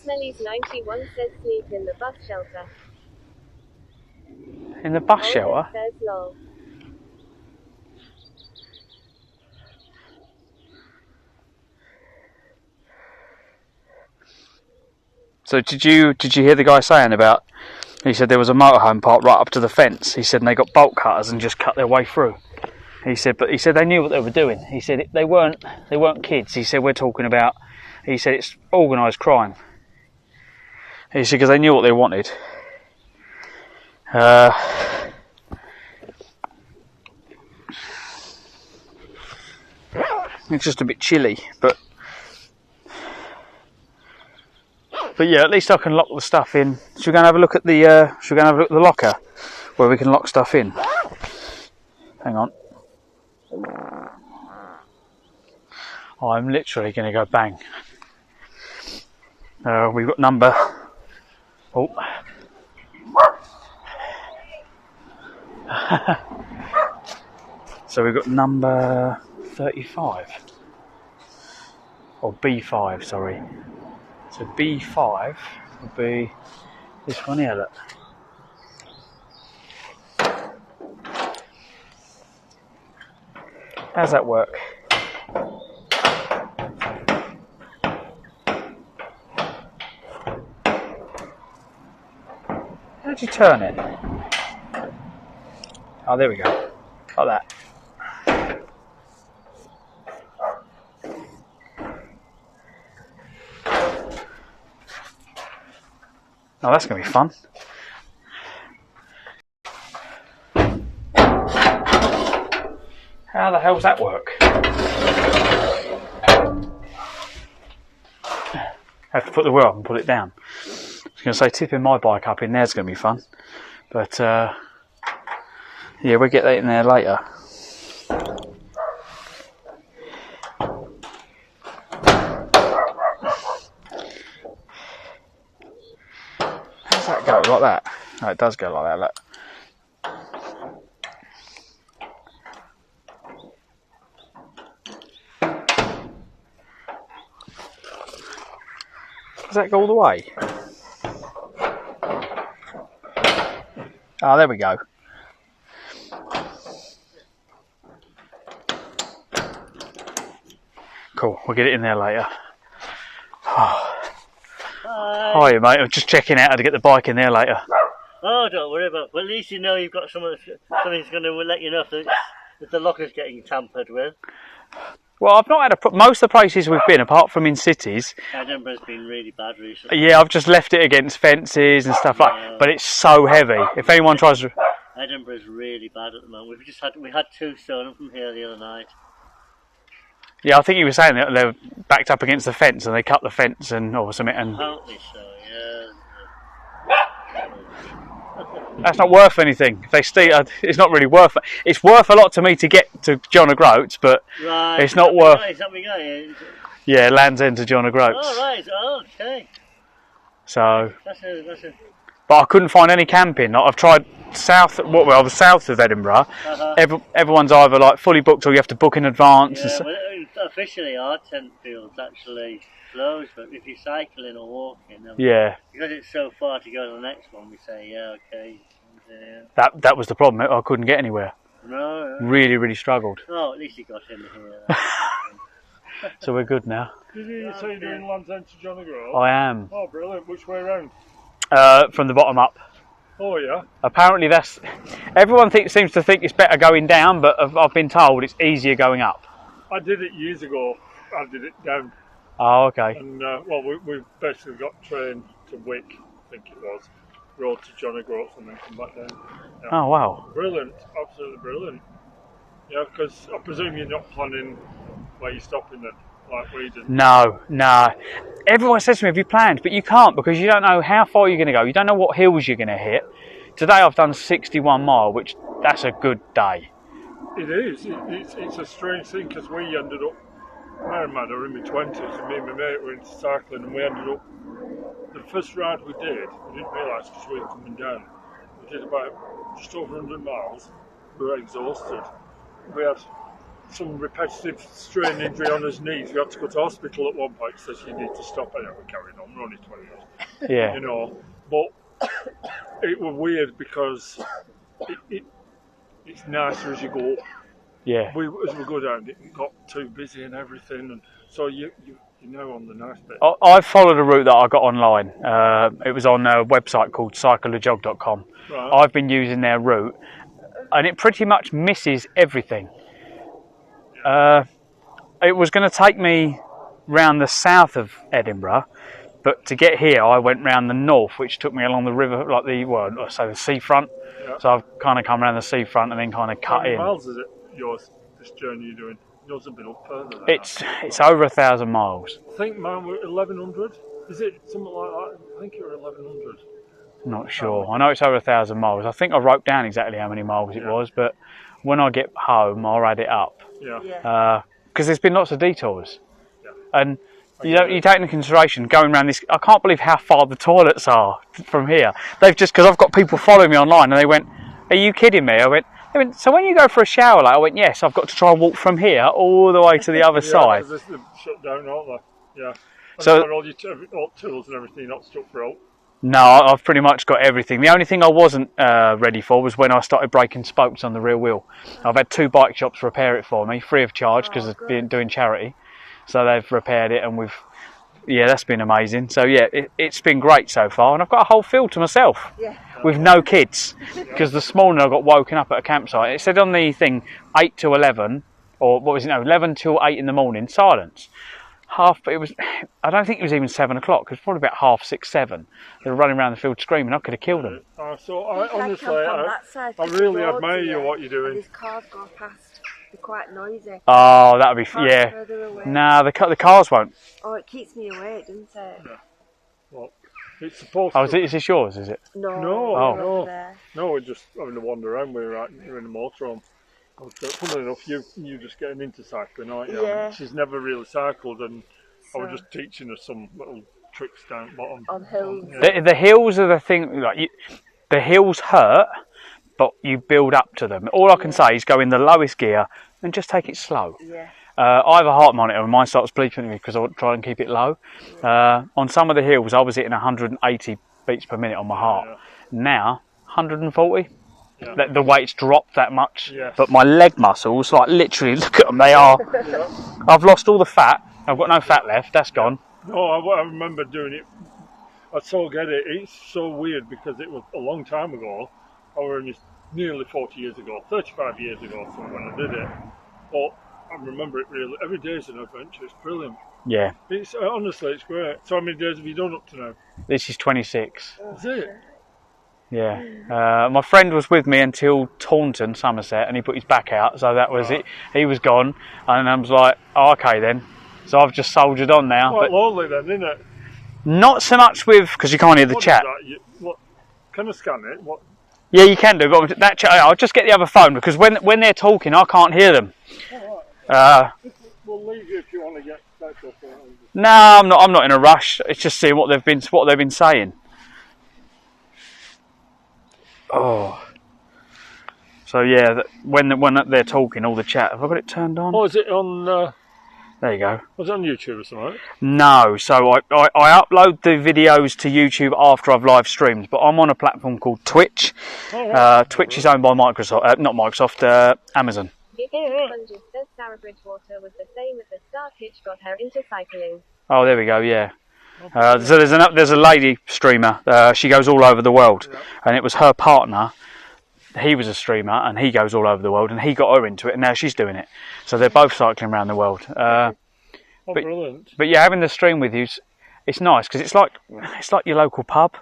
Smelly's 91 says sleep in the bus shelter. In the bus shelter? Says lol. So did you hear the guy saying about? He said there was a motorhome parked right up to the fence. He said and they got bolt cutters and just cut their way through. He said they knew what they were doing. He said they weren't kids. He said we're talking about. He said it's organised crime. He said because they knew what they wanted. It's just a bit chilly, but yeah, at least I can lock the stuff in. Should we go and have a look at the? Should we go and have a look at the locker where we can lock stuff in? Hang on. I'm literally going to go bang. We've got number. Oh. So we've got number 35. Or B5, sorry. So B5 would be this one here, look. How's that work? How'd you turn it? Oh, there we go. Like that. Oh, that's going to be fun. How the hell does that work? Have to put the wheel up and put it down. I was going to say tipping my bike up in there is going to be fun. But, yeah, we'll get that in there later. How's that go? Like that? Oh, it does go like that, look. Does that go all the way? Oh, there we go. Cool, we'll get it in there later. Oh. Hi, mate. I'm just checking out how to get the bike in there later. Oh, don't worry about it. Well, at least you know you've got something's going to let you know if the locker's getting tampered with. Well, I've not had most of the places we've been, apart from in cities. Edinburgh's been really bad recently. Yeah, I've just left it against fences and stuff like that. But it's so heavy. If anyone tries to... Edinburgh's really bad at the moment. We had 2 stolen from here the other night. Yeah, I think you were saying that they were backed up against the fence and they cut the fence or something. And Apparently so, yeah. that's not worth anything. If they steal, it's not really worth it. It's worth a lot to me to get to John O'Groats, but right, it's not worth. Is that we go? Yeah, Land's End to John O'Groats. Oh right, okay. So. That's a. But I couldn't find any camping. Like, I've tried the south of Edinburgh. Everyone's either like fully booked or you have to book in advance. Yeah, well, officially our tent field's actually closed, but if you're cycling or walking, then because it's so far to go to the next one, we say okay. That was the problem. I couldn't get anywhere. No. Really, really struggled. Oh, at least you got in here. So we're good now. Did you say you're doing Land's End to John O'Groats? I am. Oh, brilliant. Which way around? From the bottom up. Oh, yeah. Apparently everyone seems to think it's better going down, but I've been told it's easier going up. I did it years ago. I did it down. Oh, okay. And, we basically got trained to Wick, I think it was. Rode to John O'Groats and then come back down. Yeah. Oh, wow. Brilliant. Absolutely brilliant. Yeah, because I presume you're not planning where you're stopping then, like we did. No. Everyone says to me, have you planned? But you can't, because you don't know how far you're going to go. You don't know what hills you're going to hit. Today I've done 61 mile, which that's a good day. It is. It's a strange thing, because we ended up, Mary and Mad are in my 20s, and me and my mate were into cycling, and we ended up, the first ride we did, we didn't realise because we were coming down, we did about just over 100 miles, we were exhausted. We had some repetitive strain injury on his knees. We had to go to hospital at one point, says you need to stop. And we're carrying on, we're only 20 minutes. Yeah. You know, but it was weird because it's nicer as you go. Yeah. As we go down, it got too busy and everything, and so you know on the nice bit. I followed a route that I got online. It was on a website called LEJOG.com. Right. I've been using their route, and it pretty much misses everything. It was going to take me round the south of Edinburgh, but to get here I went round the north, which took me along the river, like the seafront. Yeah. So I've kind of come around the seafront and then kind of cut in. How many miles is it, this journey you're doing? Yours have been up further than It's over 1,000 miles. I think mine were 1,100. Is it something like that? I think it were 1,100. Not sure. I know it's over 1,000 miles. I think I wrote down exactly how many miles it was, but when I get home, I'll add it up. Yeah. Because there's been lots of detours. And you take into consideration going around this. I can't believe how far the toilets are from here. They've just, because I've got people following me online, and they went, "Are you kidding me?" I went, "So when you go for a shower, like," I went, "Yes, I've got to try and walk from here all the way to the other side." They're shut down, aren't they? Yeah. And So all your tools and everything not stuck for all. no, I've pretty much got everything. The only thing I wasn't ready for was when I started breaking spokes on the rear wheel. I've had 2 bike shops repair it for me, free of charge, because I've been doing charity. So they've repaired it, and that's been amazing. So yeah, it's been great so far, and I've got a whole field to myself with no kids. Because this morning I got woken up at a campsite. It said on the thing 8 to 11, or what was it? No, 11 till 8 in the morning, silence. It was. I don't think it was even 7 o'clock. It was probably about 6:30, 7. They were running around the field screaming. I could have killed them. So honestly, I really admire you what you're doing. These cars go past. They're quite noisy. Oh, that would be Nah, the cars won't. Oh, it keeps me awake, doesn't it? Yeah. Well, it's supposed to. Is this yours? Is it? No. No, we're just having to wander around. You're in the motorhome. Funnily enough, you just getting into cycling, aren't you? Yeah. She's never really cycled, and I was just teaching her some little tricks down the bottom. On hills. The hills are the thing. The hills hurt, but you build up to them. All I can say is go in the lowest gear and just take it slow. Yeah. I have a heart monitor, and mine starts bleeping me because I try and keep it low. On some of the hills, I was hitting 180 beats per minute on my heart. Now, 140. The weight's dropped that much, but my leg muscles, like literally, look at them, they are. I've lost all the fat. I've got no fat left. That's gone. No, I remember doing it. I so get it. It's so weird because it was a long time ago. I was nearly 40 years ago, 35 years ago from when I did it. But I remember it really. Every day is an adventure. It's brilliant. Yeah. It's honestly, it's great. So how many days have you done up to now? This is 26. Is it? Yeah. My friend was with me until Taunton, Somerset, and he put his back out, so that was it. He was gone, and I was like, oh, okay then. So I've just soldiered on now. Quite lonely then, isn't it? Not so much because you can't hear the chat. Can I scan it? What? Yeah, you can do, but that chat, I'll just get the other phone, because when they're talking, I can't hear them. We'll leave you if you want to get that stuff. No, I'm not in a rush. It's just seeing what they've been saying. Oh. So yeah, when they're talking, all the chat. Have I got it turned on? Oh, is it on? There you go. Was it on YouTube or something? No, so I upload the videos to YouTube after I've live streamed, but I'm on a platform called Twitch. Twitch is owned by Microsoft, not Microsoft, Amazon. Sponges says Sarah Bridgewater was the same as the start hitch got her into cycling. Oh, there we go. Yeah. So there's a lady streamer. She goes all over the world, and it was her partner. He was a streamer, and he goes all over the world, and he got her into it, and now she's doing it. So they're both cycling around the world. Brilliant! But yeah, having the stream with you, it's nice because it's like your local pub.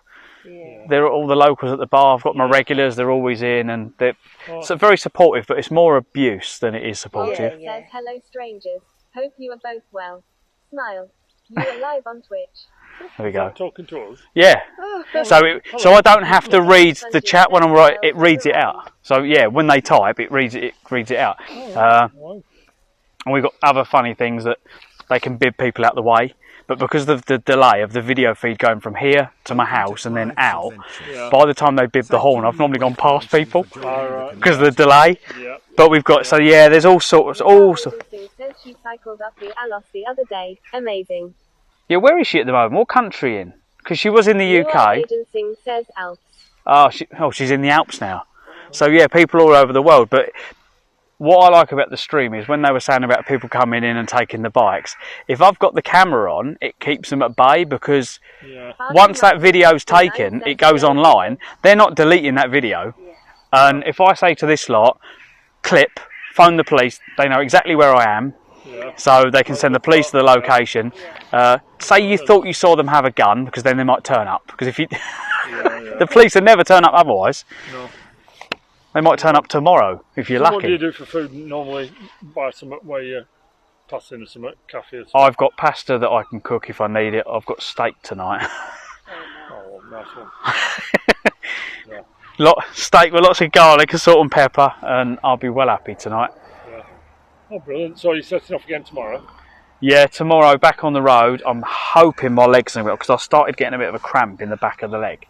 Yeah. They're all the locals at the bar. I've got my regulars. They're always in, and they're very supportive. But it's more abuse than it is supportive. Says hello, strangers. Hope you are both well. Smile. You are live on Twitch. There we go. Talking to us. Yeah. So I don't have to read the chat when I'm right. It reads it out. So yeah, when they type, it reads it out. And we've got other funny things that they can bid people out the way. But because of the delay of the video feed going from here to my house and then out, by the time they bib the horn, I've normally gone past people because of the delay. But we've got there's all sorts. Says she cycled up the Alos the other day. Amazing. Yeah, where is she at the moment? What country in? Because she was in the UK. Agency says Alps. She's in the Alps now. So yeah, people all over the world. But what I like about the stream is when they were saying about people coming in and taking the bikes, if I've got the camera on, it keeps them at bay because once that video's taken, it goes online. They're not deleting that video. And if I say to this lot, clip, phone the police, they know exactly where I am. So they can send the police to the location. Say you thought you saw them have a gun, because then they might turn up. Because if you, the police would never turn up otherwise. No. They might turn up tomorrow if you're So lucky. what do you do for food normally? Buy something where you toss in some cafe or something? I've got pasta that I can cook if I need it. I've got steak tonight. Oh, nice one. Steak with lots of garlic and salt and pepper, and I'll be well happy tonight. Yeah. Oh, brilliant. So you're setting off again tomorrow? Yeah, tomorrow back on the road. I'm hoping my legs are well, because I started getting a bit of a cramp in the back of the leg.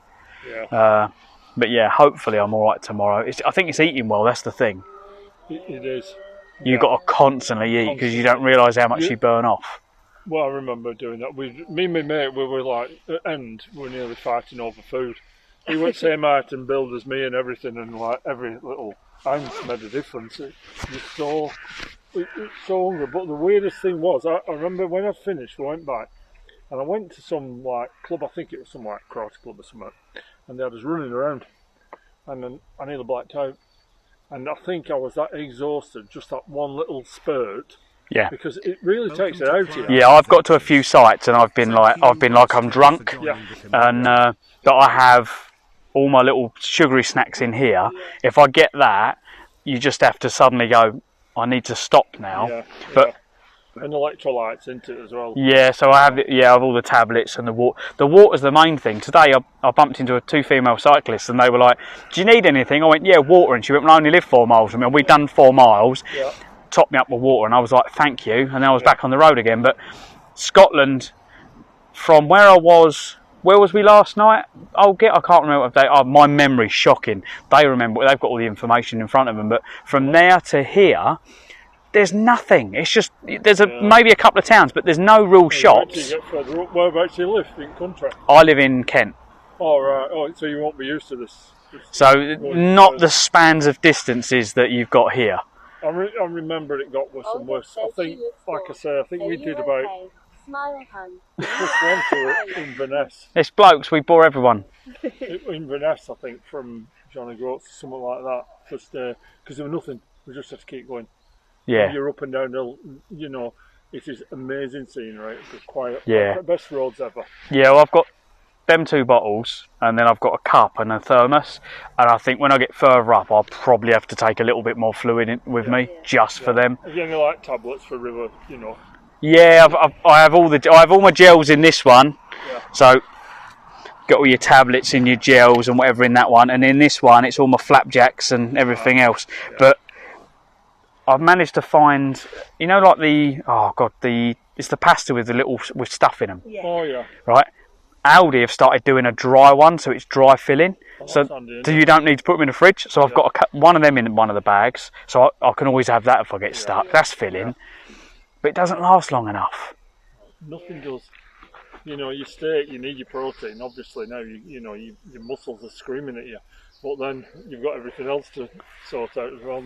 Yeah. But yeah, hopefully I'm all right tomorrow. I think it's eating well. That's the thing. It is. You've got to constantly eat because you don't realise how much you burn off. Well, I remember doing that. Me and my mate, we were like, at the end, we were nearly fighting over food. He went same height and build as me and everything, and like every little ounce made a difference. It's so hungry. But the weirdest thing was, I remember when I finished, we went back, and I went to some like club, I think it was some like karate club or something, and they had us running around, and then I nearly blacked out. And I think I was that exhausted, just that one little spurt. Yeah. Because it really takes it out of you. Yeah, I've got to a few sites and I've been like I'm drunk. Yeah. And that I have all my little sugary snacks in here. If I get that, you just have to suddenly go, I need to stop now. Yeah. But and electrolytes into it as well. yeah, so I have all the tablets and the water. The water's the main thing. Today I bumped into two female cyclists and they were like, do you need anything? I went, yeah, water. And she went, well, I only live 4 miles. I mean, we'd done 4 miles, topped me up with water, and I was like, thank you. And then I was back on the road again. But Scotland, from where I was, where was we last night? I can't remember what day. My memory's shocking. They remember, they've got all the information in front of them. But from there to here, there's nothing. It's just maybe a couple of towns, but there's no real shops. Whereabouts do you live in country? I live in Kent. Oh right. Oh, so you won't be used to this. So not the spans of distances that you've got here. I remember it got worse and worse. I think, like I say, I think we did about just one to Inverness. It's blokes. We bore everyone. Inverness, I think, from Johnny Groats, something like that. Just because there was nothing. We just had to keep going. Yeah. You're up and down the, it is amazing scenery. It's quiet. Yeah. Best roads ever. Yeah, well, I've got them 2 bottles, and then I've got a cup and a thermos. And I think when I get further up, I'll probably have to take a little bit more fluid with me, just for them. Have you any like tablets for river? Yeah, I have all my gels in this one. Yeah. So got all your tablets and your gels and whatever in that one, and in this one, it's all my flapjacks and everything else. Yeah. But I've managed to find, like it's the pasta with stuff in them. Yeah. Oh yeah. Right. Aldi have started doing a dry one, so it's dry filling. So you don't need to put them in the fridge. So I've got one of them in one of the bags, so I can always have that if I get stuck. That's filling, but it doesn't last long enough. Nothing does. Your steak, you need your protein. Obviously now your muscles are screaming at you, but then you've got everything else to sort out as well.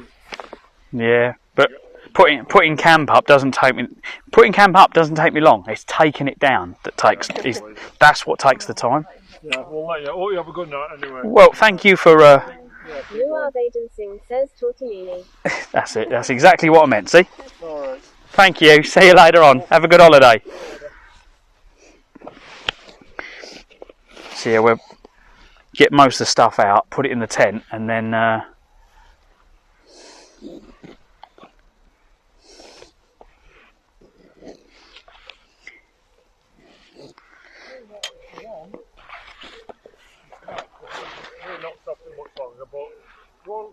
Yeah, but putting camp up doesn't take me. Putting camp up doesn't take me long. It's taking it down that's what takes the time. Yeah, we'll let you. Oh, you have a good night anyway. Well, thank you for. You are dancing, says Tortellini. That's it. That's exactly what I meant. See. All right. Thank you. See you later on. Have a good holiday. So yeah, we'll get most of the stuff out, put it in the tent, and then.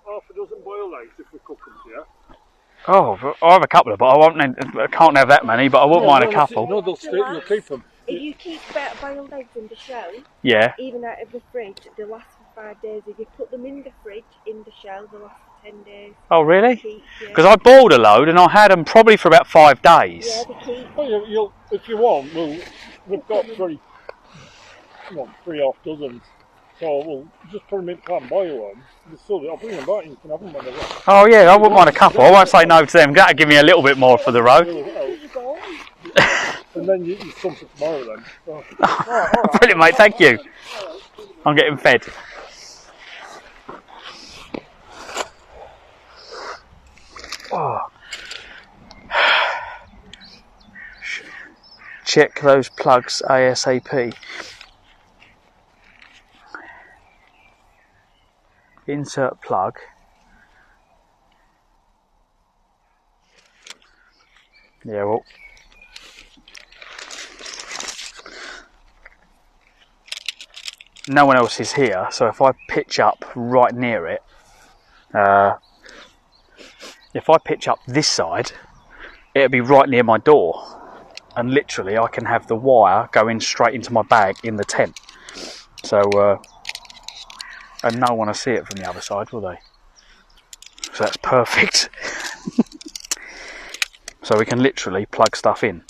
Half a dozen boiled eggs if we cook them, yeah? Oh, I'll have a couple of, but I can't have that many, but I wouldn't mind a couple. No, you'll keep them. If you keep boiled eggs in the shell, even out of the fridge, they'll last for 5 days. If you put them in the fridge, in the shell, they'll last for 10 days. Oh, really? Because I boiled a load and I had them probably for about 5 days. Yeah, they keep. Well, if you want, we've got three half dozens. So we'll just put them in pan, boil them. I'll bring them back and you can have them whenever. Oh yeah, I wouldn't mind a couple. I won't say no to them. That'll give me a little bit more for the road. And then you come for tomorrow then. Brilliant, mate. Thank you. I'm getting fed. Oh. Check those plugs ASAP. Insert plug Yeah, well, no one else is here, so if I pitch up right near it, if I pitch up this side, it'll be right near my door, and literally I can have the wire going straight into my bag in the tent. So, and no one will see it from the other side, will they? So that's perfect. So we can literally plug stuff in.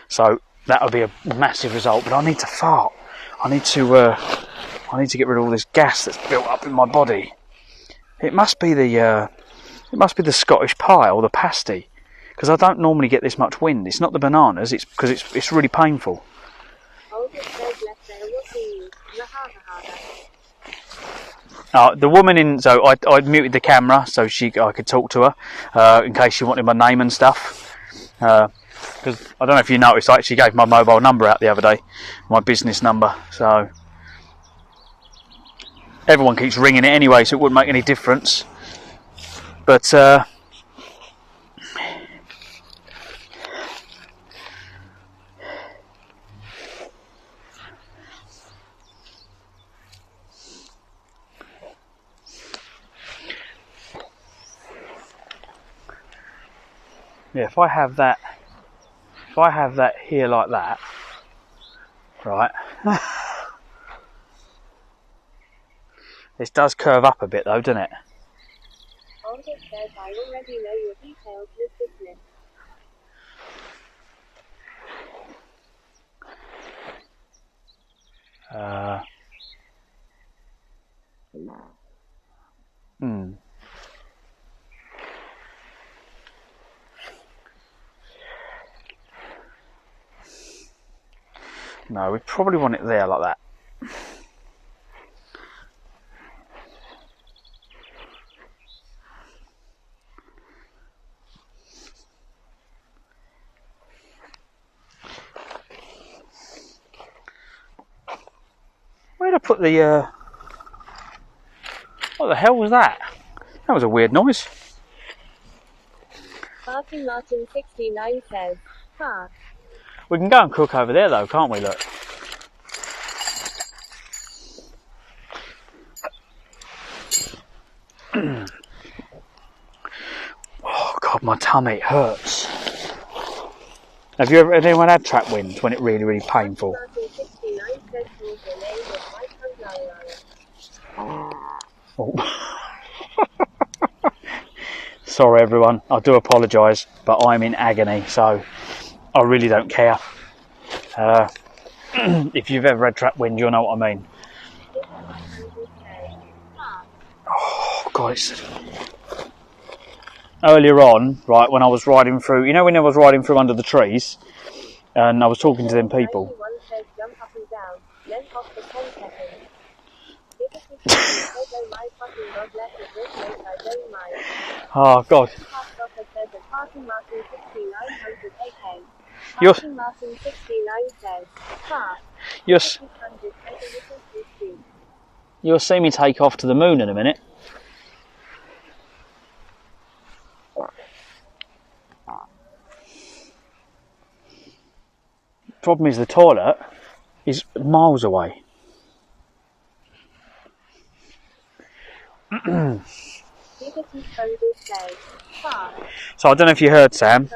So that'll be a massive result. But I need to fart. I need to get rid of all this gas that's built up in my body. It must be the Scottish pie or the pasty, because I don't normally get this much wind. It's not the bananas. It's because it's really painful. The woman in, so I muted the camera so I could talk to her in case she wanted my name and stuff. Because I don't know if you noticed, I actually gave my mobile number out the other day, my business number. So everyone keeps ringing it anyway, so it wouldn't make any difference. But yeah, if I have that here like that, right? This does curve up a bit though, doesn't it? Aldous says, I already know your details with business. No, we probably want it there like that. Where'd I put the what the hell was that? That was a weird noise. Martin 69 says, ha. We can go and cook over there though, can't we, look? Oh God, my tummy hurts. Have anyone had trap winds when it's really, really painful? Oh. Sorry everyone, I do apologise, but I'm in agony, so I really don't care. If you've ever had trap wind, you'll know what I mean. Oh God, it's... Earlier on, right, when I was riding through, you know when I was riding through under the trees, and I was talking to them people. Oh God. You'll see me take off to the moon in a minute. Problem is the toilet is miles away. So I don't know if you heard Sam.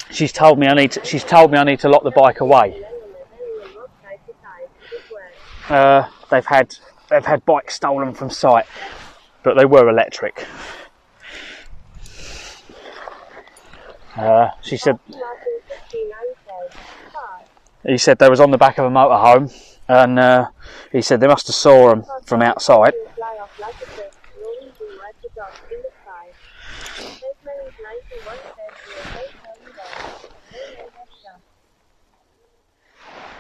She's told me I need to lock the bike away. They've had bikes stolen from site, but they were electric. He said they was on the back of a motorhome, and he said they must have saw them from outside.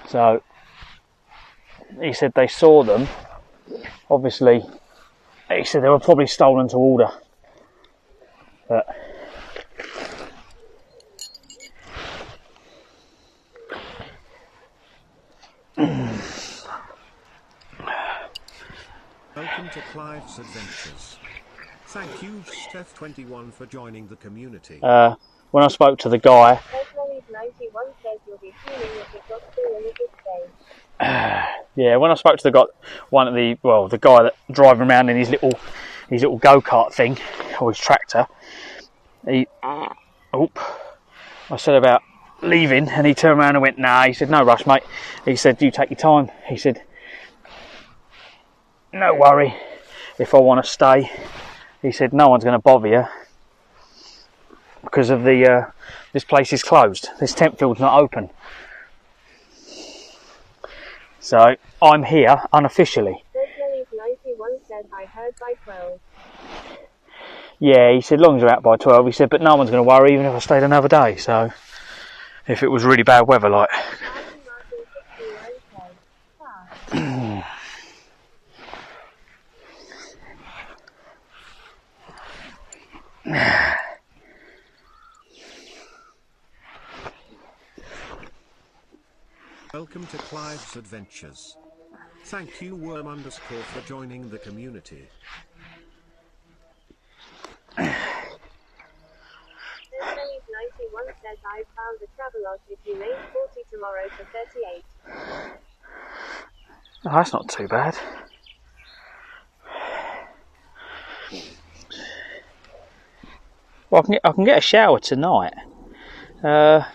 So he said they saw them. Obviously, he said they were probably stolen to order. But Welcome to Clive's Clive's Adventures. Thank you, Steph21, for joining the community. When I spoke to the guy, yeah, when I spoke to the guy, the guy that driving around in his little go-kart thing, or his tractor, I said about leaving, and he turned around and went, nah, he said, no rush, mate. He said, you take your time. He said, no worry if I want to stay. He said, no one's going to bother you because of this place is closed. This tent field's not open. So I'm here unofficially. 91 says I heard by 12. Yeah, he said, long as you're out by 12, he said, but no one's going to worry even if I stayed another day. So if it was really bad weather, like. Welcome to Clive's Adventures. Thank you, Worm_, for joining the community. Denzel's 91 says I found the Travelodge if you made 40 tomorrow for 38. Oh, that's not too bad. Well, I can get a shower tonight, but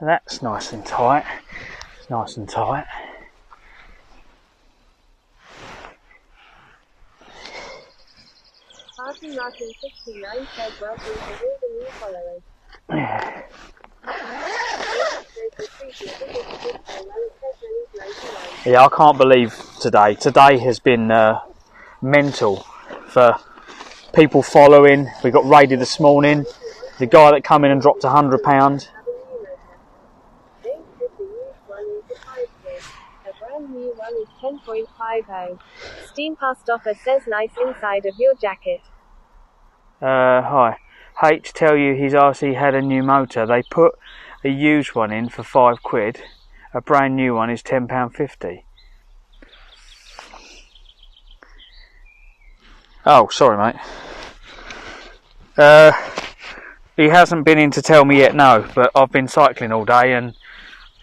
that's nice and tight. It's nice and tight. Martin 69 says welcome to all the new followers. Yeah, I can't believe today. Today has been mental for people following. We got raided this morning. The guy that come in and dropped £100. A brand new one is 10.50. Steam past offer says nice inside of your jacket. Hi. Hate to tell you his RC had a new motor. They put a used one in for £5. A brand new one is £10.50. Oh, sorry, mate. He hasn't been in to tell me yet, no, but I've been cycling all day, and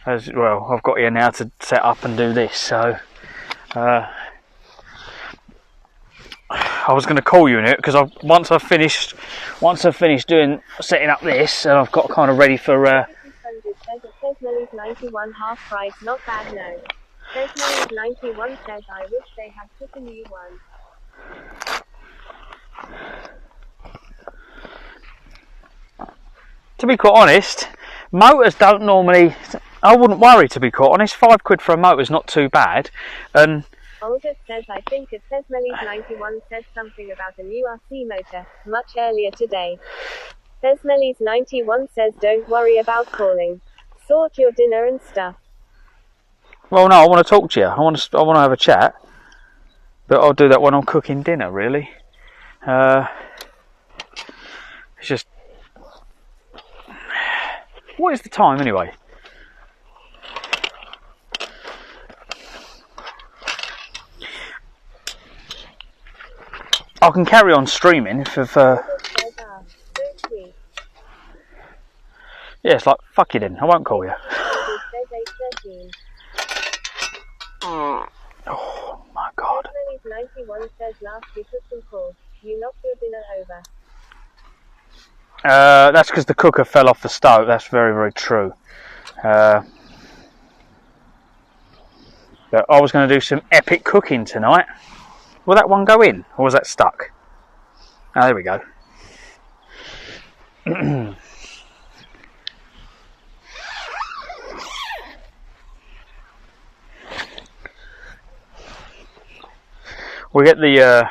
as well, I've got here now to set up and do this, so I was going to call you in it because once I've finished setting up this, and I've got kind of ready for. Says Millie's 91 half price, not bad, no. Says Millie's 91 says I wish they had put a new one. To be quite honest, motors don't normally. I wouldn't worry, to be quite honest. £5 for a motor is not too bad, and. Olga says I think it says Millie's 91 said something about a new RC motor, much earlier today. Says Millie's 91 says don't worry about calling. Sort your dinner and stuff. Well, no, I want to talk to you. I want to have a chat, but I'll do that when I'm cooking dinner. Really, it's just. What is the time anyway? I can carry on streaming if Yeah, it's like, fuck you then, I won't call you. Oh my god. 91 says last you took some calls. You knocked your dinner over. That's because the cooker fell off the stove. That's very, very true. But I was going to do some epic cooking tonight. Will that one go in, or was that stuck? Oh, there we go. We get the.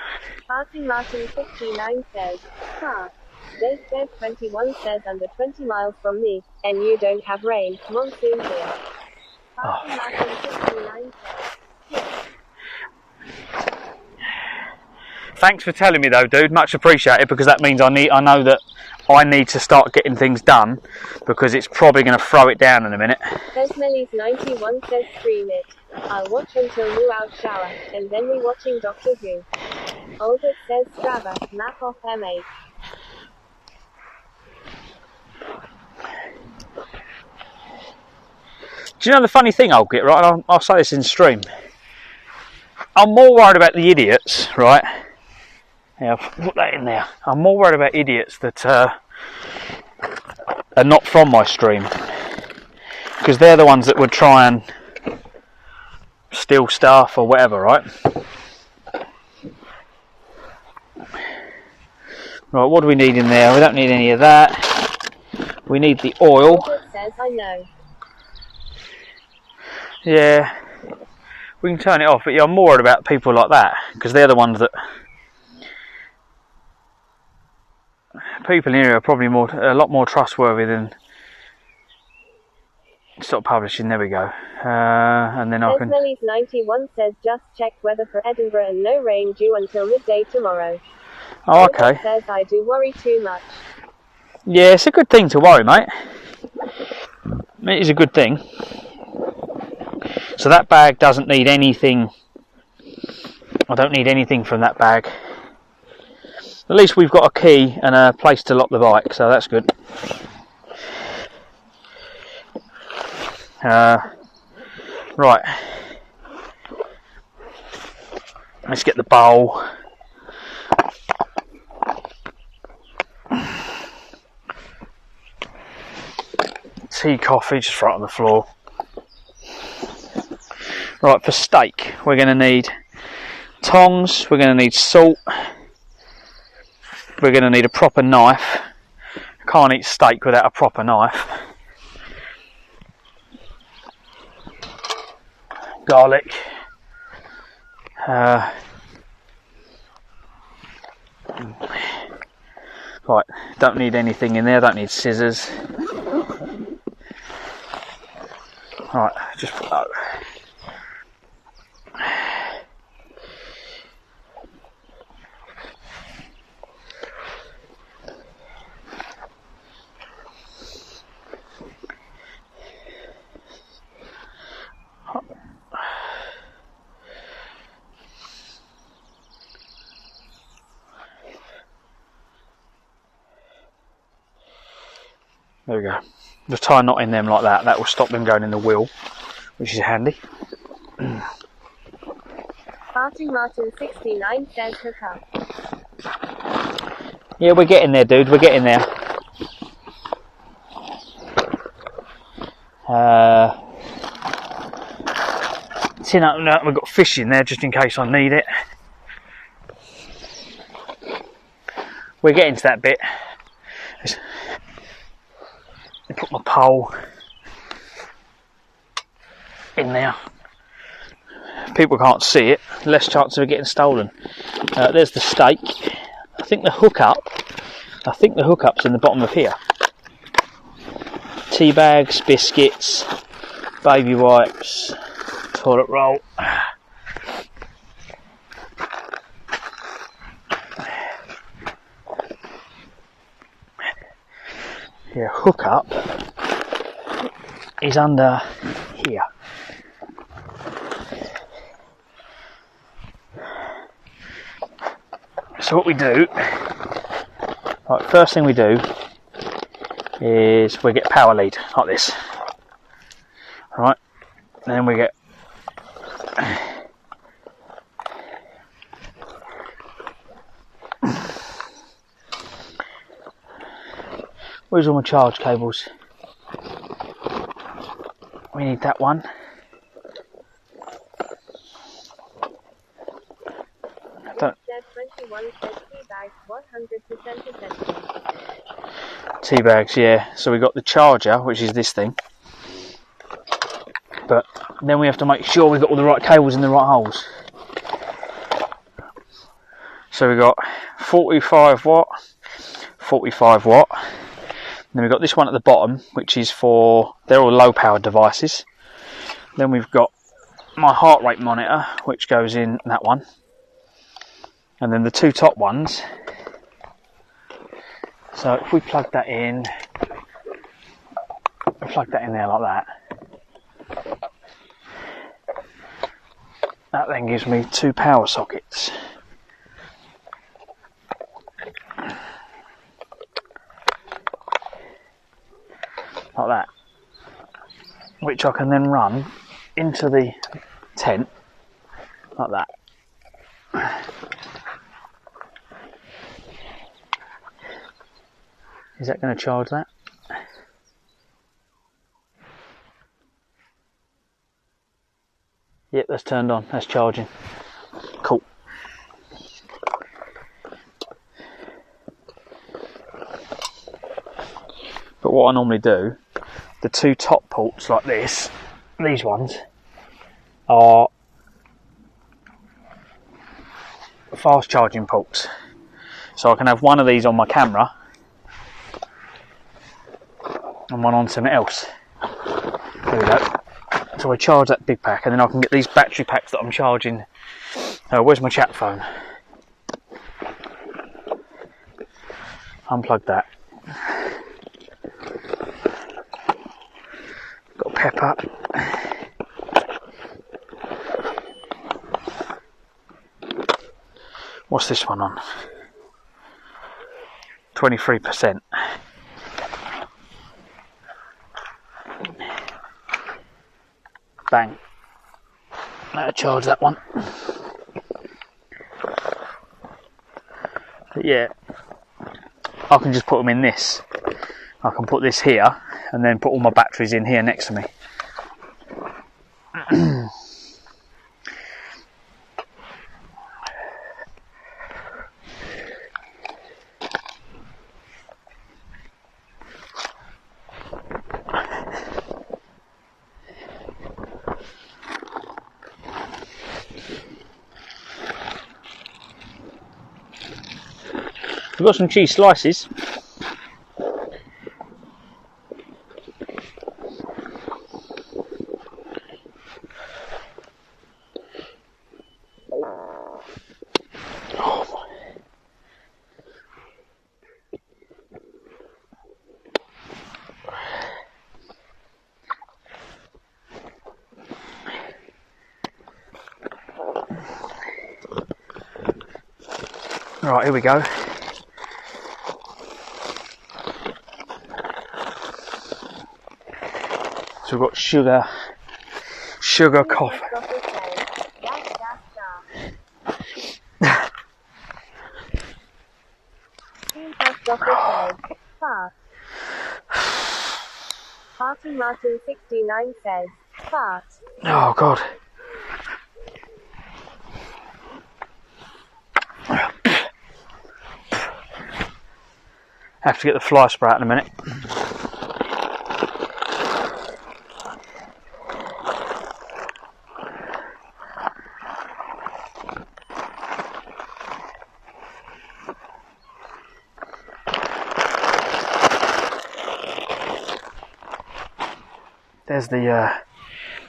Martin 59 says, Dead 21 says under 20 miles from me, and you don't have rain. Monsoon here. Martin 59 says, Thanks for telling me though, dude. Much appreciated, because that means I know that I need to start getting things done, because it's probably going to throw it down in a minute. Besmelly's 91 says stream it. I'll watch until you out shower, and then we watching Doctor Who. Albert says Strava, map off M8. Do you know the funny thing I'll get, right? And I'll say this in stream. I'm more worried about the idiots, right? Yeah, I'll put that in there. I'm more worried about idiots that are not from my stream, because they're the ones that would try and steal stuff or whatever, right? Right, what do we need in there? We don't need any of that. We need the oil. Albert says I know. Yeah, we can turn it off, but yeah, I'm more worried about people like that, because they're the ones that... People in here are probably a lot more trustworthy than... Stop publishing, there we go. And then I can... Besmelly's 91 says just check weather for Edinburgh and no rain due until midday tomorrow. Oh, okay. Albert says I do worry too much. Yeah, it's a good thing to worry, mate. It is a good thing. So that bag doesn't need anything. I don't need anything from that bag. At least we've got a key and a place to lock the bike, so that's good. Right. Let's get the bowl. Tea, coffee, just right on the floor. Right, for steak, we're going to need tongs, we're going to need salt, we're going to need a proper knife. Can't eat steak without a proper knife. Garlic. Right, don't need anything in there, don't need scissors. Right, just put that. There we go. Just tie a knot in them like that. That will stop them going in the wheel, which is handy. Martin 69 says hook up. Yeah, we're getting there, dude. We're getting there. Tin up, no, we've got fish in there just in case I need it. We're getting to that bit. I put my pole in there. People can't see it, less chance of it getting stolen. There's the steak. I think the hookup's in the bottom of here. Tea bags, biscuits, baby wipes, toilet roll. Yeah, hookup is under here. So what we do, right, first thing we do is we get power lead like this. Right, and then we get where's all my charge cables? We need that one. Tea bags, yeah. So we got the charger, which is this thing. But then we have to make sure we've got all the right cables in the right holes. So we've got 45 watt, 45 watt. Then we've got this one at the bottom, which is for, they're all low powered devices. Then we've got my heart rate monitor, which goes in that one. And then the two top ones, so if we plug that in there like that, that then gives me two power sockets. Like that, which I can then run into the tent like that. Is that going to charge that? Yep, that's turned on, that's charging. Cool. But what I normally do, the two top ports like this, these ones, are fast charging ports. So I can have one of these on my camera and one on something else. There we go. So I charge that big pack and then I can get these battery packs that I'm charging. Where's my chat phone? Unplug that. Got a pep up. What's this one on? 23%. Bang. That'll charge that one. But yeah, I can just put them in this. I can put this here and then put all my batteries in here next to me. We've got some cheese slices. Right, here we go. So we've got sugar coffee. Party Martin 69 says, fart. Oh God. Have to get the fly spray out in a minute.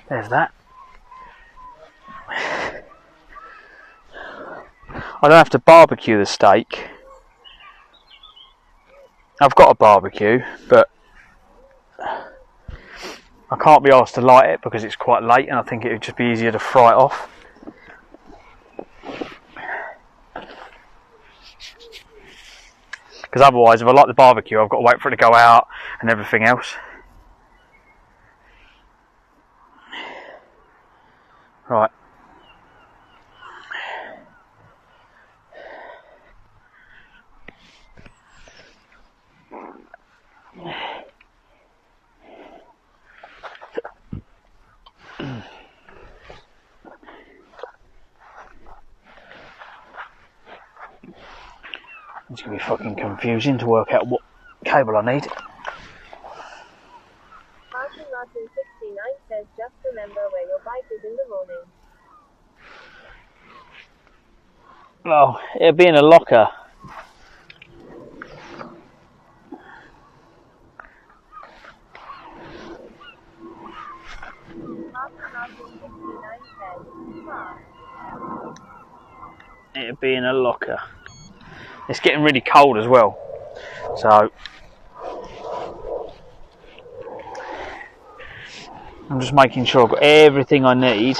There's that. I don't have to barbecue the steak. I've got a barbecue, but I can't be asked to light it because it's quite late and I think it would just be easier to fry it off. Because otherwise, if I light the barbecue, I've got to wait for it to go out and everything else. Right. It's going to be fucking confusing to work out what cable I need. Martin 69 says, just remember where your bike is in the morning. Well, it'll be in a locker. it'd be in a locker. It's getting really cold as well, so I'm just making sure I've got everything I need.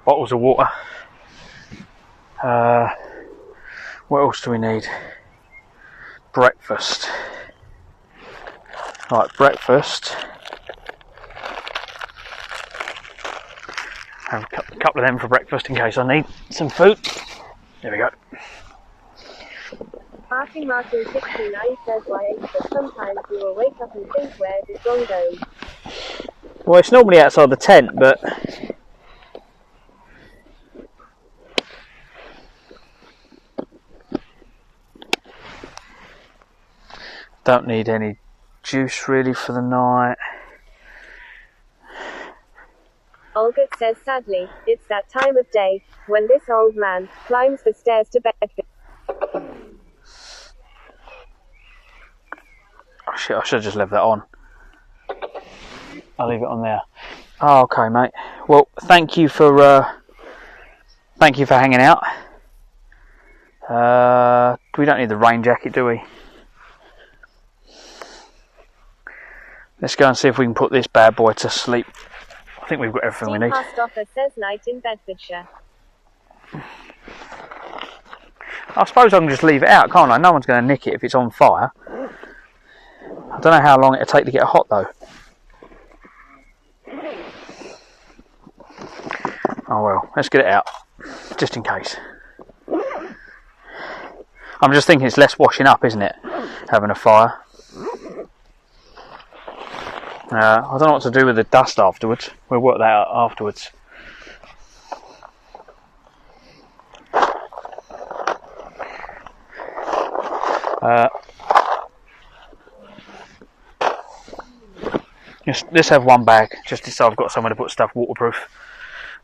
Bottles of water. What else do we need? Breakfast. Right, breakfast. Have a couple of them for breakfast in case I need some food. There we go. Martin 69 says why, but sometimes you will wake up and think, where did Ron go? Well, it's normally outside the tent, but don't need any juice really for the night. Olga says sadly, it's that time of day when this old man climbs the stairs to bed. Oh shit, I should have just left that on. I'll leave it on there. Oh, okay, mate. Well, thank you for hanging out. We don't need the rain jacket, do we? Let's go and see if we can put this bad boy to sleep. I think we've got everything we need. Stoffer says night in Bedfordshire. I suppose I can just leave it out, can't I? No one's going to nick it if it's on fire. I don't know how long it'll take to get hot though. Oh well, let's get it out, just in case. I'm just thinking it's less washing up, isn't it? Having a fire. I don't know what to do with the dust afterwards. We'll work that out afterwards. Let's have one bag, just so I've got somewhere to put stuff waterproof.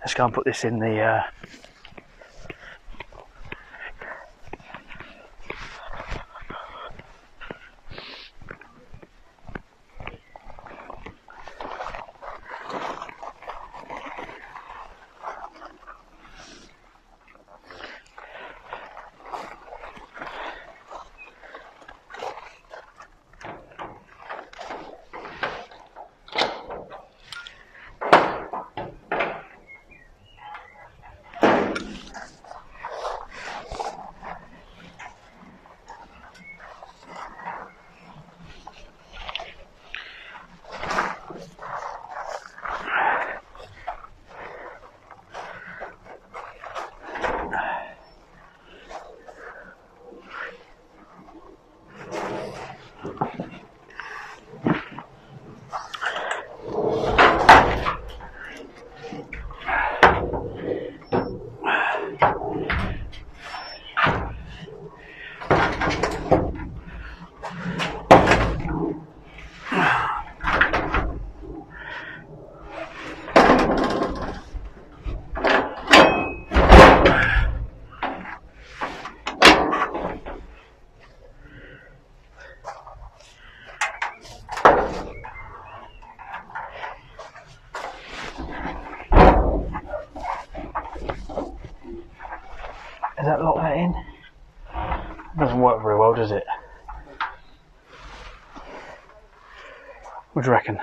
Let's go and put this in the... Does that lock that in? It doesn't work very well, does it? What do you reckon?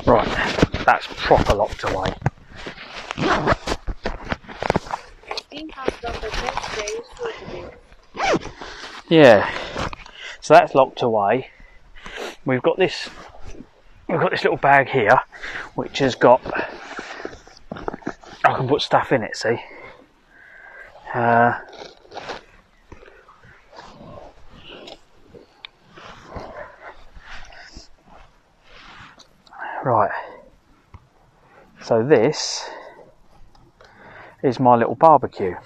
Right, that's proper locked away. Yeah, so that's locked away. we've got this little bag here, which has got, I can put stuff in it, see. Right, so this is my little barbecue.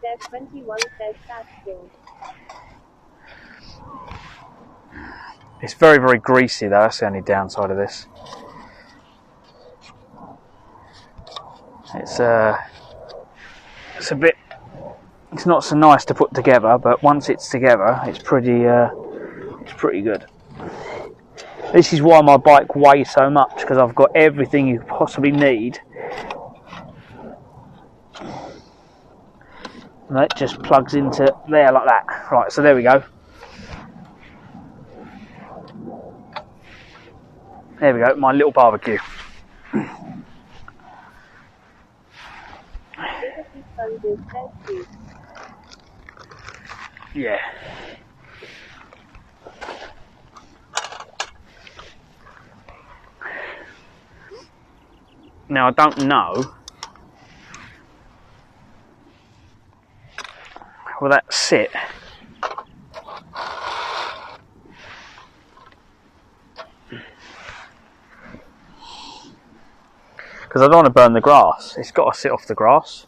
Says 21 says fasting. It's very, very greasy though, that's the only downside of this. It's a bit, it's not so nice to put together, but once it's together, it's pretty good. This is why my bike weighs so much, because I've got everything you possibly need. And that just plugs into there like that. Right, so there we go. There we go, my little barbecue. Yeah. Now I don't know will that sit. Because I don't want to burn the grass. It's got to sit off the grass.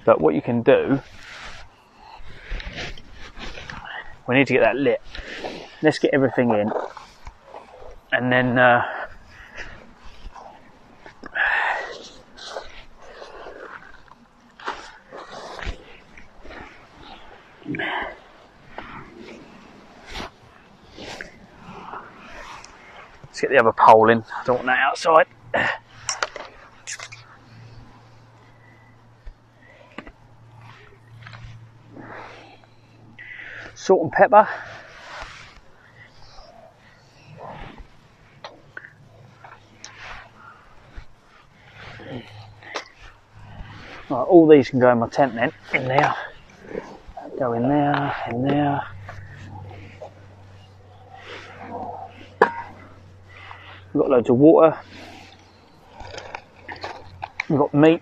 But what you can do, we need to get that lit. Let's get everything in, and then let's get the other pole in. I don't want that outside. Salt and pepper. Right, all these can go in my tent then, in there. Go in there, in there. We've got loads of water. We've got meat.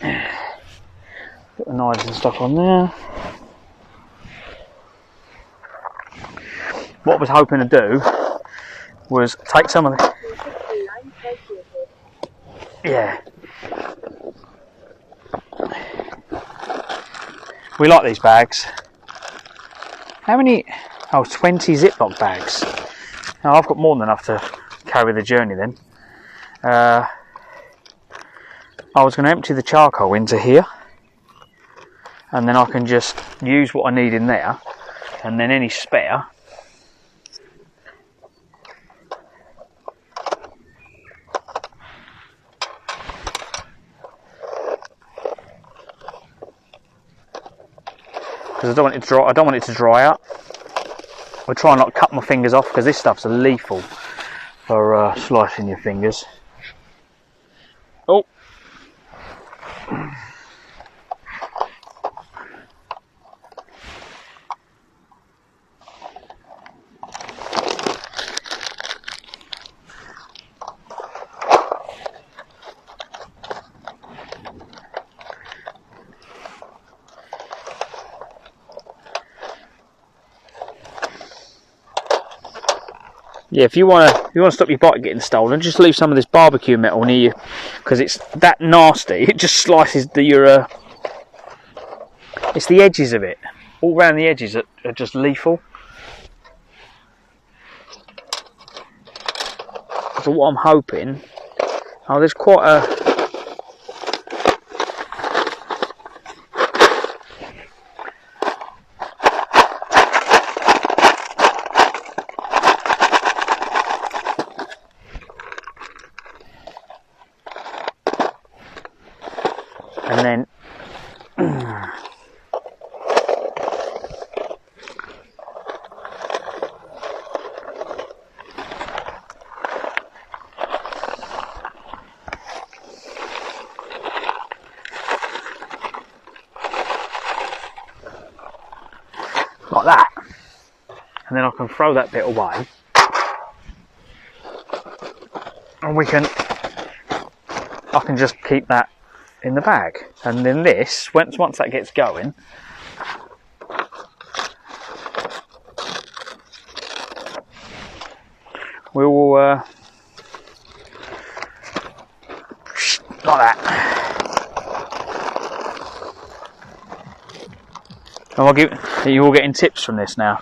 Put the knives and stuff on there. What I was hoping to do was take some of the... Yeah. We like these bags. How many? Oh, 20 Ziploc bags. Now I've got more than enough to carry the journey then. I was going to empty the charcoal into here, and then I can just use what I need in there, and then any spare because I don't want it to dry. I don't want it to dry out. I'll try and not cut my fingers off because this stuff's lethal for slicing your fingers. Oh. Yeah, if you want to stop your bike getting stolen, just leave some of this barbecue metal near you, because it's that nasty. It just slices your. It's the edges of it, all around the edges that are just lethal. So what I'm hoping, there's quite a. and then like that, and then I can throw that bit away, and I can just keep that in the bag, and then this, once that gets going, we will like that. And you're all getting tips from this now.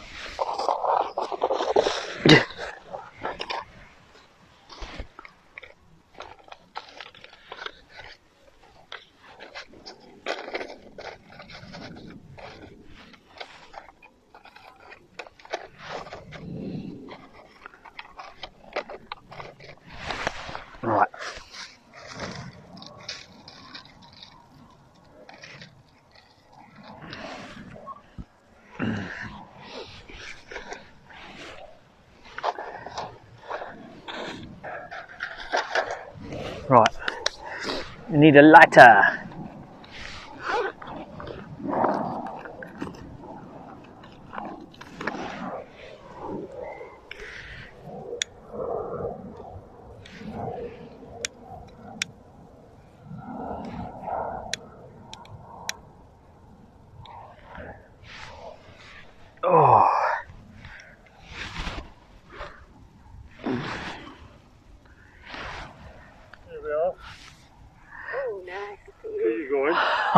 Right. Right. You need a lighter. Oh. Here we are. Oh, nice. Where are you going?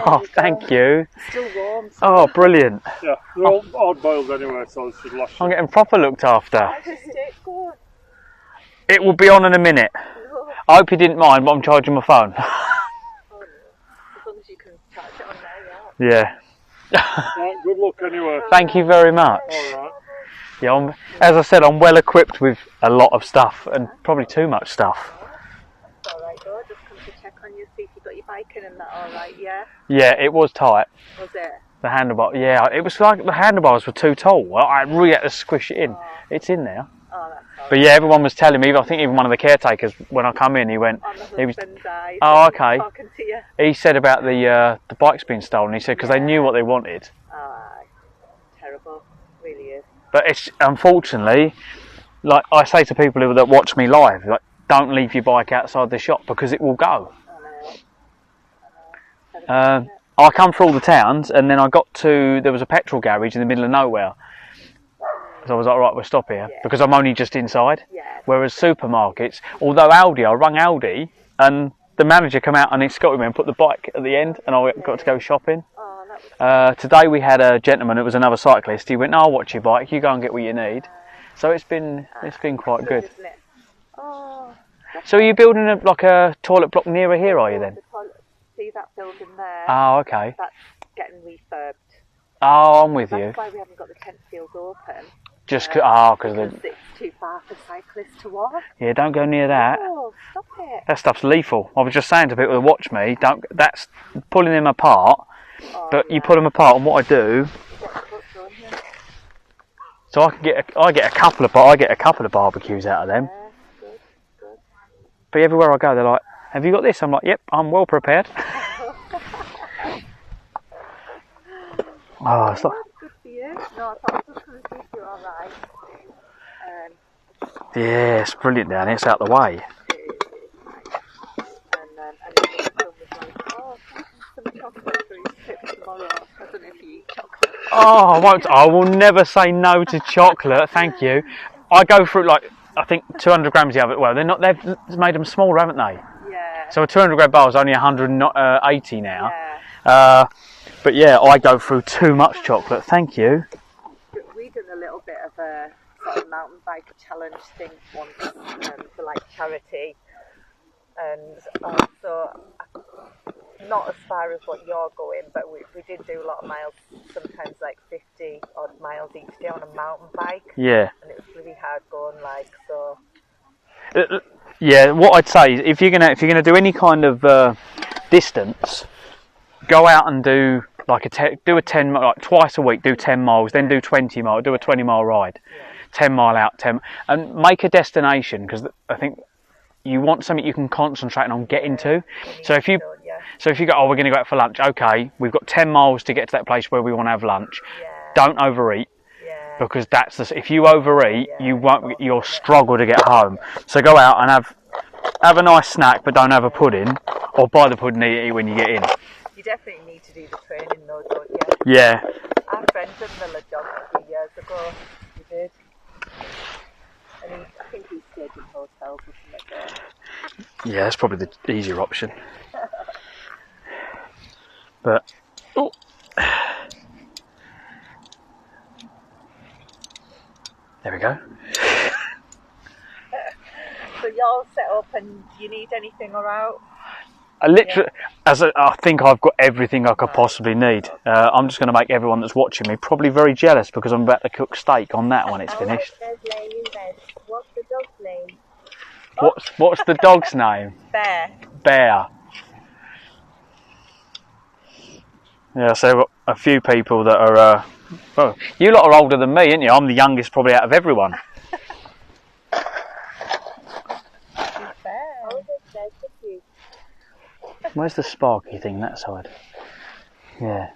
Oh, thank you. Still warm. Oh, brilliant. Yeah, they're all hard boiled anyway, so it should last. I'm getting proper looked after. How's the steak going? It will be on in a minute. I hope you didn't mind, but I'm charging my phone. Oh, no. As long as you can charge it on there, yeah. Yeah. Right, good luck anyway. Thank you very much. Alright. Yeah, as I said, I'm well equipped with a lot of stuff, and probably too much stuff. It's alright though, just come to check on you, see if you got your bike in and that alright, yeah? Yeah, it was tight. Was it? The handlebar, yeah, it was like the handlebars were too tall. Well, I really had to squish it in. Oh. It's in there. Oh, that's alright. But yeah, everyone was telling me, I think even one of the caretakers, when I come in, he went, he was, oh, okay. Talking to you. He said about the bikes being stolen. He said because they knew what they wanted. Terrible, really is. But it's unfortunately, like I say to people that watch me live, like don't leave your bike outside the shop because it will go. I come through all the towns, and then I got to, there was a petrol garage in the middle of nowhere. So I was like, right, we'll stop here because I'm only just inside. Whereas supermarkets, although Aldi, I rang Aldi, and the manager came out and escorted me and put the bike at the end, and I got to go shopping. Today we had a gentleman, it was another cyclist. He went, no, I'll watch your bike, you go and get what you need. So it's been quite good. So are you building a toilet block nearer here, are you then? See that building there? Oh, okay. That's getting refurbed. Oh, I'm with you. That's why we haven't got the tent fields open. Just because it's too far for cyclists to walk. Yeah, don't go near that. Oh, stop it. That stuff's lethal. I was just saying to people that watch me, that's pulling them apart. But you pull them apart, and what I do, so I get a couple of barbecues out of them. Good. But everywhere I go, they're like, "Have you got this?" I'm like, "Yep, I'm well prepared." Oh, it's like, Good for you. No, I thought I was just going to see if you're alright. yeah, it's brilliant down here. It's out the way. And his son was like, oh, some chocolate for his trip tomorrow. I don't know if you eat chocolate. Oh, I will never say no to chocolate. Thank you. I go through I think 200 grams the other. Well, they've made them smaller, haven't they? Yeah. So a 200 gram bar is only 180 now. Yeah. But yeah, I go through too much chocolate. Thank you. We did a little bit of a sort of mountain bike challenge thing once for charity, and also not as far as what you're going, but we did do a lot of miles, sometimes 50 odd miles each day on a mountain bike. Yeah. And it was really hard going, so. Yeah, what I'd say is if you're gonna do any kind of distance, go out and do like do a 10, like twice a week, do 10 miles, then do 20 miles, do a 20-mile ride, 10 mile out, 10, and make a destination, because I think you want something you can concentrate on getting to. So if you go, oh, we're going to go out for lunch. Okay, we've got 10 miles to get to that place where we want to have lunch. Don't overeat, because if you overeat, you'll struggle to get home. So go out and have a nice snack, but don't have a pudding, or buy the pudding and eat it when you get in. You definitely need to do the training though, don't you? Yeah. Our friend done the LEJOG a few years ago. He did. And I think he stayed in hotels or something like that. Yeah, that's probably the easier option. But there we go. So you're all set up, and do you need anything around? I think I've got everything I could possibly need. I'm just going to make everyone that's watching me probably very jealous, because I'm about to cook steak on that when it's finished. What's the dog's name? What's the dog's name? Bear. Yeah, so I've got a few people that are. Well, you lot are older than me, aren't you? I'm the youngest probably out of everyone. Where's the sparky thing that side? Yeah.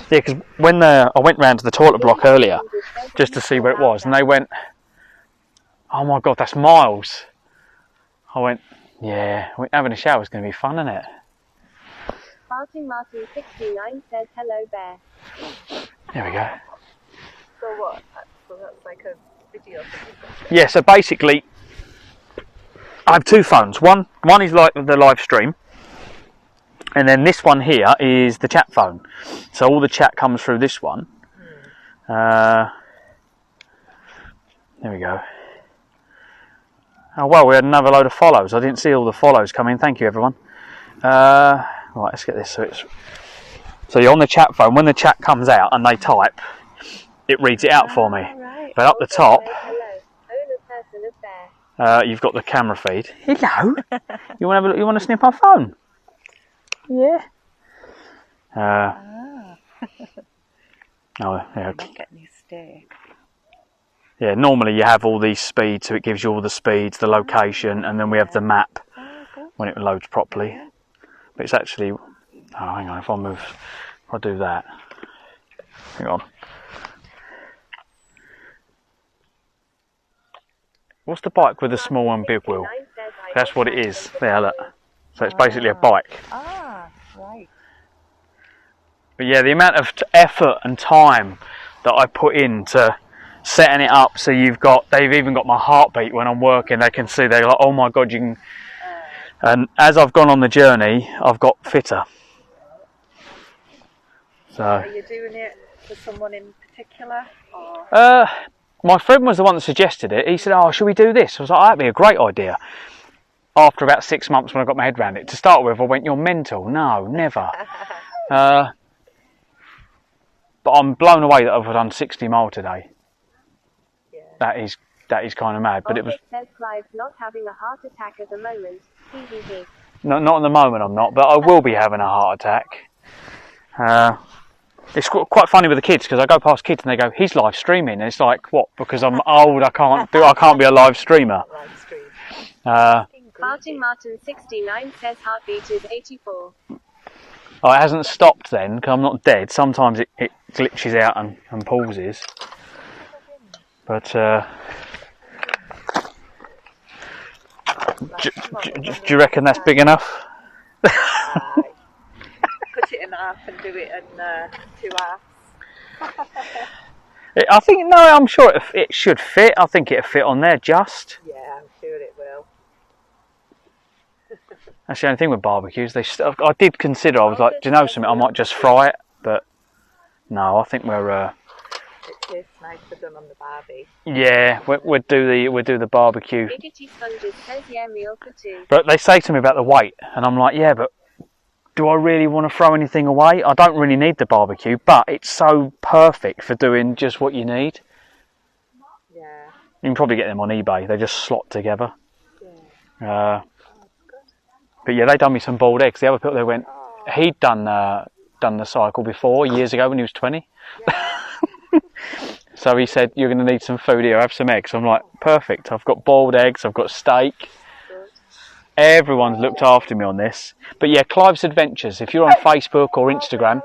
Yeah, because when I went round to the toilet block earlier just to see where it was, and they went, "Oh my God, that's miles." I went, "Yeah, having a shower is going to be fun, isn't it?" Martin69 says, "Hello, Bear." There we go. So what? So that's like a video. Yeah, so basically, I have two phones. One is like the live stream, and then this one here is the chat phone. So all the chat comes through this one. There we go. Oh well, we had another load of follows. I didn't see all the follows come in. Thank you, everyone. Right, let's get this. So you're on the chat phone. When the chat comes out and they type, it reads it out for me. Right. But up the top, you've got the camera feed. Hello. You want to have a look? You want to snip our phone? Yeah. Oh, yeah. Get new steak. Yeah. Normally you have all these speeds, so it gives you all the speeds, the location, and then we have the map when it loads properly. But it's actually. Oh, hang on. If I do that. Hang on. What's the bike with the small and big wheel? That's what it is. There, look. So it's basically a bike. Ah, right. But yeah, the amount of effort and time that I put into setting it up, so they've even got my heartbeat when I'm working. They can see. They're like, "Oh my God, you can." And as I've gone on the journey, I've got fitter. So. Are you doing it for someone in particular, or? My friend was the one that suggested it. He said, "Oh, should we do this?" I was like, "That'd be a great idea." After about 6 months when I got my head around it, to start with, I went, "You're mental." No, never. But I'm blown away that I've done 60 mile today. Yeah. That is kind of mad. But it was. Says Clive's not having a heart attack at the moment. Not at the moment, I'm not. But I will be having a heart attack. It's quite funny with the kids, because I go past kids and they go, "He's live streaming," and it's like, what? Because I'm old, I can't be a live streamer. Martin69 says heartbeat is 84. Oh, it hasn't stopped then, because I'm not dead. Sometimes it glitches out and pauses. But do you reckon that's big enough? Cut it in half and do it in 2 halves. I think, no, I'm sure it should fit. I think it'll fit on there just. Yeah, I'm sure it will. That's the only thing with barbecues. I did consider, I was like, do you know something, I might just fry it. But no, I think we're... It tastes nicer done on the barbie. Yeah, we'll do the barbecue. Says, yeah, meal for 2. But they say to me about the weight, and I'm like, yeah, but do I really want to throw anything away? I don't really need the barbecue, but it's so perfect for doing just what you need. Yeah. You can probably get them on eBay. They just slot together. Yeah. But yeah, they done me some boiled eggs. The other people, they went, he'd done the cycle before years ago when he was 20. Yeah. So he said, you're going to need some food here, have some eggs. I'm like, perfect. I've got boiled eggs, I've got steak. Good. Everyone's looked after me on this. But yeah, Clive's Adventures. If you're on Facebook or Instagram,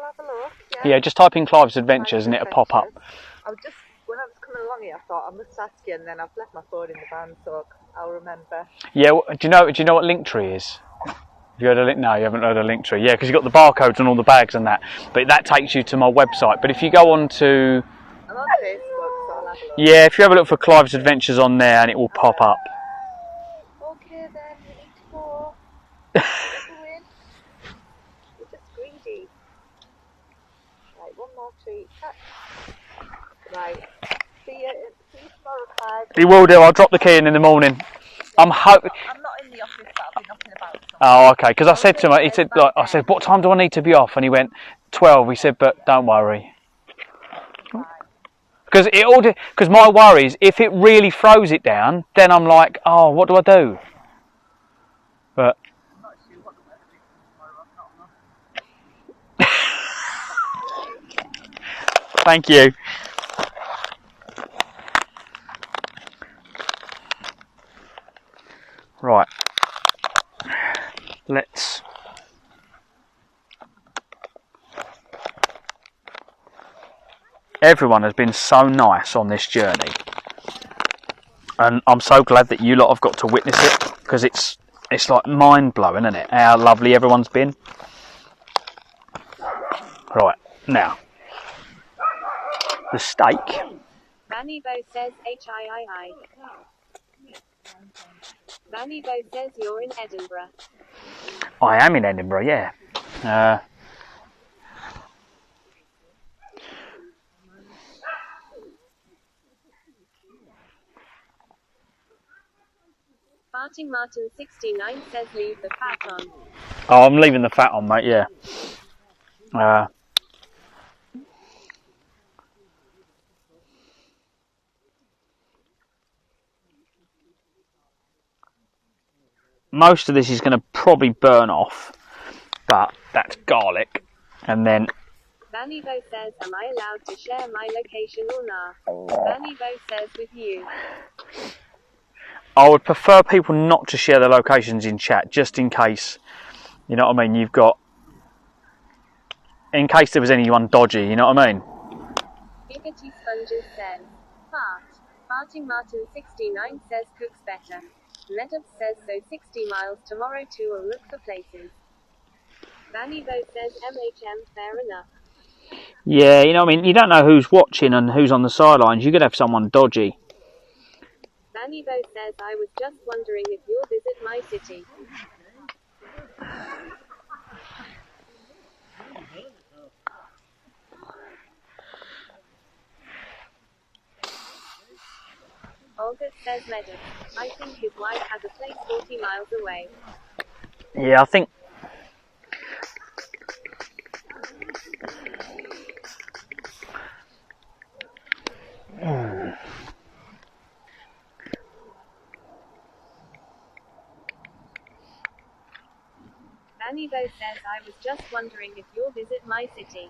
yeah, just type in Clive's Adventures and it'll pop up. When I was coming along here, I thought I must ask you, and then I've left my phone in the van, so I'll remember. Yeah, do you know what Linktree is? Have you heard of Link? No, you haven't heard of Linktree. Yeah, because you've got the barcodes on all the bags and that. But that takes you to my website. But if you go on to... I'm on Facebook, so I'll have a look. Yeah, if you have a look for Clive's Adventures on there, and it will pop up. Okay then, we need to go. We're going. We're just greedy. Right, one more treat. Right. See you tomorrow, Clive. He will do. I'll drop the key in the morning. I'm not in the office, but I'll be knocking about. Oh, okay. Because I said to him, he said, like, I said, what time do I need to be off? And he went, 12. He said, but don't worry. Because my worry is, if it really throws it down, then I'm like, oh, what do I do? But I'm not sure what the weather is tomorrow. Thank you. Right. Let's... Everyone has been so nice on this journey. And I'm so glad that you lot have got to witness it, because it's like mind-blowing, isn't it? How lovely everyone's been. Right, now. The steak. Vanny Bo says HIII. Vanny Bo says you're in Edinburgh. I am in Edinburgh, yeah. Farting Martin 69 says leave the fat on. Oh, I'm leaving the fat on, mate, yeah. Most of this is going to probably burn off, but that's garlic. And then... Vanny Bo says, am I allowed to share my location or nah? Vanny Bo says with you. I would prefer people not to share their locations in chat, just in case, you know what I mean, you've got... In case there was anyone dodgy, you know what I mean? Giggity Sponges says, fart. Farting Martin 69 says cooks better. Meadows says so 60 miles tomorrow too, will look for places. Vanny Bo says MHM, fair enough. Yeah, you know what I mean, you don't know who's watching and who's on the sidelines. You could have someone dodgy. Vanny Bo says, I was just wondering if you'll visit my city. Olga says Meadows. I think his wife has a place 40 miles away. Yeah, I think... Vanny Bo says, I was just wondering if you'll visit my city.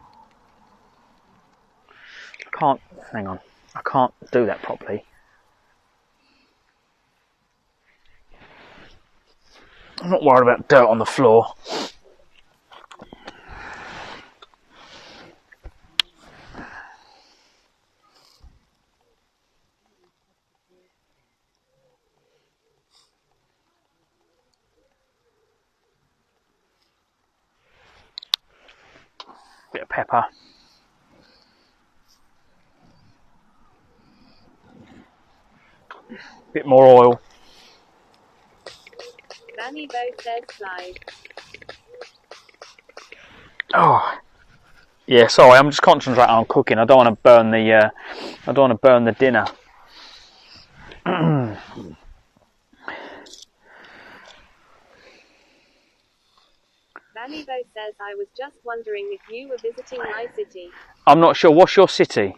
Hang on. I can't do that properly. I'm not worried about dirt on the floor. Bit of pepper. Bit more oil. Vanny Bo says slide. Oh, yeah. Sorry, I'm just concentrating on cooking. I don't want to burn the. I don't want to burn the dinner. Vanny Bo says, I was just wondering if you were visiting my city. I'm not sure. What's your city?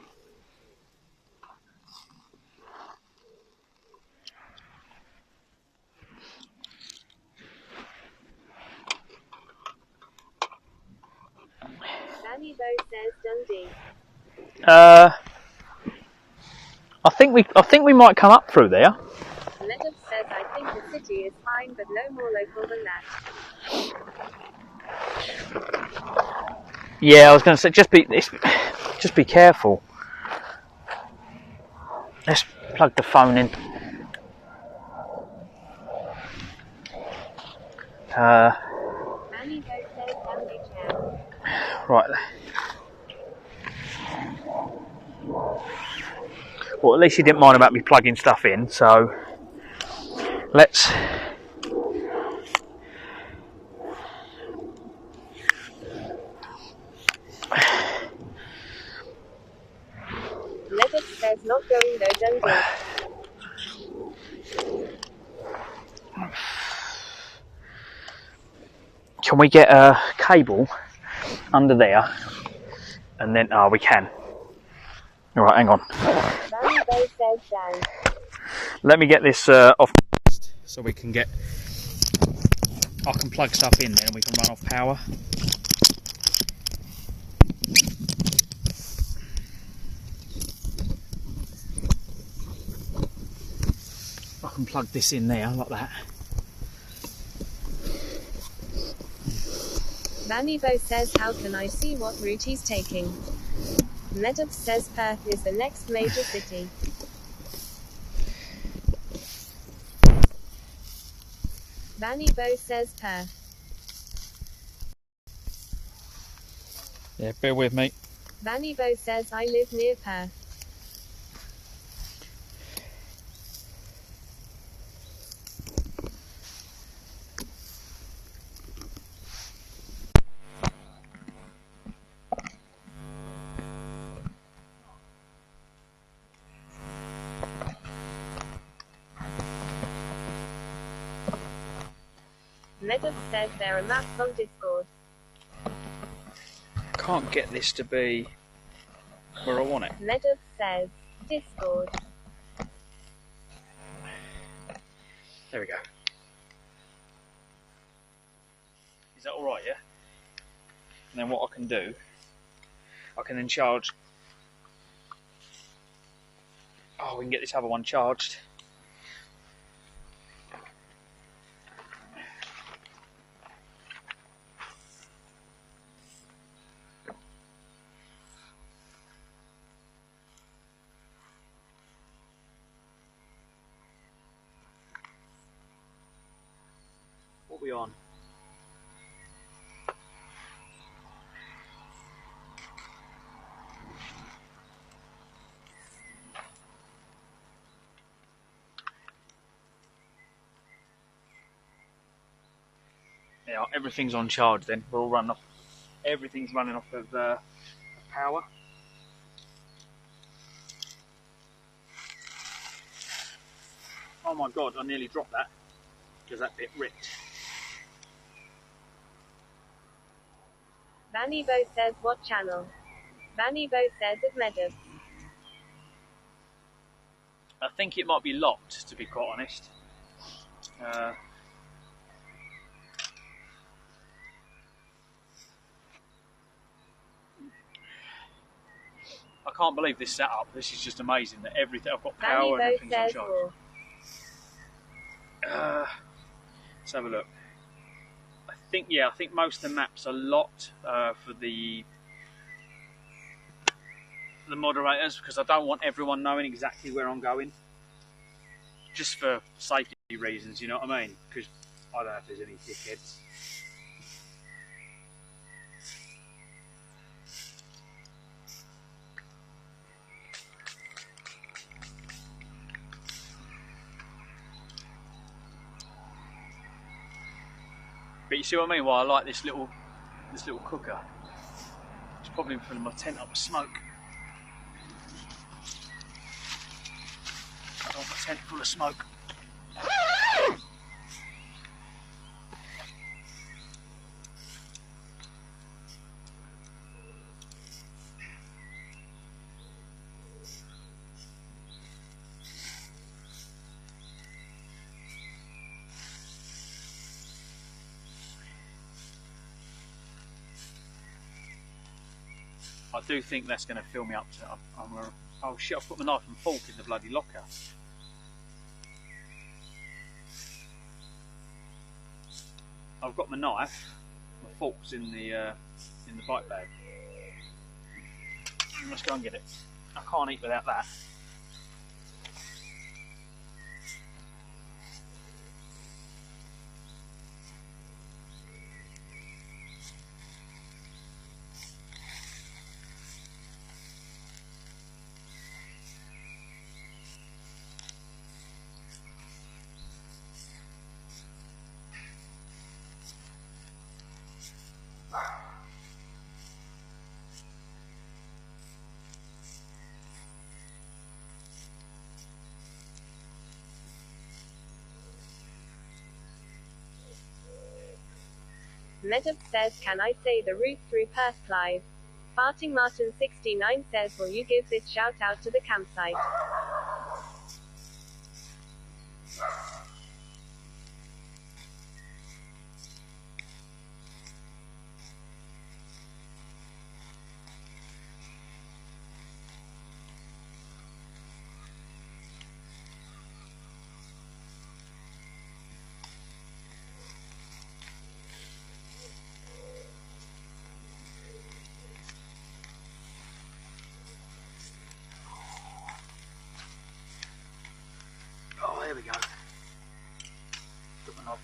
Bo says Dundee. I think we might come up through there. Ledup says I think the city is fine, but no more local than that. Yeah, I was going to say just be careful. Let's plug the phone in. Annie Bo says Dundee Town. Right. Well, at least you didn't mind about me plugging stuff in, so let's. Ledup says not going though Dundee. Can we get a cable under there? And then, we can. Alright, hang on. Annie Bo says down. Let me get this off so we can get. I can plug stuff in there and we can run off power. I can plug this in there like that. Annie Bo says how can I see what route he's taking? Ledup says Perth is the next major city. Annie Bo says Perth. Yeah, bear with me. Annie Bo says I live near Perth. Ledup says there are maps on Discord. Can't get this to be where I want it. Ledup says Discord. There we go. Is that alright, yeah? And then what I can do, I can then charge. Oh, we can get this other one charged. What are we on? Yeah, everything's on charge then. We're all running off. Everything's running off of power. Oh my god, I nearly dropped that because that bit ripped. Annie Bo says what channel? Annie Bo says at Ledup. I think it might be locked, to be quite honest. I can't believe this setup. This is just amazing that everything. I've got power and everything's on charge. Let's have a look. I think most of the maps are locked for the moderators because I don't want everyone knowing exactly where I'm going. Just for safety reasons, you know what I mean? Because I don't know if there's any dickheads. But you see what I mean? Why I like this little cooker. It's probably filling my tent up with smoke. I don't want my tent full of smoke. I do think that's going to fill me up to. Oh shit! I've put my knife and fork in the bloody locker. I've got my knife, my fork's in the bike bag. Let's go and get it. I can't eat without that. Medub says, can I say the route through Perth, Clive? Farting Martin 69 says, will you give this shout out to the campsite? Oh, there we go. Put my knife.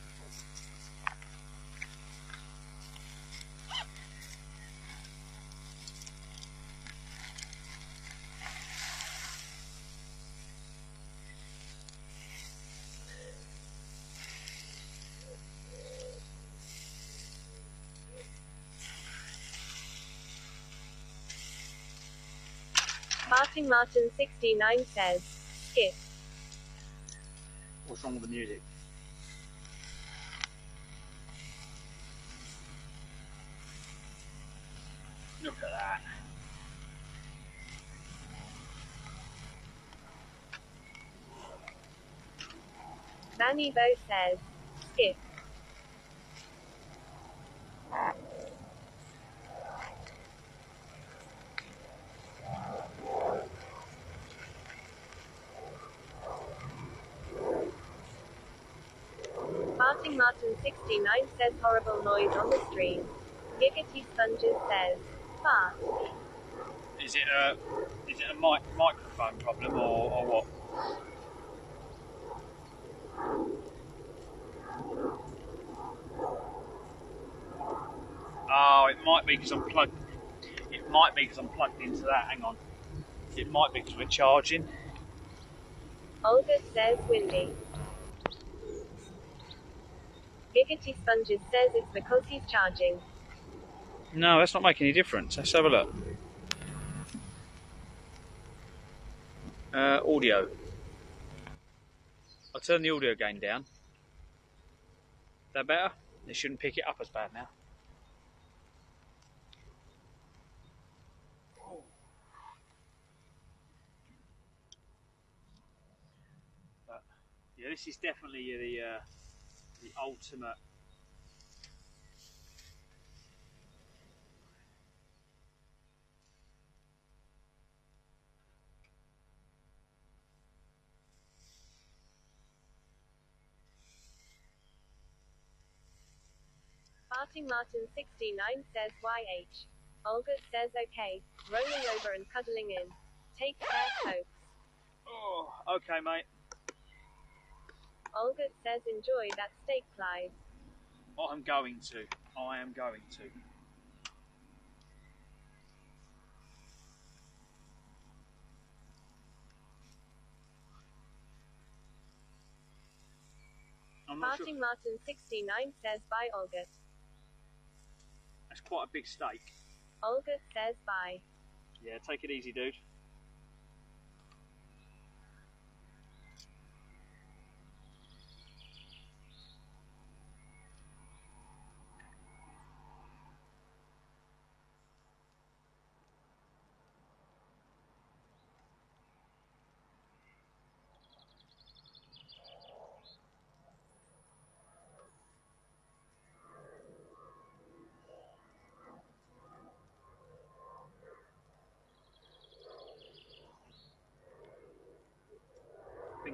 Farting Martin 69 says, skip. What's wrong with the music? Look at that. Danny Bo says, skip. Farting Martin 69 says horrible noise on the stream. Giggity Sponges says, fart. Is it a microphone problem or what? Oh, it might be because I'm plugged. It might be because I'm plugged into that. Hang on. It might be because we're charging. Olga says windy. Giggity Sponges says it's because he's charging. No, that's not making any difference. Let's have a look. Audio. I'll turn the audio gain down. Is that better? It shouldn't pick it up as bad now. But, yeah, this is definitely the ultimate. Farting Martin 69 says YH. Olga says okay, rolling over and cuddling in. Take care, folks. Oh, okay, mate. Olga says enjoy that steak, Clive. I'm going to. I am going to. Farting Martin 69 says bye, Olga. That's quite a big steak. Olga says bye. Yeah, take it easy, dude.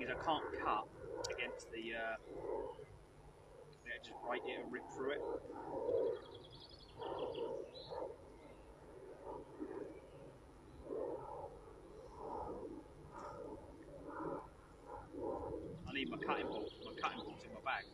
thing is I can't cut against the just break it and rip through it. I need my cutting board. My cutting board's in my bag.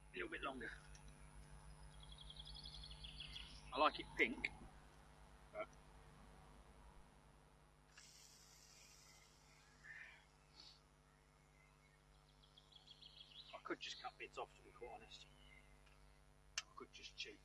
A little bit longer. I like it pink, but I could just cut bits off, to be quite honest. I could just cheat.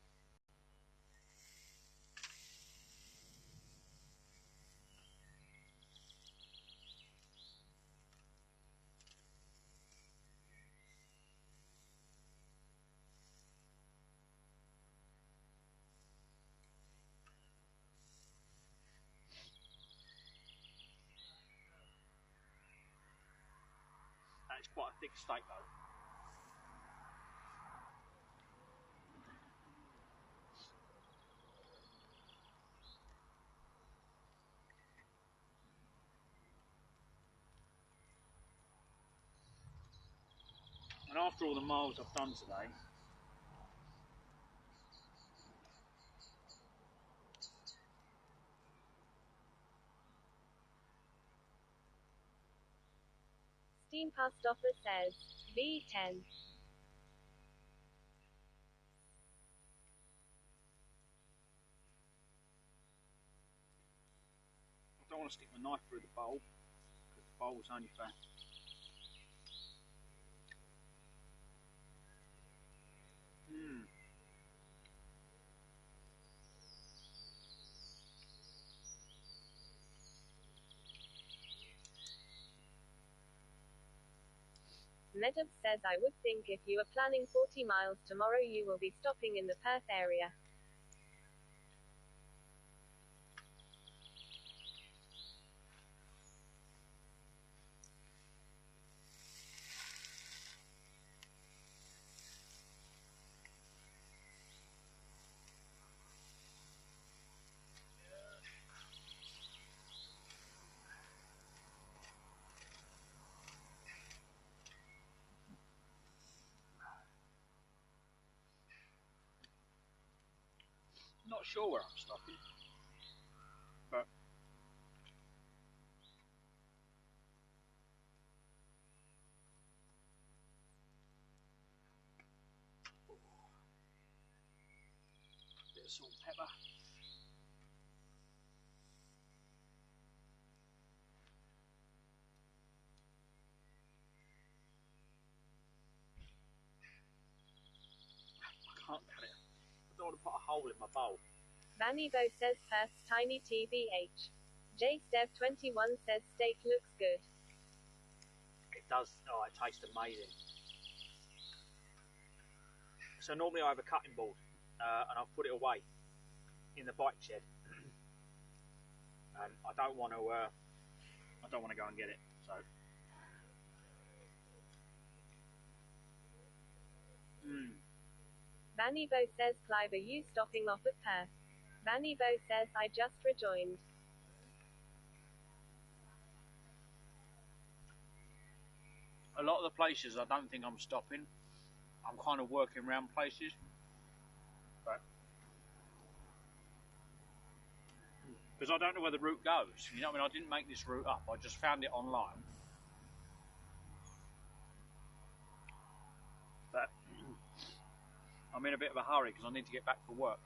It's quite a thick steak though. And after all the miles I've done today, Steam Pastoffer says, V10. I don't want to stick my knife through the bowl, because the bowl's only for Medov says I would think if you are planning 40 miles tomorrow you will be stopping in the Perth area. not sure where I'm stopping, but bit of salt and pepper. I can't cut it. I don't want to put a hole in my bowl. Vanivo says Perth's tiny TBH. JStev21 says steak looks good. It does. Oh, it tastes amazing. So normally I have a cutting board, and I've put it away in the bike shed, and I don't want to. I don't want to go and get it. So. Vanivo says Clive, are you stopping off at Perth? Vanivo says I just rejoined. a lot of the places I don't think I'm stopping. I'm kind of working around places, but because I don't know where the route goes. You know what I mean? I didn't make this route up. I just found it online. But I'm in a bit of a hurry because I need to get back for work.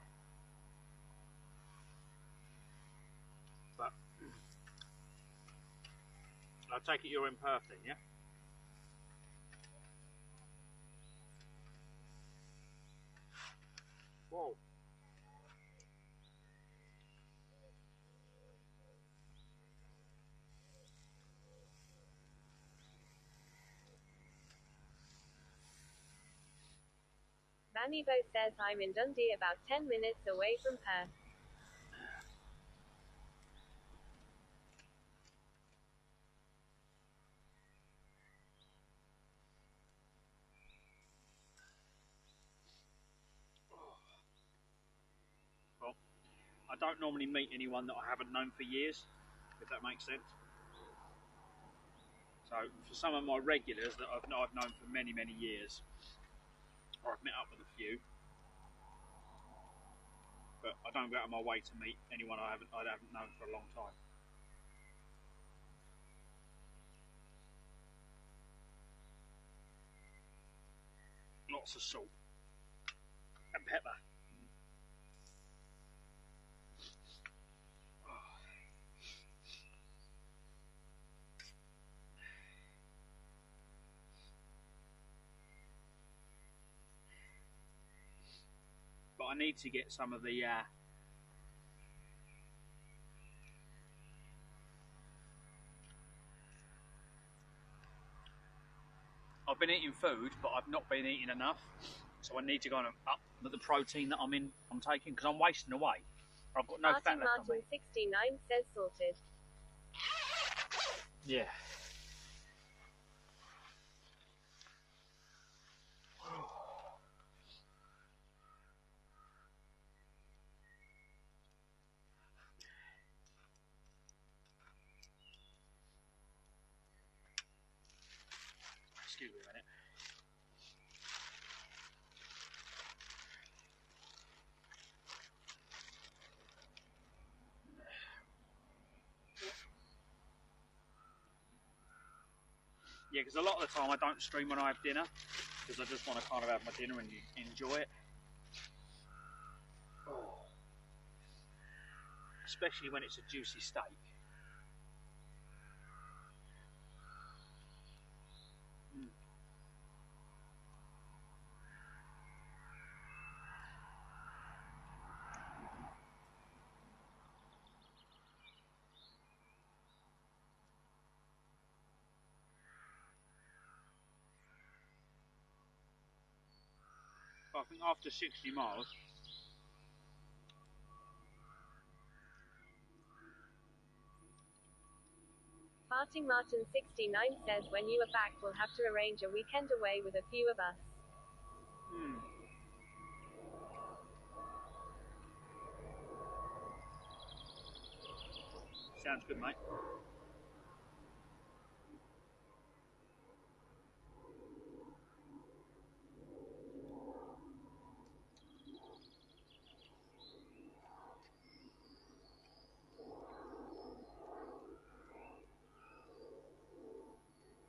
But I take it you're in Perth then, yeah? Whoa. Vanny Bo says I'm in Dundee, about 10 minutes away from Perth. Well, I don't normally meet anyone that I haven't known for years, if that makes sense. So for some of my regulars that I've known for many, many years, or I've met up with a few, but I don't go out of my way to meet anyone I haven't known for a long time. Lots of salt and pepper. But I need to get some of the I've been eating food, but I've not been eating enough, so I need to kind of up the protein that I'm taking, because I'm wasting away. I've got no fat left on me. Martin 69 says sorted. Yeah. Excuse me a minute. Yeah, because a lot of the time I don't stream when I have dinner, because I just want to kind of have my dinner and enjoy it. Oh. Especially when it's a juicy steak. Mm. But I think after 60 miles, Farting Martin 69 says when you are back we'll have to arrange a weekend away with a few of us. Sounds good, mate.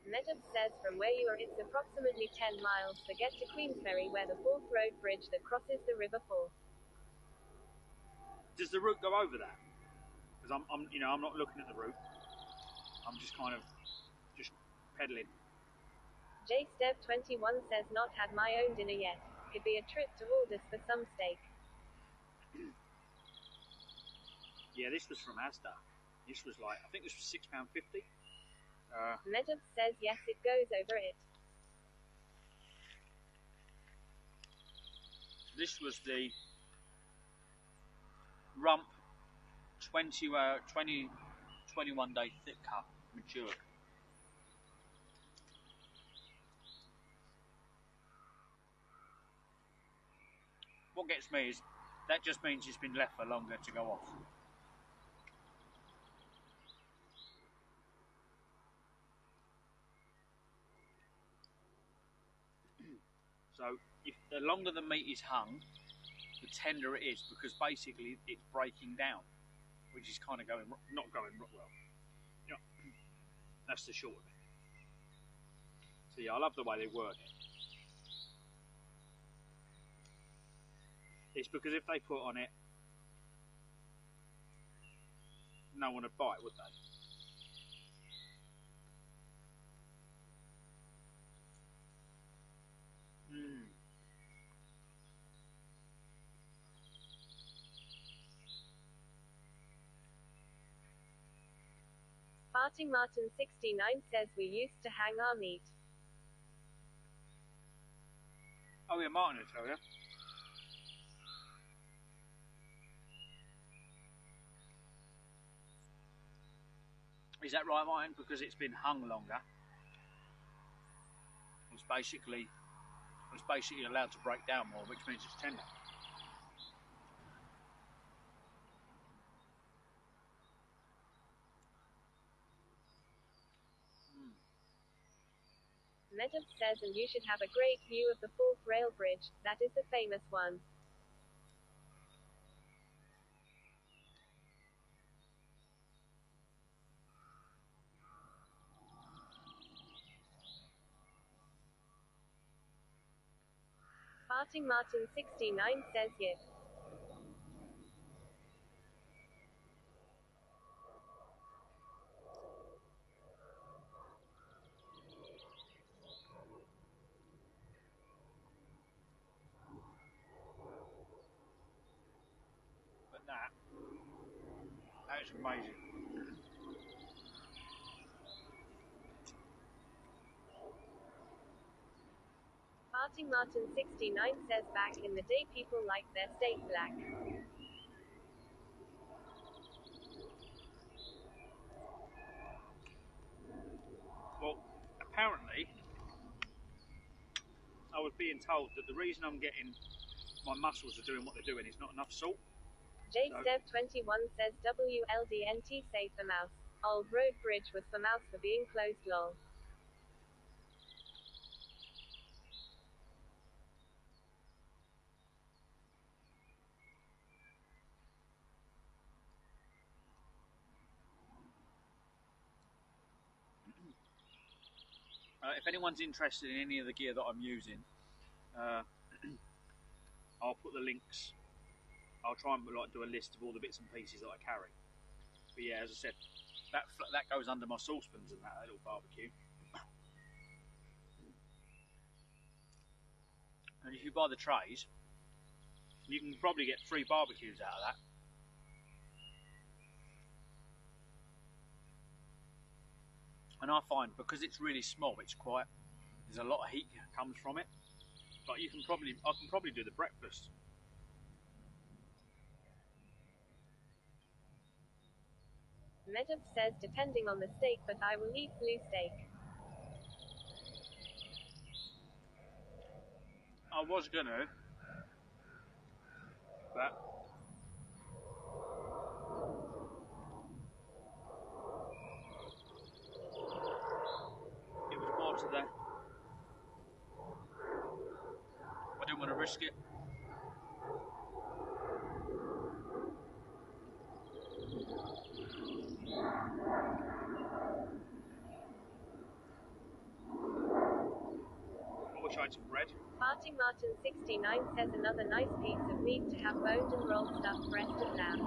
Medub says from where you are it's approximately 10 miles to get to Queensferry, where the Forth Road bridge that crosses the River Forth. Does the route go over that? Because I'm not looking at the route. I'm just kind of pedaling. JStev21 says not had my own dinner yet. Could be a trip to Aldous for some steak. Yeah, this was from Asda. This was like, I think this was £6.50. Medub says yes, it goes over it. This was the rump 21 day thick cut, matured. What gets me is that just means it's been left for longer to go off. So the longer the meat is hung, the tender it is, because basically it's breaking down, which is kind of not going well. Yeah, that's the short of it. So yeah, I love the way they work it. It's because if they put on it, no one would buy it, would they? Farting Martin 69 says we used to hang our meat. Oh yeah, Martin will tell you. Is that right, Martin? Because it's been hung longer. It's basically allowed to break down more, which means it's tender. Medov says, and you should have a great view of the Fourth Rail Bridge, that is the famous one. Farting Martin 69 says yes. But that is amazing. Farting Martin 69 says back in the day people liked their steak black. Well, apparently, I was being told that the reason I'm getting my muscles are doing what they're doing is not enough salt. JStev21 says WLDNT say for mouse. Old road bridge was for mouse for being closed lol. If anyone's interested in any of the gear that I'm using, I'll put the links. I'll try and do a list of all the bits and pieces that I carry. But yeah, as I said, that goes under my saucepans and that little barbecue. And if you buy the trays, you can probably get 3 barbecues out of that. And I find because it's really small, there's a lot of heat comes from it. But I can probably do the breakfast. Medov says depending on the steak, but I will eat blue steak. I was gonna, but it was more to the. I didn't want to risk it. I wish I had some bread. Farting Martin 69 says another nice piece of meat to have boned and rolled stuffed breast of lamb.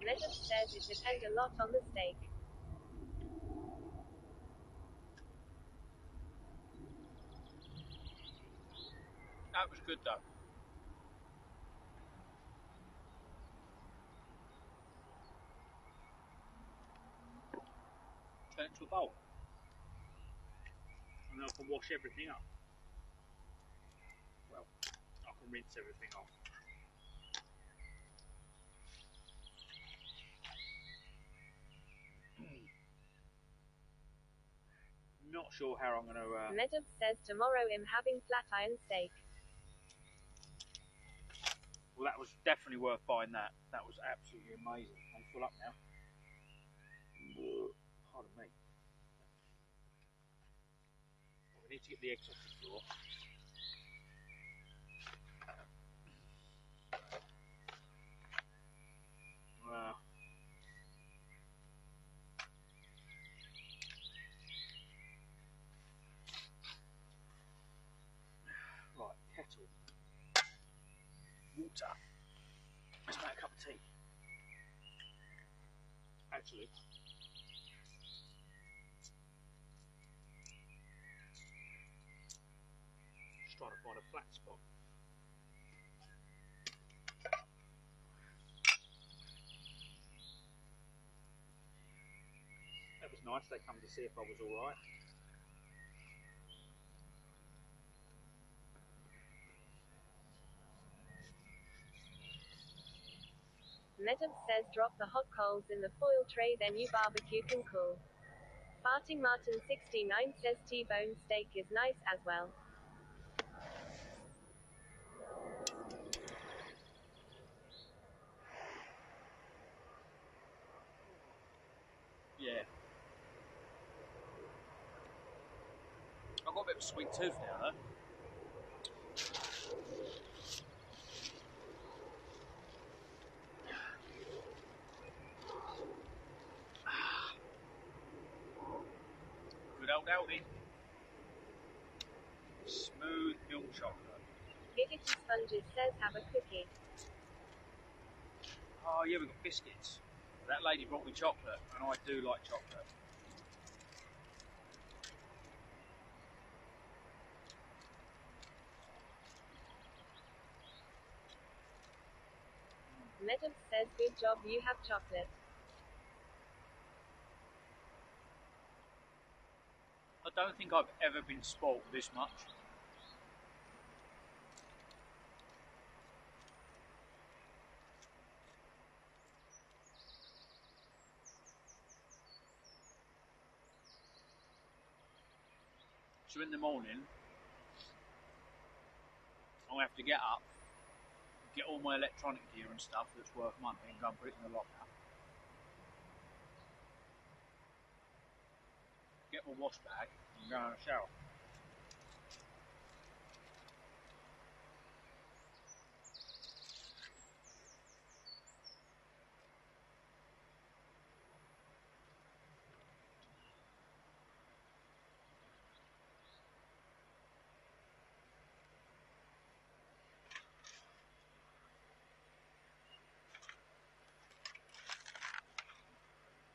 Medov says it depends a lot on the steak. That was good though. Turn it to a bowl. And then I can wash everything up. Well, I can rinse everything off. Not sure how I'm going to... Medov says tomorrow I'm having flat iron steak. Well, that was definitely worth buying that. That was absolutely amazing. I'm full up now. Pardon me. We need to get the eggs off the floor. Right, kettle. Water. Let's make a cup of tea. Actually, just trying to find a flat spot. That was nice. They come to see if I was all right. Meadows says drop the hot coals in the foil tray, then you barbecue can cool. Farting Martin 69 says T-bone steak is nice as well. Yeah. I've got a bit of a sweet tooth now though. Good old Aldi. Smooth milk chocolate. Giggity Sponges says have a cookie. Oh yeah, we've got biscuits. That lady brought me chocolate, and I do like chocolate. Meadows says good job you have chocolate. I don't think I've ever been spoilt this much. So in the morning, I'll have to get up, get all my electronic gear and stuff that's worth money and go and put it in the locker. Get my wash bag and go and shower.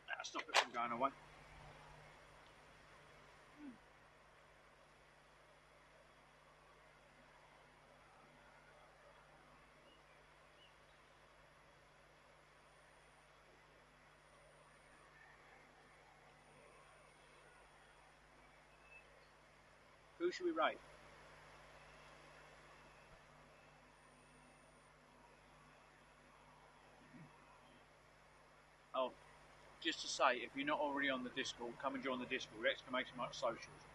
That'll stop it from going away. Who should we rate? Oh, just to say, if you're not already on the Discord, come and join the Discord, exclamation mark socials.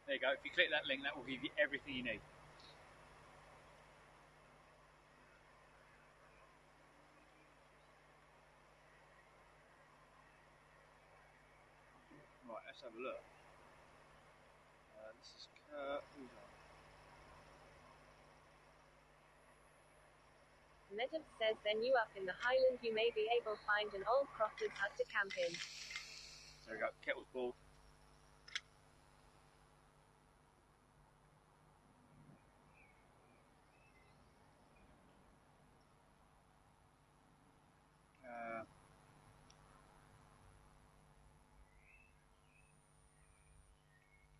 There you go, if you click that link, that will give you everything you need. Right, let's have a look. This is Kurt. Who's on? Meadows says then you up in the Highland you may be able find an old crofter's hut to camp in. There we go, kettle's ball.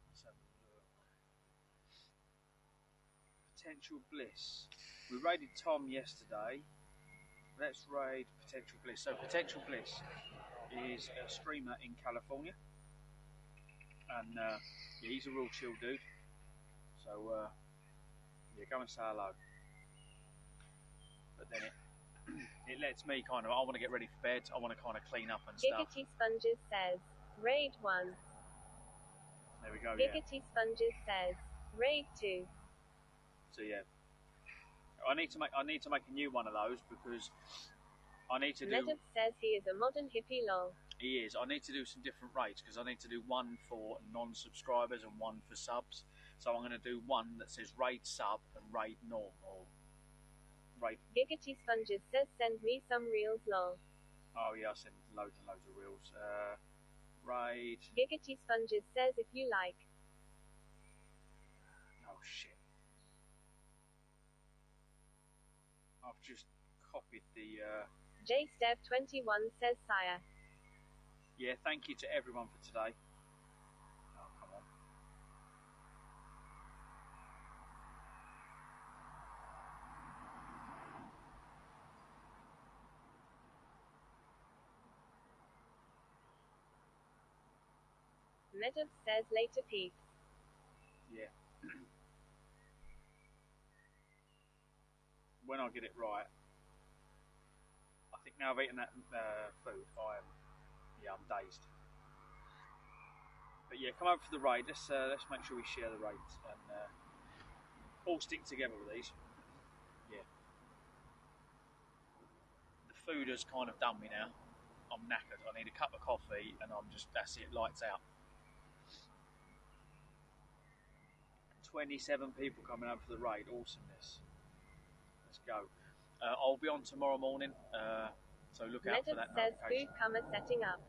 Let's have a look. Potential Bliss. We raided Tom yesterday. Let's raid Potential Bliss. So Potential Bliss is a streamer in California, and yeah, he's a real chill dude. So yeah, go and say hello. But then it lets me kind of, I want to get ready for bed. I want to kind of clean up and stuff. Giggity Sponges says Raid 1. There we go, yeah. Giggity Sponges says, Raid 2. So yeah. I need to make a new one of those because I need to do. Medub says he is a modern hippie lol. He is. I need to do some different rates because I need to do one for non-subscribers and one for subs. So I'm going to do one that says raid sub and raid normal. Raid. Giggity Sponges says send me some reels lol. Oh yeah, I send loads and loads of reels. Raid. Giggity Sponges says if you like. Oh shit. I've just copied the. JStev21 says sire. Yeah, thank you to everyone for today. Oh, come on. Medub says later peeps. Yeah. When I get it right, I think now I've eaten that food, I'm dazed. But yeah, come over for the raid. Let's make sure we share the raids and all stick together with these. Yeah. The food has kind of done me now. I'm knackered. I need a cup of coffee and that's it, lights out. 27 people coming over for the raid. Awesomeness. Let's go. I'll be on tomorrow morning, so look out for that says notification. food comer setting up.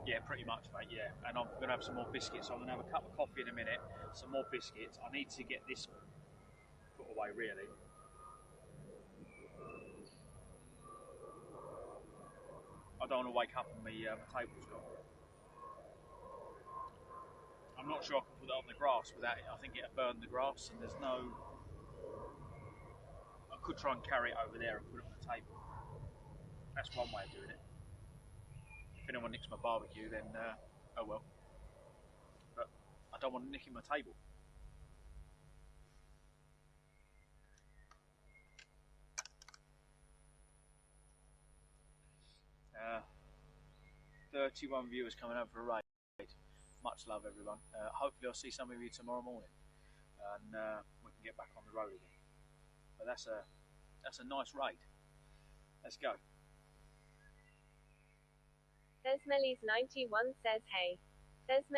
Yeah, pretty much, mate, yeah. And I'm going to have some more biscuits. I'm going to have a cup of coffee in a minute, some more biscuits. I need to get this put away, really. I don't want to wake up and my table's gone. I'm not sure I can put that on the grass without it. I think it'll burn the grass, and there's no... I could try and carry it over there and put it on the table. That's one way of doing it. If anyone nicks my barbecue, then oh well. But I don't want to nick in my table. 31 viewers coming over for a raid. Much love, everyone. Hopefully I'll see some of you tomorrow morning and we can get back on the road again. But that's a nice raid. Let's go. Desmelis91 says hey.